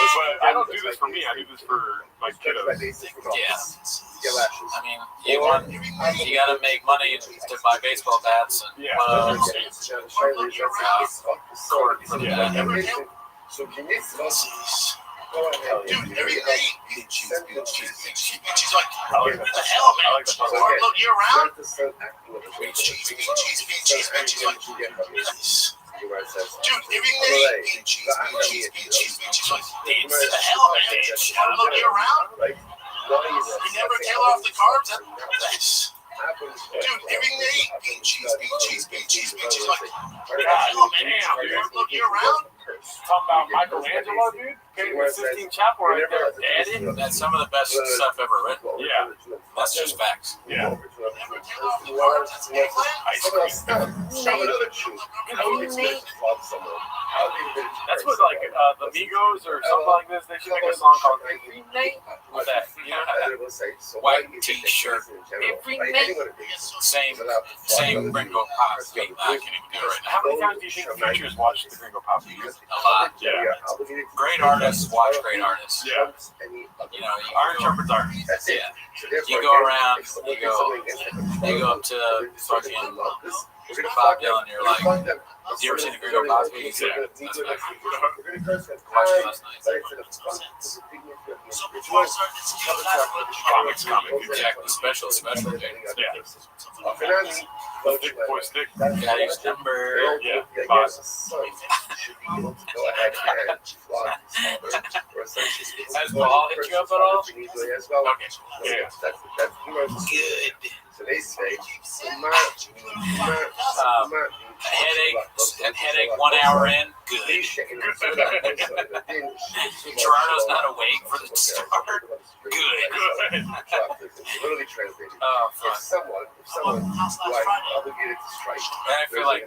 But I don't do this for me. I do this for my kiddos. Yeah. I mean, you gotta make money to buy baseball bats and Dude, every day eating cheese. She's like, what the hell, man? Cheese all year round? Cheese. She's like, nice. Dude, every day eating cheese. She's like, what the hell, man? Cheese all year round? You never tail off the carbs? Nice. Dude, every day eating cheese. She's like, what the hell, man? You look year round? Talking about Michelangelo, dude. Painting the Sistine Chapel right there, daddy. That's some of the best stuff ever written. Yeah. That's just facts. Yeah. Ice cream. That's what, like, the Migos or something like this, they should make a song called Every Night with that. You know that? White t-shirt. Every night. Same Gringo Pop. I can't even do it right now. How many times do you think Futures watched the Gringo Pop? A lot. Yeah. Great artists watch great artists. Yeah. You know, Iron Shepherd's art. Yeah. You go around, you go up to fucking Bob Dylan, and you're like, have you ever seen a Gringo Pop piece? Yeah. That's actually watched it last night. Comics. Exactly. Special. Yeah. Stick. Guy's number. Yeah. Has Paul hit you up at all? Okay. Yeah. Good. Headache 1 hour in. Good. Gerardo's not awake for the start. Good. Oh, fuck. I feel like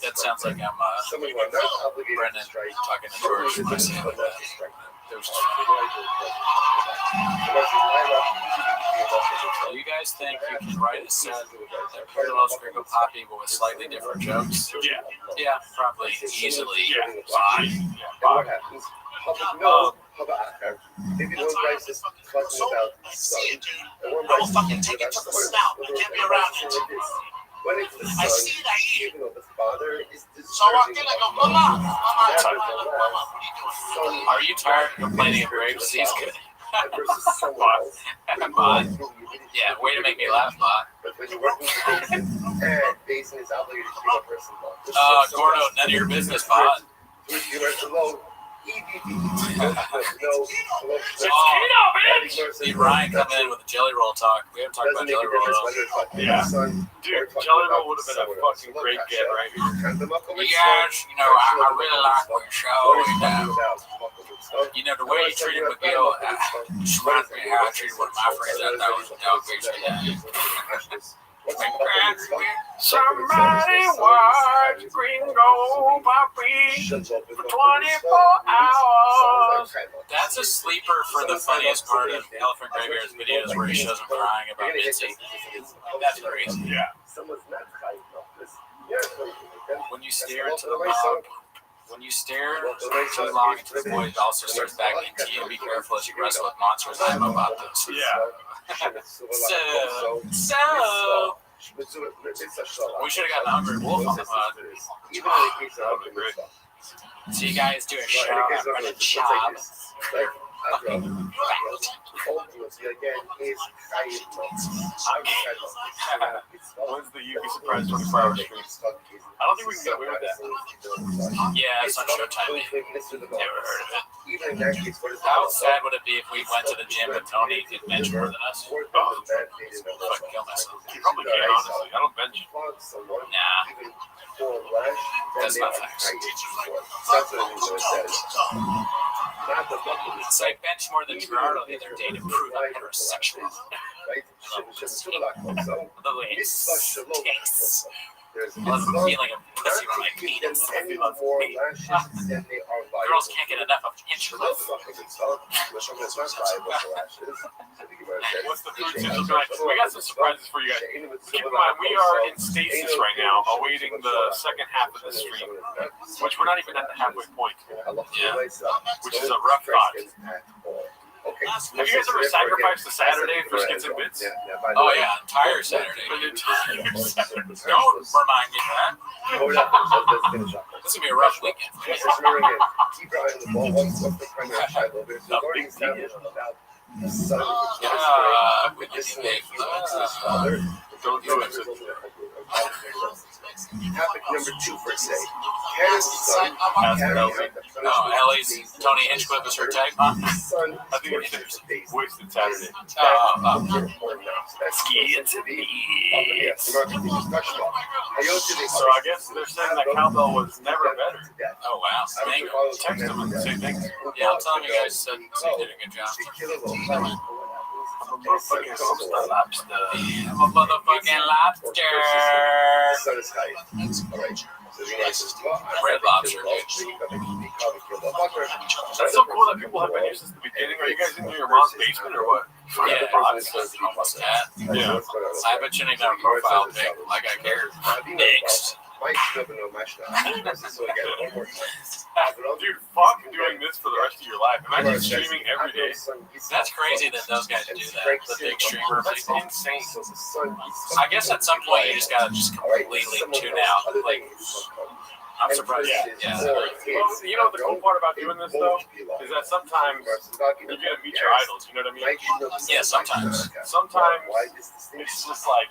that sounds like I'm Brendan talking to George myself. Do you guys think you can write a set that parallels Gringo Poppy but with slightly different jokes? Yeah. Yeah, probably easily. Yeah. What happens? Maybe one guy's just talking about sun, and one guy's fucking take it to the snout. I can't be around it. when it's the I son, see it, I eat it. even though the father is So I walked in, I go, Mama, what are you doing? Are you tired of complaining of grave disease? Good. versus someone else. Bot. Yeah, way to make me laugh, Bot. But when you're working with a person and basing is obligated to give a person love. Gordo, none of your business, Bot. You are below EBB. See Ryan coming in with a jelly roll talk. We haven't talked about jelly roll at all. Yeah. Dude, Jelly Roll would have been a fucking great get right here. Yes, I really like what you showed. You know, the way you treated McGill reminds me of how I treated one of my friends that was a dog bitch. Somebody watch Gringo Poppy for 24 hours. That's a sleeper for the funniest part of Elephant Graveyard's videos where he shows him crying about Mitzi. That's crazy. Yeah. When you stare into the mob, when you stare too long into the void, it also starts backing into you. Be careful as you wrestle with monsters. I'm about this. Yeah. So. We should have gotten the Hungry Wolf on the pod. So you guys do a show. I'm running job. When's the UV Surprise 24-hour stream? I don't think we can get away with that. Yeah, it's on Showtime. Never heard of it. Even in that case, what is How sad would it be if we went to the gym and Tony did bench more than us? Fucking kill myself. You probably can, honestly. I don't bench. Nah. That's not facts. So I benched more than Gerardo the other day to prove I'm heterosexual. The way it tastes. I love the feeling of pussy on my penis. I feel like girls can't get enough of instruments. What's the food sizzle tonight? We got some surprises for you guys. Keep in mind, we are in stasis right now, awaiting the second half of the stream, which we're not even at the halfway point. Yeah. Which is a rough thought. Have you guys ever sacrificed a Saturday for skits and bits? Oh yeah, entire Saturday. An entire Saturday. Don't remind me of that. This is gonna be a rough weekend. Don't do it. Topic number 2 for today. Ellie's Tony Hinchcliffe is her tag. I think it's wasted Saturday. So I guess they're saying that cowbell was never better. Oh wow! Thank you. Text them and say thanks. Yeah, I'm telling you guys, said you did a good job. I'm a motherfucking lobster. I'm a motherfucking lobster. Red lobster, dude. That's so cool that people have been here since the beginning. Are you guys in your mom's basement or what? Yeah, almost that. Yeah. I bet you ain't got a profile pic like I care. Next. Dude, fuck doing this for the rest of your life. Imagine streaming every day. That's crazy that those guys do that. The big streamer That's people. insane. I guess at some point you just gotta completely tune out. Like, I'm surprised. Yeah. Well, you know the cool part about doing this though is that sometimes you're gonna meet your idols. You know what I mean? Yeah, sometimes. Sometimes it's just like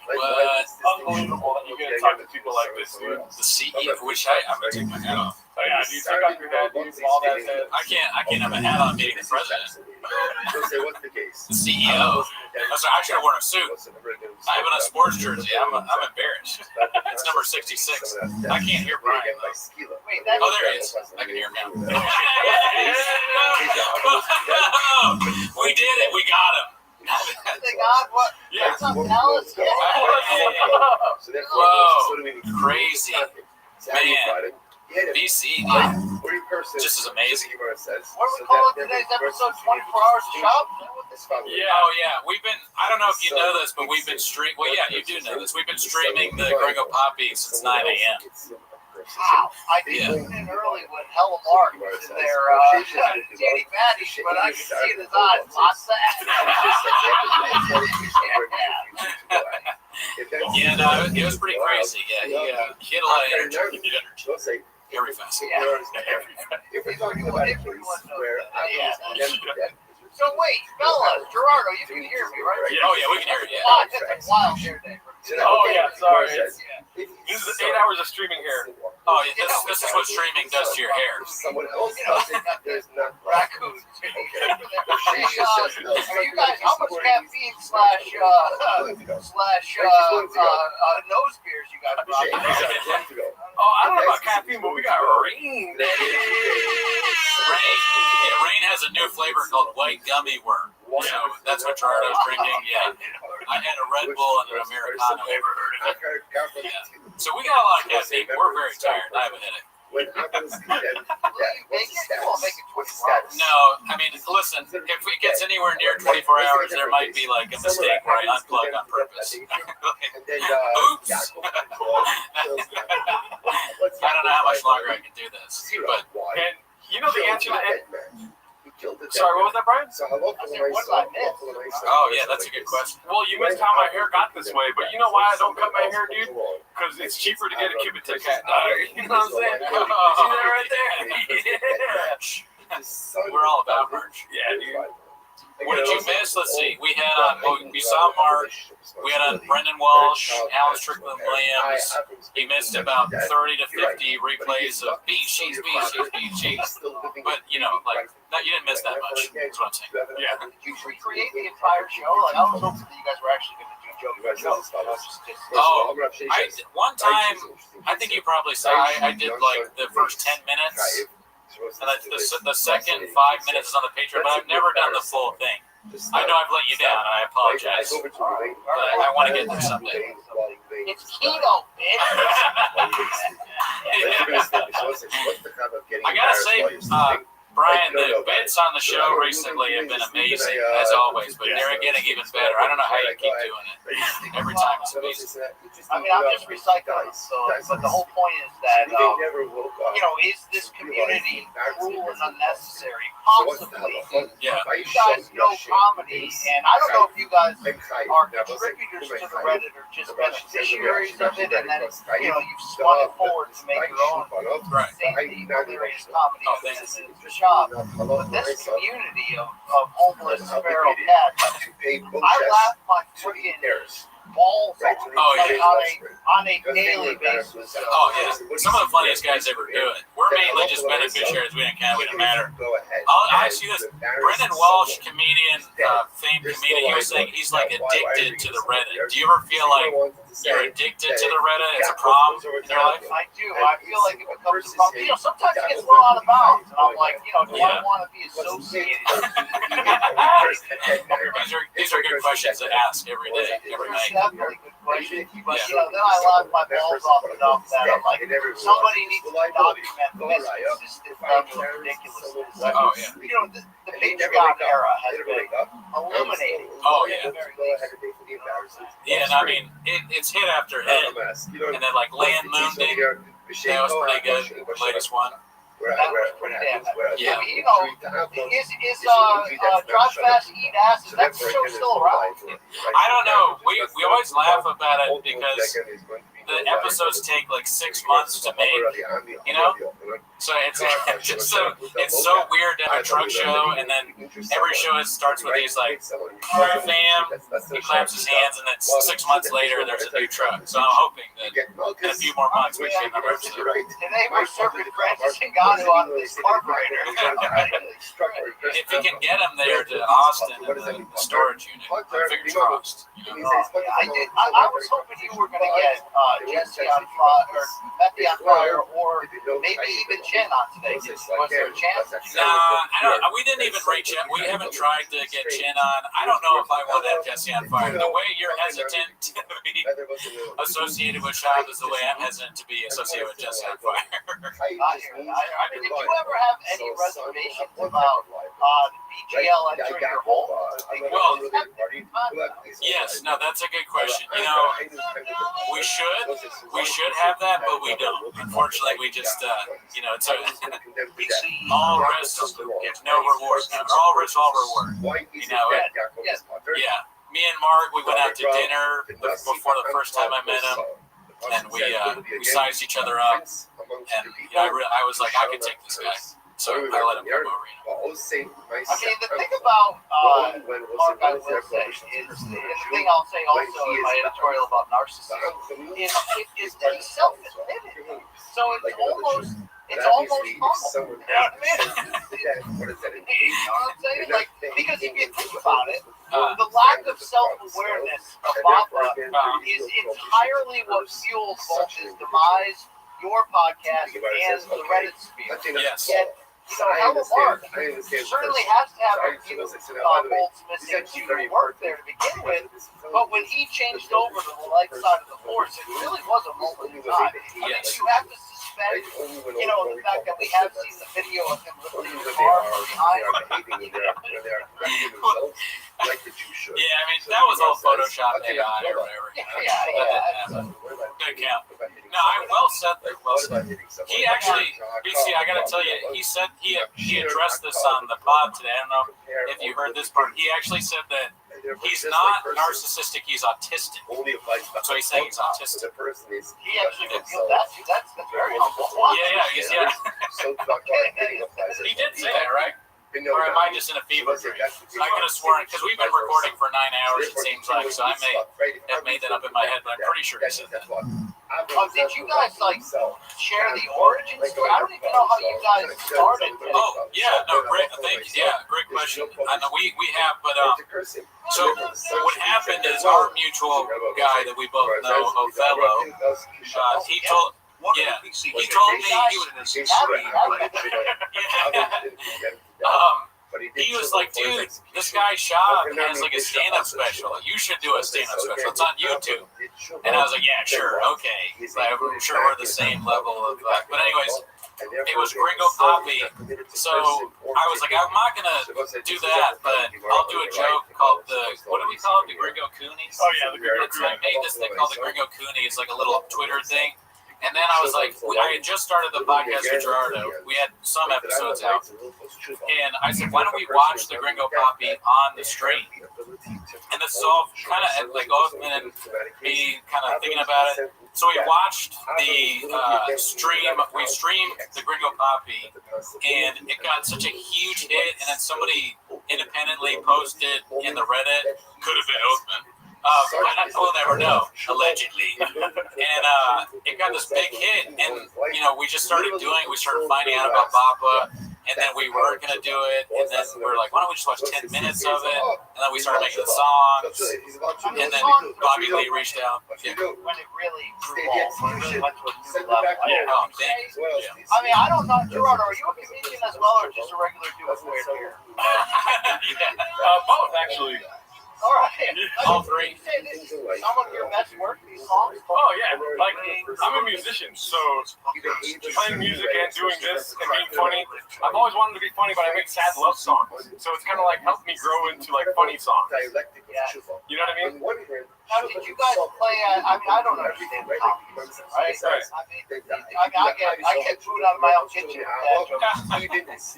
unbelievable that you get to talk to people like this, dude. The CEO, which I'm gonna take my hat off. Yeah, dude, take off your hat, dude. All that head. I can't have a hat on meeting the president. The CEO. I should have worn a suit. I have a sports jersey. I'm embarrassed. It's number 66. I can't hear Brian though. Oh, there he is. I can hear him now. We did it. We got him. Thank God, what? Yeah. Something else? Yeah. Whoa. Crazy. Man. BC, just as amazing. What are we calling today's episode? 24 Hours of Shop? Yeah, oh yeah. We've been, I don't know if you know this, but we've been streaming, well yeah, you do know this. We've been streaming the Gringo Poppy since 9 a.m. Wow. I tuned in early with Hella Mark in their Danny Batty, but I can see in his eyes lots of Yeah, no, it was pretty crazy. Yeah, he had a lot of energy. Very fast. So wait, fellas, Gerardo, you can hear me, right? Oh yeah, we can hear it. Yeah. Oh, it's a wild hair day. Oh yeah, sorry. This is 8 hours of streaming here. Oh yeah, this is what streaming does to your hair. Raccoons. Are you guys, how much caffeine slash nose beers you guys brought? Oh, I don't know about caffeine, but we got rain. Rain has a new flavor called white gummy worm. So that's what Gerardo's drinking. Yeah, I had a Red Bull and an Americano. Yeah. So we got a lot of caffeine. We're very tired. I have a headache. No, I mean, listen, if it gets anywhere near 24 hours, there might be like a mistake where I unplug on purpose. Oops. I don't know how much longer I can do this, but And you know the answer to that? Sorry, what was that, Brian? oh yeah, that's a good question. Well, you missed how my hair got this way, but you know why I don't cut my hair, dude? Because it's cheaper to get a Cubitic hat. You know what I'm saying? See that right there? Yeah. We're all about merch. Yeah, dude. What did you miss? Let's see. We had we saw Mark. We had on Brendan Walsh, Alan Strickland Williams. He missed about 30 to 50 replays of beat sheets. But you know, like you didn't miss that much. That's what I'm saying. Yeah. Did you recreate the entire show? Like, I was hoping that you guys were actually going to do jokes. Oh, one time, I think you probably saw. I did like the first 10 minutes. And the second 5 minutes is on the Patreon, but I've never done the full thing. I know I've let you down, and I apologize. But I want to get there someday. It's keto, bitch. I gotta say, Brian, the bits on the show recently have been amazing, as always, but they're getting even better. I don't know how you keep doing it. Every time it's amazing. I mean, I'm just recycling. So, but the whole point is that, is this community cruel and unnecessary? Possibly. Yeah. You guys know comedy, and I don't know if you guys are contributors to the Reddit or just beneficiaries of it, and then, you've spun it forward to make your own safety, hilarious comedy of this shop. But this community of homeless feral cats, I laugh my freaking balls on a daily basis. Oh, yeah. Some of the funniest guys ever do it. We're mainly just beneficiaries. We don't count. We don't matter. I see this. Brendan Walsh, comedian, famed comedian, he was saying he's like addicted to the Reddit. Do you ever feel like you're addicted to the Reddit? It's a problem in your life? I do. I feel like it becomes a problem. Sometimes it gets a little out of bounds, and I'm like, do I want to be associated? These are good questions to ask every day, every night. Definitely good question. But then I laugh my balls off enough that I'm like, somebody needs to document this consistent level of ridiculousness. Oh yeah. The Patreon era has been illuminating. Oh yeah. Yeah, and I mean, it's hit after hit, and then like Land Moonding, that was pretty good. The latest one. That was pretty damn good. Yeah. Is Drive Fast Eat Ass, is that show still around? I don't know. We always laugh about it because the episodes take like 6 months to make, So it's just it's so weird to have a truck show, and then every show starts with these like, "Hi fam," he claps his hands, and then 6 months later there's a new truck. So I'm hoping that in a few more months we see another episode. Today we're serving Francis Ngannou on this carburetor. If you can get him there to Austin in the storage unit, fingers crossed. I was hoping you were going to get Jesse on fire, or Becky on fire, or maybe even Jen on today. Was there a chance? We didn't even reach out. We haven't tried to get Jen on. I don't know if I want to have Jesse on fire. The way you're hesitant to be associated with Shab is the way I'm hesitant to be associated with Jesse on fire. Did you ever have any reservations about BGL entering your home? Well, yes. No, that's a good question. We should have that, but we don't. Unfortunately, we just, it's all risk, no reward. All risk, all reward. Yeah. Me and Mark, we went out to dinner before the first time I met him, and we sized each other up, and I was like, I could take this guy. So I let him come over. The thing about Mark, I will say, is, and the thing I'll say also in my editorial about narcissism is that he's self-admitted. So it's almost humble. You know what I mean? You know what I'm saying? Like, because if you think about it, the lack of self-awareness of Baba is entirely what fuels both his demise, your podcast, and the Reddit sphere. Yes. Yet, Helmut Mark certainly has to have a few bolts missing to work there to begin with, but when he changed over to the light side of the force, it really was a moment in time. I mean, you have to suspend, the fact that we have seen the video of him lifting the car from behind him. Yeah, I mean, that was all Photoshop AI or whatever. Good count. No, well said there. Well said. He actually, BC, I got to tell you, he said he addressed this on the pod today. I don't know if you heard this part. He actually said that he's not narcissistic, he's autistic. So he's saying he's autistic. He actually did feel that. That's very helpful. Yeah. He did say that, right? Or am I just in a fever dream? I could have sworn, because we've been recording for 9 hours, it seems like, so I may have made that up in my head, but I'm pretty sure he said that. Did you guys, share the origin story? I don't even know how you guys started. Oh, yeah, no, great, thank you. Yeah, great question. I know we have, but, so what happened is our mutual guy that we both know, Othello, he told me he was like, dude, this guy Shab has like a stand-up special. You should do a stand-up special. It's on YouTube. And I was like, yeah, sure, okay. I'm sure we're the same level of. But anyways, it was Gringo Poppy. So I was like, I'm not gonna do that, but I'll do a joke called what do we call it? The Gringo Coonies? Oh yeah, the Gringo I made this thing called the Gringo Cooney. It's like a little Twitter thing. And then I was like, I had just started the podcast with Gerardo. We had some episodes out. And I said, why don't we watch the Gringo Poppy on the stream? And this is all kind of like Othman and me kind of thinking about it. So we watched the stream. We streamed the Gringo Poppy, and it got such a huge hit. And then somebody independently posted in the Reddit, could have been Othman. We'll never know, allegedly. And it got this big hit, and we just started doing. We started finding out about Bappa, and then we were gonna do it, and then we were like, why don't we just watch 10 minutes of it? And then we started making the songs, and then Bobby Lee reached out. Yeah. When it really grew off, when it really went to a new level. Oh, thanks. Yeah. I mean, I don't know, Gerardo, are you a comedian as well, or just a regular do-it-for-it here? Both actually. All right. All three. You say this is some of your best work, these songs? Oh yeah, like I'm a musician, so playing music and doing this and being funny. I've always wanted to be funny, but I make sad love songs, so it's kind of like helped me grow into like funny songs. You know what I mean? Now, did you guys play I mean, I don't understand comedy music, right? I get food out of my own kitchen. Did you guys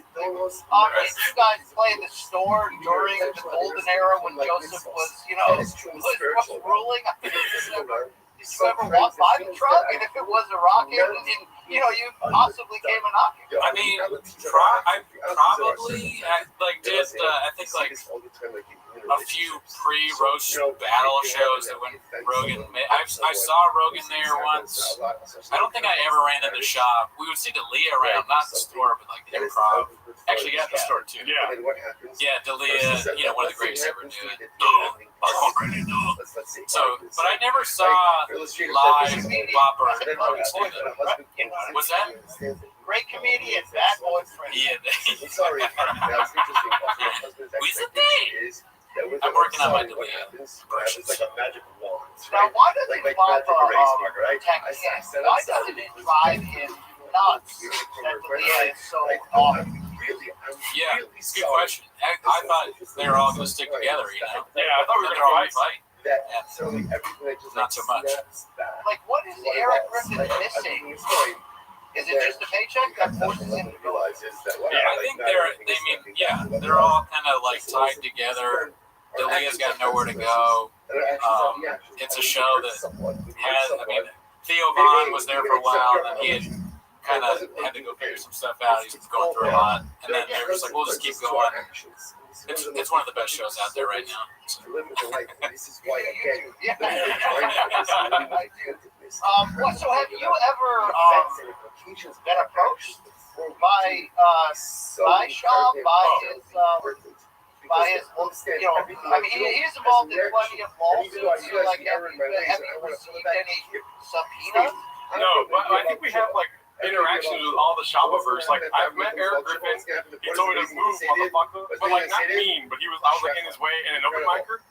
play in the store during the golden era when Joseph was ruling? Did you ever walk by the truck? And if it was a rocket, and you possibly came a knocking? I mean, I probably did. I think like a few pre-roast battle shows that when Rogan made. I saw Rogan there once. I don't think I ever ran in the shop. We would see D'Elia around, not the store, but like the Improv. Actually, at the store too. Yeah. Yeah, D'Elia, one of the greatest ever do it. So, but I never saw live Bopper and Rogan stand up. What's that? Great comedian, bad boyfriend. Yeah. What's the thing? I'm working on my D'Elia. Now, why doesn't Bopper Texas? Why doesn't it drive him nuts that D'Elia is so awesome? Yeah, it's a good question. I thought they were all going to stick together, Yeah, I thought we were going to fight. Yeah. Not so much. Like, what is Eric Griffin missing? Is it just a paycheck that forces him to go? Yeah, I think they're all kind of like tied together. D'Elia's got nowhere to go. It's a show that has, Theo Vaughn was there for a while, and he had had to go figure some stuff out. He's going through a lot. And then they're just like, we'll just keep going. It's one of the best shows out there right now. So. So have you ever been approached by Shah, by his, he's involved in plenty of lawsuits. Like, have you received any subpoenas? No, but I think we have like interactions with all the Shopperverse. Like I've met Eric Griffin. He told me to move, motherfucker. But like not mean, but I was like in his way in an open micer.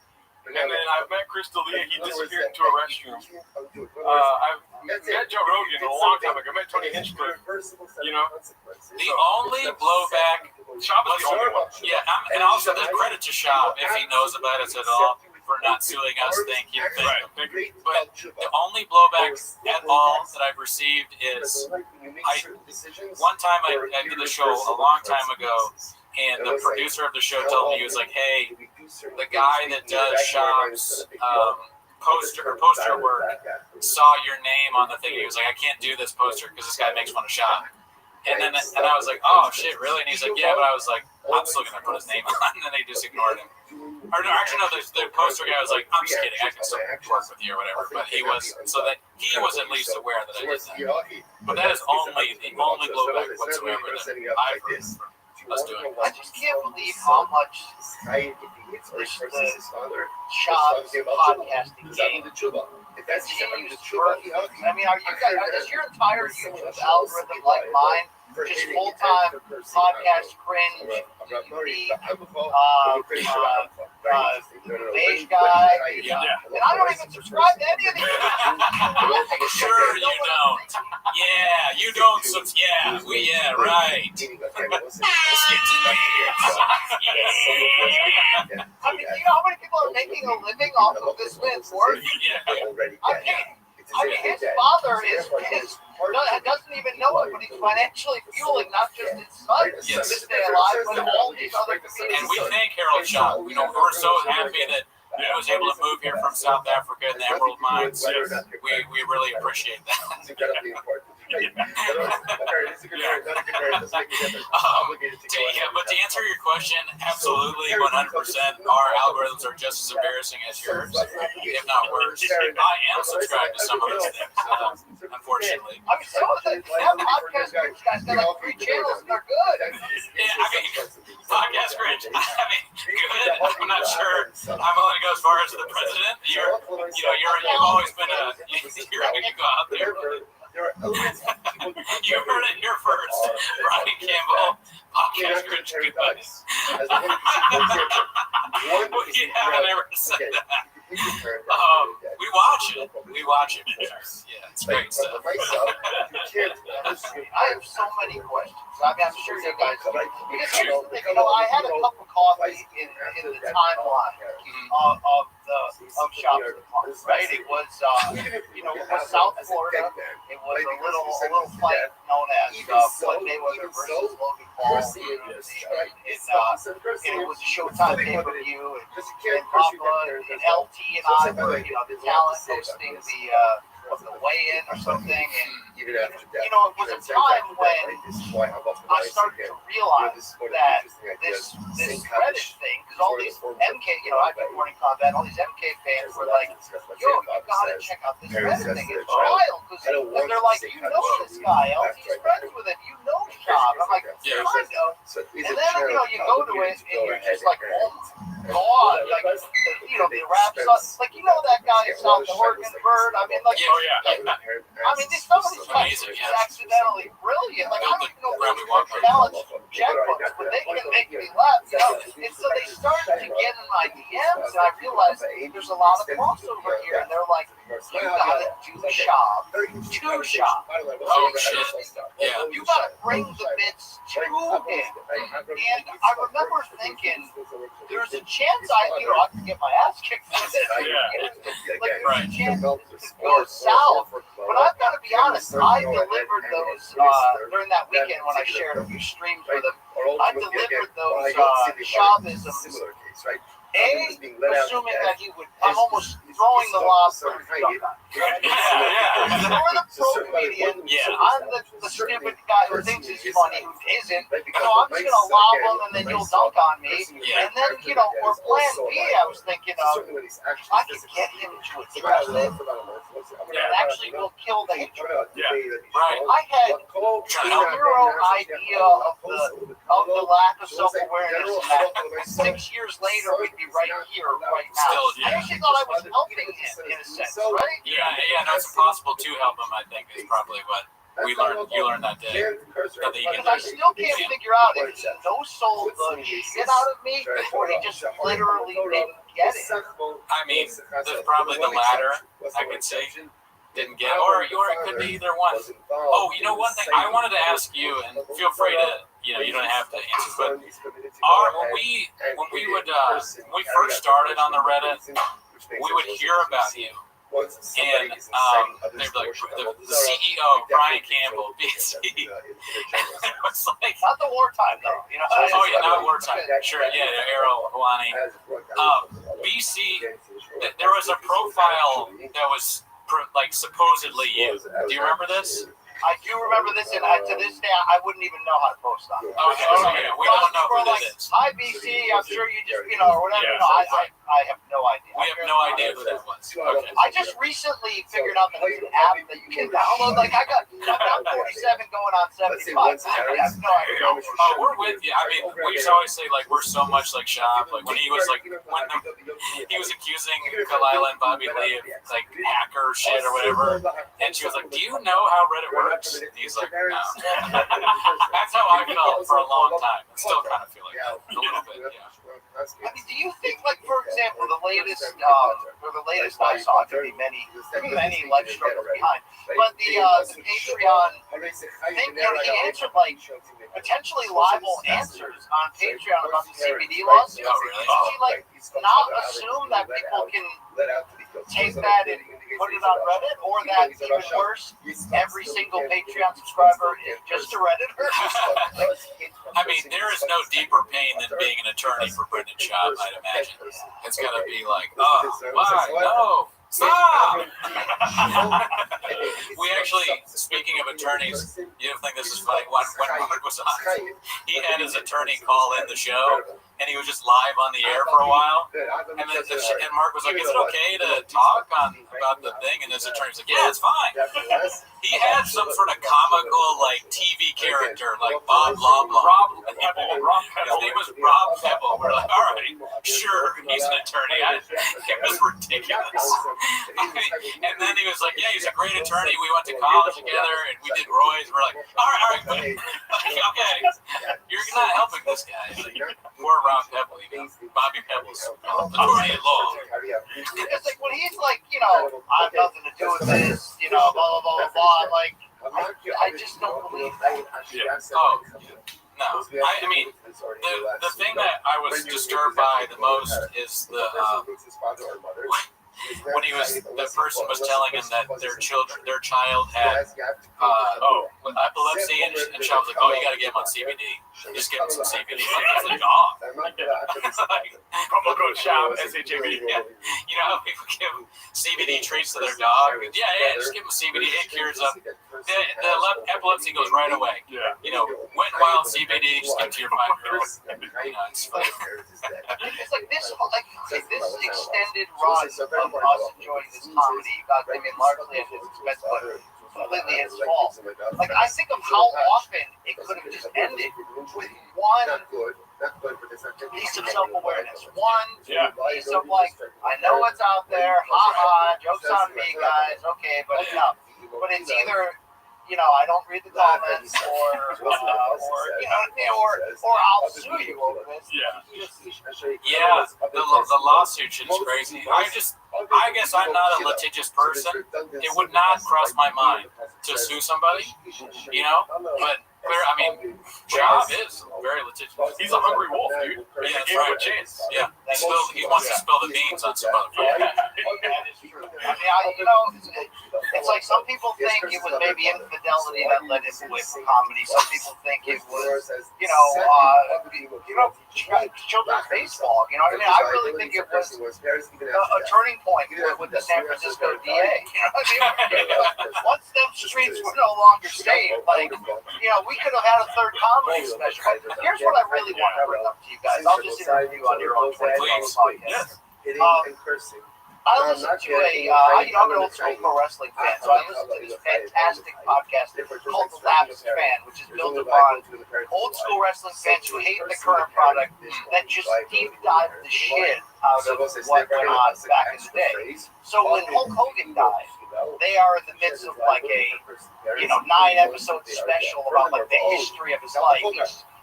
And then I've met Chris D'Elia. He disappeared into a restroom. I've met Joe Rogan a long time ago. I met Tony Hinchcliffe. The only blowback. Shop is the only one. Yeah, and also the credit to Shop if he knows about it at all for not suing us. Thank you. But the only blowback at all that I've received is one time I did the show a long time ago, and the producer of the show told me, he was like, hey, the guy that does Shop's poster work saw your name on the thing. He was like, I can't do this poster because this guy makes fun of Shop. And I was like, oh shit, really? And he's like, yeah, but I was like, I'm still gonna put his name on. And then they just ignored him. Or no, actually, no, the poster guy was like, I'm just kidding, I can still work with you or whatever. But he was at least aware that I did that. But that is the only blowback whatsoever that I've heard from us doing. I just can't believe how much the Shop's podcasting game continues to work. I mean, is your entire YouTube algorithm like mine? Just full-time podcast cringe, beige guy. Yeah. And I don't even subscribe to any of these. Sure, you don't. Yeah, you don't. Right. I mean, do you know how many people are making a living off of this man's work? I mean, his father doesn't even know it, but he's financially fueling not just his son to stay alive, but all these other people. And we thank Harold Shaw. You know, we're so happy that he was able to move here from South Africa in the Emerald Mines. We really appreciate that. But to answer your question, absolutely, 100%. Our algorithms are just as embarrassing as yours, if not worse. I am subscribed to some of those things, unfortunately. I mean, some of them have podcast groups, guys. They're like 3 channels and they're good. Yeah, I mean, podcast cringe. I mean, good. I'm not sure I'm willing to go as far as the president. You've always been you go out there. You heard it here first. Brian Campbell, podcast cringe. Good. We haven't ever said that. We watch it. Yeah, it's great stuff. I have so many questions. I mean, I'm sure you guys do. Because here's the thing, I had a cup of coffee in the timeline of Shop at the Park, right? It was, it was South Florida. It was a little fight known as Floyd Mayweather versus Logan Paul. And it was a Showtime pay-per-view, and Papa and LT and I were, the talent hosting the weigh-in or something, and it was a time when I started to realize that this Reddit thing, because all these MK, I did Morning Combat, all these MK fans were like, yo, you gotta check out this Reddit thing, it's wild, because they're like, you know this guy, LT's friends with him, you know Shop. I'm like, yeah, I know. And then, you go to it, and you're just like, oh my God, like, the rap stuff, like, that guy South Oregon Bird, I mean, like, I mean, some of these guys are just accidentally brilliant. Like, I don't even know if they're challenge checkbooks, but they can make me laugh, And so they started to get in my DMs, and I realized there's a lot of crossover here, and they're like, you gotta do Shop to Shop. Oh, shit. Yeah. You gotta bring the bits to him. And I remember thinking, there's a chance I can get my ass kicked for this. Like, there's a chance to go south. But I've got to be honest, I delivered those during that weekend when I shared a few streams with him. I delivered those Shoppisms. Assuming that he would, I'm almost throwing the lob for You're the pro comedian. I'm the stupid guy who thinks he's funny, who isn't. So I'm just going to lob him and then you'll dunk on me. And then, for plan B, I was thinking of, I could get him to address it. And actually will kill the hatred. Right. I had zero idea of the lack of self-awareness in that. 6 years later, we'd be right here, right now. Still, I actually thought I was helping him in a sense, right? Yeah, no, it's impossible to help him, I think, is probably what you learned that day. Because I still can't figure out if he no-sold the shit out of me, or he just literally didn't get it. I mean, probably the latter, I could say. Didn't get it. Or it could be either one. Oh, one thing I wanted to ask you, and feel free to, you don't have to answer, but when we first started on the Reddit, we would hear about you. And they'd be like, the CEO, Brian Campbell, BC. It was like, not the wartime, though. Oh, yeah, not wartime. Sure, yeah, Arrow, Hawani. BC, there was a profile that was supposedly you. Do you remember this? I do remember this, and to this day, I wouldn't even know how to post on it. Okay, we don't know who this is. Hi, BC, I'm sure you just, or whatever. I have no idea. We have no idea who that was. Okay. I just recently figured out that there's an app that you can download. Like, I'm down 47 going on 75. I have no idea. We're with you. I mean, we used to always say, we're so much like Shop. Like, when he was, when he was accusing Kalila and Bobby Lee of, hacker shit or whatever, and she was like, do you know how Reddit works? And he's like, no. That's how I felt for a long time. I still kind of feel like that. A little bit, yeah. I mean, do you think, like, for example, the latest I saw, it could be many life struggles behind, but the Patreon thing, you know, he answered, like, potentially liable answers on Patreon about the CBD lawsuit. Oh, really? Does he, like, not assume that people can take that and put it on Reddit, or that, even worse, every single Patreon subscriber is just a Redditor? I mean, there is no deeper pain than being an attorney for Brendan Schaub, I'd imagine. It's got to be like, oh, why? No. Stop! We actually, speaking of attorneys, you don't think this is funny? When Mark was on, he had his attorney call in the show, and he was just live on the air for a while. And then and Mark was like, "Is it okay to talk about the thing?" And his attorney's like, "Yeah, it's fine." He had some sort of comical, like, TV character, like Bob Blah Blah. His name was Rob Pebble. We're like, all right, sure, he's an attorney. It was ridiculous. And then he was like, yeah, he's a great attorney. We went to college together, and we did Roy's. We're like, all right, but, okay, you're not helping this guy. Like, poor Rob Pebble, you know, Bobby Pebble's attorney at law. It's like when he's like, you know, I have nothing to do with this, you know, blah, blah, blah, blah, blah. I'm like, I just don't believe that. Yeah. Oh, no. I mean, the thing that I was disturbed by the most is the when the person was telling him that their child had epilepsy, and Sean was like, oh, you got to get him on CBD. Just give him some CBD. It's a dog. Promo code Sean, SHAB. Yeah. You know, people give CBD treats to their dog. Yeah, just give them CBD. It cures them. The epilepsy goes right away. Yeah. You know, wet and wild CBD, just give it to your 5-year-old. You know, it's fun. It's like this extended run of us enjoying this comedy. I mean, largely at his expense, but completely his fault. Like, I think of how often it could have just ended with one piece of self-awareness, one piece of, like, I know it's out there, haha, joke's on me, guys, okay, but enough. But it's either, you know, I don't read the comments, or you know, or I'll sue you over this. Yeah, the lawsuit shit is crazy. I guess I'm not a litigious person. It would not cross my mind to sue somebody, you know, but I mean, Schaub is very litigious. He's a hungry wolf, dude. Yeah, that's right. A chance. Yeah, he wants to spill the beans on some motherfucker. That is true. I mean, you know, it's like some people think it was maybe infidelity that led him with comedy. Some people think it was, you know, children's baseball. You know what I mean? I really think it was a turning point with the San Francisco DA. You know what I mean? Once them streets were no longer safe, like, you know, we could have had a third comedy special. But here's what I really want to bring up to you guys. I'll just interview on your own podcast. I listen to I'm an old school pro wrestling fan, so I listen to this fantastic podcast called The Lapsed Fan, which is built upon old school wrestling fans who hate the current product that just deep dive the shit out of what went on back in the day. So when Hulk Hogan died, they are in the midst of like a 9-episode special about like the history of his life.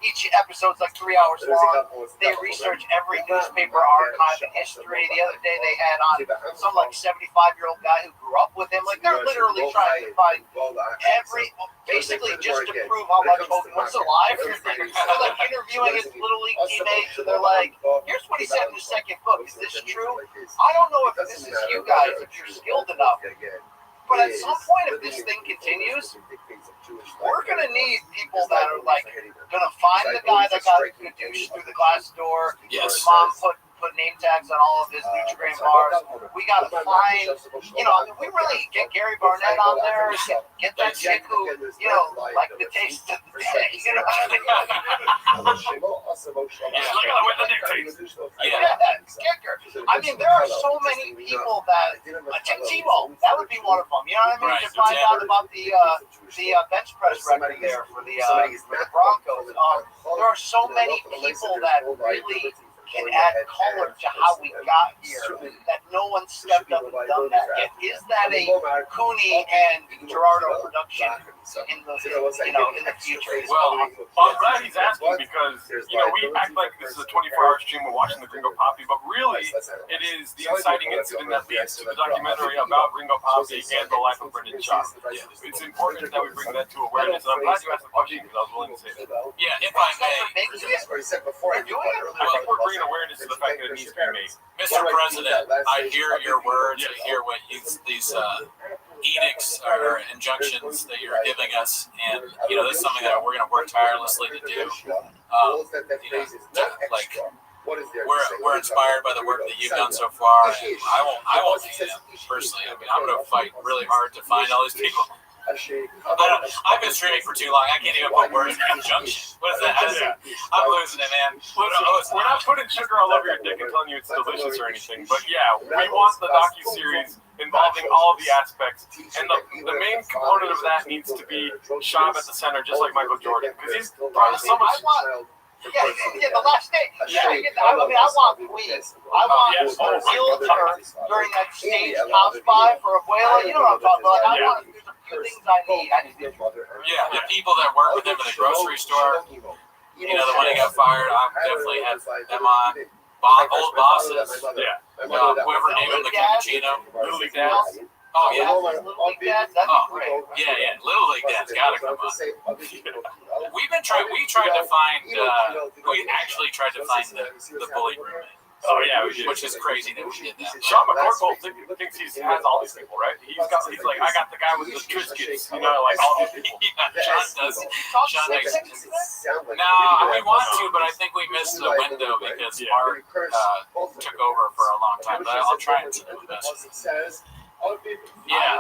Each episode's like 3 hours long. They research every newspaper archive in history. The other day they had on some like 75-year-old guy who grew up with him. Like they're literally trying to find basically just to prove how much Hogan was alive. They're like interviewing his little league teammates, and they're like, "Here's what he said in his second book. Is this true? I don't know if this is you guys, if you're skilled enough." But at some point, if this thing continues, we're going to need people that are like going to find the guy that got the douche through the glass door. Yes. Mom put name tags on all of his Nutri-Grain bars. We got to find, we really get Gary Barnett on there. Get that chick who, like the taste of the day. Kicker. I mean, there are so many people that Timo, that would be one of them. You know what I mean? Right. To find out about the bench press record there for the Broncos. There are so many people that really can add color to how we got here that no one stepped up and done that yet. Is that a Cooney and Gerardo production in the future. Well, I'm glad he's asking because, we act like this is a 24-hour stream of watching the Gringo Poppy, but really, it is the inciting incident that leads to the documentary about Gringo Poppy and the life of Brendan Shaw. Yeah. It's important that we bring that to awareness, and I'm glad you asked the question because I was willing to say that. Yeah, if I may, I think we're bringing awareness to the fact that it needs to be made. Mr. President, I hear your words. I hear what these edicts or injunctions that you're giving us, and this is something that we're going to work tirelessly to do. We're inspired by the work that you've done so far, and I won't do that personally. I mean, I'm going to fight really hard to find all these people. I've been streaming for too long. I can't even put words in injunction. What is that? I'm losing it, man. We're not putting sugar all over your dick and telling you it's delicious or anything, but yeah, we want the docu-series involving all the aspects, and the main component of that needs to be Shab at the center, just like Michael Jordan, because he's brought so much. Yeah, the last day. I want please. I want a realtor during that stage house buy for Abuela. You know what I'm talking about. I want there's a few things I need. Yeah, the people that work with him in the grocery store, the one that got fired, I've definitely had them on. Old bosses. Yeah. Whoever named him the cappuccino. Little League Dads. Oh, yeah. Little League Dads, that'd be great. Yeah. Little League Dads gotta come on. We tried to find, we actually tried to find the bully roommate. Oh, yeah, we did. Which is crazy that we did that. Sean McCorkle thinks he has all these people, right? He's like, I got the guy with the Triscuits, like all these people. Sean does. Sean makes No, we want to, but I think we missed the window because Mark took over for a long time. But I'll try and do the best. Yeah.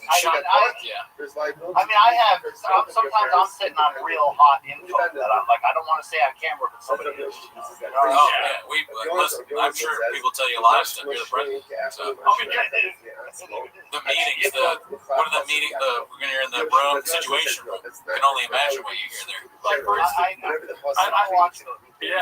Sometimes I'm sitting on real hot info that I'm like, I don't want to say on camera, but somebody else. Listen, I'm sure people tell you a lot of stuff. You're the president. So. The meetings, what are the meetings, when you're in the room, situation room, you can only imagine what you hear there. Like, for instance, I watched those. Yeah.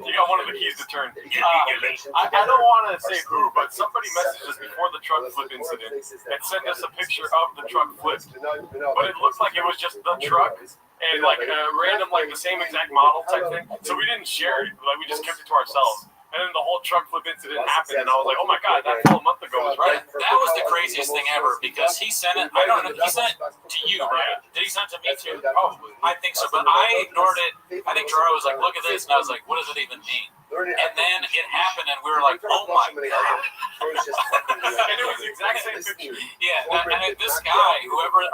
You got one of the keys to turn. I don't want to say who, but somebody messaged us before the truck flip incident and sent us a picture of the truck flipped. But it looks like it was just the truck and like a random, like the same exact model type thing. So we didn't share it. Like we just kept it to ourselves. And then the whole truck flip incident happened, and I was like, "Oh my god, that a month ago was right." That was the craziest thing ever because he sent it. I don't know. He sent it to you, right? Did he send it to me too? Probably. I think so, but I ignored it. I think Gerard was like, "Look at this," and I was like, "What does it even mean?" And then it happened, and we were like, "Oh my god!" And it was the exact same picture. Yeah, and this guy, whoever it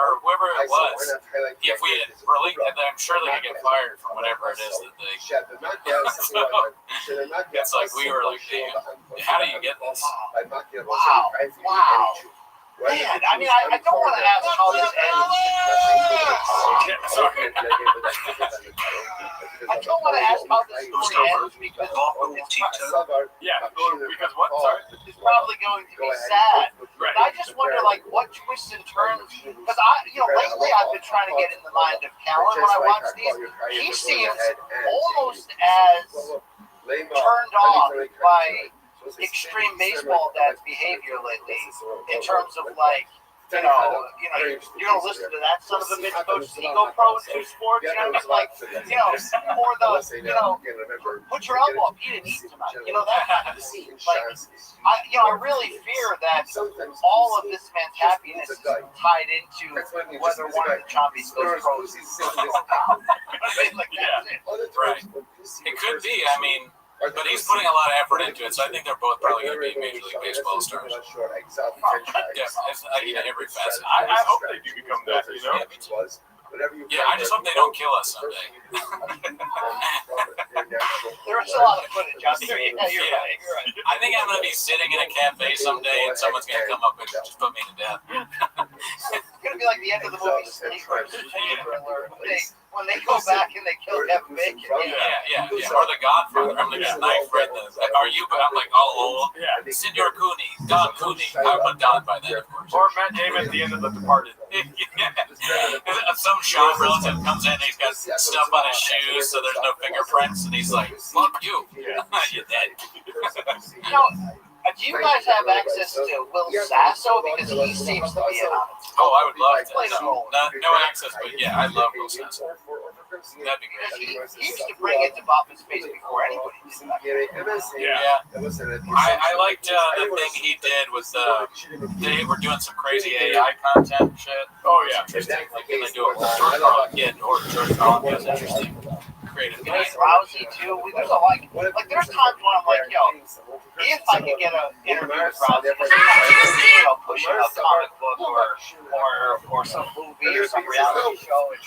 was, if we had really, I'm sure they could get fired for whatever it is that they. It's like we were like, "Damn, how do you get this?" Wow. Man, I mean, I don't want to ask how this ends. Sorry. I don't want to ask how this story ends because because what? Sorry. It's probably going to be sad. But I just wonder, like, what twists and turns. Because lately I've been trying to get in the mind of Callan when I watch these. He seems almost as turned off by extreme baseball dad's behavior lately in terms of like, you're gonna listen to that son of a bitch coach Ego Pro in 2 sports, like, or put your elbow up, he didn't eat tonight, that kind of scene. Like, I really fear that all of this man's happiness is tied into whether one of the Chombies goes pros. Right. It could be. I mean. But he's putting a lot of effort into it, so I think they're both probably going to be Major League Baseball stars. Yeah, every facet. I hope they do become that, Yeah, I just hope they don't kill us someday. There's a lot of footage out there. You're right. I think I'm going to be sitting in a cafe someday, and someone's going to come up and just put me to death. It's going to be like the end of the movie Sleepers. When they go back and they kill Kevin Bacon. Yeah. Or The Godfather. I'm like, knife right there. Are you? But I'm like, oh, Senor Cooney, Don Cooney. I put Don by then, of course. Or Matt Damon at the end of The Departed. Some Sean relative comes in and he's got stuff on his shoes, so there's no fingerprints, and he's like, fuck you. You're dead. Do you guys have access to Will Sasso? Because he seems to be in on it. Oh, I would love to. Plays a role. No access, but yeah, I love Will Sasso. That'd be Because great. he used to bring it to Bop's space before anybody did that. Yeah. I liked the thing he did with they were doing some crazy AI content shit. Oh yeah. Interesting. Like they do it. George Carlin, yeah, or George Carlin is interesting. Creative guy. Rousey too. There's a like there's times when I'm like, yo, if I could get an interview with Rousey, pushing a comic book or some movie or some reality show, and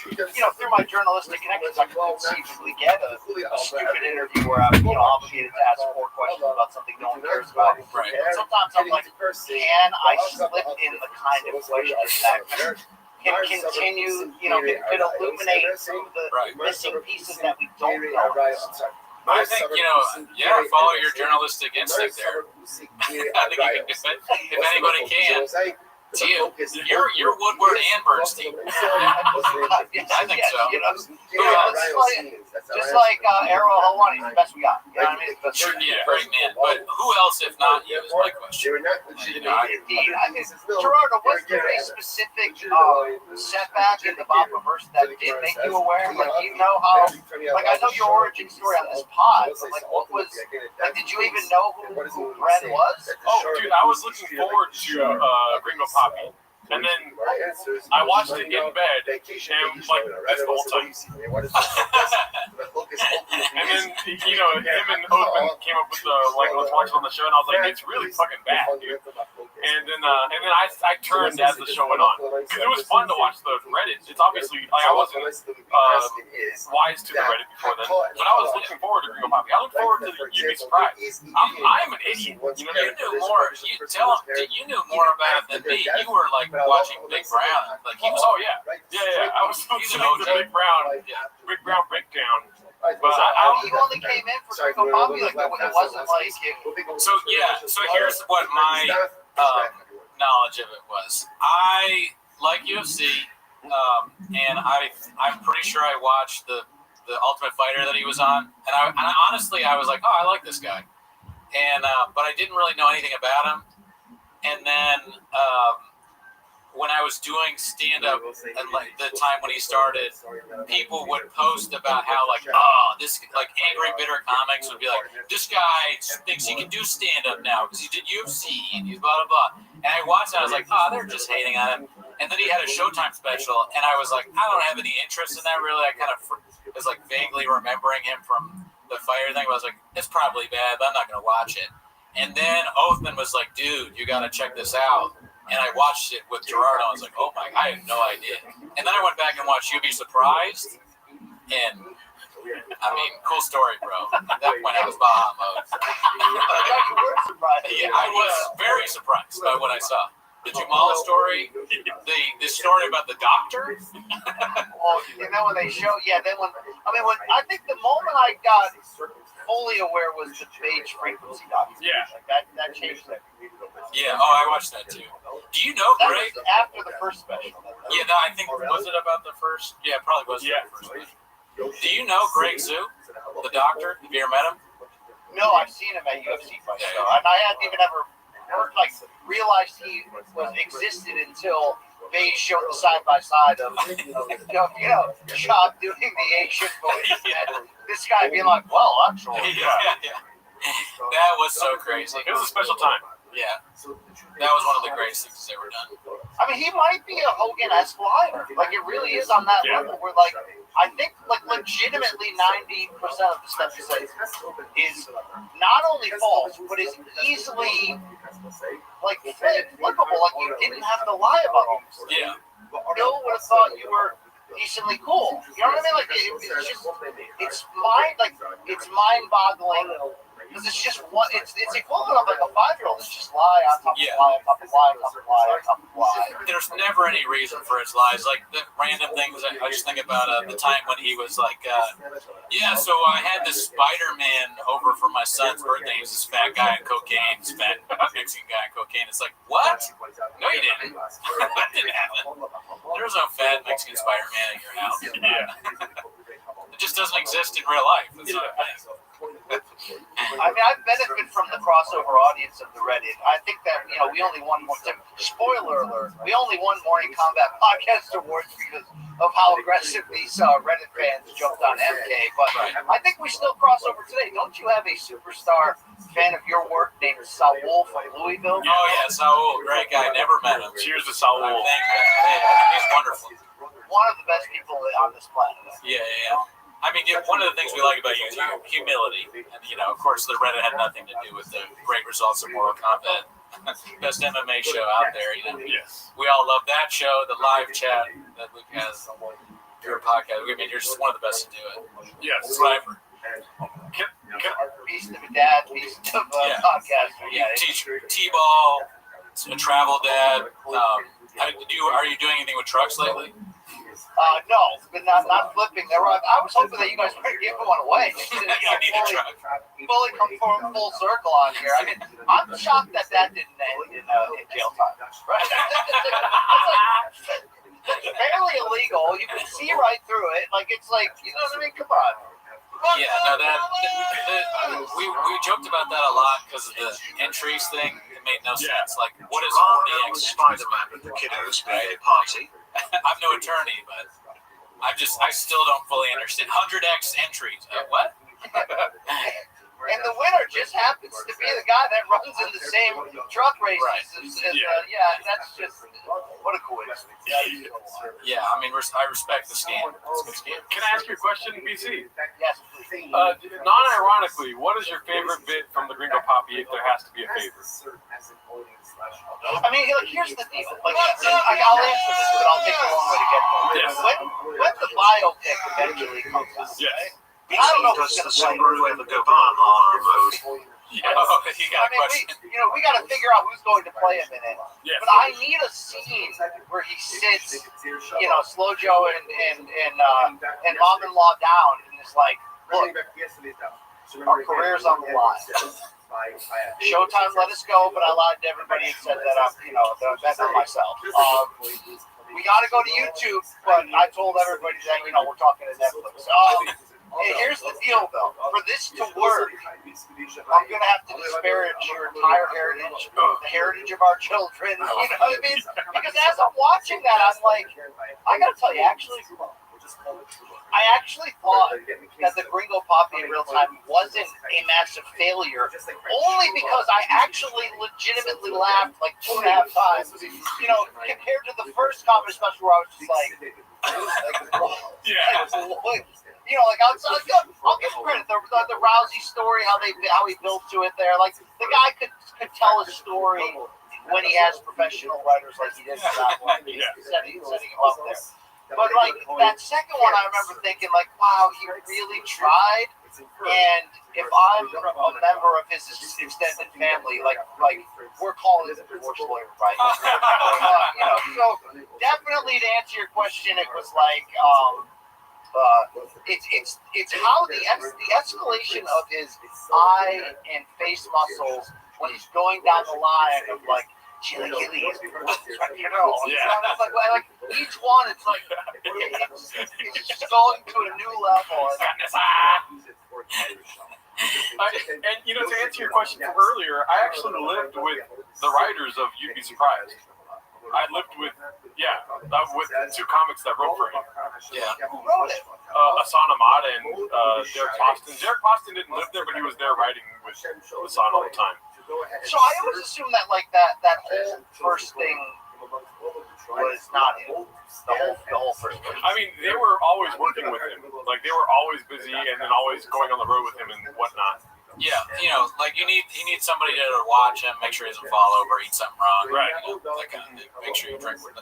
through my journalistic connections, I could conceivably get a stupid interview where I'm obligated to ask 4 questions about something no one cares about. Right. But sometimes I'm like, can I slip in the kind of question that can continue, can illuminate some of the missing pieces that we don't know. I think, follow your journalistic instinct there. I think you can do it. If anybody can. You're Woodward and Bernstein. I think so. Just like Arrow Hawani's the best we got. You know what I mean? Sure, yeah, great man. But who else if not you is my question. Indeed. I think, Gerardo, was there a specific setback in the Boppa verse that did make you aware? Like, you know how, I know your origin story on this pod, but what was, did you even know who Ren was? Oh, dude, I was looking forward to Gringo Poppy. And then I watched it in bed, and that's the whole time. And then, him and Othman came up with I was watching on the show, and I was like, it's really fucking bad, dude. And then I turned as the show went on, because it was fun to watch the Reddit. It's obviously, I wasn't wise to the Reddit before then, but I was looking forward to Gringo Poppy. I look forward to You'd Be Surprised. I'm an idiot. You knew more. You knew more about it than me. You were like watching Big Brown. Like he was. Oh yeah. I was listening to Big Brown breakdown. But he only came in for Gringo Poppy. Like it wasn't like. So here's what my knowledge of it was. I like UFC, and I'm pretty sure I watched the Ultimate Fighter that he was on, and I honestly I was like, oh, I like this guy, and but I didn't really know anything about him, and then. When I was doing stand-up and like the time when he started, people would post about how this angry bitter comics would be like, this guy thinks he can do stand-up now because he did UFC and he's blah blah blah. And I watched it, I was like, they're just hating on him. And then he had a Showtime special, and I was like, I don't have any interest in that really. I kind of was like vaguely remembering him from the Fire thing. But I was like, it's probably bad, but I'm not gonna watch it. And then Othman was like, dude, you gotta check this out. And I watched it with Gerardo. I was like, oh my, I had no idea. And then I went back and watched You'd Be Surprised. And, I mean, cool story, bro. At that point, I was Baja mode. Yeah, I was very surprised by what I saw. The Jamal story, the story about the doctor. And then when they show, I think the moment I got fully aware was the Phage Frequency doctor. Yeah. That changed it. Yeah, I watched that too. Do you know that Greg? Was after the first special. Yeah, no, I think, was it about the first? Yeah, it probably was the first special. Do you know Greg Zoo, the doctor? Have you ever met him? No, I've seen him at UFC fights. So I hadn't even ever realized he existed until they showed the side by side of Chop doing the Asian voice and this guy being like, well, actually. Yeah. That was so crazy. It was a special time. Yeah. That was one of the greatest things he's ever done. I mean, he might be a Hogan-esque liar. Like, it really is on that level where, I think, legitimately 90% of the stuff he says is not only false, but is easily, flippable. Like, you didn't have to lie about it. Yeah. No one would have thought you were decently cool. You know what I mean? Like, it's mind-boggling. Because it's just it's equivalent of like a 5-year-old. It's just lie on top of lie on top of lie on top of lie on top of lie. There's never any reason for his lies. Like the random things. I just think about the time when he was like, so I had this Spider-Man over for my son's birthday. He was this fat guy on cocaine, this fat Mexican guy on cocaine. It's like, what? No, you didn't. That didn't happen. There was no fat Mexican Spider-Man at your house. It just doesn't exist in real life. That's not a thing. I mean, I benefit from the crossover audience of the Reddit. I think that, we only won more. Spoiler alert, we only won Morning Combat Podcast Awards because of how aggressive these Reddit fans jumped on MK. But I think we still cross over today. Don't you have a superstar fan of your work named Saul from Louisville? Oh, yeah, Saul, great guy. Never met him. Cheers to Saul. Thank you. He's wonderful. One of the best people on this planet. Yeah. I mean, one of the things we like about you is your humility. And, of course, the Reddit had nothing to do with the great results of Mortal Kombat. Best MMA show out there, Yes. We all love that show, the live chat that Luke has. Your podcast. I mean, you're just one of the best to do it. Yes. That's what I've heard. Beast of a dad, beast of a podcaster. You teach T-ball, a travel dad. Are you doing anything with trucks lately? No, but not flipping. I was hoping that you guys were going to give one away. Fully come full circle on here. I mean, I'm shocked that didn't end in jail time. Right? It's fairly illegal. You can see right through it. Like, it's like, you know what I mean? Come on. Yeah, no, we joked about that a lot because of the entries thing. It made no sense. Like, what is 40x Spider-Man with the kiddos birthday party? I'm no attorney, but I still don't fully understand. 100x entries. What? And the winner just happens to be the guy that runs in the same truck races. That's just what a coincidence. Yeah, I mean, I respect the scam. It's a good scam. Can I ask you a question, BC? Yes, please. Non-ironically, what is your favorite bit from the Gringo Poppy, if there has to be a favorite? I mean, here's the deal. Like, I'll answer this, but I'll take a long way to get there. Yes. When the biopic eventually comes out, Yes. I don't know Does who's the going to play. Subaru ever go Baja mode? You got a question. We got to figure out who's going to play him in it. Yes. But I need a scene where he sits, Slow Joe and Mom-in-Law down and is like, look, our career's on the line. Showtime let us go, but I lied to everybody and said that that's not myself. We got to go to YouTube, but I told everybody that, we're talking to Netflix. Hey, here's the deal, though. For this to work, I'm going to have to disparage your entire heritage, the heritage of our children. You know what I mean? Because as I'm watching that, I'm like, I got to tell you, I actually thought that the Gringo Poppy in real time wasn't a massive failure, only because I actually legitimately laughed like 2.5 times. Compared to the first comedy special where I was just like, I'll give him credit. The Rousey story, how he built to it there. Like, the guy could tell a story when he has professional writers like he did for that one. Setting him up there. But like that second one, I remember thinking like, wow, he really tried. And if I'm a member of his extended family, like we're calling it a divorce lawyer, right? So definitely to answer your question, it was like it's how the escalation of his eye and face muscles when he's going down the line of like. Chilaquiles, like each one, it's like it's just going to a new level. And to answer your question from earlier, I actually lived with the writers of You'd Be Surprised. I lived with two comics that wrote for him. Yeah. Who wrote it? Hassan Ahmad and Derek Boston. Derek Boston didn't live there, but he was there writing with Hassan all the time. So I always assumed that like that whole first thing was not him. The whole first thing. I mean, they were always working with him. Like they were always busy and then always going on the road with him and whatnot. Yeah, like you need somebody to watch him, make sure he doesn't fall over, eat something wrong. Right. That kind of thing. Make sure you drink some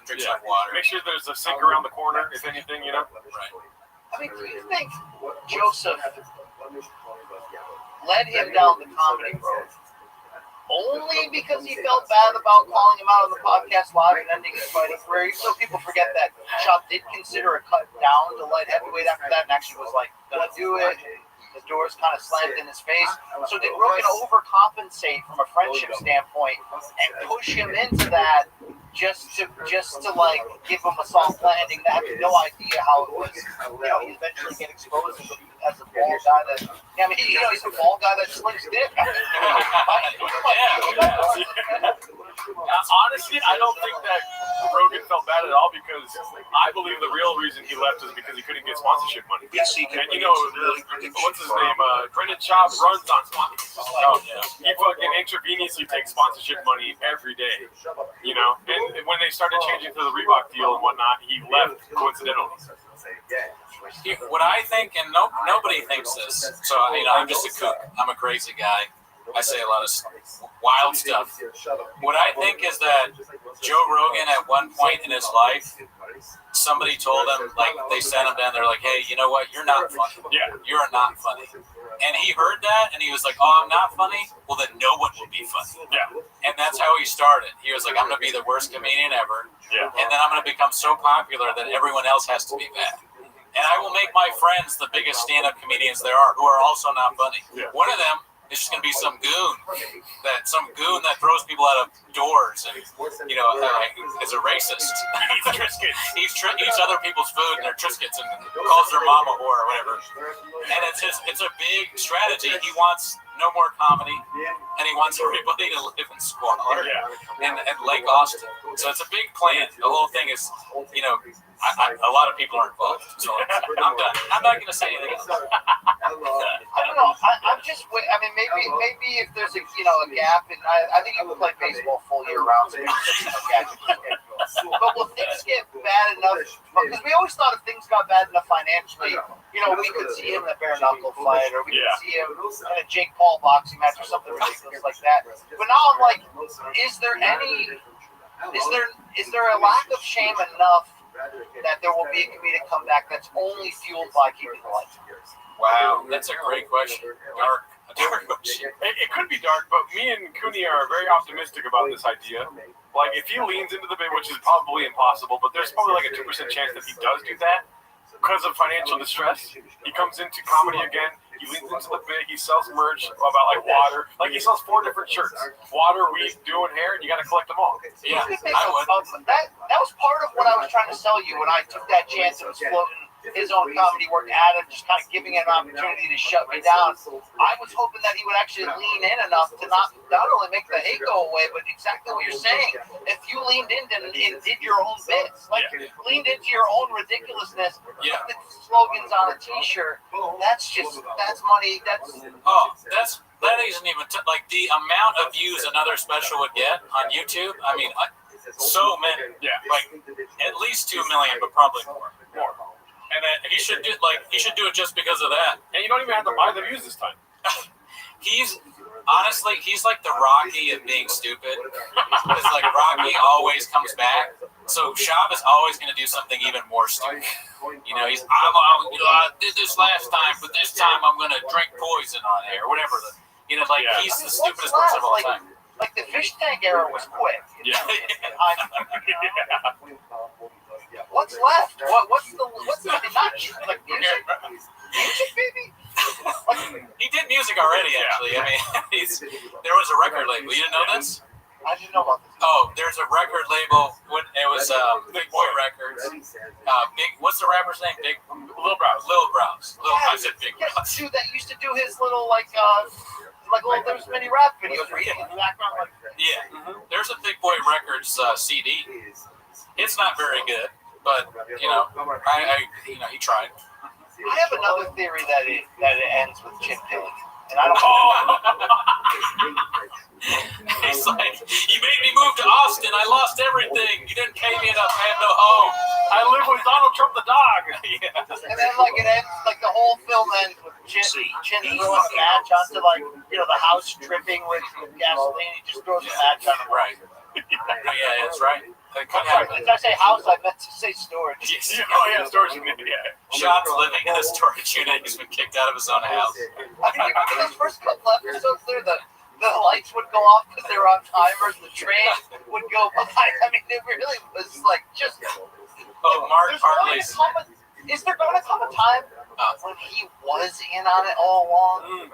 water. Make sure there's a sink around the corner, if anything, Right. I mean, do you think Joseph led him down the comedy road only because he felt bad about calling him out on the podcast live and ending his fighting career? So people forget that Chop did consider a cut down to light heavyweight after that and actually was like, gonna do it. The doors kind of slammed in his face. So did Rogan overcompensate from a friendship standpoint and push him into that just to like give him a soft landing. I have no idea how it was. He eventually get exposed as a ball guy that. I mean, he's a ball guy that slings dick. Honestly, I don't think that Rogan felt bad at all because I believe the real reason he left is because he couldn't get sponsorship money. And what's his name? Brendan Schaub runs on sponsorship. He fucking intravenously takes sponsorship money every day. And when they started changing to the Reebok deal and whatnot, he left coincidentally. What I think, and nobody thinks this, so I'm just a kook. I'm a crazy guy. I say a lot of wild stuff. What I think is that Joe Rogan, at one point in his life, somebody told him, like, they sent him down there, like, hey, you know what? You're not funny. Yeah. You're not funny. And he heard that, and he was like, oh, I'm not funny? Well, then no one will be funny. Yeah. And that's how he started. He was like, I'm going to be the worst comedian ever. Yeah. And then I'm going to become so popular that everyone else has to be bad. And I will make my friends the biggest stand-up comedians there are, who are also not funny. Yeah. One of them is just going to be some goon that throws people out of doors and, is a racist. He eats other people's food and their Triscuits and calls their mama whore or whatever. And it's a big strategy. He wants no more comedy, and he wants everybody to live in squalor and Lake Austin. So it's a big plan. The whole thing is, a lot of people are involved. So I'm done. I'm not going to say anything else. I don't know. I'm just. I mean, maybe if there's a gap, and I think you can play baseball full year round. So but will things get bad enough? Because we always thought if things got bad enough financially, we could see him in a bare knuckle fight, or we could see him in a Jake Paul boxing match, or something ridiculous like that. But now I'm like, is there a lack of shame enough that there will be a comedic comeback that's only fueled by keeping the lights on? Wow, that's a great question. A dark question. It could be dark, but me and Cooney are very optimistic about this idea. Like, if he leans into the bit, which is probably impossible, but there's probably like a 2% chance that he does do that because of financial distress. He comes into comedy again. He leans into the bit. He sells merch about like water. Like, he sells 4 different shirts: water, weed, doing hair, and you got to collect them all. Yeah, that was part of what I was trying to sell you when I took that chance and was floating his own comedy work at him, just kind of giving him an opportunity to shut me down. I was hoping that he would actually lean in enough to not only make the hate go away, but exactly what you're saying. If you leaned in and did your own bits, leaned into your own ridiculousness, put the slogans on a T-shirt, that's money. That isn't even like the amount of views another special would get on YouTube. I mean, so many. Yeah, like at least 2 million, but probably more. And he should do it just because of that. And you don't even have to buy the views this time. He's like the Rocky of being stupid. It's like Rocky always comes back. So Schaub is always going to do something even more stupid. I did this last time, but this time I'm going to drink poison on air, or whatever. He's the stupidest person of all time. Like the fish tank era was quick. Yeah. What's left? What's the not like music? Music, baby. He did music already, actually. I mean, there was a record label. You didn't know this? I didn't know about this. Oh, there's a record label. It was Big Boy Records. What's the rapper's name? Lil Brows. I said Big Brows. Dude, that used to do his little there's many rap videos where he in the background like. Yeah. Mm-hmm. There's a Big Boy Records CD. It's not very good, but he tried. I have another theory that it ends with Chip Dilling, and I don't. He's like, you made me move to Austin. I lost everything. You didn't pay me enough. I had no home. I live with Donald Trump the dog. Yeah. And then it ends the whole film ends with Chin throwing a match onto the house dripping with gasoline. He just throws a match on it. Right. Yeah, that's right. Did I say house? I meant to say storage. Yes. Storage unit. Yeah. Schaub's living in a storage unit. He's been kicked out of his own house. I mean, remember those first couple episodes there? The lights would go off because they were on timers. The train would go by. I mean, it really was just. Mark Hartley's. Is there going to come a time when he was in on it all along?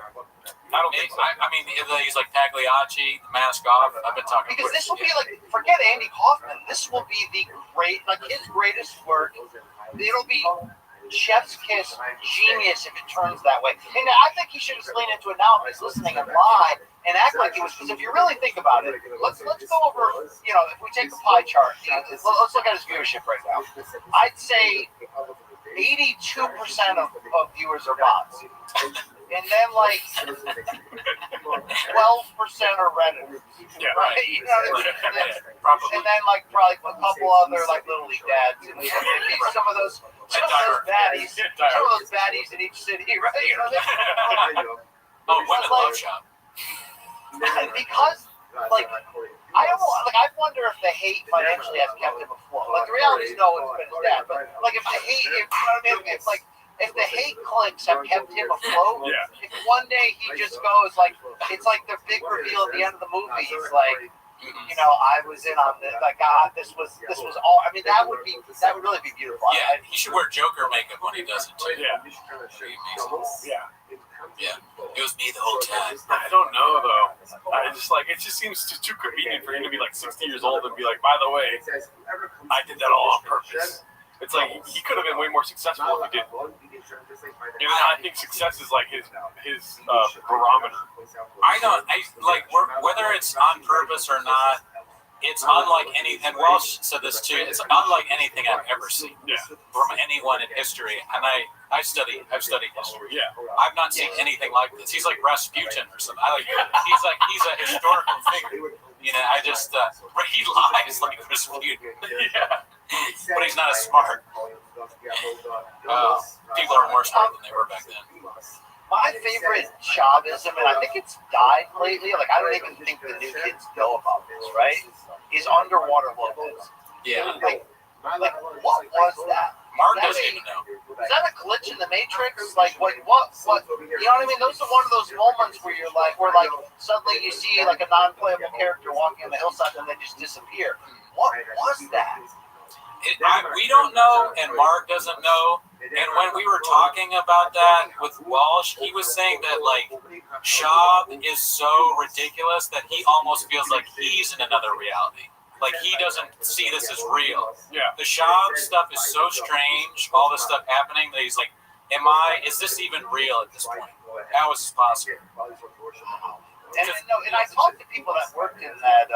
I don't think so. I mean, he's like Pagliacci, the mask off. I've been talking Because this will be like, forget Andy Kaufman. This will be the his greatest work. It'll be chef's kiss genius if it turns that way. And I think he should have leaned into it now if he's listening and lie and act like he was. Because if you really think about it, let's go over. You know, if we take the pie chart, let's look at his viewership right now. I'd say 82% of viewers are bots. And then like 12% are Redditors. Yeah. Right? You know what I mean? Probably. And then like probably a couple other like little league dads and some of those baddies. Some of those baddies in each city, right? You know, Women love shop. because like I wonder if the hate financially has kept him afloat. Like the reality is no, it's been his dad. But like if the hate, if, you know what I mean? If the hate clicks have kept him afloat, if one day he just goes like, it's like the big reveal at the end of the movie. He's like, you know, I was in on this. Like, God, this was all. I mean, that would really be beautiful. Yeah, he should wear Joker makeup when he does it too. Yeah. Yeah. It was me the whole time. I don't know though. It just seems too convenient for him to be like 60 years old and be like, by the way, I did that all on purpose. It's like he could have been way more successful if he did. And I think success is like his barometer. Whether it's on purpose or not, it's unlike anything. And Walsh said this too. It's unlike anything I've ever seen from anyone in history. And I've studied history. Yeah. I've not seen anything like this. He's like Rasputin or something. He's a historical figure. You know, he lies like Rasputin. Yeah. But he's not as smart. People are more smart than they were back then. My favorite Chavism, and I think it's died lately, like I don't even think the new kids know about this, right? Is underwater locals. Yeah. Like what was that? Mark doesn't even know. Is that a glitch in the Matrix? Like what? You know what I mean? Those are one of those moments where where suddenly you see like a non-playable character walking on the hillside and they just disappear. What was that? We don't know, and Mark doesn't know. And when we were talking about that with Walsh, he was saying that like Shab is so ridiculous that he almost feels like he's in another reality. Like he doesn't see this as real. Yeah. The Shab stuff is so strange, all this stuff happening, that he's like, is this even real at this point? How is this possible? And I talked to people that worked in that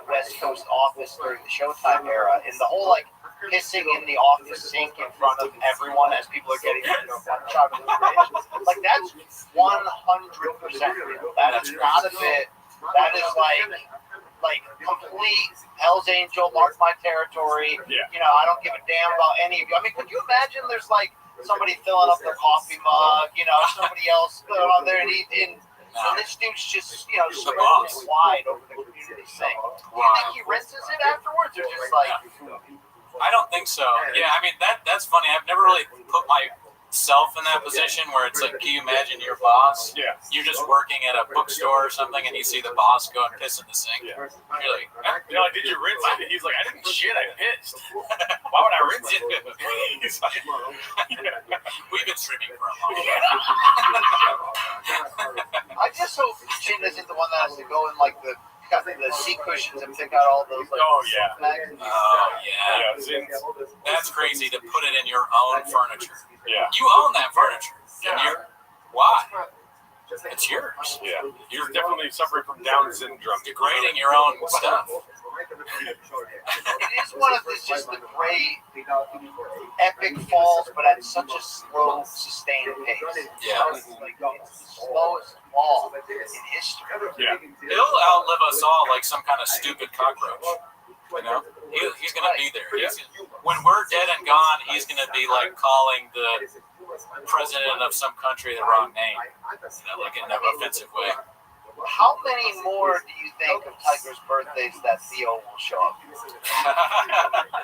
West Coast office during the Showtime era, and the whole like pissing in the office sink in front of everyone as people are getting like that's 100% real. That is not a bit. That is like complete Hell's Angel, mark my territory. Yeah. You know, I don't give a damn about any of you. I mean, could you imagine there's like somebody filling up their coffee mug, you know, somebody else filling on there and this dude's just, you know, spreading it wide over the community sink. Do you think he rinses it afterwards or just like... I don't think so. Yeah, I mean, that's funny. I've never really put myself in that position where it's like, can you imagine your boss? Yeah. You're just working at a bookstore or something and you see the boss go and piss in the sink. Yeah. You're like, did you rinse it? He's like, I didn't shit, I pissed. Why would I rinse it? He's like, we've been streaming for a long time. I just hope Shin isn't the one that has to go in like the seat cushions and pick out all those. Like, that's crazy to put it in your own furniture. Yeah. You own that furniture. And why? It's yours. Yeah. You're definitely suffering from Down syndrome. Degrading your own stuff. It is one of the great epic falls, but at such a slow, sustained pace. Yeah. It's the slowest fall in history. Yeah. He'll outlive us all like some kind of stupid cockroach. You know? He's going to be there. When we're dead and gone, he's going to be like calling the president of some country the wrong name. You know, like in an offensive way. How many more do you think of Tiger's birthdays that Theo will show up?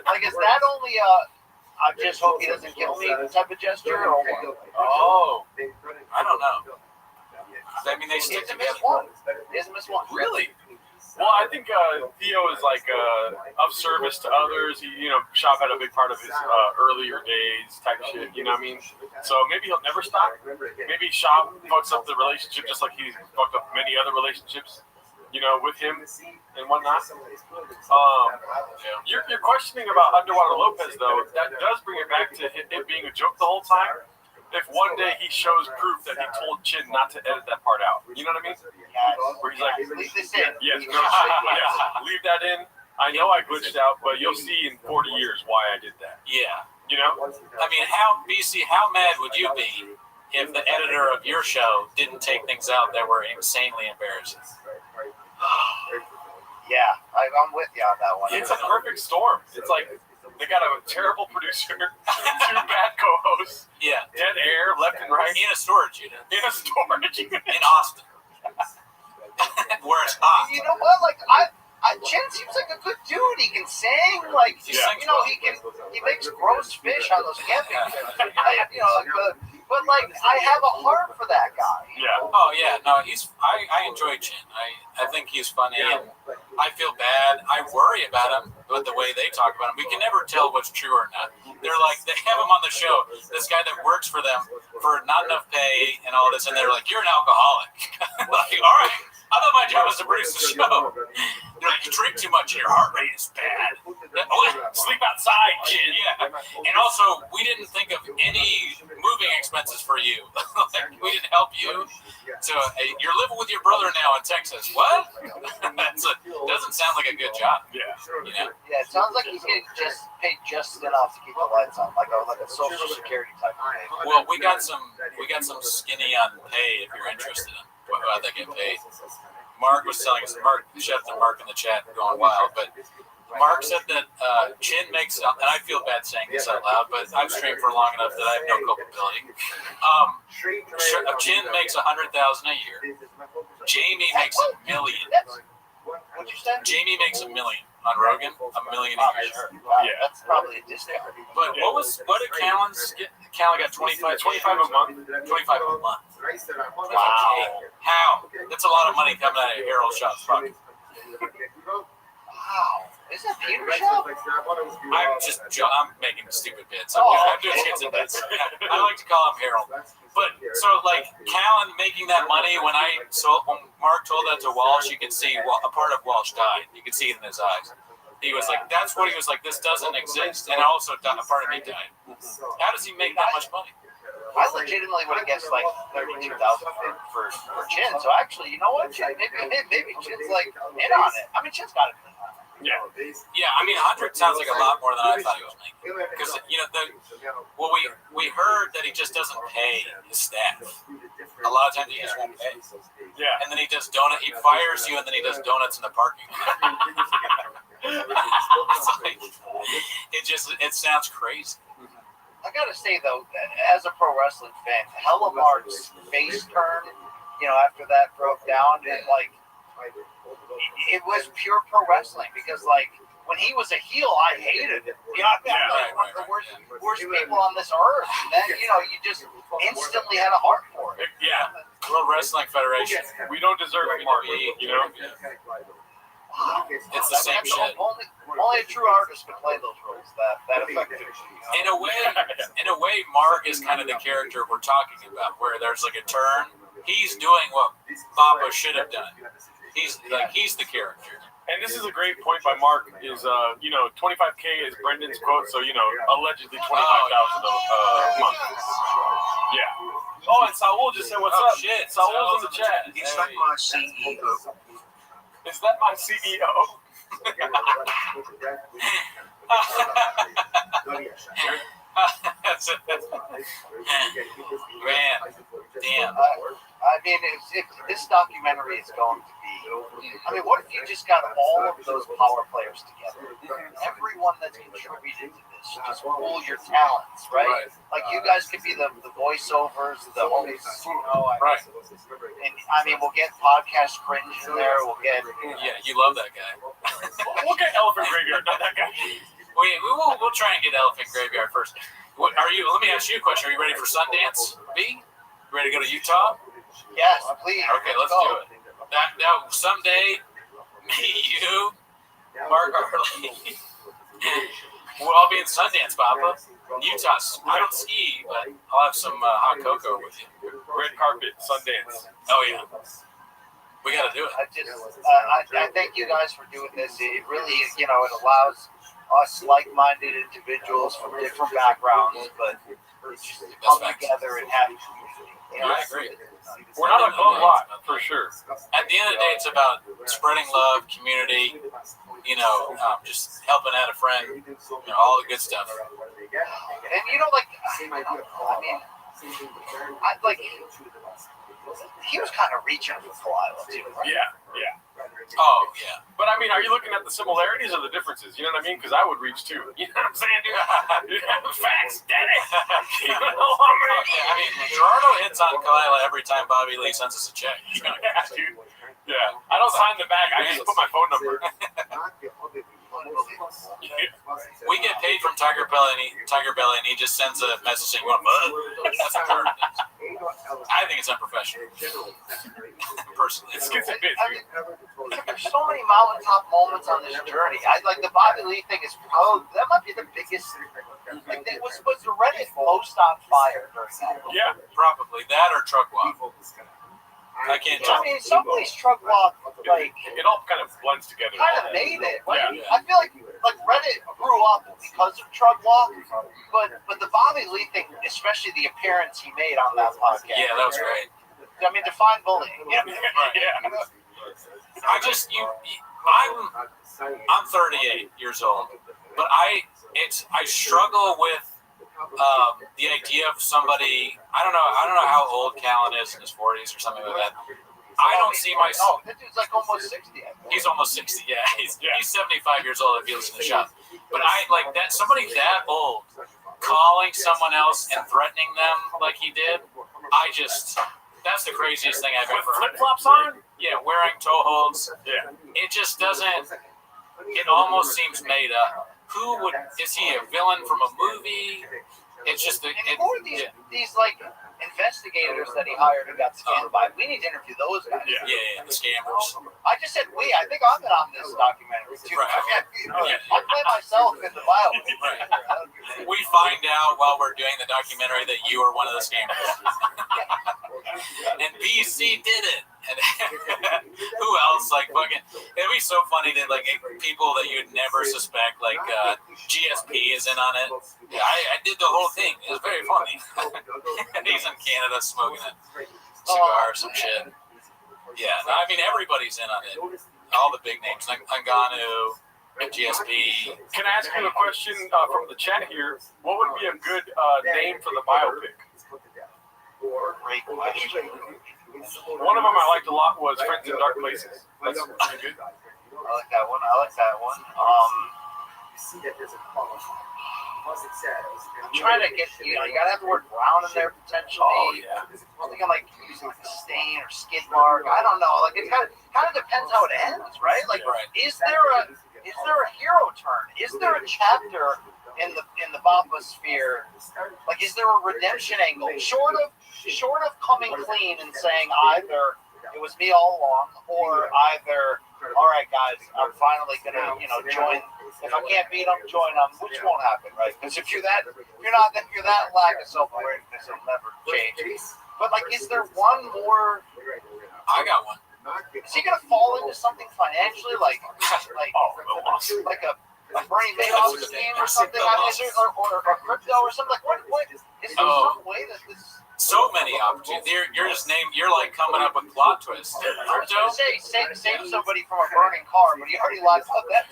Like, is that only I just hope he doesn't kill me type of gesture? Or what? Oh, I don't know. I mean, they stick together. He hasn't missed one. Really? Well, I think Theo is like of service to others. He, Shop had a big part of his earlier days type shit. You know what I mean? So maybe he'll never stop. Maybe Shop fucks up the relationship just like he's fucked up many other relationships. With him and whatnot. You're questioning about Underwater Lopez though. That does bring it back to it being a joke the whole time. If one day he shows proof that he told Chin not to edit that part out, you know what I mean? Where he's like, leave this in. Yes, leave that in. I know I glitched out, but you'll see in 40 years why I did that. Yeah. I mean, how mad would you be if the editor of your show didn't take things out that were insanely embarrassing? Yeah, I'm with you on that one. It's a perfect storm. It's like they got a terrible producer, 2 bad co-hosts, dead air left and right. In a storage unit. In Austin. Where it's hot. You know what? Like, Chen seems like a good dude. He can sing. Like, he makes gross fish on those camping trips. But like, I have a heart for that guy. Yeah. Oh yeah. No, I enjoy Chin. I think he's funny. And I feel bad. I worry about him with the way they talk about him. We can never tell what's true or not. They're like, they have him on the show. This guy that works for them for not enough pay and all this, and they're like, you're an alcoholic. Like, all right. I thought my job was to produce the show. They're like, you drink too much and your heart rate is bad. Sleep outside, kid. Yeah. And also, we didn't think of any moving expenses for you. Like, we didn't help you. So you're living with your brother now in Texas. What? Doesn't sound like a good job. Yeah. Yeah, it sounds like he's getting paid just enough to keep the lights on, like a Social Security type of pay. Well, we got some skinny on pay if you're interested in how they get paid. Mark was telling us, Chef and Mark in the chat going wild, but Mark said that Chin makes, and I feel bad saying this out loud, but I've streamed for long enough that I have no culpability. Chin makes $100,000 a year. Jamie makes $1 million. What'd you say? Jamie makes $1 million on Rogan, $1 million a year. Yeah, that's probably a discount. But what did Callan's get? Callan got 25 a month. 25 a month. Wow. How? That's a lot of money coming out of Harold Shop's pocket. Wow. Is that Peter's shop? I'm making stupid bits. I'm doing skits and bits. I like to call him Harold. But so like Callan making that money when Mark told that to Walsh, you could see a part of Walsh died. You could see it in his eyes. He was like, that's what he was like, this doesn't exist. And also a part of me died. How does he make that much money? I legitimately would have guessed like 32,000 for Chin. So actually, you know what? Maybe Chin's like in on it. I mean, Chin's got it. Yeah. I mean, 100 sounds like a lot more than I thought he was making. Because we heard that he just doesn't pay his staff. A lot of times he just won't pay. Yeah. And then he does donut. He fires you, and then he does donuts in the parking lot. It sounds crazy. I gotta say though, as a pro wrestling fan, Hella Mark's face turn, after that broke down, and like it was pure pro wrestling because like when he was a heel, I hated him. One of the worst people on this earth. And then you just instantly had a heart for it. Yeah, Pro Wrestling Federation. We don't deserve Mark. It's the same shit. Only a true artist could play those roles that effective. In a way, Mark is kind of the character we're talking about, where there's like a turn. He's doing what Papa should have done. He's the character. And this is a great point by Mark. Is 25K is Brendan's quote, so allegedly 25,000 a month. Yeah. Oh, and Saul just said, "What's up?" Shit, Saul's in the chat. Is that my CEO? Is that my CEO? Man, damn. I mean, if this documentary is going to be, what if you just got all of those power players together? Everyone that's contributed to this, just pool your talents, right? Like you guys could be the voiceovers, the hosts, right? And we'll get podcast cringe in there. We'll get you love that guy. We'll get Elephant Graveyard, not that guy. We'll try and get Elephant Graveyard first. Let me ask you a question. Are you ready for Sundance, B? Ready to go to Utah? Yes, please. Okay, let's do it. Now, someday, Me, you, Mark Harley. We'll all be in Sundance, Papa. Utah. I don't ski, but I'll have some hot cocoa with you. Red carpet, Sundance. Oh, yeah. We got to do it. I thank you guys for doing this. It really is, it allows us like-minded individuals from different backgrounds, but just come together and have community. I agree. We're not a bum lot, for sure. At the end of the day, it's about spreading love, community, just helping out a friend, all the good stuff. And he was kind of reaching for Kalila too, right? Yeah. Oh, yeah. But I mean, are you looking at the similarities or the differences? You know what I mean? Because I would reach too. You know what I'm saying, dude? Facts, daddy. Gerardo hits on Kalila every time Bobby Lee sends us a check. Yeah, dude. Yeah. I don't sign the back. I just put my phone number. We get paid from Tiger Belly, and he just sends a message saying, "You want bud?" That's a turn. I think it's unprofessional. Personally, It's a bit. There's so many mountaintop moments on this journey. The Bobby Lee thing is that might be the biggest. Was the Reddit most on fire during that? Yeah, probably that or truck walk. I can't tell. I mean, some place truck walk it all kind of blends together. kind of made it. Yeah. I feel like Reddit grew up because of truck walk, but the Bobby Lee thing, especially the appearance he made on that podcast. Yeah, that was great. I mean, define bullying. Yeah. I'm 38 years old, but I struggle with the idea of somebody. I don't know how old Callan is, in his 40s or something like that. I don't see myself. That dude's like almost 60. He's almost 60. Yeah, he's 75 years old if he listens to the shop. But I like that somebody that old calling someone else and threatening them like he did. That's the craziest thing I've ever heard. Flip flops on? Yeah, wearing toe holds. Yeah. It just doesn't. It almost seems made up. Is he a villain from a movie? It's just these investigators that he hired and got scammed by. We need to interview those guys. Yeah, the scammers. I just said we. I think I'm in on this documentary too. Right. I'll play myself in the bio. Right. We find out while we're doing the documentary that you are one of the scammers. And BC did it. And who else? It'd be so funny that people that you'd never suspect, GSP is in on it. Yeah, I did the whole thing. It was very funny. And he's in Canada smoking a cigar or some shit. Yeah, I mean everybody's in on it. All the big names, like Ngannou, GSP. Can I ask you a question from the chat here? What would be a good name for the biopic? Great question. One of them I liked a lot was Friends in Dark Places. That's pretty good. I like that one. I'm trying to get, you gotta have the word brown in there potentially. Oh, yeah. I'm thinking using a stain or skid mark. I don't know. It kind of depends how it ends, right? Is there a hero turn? Is there a chapter in the Bamba sphere? Is there a redemption angle? Short of coming clean and saying either it was me all along, or either, all right, guys, I'm finally gonna, join. If I can't beat them, join them, which won't happen, right? Because if you're that lack of self-awareness, it'll never change. But is there one more? I got one. Is he gonna fall into something financially, like a Bernie Madoff scheme or something? Or crypto or something? What? Is there some way that this? So many opportunities. You're coming up with plot twists. I was going to say, save somebody from a burning car, but he already locked up that.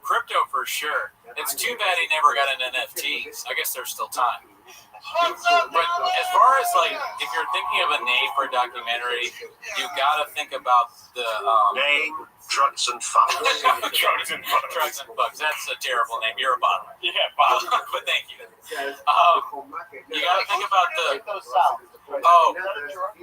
Crypto for sure. It's too bad he never got into NFTs. I guess there's still time. But as far as if you're thinking of a name for a documentary, you got to think about the name. Drugs and Fucks. Drugs and Fucks. That's a terrible name. You're a bottom. Yeah, bottom. But thank you. You got to think about Oh,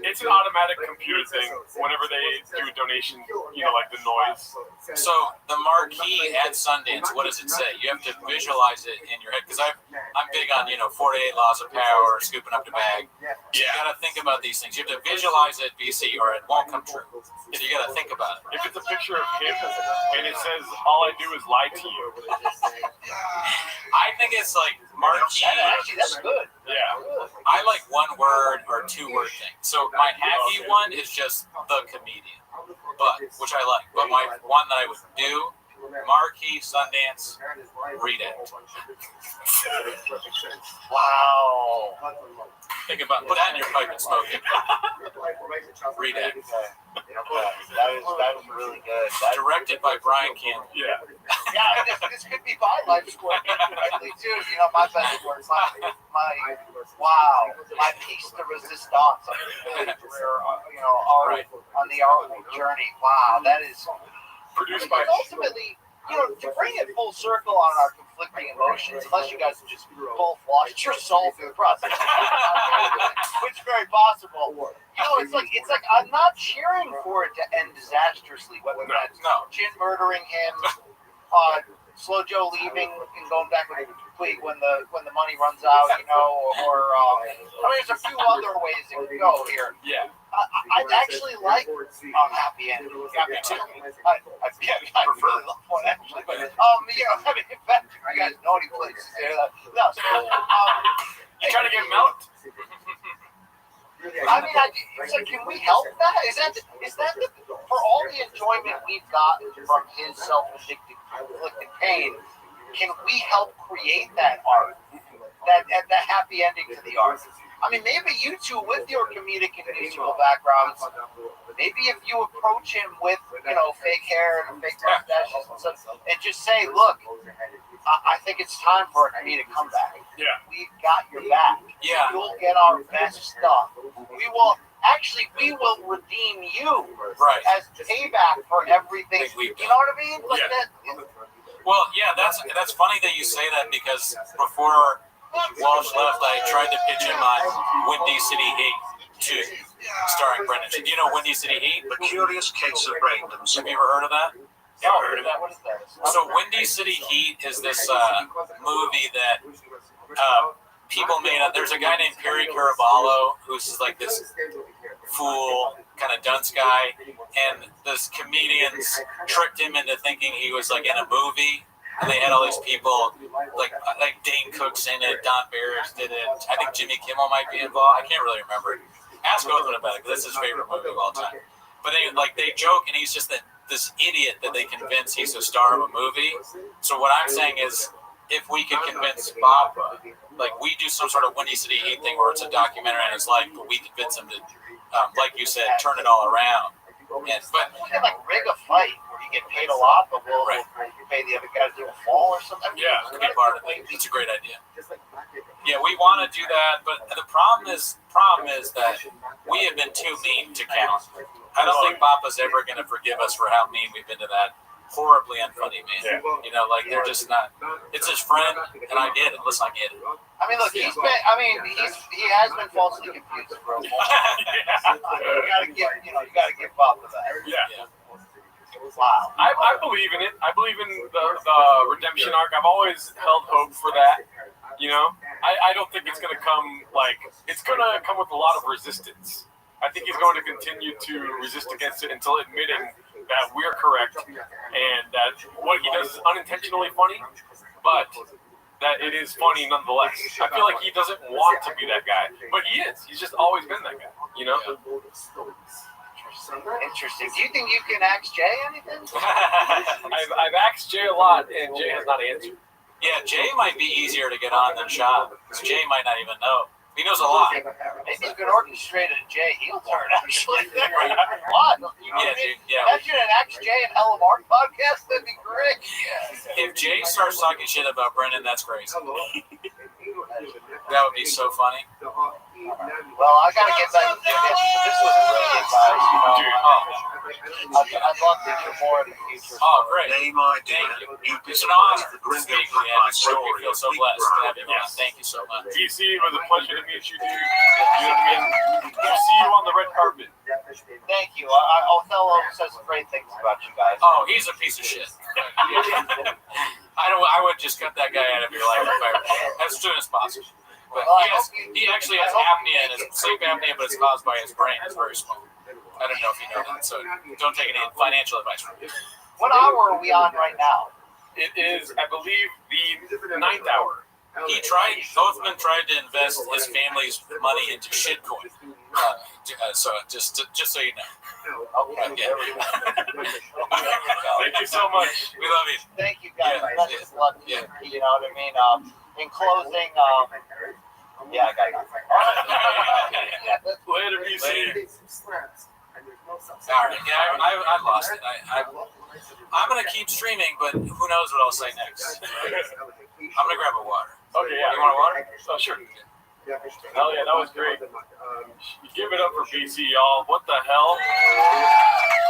It's an automatic computer thing. Whenever they do a donation, like the noise. so the marquee at Sundance, what does it say? You have to visualize it in your head because I'm big on 48 laws of power, scooping up the bag. So you got to think about these things. You have to visualize it, BC, or it won't come true. So you got to think about it. If it's a picture of him and it says all I do is lie to you, I think it's like marquee. Actually, that's good. yeah. I like one word or 2 word thing. So my happy one is just the comedian, which I like. But my one that I would do, marquee, Sundance, read it. Wow. Think about put that in your pipe and smoke it. Read it. That is really good. Directed by Brian Campbell. Yeah. Yeah, this could be my life score directly too. My best work, my piece de resistance on the career, on the art journey. Wow, that is Produced by. ultimately, to bring it full circle on our conflicting emotions, unless you guys just both lost your soul through the process, which is very possible. It's like I'm not cheering for it to end disastrously, whether that's Jin murdering him, Slow Joe leaving and going back with Puig when the money runs out, or there's a few other ways it could go here. Yeah. I'd actually like happy ending. Yeah, me too. I really love one actually, but in fact, you guys know any places there that You trying to get him out? it's like, can we help that? Is that for all the enjoyment we've gotten from his self-inflicted pain? Can we help create that art, that happy ending to the art? Maybe you two with your comedic and musical backgrounds, maybe if you approach him with, fake hair and fake mustaches and stuff, and just say, look, I think it's time for a comedic comeback. Yeah. We've got your back. Yeah. You'll get our best stuff. We will redeem you as payback for everything. You know what I mean? Like that. Well, yeah, that's funny that you say that because before Walsh left, I tried to pitch him on Windy City Heat 2, starring Brendan. Do you know Windy City Heat? The Curious Case of Braindom. Have you ever heard of that? Yeah, I heard of that. What is that? So Windy City Heat is this movie that people made up. There's a guy named Perry Caraballo who's like this fool, kind of dunce guy, and this comedians tricked him into thinking he was like in a movie. And they had all these people, like Dane Cook's in it, Don Barris did it. I think Jimmy Kimmel might be involved. I can't really remember. Ask Othman about it because that's his favorite movie of all time. But they joke, and he's just this idiot that they convince he's a star of a movie. So what I'm saying is, if we could convince Bob, like we do some sort of Windy City Heat thing where it's a documentary on his life, but we convince him to, like you said, turn it all around. We can rig a fight where you get paid a lot, but we'll pay the other guys to fall or something. Yeah, it could be part of it. It's a great idea. Yeah, we want to do that, but the problem is that we have been too mean to count. I don't think Papa's ever going to forgive us for how mean we've been to that horribly unfunny man. They're just not. It's his friend, and I get it. Listen, I get it. Look, he has been falsely confused for a while. You gotta give Papa that. Yeah. Wow. I believe in it. I believe in the redemption arc. I've always held hope for that. I don't think it's gonna come it's gonna come with a lot of resistance. I think he's going to continue to resist against it until admitting that we're correct and that what he does is unintentionally funny, but that it is funny nonetheless. I feel like he doesn't want to be that guy, but he is. He's just always been that guy, Interesting. Do you think you can ask Jay anything? I've asked Jay a lot, and Jay has not answered. Yeah, Jay might be easier to get on than Sean, because Jay might not even know. He knows a lot. Maybe you could orchestrate a Jay heel turn, actually. What? Imagine an Jay and Hella Mark podcast. That'd be great. If Jay starts talking shit about Brendan, that's crazy. That would be so funny. Well, I gotta get back to this. This was brilliant, guys. You know, I'd love to do more in the future. Oh, great. Name my Thank dinner. you. You It's an honor the to gringo speak put with you. my We story feel so of blessed to have you Big on. Thank you so much. DC, it was a pleasure to meet you, dude. You know what I mean? We'll see you on the red carpet. Thank you. Othello says great things about you guys. Oh, he's a piece of shit. I would just cut that guy out of your life as soon as possible. But he actually has apnea, and it's sleep apnea, but it's caused by his brain. It's very small. I don't know if you know that, so don't take any financial advice from me. What hour are we on right now? It is, I believe, the 9th hour. Othman tried to invest his family's money into shitcoin. So just so you know. Okay. Yeah. Thank you so much. We love you. Thank you, guys. Yeah. Best of luck. Yeah. You know what I mean? In closing, yeah, I got it. Later, BC. Later. All right. Yeah, I lost it. I'm gonna keep streaming, but who knows what I'll say next. I'm gonna grab a water. Okay, yeah. You want a water? Oh, sure. Hell yeah, that was great. Give it up for BC, y'all. What the hell?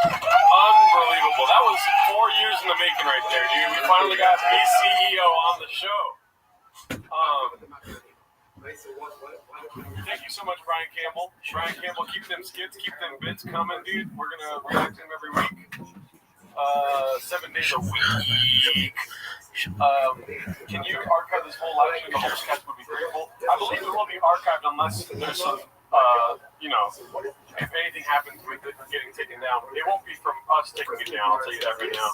Unbelievable. That was 4 years in the making right there, dude. We finally got BCEO on the show. Thank you so much, Brian Campbell. Brian Campbell, keep them skits, keep them bits coming, dude. We're gonna react to them every week. 7 days a week. Can you archive this whole live stream? The whole sketch would be grateful. I believe it will be archived unless there's some, if anything happens with it getting taken down. It won't be from us taking it down, I'll tell you that right now.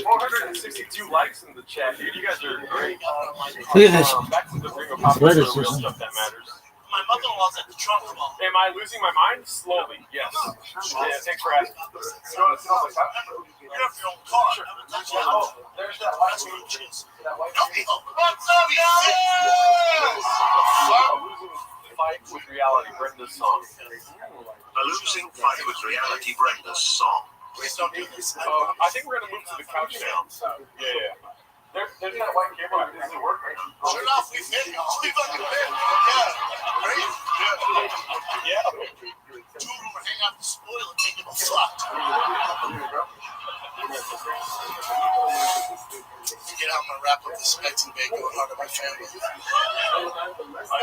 462 likes in the chat, dude. You guys are great. Look at this. Back to the ring of pop, the real stuff that matters. My mother-in-law's at the trunk wall. Am I losing my mind? Slowly, yes. Yeah, thanks for asking. You have your own car. Oh, there's that white one. What's up, A losing fight with reality, Brenda's song. A losing fight with reality, Brenda's song. Please don't do this. I think we're gonna move to the couch now. Yeah. There's that white cable. It doesn't work right now. Sure enough, we fit. We fucking fit. Yeah. Right? Yeah. Two of them are hanging out the spoil and making them fucked. Get out, I'm gonna wrap up this Mexican bacon going hard on my family. I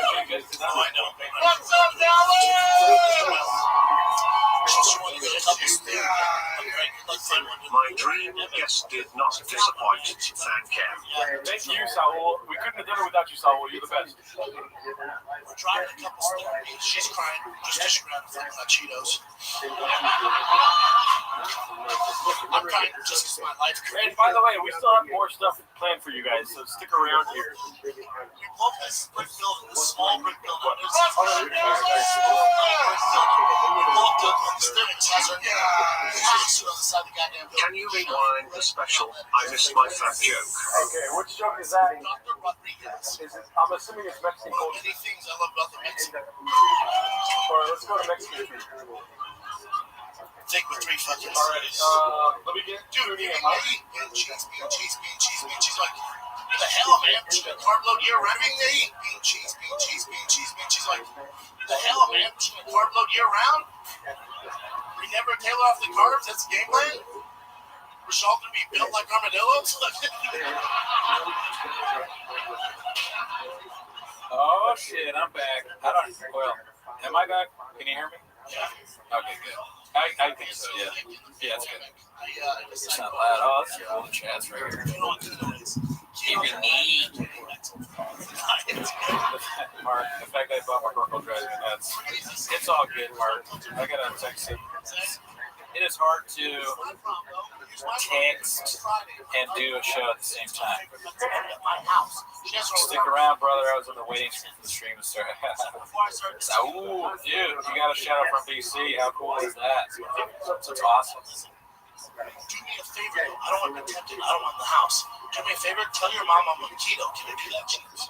know. What's up, Dallas? My dream, yes, did not disappoint. Thank Cam. Thank you, Saul. We couldn't have done it without you, Saul. You're the best. We're driving a couple stories. She's crying just because she ran in front of my Cheetos. I'm crying just because my life. And by the way, we still have more stuff planned for you guys, so stick around here. We love this brick building, this small brick building. Can you rewind the special I Missed My Fat Joke? Okay, which joke is that? Dr. Rodriguez. Is it, I'm assuming it's Mexican culture. Many things I love about the Mexican. Or let's go to Mexican food. Take with 3 fucking. Alrighty, let me get dude, bean cheese. She's like, what the hell, man? Carb load year round. They eat bean cheese. She's like, what the hell, man? Carb load year round? We never tail off the carbs. That's the game plan. We're all gonna be built like armadillos. Oh shit, I'm back. Am I back? Can you hear me? Yeah. Okay, good. I think so, yeah. Yeah, it's good. It's not loud. Oh, that's cool. The chat's right here. Keep your knee. Mark, the fact that I bought my purple driving nuts. It's all good, Mark. I got to text you. It is hard to text and do a show at the same time. Stick around, brother. I was in the waiting room for the stream to start. Ooh, dude, you got a shout out from BC. How cool is that? That's awesome. Do me a favor, though. I don't want to be tempted. I don't want the house. Do me a favor. Tell your mom I'm on keto. Can I do that, James?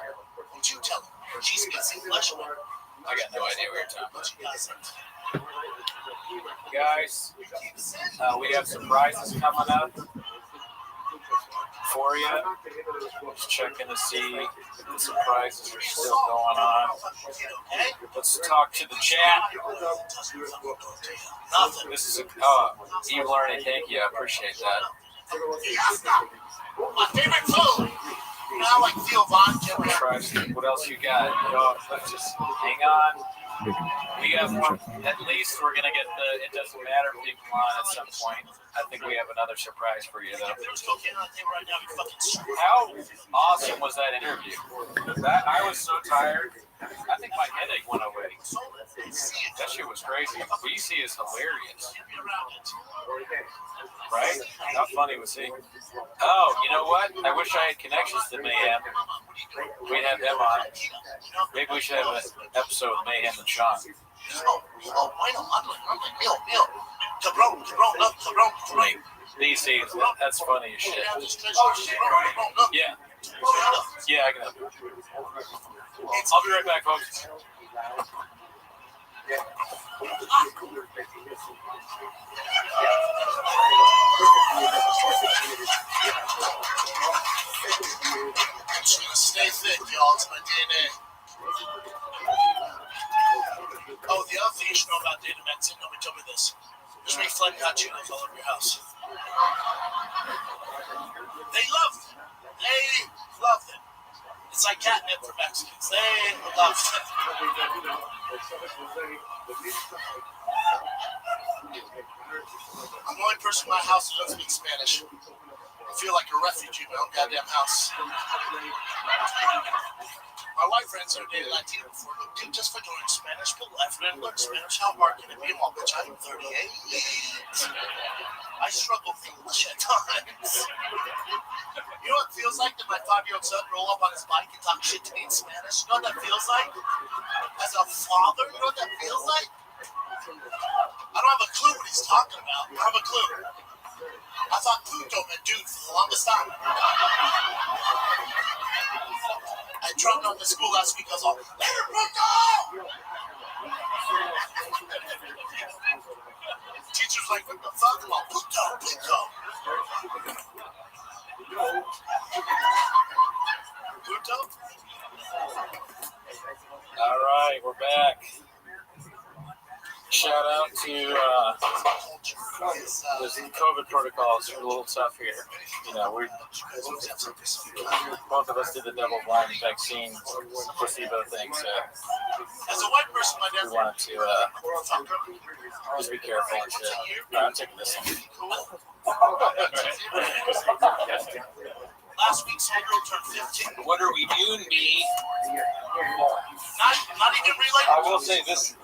Won't you tell her? She's got some flesh on her. I got no idea where you're talking about. Guys, we have surprises coming up. for you. Just checking to see if the surprises are still going on. Let's talk to the chat. This is Eve Learning. Thank you. I appreciate that. My favorite food. You know how I feel vodka. What else you got? Just hang on. We have one. At least we're gonna get the "It Doesn't Matter" people on at some point. I think we have another surprise for you, though. How awesome was that interview? I was so tired. I think my headache went away. That shit was crazy. BC is hilarious. Right? How funny was he? Oh, you know what? I wish I had connections to Mayhem. We'd have them on. Maybe we should have an episode of Mayhem and Sean. DC, that's funny as shit. Yeah. Yeah, I can help you. I'll be right back, folks. I'm just gonna stay thick, y'all. It's my DNA. Oh, the other thing you should know about data medicine, nobody told me this. There's reflect Cheetos all over your house. They love them. They love them. It's like catnip for Mexicans. They love them. I'm the only person in my house who doesn't speak Spanish. I feel like a refugee in my own goddamn house. My white friends are dated Latino before, but dude, just for learning Spanish, but life didn't learn Spanish. How hard can it be? Well, bitch, I'm 38. I struggle with English at times. You know what it feels like? Did my 5-year-old son roll up on his bike and talk shit to me in Spanish? You know what that feels like? As a father, you know what that feels like? I don't have a clue what he's talking about. I don't have a clue. I thought puto meant dude for the longest time. I dropped off at school last week. I was all, "Later, puto!" Teacher's like, "What the fuck?" I'm all, "Puto, puto." Puto? All right, we're back. Shout out to the COVID protocols are a little tough here. You know, both of us did the double-blind vaccine placebo thing, so as a white person, my dad we wanted to just be careful and shit. All right, I'm taking this one. Last week, some girl turned 15. What are we doing, B? Not even realizing. I will say this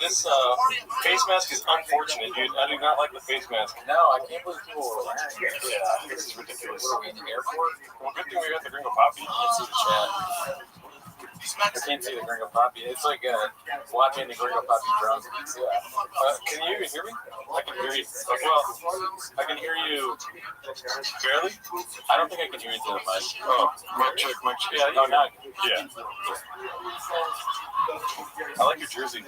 face mask is unfortunate, dude. I do not like the face mask. No, I can't believe people were wearing it. Yeah, this is ridiculous. Were we in the airport? Well, good thing we got the Gringo Poppy. I can't see the chat. I can't see the Gringo Poppy. It's like watching the Gringo Poppy drunk. Can you even hear me? I can hear you. I can hear you barely. I don't think I can hear you through the mic. Oh, mic check, mic check. Yeah, Oh, no. Yeah. I like your jersey.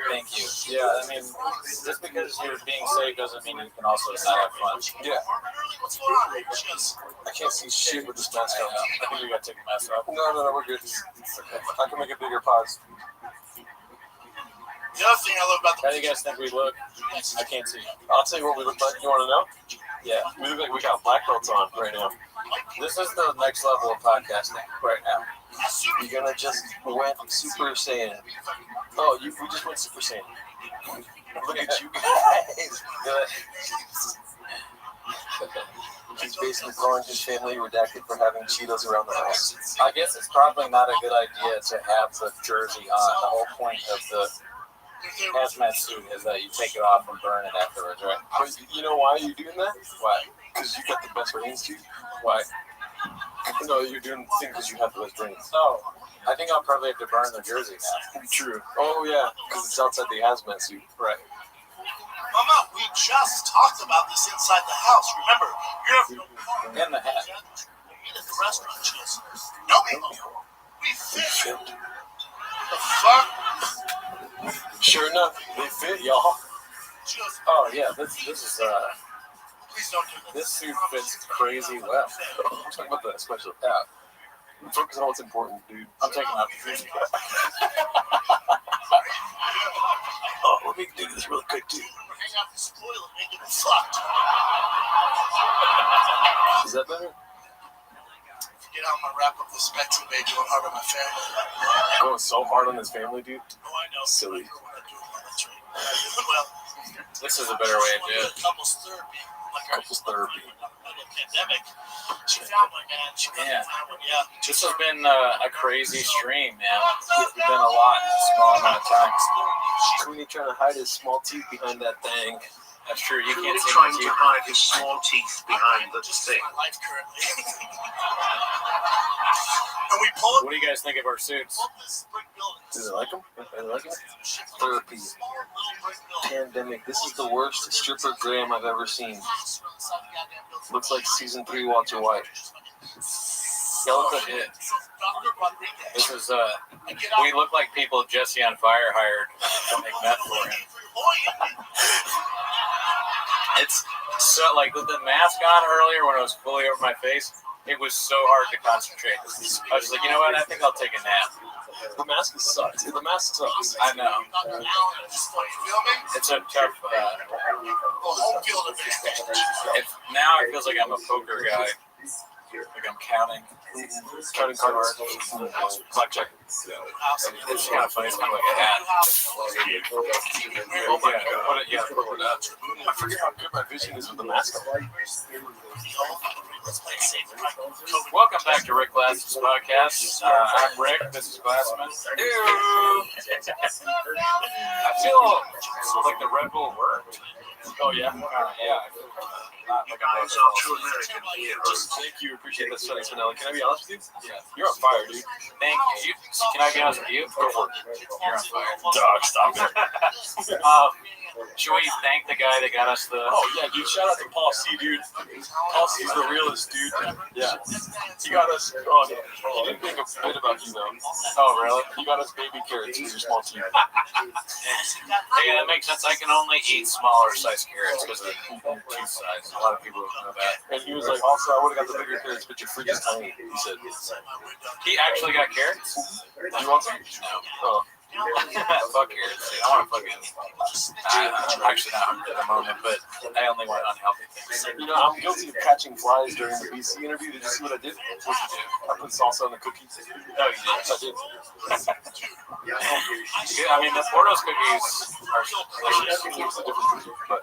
Thank you. Yeah, I mean, just because you're being safe doesn't mean you can also not have fun. Yeah. What's going on? I can't see shit with this mask on. I think we gotta take the mask off. No, we're good. I can make a bigger pause. The other thing I love about How do you guys think we look? I can't see. I'll tell you what we look like. You want to know? Yeah. We look like we got black belts on right now. This is the next level of podcasting right now. You're gonna just went Super Saiyan. Oh, we just went Super Saiyan. Look at you guys. He's basically calling his family redacted for having Cheetos around the house. I guess it's probably not a good idea to have the jersey on. The whole point of the hazmat suit is that you take it off and burn it afterwards, right? But you know why you're doing that? Why? Because you got the best brains, dude. Why? No, you're doing the thing because you have the best brains. Oh, I think I'll probably have to burn the jersey now. True. Oh, yeah, because it's outside the hazmat suit. Right. Mama, we just talked about this inside the house. Remember, you're In the hat. eat at the restaurant. She goes, "No, we fit." The fuck? Sure enough, they fit, y'all. She goes, Oh yeah, this is Please don't do This suit fits crazy well. I'm talking about the special. Yeah. Focus on what's important, dude. I'm taking out the food. Oh, let me do this real quick, too. Hang out this spoil and make it fucked. Is that better? Forget how I'm gonna wrap up this spectrum, baby. Going hard on my family. Going so hard on this family, dude. Oh, I know. Silly. That's right. Well, This is a better way to do it. couples therapy. Couples therapy. Pandemic. She found one, man. She Yeah. found one, yeah. This has been a crazy stream, man. We've done a lot in a small amount of time. Cooney trying to hide his small teeth behind that thing. That's true. You Cooney can't see trying my to teeth. hide his small teeth behind the Just thing. my life currently. And we pull What do you guys think of our suits? up this brick building. Do they like them? They like them? Therapy. Small little brick building. Pandemic. This is the worst stripper gram I've ever seen. Looks like season 3 Walter White. Oh, shit. This is, we look like people Jesse on Fire hired to make meth for him. It's so, like, with the mask on earlier when it was fully over my face, it was so hard to concentrate. I was like, you know what, I think I'll take a nap. The mask sucks. The mask sucks. I know. It's a tough, home field advantage. now it feels like I'm a poker guy. Like I'm counting cards. blackjack. It's kind of funny. It's kind of like a hat. Oh my Yeah, god. put it, yeah, put it up. I forget how good my vision is with the mask on. Welcome back to Rick Glassman's podcast. I'm Rick. This is Glassman. I feel like the Red Bull worked. Oh yeah, yeah. You guys are true American heroes. Thank you. Appreciate that, Sonny Spinelli. Can I be honest with you? Yeah. You're on fire, dude. Thank you. Can I be honest with you? Go for it. You're on fire. Dog, stop it. Should we thank the guy that got us the? Oh yeah, dude. Shout out to Paul C, dude. Paul C's the realest, dude. Yeah. He got us. Oh, he didn't think a bit about you though. Oh really? He got us baby carrots for your small teeth. Hey, that makes sense. I can only eat smaller size carrots because of the tooth size. A lot of people don't know that. And he was like, also, I would have got the bigger carrots, but your fridge is tiny. He said. He actually got carrots? You want some? No. Oh. Fuck carrots. Dude. I want to fucking. I'm actually not hungry at the moment, but I only want unhealthy things. You know, I'm guilty of catching flies during the BC interview. Did you see what I did? What'd you do? I put salsa on the cookies. No, you didn't. I did. I mean, the Portos cookies are delicious. It was a different cookie, but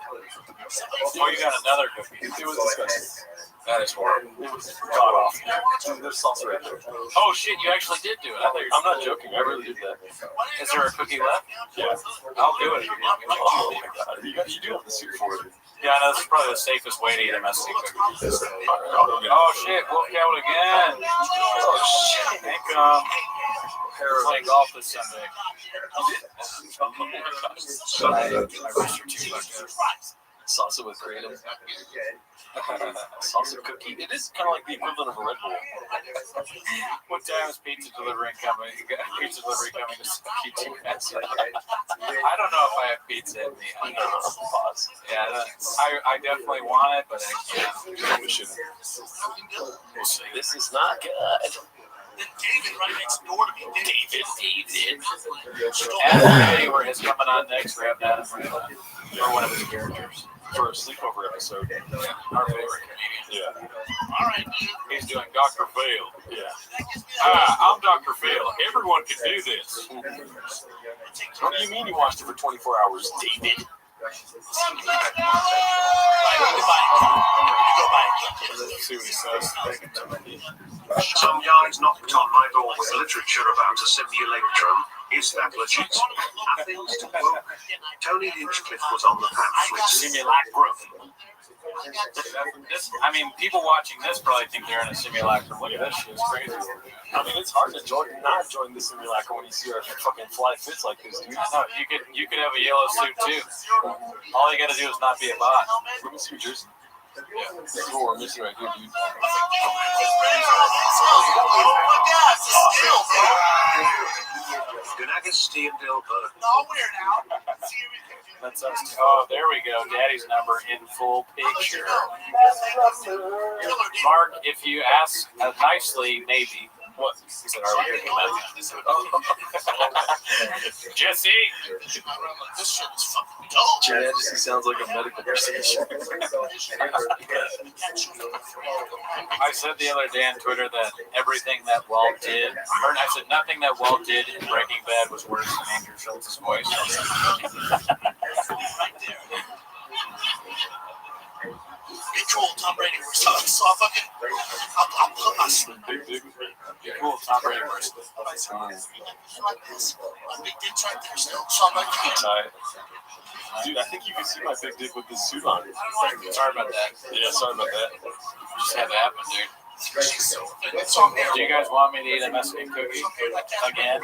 Oh, you got another cookie. it was disgusting. That is horrible. It was god awful. There's salsa right there. Oh shit, you actually did do it. I thought you were. I'm not joking. I really did that. Is there a cookie left? Yeah. I'll do it if you want me to. Oh my god. You do have the suit for it. Yeah, I know this is probably the safest way to eat a Mexican cookie. Oh shit, wolf out again. Oh shit, income. Playing golf this Sunday. I wish you too like that. Salsa with kratom. Salsa cookie. It is kind of like the equivalent of a Red Bull. What time is pizza delivery coming? Pizza delivery coming to Q2. I don't know if I have pizza in me. Pause. Yeah, I definitely want it, but I can't. We shouldn't. We'll see. This is not good. David right next door to me. David. Adam Hayward is coming on next. We have that for one of his characters. For a sleepover episode. Our favorite comedian. Yeah. All right, dude. He's doing Dr. Phil. Yeah. Hi, I'm Dr. Phil. Everyone can do this. What do you mean you watched it for 24 hours, David? See what he says. Some guys knocked on my door with literature about a simulacrum. Is that legit? Athens to book. Tony Hinchcliffe was on the pamphlet. Simulacrum. This, I mean, people watching this probably think they're in a simulacrum. Look at this shit. It's crazy. I mean, it's hard to not join the simulacrum when you see our fucking fly fits like this, dude. No, you could have a yellow suit too. All you gotta do is not be a bot. Let me see your jersey. This is what we're missing right here, dude. That's us. Oh, there we go. Daddy's number in full picture. Mark, if you ask nicely, maybe. What? He said, are we drinking that? Jesse! This shit is fucking dope. That just sounds like a medical procedure. I said the other day on Twitter that everything that Walt did, or I said nothing that Walt did in Breaking Bad was worse than Andrew Schultz's voice. Be cool, Tom Brady. We're so fucking. I'll put my. Big dick. Cool, Tom Brady versus. Like this. My big dick's right there still. So I'm like, Tight. Dude, I think you can see my big dick with this suit on. Sorry about that. Yeah, sorry about that. Just had to happen, dude. it's on there. Do you guys want me to eat a Mexican cookie again?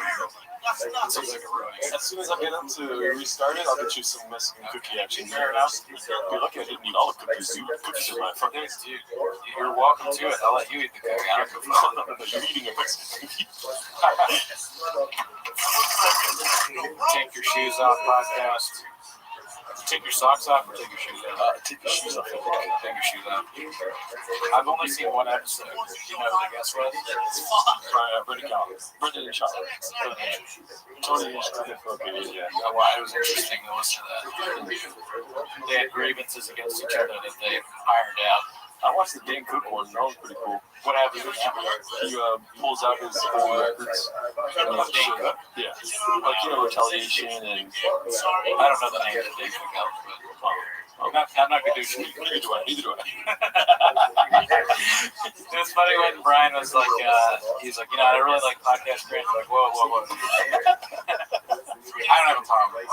That seems like a ruin. As soon as I get up to restart it, I'll get you some Mexican cookie action. Fair enough. You're lucky I didn't eat all the cookies. Dude, cookies are my fucking. Dude, you're welcome to it. I'll let you eat the cookie. I don't give a fuck. You're eating a Mexican cookie. Take your shoes off, podcast. Take your socks off or take your shoes off? Take your shoes off. Take your shoes off. I've only seen one episode. Do you know who the guest was? Brendan Collins. Brendan and Charlotte. Tony is okay, yeah. Oh, wow, it was interesting to listen to that. They had grievances against each other that they ironed out. I watched the Dan Cook one. That was pretty cool. What happened with that? He pulls out his old records. Yeah. Like, retaliation and. I don't know the name of Dave Cook, but I'm not going to do shit. Neither do I. It was funny when Brian was like, he's like, I really like podcast grants. Like, whoa. I don't have a problem with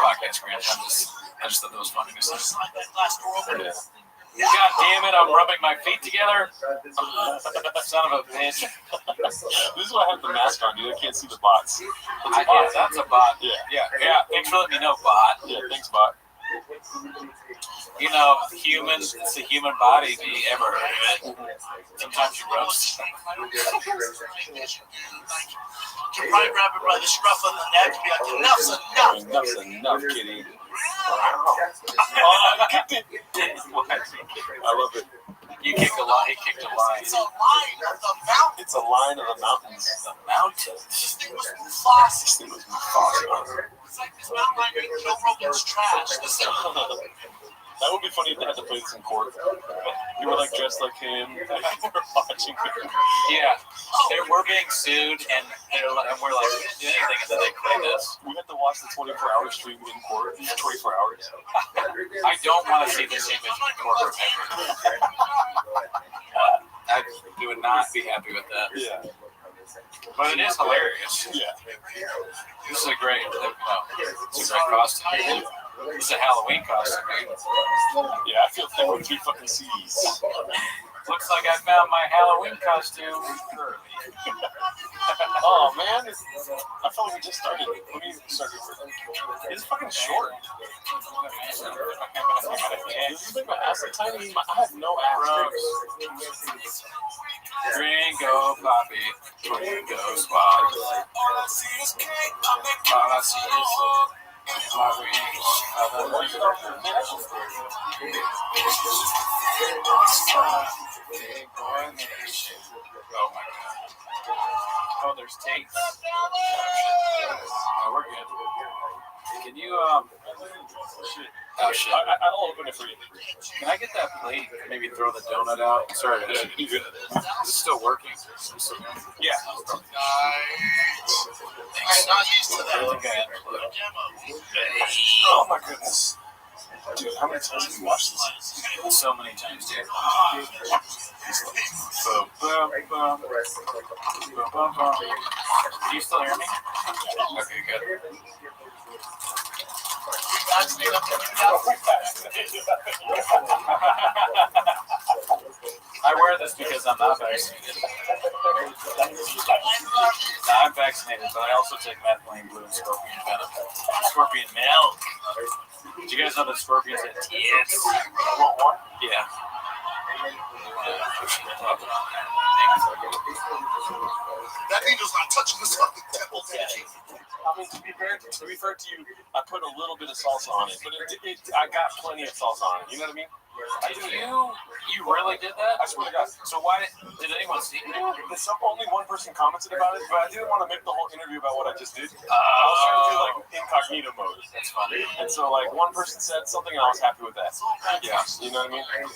podcast grants. I just thought that was funny. God damn it, I'm rubbing my feet together. Son of a bitch. This is why I have the mask on, dude. I can't see the bots. Yeah, that's a bot. Yeah. Thanks for letting me know, bot. Yeah, thanks, bot. Humans, it's the human body. Have you ever heard of it? Sometimes you rub stuff. You probably grab it by the scruff of the neck and be like, enough's enough. Enough's enough, kitty. I love it. You kicked a line. He kicked a line. It's a line of the mountains. It's a line of the mountains. The mountains. This thing was Mufasa. This thing was Mufasa. It's like this mountain line being Joe Rogan's trash. This thing. That would be funny if they had to play this in court. You were like dressed like him. You were watching him. Yeah. We're being sued, and we're like, do anything, and then they play this. We had to watch the 24-hour stream in court for 24 hours. I don't want to see this image in court ever. I would not be happy with that. Yeah. But it is hilarious. Yeah. This is a great costume. It's a Halloween costume, dude. Yeah, I feel thick with 3 fucking CDs. Looks like I found my Halloween costume. Oh, man. I felt like we just started. Let me start it. It's fucking short. You think my ass is tiny? I have no ass. Gringo Bobby. Gringo Squad. All I see is cake. All I see is my wings. Oh my god. Oh, there's tapes. Oh, we're good. Can you, shit. Oh, shit. I'll open it for you. Can I get that plate? Maybe throw the donut out? Sorry, is it still working? Yeah. I'm not used to that. I think I unplugged. Oh, my goodness. Dude, how many times have you watched this? So many times, dude. Do you still hear me? Okay, good. I wear this because I'm not vaccinated. I'm vaccinated, but I also take methylene blue and scorpion venom. Scorpion milk. Did you guys know that scorpions have tits? Yeah. That angel's not touching this fucking temple, Daddy. I mean, to be fair to you, I put a little bit of salsa on it, but I got plenty of salsa on it. You know what I mean? You really did that? I swear to God. So why did anyone see it? Only one person commented about it, but I didn't want to make the whole interview about what I just did. I was trying to do like incognito mode. That's funny. And so like one person said something and I was happy with that. Yeah. You know what I mean?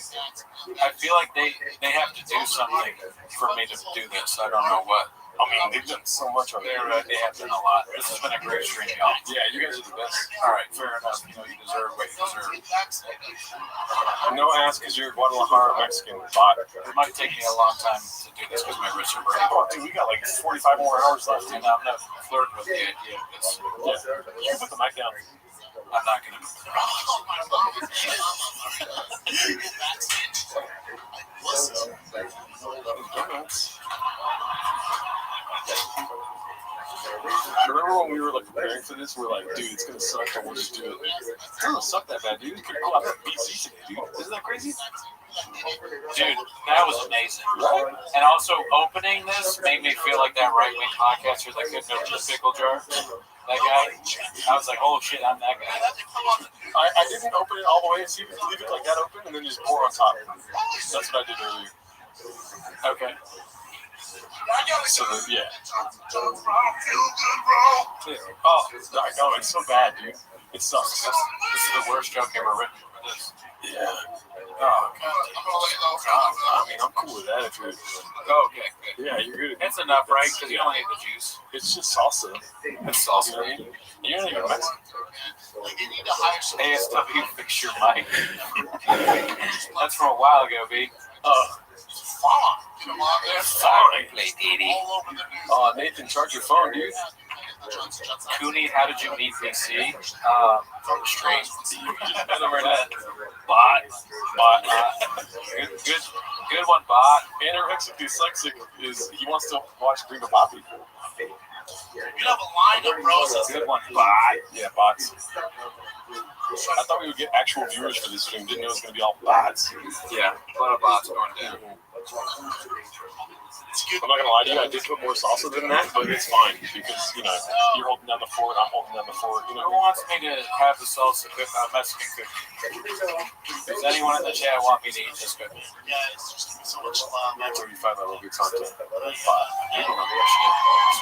I feel like they have to do something for me to do this. I don't know what. I mean, they've done so much already. They have done a lot. This has been a great stream, y'all. Yeah, you guys are the best. All right, fair enough. You know, you deserve what you deserve. No ass because you're Guadalajara Mexican. Bot. It might take me a long time to do this because my wrists are burning. Oh, dude, we got like 45 more hours left. And I'm not flirting with the idea of this. Yeah, you put the mic down. I'm not going to. Remember when we were like preparing for this? We were like, dude, it's gonna suck, but we'll just do it. It doesn't suck that bad, dude. You could pull out the BC today, dude. Isn't that crazy? Dude, that was amazing. Right? And also, opening this made me feel like that right-wing podcaster that couldn't open the pickle jar. That guy, I was like, oh shit, I'm that guy. I didn't open it all the way and see if you leave it like that open and then just pour on top. That's what I did earlier. Okay. So yeah. I don't feel good, bro. Oh, I know, it's so bad, dude. It sucks. This is the worst joke ever written for this. Yeah. Oh, God. I mean, I'm cool with that if you're. Oh, okay, good. Yeah, you're good. It's enough, right? Because you don't need the juice. It's just salsa. It's salsa. You're not even Mexican. You need to hire some. ASW, fix your mic. That's from a while ago, B. Fine. Get them on there. Sorry, lady. All over the news. Oh, Nathan, charge your phone, dude. Cooney, how did you meet BC? From the street. Bot. Good one, Bot. Anorexic dyslexic is he wants to watch Gringo Poppy. You have a lineup, bro. Good one, Bot. Yeah, bots. I thought we would get actual viewers for this stream. Didn't know it was going to be all bots. Yeah, a lot of bots going down. I'm not gonna lie to you, I did put more salsa than that, but it's fine because you know you're holding down the fort, I'm holding down the fort. You know, who wants me to have the salsa Mexican cookie? Does anyone in the chat want me to eat this cookie? Yeah, it's just so much love. that's where you find that little bit content. You don't know that shit.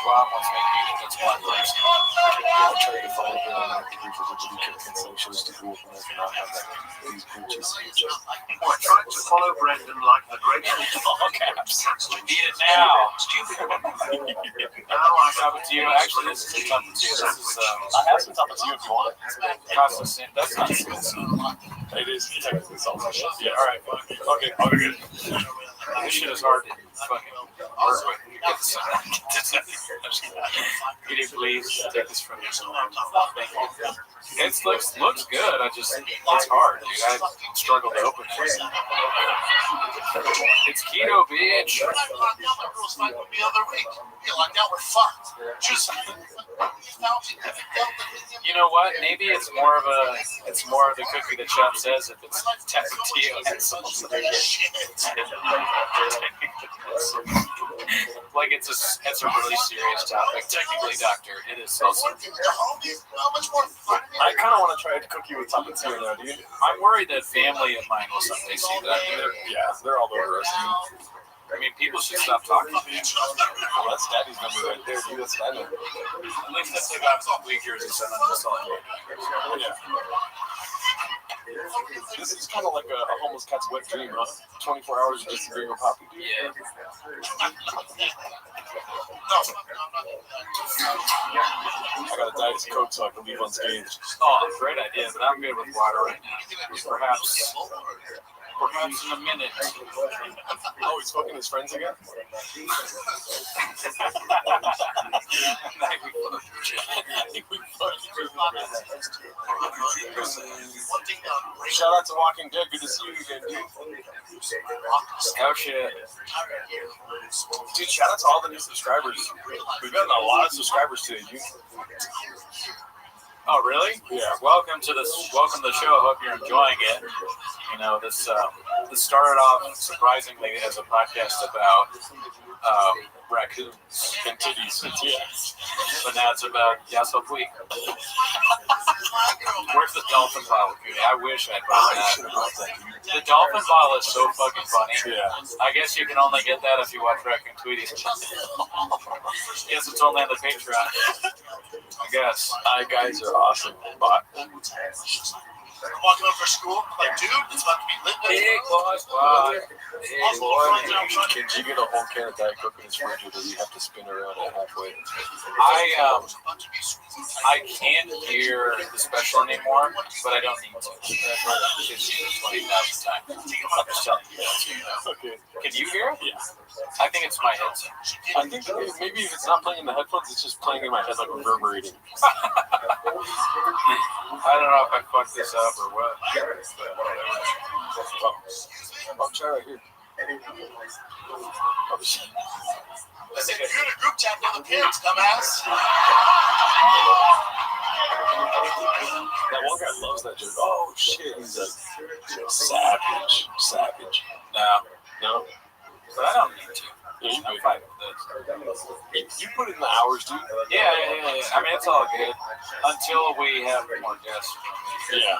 Squad wants me to eat it. That's one place. I'll try to follow them and shows to cool and not have that these coaches. Or try to follow Brendan like the great All caps. canceling Eat it now. stupid. Now I Tapatio. Actually, this is Tapatio. This is I have some Tapatio if you want it. Casa Sin. That's not salsa. It is technically salsa. Yeah. All right. Fine. Okay, I'll get it. This shit is hard to fucking work with. Get this out. Could you please take this from your Thank you. It looks good. It's hard, dude. I struggle to open it. It's keto, bitch. When I locked down, my girls fight with me the other week. Yeah, like now we're fucked. Just you know what? Maybe it's more of the cookie that Chef says if it's Tapatio and salsa. Like it's a really serious topic. Technically, doctor, it is salsa. I kind of want to try a cookie with Tapatio now, dude. I'm worried that family of mine will someday see that. They're all over us, dude. I mean, people should stop talking to me. Oh, that's Daddy's number right there, dude. That's my number. At least if they got some weak years and send them this all. Yeah. This is kind of like a homeless cat's wet dream, huh? 24 hours just to Gringo Poppy. Yeah. I got a Diet Coke so I can leave unscathed. Oh, great idea, but I'm good with water right now. Perhaps in a minute. Oh, he's fucking his friends again? Shout out to Walking Dead. Good to see you again, dude. Oh, shit. Dude, shout out to all the new subscribers. We've gotten a lot of subscribers today, dude. Oh, really? Yeah. Welcome to the show. I hope you're enjoying it. You know, this started off surprisingly as a podcast about raccoons and titties. Yes. But now it's about Yasopui. Where's the dolphin bottle, Cooney? I wish I'd brought that. The dolphin bottle is so fucking funny. Yeah. I guess you can only get that if you watch Raccoon Tweeties. Guess it's only on the Patreon. I guess. Guys are awesome. But I'm walking up for school. I'm like, dude, it's about to be lit. Big boys, boy. can you get a whole can of Diet Coke in his fridge, or do you have to spin around it halfway? I can't hear the special anymore, but I don't need to. I've heard it 15 or 20,000 times. I'm just telling you that so you know. Okay. Can you hear it? Yeah. I think it's my headset. I think maybe if it's not playing in the headphones, it's just playing in my head like reverberating. I don't know if I fucked this up or what. I'll try right here. I said, you're in a group chat with the parents, dumbass. That one guy loves that joke. Oh shit, he's like savage. No. But I don't need to. Yeah, you I'm fine with this. You put in the hours, dude. Yeah. I mean, it's all good until we have more guests. Yeah.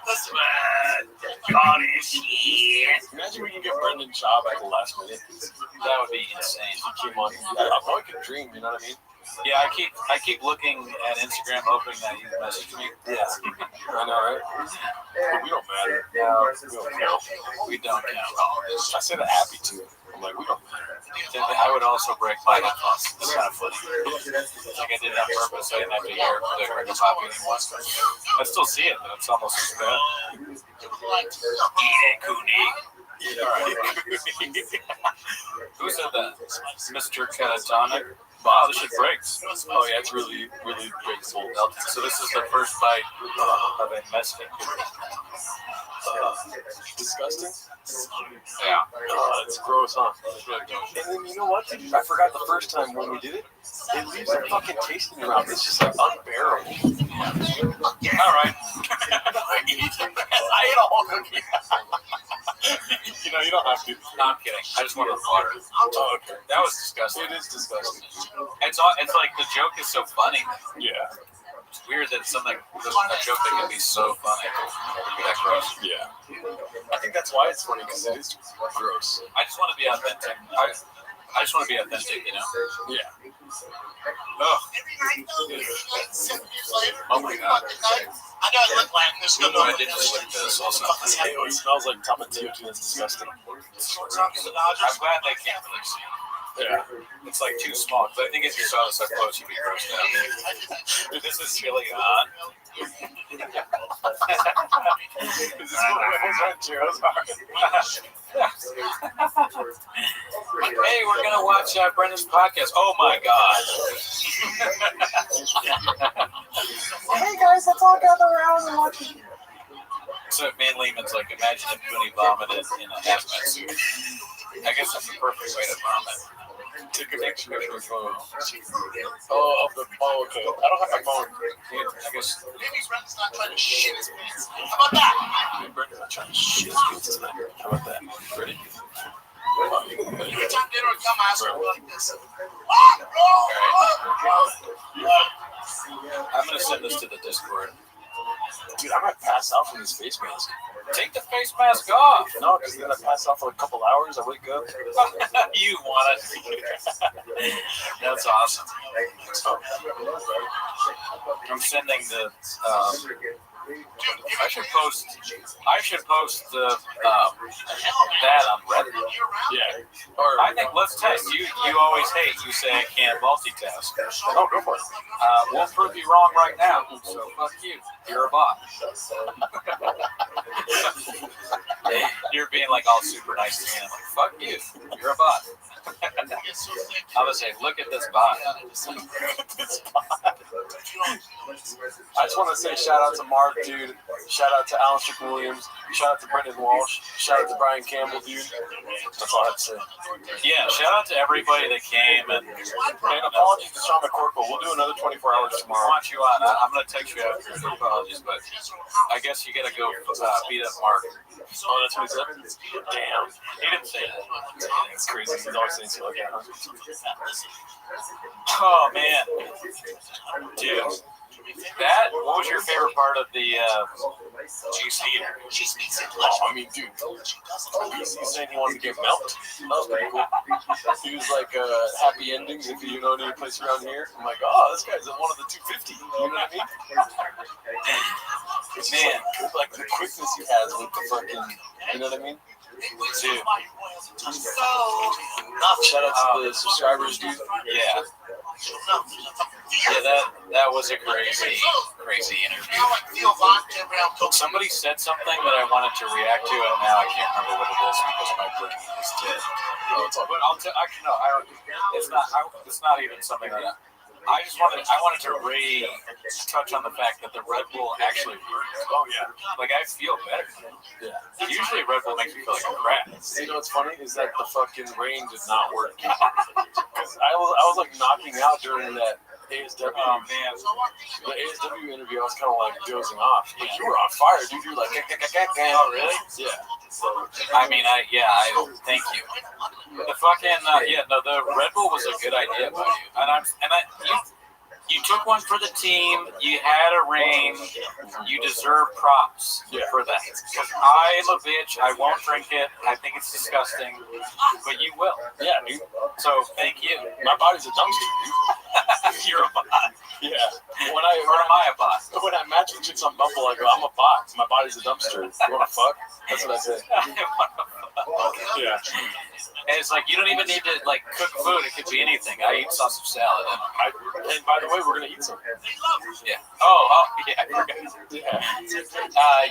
Listen, man. God is shit. Imagine we can get Brendan Schaub at the last minute. That would be insane. He came on. A boy can dream, you know what I mean? Yeah, I keep looking at Instagram, hoping that he messaged me. Yeah. I know, right? But we don't matter. No, We don't count. we don't count. I said it happy too. I'm like, we don't matter. I would also break my headphones. It's kind of funny. Like I did it on purpose, so I didn't have to hear the record copy anymore. I still see it, but it's almost as bad. Who said that? Mr. Catatonic? Wow, this shit breaks. Oh yeah, it's really, really big soul. So this is the first bite of a Mexican. Disgusting. Yeah. It's gross, huh? And then you know what? I forgot the first time when we did it. It leaves a fucking taste in your mouth. It's just like unbearable. All right. I ate a whole cookie. You know, you don't have to. No, I'm kidding. I just wanted water. Oh, okay. That was disgusting. It is disgusting. It's like the joke is so funny. Yeah. It's weird that something, a joke that can be so funny can be that gross. Yeah. I think that's why it's funny, because it is gross. I just want to be authentic. I just want to be authentic, you know? Yeah. Oh. Every night, though, 7 years later, Oh my God. I gotta look Latin. There's no I did just like this also. It smells like tomatillo too. That's disgusting. I'm glad they can't really see it. Yeah. It's like too small. But I think if you saw this up close, you'd be grossed out. This is chili hot. Is this what churros are? Hey, we're gonna watch Brendan's podcast. Oh my God! Hey guys, let's all gather around and watch it. So Man Lehman's like, imagine if Cooney vomited in a hazmat suit. I guess that's the perfect way to vomit. Take a picture of your phone. Oh, of the phone. Okay. I don't have my phone. I guess. Maybe Brendan's not trying to shit his pants. How about that? Brendan's not trying to shit his pants tonight. How about that? Ready? Every time dinner would come, I ask her like this. I'm gonna send this to the Discord. Dude, I might pass out from this face mask. Take the face mask off. No, because then I pass out for a couple hours. I wake up. You want it? That's awesome. I'm sending the. I should post the that on Reddit. Yeah. Or I think let's test. You always hate. You say I can't multitask. Oh, go for it. We'll prove you wrong right now. So fuck you. You're a bot. You're being like all super nice to me. I'm like, fuck you. You're a bot. I would say, look at this bot. I just want to say shout out to Mark, dude. Shout out to Alistair Williams. Shout out to Brendan Walsh. Shout out to Brian Campbell, dude. That's all I have to say. Yeah, shout out to everybody that came, and apologies to Sean McCorkle. We'll do another 24 hours I tomorrow. want you on. I'm going to text you after your apologies, but I guess you got to go beat up Mark. Oh, that's what he said? Damn. He didn't say that. It's crazy. He's always saying shit like that. Oh, man. Dude. What was your favorite part of the Chiefs theater? Oh, I mean, dude, he's saying he wanted to get milked. That was pretty cool. He was like, happy endings if you know any place around here. I'm like, oh, this guy's one of the 250. You know what I mean? It's just like the quickness he has with the fucking, you know what I mean? Dude. Shout out to the subscribers, dude. Yeah. Yeah, that was a crazy interview. Somebody said something that I wanted to react to, and now I can't remember what it is because my brain is dead. But it's not even something that I wanted to touch on the fact that the Red Bull actually works. Oh yeah. Like I feel better. Yeah. Usually Red Bull makes me feel like crap. You know what's funny is that the fucking rain did not work. Because I was like knocking out during that ASW. Oh man. The ASW interview, I was kind of like dozing off. But you were on fire, dude. You were like, oh really? Yeah. I mean, I thank you. The fucking the Red Bull was a good idea by you, you took one for the team. You had a reign. You deserve props for that. Because I'm a bitch. I won't drink it. I think it's disgusting. But you will. Yeah, dude. So thank you. My body's a dumpster, dude. You're a bot. Yeah. Or am I a bot? When I match with chicks on Bumble, I go, I'm a bot. My body's a dumpster. You want to fuck? That's what I say. Yeah. And it's like you don't even need to like cook food. It could be anything. I eat sausage salad. And by the way, we're gonna eat some. Yeah. Oh yeah.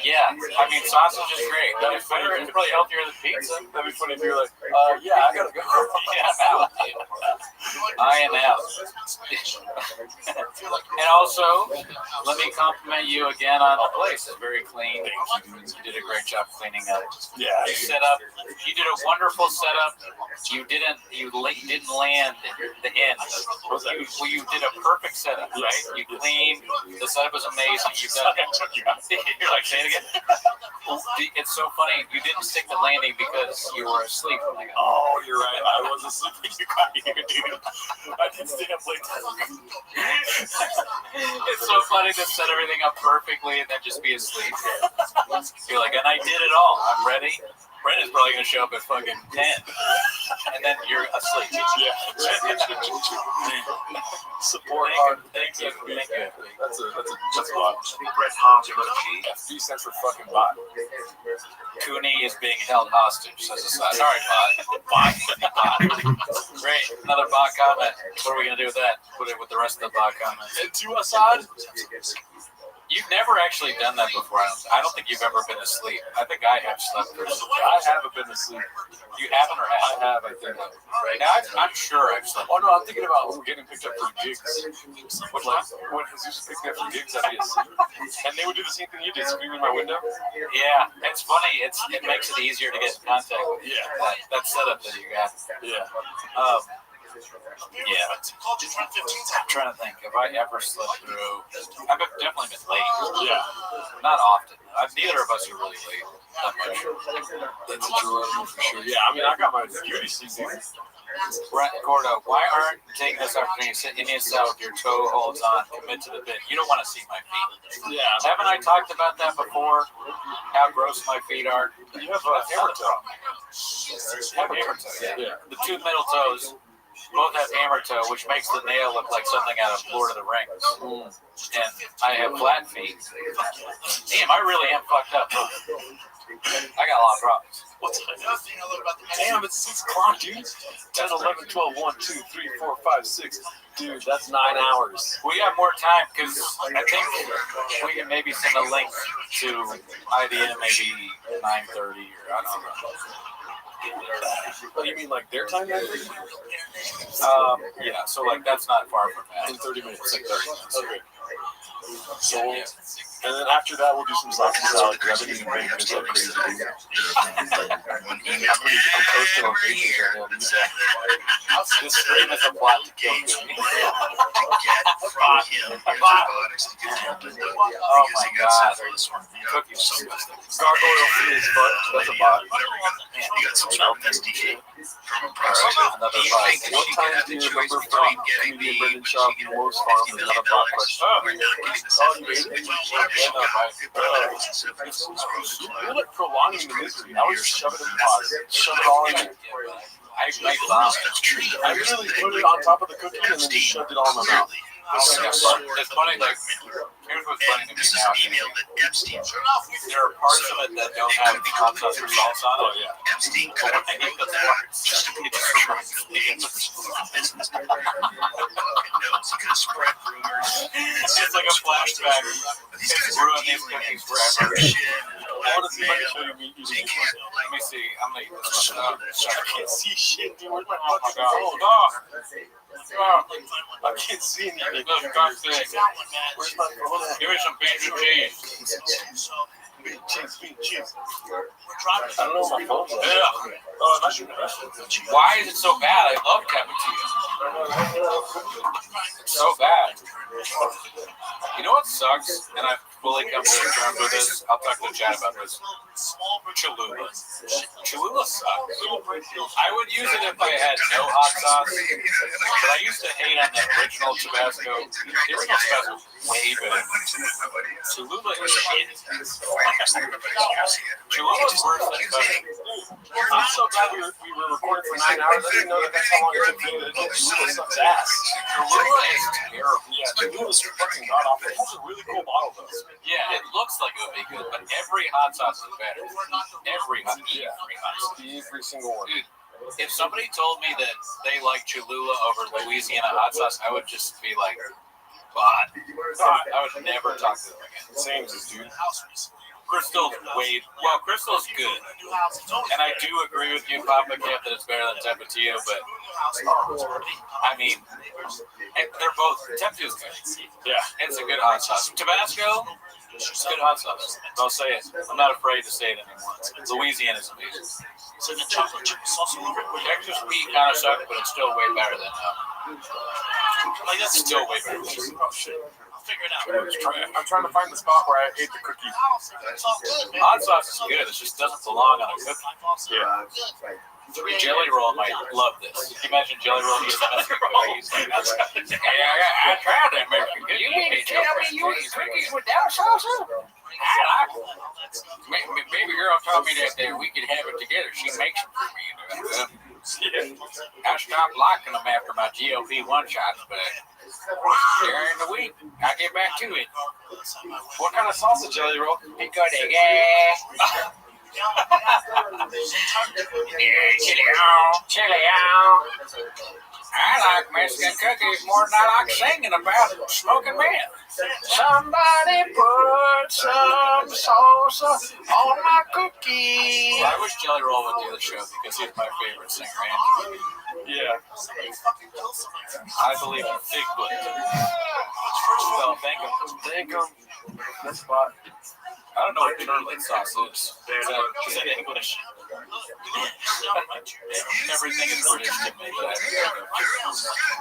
Yeah. I mean, sausage is great. It's probably healthier than pizza. That'd be funny if you're like, yeah, I gotta go. Yeah, I am out. And also, let me compliment you again on the place. It's very clean. You did a great job cleaning up. Yeah. You set up. You did a wonderful setup. You didn't land the end. You did a perfect setup, right? You cleaned. The setup was amazing. You done. You're like, say it again. It's so funny. You didn't stick the landing because you were asleep. Oh, you're right. I was asleep. You got here, dude. I didn't stay up late. It's so funny to set everything up perfectly and then just be asleep. You're like, and I did it all. I'm ready. Brendan's probably going to show up at fucking 10. And then you're asleep. Yeah. Support hard. Thank you. That's a lot. Bret Hart emoji. FB stands for fucking bot. Cooney is being held hostage, says a side. Sorry, bot. Great. Another bot comment. What are we going to do with that? Put it with the rest of the bot comments. And to Assad. You've never actually done that before. I don't think you've ever been asleep. I think I have slept through. I haven't been asleep. You haven't or have? I have, I think. Now, I'm sure I've slept. Oh, no, I'm thinking about getting picked up for gigs. When Jesus picked me up for gigs, I'd be asleep. And they would do the same thing you did, scream in my window. Yeah, it's funny. It makes it easier to get in contact with you. Yeah. That setup that you got. Yeah. Yeah. I'm trying to think. Have I ever slept through? I've definitely been late. Yeah. Not often. Neither of us are really late. That much. That's a dilemma for sure. Yeah, I mean, I got my beauty sleep. Gordo, why aren't you taking this opportunity to sit in your cell with your toe holds on, commit to the bit? You don't want to see my feet. Yeah. Haven't I talked about that before? How gross my feet are? You have a hammer toe. Hammer toe, yeah. The two middle toes both have hammer toe, which makes the nail look like something out of Lord of the Rings. And I have flat feet. Damn, I really am fucked up. I got a lot of problems. What's another thing I love about the Damn, it's 6 o'clock, dude. 10, 11, 12, 1, 2, 3, 4, 5, 6. Dude, that's 9 hours. We got more time because I think we can maybe send a link to IDM maybe 9:30 or I don't know. Oh, you mean like their time? Yeah, so like that's not far from that. In 30 minutes. It's like 30 minutes. Okay. So And then after that, we'll do some sausage salad because I've been eating bacon so crazy. I'm coasting on bacon right now. This stream is a plot to kill me. Oh my god. Cookies. Gargoyle food is fun. That's a bot. You got some sort of SDK from a process. Another bot. What time do you remember from comedian Brendan Shaw being most farm is not a bot question? You're like prolonging the misery. I was just shove it in the pot. Shove it all in there. I make bombs. I really put it on top of the cookie and then just shoved it all in my mouth. It's funny, like, here's what's funny to me now. There are parts of it that don't have hot sauce or salsa on it. But I hate those parts. It's like a flashback. It's ruined these cookies forever. I want to see if I can show you me eating it. Let me see. I'm gonna eat this one. I can't see shit, dude. Where's my fucking God. phone? I can't see anything. Look, God say, Where's my phone at? give me some beans and cheese. Bean cheese. I don't know where my phone's at. Yeah. Oh, I'm not sure. Why is it so bad? I love cappuccino. It's so bad. You know what sucks? And I've fully come to terms with this. I'll talk to Chad about this. Cholula. Cholula sucks. I would use it if I had no hot sauce. But I used to hate on the original Tabasco. The original Tabasco was way better. Cholula is shit. Cholula is worse than Tabasco. I'm so glad we were recording for 9 hours. I didn't know that's how long it took me to get Cholula sucks ass. Cholula is terrible. Yeah, Cholula's fucking god awful. It has a really cool bottle though. Yeah, it looks like it would be good, but every hot sauce is better. Every hot sauce. Every single one. Dude, if somebody told me that they like Cholula over Louisiana hot sauce, I would just be like, bot. I would never talk to them again. Same as dude. Crystal's Crystal's good. And I do agree with you, Papa Camp, that it's better than Tapatio, but I mean, they're both. Tapatio's good. Yeah. It's a good hot sauce. Tabasco, it's good hot sauce. I'll say it. I'm not afraid to say it anymore. Louisiana's amazing. So the chocolate chip sauce all over it. Texas Pete kind of sucks, but it's still way better than Like that's still way better than oh shit. I'll figure it out. I'm trying to find the spot where I ate the cookie. It's all good, man. hot sauce is good. It just doesn't belong on a cookie. Yeah. Jelly Roll might love this. Can you imagine Jelly Roll using Mexican cookies? I tried that Mexican cookie. You mean to tell me you eat cookies without salsa? Baby girl told me that we could have it together. She makes them for me. I stopped liking them after my GLP-1 shots, but during the week, I get back to it. What kind of salsa, Jelly Roll? Pico de gas. Chili. I like Mexican cookies more than I like singing about smoking meth. Somebody put some salsa on my cookie. I wish Jelly Roll would do the show because he's my favorite singer. Yeah. I believe in Bigfoot. So thank him. That's spot. I don't know what turlet sauce is. Is it English? Everything is British to me.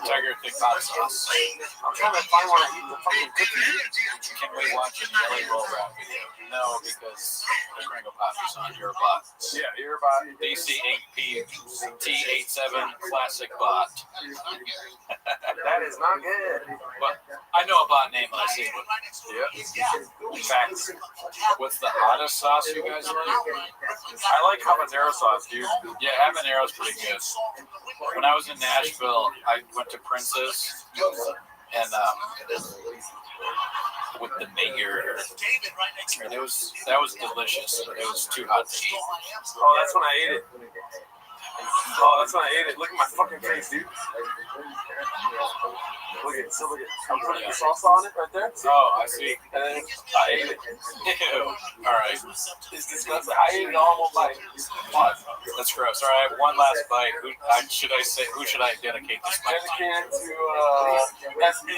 Tiger thick hot sauce. I'm trying to find one to eat the fucking cookie. Can we watch a Jelly Roll rap video? No, because the Kringle Pop is on your bot. Yeah, your bot. DC8P-T87 classic bot. That is not good. But I know a bot name I see one. Yep. In fact, what's the hottest sauce you guys like? I like habanero sauce, dude. Yeah, habanero's pretty good. When I was in Nashville, I went to Prince's and with the mayor, and that was delicious. It was too hot to eat. Oh, that's when I ate it. Look at my fucking face, dude. Look at, I'm putting the sauce on it right there. Oh, I see. And then I ate it. Ew. All right. It's disgusting. I ate it all in one bite. What? That's gross. All right, one last bite. Who should I dedicate this bite to? Dedicated to SB.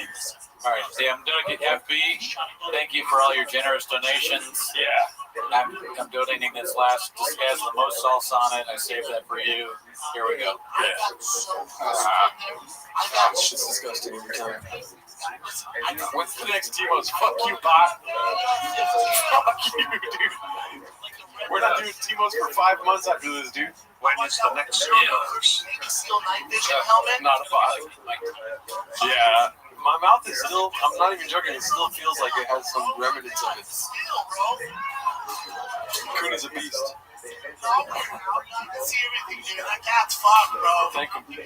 All right, I'm dedicating FB. Thank you for all your generous donations. Yeah. I'm donating this last. This has the most salsa on it. I saved that for you. Here we go. It's just disgusting every time. What's the next Timo's? Fuck you, bot. Fuck you, dude. We're not doing Timo's for 5 months after this, dude. When is the next Timo's? Not a bot. Yeah. My mouth is still, I'm not even joking, it still feels like it has some remnants of it. Coon is a beast. Thank you.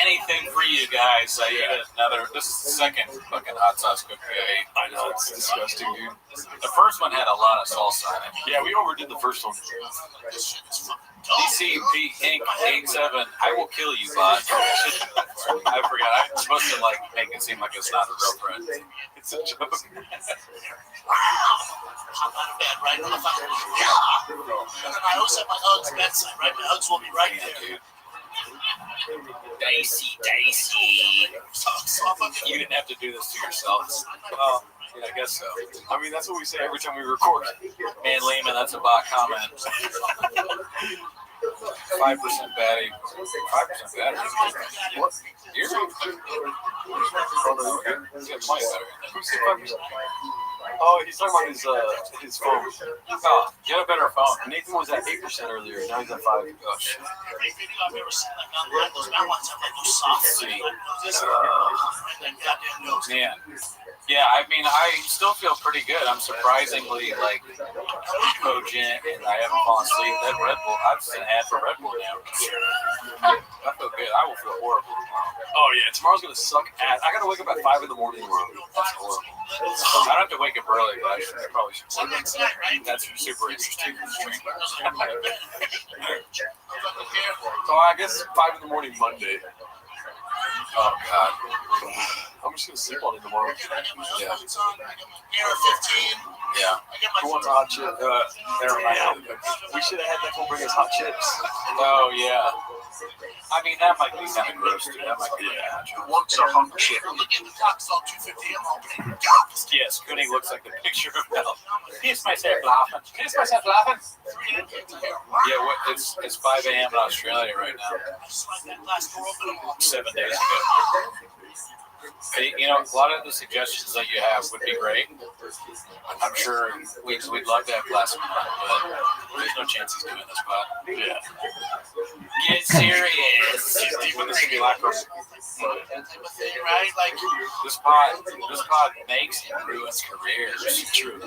Anything for you guys. I ate another. This is the second fucking hot sauce cookie I ate. I know, it's disgusting, dude. The first one had a lot of salsa in it. Yeah, we overdid the first one. DCP Inc. 87. I will kill you, bot. I forgot. I'm supposed to make it seem like it's not a real friend. It's a joke. I'm out of bed, right? Yeah. And then I always have my Uggs bedside, right? My Uggs will be right there. Dicey. You didn't have to do this to yourself. Well, yeah, I guess so. I mean, that's what we say every time we record. Man, Lehman, that's a bot comment. 5% baddie. 5% baddie. What? You're Who said 5%? Oh, he's talking about his phone. Oh, get a better phone. Nathan was at 8% earlier. Now he's at 5. Oh, shit. Every video I've ever seen, online, those bad ones have no sauce. Man. Yeah, I mean, I still feel pretty good. I'm surprisingly, cogent, and I haven't fallen asleep. That Red Bull, I've seen an ad for Red Bull now. I feel good. I will feel horrible tomorrow. Oh, yeah. Tomorrow's going to suck ass. I got to wake up at 5 in the morning tomorrow. That's horrible. I don't have to wake up early, but I probably should. That's super interesting. So I guess 5 in the morning Monday. Oh, God. I'm just going to sleep on it tomorrow. Yeah. Yeah. Who wants a hot chip? Never mind. We should have had that fool bring us hot chips. Oh, yeah. I mean, that might be kind of gross, too. That might be Wants a hot chip. Yes, Cooney looks like the picture of Mel. Here's myself laughing. Yeah, it's 5 a.m. in Australia right now. 7 days ago. Hey, a lot of the suggestions that you have would be great. I'm sure we'd love to have Blasphemy, but there's no chance he's doing this, bot. Yeah. Get serious. He's deep in the simulacrum. Right? This pod makes and ruins careers. True.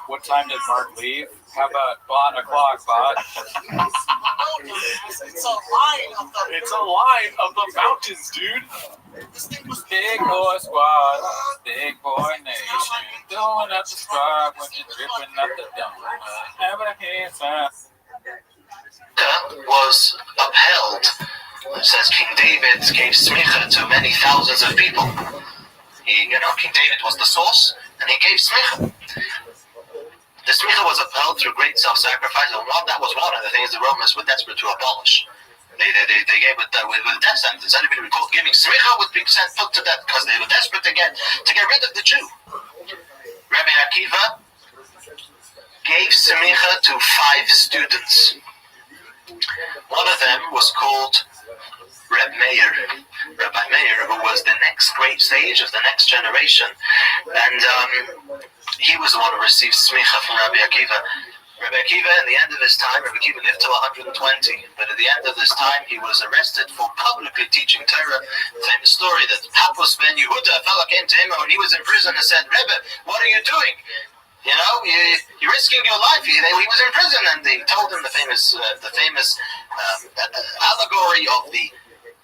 What time did Mark leave? How about 1 o'clock, bot? It's a line of the mountains, dude. Big boy squad, big boy nation, doing up the squad when you're dripping up the donut. Have a hand sign. Was upheld. It says King David gave smicha to many thousands of people. King David was the source, and he gave smicha. The smicha was upheld through great self-sacrifice, and that was one of the things the Romans were desperate to abolish. They gave it with death sentence. Anybody recalled giving smicha would be put to death because they were desperate to get rid of the Jew. Rabbi Akiva gave smicha to 5 students. One of them was called Rabbi Meir, who was the next great sage of the next generation, and he was the one who received smicha from Rabbi Akiva. Rabbi Akiva, in the end of his time, Rabbi Akiva lived to 120, but at the end of this time, he was arrested for publicly teaching Torah. Famous story that Hapus ben Yehuda, a fellow came to him when he was in prison and said, "Rebbe, what are you doing? You're risking your life." He was in prison, and they told him the famous allegory of the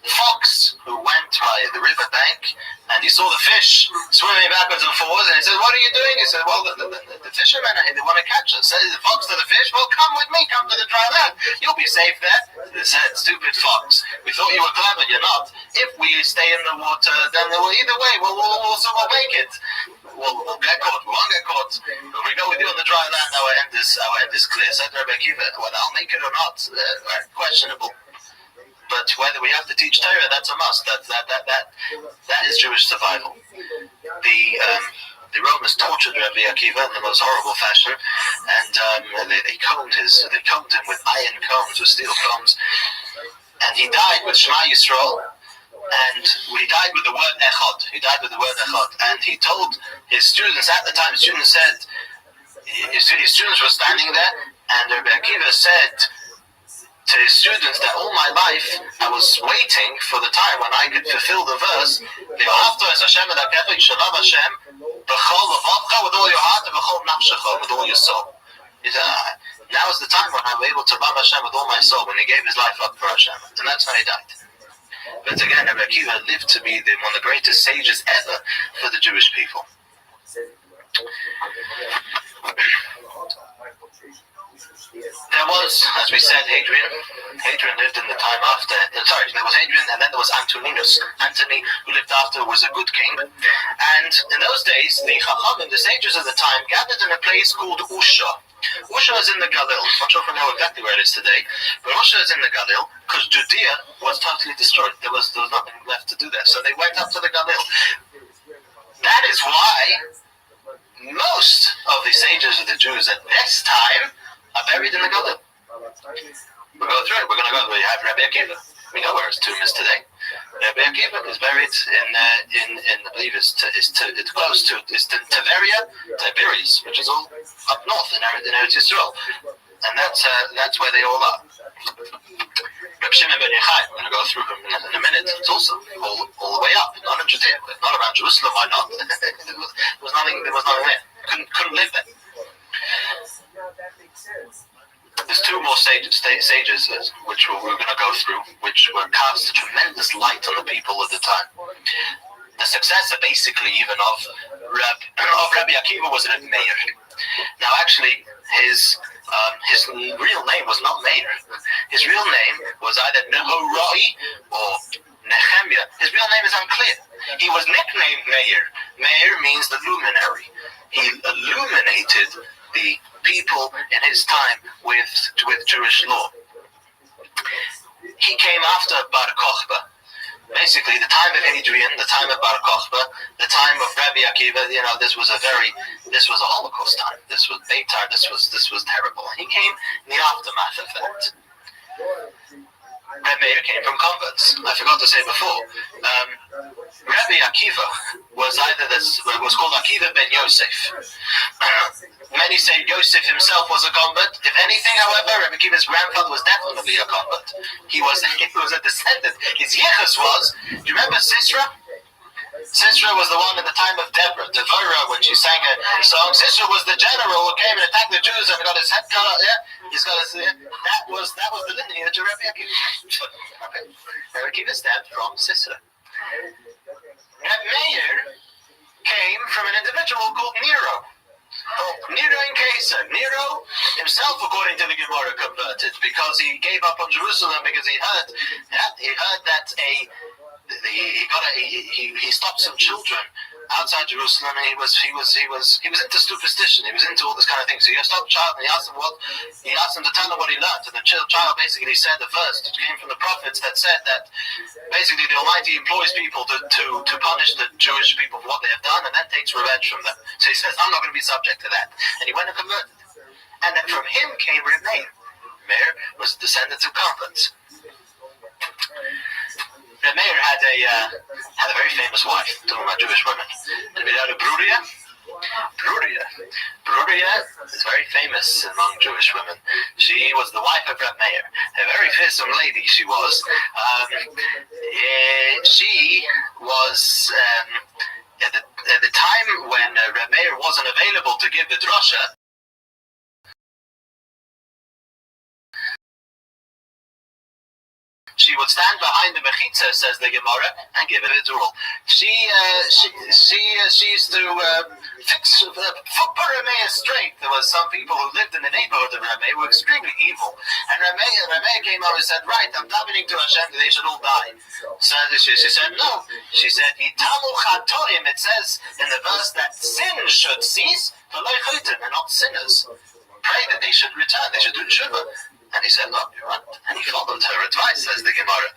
fox who went by the riverbank and he saw the fish swimming backwards and forwards, and he said, "What are you doing?" He said, "Well, the fishermen, they want to catch us." Said the fox to the fish, "Well, come with me, come to the dry land. You'll be safe there." They said, "Stupid fox, we thought you were clever, you're not. If we stay in the water, then either way, we'll make it. We'll get caught, we won't get caught. If we go with you on the dry land, our end is clear." Said Rabbi Akiva, "Whether I'll make it or not, questionable. But whether we have to teach Torah, that's a must. That is Jewish survival." The Romans tortured Rabbi Akiva in the most horrible fashion, and they combed him with iron combs, with steel combs, and he died with Shema Yisrael, and he died with the word Echad. He died with the word Echad, and he told his students at the time. Students said, his students were standing there, and Rabbi Akiva said to his students that all my life I was waiting for the time when I could fulfill the verse, "V'ahavta es Hashem Elokecha, you shall love Hashem b'chol levavcha, with all your heart, and b'chol nafshecha, with all your soul." He said, now is the time when I'm able to love Hashem with all my soul, when he gave his life up for Hashem, and that's how he died. But again, Rabbi Akiva lived to be one of the greatest sages ever for the Jewish people. There was, as we said, Hadrian. Hadrian lived in the time after. There was Hadrian, and then there was Antoninus. Antony, who lived after, was a good king. And in those days, the Chachamim, the sages of the time, gathered in a place called Usha. Usha is in the Galil. I'm not sure if I know exactly where it is today, but Usha is in the Galil because Judea was totally destroyed. There was nothing left to do there, so they went up to the Galil. That is why most of the sages of the Jews at this time are buried in the Galil. We'll go through it. We're going to go. We have Rabbi Akiva. We know where his tomb is today. Rabbi Akiva is buried in I believe it's close to Tiberias, which is all up north in Eretz Yisrael, and that's where they all are. Reb Shimon ben Yochai, we're going to go through him in a minute. It's also all the way up, not in Judea, not around Jerusalem. Why not? There was nothing there. Couldn't live there. There's two more sages which we're going to go through, which were cast a tremendous light on the people of the time. The successor, basically, even of Rabbi Akiva was Rabbi Meir. Now, actually, his real name was not Meir. His real name was either Nehorai or Nehemiah. His real name is unclear. He was nicknamed Meir. Meir means the luminary. He illuminated the people in his time with Jewish law. He came after Bar Kokhba. Basically, the time of Hadrian, the time of Bar Kokhba, the time of Rabbi Akiva. This was a Holocaust time. This was Beitar. This was terrible. He came in the aftermath of that. Rabbi Meir came from converts. I forgot to say before. Rabbi Akiva was called Akiva ben Yosef. Many say Yosef himself was a convert. If anything, however, Rabbi Akiva's grandfather was definitely a convert. He was a descendant. His yichus was. Do you remember Sisera? Sisera was the one in the time of Deborah, when she sang a song. Sisera was the general who came and attacked the Jews and got his head cut off. Yeah, he's got his. That was the lineage of Rabbi Akiva. Rabbi Akiva stemmed from Sisera. Rabbi Meir came from an individual called Nero. Nero in Caesar. Nero himself, according to the Gemara, converted because he gave up on Jerusalem because he heard that he stopped some children outside Jerusalem, and he was into superstition. He was into all this kind of thing. So he stopped the child and he asked him to tell him what he learned. And the child basically said the verse that came from the prophets that said that basically the Almighty employs people to punish the Jewish people for what they have done, and then takes revenge from them. So he says, I'm not going to be subject to that. And he went and converted. And then from him came Reb Meir. Meir was a descendant of converts. Reb Meir had a very famous wife, talking about Jewish women. Have you heard of Bruria? Bruria is very famous among Jewish women. She was the wife of Reb Meir. A very fearsome lady she was. She was at the time when Reb Meir wasn't available to give the drasha. she would stand behind the mechitza, says the Gemara, and give it a duel. She used to put Rameh straight. There was some people who lived in the neighborhood of Rameh who were extremely evil, and Rameh came out and said, "Right, I'm davening to Hashem that they should all die." So she said, "No." She said, "Yitamu chatoim." It says in the verse that sin should cease, and not sinners. Pray that they should return. They should do tshuva. And he said, "Look, you're right." And he followed her advice, says the Gemara.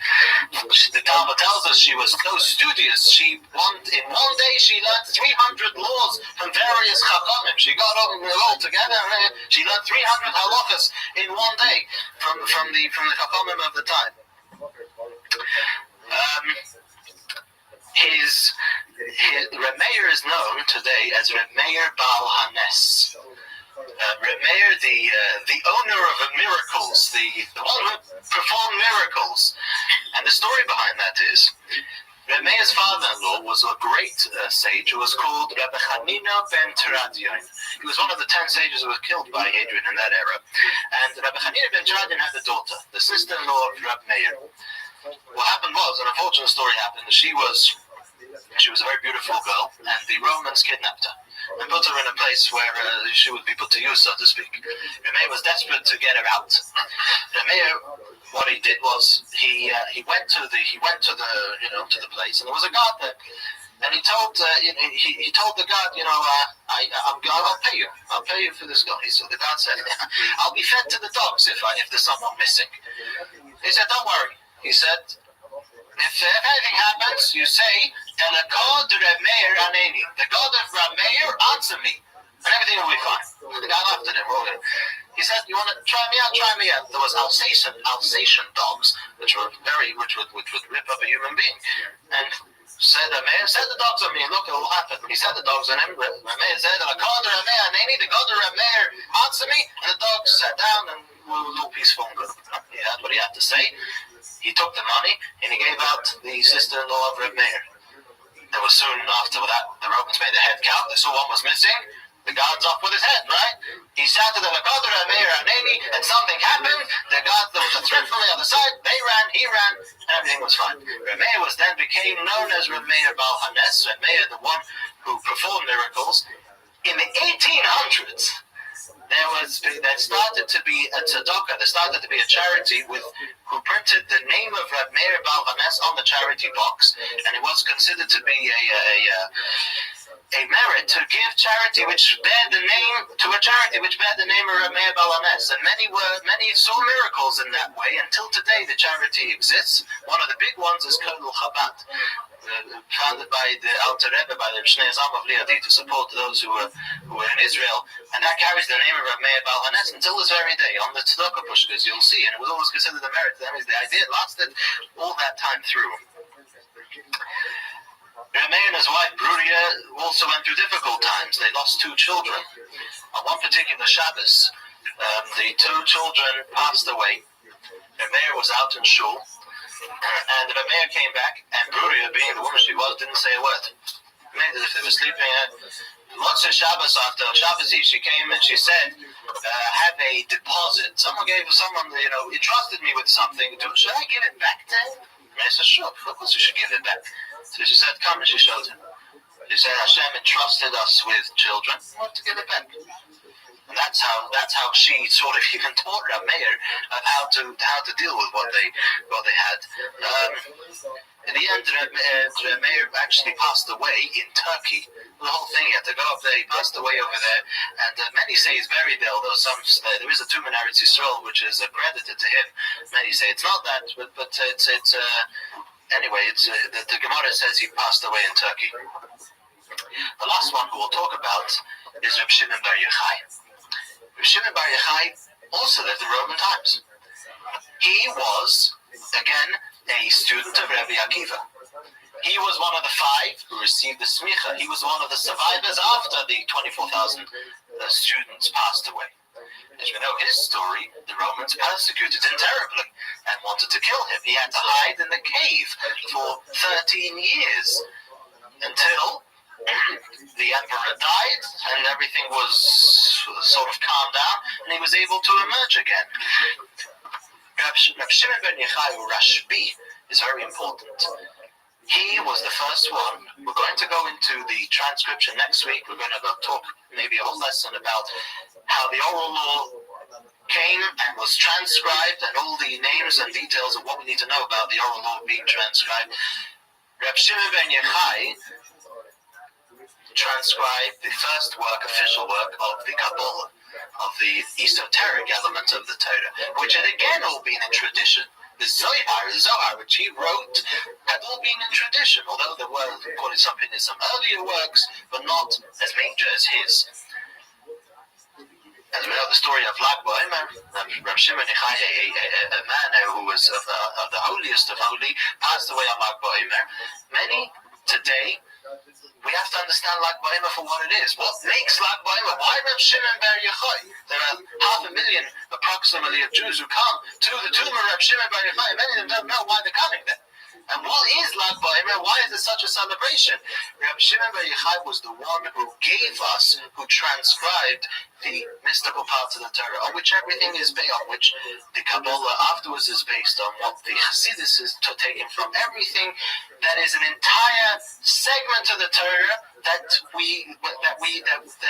The Talmud tells us she was so studious. In one day she learned 300 laws from various chachamim. She got all together. She learned 300 halachas in one day from the chachamim of the time. Reb Meir is known today as Reb Meir Baal Hanes. Reb Meir, the owner of miracles, the one who performed miracles. And the story behind that is, Reb Meir's father-in-law was a great sage who was called Rabbi Hanina ben Teradion. He was one of the 10 sages who were killed by Hadrian in that era. And Rabbi Hanina ben Teradion had a daughter, the sister-in-law of Reb Meir. What happened was, an unfortunate story happened. She was a very beautiful girl, and the Romans kidnapped her and put her in a place where she would be put to use, so to speak. Remeir was desperate to get her out. Remeir, what he did was he went to the place, and there was a guard there, and he told the guard, I'll pay you for this girl. So the guard said, "I'll be fed to the dogs if there's someone missing." He said, "Don't worry." He said, "If anything happens, you say, the God of Remeir Aneni, the God of Remeir, answer me, and everything will be fine." The guy laughed at him. He said, "You want to try me out? Try me out." There was Alsatian dogs, which would rip up a human being. And said Remeir, "Set the dogs on me, and look, it will happen." He set the dogs on him. Remeir said, "The God of Remeir Aneni, the God of Remeir, answer me," and the dogs sat down and were all peaceful and good. He had what he had to say. He took the money and he gave out the sister-in-law of Reb Meir. There was soon after that, the Romans made a head count. They saw one was missing. The guard's off with his head, right? He shouted the God of Reb Meir Aneni, and something happened. The guard, there was a threat from the other side. They ran, he ran, and everything was fine. Reb Meir became known as Reb Meir Baal Hanes, Reb Meir, the one who performed miracles. In the 1800s, there started to be a tzedakah, there started to be a charity who printed the name of Reb Meir Baal Hanes on the charity box, and it was considered to be a merit to give charity which bear the name to a charity which bear the name of Reb Meir Baal Hanes, and many saw miracles in that way. Until today, the charity exists. One of the big ones is Kolel Chabad, founded by the Alter Rebbe, by the Shnei Zam of Liadi, to support those who were in Israel, and that carries the name of Reb Meir Baal Hanes until this very day. On the tzedakah pushkas, you'll see, and it was always considered a merit. That means the idea lasted all that time through. Reb Meir and his wife Bruria also went through difficult times. They lost 2 children. On one particular Shabbos, the 2 children passed away. Reb Meir was out in shul, and Reb Meir came back, and Bruria, being the woman she was, didn't say a word. Made as if they were sleeping. Motzei Shabbos, after Shabbos Eve, she came and she said, "Have a deposit. Someone entrusted me with something. Should I give it back to him?" And I said, "Sure, of course you should give it back." So she said, "Come," and she showed him. She said, "Hashem entrusted us with children. We want to give it back." And that's how she sort of even taught Reb Meir of how to deal with what they had. In the end, Reb Meir actually passed away in Turkey. The whole thing, he had to go up there. He passed away over there, and many say he's buried there. Although some there is a tomb in Eretz Yisrael which is accredited to him. Many say it's not that, but it's anyway. The Gemara says he passed away in Turkey. The last one we'll talk about is Reb Shimon Bar Yochai. Reb Shimon Bar Yochai also lived in Roman times. He was, again, a student of Rabbi Akiva. He was one of the 5 who received the smicha. He was one of the survivors after the 24,000 students passed away. As we know his story, the Romans persecuted him terribly and wanted to kill him. He had to hide in the cave for 13 years until the emperor died and everything was sort of calmed down and he was able to emerge again. Reb Shimon ben Yochai Rashbi is very important. He was the first one. We're going to go into the transcription next week. We're going to go talk maybe a whole lesson about how the oral law came and was transcribed and all the names and details of what we need to know about the oral law being transcribed. Reb Shimon ben Yochai transcribed the first work, official work of the Kabbalah, of the esoteric element of the Torah, which had again all been in tradition. The Zohar, which he wrote, had all been in tradition, although there were, according to some opinions, some earlier works, but not as major as his. As we know the story of Lag BaOmer, Reb Shimon Yochai, a man who was of the holiest of holy, passed away on Lag BaOmer. Many today, we have to understand Lag BaOmer for what it is. What makes Lag BaOmer? Why Reb Shimon bar Yochai? There are 500,000 approximately of Jews who come to the tomb of Reb Shimon bar Yochai. Many of them don't know why they're coming there. And what is Lag BaOmer? Why is it such a celebration? Reb Shimon bar Yochai was the one who gave us, who transcribed the mystical parts of the Torah, on which everything is based, on which the Kabbalah afterwards is based on, what the Hasidus is taken from, everything that is an entire segment of the Torah that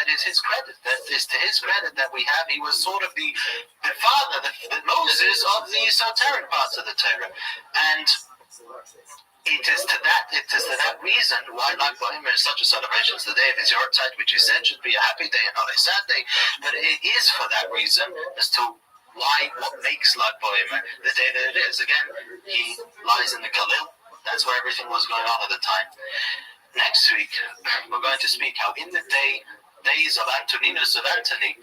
is his credit, that is to his credit that we have. He was sort of the father, the Moses of the esoteric parts of the Torah, and it is to that reason why Lag BaOmer is such a celebration. It's the day of his Yortzeit, which he said should be a happy day and not a sad day. But it is for that reason as to what makes Lag BaOmer the day that it is. Again, he lies in the Galil. That's where everything was going on at the time. Next week, we're going to speak how in the days of Antoninus of Antony,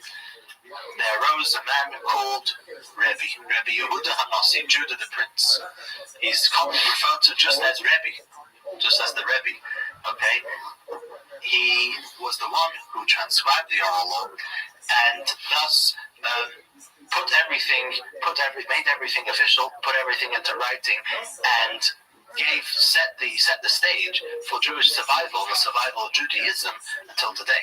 there arose a man called Rabbi Yehuda Hanassi, Judah the Prince. He's commonly referred to just as Rabbi, just as the Rabbi. Okay, he was the one who transcribed the oral law, and thus made everything official, put everything into writing, and set the stage for Jewish survival, the survival of Judaism until today.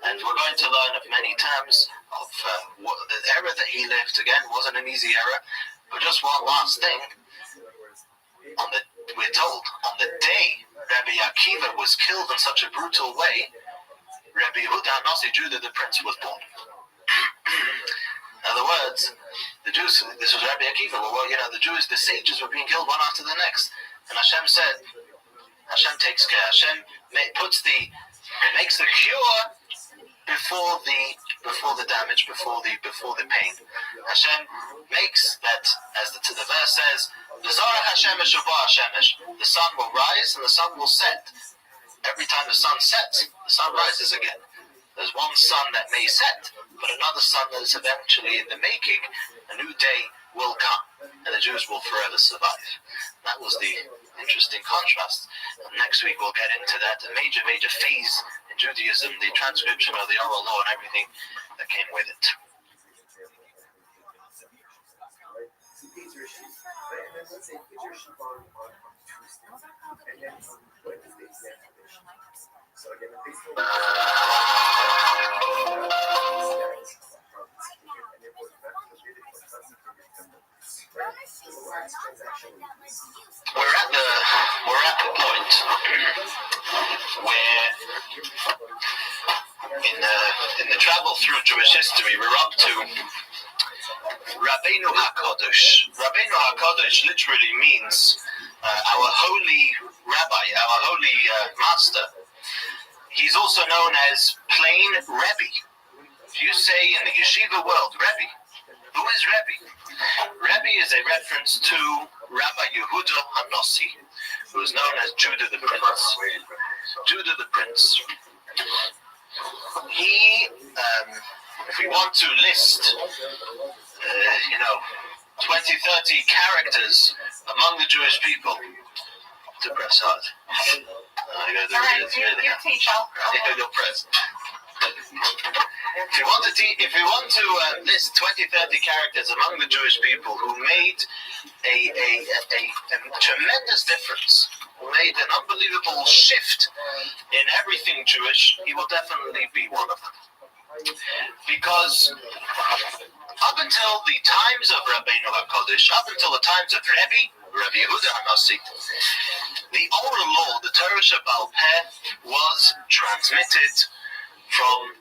And we're going to learn of many terms of the era that he lived. Again, wasn't an easy era. But just one last thing. We're told on the day Rabbi Akiva was killed in such a brutal way, Rabbi Yehuda Hanassi, Judah the Prince, was born. In other words, the Jews, this was Rabbi Akiva, the sages were being killed one after the next. And Hashem said, Hashem takes care. Hashem makes the cure before the damage, before the pain. Hashem makes that, as the verse says, the sun will rise and the sun will set. Every time the sun sets, the sun rises again. There's one sun that may set, but another sun that is eventually in the making. A new day will come, and the Jews will forever survive. That was the interesting contrast. And next week we'll get into that, a major phase in Judaism, the transcription of the oral law and everything that came with it. We're at the point where in the travel through Jewish history, we're up to Rabbeinu HaKodesh. Rabbeinu HaKodesh literally means our holy rabbi, our holy master. He's also known as plain Rebbe. If you say in the yeshiva world, Rebbe, who is Rebbe? Rebbe is a reference to Rabbi Yehuda Hanassi, who is known as Judah the Prince. Judah the Prince. He, if we want to list, 20, 30 characters among the Jewish people, to press hard. You'll press. If we want to list 20, 30 characters among the Jewish people who made a tremendous difference, who made an unbelievable shift in everything Jewish, he will definitely be one of them. Because Up until the times of Rabbeinu HaKodesh, up until the times of Rabbi Yehuda HaNassi, the oral law, the Torah Shebaal Peh, was transmitted from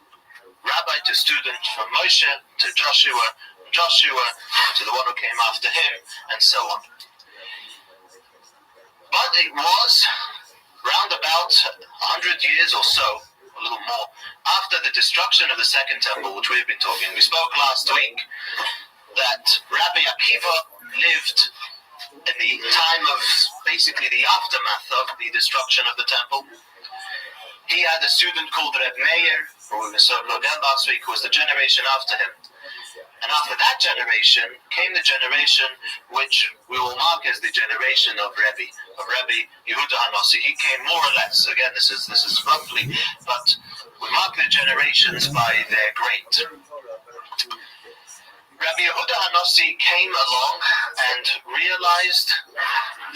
rabbi to student, from Moshe to Joshua to the one who came after him, and so on. But it was round about 100 years or so, a little more, after the destruction of the Second Temple, which we've been talking. We spoke last week that Rabbi Akiva lived in the time of basically the aftermath of the destruction of the temple. He had a student called Reb Meir, who we saw again last week, who was the generation after him. And after that generation came the generation which we will mark as the generation of Rabbi Yehuda HaNassi. He came more or less, again this is roughly, but we mark the generations by their great. Rabbi Yehuda HaNassi came along and realized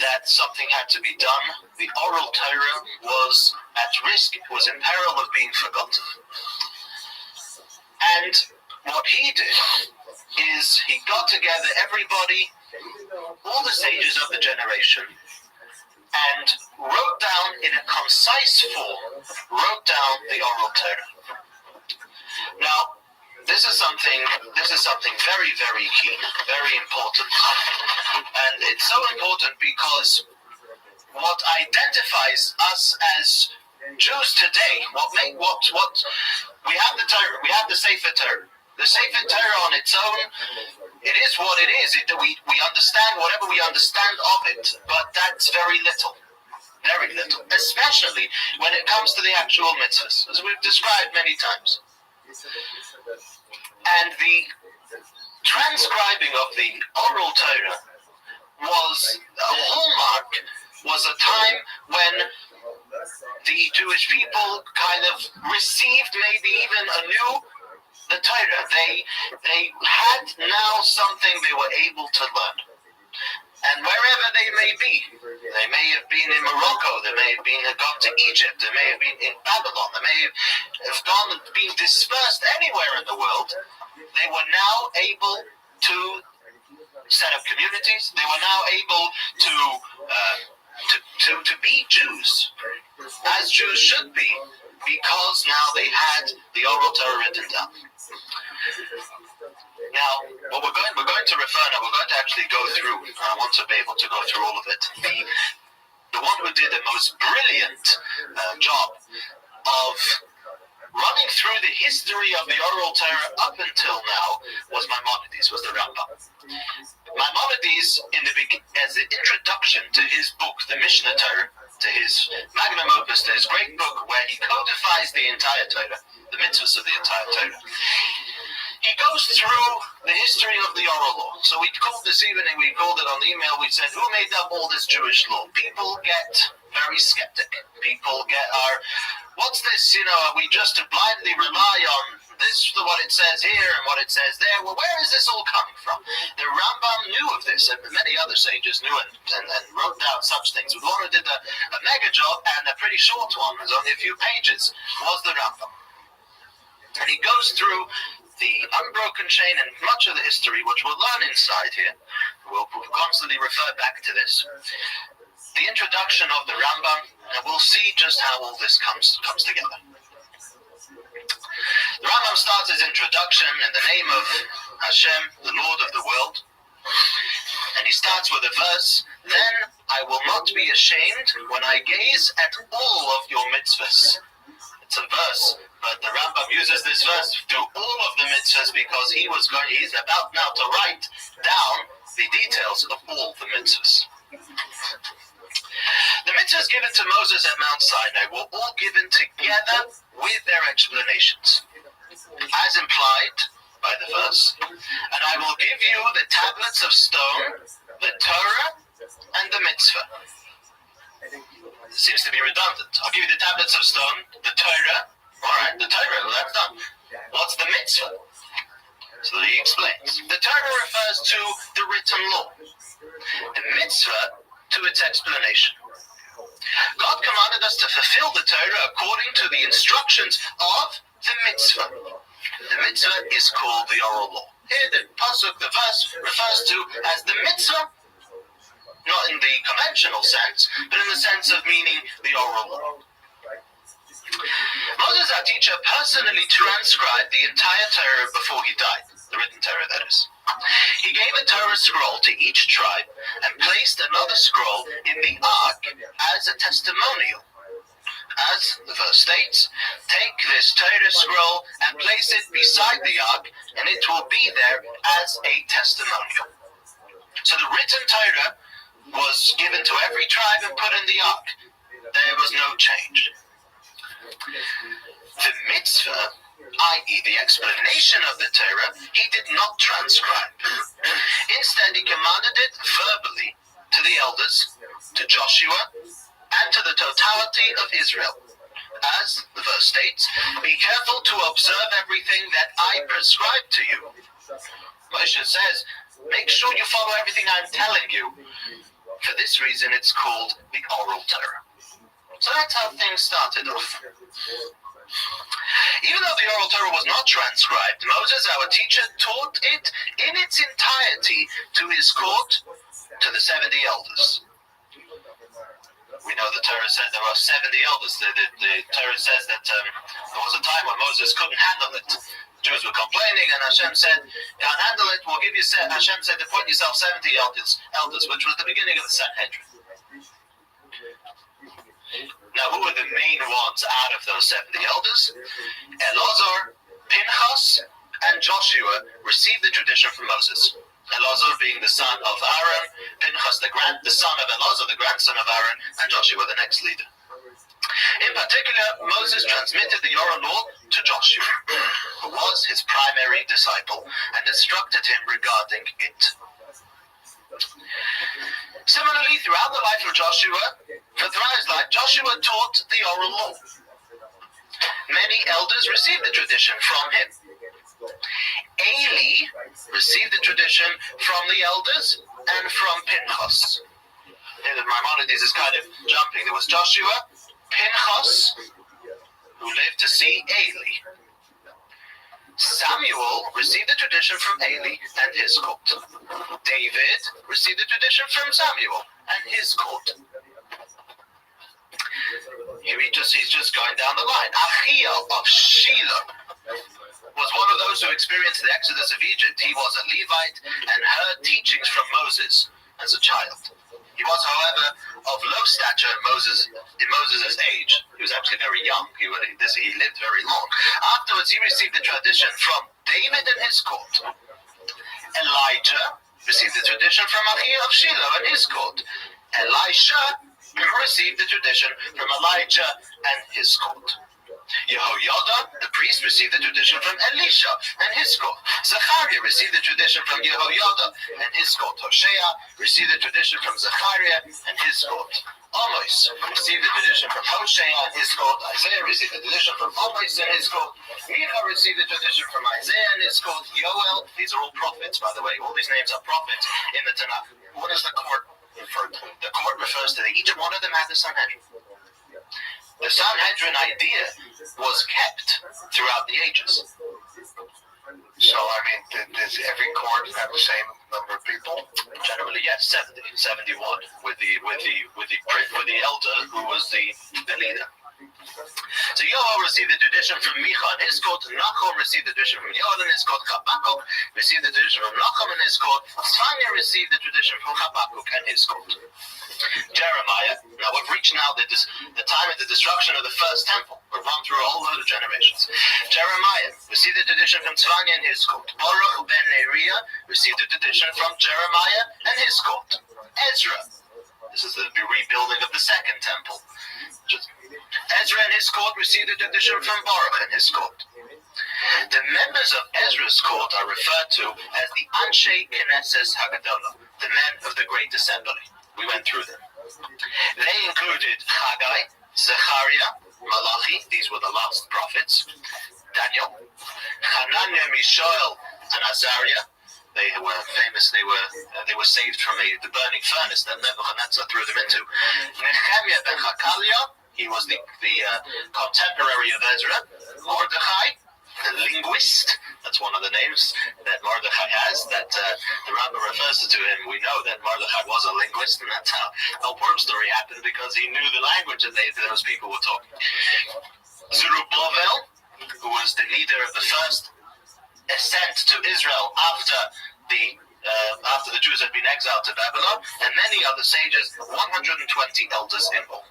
that something had to be done. The oral Torah was at risk, it was in peril of being forgotten. And what he did is he got together everybody, all the sages of the generation, and wrote down in a concise form, the oral Torah. Now, this is something very, very key, very important. And it's so important because what identifies us as Jews today, we have the Torah, we have the Sefer Torah. The Sefer Torah on its own, it is what it is. We understand whatever we understand of it, but that's very little, especially when it comes to the actual mitzvahs, as we've described many times. And the transcribing of the oral Torah was a hallmark, was a time when the Jewish people kind of received maybe even anew the Torah. They had now something they were able to learn. And wherever they may be, they may have been in Morocco, they may have gone to Egypt, they may have been in Babylon, they may have been dispersed anywhere in the world, they were now able to set up communities, they were now able to be Jews, as Jews should be, because now they had the oral Torah written down. Now, what we're going to refer now, we're going to actually go through, I want to be able to go through all of it. The one who did the most brilliant job of running through the history of the oral Torah up until now was Maimonides, was the Rambam. Maimonides, as the introduction to his book, the Mishnah Torah, to his magnum opus, to his great book where he codifies the entire Torah, the mitzvahs of the entire Torah, he goes through the history of the oral law. So we called this evening, we called it on the email, we said, who made up all this Jewish law? People get very skeptic. People what's this, we just blindly rely on this, what it says here and what it says there. Well, where is this all coming from? The Rambam knew of this, and many other sages knew and wrote down such things. The one who did a mega job and a pretty short one, it was only a few pages, was the Rambam. And he goes through the unbroken chain and much of the history, which we'll learn inside here. We'll constantly refer back to this. The introduction of the Rambam, and we'll see just how all this comes together. The Rambam starts his introduction in the name of Hashem, the Lord of the world. And he starts with a verse, then I will not be ashamed when I gaze at all of your mitzvahs. It's a verse, but the Rambam uses this verse to all of the mitzvahs because he's about now to write down the details of all the mitzvahs. The mitzvahs given to Moses at Mount Sinai were all given together with their explanations, as implied by the verse. And I will give you the tablets of stone, the Torah, and the mitzvah. It seems to be redundant. I'll give you the tablets of stone, the Torah. All right, the Torah, well, that's done. What's the mitzvah? So he explains. The Torah refers to the written law. The mitzvah to its explanation. God commanded us to fulfill the Torah according to the instructions of the mitzvah. The mitzvah is called the oral law. Here the pasuk, the verse, refers to as the mitzvah, not in the conventional sense, but in the sense of meaning the oral law. Moses, our teacher, personally transcribed the entire Torah before he died, the written Torah, that is. He gave a Torah scroll to each tribe and placed another scroll in the ark as a testimonial. As the verse states, take this Torah scroll and place it beside the ark, and it will be there as a testimonial. So the written Torah was given to every tribe and put in the ark. There was no change. The mitzvah, i.e. the explanation of the Torah, he did not transcribe. Instead, he commanded it verbally to the elders, to Joshua, and to the totality of Israel. As the verse states, be careful to observe everything that I prescribe to you. Moshe says, make sure you follow everything I'm telling you. For this reason, it's called the oral Torah. So that's how things started off. Even though the oral Torah was not transcribed, Moses, our teacher, taught it in its entirety to his court, to the 70 elders. We know the Torah said there were 70 elders. The Torah says that there was a time when Moses couldn't handle it. Jews were complaining, and Hashem said, can't handle it, we'll give you, Hashem said, appoint yourself 70 elders, which was the beginning of the Sanhedrin. Now, who were the main ones out of those 70 elders? Elazar, Pinchas, and Joshua received the tradition from Moses. Elazar being the son of Aaron, Pinchas the son of Elazar, the grandson of Aaron, and Joshua the next leader. In particular, Moses transmitted the oral law to Joshua, who was his primary disciple, and instructed him regarding it. Similarly, throughout the life of Joshua, throughout his life, Joshua taught the oral law. Many elders received the tradition from him. Eli received the tradition from the elders and from Pinchas. Here the Maimonides is kind of jumping. There was Joshua, Pinchas, who lived to see Eli. Samuel received the tradition from Eli and his court. David received the tradition from Samuel and his court. Here he's just going down the line. Achiel of Shiloh was one of those who experienced the exodus of Egypt. He was a Levite and heard teachings from Moses as a child. He was, however, of low stature in Moses' age. He was actually very young. He lived very long. Afterwards, he received the tradition from David and his court. Elijah received the tradition from Achiel of Shiloh and his court. Elisha received the tradition from Elijah and his court. Yehoiada, the priest, received the tradition from Elisha and his court. Zechariah received the tradition from Yehoiada and his court. Hosea received the tradition from Zechariah and his court. Amos received the tradition from Hosea and his court. Isaiah received the tradition from Amos and his court. Micha received the tradition from Isaiah and his court. Yoel, these are all prophets, by the way. All these names are prophets in the Tanakh. What is the court referred to? The court refers to each one of them had the Sanhedrin. The Sanhedrin idea was kept throughout the ages. So, I mean, does every court have the same number of people? Generally, yes, 71 with the elder who was the leader. So Yoel received the tradition from Micha and his court. Nachum received the tradition from Yoel and his court. Habakkuk received the tradition from Nachum and his court. Tzfania received the tradition from Habakkuk and his court. Jeremiah, now we've reached now the time of the destruction of the first temple. We've run through a whole load of generations. Jeremiah received the tradition from Tzfania and his court. Baruch ben Neriah received the tradition from Jeremiah and his court. Ezra, this is the rebuilding of the second temple. Ezra and his court received the tradition from Baruch and his court. The members of Ezra's court are referred to as the Anshe Knesset Hagadolah, the men of the Great Assembly. We went through them. They included Haggai, Zechariah, Malachi, these were the last prophets, Daniel, Hananiah, Mishael, and Azariah. They were famous. They were saved from the burning furnace that Nebuchadnezzar threw them into. Nehemiah ben Hakaliah, he was the contemporary of Ezra. Mordechai, the linguist. That's one of the names that Mordechai has, that the Rambam refers to him. We know that Mordechai was a linguist, and that's how the whole Purim story happened, because he knew the language that those people were talking. Zerubbabel, who was the leader of the first ascent to Israel after the Jews had been exiled to Babylon, and many other sages, 120 elders in all.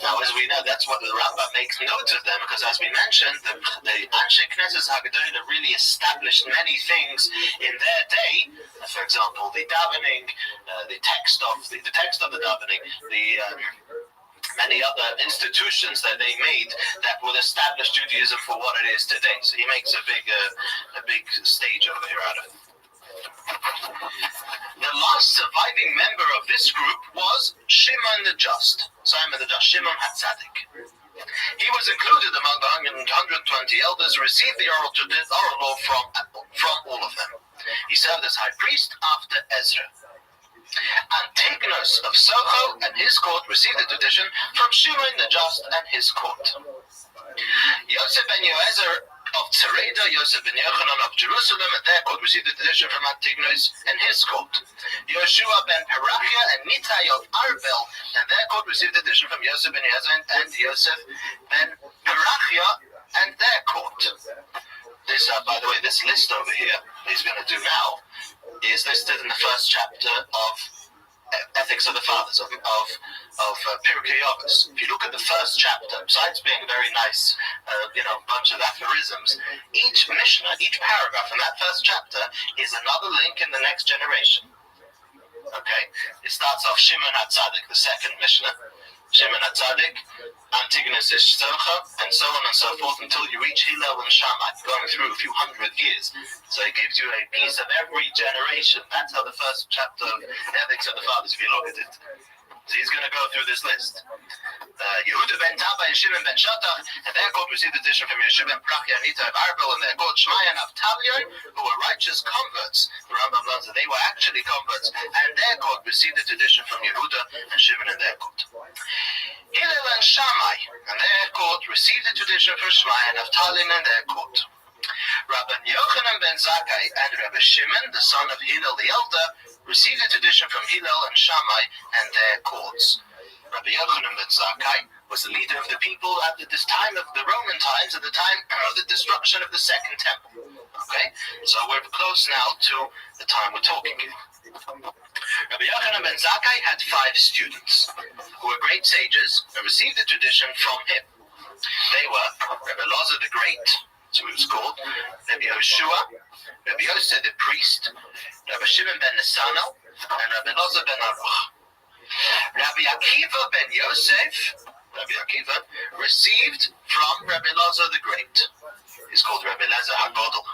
Now, as we know, that's what the Rambam makes note of them, because as we mentioned, the Anshe Knesset HaGedolah really established many things in their day. For example, the davening, the text of the davening, many other institutions that they made that would establish Judaism for what it is today. So he makes a big stage over here out of it. The last surviving member of this group was Shimon the Just. Shimon HaTzadik. He was included among the 120 elders who received the oral law from all of them. He served as high priest after Ezra. Antigonus of Socho and his court received the tradition from Shimon the Just and his court. Yosef ben Yoezer of Tzareda, Yosef ben Yochanan of Jerusalem and their court received the tradition from Antigonus and his court. Yoshua ben Perachia and Nitai of Arbel and their court received the tradition from Yosef ben Yoezer and Yosef ben Perachia and their court. This, by the way, this list over here he's going to do now is listed in the first chapter of Ethics of the Fathers, of Pirkei Avos. If you look at the first chapter, besides being a very nice, bunch of aphorisms, each Mishnah, each paragraph in that first chapter is another link in the next generation. Okay? It starts off Shimon HaTzadik, the second Mishnah. Shimon HaTzadik, Antigonus Ish Socha, and so on and so forth until you reach Hillel and Shammai, going through a few hundred years. So it gives you a piece of every generation. That's how the first chapter of Ethics of the Fathers, if you look at it. So he's going to go through this list. Yehuda ben Taba and Shimon ben Shattach, and their court received the tradition from Yeshua ben Prachia and Nita of Arbel, and their court Shmai and Avtalyon, who were righteous converts. The Rambam learns that they were actually converts, and their court received the tradition from Yehuda and Shimon and their court. Hillel and Shammai, and their court received the tradition from Shmai and Avtalyon and their court. Rabbi Yochanan ben Zakkai and Rabbi Shimon, the son of Hillel the elder, received the tradition from Hillel and Shammai and their courts. Rabbi Yochanan ben Zakkai was the leader of the people at this time of the Roman times, at the time of the destruction of the Second Temple. Okay, so we're close now to the time we're talking here. Rabbi Yochanan ben Zakkai had 5 students who were great sages and received the tradition from him. They were Rabbi Elazar the Great, so he was called, Rabbi Yoshua, Rabbi Yosef the priest, Rabbi Shimon ben Nisano, and Rabbi Elazar ben Aruch. Rabbi Akiva ben Yosef, Rabbi Akiva, received from Rabbi Elazar the Great. He's called Rabbi Elazar HaGodol.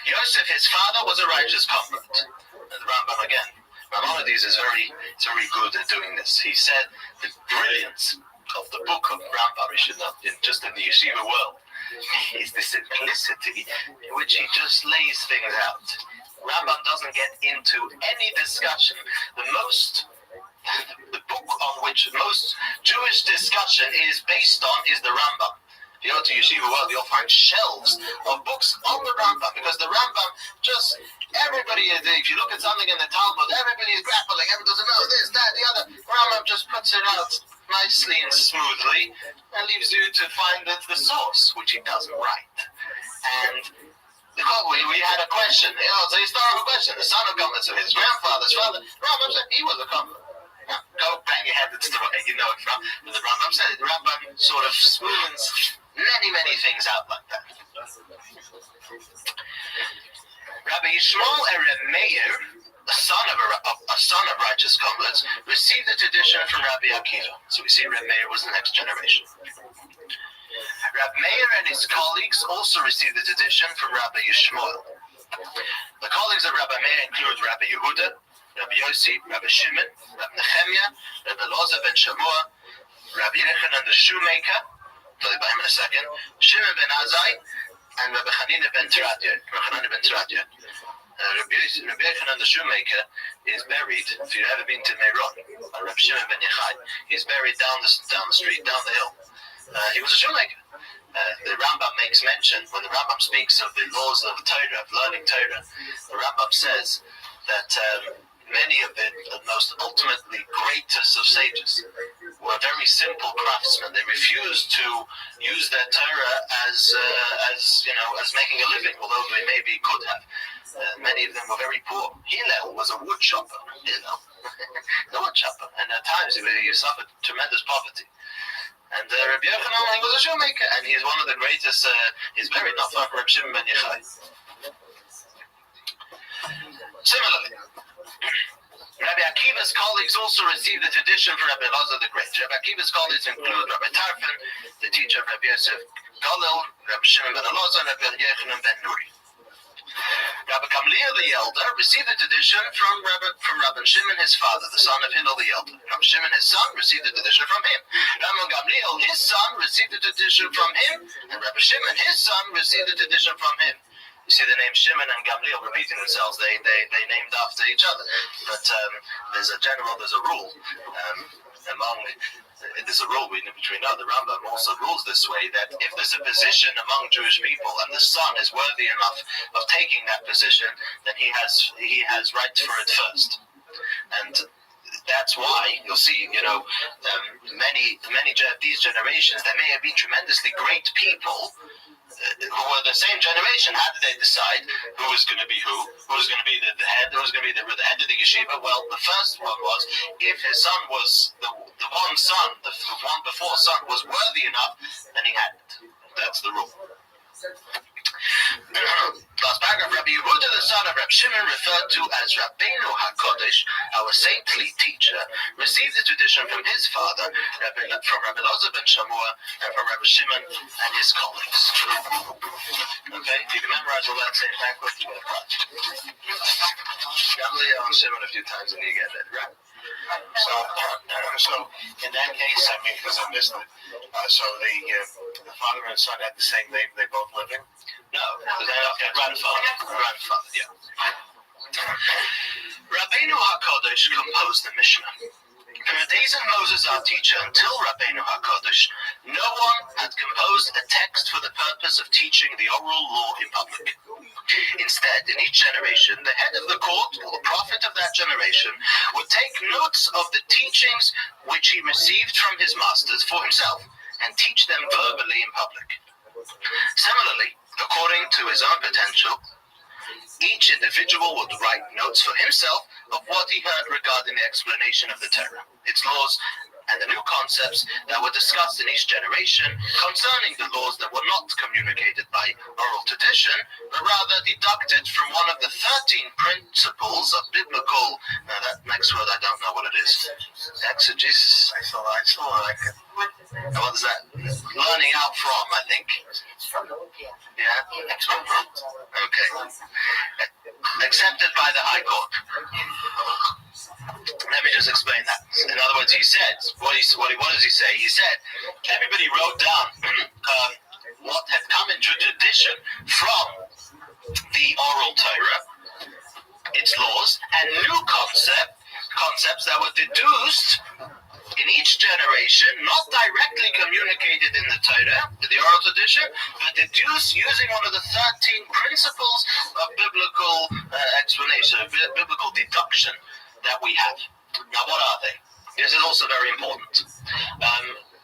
Yosef, his father, was a righteous convert. And the Rambam again, Maimonides is very good at doing this. He said the brilliance of the book of Rambam, just in the yeshiva world, is the simplicity in which he just lays things out. Rambam doesn't get into any discussion. The book on which most Jewish discussion is based on is the Rambam. If you go to yeshiva world, you'll find shelves of books on the Rambam, because the Rambam if you look at something in the Talmud, everybody's grappling, everyone doesn't know this, that, the other. Rambam just puts it out nicely and smoothly and leaves you to find the source, which he doesn't write. And we had a question, it's a historical question. The son of Gomer, so his grandfather's father, Rambam said he was a convert. Go bang your head, it's the way you know it from. But the Rambam said the Rambam sort of smooths many things out like that. Rabbi Yishmael Erev Meir, a son of righteous converts, received the tradition from Rabbi Akiva. So we see Rabbi Meir was the next generation. Rabbi Meir and his colleagues also received the tradition from Rabbi Yishmael. The colleagues of Rabbi Meir include Rabbi Yehuda, Rabbi Yossi, Rabbi Shimon, Rabbi Nehemiah, Rabbi Elazar ben Shammua, Rabbi Yochanan the shoemaker, I'll tell you about him in a second, Shimon ben Azai, and Rabbi Hanina ben Teradia. Rabbi Yochanan the shoemaker is buried, if you've ever been to Meron, Rabbi Shimon ben Yochai, he's buried down the street, down the hill. He was a shoemaker. The Rambam makes mention, when the Rambam speaks of the laws of Torah, of learning Torah, the Rambam says that many of the most ultimately greatest of sages were very simple craftsmen. They refused to use their Torah as making a living, although they maybe could have. Many of them were very poor. Hillel was a wood chopper. The wood chopper, and at times he suffered tremendous poverty. And Rabbi Yochanan, he was a shoemaker, and he's one of the greatest. He's buried not far from Rabbi Shimon ben Yochai. Similarly, Rabbi Akiva's colleagues also received the tradition from Rabbi Elazar the Great. Rabbi Akiva's colleagues include Rabbi Tarfon, the teacher of Rabbi Yosef Galil, Rabbi Shimon ben Elazar, and Rabbi Yochanan ben Nuri. Rabbi Gamliel the elder received the tradition from Rabbi Shimon his father, the son of Hillel the elder. Rabbi Shimon his son received the tradition from him. Rabbi Gamliel his son received the tradition from him, and Rabbi Shimon his son received the tradition from him. You see the name Shimon and Gamliel repeating themselves. They named after each other. But there's a rule there's a rule between the Rambam also rules this way, that if there's a position among Jewish people and the son is worthy enough of taking that position, then he has right for it first. And that's why you'll see, many these generations, there may have been tremendously great people who were the same generation. How did they decide who was going to be who? Who was going to be the head? Who was going to be the head of the yeshiva? Well, the first one was, if his son was the one before son was worthy enough, then he had it. That's the rule. Last paragraph, Rabbi Yehuda, the son of Rabbi Shimon, referred to as Rabbeinu HaKodesh, our saintly teacher, received the tradition from his father, from Rabbi Elazar ben Shamua, and from Rabbi Shimon and his colleagues. Okay, if you can memorize all that, say it backwards, you get a prize. Gamliel and Shimon a few times and you get it, right? So in that case, I mean, because I missed it, so the father and son had the same name, they both living? No, grandfather, yeah. Rabbeinu HaKodesh composed the Mishnah. From the days of Moses, our teacher, until Rabbeinu HaKodesh, no one had composed a text for the purpose of teaching the oral law in public. Instead, in each generation, the head of the court, or the prophet of that generation, would take notes of the teachings which he received from his masters for himself, and teach them verbally in public. Similarly, according to his own potential, each individual would write notes for himself of what he heard regarding the explanation of the Torah, its laws, and the new concepts that were discussed in each generation concerning the laws that were not communicated by oral tradition, but rather deducted from one of the 13 principles of biblical, that next word I don't know what it is, exegesis, what is that? Learning out from, I think. Yeah? Okay. Accepted by the High Court. Let me just explain that. In other words, he said, what does he say? He said, everybody wrote down what had come into tradition from the oral Torah, its laws, and new concepts that were deduced in each generation, not directly communicated in the Torah, the oral tradition, but deduced using one of the 13 principles of biblical explanation, biblical deduction that we have. Now, what are they? This is also very important.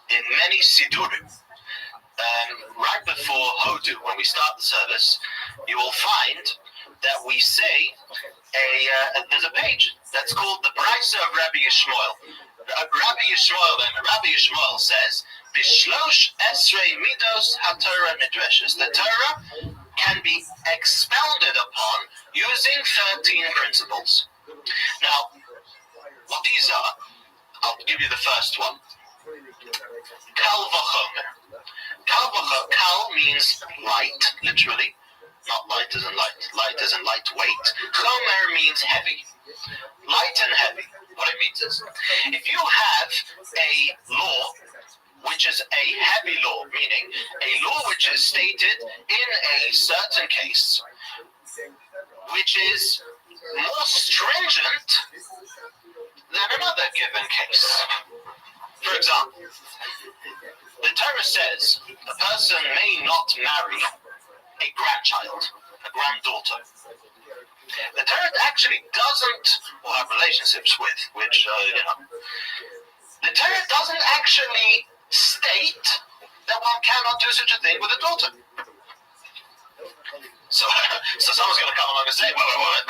In many sidurim, right before Hodu, when we start the service, you will find that we say there's a page that's called the Brisa of Rabbi Yishmael. Rabbi Yishmael says, Bishlosh Esrei Midos HaTorah Nidreshes. The Torah can be expounded upon using 13 principles. Now, what these are, I'll give you the first one. Kal v'chomer. Kal means light, literally. Not light as in lightweight. Chomer means heavy. Light and heavy. What it means is, if you have a law which is a heavy law, meaning a law which is stated in a certain case, which is more stringent than another given case. For example, the Torah says a person may not marry a grandchild, a granddaughter. The Torah actually doesn't, or have relationships with, which, the Torah doesn't actually state that one cannot do such a thing with a daughter. So someone's going to come along and say, wait.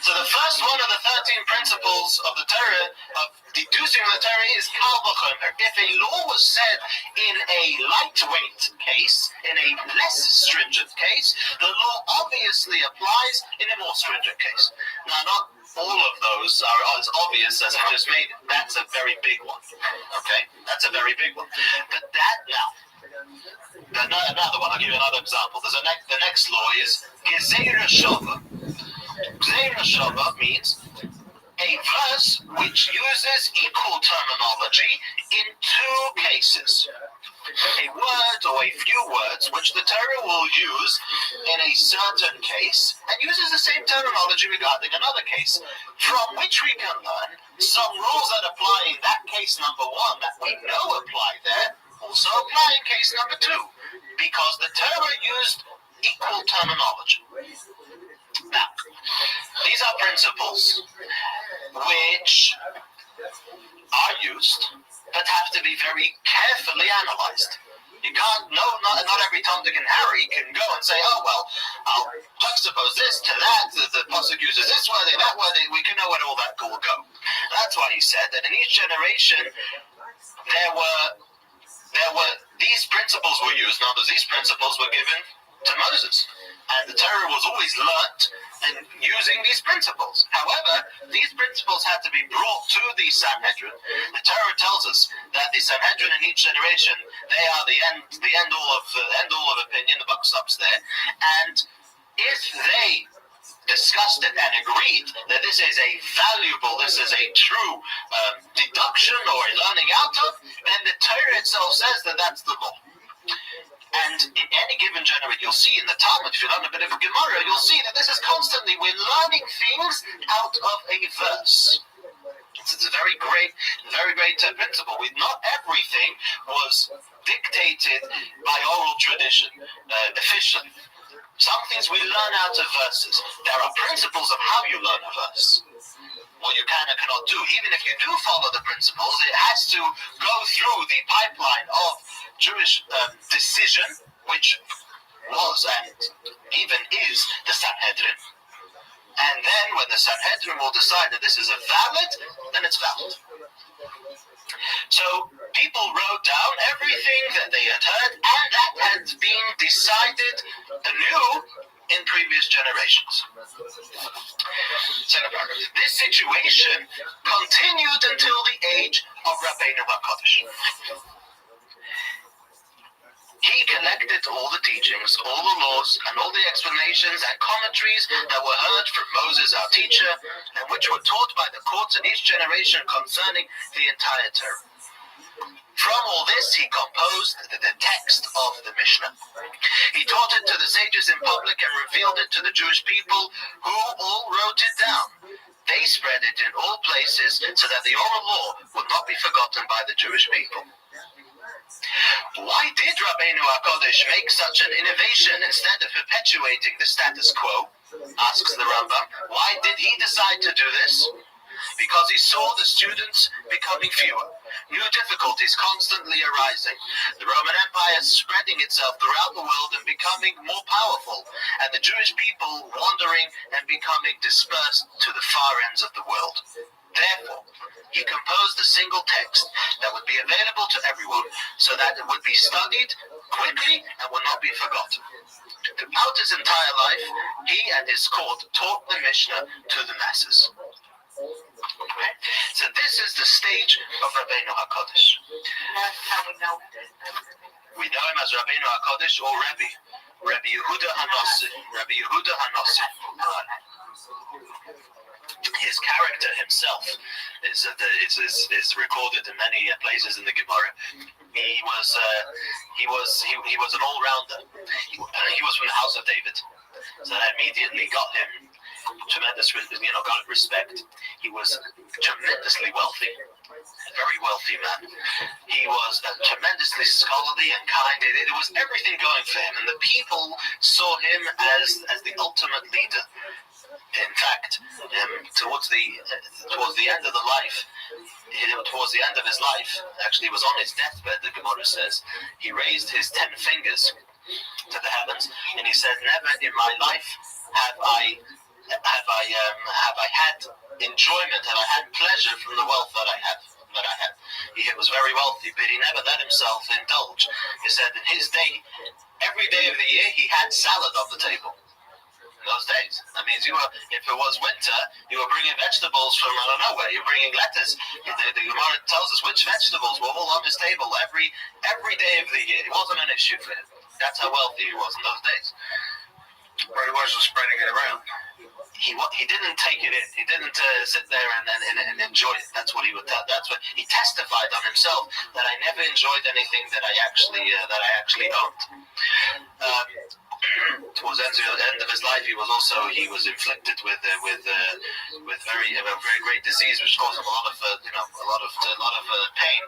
So the first one of the 13 principles of the Torah, of deducing the Torah, is kal v'chomer. If a law was said in a lightweight case, in a less stringent case, the law obviously applies in a more stringent case. Now, not all of those are as obvious as I just made it. That's a very big one. Okay? That's a very big one. But that now, another one, I'll give you another example. The next law is Gezeira Shava. Gezeira Shava means a verse which uses equal terminology in two cases. A word or a few words which the Torah will use in a certain case and uses the same terminology regarding another case, from which we can learn some rules that apply in that case number one that we know apply there, also apply in case number two, because the Torah used equal terminology. Now, these are principles which are used but have to be very carefully analyzed. You can't, not every Tom, Dick, and Harry can go and say, oh, well, I'll juxtapose this to that, the pasuk uses this word, that word, we can know where all that will go. That's why he said that in each generation, there were these principles were used. Now, these principles were given to Moses, and the Torah was always learnt and using these principles. However, these principles had to be brought to the Sanhedrin. The Torah tells us that the Sanhedrin in each generation, they are the end all of opinion. The buck stops there, and if they discussed it and agreed that this is a true deduction or a learning out of, then the Torah itself says that that's the law. And in any given generation, you'll see in the Talmud, if you learn a bit of Gemara, you'll see that this is constantly, we're learning things out of a verse. It's a very great principle. Not everything was dictated by oral tradition, officially. Some things we learn out of verses. There are principles of how you learn a verse. What you can and cannot do. Even if you do follow the principles, it has to go through the pipeline of Jewish decision, which was and even is the Sanhedrin. And then when the Sanhedrin will decide that this is valid, then it's valid. So people wrote down everything that they had heard, and that had been decided anew in previous generations. Second paragraph. This situation continued until the age of Rabbeinu HaKodesh. He collected all the teachings, all the laws, and all the explanations and commentaries that were heard from Moses, our teacher, and which were taught by the courts in each generation concerning the entire Torah. From all this, he composed the text of the Mishnah. He taught it to the sages in public and revealed it to the Jewish people, who all wrote it down. They spread it in all places so that the oral law would not be forgotten by the Jewish people. Why did Rabbeinu HaKodesh make such an innovation instead of perpetuating the status quo? Asks the Rambam. Why did he decide to do this? Because he saw the students becoming fewer. New difficulties constantly arising. The Roman Empire spreading itself throughout the world and becoming more powerful, and the Jewish people wandering and becoming dispersed to the far ends of the world. Therefore, he composed a single text that would be available to everyone so that it would be studied quickly and would not be forgotten. Throughout his entire life, he and his court taught the Mishnah to the masses. Okay. So this is the stage of Rabbeinu HaKodesh. We know him as Rabbeinu HaKodesh or Rabbi Yehuda HaNossi. His character himself is recorded in many places in the Gemara. He was an all-rounder. He was from the house of David, so that immediately got him tremendous, respect. He was tremendously wealthy, very wealthy man. He was tremendously scholarly and kind. It was everything going for him, and the people saw him as the ultimate leader. In fact, towards the end of towards the end of his life, actually, he was on his deathbed. The Gemara says he raised his 10 fingers to the heavens, and he said, "Never in my life have I had enjoyment, have I had pleasure from the wealth that I had." He was very wealthy, but he never let himself indulge. He said in his day, every day of the year, he had salad on the table. In those days, that means if it was winter, you were bringing vegetables from I don't know where. You're bringing lettuce. The Gemara tells us which vegetables were all on his table every day of the year. It wasn't an issue for him. That's how wealthy he was in those days. But he wasn't spreading it around. He didn't take it in. He didn't sit there and enjoy it. That's what he would. That's what he testified on himself, that I never enjoyed anything that I actually owned. Towards the end of his life, he was inflicted with very great disease, which caused him a lot of pain.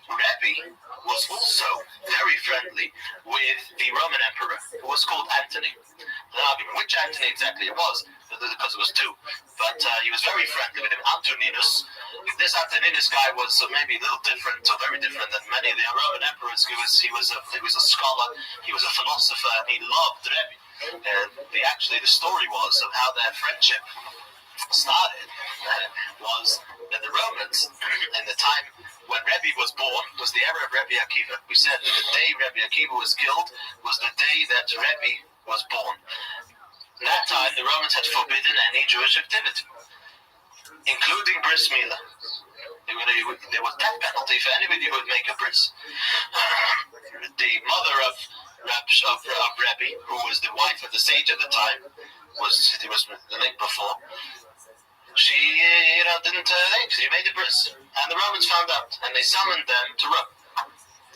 Rabbi was also very friendly with the Roman emperor, who was called Antony. Which Antony exactly it was, because it was two, but he was very friendly with him. Antoninus. This Antoninus guy was maybe a little different, or very different than many of the Roman emperors. He was a scholar, he was a philosopher, and he loved Rabbi. And the story was of how their friendship started was that the Romans, in the time when Rabbi was born, was the era of Rabbi Akiva. We said that the day Rabbi Akiva was killed was the day that Rabbi was born. At that time, the Romans had forbidden any Jewish activity, including bris milah. There was death penalty for anybody who would make a bris. The mother of Rabbi, who was the wife of the sage at the time, was the night before. She she made the bris, and the Romans found out, and they summoned them to Rome.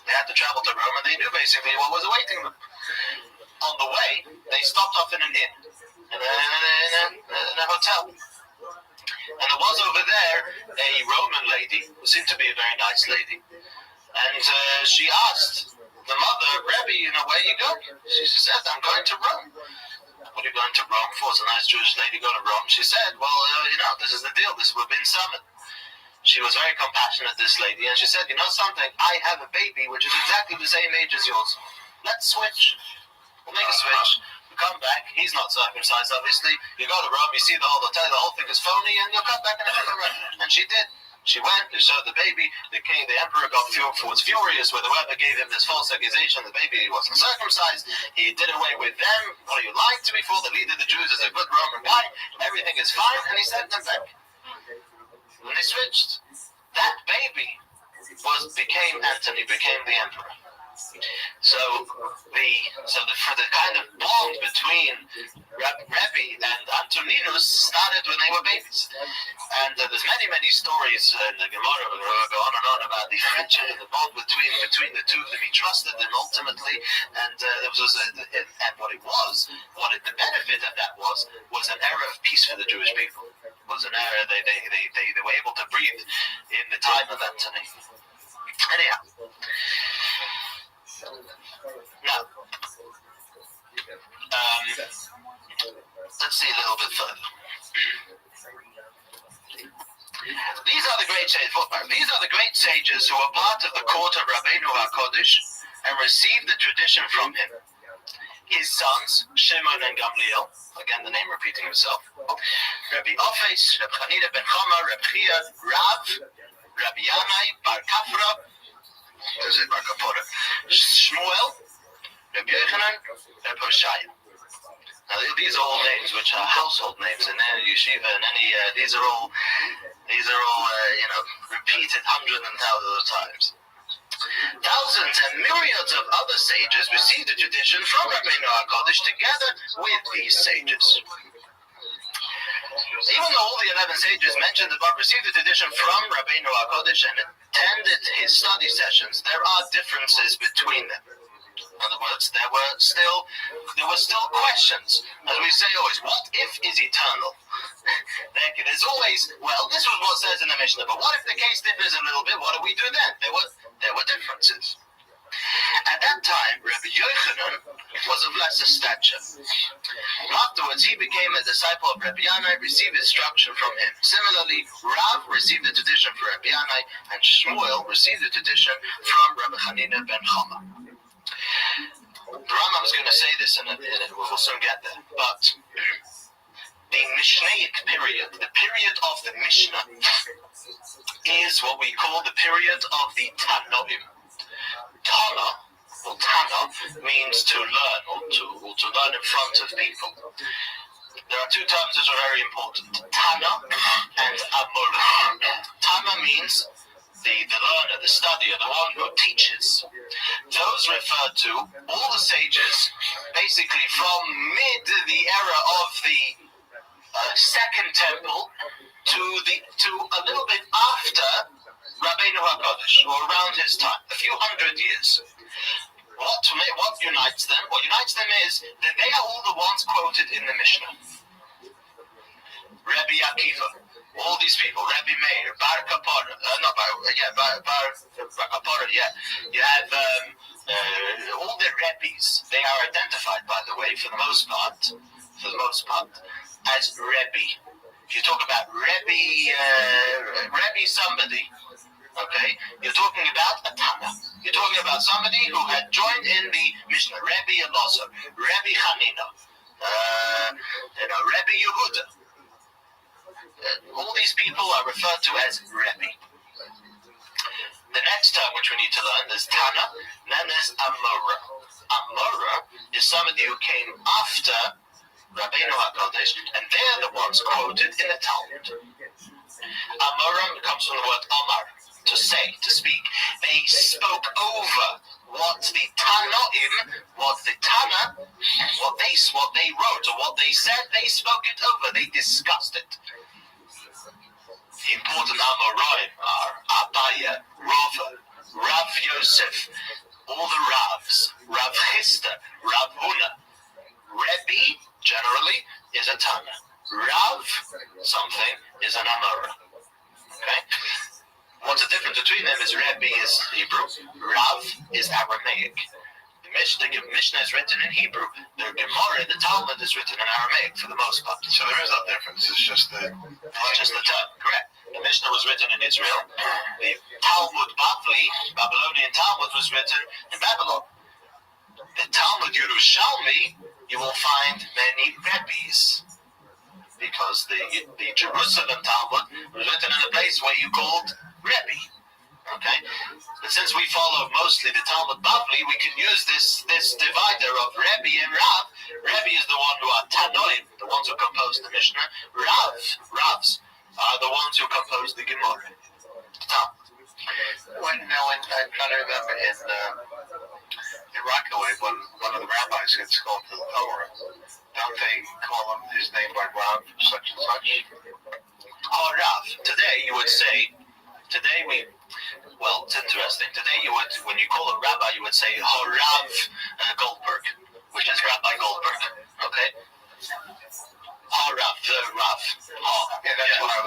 They had to travel to Rome, and they knew basically what was awaiting them. On the way, they stopped off in an inn, in a hotel. And there was over there a Roman lady, who seemed to be a very nice lady. And she asked the mother, Rabbi, where are you going? She said, I'm going to Rome. What are you going to Rome for? It's a nice Jewish lady going to Rome. She said, well, this is the deal. We've been summoned. She was very compassionate, this lady, and she said, you know something? I have a baby which is exactly the same age as yours. Let's switch. We'll make a switch. You come back. He's not circumcised, obviously. You go to Rome, you see the whole thing is phony, and you'll come back and have a run. And she did. She went, she showed the baby. The emperor was furious with whoever gave him this false accusation. The baby wasn't circumcised. He did away with them. What are you lying to me for? The leader of the Jews is a good Roman guy. Everything is fine, and he sent them back. When they switched, that baby became Antony, became the emperor. So the kind of bond between Rabbi and Antoninus started when they were babies. And there's many stories in the Gemara go on and on about the friendship and the bond between the two of them. He trusted them ultimately, and the benefit of that was an era of peace for the Jewish people. It was an era they were able to breathe in the time of Antony. Anyhow. Now, let's see a little bit further. These are the great sages who were part of the court of Rabbeinu HaKodesh and received the tradition from him. His sons, Shimon and Gamliel, again the name repeating himself, Rabbi Ofes, Rabbi Chanina ben Choma, Rabbi Chia, Rav, Rabbi Yanai, Bar Kafra, Shmuel, Rabbi Yochanan, Rabbi Hoshaya. Now these are all names which are household names in any yeshiva, and these are all repeated hundreds and thousands of times. Thousands and myriads of other sages received the tradition from Rabbeinu HaKodesh together with these sages. Even though all the 11 sages mentioned above received the tradition from Rabbeinu HaKodesh and attended his study sessions, there are differences between them. In other words, there were still questions. As we say always, what if is eternal? There's always, well, this was what says in the Mishnah, but what if the case differs a little bit? What do we do then? There were differences. At that time, Rabbi Yochanan was of lesser stature. Afterwards, he became a disciple of Rabbi Yanai, received instruction from him. Similarly, Rav received the tradition from Rabbi Yanai, and Shmuel received the tradition from Rabbi Hanina ben Chama. The Rambam is going to say this, and we'll soon get there. But the Mishnaic period, the period of the Mishnah, is what we call the period of the Tanoim. Tana, or Tana, means to learn, or to learn in front of people. There are two terms that are very important, Tana and Amora. Tana means the learner, the studier, the one who teaches. Those refer to all the sages, basically from the era of the Second Temple to a little bit after Rabbeinu HaKadosh, or around his time, a few hundred years. What unites them? What unites them is that they are all the ones quoted in the Mishnah. Rabbi Akiva, all these people, Rabbi Meir, Bar Kapara, Bar Kapara, you have all the rabbis. They are identified, by the way, for the most part, as Rabbi. If you talk about Rabbi somebody, okay, you're talking about a Tana. You're talking about somebody who had joined in the Mishnah, Rabbi Elazar, Rabbi Hanina, Rabbi Yehuda. All these people are referred to as Rabbi. The next term which we need to learn is Tana, then there's Amora. Amora is somebody who came after Rabbeinu HaKadosh, and they're the ones quoted in the Talmud. Amoram comes from the word Amar, to say, to speak. They spoke over what the Tanoim, what the Tana, what they wrote, or what they said, they spoke it over, they discussed it. The important Amoraim are Abaya, Rova, Rav Yosef, all the Ravs, Rav Chisda, Rav Huna. Rebbe, generally, is a Tana. Rav, something, is an Amora. Okay? What's the difference between them is Rebbe is Hebrew, Rav is Aramaic. The Mishnah is written in Hebrew. The Gemara, the Talmud, is written in Aramaic for the most part. So there is no difference. It's just the term, correct. The Mishnah was written in Israel. The Talmud Bavli, Babylonian Talmud, was written in Babylon. The Talmud Yerushalmi, you will find many Rebbes, because the Jerusalem Talmud was written in a place where you called Rebbe. Okay? But since we follow mostly the Talmud Bavli, we can use this divider of Rebbe and Rav. Rebbe is the one who are Tanoim, the ones who composed the Mishnah. Ravs are the ones who composed the Gemara. I'm trying to remember in Rockaway, when one of the rabbis gets called to the Torah, don't they call him his name by Rav, such and such? Oh, Rav. Today you would say, it's interesting. Today you would, when you call a rabbi, you would say Rav Goldberg, which is Rabbi Goldberg. Okay? Rav, the Rav. The Rav.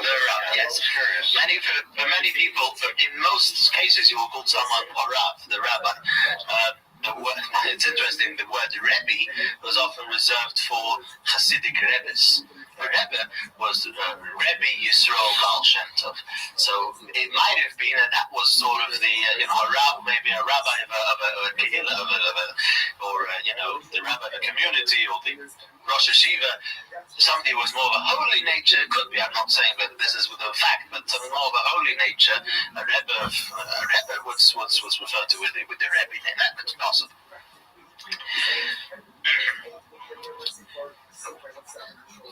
Yes. For many people, in most cases, you will call someone Rav, the rabbi. It's interesting, the word Rebbe was often reserved for Hasidic Rebbes. A Rebbe was Rebbe Yisrael Baal Shem Tov. So it might have been that was sort of the, a Rav, maybe a rabbi of a kehillah, or the rabbi of a community, or the Rosh Hashiva. Somebody who was more of a holy nature, could be, I'm not saying that this is the fact, but something more of a holy nature, a Rebbe was referred to with the Rebbe name. That could be possible.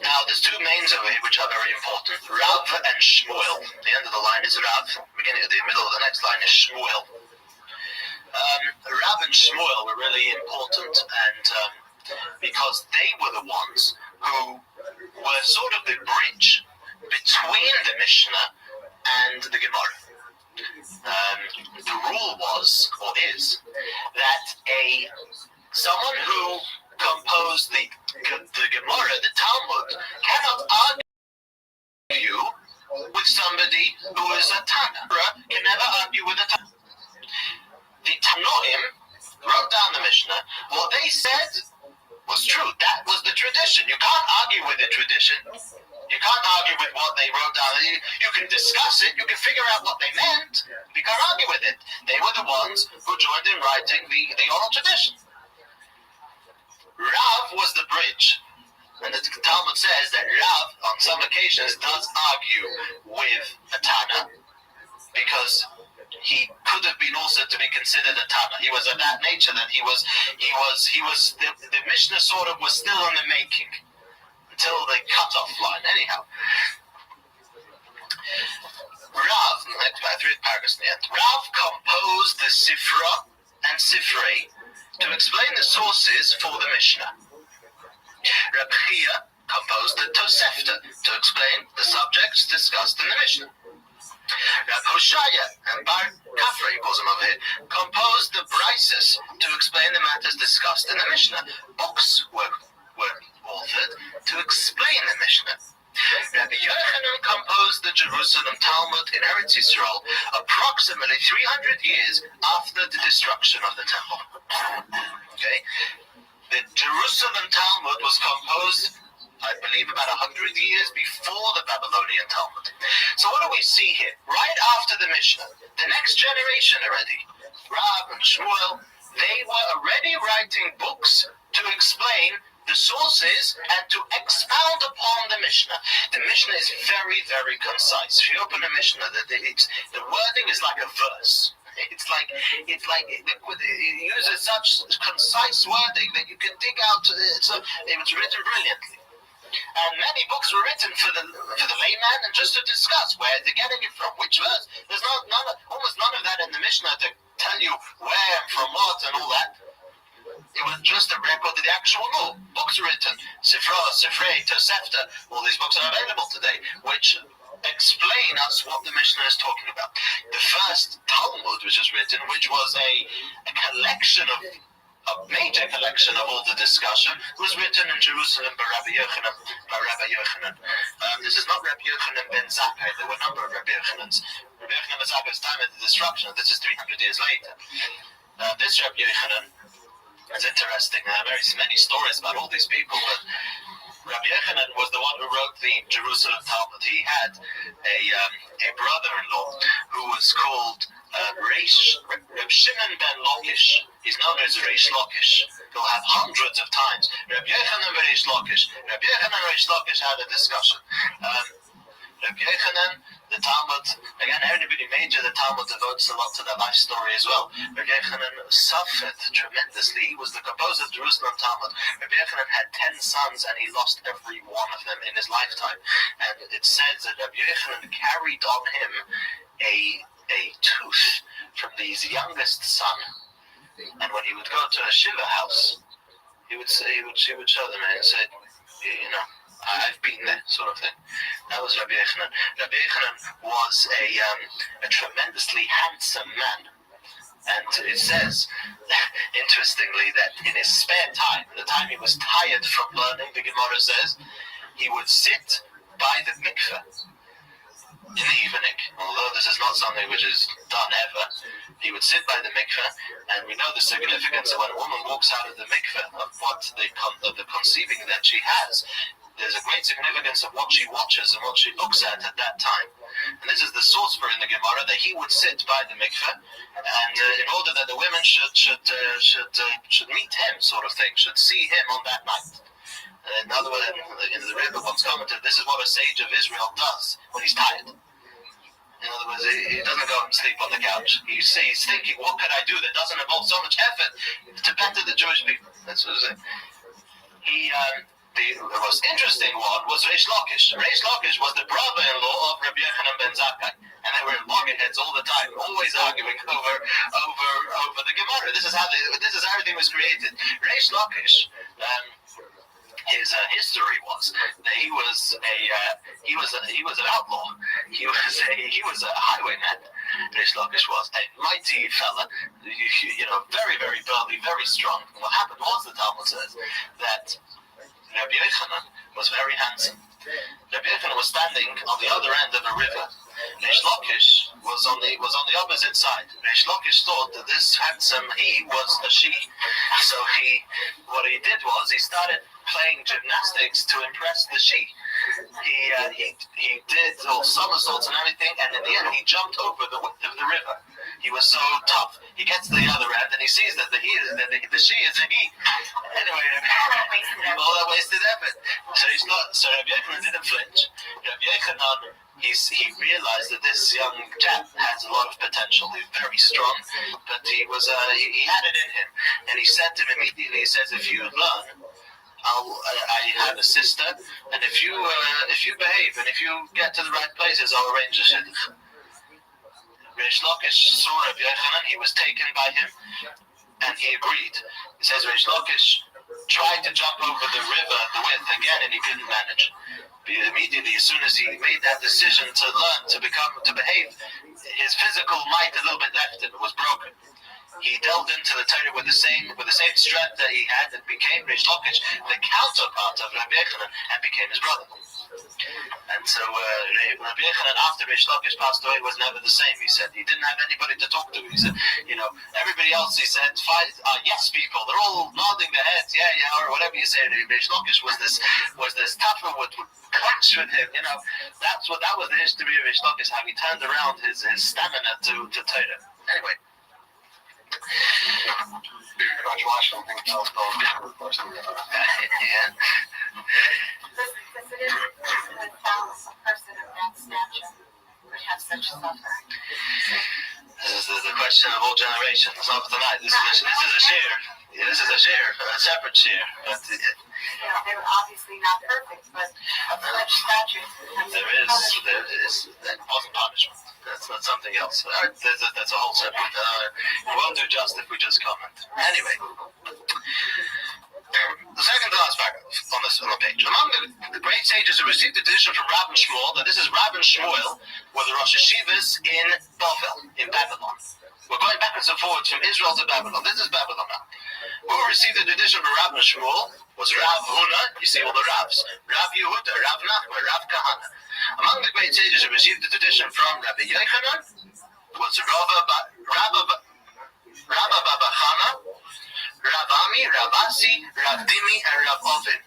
Now, there's two names over here which are very important, Rav and Shmuel. The end of the line is Rav, the middle of the next line is Shmuel. Rav and Shmuel were really important, and because they were the ones who were sort of the bridge between the Mishnah and the Gemara. The rule was, or is, that someone who composed the Gemara, the Talmud, cannot argue somebody who is a Tana. Can never argue with a Tana. The Tanoim wrote down the Mishnah. What they said was true. That was the tradition. You can't argue with the tradition. You can't argue with what they wrote down. You can discuss it. You can figure out what they meant. You can't argue with it. They were the ones who joined in writing the oral tradition. Rav was the bridge. And the Talmud says that Rav, on some occasions, does argue with a Tana because he could have been also to be considered a Tana. He was of that nature that the Mishnah sort of was still in the making until the cutoff line. Anyhow, Rav, about 3 paragraphs in the end, Rav composed the Sifra and Sifrei to explain the sources for the Mishnah. Rabbi Chia composed the Tosefta to explain the subjects discussed in the Mishnah. Rabbi Hoshaya and Bar Kafrei, calls him over here, composed the Brises to explain the matters discussed in the Mishnah. Books were authored to explain the Mishnah. Rabbi Yochanan composed the Jerusalem Talmud in Eretz Yisrael approximately 300 years after the destruction of the temple. Okay? The Jerusalem Talmud was composed, I believe, about 100 years before the Babylonian Talmud. So what do we see here? Right after the Mishnah, the next generation already, Rab and Shmuel, they were already writing books to explain the sources and to expound upon the Mishnah. The Mishnah is very, very concise. If you open a Mishnah, the wording is like a verse. It uses such concise wording that you can dig out. It was written brilliantly. And many books were written for the layman and just to discuss where they're getting it from, which verse. There's almost none of that in the Mishnah to tell you where and from what and all that. It was just a record of the actual law. Books were written, Sifra, Sifrei, Tosefta, all these books are available today, which explain us what the Mishnah is talking about. The first Talmud, which was written, which was a major collection of all the discussion, was written in Jerusalem by Rabbi Yochanan. This is not Rabbi Yochanan ben Zakkai. There were a number of Rabbi Yochanans. Rabbi Yochanan ben Zakkai's time of the destruction. This is 300 years later. This Rabbi Yochanan is interesting. There are very many stories about all these people, but Rabbi Yochanan was the one who wrote the Jerusalem Talmud. He had a brother-in-law who was called Reb Shimon ben Lakish. He's known as Reish Lakish. He'll have hundreds of times. Rabbi Yochanan ben Reish Lakish. Rabbi Yochanan and Reish Lakish had a discussion. Rabbi Yochanan, the Talmud, again, everybody major, the Talmud devotes a lot to their life story as well. Rabbi Yochanan suffered tremendously. He was the composer of Jerusalem Talmud. Rabbi Yochanan had 10 sons and he lost every one of them in his lifetime. And it says that Rabbi Yochanan carried on him a tooth from his youngest son. And when he would go to a Shiva house, he would show them and say, you know, I've been there, sort of thing. That was Rabbi Yochanan. Rabbi Yochanan was a tremendously handsome man. And it says, interestingly, that in his spare time, the time he was tired from learning, the Gemara says, he would sit by the mikveh in the evening. Although this is not something which is done ever, he would sit by the mikveh, and we know the significance of when a woman walks out of the mikveh, of the conceiving that she has. There's a great significance of what she watches and what she looks at that time. And this is the source for in the Gemara, that he would sit by the mikveh, and in order that the women should meet him, sort of thing, should see him on that night. In other words, in the Rebbe once commented, this is what a sage of Israel does when he's tired. In other words, he doesn't go and sleep on the couch. He's thinking, what can I do that doesn't involve so much effort to better the Jewish people? That's what it is. The most interesting one was Reish Lakish. Reish Lakish was the brother-in-law of Rabbi Yochanan ben Zakkai, and they were loggerheads all the time, always arguing over the Gemara. This is how everything was created. Reish Lakish, his history was that he was an outlaw. He was a highwayman. Reish Lakish was a mighty fella, very, very burly, very strong. And what happened was, the Talmud says, that Rabbi Yochanan was very handsome. Rabbi Yochanan was standing on the other end of a river, Reish Lakish was on the opposite side. Reish Lakish thought that this handsome he was a she. So what he did was he started playing gymnastics to impress the she. He did all somersaults and everything, and in the end he jumped over the width of the river. He was so tough. He gets to the other end and he sees that the she is a he. Anyway, all that wasted effort. So Rabbi Yochanan didn't flinch. Rabbi Yochanan, he realized that this young chap has a lot of potential. He's very strong, but he had it in him. And he said to him immediately, he says, if you learn, I have a sister, and if you behave and if you get to the right places, I'll arrange a shidduch. Reish Lakish saw Rabbi Yochanan, he was taken by him, and he agreed. He says Reish Lakish tried to jump over the river, the width again, and he couldn't manage. Immediately, as soon as he made that decision to learn, to behave, his physical might a little bit left him, it was broken. He delved into the Torah with the same strength that he had, and became Reish Lakish, the counterpart of Rabbi Yochanan, and became his brother. And so Rabbi Yochanan, after Reish Lakish passed away, was never the same. He said he didn't have anybody to talk to. He said, everybody else, he said, yes people, they're all nodding their heads, yeah, or whatever you say. Reish Lakish was this tougher, would clash with him. That was the history of Reish Lakish, how he turned around his stamina to Torah. Anyway. Congratulations. I think that was the first thing. Yeah. Because it is a person of that stature would have such suffering. This is the question of all generations. It's not for tonight. This is a share. Yeah, this is a share, a separate share. But they were obviously not perfect, but of such stature. There is. That wasn't punishment. That's not something else. That's a whole separate. It won't do just if we just comment. Anyway, the second to last paragraph on the page. Among the great sages who received the tradition from Rabbi Shmuel, that this is Rabbi Shmuel, were the Rosh Yeshivas in Babylon. We're going backwards and forwards from Israel to Babylon. This is Babylon now. Who received the tradition from Rabbi Shmuel was Rav Huna, you see all the Ravs, Rav Yehuda, Rav Nachman, Rav Kahana. Among the great sages who received the tradition from Rabbi Yochanan was Rabba Babachana, Rav Ami, Rav Asi, Rav Dimi, and Rav Ovin.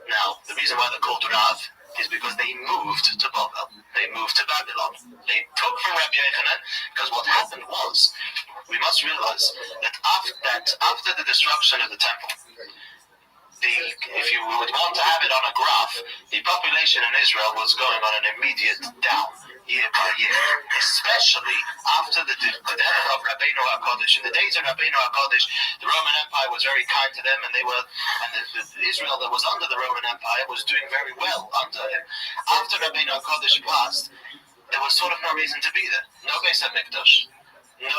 Now, the reason why they're called Rav is because they moved to Babel. They moved to Babylon. They took from Rabbi Yochanan, because what happened was, we must realize that after the destruction of the temple, if you would want to have it on a graph, the population in Israel was going on an immediate down, year by year, especially after the death of Rabbeinu HaKodesh. In the days of Rabbeinu HaKodesh, the Roman Empire was very kind to them, and the Israel that was under the Roman Empire was doing very well under him. After Rabbeinu HaKodesh passed, there was sort of no reason to be there. No Beis HaMikdash. No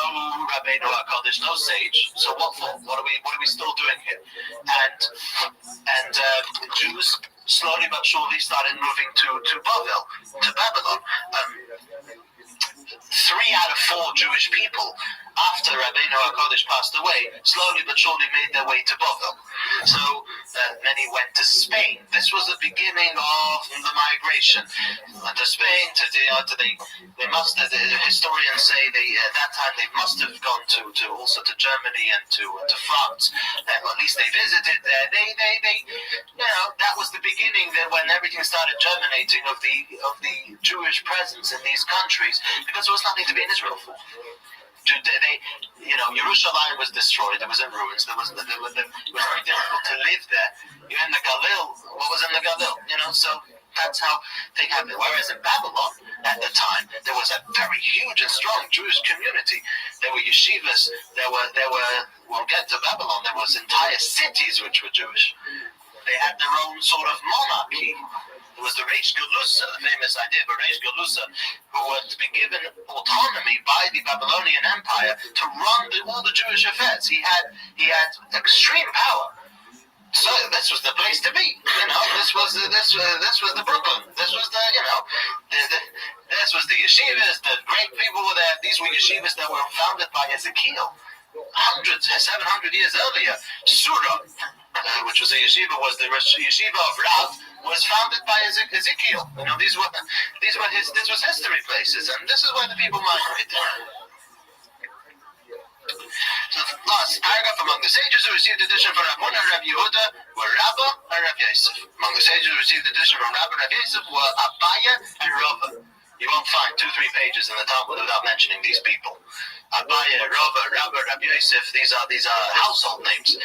Rabbeinu HaKodesh, no sage. So what for? What are we still doing here? And Jews slowly but surely started moving to Babylon. 3 out of 4 Jewish people, after Rabbeinu HaKodesh passed away, slowly but surely made their way to Babel. So many went to Spain. This was the beginning of the migration to Spain. They must. The historians say at that time they must have gone also to Germany and to France. At least they visited there. That was the beginning. When everything started germinating of the Jewish presence in these countries, because there was nothing to be in Israel for. Yerushalayim was destroyed. It was in ruins. It was very difficult to live there. You're in the Galil. What was in the Galil? So that's how things happened. Whereas in Babylon, at the time, there was a very huge and strong Jewish community. There were yeshivas. We'll get to Babylon. There was entire cities which were Jewish. They had their own sort of monarchy. There was the Reish Galusa, the famous idea of a Reish Galusa, who was to be given autonomy by the Babylonian Empire to run all the Jewish affairs. He had extreme power. So this was the place to be. This was the Brooklyn. This was this was the yeshivas. The great people were there. These were yeshivas that were founded by Ezekiel 700 years earlier. Surah. which was a yeshiva, was the yeshiva of Rav, was founded by Ezekiel. You know, this was history places, and this is where the people migrated. So the last paragraph, among the sages who received addition from Rav Huna and Rav Yehuda were Rabba and Rav Yosef. Among the sages who received addition from Rabba and Rav Yosef were Abaya and Rava. You won't find 2-3 pages in the Talmud without mentioning these people. Abaya, Rava, Rabba, Rav Yosef, these are household names.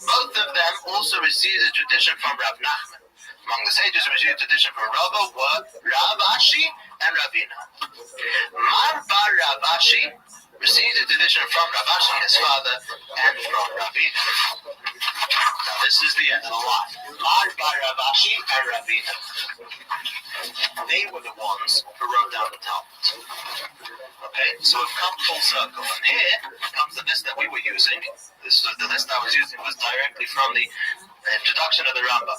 Both of them also received a tradition from Rav Nachman. Among the sages who received a tradition from Rava were Rav Ashi and Ravina. Mar bar Rav Ashi received a tradition from Rav Ashi, his father, and from Ravina. Now this is the end of the line. Mar bar Rav Ashi and Ravina. They were the ones who wrote down the Talmud. Okay, so we've come full circle. And here comes the list that we were using. The list I was using was directly from the introduction of the Rambam.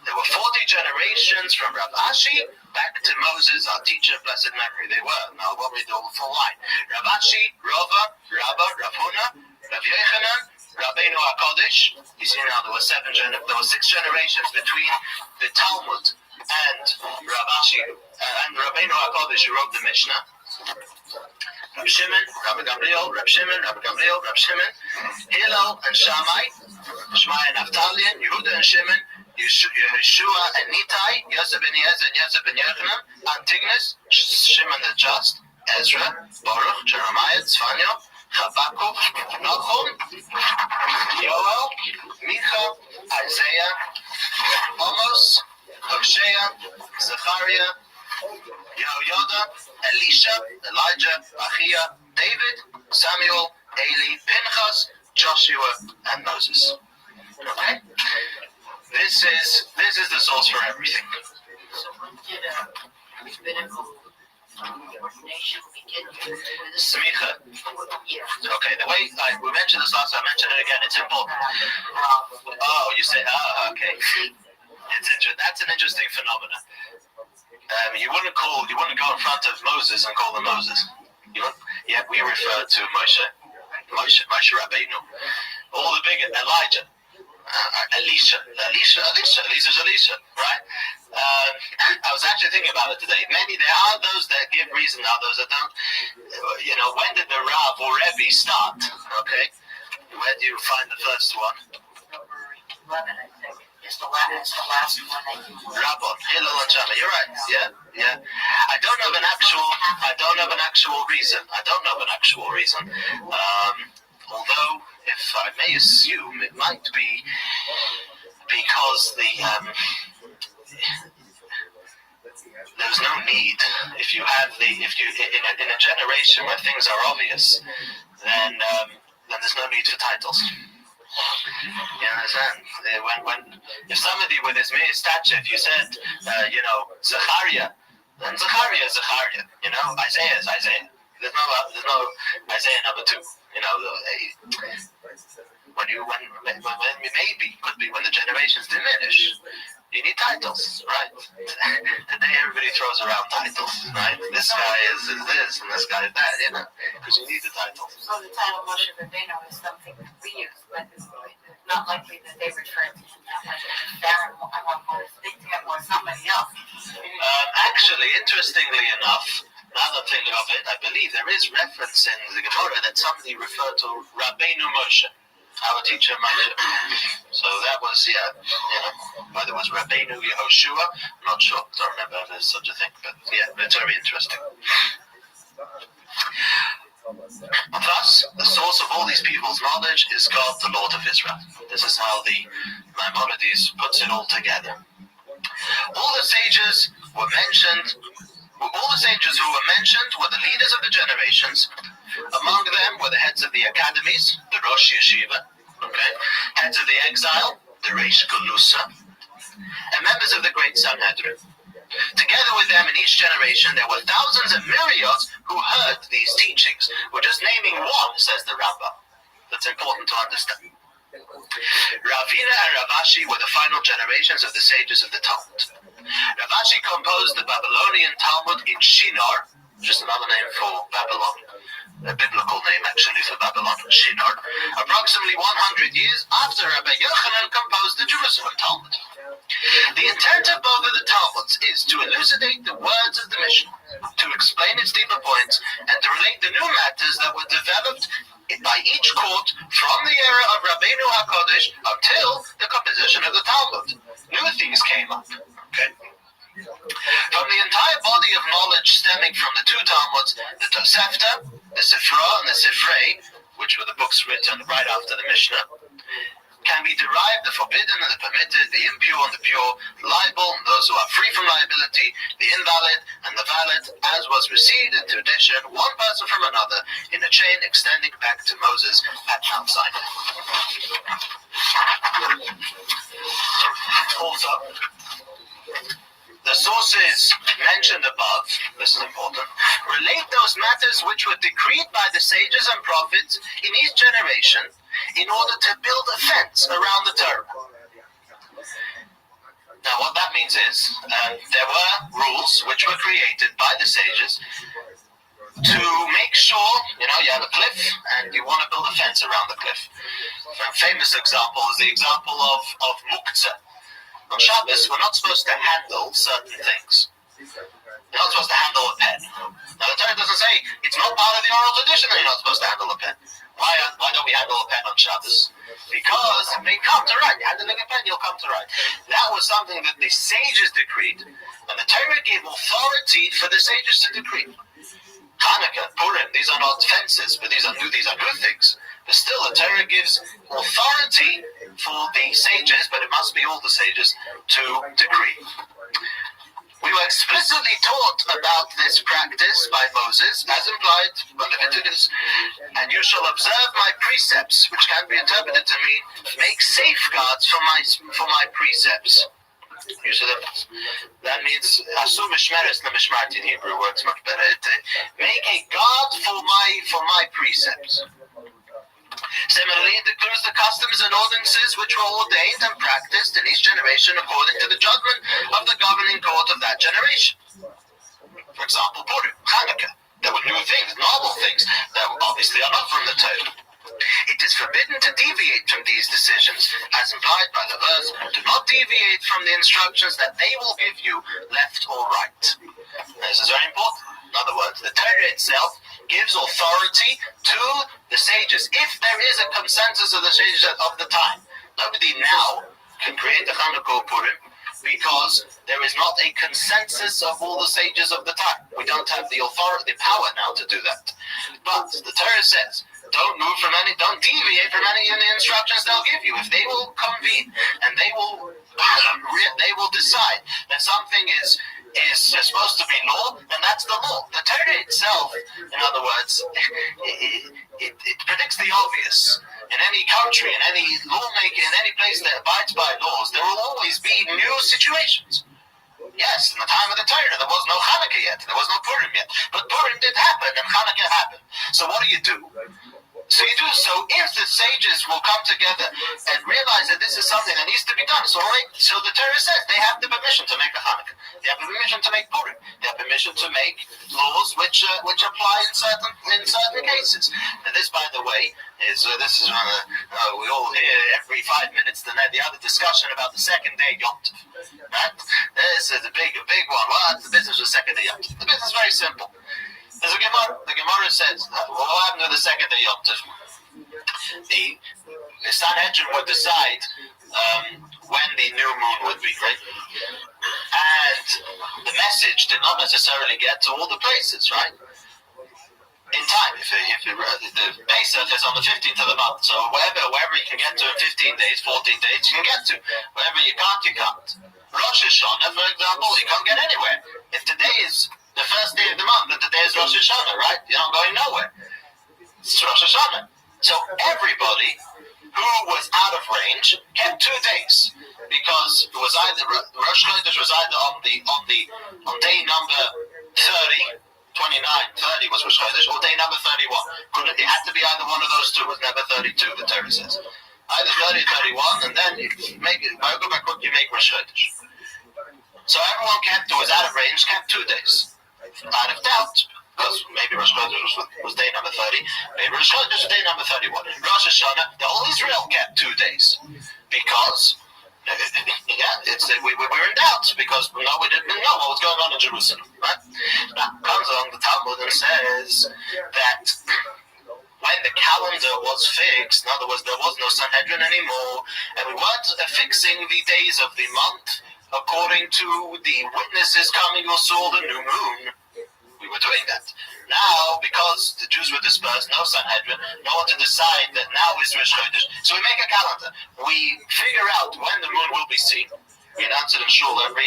There were 40 generations from Rav Ashi back to Moses, our teacher of blessed memory. They were. Now, what we do the full line. Rav Ashi, Rava, Rabba, Rav Huna, Rav Yechanan, Rabbeinu HaKodesh. You see now there were 6 generations between the Talmud and Rav Ashi and Rabbeinu HaKodesh who wrote the Mishnah. Rab Shimon, Rabbi Gamliel, Rab Shimon, Rabbi Gamliel, Rab Shimon, Hillel and Shammai, Shmai and Naphtali, Yehuda and Shimon, Yeshua and Nitai, Yosef ben Yezer and Yosef ben Yochanan, Antigonus, Shimon the Just, Ezra, Baruch, Jeremiah, Tzfanya, Habakkuk, Nahum, Yoel, Micha, Isaiah, Amos, Hosea, Zechariah, Yehoiada, Elisha, Elijah, Achia, David, Samuel, Eli, Pinchas, Joshua, and Moses. Okay? This is the source for everything. So when did rabbinical ordination begin with this? Smicha. Yeah. Okay, the way we mentioned this last time, I mentioned it again, it's important. Oh, you say, okay. That's an interesting phenomenon. You wouldn't go in front of Moses and call him Moses. Yeah, we refer to Moshe Rabbeinu. All the bigger, Elijah, Elisha, right? I was actually thinking about it today. There are those that give reason, there are those that don't. When did the Rav or Rebbe start? Okay, where do you find the first one? 11, I think. It's the last one that you Rabbon, Hillel and Shammai. You're right. Yeah. I don't have an actual reason. Although, if I may assume, it might be because there's no need. If you in a generation where things are obvious, then there's no need for titles. You understand? If somebody with his mere stature, if you said, Zechariah, then Zechariah is Zechariah. Isaiah is Isaiah. There's no Isaiah number 2. When the generations diminish, you need titles, right? Today everybody throws around titles, right? This guy is this and this guy is that, because you need the titles. So the title Moshe Rabbeinu is something that we use, but it's not likely that they refer to him that much. Darren, I want to speak to him or somebody else. Actually, interestingly enough, now that I'm thinking of it, I believe there is reference in the Gemara that somebody referred to Rabbeinu Moshe, our teacher Moshe. So that was, whether it was Rabbeinu Yehoshua, I'm not sure, don't remember if there's such a thing, but it's very interesting. Thus, the source of all these people's knowledge is God, the Lord of Israel. This is how the Maimonides puts it all together. All the sages who were mentioned were the leaders of the generations. Among them were the heads of the academies, the Rosh Yeshiva, heads of the exile, the Reish Gulusa, and members of the great Sanhedrin. Together with them in each generation, there were thousands and myriads who heard these teachings. We're just naming one, says the Rambam. That's important to understand. Ravina and Rav Ashi were the final generations of the sages of the Talmud. Rav Ashi composed the Babylonian Talmud in Shinar, just another name for Babylon, a biblical name actually for Babylon, Shinar, approximately approximately 100 years after Rabbi Yochanan composed the Jerusalem Talmud. The intent of both of the Talmuds is to elucidate the words of the Mishnah, to explain its deeper points, and to relate the new matters that were developed by each court from the era of Rabbeinu HaKodesh until the composition of the Talmud. New things came up. Okay. From the entire body of knowledge stemming from the two Talmuds, the Tosefta, the Sifra, and the Sifrei, which were the books written right after the Mishnah, can be derived the forbidden and the permitted, the impure and the pure, liable and those who are free from liability, the invalid and the valid, as was received in tradition, one person from another, in a chain extending back to Moses at Mount Sinai. Also, the sources mentioned above, this is important, relate those matters which were decreed by the sages and prophets in each generation in order to build a fence around the Torah. Now what that means is, there were rules which were created by the sages to make sure, you have a cliff and you want to build a fence around the cliff. A famous example is the example of Muktzah. On Shabbos, we're not supposed to handle certain things. You're not supposed to handle a pen. Now, the Torah doesn't say it's not part of the oral tradition that you're not supposed to handle a pen. Why don't we handle a pen on Shabbos? Because it may come to right. Handling a pen, you'll come to right. That was something that the sages decreed, and the Torah gave authority for the sages to decree. Hanukkah, Purim, these are not fences, but these are new things. But still, the Torah gives authority for the sages, but it must be all the sages, to decree. We were explicitly taught about this practice by Moses, as implied by Leviticus, and you shall observe my precepts, which can be interpreted to mean, make safeguards for my precepts. That means asur mishmeres lemishmart in Hebrew works much better. Make a guard for my precepts. Similarly, it includes the customs and ordinances which were ordained and practiced in each generation according to the judgment of the governing court of that generation. For example, Purim, Hanukkah. There were new things, novel things that obviously are not from the Torah. It is forbidden to deviate from these decisions, as implied by the verse, do not deviate from the instructions that they will give you, left or right. This is very important. In other words, the Torah itself gives authority to the sages. If there is a consensus of the sages of the time, nobody now can create the Hanukkah or Purim because there is not a consensus of all the sages of the time. We don't have the authority, the power now to do that. But the Torah says, don't deviate from any of the instructions they'll give you. If they will convene and they will decide that something is supposed to be law, then that's the law. The Torah itself, in other words, it predicts the obvious. In any country, in any lawmaking, in any place that abides by laws, there will always be new situations. Yes, in the time of the Torah, there was no Hanukkah yet, there was no Purim yet, but Purim did happen and Hanukkah happened. So what do? So if the sages will come together and realize that this is something that needs to be done. So the Torah says they have the permission to make a Hanukkah. They have the permission to make Purim. They have permission to make laws which apply in certain cases. And this, by the way, is we all hear every 5 minutes the other discussion about the second day Yom Tov. Right? This is a big one. What's the business of the second day Yom Tov? The business is very simple. There's a Gemara. The Gemara says, what happened to the second day Yom Tov? The Sanhedrin would decide when the new moon would be, right? And the message did not necessarily get to all the places, right? In time, if the Pesach is on the 15th of the month, so wherever you can get to in 15 days, 14 days, you can get to. Wherever you can't, you can't. Rosh Hashanah, for example, you can't get anywhere. If today is the first day of the month, and today is Rosh Hashanah, right? You're not going nowhere. It's Rosh Hashanah. So everybody who was out of range kept 2 days because it was either Rosh Chodesh was either on day number 30, 29, 30 was Rosh Chodesh, or day number 31. It had to be either one of those two. It was never 32. The Torah says either 30, 31, and then you make it. Go back what you make Rosh Chodesh. So everyone who was out of range kept 2 days. Out of doubt, because maybe Rosh Chodesh was day number 30, maybe Rosh Chodesh was day number 31. Rosh Hashanah, the whole Israel kept 2 days because we were in doubt because we didn't know what was going on in Jerusalem. Right? Now comes along the Talmud and says that when the calendar was fixed, in other words, there was no Sanhedrin anymore, and we weren't fixing the days of the month according to the witnesses coming who saw the new moon. We were doing that. Now, because the Jews were dispersed, no Sanhedrin, no one to decide that now is Rosh Chodesh, so we make a calendar. We figure out when the moon will be seen. We announce it in Shul every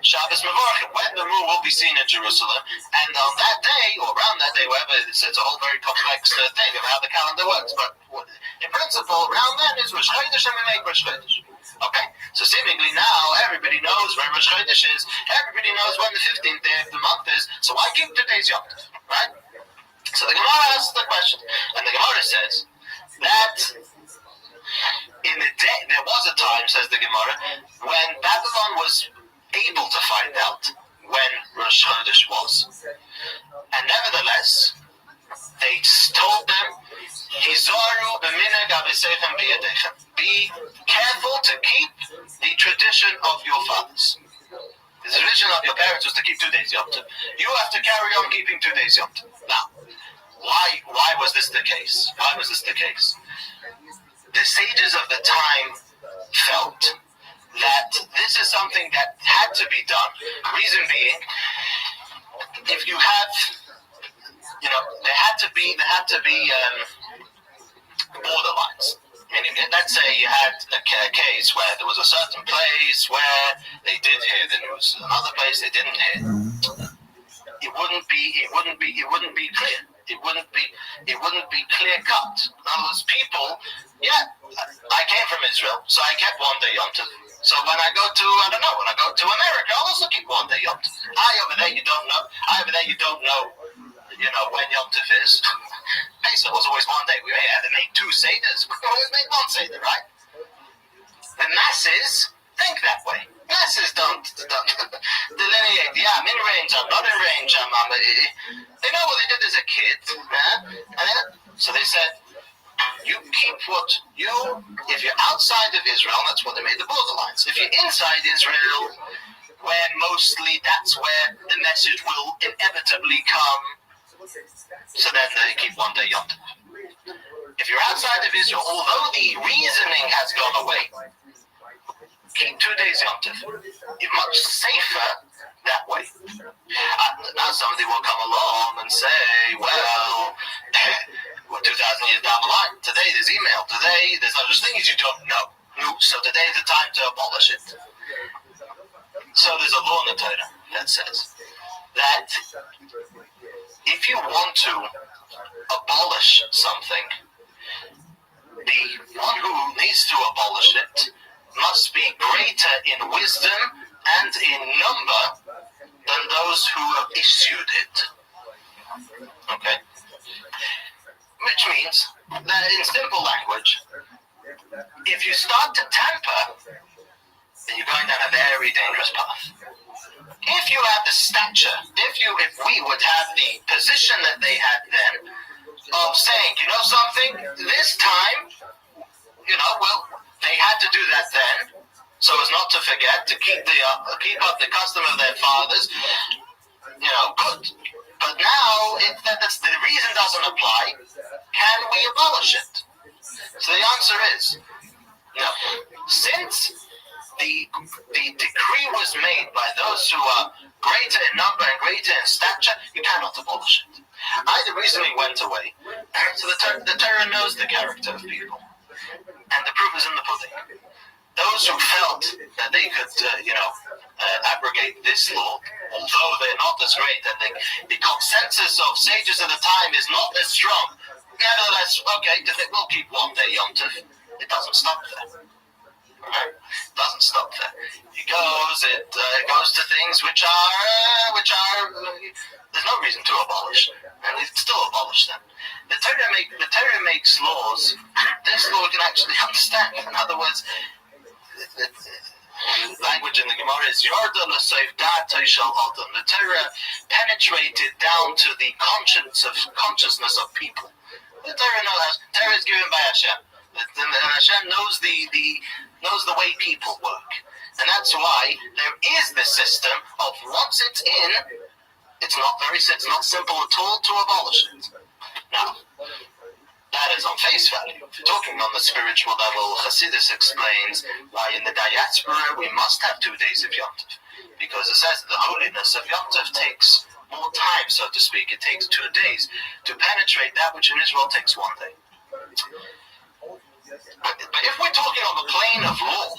Shabbos Mevorachim, when the moon will be seen in Jerusalem, and on that day, or around that day, wherever, it's a whole very complex thing of how the calendar works, but in principle, around then is Rosh Chodesh, and we make Rosh Chodesh. Okay? So seemingly now, everybody knows when Rosh Chodesh is, everybody knows when the 15th day of the month is, so why keep 2 days Yom Tov, right? So the Gemara asks the question, and the Gemara says that in the day, there was a time, says the Gemara, when Babylon was able to find out when Rosh Chodesh was. And nevertheless, they told them, Hizaru b'minhag aviseichem b'yadechem. Be careful to keep the tradition of your fathers. The tradition of your parents was to keep 2 days Yom Tov. You have to carry on keeping 2 days Yom Tov. Now, why was this the case? Why was this the case? The sages of the time felt that this is something that had to be done. Reason being, if you have, there had to be borderlines. Meaning, let's say you had a case where there was a certain place where they did hear the news, another place they didn't hear. It wouldn't be clear. It wouldn't be clear cut. In other words, people, I came from Israel, so I kept 1 day Yom Tov. So when I go to, when I go to America, I'll also keep 1 day Yom Tov. Over there you don't know, when Yom Tov is. Pesach was always 1 day. We had to make 2 seders. We always make 1 seder, right? The masses think that way. Masses don't delineate. Yeah, I'm in range. I'm not in range. They know what they did as a kid. So they said, you keep if you're outside of Israel, that's what they made the borderlines. If you're inside Israel, where mostly that's where the message will inevitably come, so then they keep 1 day Yom Tov. If you're outside of Israel, although the reasoning has gone away, keep 2 days Yom Tov. You're much safer that way. Now somebody will come along and say, well, we're 2,000 years down the line. Today there's email. Today there's other things you don't know. So today's the time to abolish it. So there's a law in the Torah that says that if you want to abolish something, the one who needs to abolish it must be greater in wisdom and in number than those who have issued it. Okay? Which means that in simple language, if you start to tamper, then you're going down a very dangerous path. If you have the stature, if we would have the position that they had then of saying, something, this time, they had to do that then, so as not to forget, to keep up the custom of their fathers, good. But now, the reason doesn't apply, can we abolish it? So the answer is, no. Since the decree was made by those who are greater in number and greater in stature, you cannot abolish it. The reasoning went away. So the Torah knows the character of people. And the proof is in the pudding. Those who felt that they could, abrogate this law, although they're not as great, and the consensus of sages of the time is not as strong, nevertheless, okay, we'll keep 1 day Yom Tov. It doesn't stop there. It doesn't stop there. It goes to things which are there's no reason to abolish, and they still abolish them. The Torah makes laws. This law we can actually understand. In other words, language in the Gemara is Yarda l'seif da'atay shel adam. The Torah penetrated down to the consciousness of people. The Torah is given by Hashem. And Hashem knows the way people work. And that's why there is this system of once it's in, it's not simple at all to abolish it. Now, that is on face value. If you're talking on the spiritual level, Chassidus explains why in the diaspora we must have 2 days of Yom Tov. Because it says that the holiness of Yom Tov takes more time, so to speak. It takes 2 days to penetrate that which in Israel takes 1 day. But if we're talking on the plane of law,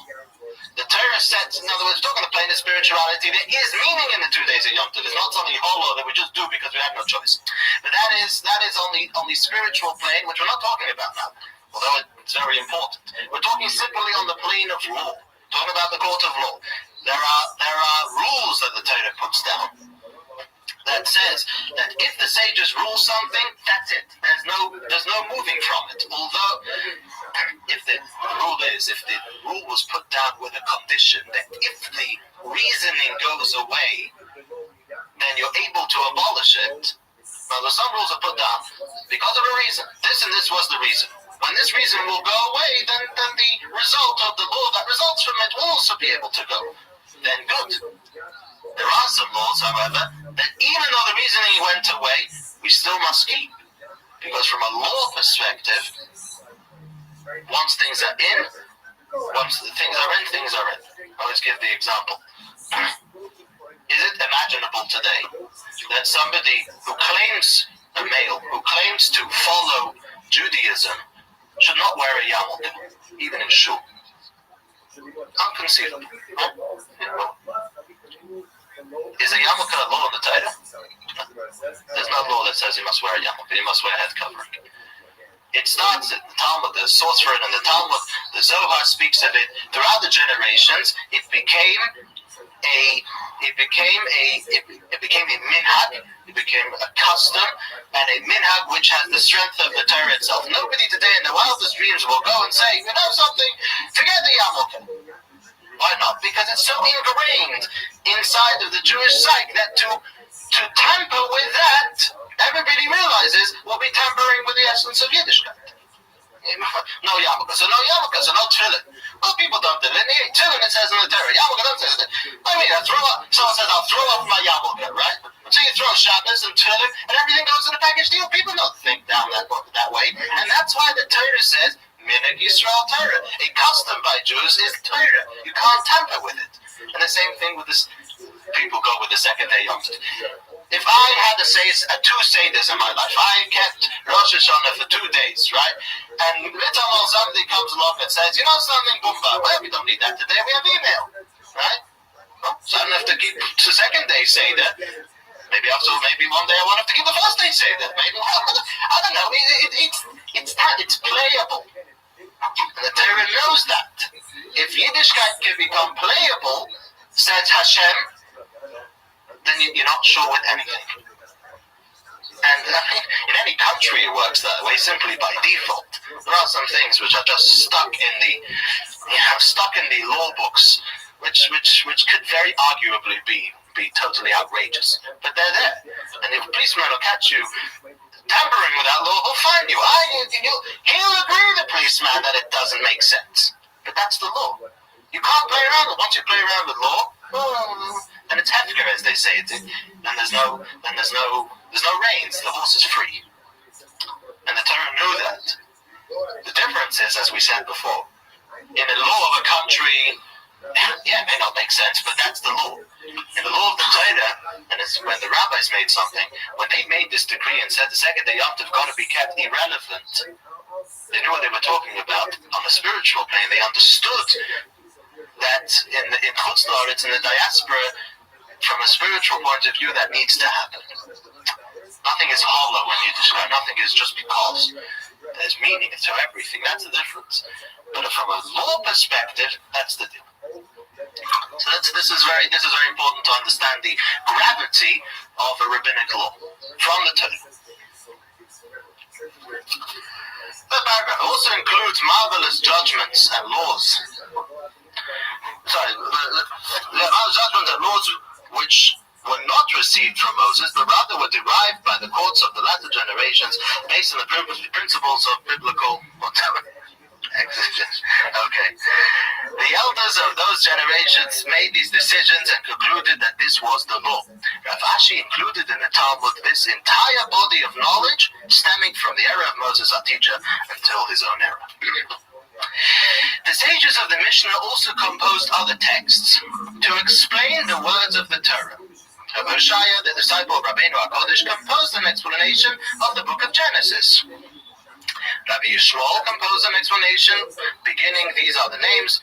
the Torah sets, in other words, talking on the plane of spirituality, there is meaning in the 2 days of Yom Tov. It's not something hollow that we just do because we have no choice. But that is on the spiritual plane, which we're not talking about now, although it's very important. We're talking simply on the plane of law, talking about the court of law. There are rules that the Torah puts down that says that if the sages rule something, that's it. There's no moving from it. Although, if the rule was put down with a condition that if the reasoning goes away, then you're able to abolish it. Now, there's some rules are put down because of a reason. This and this was the reason. When this reason will go away, then the result of the law that results from it will also be able to go. Then good. There are some laws, however, that even though the reasoning went away, we still must keep. Because from a law perspective, once things are in, things are in. I always give the example. Is it imaginable today that somebody who claims, a male, who claims to follow Judaism should not wear a yarmulke, even in shul? Unconceivable. Is a yarmulke a law in the Torah? There's no law that says you must wear a yarmulke, you must wear a head covering. It starts at the Talmud, the source for it in the Talmud, the Zohar speaks of it. Throughout the generations, it became a minhag, it became a custom, and a minhag which has the strength of the Torah itself. Nobody today in the wildest dreams will go and say, you know something, forget the yarmulke. Why not? Because it's so ingrained inside of the Jewish psyche that to tamper with that, everybody realizes we'll be tampering with the essence of Yiddishkeit. No yarmulke, so no yarmulke, so no tefillin. Well, people don't delineate. Tefillin, it says in the Torah. Yarmulke don't say that. Someone says, I'll throw up my yarmulke, right? So you throw Shabbos and tefillin, and everything goes in a package deal. People don't think down that way. And that's why the Torah says, Minhag Yisrael Torah. A custom by Jews is Torah. You can't tamper with it. And the same thing with this. People go with the second day Yom Tov. If I had two Seder's in my life, I kept Rosh Hashanah for 2 days, right? And Mitamol somebody comes along and says, you know something, Bumba, well, we don't need that today, we have email, right? Well, so I don't have to keep the second day Seder. Maybe one day I won't have to keep the first day Seder. Maybe, I don't know, it's playable. And the Torah knows that. If Yiddishkeit can become playable, says Hashem, then you're not sure with anything. And in any country it works that way, simply by default. There are some things which are just stuck in the law books, which could very arguably be totally outrageous. But they're there. And if a policeman will catch you tampering with that law, he'll find you. He'll agree with the policeman that it doesn't make sense. But that's the law. You can't play around with it. Once you play around with law, and it's hefker, as they say, and there's no reins. The horse is free. And the Torah knew that. The difference is, as we said before, in the law of a country, it may not make sense, but that's the law. In the law of the Torah, and it's when the rabbis made something, when they made this decree and said the second day Yom Tov got to be kept irrelevant, they knew what they were talking about. On the spiritual plane, they understood that in Chutz La'aretz, in the diaspora, from a spiritual point of view, that needs to happen. Nothing is hollow in Yiddishkeit. Nothing is just because. There's meaning to everything. That's the difference. But from a law perspective, that's the deal. So this is very important to understand the gravity of a rabbinic law from the Torah. The paragraph also includes marvelous judgments and laws. Laval's judgment and laws which were not received from Moses, but rather were derived by the courts of the latter generations based on the principles of biblical exegesis. Okay. The elders of those generations made these decisions and concluded that this was the law. Rav Ashi included in the Talmud this entire body of knowledge stemming from the era of Moses, our teacher, until his own era. The sages of the Mishnah also composed other texts to explain the words of the Torah. Rabbi Rothschild, the disciple of Rabbeinu HaKodesh, composed an explanation of the book of Genesis. Rabbi Yishmael composed an explanation beginning, these are the names,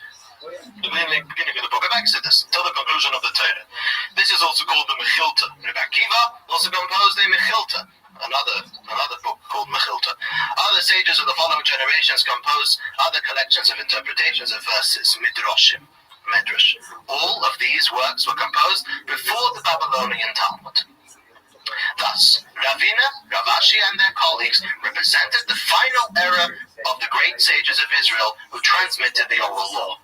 beginning of the book of Exodus, till the conclusion of the Torah. This is also called the Mechilta. Rabbi Akiva also composed a Mechilta, another book called Mechilta. Other sages of the following generations composed other collections of interpretations of verses, Midrashim. Medrash. All of these works were composed before the Babylonian Talmud. Thus, Ravina, Rav Ashi, and their colleagues represented the final era of the great sages of Israel who transmitted the oral law.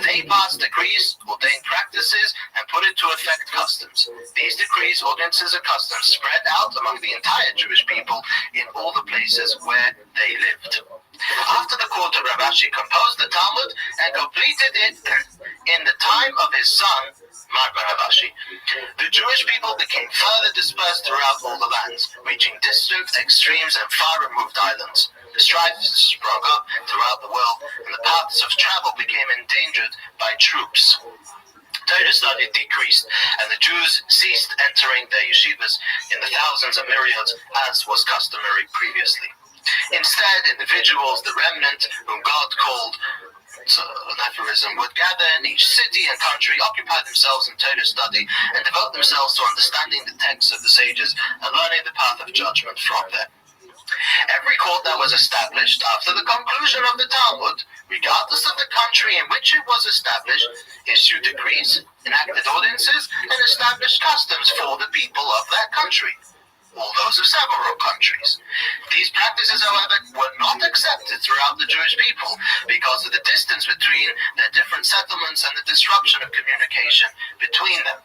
They passed decrees, ordained practices, and put into effect customs. These decrees, ordinances, and customs spread out among the entire Jewish people in all the places where they lived. After the court of Rav Ashi composed the Talmud and completed it in the time of his son, Rav Ashi, the Jewish people became further dispersed throughout all the lands, reaching distant extremes and far-removed islands. The strife sprung up throughout the world, and the paths of travel became endangered by troops. Torah study decreased, and the Jews ceased entering their yeshivas in the thousands and myriads, as was customary previously. Instead, individuals, the remnant, whom God called an aphorism, would gather in each city and country, occupy themselves in Torah study, and devote themselves to understanding the texts of the sages and learning the path of judgment from them. Every court that was established after the conclusion of the Talmud, regardless of the country in which it was established, issued decrees, enacted ordinances, and established customs for the people of that country. All those of several countries. These practices, however, were not accepted throughout the Jewish people because of the distance between their different settlements and the disruption of communication between them.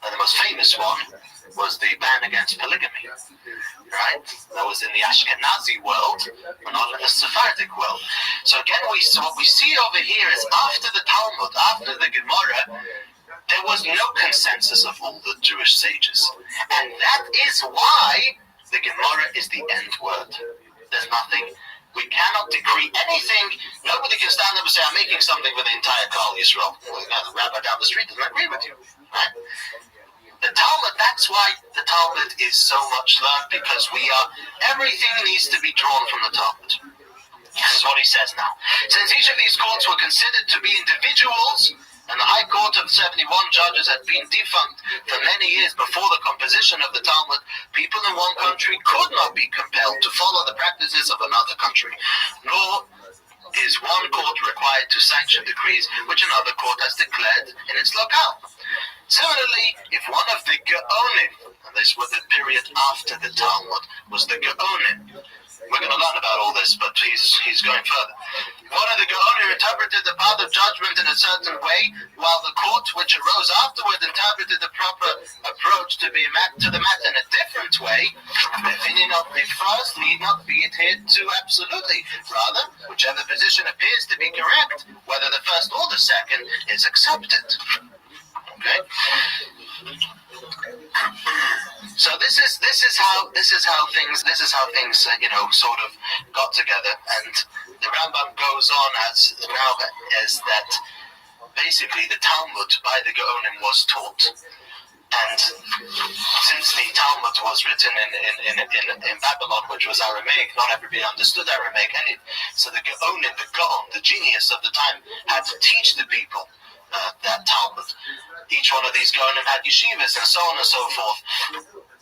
And the most famous one was the ban against polygamy, right? That was in the Ashkenazi world, but not in the Sephardic world. So again, what we see over here is after the Talmud, after the Gemara, there was no consensus of all the Jewish sages. And that is why the Gemara is the end word. There's nothing, we cannot decree anything. Nobody can stand up and say, I'm making something for the entire Klal Yisrael. Well, the rabbi down the street doesn't agree with you. Right? The Talmud, that's why the Talmud is so much learned, because everything needs to be drawn from the Talmud. This is what he says now. Since each of these courts were considered to be individuals, and the High Court of 71 judges had been defunct for many years before the composition of the Talmud, people in one country could not be compelled to follow the practices of another country, nor is one court required to sanction decrees which another court has declared in its locale. Similarly, if one of the Gaonim, and this was the period after the Talmud, was the Gaonim, we're going to learn about all this, but he's going further. One of the Gaonim interpreted the path of judgment in a certain way, while the court which arose afterward interpreted the proper approach to the matter in a different way. The opinion of the first need not be adhered to absolutely. Rather, whichever position appears to be correct, whether the first or the second, is accepted. Okay. So this is how things sort of got together, and the Rambam goes on as that basically the Talmud by the Gaonim was taught, and since the Talmud was written in Babylon, which was Aramaic, not everybody understood Aramaic, so the Gaon, the genius of the time, had to teach the people that Talmud. Each one of these Gaonim had yeshivas and so on and so forth.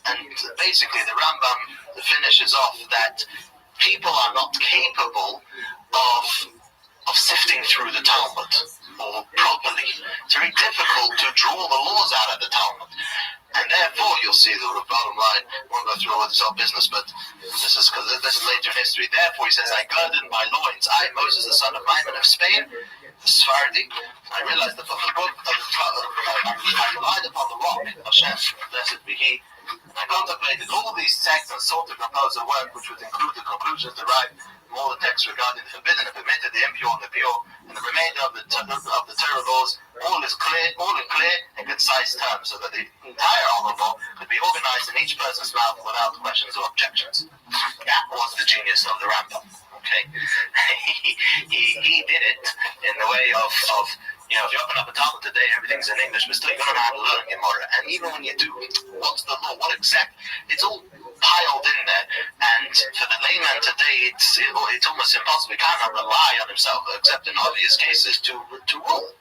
And basically the Rambam finishes off that people are not capable of sifting through the Talmud or properly. It's very difficult to draw the laws out of the Talmud. And therefore, you'll see the bottom line. I won't go through all this whole business, but this is later history. Therefore, he says, I girded my loins. I, Moses, the son of Maimon of Spain, Sephardi. I realized that from the book of I relied upon the rock, Hashem, blessed be He. I contemplated all these texts and sought to compose a work which would include the conclusions derived from all the texts regarding the forbidden and permitted, the impure and the pure, and the remainder of the Torah laws, all in clear and concise terms, so that the entire Olam law could be organized in each person's mouth without questions or objections. That was the genius of the Rambam. Okay, he did it in the way of if you open up a Talmud today, everything's in English, but still you don't know how to learn Gemara. And even when you do, what's the law? What exact? It's all piled in there. And for the layman today, it's almost impossible. He cannot rely on himself, except in obvious cases, to rule.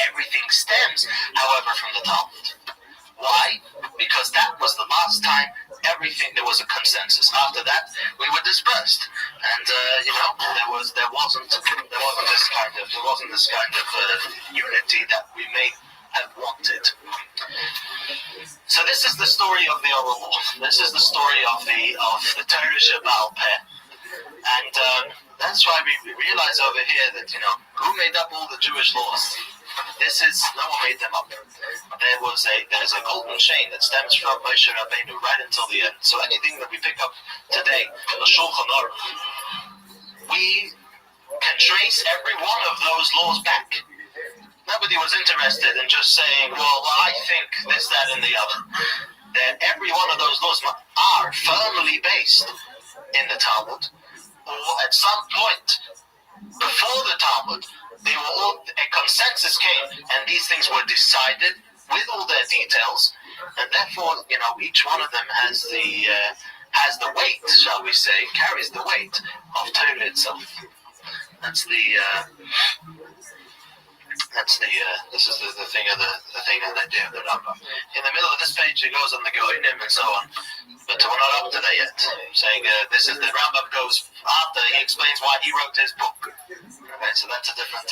Everything stems, however, from the Talmud. Why? Because that was the last time there was a consensus. After that, we were dispersed, and there wasn't this kind of unity that we may have wanted. So this is the story of the oral law. This is the story of the Torah Shebaal Peh, and that's why we realize over here that who made up all the Jewish laws. No one made them up. There's a golden chain that stems from Moshe Rabbeinu right until the end. So anything that we pick up today, the Shulchan Aruch, we can trace every one of those laws back. Nobody was interested in just saying, well, I think this, that, and the other. That every one of those laws are firmly based in the Talmud, or at some point before the Talmud, a consensus came, and these things were decided with all their details, and therefore, each one of them has the weight, shall we say, carries the weight of Torah itself. This is the thing of the idea of the Rambam. In the middle of this page, he goes on the Goinim and so on, but we're not up to that yet. Saying this is the Rambam goes after he explains why he wrote his book. Okay, so that's a different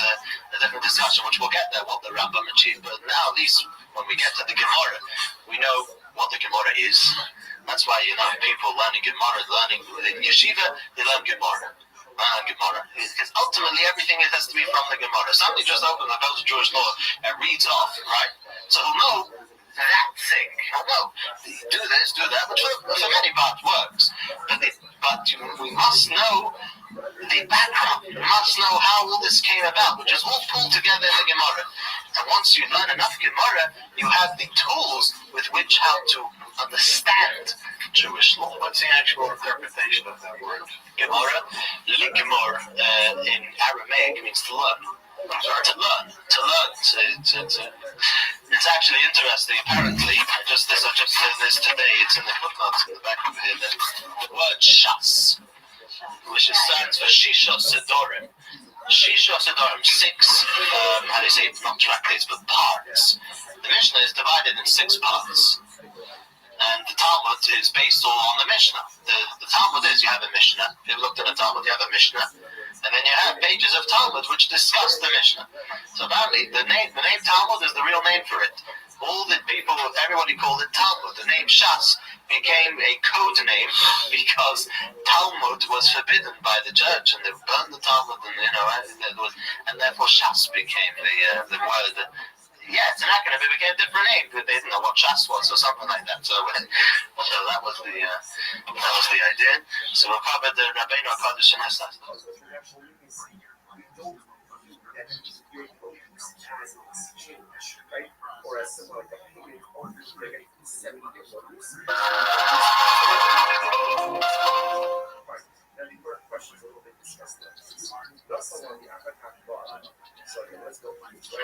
discussion, which we'll get there, what the Rambam achieved. But now, at least when we get to the Gemara, we know what the Gemara is. That's why people learning Gemara, in yeshiva, they learn Gemara. Because ultimately everything has to be from the Gemara. Somebody just opens the goes to Jewish law and reads off, right? So he'll know that thing. He'll know do this, do that, which for many parts works. But we must know the background. We must know how all this came about, which is all pulled together in the Gemara. And once you learn enough Gemara, you have the tools with which how to understand Jewish law. What's the actual interpretation of that word? Gemara, ligmor in Aramaic means to learn. To learn. It's actually interesting. Apparently, I just said this today. It's in the footnotes in the back of here. The word shas, which stands for Shisha Sidorim. Shisha Sidorim, 6. How do you say it? Not tractates, but parts. The Mishnah is divided in 6 parts. And the Talmud is based all on the Mishnah. The Talmud is, you have a Mishnah. If you looked at the Talmud, you have a Mishnah. And then you have pages of Talmud which discuss the Mishnah. So apparently the name Talmud is the real name for it. Everybody called it Talmud. The name Shas became a code name because Talmud was forbidden by the church, and they burned the Talmud, and therefore Shas became the word. Yeah, it's an acronym. It became a different name. They didn't know what Shas was or something like that. So that was the idea. So we'll cover the Rabbeinu HaKadosh and Hestas.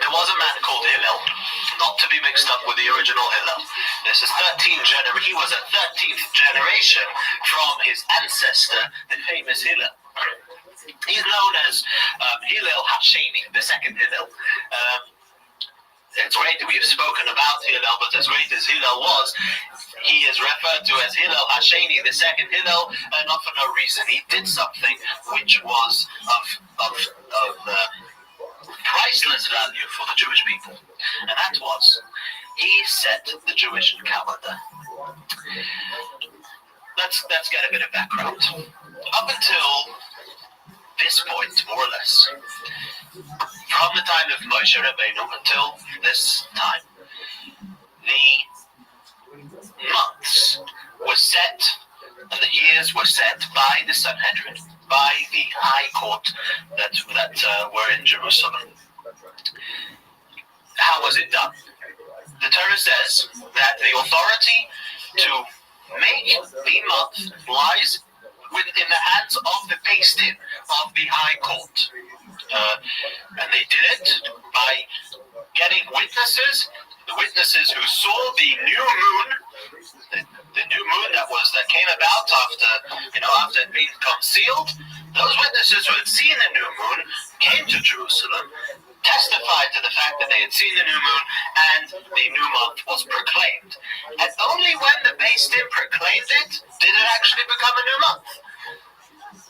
There was a man called Hillel, not to be mixed up with the original Hillel. This is 13th generation. He was a 13th generation from his ancestor, the famous Hillel. He's known as Hillel Hasheni, the second Hillel. It's great that we have spoken about Hillel, but as great as Hillel was, he is referred to as Hillel Hasheni, the second Hillel, not for no reason. He did something which was of priceless value for the Jewish people, and that was he set the Jewish calendar. Let's get a bit of background. Up until this point, more or less, from the time of Moshe Rabbeinu until this time, the months were set and the years were set by the Sanhedrin, by the high court that were in Jerusalem. How was it done? The Torah says that the authority to make the month lies within the hands of the Beis Din, of the high court. And they did it by getting witnesses, the witnesses who saw the new moon, the new moon that came about after it had been concealed. Those witnesses who had seen the new moon came to Jerusalem, testified to the fact that they had seen the new moon, and the new month was proclaimed. And only when the Beis Din proclaimed it did it actually become a new month.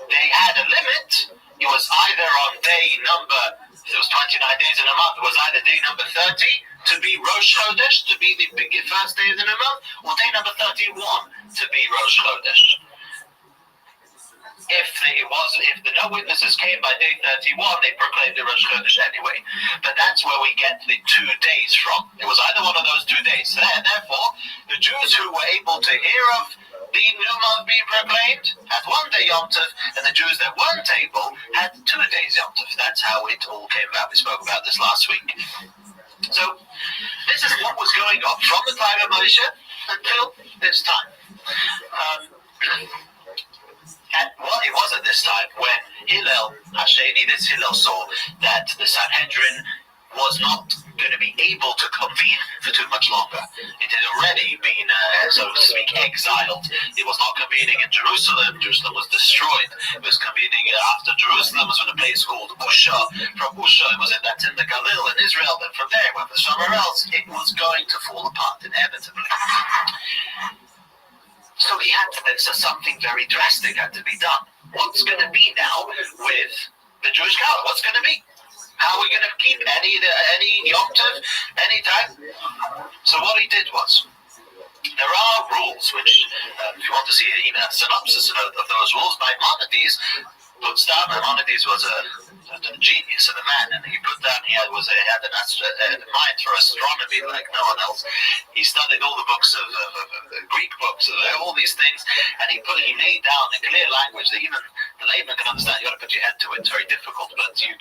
They had a limit. It was either on day number, there was 29 days in a month, it was either day number 30 to be Rosh Chodesh, to be the first day of the new month, or day number 31 to be Rosh Chodesh. If the no witnesses came by day 31, they proclaimed the Rosh Chodesh anyway. But that's where we get the 2 days from. It was either one of those 2 days. Therefore, the Jews who were able to hear of the new month being proclaimed had 1 day Yom Tov, and the Jews that weren't able had 2 days Yom Tov. That's how it all came about. We spoke about this last week. So, this is what was going on from the time of Moshe until this time. And what it was at this time when Hillel Hasheni, this Hillel, saw that the Sanhedrin was not going to be able to convene for too much longer. It had already been, so to speak, exiled. It was not convening in Jerusalem. Jerusalem was destroyed. It was convening after Jerusalem was in a place called Usha. From Usha, it was in the Galil in Israel. Then from there, it went somewhere else. It was going to fall apart inevitably. So so something very drastic had to be done. What's going to be now with the Jewish calendar? What's going to be? How are we going to keep any Yom Tov, any time? So what he did was, there are rules which, if you want to see even a synopsis of those rules, Maimonides puts down. Maimonides was a genius of a man, and he put down, he had a mind for astronomy like no one else. He studied all the books of Greek books, all these things, and he laid down in clear language that even the layman can understand. You got to put your head to it. It's very difficult, but if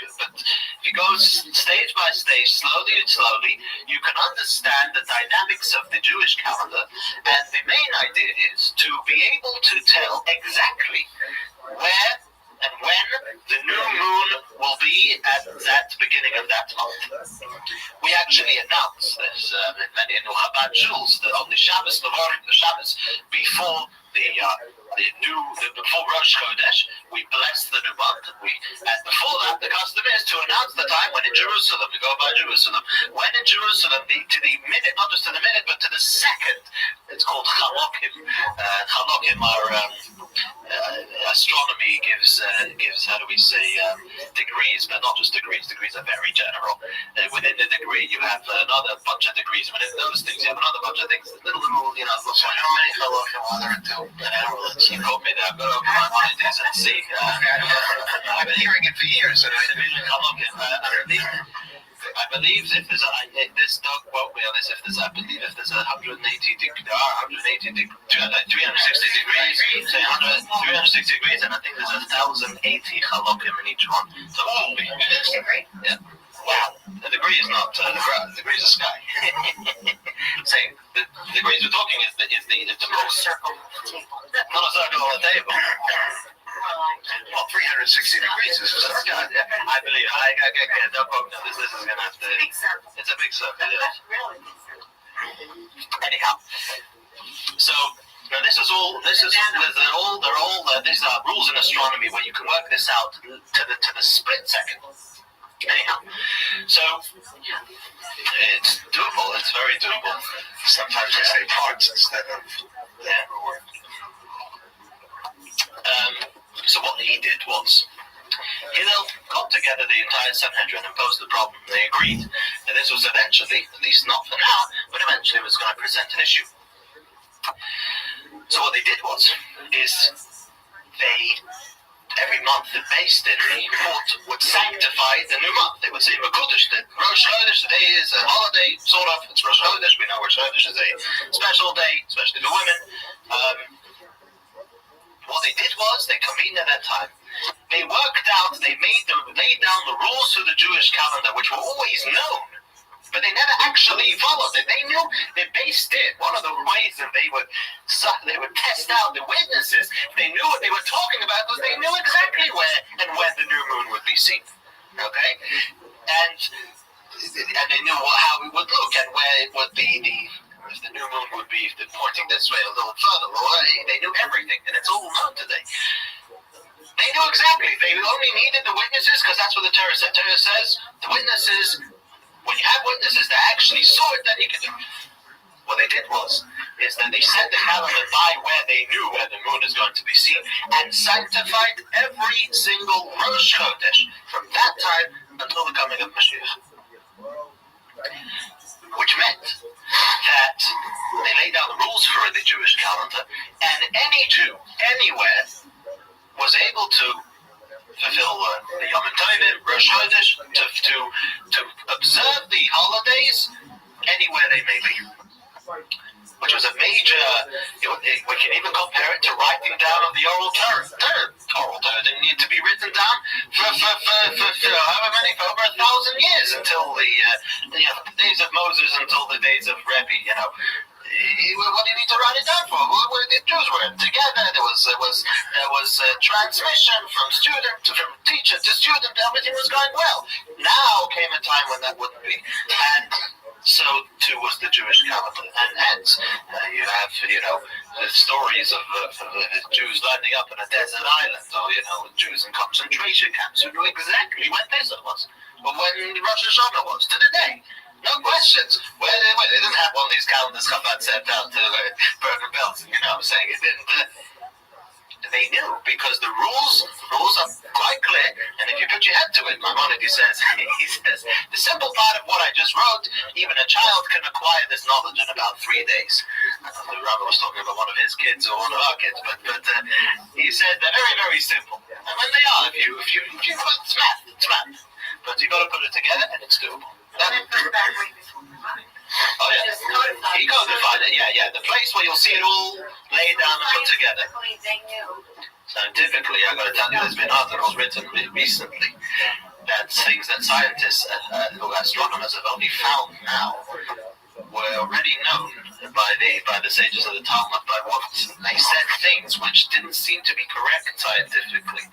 you go stage by stage, slowly, you can understand the dynamics of the Jewish calendar. And the main idea is to be able to tell exactly where and when the new moon will be at that beginning of that month. We actually announce this in many Chabad shuls that on the Shabbos, the Shabbos before before Rosh Chodesh, we bless the new month, and before that, the custom is to announce the time when in Jerusalem, we go by Jerusalem, when in Jerusalem, to the minute, not just to the minute, but to the second. It's called Chalokim. Chalokim are astronomy gives how do we say degrees, but not just degrees. Degrees are very general. Within the degree, you have another bunch of degrees. Within those things, you have another bunch of things. Little, so how many Chalokim are there until an hour? You told me that, but open my mind and see. I've been hearing it for years. I believe if there's this dog quote me on this, if there's 180 degrees, there are 180 degrees, 360 degrees, say 360 degrees, and I think there's 1,080 chalokim in each one. So it will be. Yeah. Wow. The degree is not the ground. The degree is the sky. Saying the degrees we're talking is the most circle on the table. Not a circle on the table. Well, 360 degrees is a circle. I believe. Don't quote me. This is gonna have to. It's a big circle. Yeah. Anyhow, so. Now these are rules in astronomy where you can work this out to the split second. Anyhow, so it's doable. It's very doable. Sometimes I say parts instead of so what he did was Hillel got together the entire Sanhedrin and posed the problem. They agreed that this was eventually, at least not for now, but eventually was going to present an issue. So what they did was, every month the beis din court would sanctify the new month. They would say, Makudesh, that Rosh Chodesh today is a holiday, sort of. It's Rosh Chodesh. We know Rosh Chodesh is a special day, especially for women. What they did was they convened at that time. They worked out, they laid down the rules to the Jewish calendar, which were always known, but they never actually followed it. They knew, they based it. One of the ways that they would test out the witnesses, they knew what they were talking about because they knew exactly where and when the new moon would be seen. Okay? And they knew how it would look and where it would be if the new moon would be pointing this way a little further. They knew everything, and it's all known today. They knew exactly. They only needed the witnesses because that's what the Torah said. Torah says the witnesses, when you have witnesses that actually saw it, then you can do it. What they did is that they set the calendar by where they knew where the moon is going to be seen and sanctified every single Rosh Chodesh from that time until the coming of Mashiach. Which meant that they laid down the rules for the Jewish calendar, and any Jew, anywhere, was able to fulfill the Yom Tovim, Rosh Chodesh, to observe the holidays anywhere they may be. Which was a major, we can even compare it to writing down of the oral Torah. Oral Torah didn't need to be written down for over 1,000 years until the days of Moses, until the days of Rabbi, What do you need to write it down for? The Jews were together. There was transmission from teacher to student. Everything was going well. Now came a time when that wouldn't be, and so too was the Jewish calendar. And hence, you have the stories of Jews landing up in a desert island, or Jews in concentration camps who knew exactly when Pesach was, or when Rosh Hashanah was, to the day. No questions. Well, they didn't have one of these calendars come out sent out to Bergen Belsen, what I'm saying? It didn't. They knew because the rules are quite clear, and if you put your head to it, Maimonides says, the simple part of what I just wrote, even a child can acquire this knowledge in about 3 days. The Rabbi was talking about one of his kids or one of our kids, but he said they're very, very simple. And when they are, if you put it's math. But you got to put it together, and it's doable. Oh yeah, he codified it. Yeah. The place where you'll see it all laid down and put together. Scientifically, I got to tell you, there's been articles written recently that things that scientists, astronomers have only found now, were already known by the sages of the Talmud, by what they said things which didn't seem to be correct scientifically.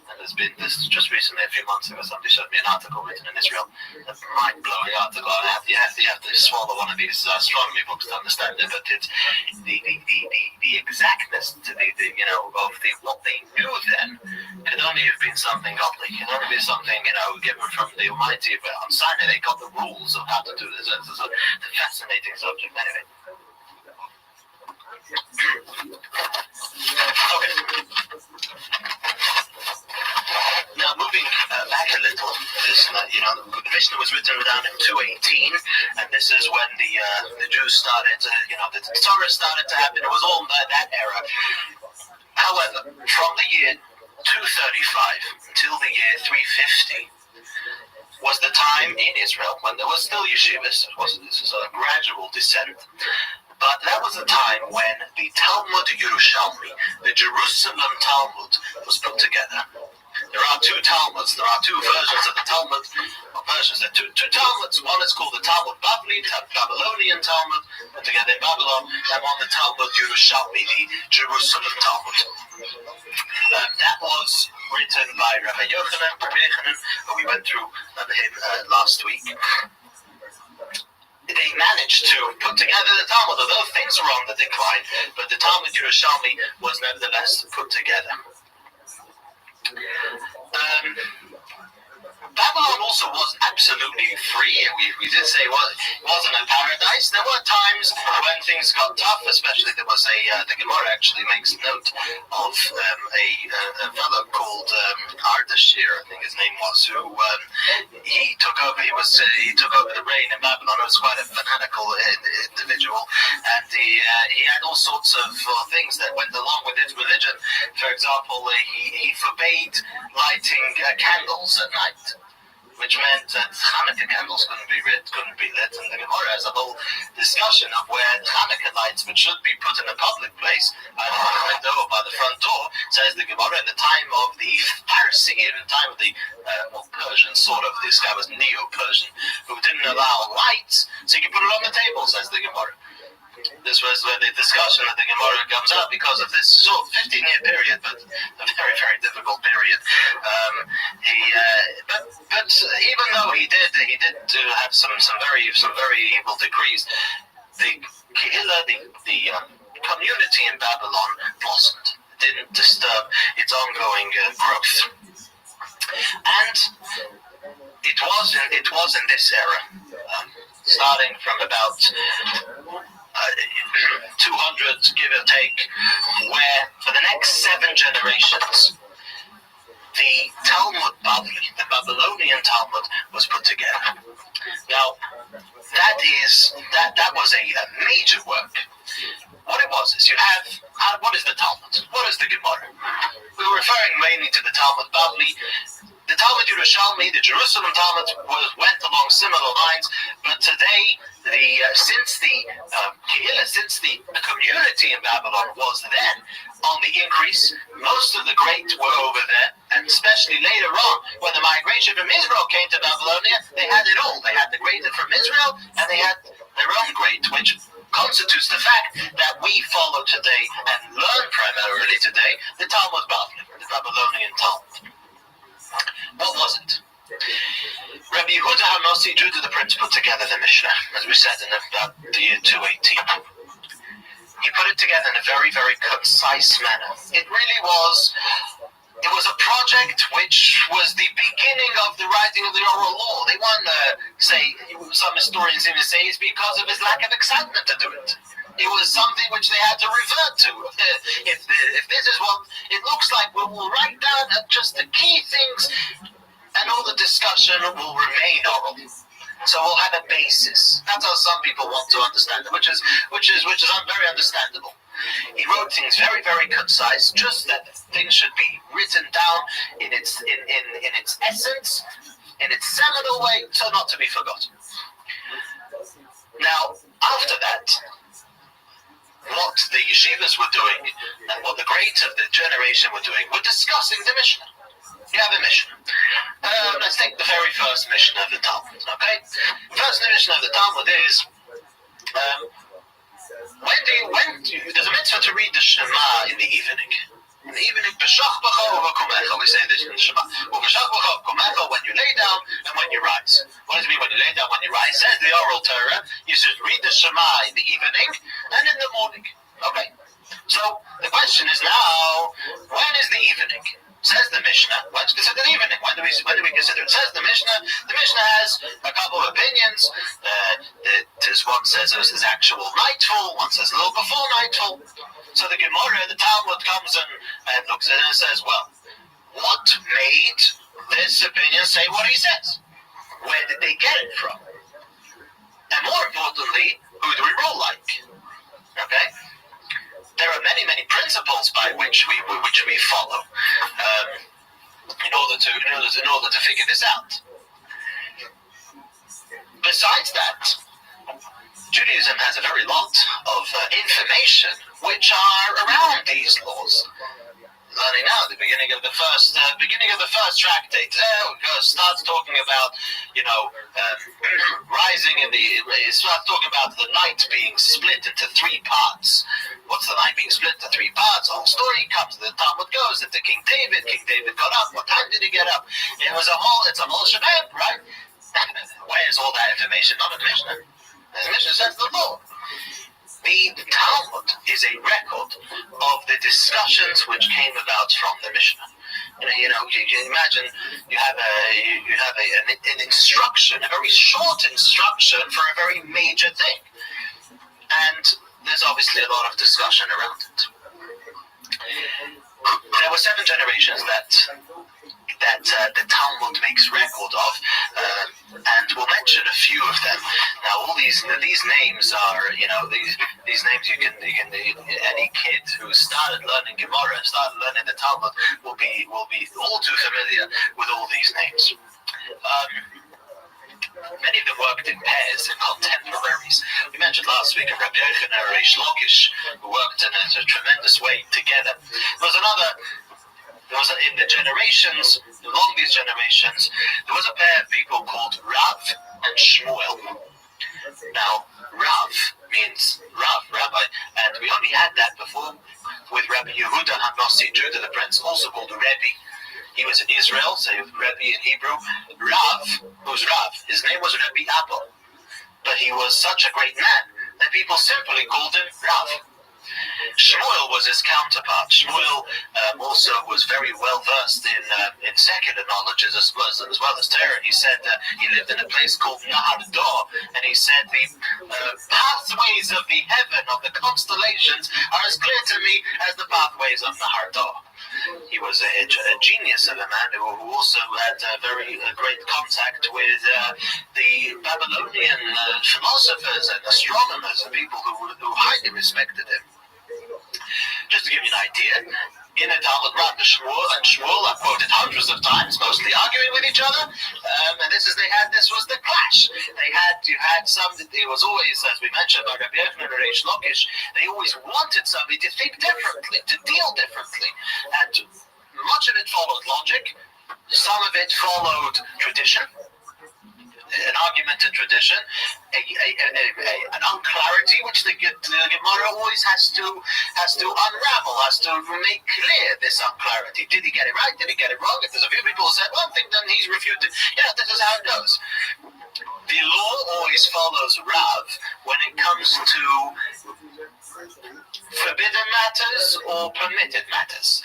And there's been this just recently, a few months ago, somebody showed me an article written in Israel, a mind-blowing article. You have to swallow one of these astronomy books to understand it, but it's the exactness to of what they knew then could only have been something godly. It could only be something given from the Almighty. But on Sinai, they got the rules of how to do this. It's a fascinating subject, anyway. Okay. Now, moving back a little, the Mishnah was written down in 218, and this is when the Jews started, the Torah started to happen. It was all that era. However, from the year 235 until the year 350 was the time in Israel when there was still yeshivas. This was a gradual descent. But that was a time when the Talmud Yerushalmi, the Jerusalem Talmud, was put together. There are two Talmuds. There are two versions of the Talmud. There are two Talmuds. One is called the Talmud Bavli, Babylonian Talmud, put together in Babylon, and one the Talmud Yerushalmi, the Jerusalem Talmud. That was written by Rabbi Yochanan, who we went through him last week. They managed to put together the Talmud, although things were on the decline, but the Talmud Yerushalmi was nevertheless put together. Babylon also wasn't absolutely free. We did say it wasn't a paradise. There were times when things got tough, especially there was the Gemara actually makes note of a fellow called Ardashir, I think his name was, who he took over the reign in Babylon. He was quite a fanatical individual, and he had all sorts of things that went along with his religion. For example, he forbade lighting candles at night, which meant that Hanukkah candles couldn't be lit, and the Gemara has a whole discussion of where Hanukkah lights, which should be put in a public place, either by the window or by the front door, says the Gemara, in the time of the Pharisee, in the time of the Persian, sort of, this guy was Neo-Persian, who didn't allow lights, so you could put it on the table, says the Gemara. This was where the discussion of the Gemara comes up because of this sort of 15-year period, but a very, very difficult period. But even though he did have some very evil decrees, the Kehillah, the community in Babylon didn't disturb its ongoing growth, and it was in this era, starting from about 200, give or take, where for the next 7 generations, the Talmud Bavli, the Babylonian Talmud, was put together. Now, that was a major work. What it was is you have, what is the Talmud? What is the Gemara? We were referring mainly to the Talmud Bavli. The Talmud Yerushalmi, the Jerusalem Talmud, went along similar lines, but today, since the community in Babylon was then on the increase, most of the great were over there, and especially later on, when the migration from Israel came to Babylonia, they had it all. They had the great from Israel, and they had their own great, which constitutes the fact that we follow today and learn primarily today the Talmud Bavli, the Babylonian Talmud. What was it? Rabbi Yehuda HaNasi, Judah the Prince, put together the Mishnah, as we said, in about the year 218. He put it together in a very, very concise manner. It really was. It was a project which was the beginning of the writing of the oral law. They want to say, some historians even say, it's because of his lack of excitement to do it. It was something which they had to revert to. If this is what it looks like, we'll write down just the key things, and all the discussion will remain oral. So we'll have a basis. That's how some people want to understand it, which is very understandable. He wrote things very, very concise, just that things should be written down in its essence, in its seminal way, so not to be forgotten. Now, after that, what the yeshivas were doing and what the greats of the generation were doing were discussing the Mishnah. You have a Mishnah. Let's take the very first Mishnah of the Talmud, okay? First Mishnah of the Talmud is, there's a mitzvah to read the Shema in the evening. In the evening, we say this in the Shema. When you lay down and when you rise. What does it mean when you lay down, when you rise? Says the oral Torah, you should read the Shema in the evening and in the morning. Okay? So, the question is now, when is the evening? Says the Mishnah. What's considered the evening? When do we consider it? Says the Mishnah. The Mishnah has a couple of opinions. There's one says it was actual nightfall. One says a little before nightfall. So the Gemara, the Talmud comes and looks at it and says, well, what made this opinion say what he says? Where did they get it from? And more importantly, who do we rule like? Okay? There are many, many principles by which we follow in order to figure this out. Besides that, Judaism has a very lot of information which are around these laws. Learning now, the beginning of the first tractate, starts talking about, rising in the. It starts talking about the night being split into 3 parts. What's the night being split into 3 parts? The whole story comes. The Talmud goes into King David. King David got up. What time did he get up? It's a whole shebang, right? Where's all that information? Not a Mishnah. The Mishnah says the law. The Talmud is a record of the discussions which came about from the Mishnah. You can imagine you have an instruction, a very short instruction for a very major thing, and there's obviously a lot of discussion around it. There were 7 generations that the Talmud makes record of, and we'll mention a few of them. Now, all these names are, these names you can any kid who started learning Gemara and started learning the Talmud will be all too familiar with all these names. Many of them worked in pairs and contemporaries. We mentioned last week of Rabbi Yochanan and Reish Lakish, who worked in a tremendous way together. There was in the generations, along these generations, there was a pair of people called Rav and Shmuel. Now, Rav means Rav, Rabbi, and we only had that before with Rabbi Yehuda HaNasi, Judah the Prince, also called Rebbe. He was in Israel, so Rebbe in Hebrew. Rav, who's Rav? His name was Rabbi Abba, but he was such a great man that people simply called him Rav. Shmuel was his counterpart. Shmuel also was very well versed in secular knowledges as well as Torah. He said he lived in a place called Nahar Dor, and he said the pathways of the heaven, of the constellations, are as clear to me as the pathways of Nahar Dor. He was a genius of a man who also had very great contact with the Babylonian philosophers and astronomers and people who highly respected him. Just to give you an idea, in a Talmud, Rav and Shmuel are quoted hundreds of times, mostly arguing with each other. And this was the clash. You had some. It was always, as we mentioned by Rabbi Yochanan and Reish Lakish, they always wanted somebody to think differently, to deal differently, and much of it followed logic. Some of it followed tradition. An argument in tradition, an unclarity which the Gemara always has to unravel, has to make clear this unclarity. Did he get it right? Did he get it wrong? If there's a few people who said one thing, then he's refuted. This is how it goes. The law always follows Rav when it comes to forbidden matters or permitted matters.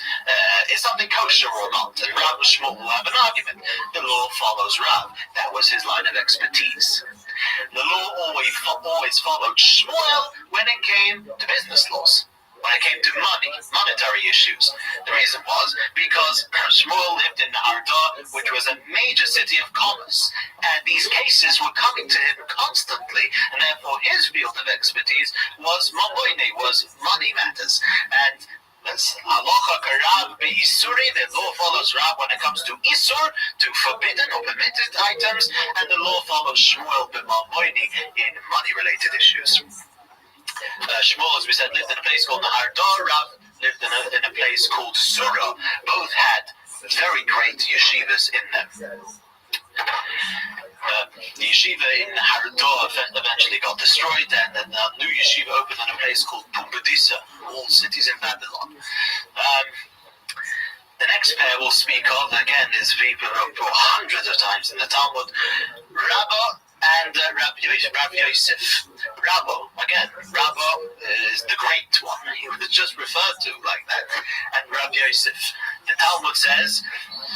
Is something kosher or not? And Rav and Shmuel will have an argument. The law follows Rav. That was his line of expertise. The law always followed Shmuel when it came to business laws. When it came to monetary issues. The reason was because Shmuel lived in Nahar Dor, which was a major city of commerce, and these cases were coming to him constantly, and therefore his field of expertise was money matters. And halacha karav be'isuri, the law follows Rav when it comes to isur, to forbidden or permitted items, and the law follows Shmuel b'mamoini in money-related issues. Shmuel, as we said, lived in a place called Nahar Dor. Rav lived in a place called Surah. Both had very great yeshivas in them. The yeshiva in Nahar Dor eventually got destroyed, and then a new yeshiva opened in a place called Pumbedisa, all cities in Babylon. The next pair we'll speak of, again, is people hundreds of times in the Talmud. Rabbi and Rabbi Yosef. Rabbi is the great one. He was just referred to like that. And Rabbi Yosef. The Talmud says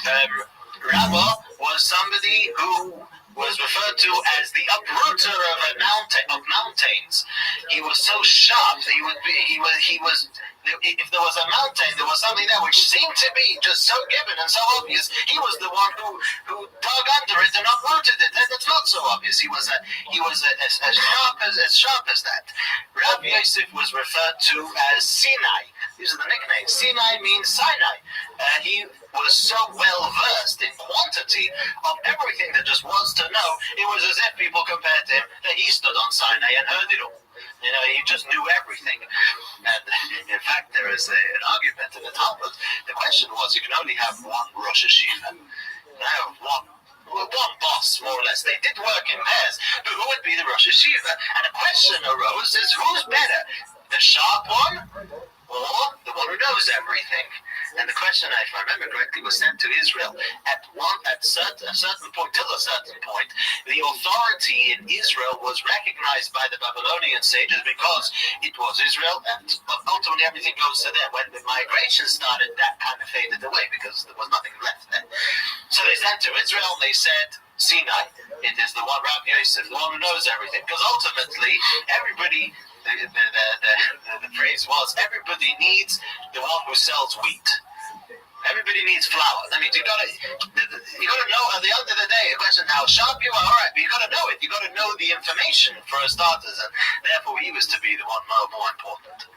Rabbi was somebody who was referred to as the uprooter of mountains. He was so sharp. He was. If there was a mountain, there was something there which seemed to be just so given and so obvious. He was the one who dug under it and uprooted it, and it's not so obvious. He was as sharp as that. Rabbi Yosef was referred to as Sinai. These are the nicknames. Sinai means Sinai. He was so well versed in quantity of everything that just was to know. It was as if people compared to him that he stood on Sinai and heard it all. He just knew everything. And in fact, there is an argument in the Talmud. The question was, you can only have one Rosh Hashiva. Now, one boss, more or less. They did work in pairs. But who would be the Rosh Hashiva? And a question arose is, who's better? The sharp one or the one who knows everything? And the question, if I remember correctly, was sent to Israel. At a certain point, till a certain point, the authority in Israel was recognized by the Babylonian sages because it was Israel, and ultimately everything goes to them. When the migration started, that kind of faded away because there was nothing left there. So they sent to Israel, and they said, Sinai, it is the one, Rabbi Yosef, the one who knows everything. Because ultimately, everybody, the phrase was, everybody needs the one who sells wheat. Everybody needs flour. I mean, you gotta know at the end of the day. A question how sharp you are, all right, but you gotta know it. You gotta know the information for starters, and therefore he was to be the one more important.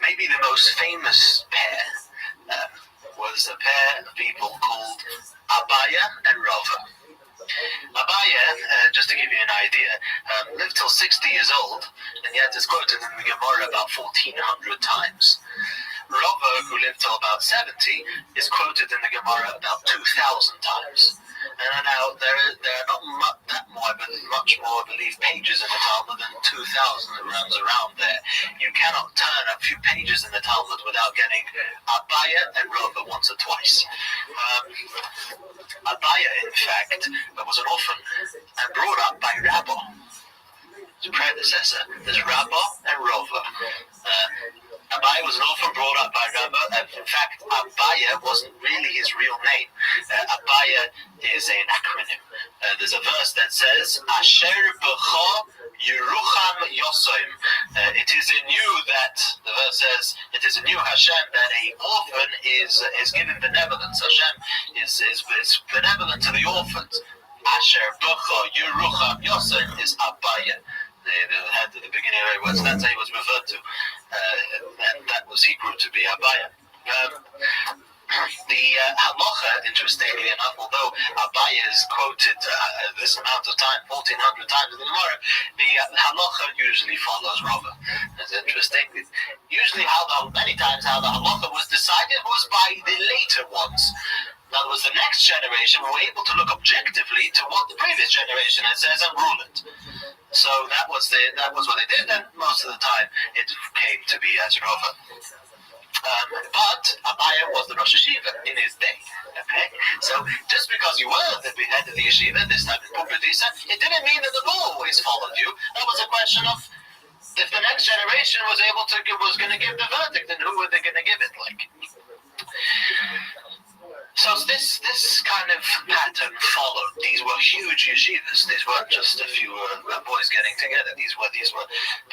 Maybe the most famous pair was a pair of people called Abaya and Rava. Abaya, just to give you an idea, lived till 60 years old, and yet is quoted in the Gemara about 1,400 times. Rava, who lived till about 70, is quoted in the Gemara about 2,000 times. And now there are not much more, I believe, pages in the Talmud than 2,000 that runs around there. You cannot turn a few pages in the Talmud without getting Abaya and Rava once or twice. Abaya, in fact, was an orphan and brought up by Rabbi, his predecessor. There's Rabbi and Rava. Abaya was an orphan brought up by Rabbi. In fact, Abaya wasn't really his real name. Abaya is an acronym. There's a verse that says, Asher b'cho Yerucham Yosoim. It is in you that, the verse says, it is in you, Hashem, that a orphan is given benevolence. Hashem is benevolent to the orphans. Asher b'cho Yerucham Yosoim is Abaya. The beginning of every word, that's how he was referred to. And that was Hebrew to be Abaya. The halacha, interestingly enough, although Abaya is quoted this amount of time, 1,400 times in the Gemara, the halacha usually follows Rava. It's interesting. Usually many times how the halacha was decided was by the later ones. In other words, the next generation were able to look objectively to what the previous generation had said and rule it. So that was what they did, and most of the time it came to be as Rava. But Abaya was the Rosh Yeshiva in his day. Okay, so just because you were the head of the yeshiva this time in Pubradisa, it didn't mean that the law always followed you. That was a question of if the next generation was going to give the verdict, then who were they going to give it like? So this kind of pattern followed. These were huge yeshivas. These weren't just a few boys getting together. These were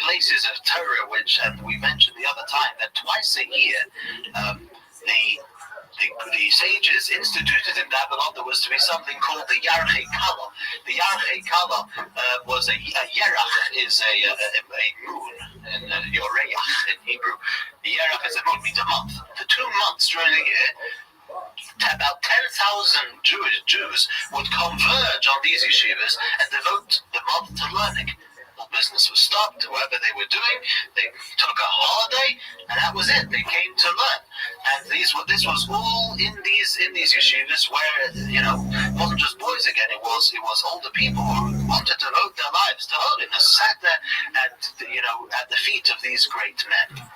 places of Torah, which, and we mentioned the other time, that twice a year the sages instituted in Babylon there was to be something called the Yarchei Kala. The Yarchei Kala was a Yerach is a moon in Yoreach in Hebrew. The Yerach is a moon, means a month. For 2 months during the year, about 10,000 Jews would converge on these yeshivas and devote the month to learning. All business was stopped, whatever they were doing, they took a holiday, and that was it. They came to learn. And this was all in these yeshivas where, it wasn't just boys again, it was older people who wanted to devote their lives to holiness, sat there at the feet of these great men.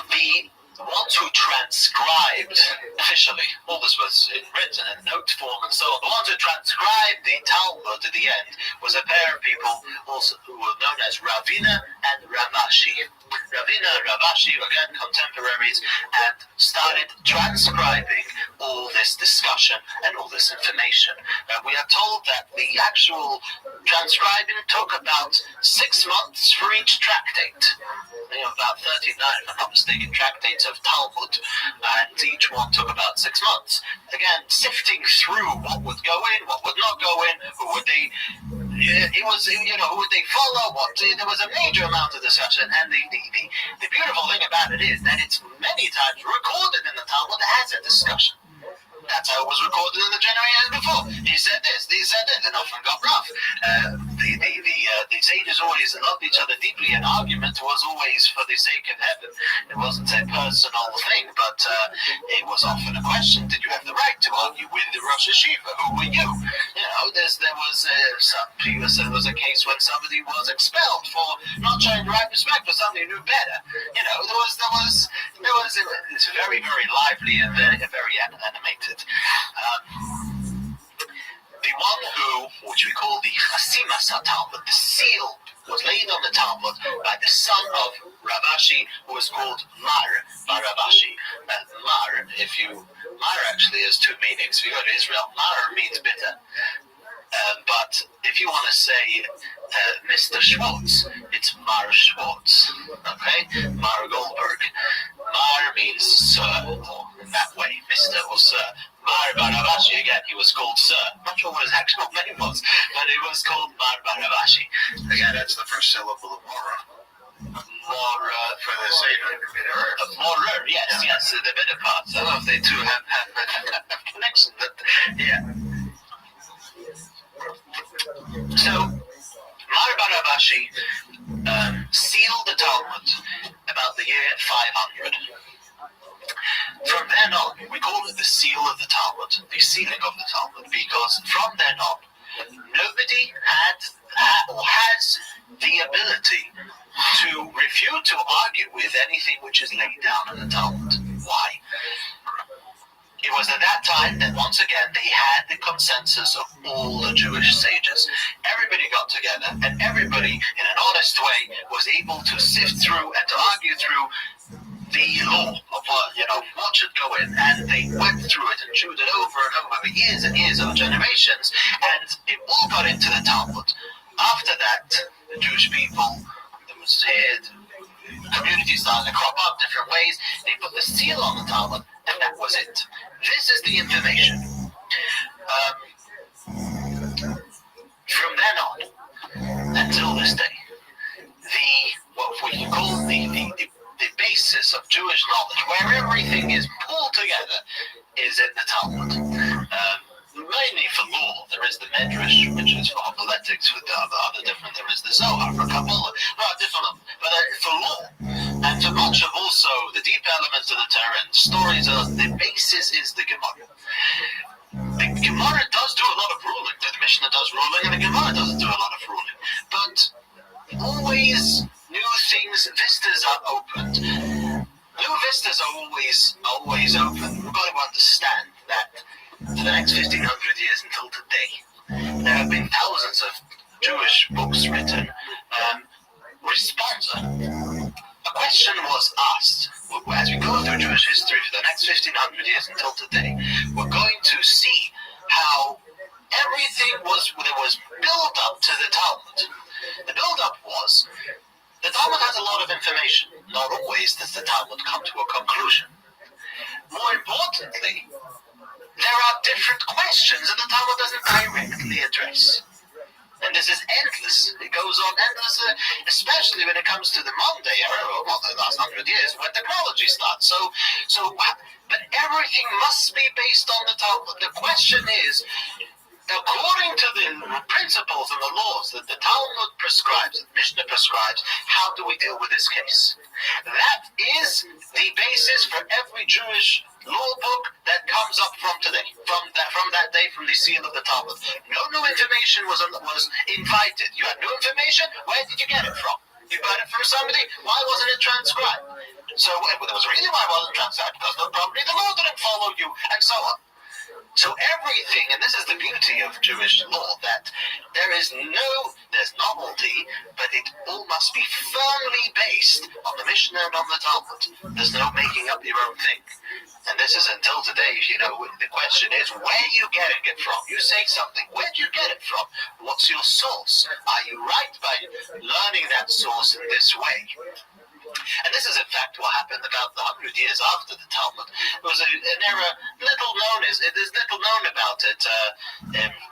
The ones who transcribed officially, all this was in written and note form and so on, the ones who transcribed the Talmud at the end was a pair of people also who were known as Ravina and Ravashi. Ravina and Ravashi, again contemporaries, and started transcribing all this discussion and all this information. We are told that the actual transcribing took about 6 months for each tractate. About 39, if I'm not mistaken, tractates of Talmud, and each one took about 6 months. Again, sifting through what would go in, what would not go in, who would they follow, there was a major amount of discussion, and the beautiful thing about it is that it's many times recorded in the Talmud as a discussion. That's how it was recorded in the generations before. He said this, he said that, and often got rough. the sages always loved each other deeply, and argument was always for the sake of heaven. It wasn't a personal thing, but it was often a question: did you have the right to argue with the Rosh Hashiva? Who were you? There was a case when somebody was expelled for not showing the right respect for somebody who knew better. It's very, very lively and very animated. The one which we call the Chasimas HaTalmud, the seal, was laid on the Talmud by the son of Ravashi, who was called Mar Bar Ravashi. Mar actually has two meanings. If you go to Israel, Mar means bitter. But if you want to say Mr. Schwartz, it's Mar Schwartz. Okay? Mar Goldberg. Mar means sir, or in that way, Mr. or sir. Mar Bar Ravashi, again, he was called sir. I'm not sure what his actual name was, but he was called Mar Bar Ravashi. Again, that's the first syllable of Mora. Mora For the Seder. Morer, yes, the bitter parts. I don't know if they two have connection, but yeah. So, Mar Bar Ravashi sealed the Talmud about the year 500. From then on, we call it the seal of the Talmud, the sealing of the Talmud, because from then on, nobody had or has the ability to refute, to argue with anything which is laid down in the Talmud. Why? It was at that time that once again they had the consensus of all the Jewish sages. Everybody got together, and everybody, in an honest way, was able to sift through and to argue through the law of what should go in, and they went through it and chewed it over and over for years and years, over generations, and it all got into the Talmud. After that, the Jewish people, communities started to crop up different ways. They put the seal on the Talmud, and that was it. This is the information. From then on until this day, what we call the basis of Jewish knowledge, where everything is pulled together, is in the Talmud. Mainly for law, there is the Medrash, which is for homiletics, with the other different. There is the Zohar for Kabbalah, different. But for law, and for much of also the deep elements of the Torah and stories, the basis is the Gemara. The Gemara does do a lot of ruling. The Mishnah does ruling, and the Gemara doesn't do a lot of ruling. But always new things, vistas are opened. New vistas are always open. We've got to understand that for the next 1,500 years until today, there have been thousands of Jewish books written. A question was asked. As we go through Jewish history for the next 1,500 years until today, we're going to see how everything was built up to the Talmud. The build-up was, the Talmud has a lot of information. Not always does the Talmud come to a conclusion. More importantly, there are different questions that the Talmud doesn't directly address. And this is endless. It goes on endless, especially when it comes to the modern day era, or the last 100 years, when technology starts. But everything must be based on the Talmud. The question is, according to the principles and the laws that the Talmud prescribes, the Mishnah prescribes, how do we deal with this case? That is the basis for every Jewish law book that comes up from today, from that day, from the seal of the Talmud. No new information was invited. You had new information. Where did you get it from? You got it from somebody. Why wasn't it transcribed? So there was a reason why it wasn't transcribed, because probably the law didn't follow you, and so on. So everything, and this is the beauty of Jewish law, that there's novelty, but it all must be firmly based on the Mishnah and on the Talmud. There's no making up your own thing. And this is until today, the question is, where are you getting it from? You say something, where do you get it from? What's your source? Are you right by learning that source in this way? And this is in fact what happened about 100 years after the Talmud. It was an era little known about it.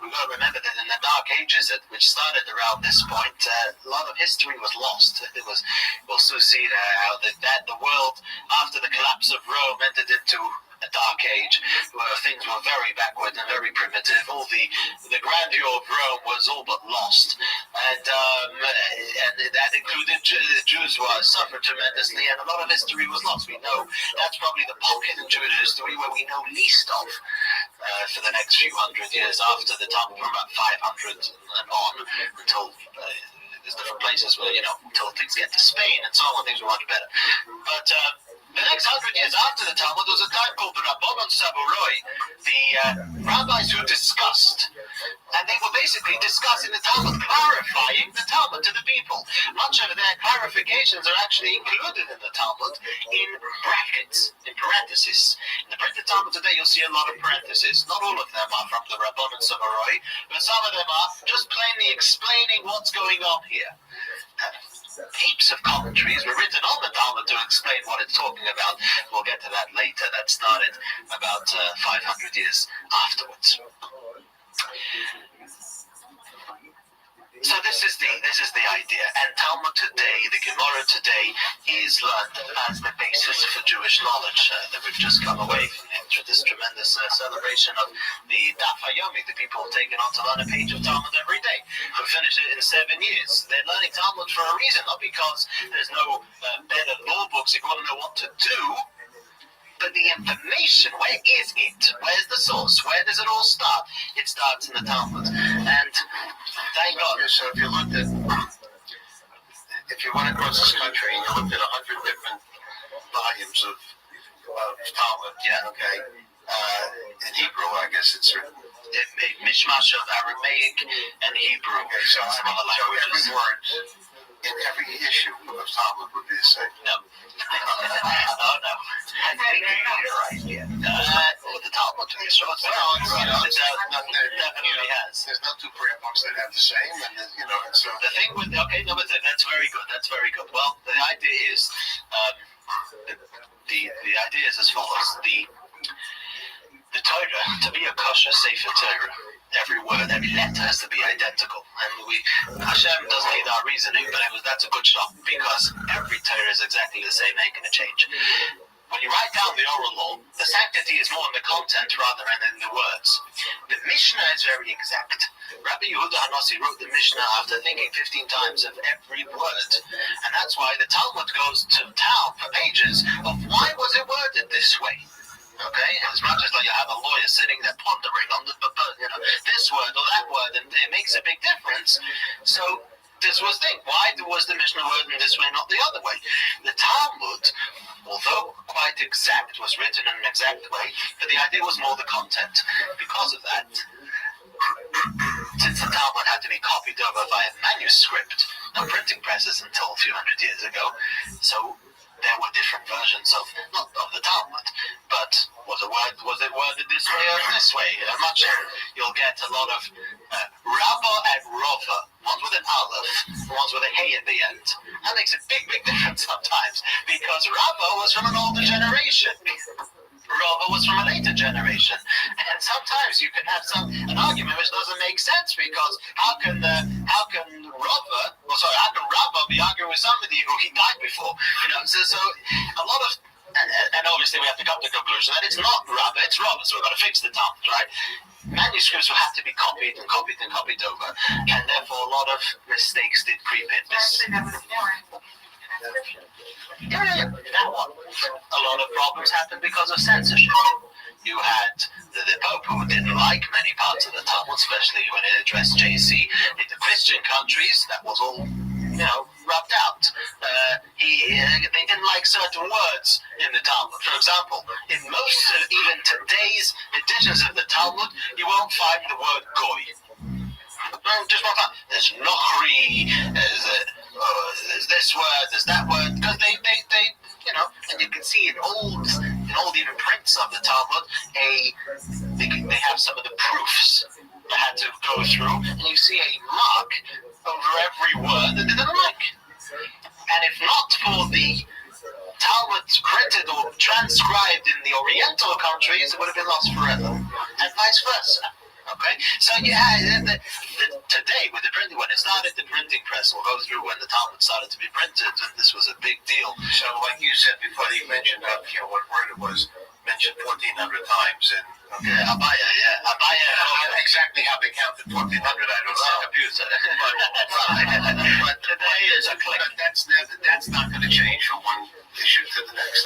We've got to remember that in the Dark Ages, which started around this point, a lot of history was lost. We'll soon see how the world, after the collapse of Rome, entered into a dark age where things were very backward and very primitive. All the grandeur of Rome was all but lost, and that included Jews who suffered tremendously, and a lot of history was lost. We know that's probably the pocket in Jewish history where we know least of for the next few hundred years after the Talmud, from about 500 and on until there's different places where, until things get to Spain and so on, things were much better. But the next 100 years after the Talmud was a time called the Rabbanon Saboroi, the rabbis who discussed, and they were basically discussing the Talmud, clarifying the Talmud to the people. Much of their clarifications are actually included in the Talmud in brackets, in parentheses. In the printed Talmud today, you'll see a lot of parentheses. Not all of them are from the Rabbanon Saboroi, but some of them are just plainly explaining what's going on here. Heaps of commentaries were written on the Talmud to explain what it's talking about. We'll get to that later. That started about 500 years afterwards. So this is the idea. And Talmud today, the Gemara today, is learned as the basis for Jewish knowledge that we've just come away from after this tremendous celebration of the Daf Hayomi. The people have taken on to learn a page of Talmud every day. Who finished it in 7 years. They're learning Talmud for a reason, not because there's no better law books if you want to know what to do. But the information, where is it? Where's the source? Where does it all start? It starts in the Talmud. And thank God. So if you went across this country and you looked at 100 different volumes of Talmud, in Hebrew, I guess it's written. Mishmash of Aramaic and Hebrew. So every word in every issue of Talmud would be the same. No. Oh, no. The Talmud is so it definitely has. There's no two prayer books that have the same, and so the thing with that's very good. That's very good. Well, the idea is the idea is as follows: the Torah, to be a kosher sefer Torah, every word, every letter has to be identical. And Hashem doesn't need our reasoning, but that's a good shot because every Torah is exactly the same, ain't going to change. When you write down the oral law, the sanctity is more in the content rather than in the words. The Mishnah is very exact. Rabbi Yehuda Hanassi wrote the Mishnah after thinking 15 times of every word. And that's why the Talmud goes to town for pages of why was it worded this way. Okay, as much as you have a lawyer sitting there pondering on this word or that word, and it makes a big difference. So this was the thing. Why was the Mishnah worded this way, not the other way? The Talmud, although quite exact, was written in an exact way, but the idea was more the content. Because of that, since the Talmud had to be copied over via manuscript, no printing presses until a few hundred years ago, so there were different versions of the Talmud, but was it worded this way or this way? Much you'll get a lot of Rabba and Rova, ones with an Aleph, ones with a Hey at the end. That makes a big difference sometimes because Rabba was from an older generation. Rava was from a later generation, and sometimes you can have an argument which doesn't make sense because how can Rava be arguing with somebody who he died before? So a lot of and obviously we have to come to the conclusion that it's not Rava, it's Rava, so we've got to fix the Talmud, right? Manuscripts will have to be copied over, and therefore a lot of mistakes did creep in. That one. A lot of problems happened because of censorship. You had the Pope who didn't like many parts of the Talmud, especially when it addressed JC. In the Christian countries, that was all, rubbed out. They didn't like certain words in the Talmud. For example, in most of even today's editions of the Talmud, you won't find the word goy. Just one time. There's nochri, there's this word, there's that word, because they and you can see in old even prints of the Talmud, they have some of the proofs they had to go through, and you see a mark over every word that they didn't like. And if not for the Talmud printed or transcribed in the Oriental countries, it would have been lost forever, and vice versa. Okay, so today with the printing, when it started, the printing press will go through when the Talmud started to be printed, and this was a big deal. So, like you said before, you mentioned what word it was. mentioned 1,400 times in Abaya, yeah. Abaya, I don't know exactly how they counted 1,400, I don't know. Computer. But today is a click. That's not going to change from one issue to the next.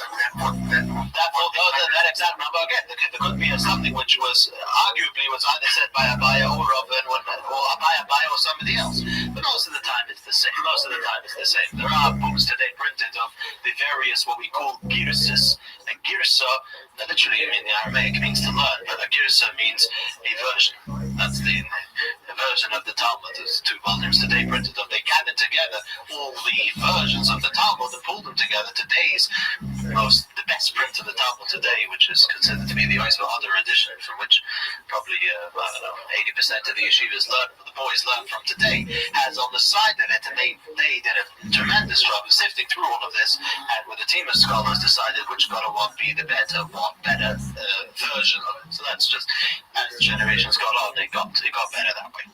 That exact number again. There could be something which was arguably was either said by Abaya or Robin or Abaya or somebody else. But most of the time it's the same. There are books today printed of the various what we call girsus. And girsa, literally, in the Aramaic means to learn, but a girsa means a version. That's the version of the Talmud. There's 2 volumes today printed of. They gathered together all the versions of the Talmud and pulled them together. Today's the best print of the Talmud today, which is considered to be the other edition, from which probably 80% of the yeshivas the boys learn from today, has on the side of it, and they did a tremendous job of sifting through all of this, and with a team of scholars decided which got to be the better version of it. So that's just, as the generations got on, it got better that way.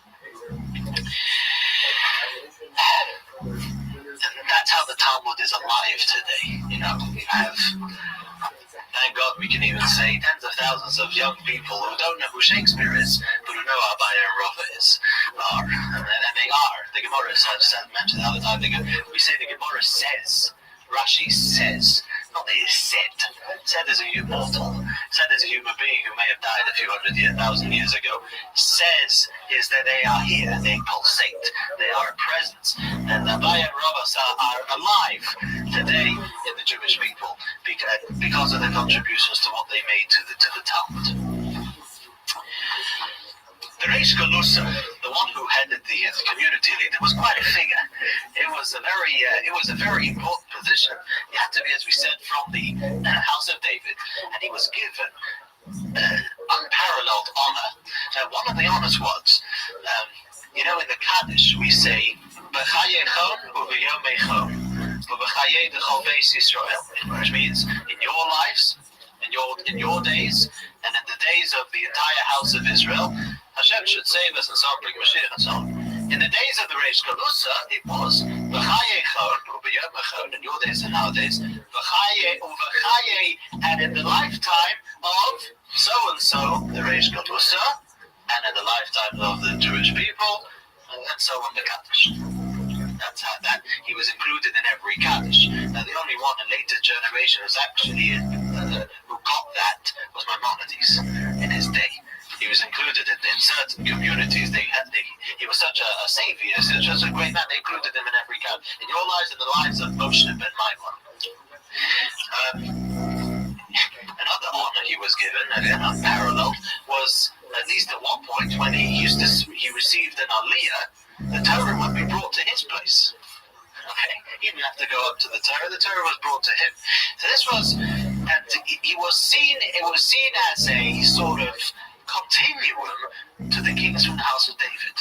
And that's how the Talmud is alive today. We have, thank God, we can even say tens of thousands of young people who don't know who Shakespeare is, but who know Abaya and Rava are. And they are. The Gemara mentioned the other time, we say the Gemara says, Rashi says, not that he said. Said as a mortal, said as a human being who may have died a few thousand years ago. Says is that they are here, they pulsate, they are a presence. And Abaya and Rava are alive today in the Jewish people because of their contributions to what they made to the Talmud. The Reish Galusa, the one who headed the community leader, was quite a figure. It was a very important position. He had to be, as we said, from the House of David, and he was given unparalleled honor. One of the honors was, in the Kaddish we say, "B'chayechon u'b'yomechon, u'b'chayei d'chol beis Yisrael," which means in your lives, in your days, and in the days of the entire house of Israel, Hashem should save us and so on, bring Mashiach and so on. In the days of the Reish Galusa, it was V'chayechon u'b'yomechon, in your days and nowadays, V'chayei u'v'chayei, and in the lifetime of so and so, the Reish Galusa, and in the lifetime of the Jewish people, and so on the Kaddish. That's how that he was included in every Kaddish. Now the only one in later generation was actually who got that was Maimonides in his day. He was included in certain communities. He was such a savior, such a great man. They included him in every Kaddish. In your lives and the lives of Moshe ben Maimon. Another honor he was given, again unparalleled, was at least at one point when he received an aliyah, the Torah would be brought to his place. Okay, he didn't have to go up to the Torah was brought to him. So this was, and it was seen as a sort of continuum to the kings from the house of David.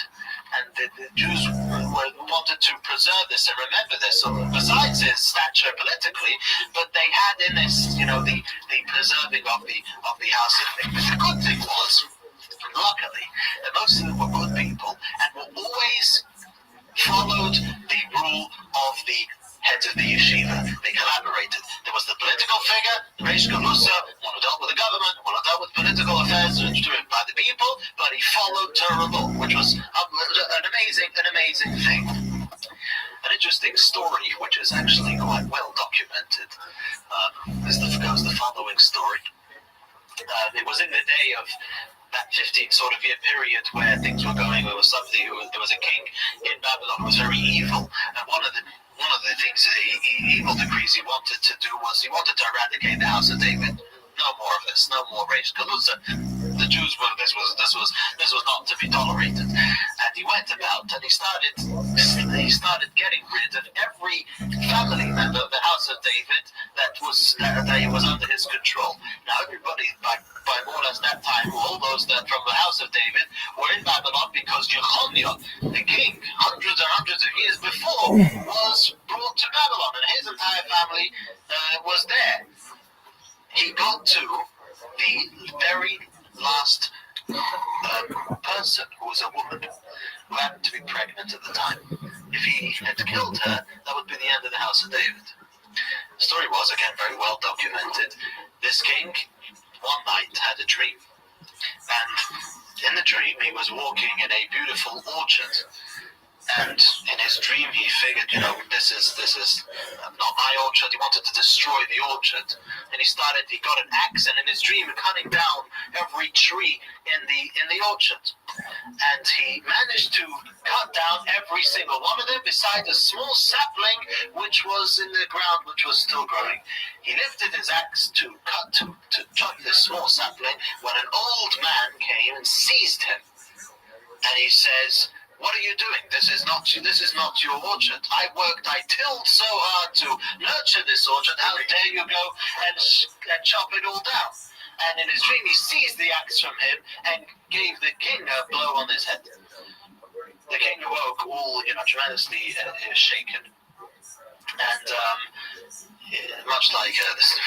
And the Jews wanted to preserve this and remember this. So besides his stature politically, but they had in this, the preserving of the house of David. The good thing was, luckily, that most of them were good people and were always followed the rule of the heads of the yeshiva. They collaborated. There was the political figure, the Reish Galusa, one who dealt with the government, one who dealt with political affairs driven by the people, but he followed Torah law, which was an amazing thing. An interesting story, which is actually quite well documented, goes the following story. It was in the day of that 15 sort of year period where things were going. There was a king in Babylon who was very evil, and one of the things, the evil decrees he wanted to do was he wanted to eradicate the house of David. No more of this. No more Reish Galusa. The Jews were. This was not to be tolerated. And he went about and he started getting rid of every family member of the house of David that was under his control. Now everybody by more or less that time, all those that from the house of David were in Babylon because Jechoniah, the king, hundreds and hundreds of years before, was brought to Babylon, and his entire family was there. He got to the very last person, who was a woman, who happened to be pregnant at the time. If he had killed her, that would be the end of the house of David. The story was, again, very well documented. This king one night had a dream. And in the dream, he was walking in a beautiful orchard. And in his dream, he figured, this is not my orchard. He wanted to destroy the orchard. And he got an axe, and in his dream, cutting down every tree in the orchard. And he managed to cut down every single one of them, beside a small sapling which was in the ground, which was still growing. He lifted his axe to chop this small sapling when an old man came and seized him. And he says, "What are you doing? This is not your orchard. I tilled so hard to nurture this orchard. How dare you go and chop it all down?" And in his dream, he seized the axe from him and gave the king a blow on his head. The king awoke, all tremendously shaken, and much like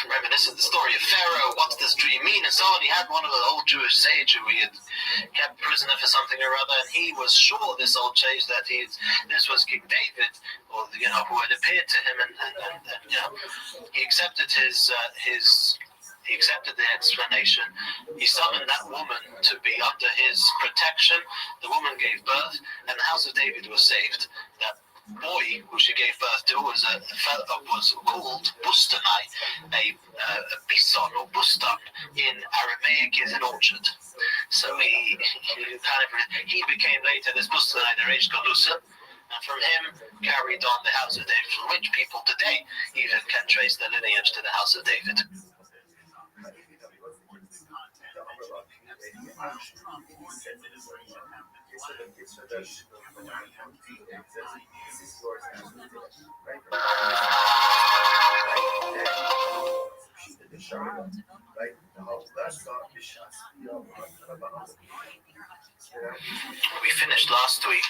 reminiscent the story of Pharaoh, what does this dream mean, and so on. He had one of the old Jewish sage who he had kept prisoner for something or other, and he was sure, this old sage, that this was King David, or who had appeared to him, and he accepted he accepted the explanation. He summoned that woman to be under his protection. The woman gave birth, and the house of David was saved. That boy who she gave birth to was called Bustanai. A bison or bustan in Aramaic is an orchard. So he became later this Bustanai, the Reish Galusa, and from him carried on the house of David, from which people today even can trace their lineage to the house of David. We finished last week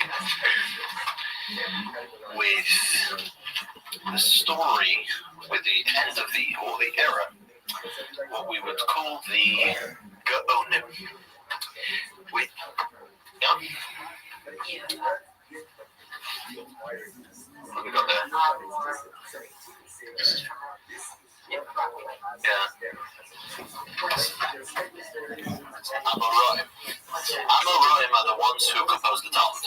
with the story, with the end of the era, what we would call the Gaonim. What we got there? Amoraim are the ones who composed the Talmud.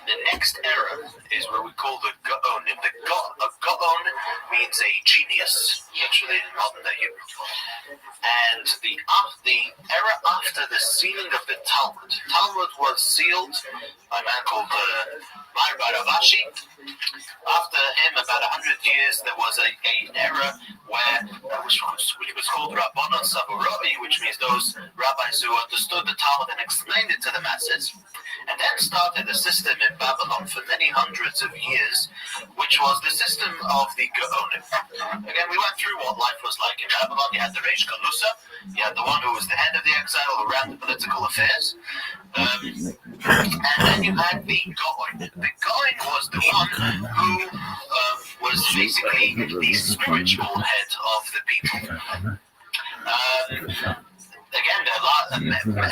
The next era is what we call the Gaonim. A Gaon means a genius, literally in modern day Hebrew. And the era after the sealing of the Talmud was sealed by a man called Rabbi Rothschild. After him, about 100 years, there was an era which was called Rabbanon Savaroi, which means those rabbis who understood the Talmud and explained it to the masses. And then started a system in Babylon for many hundreds of years, which was the system of the Gaonim. Again, we went through what life was like in Babylon. You had the Reish Galusa, you had the one who was the head of the exile who ran the political affairs, and then you had the Gaon. The Gaon was the one who was basically the spiritual head of the people. Again, there are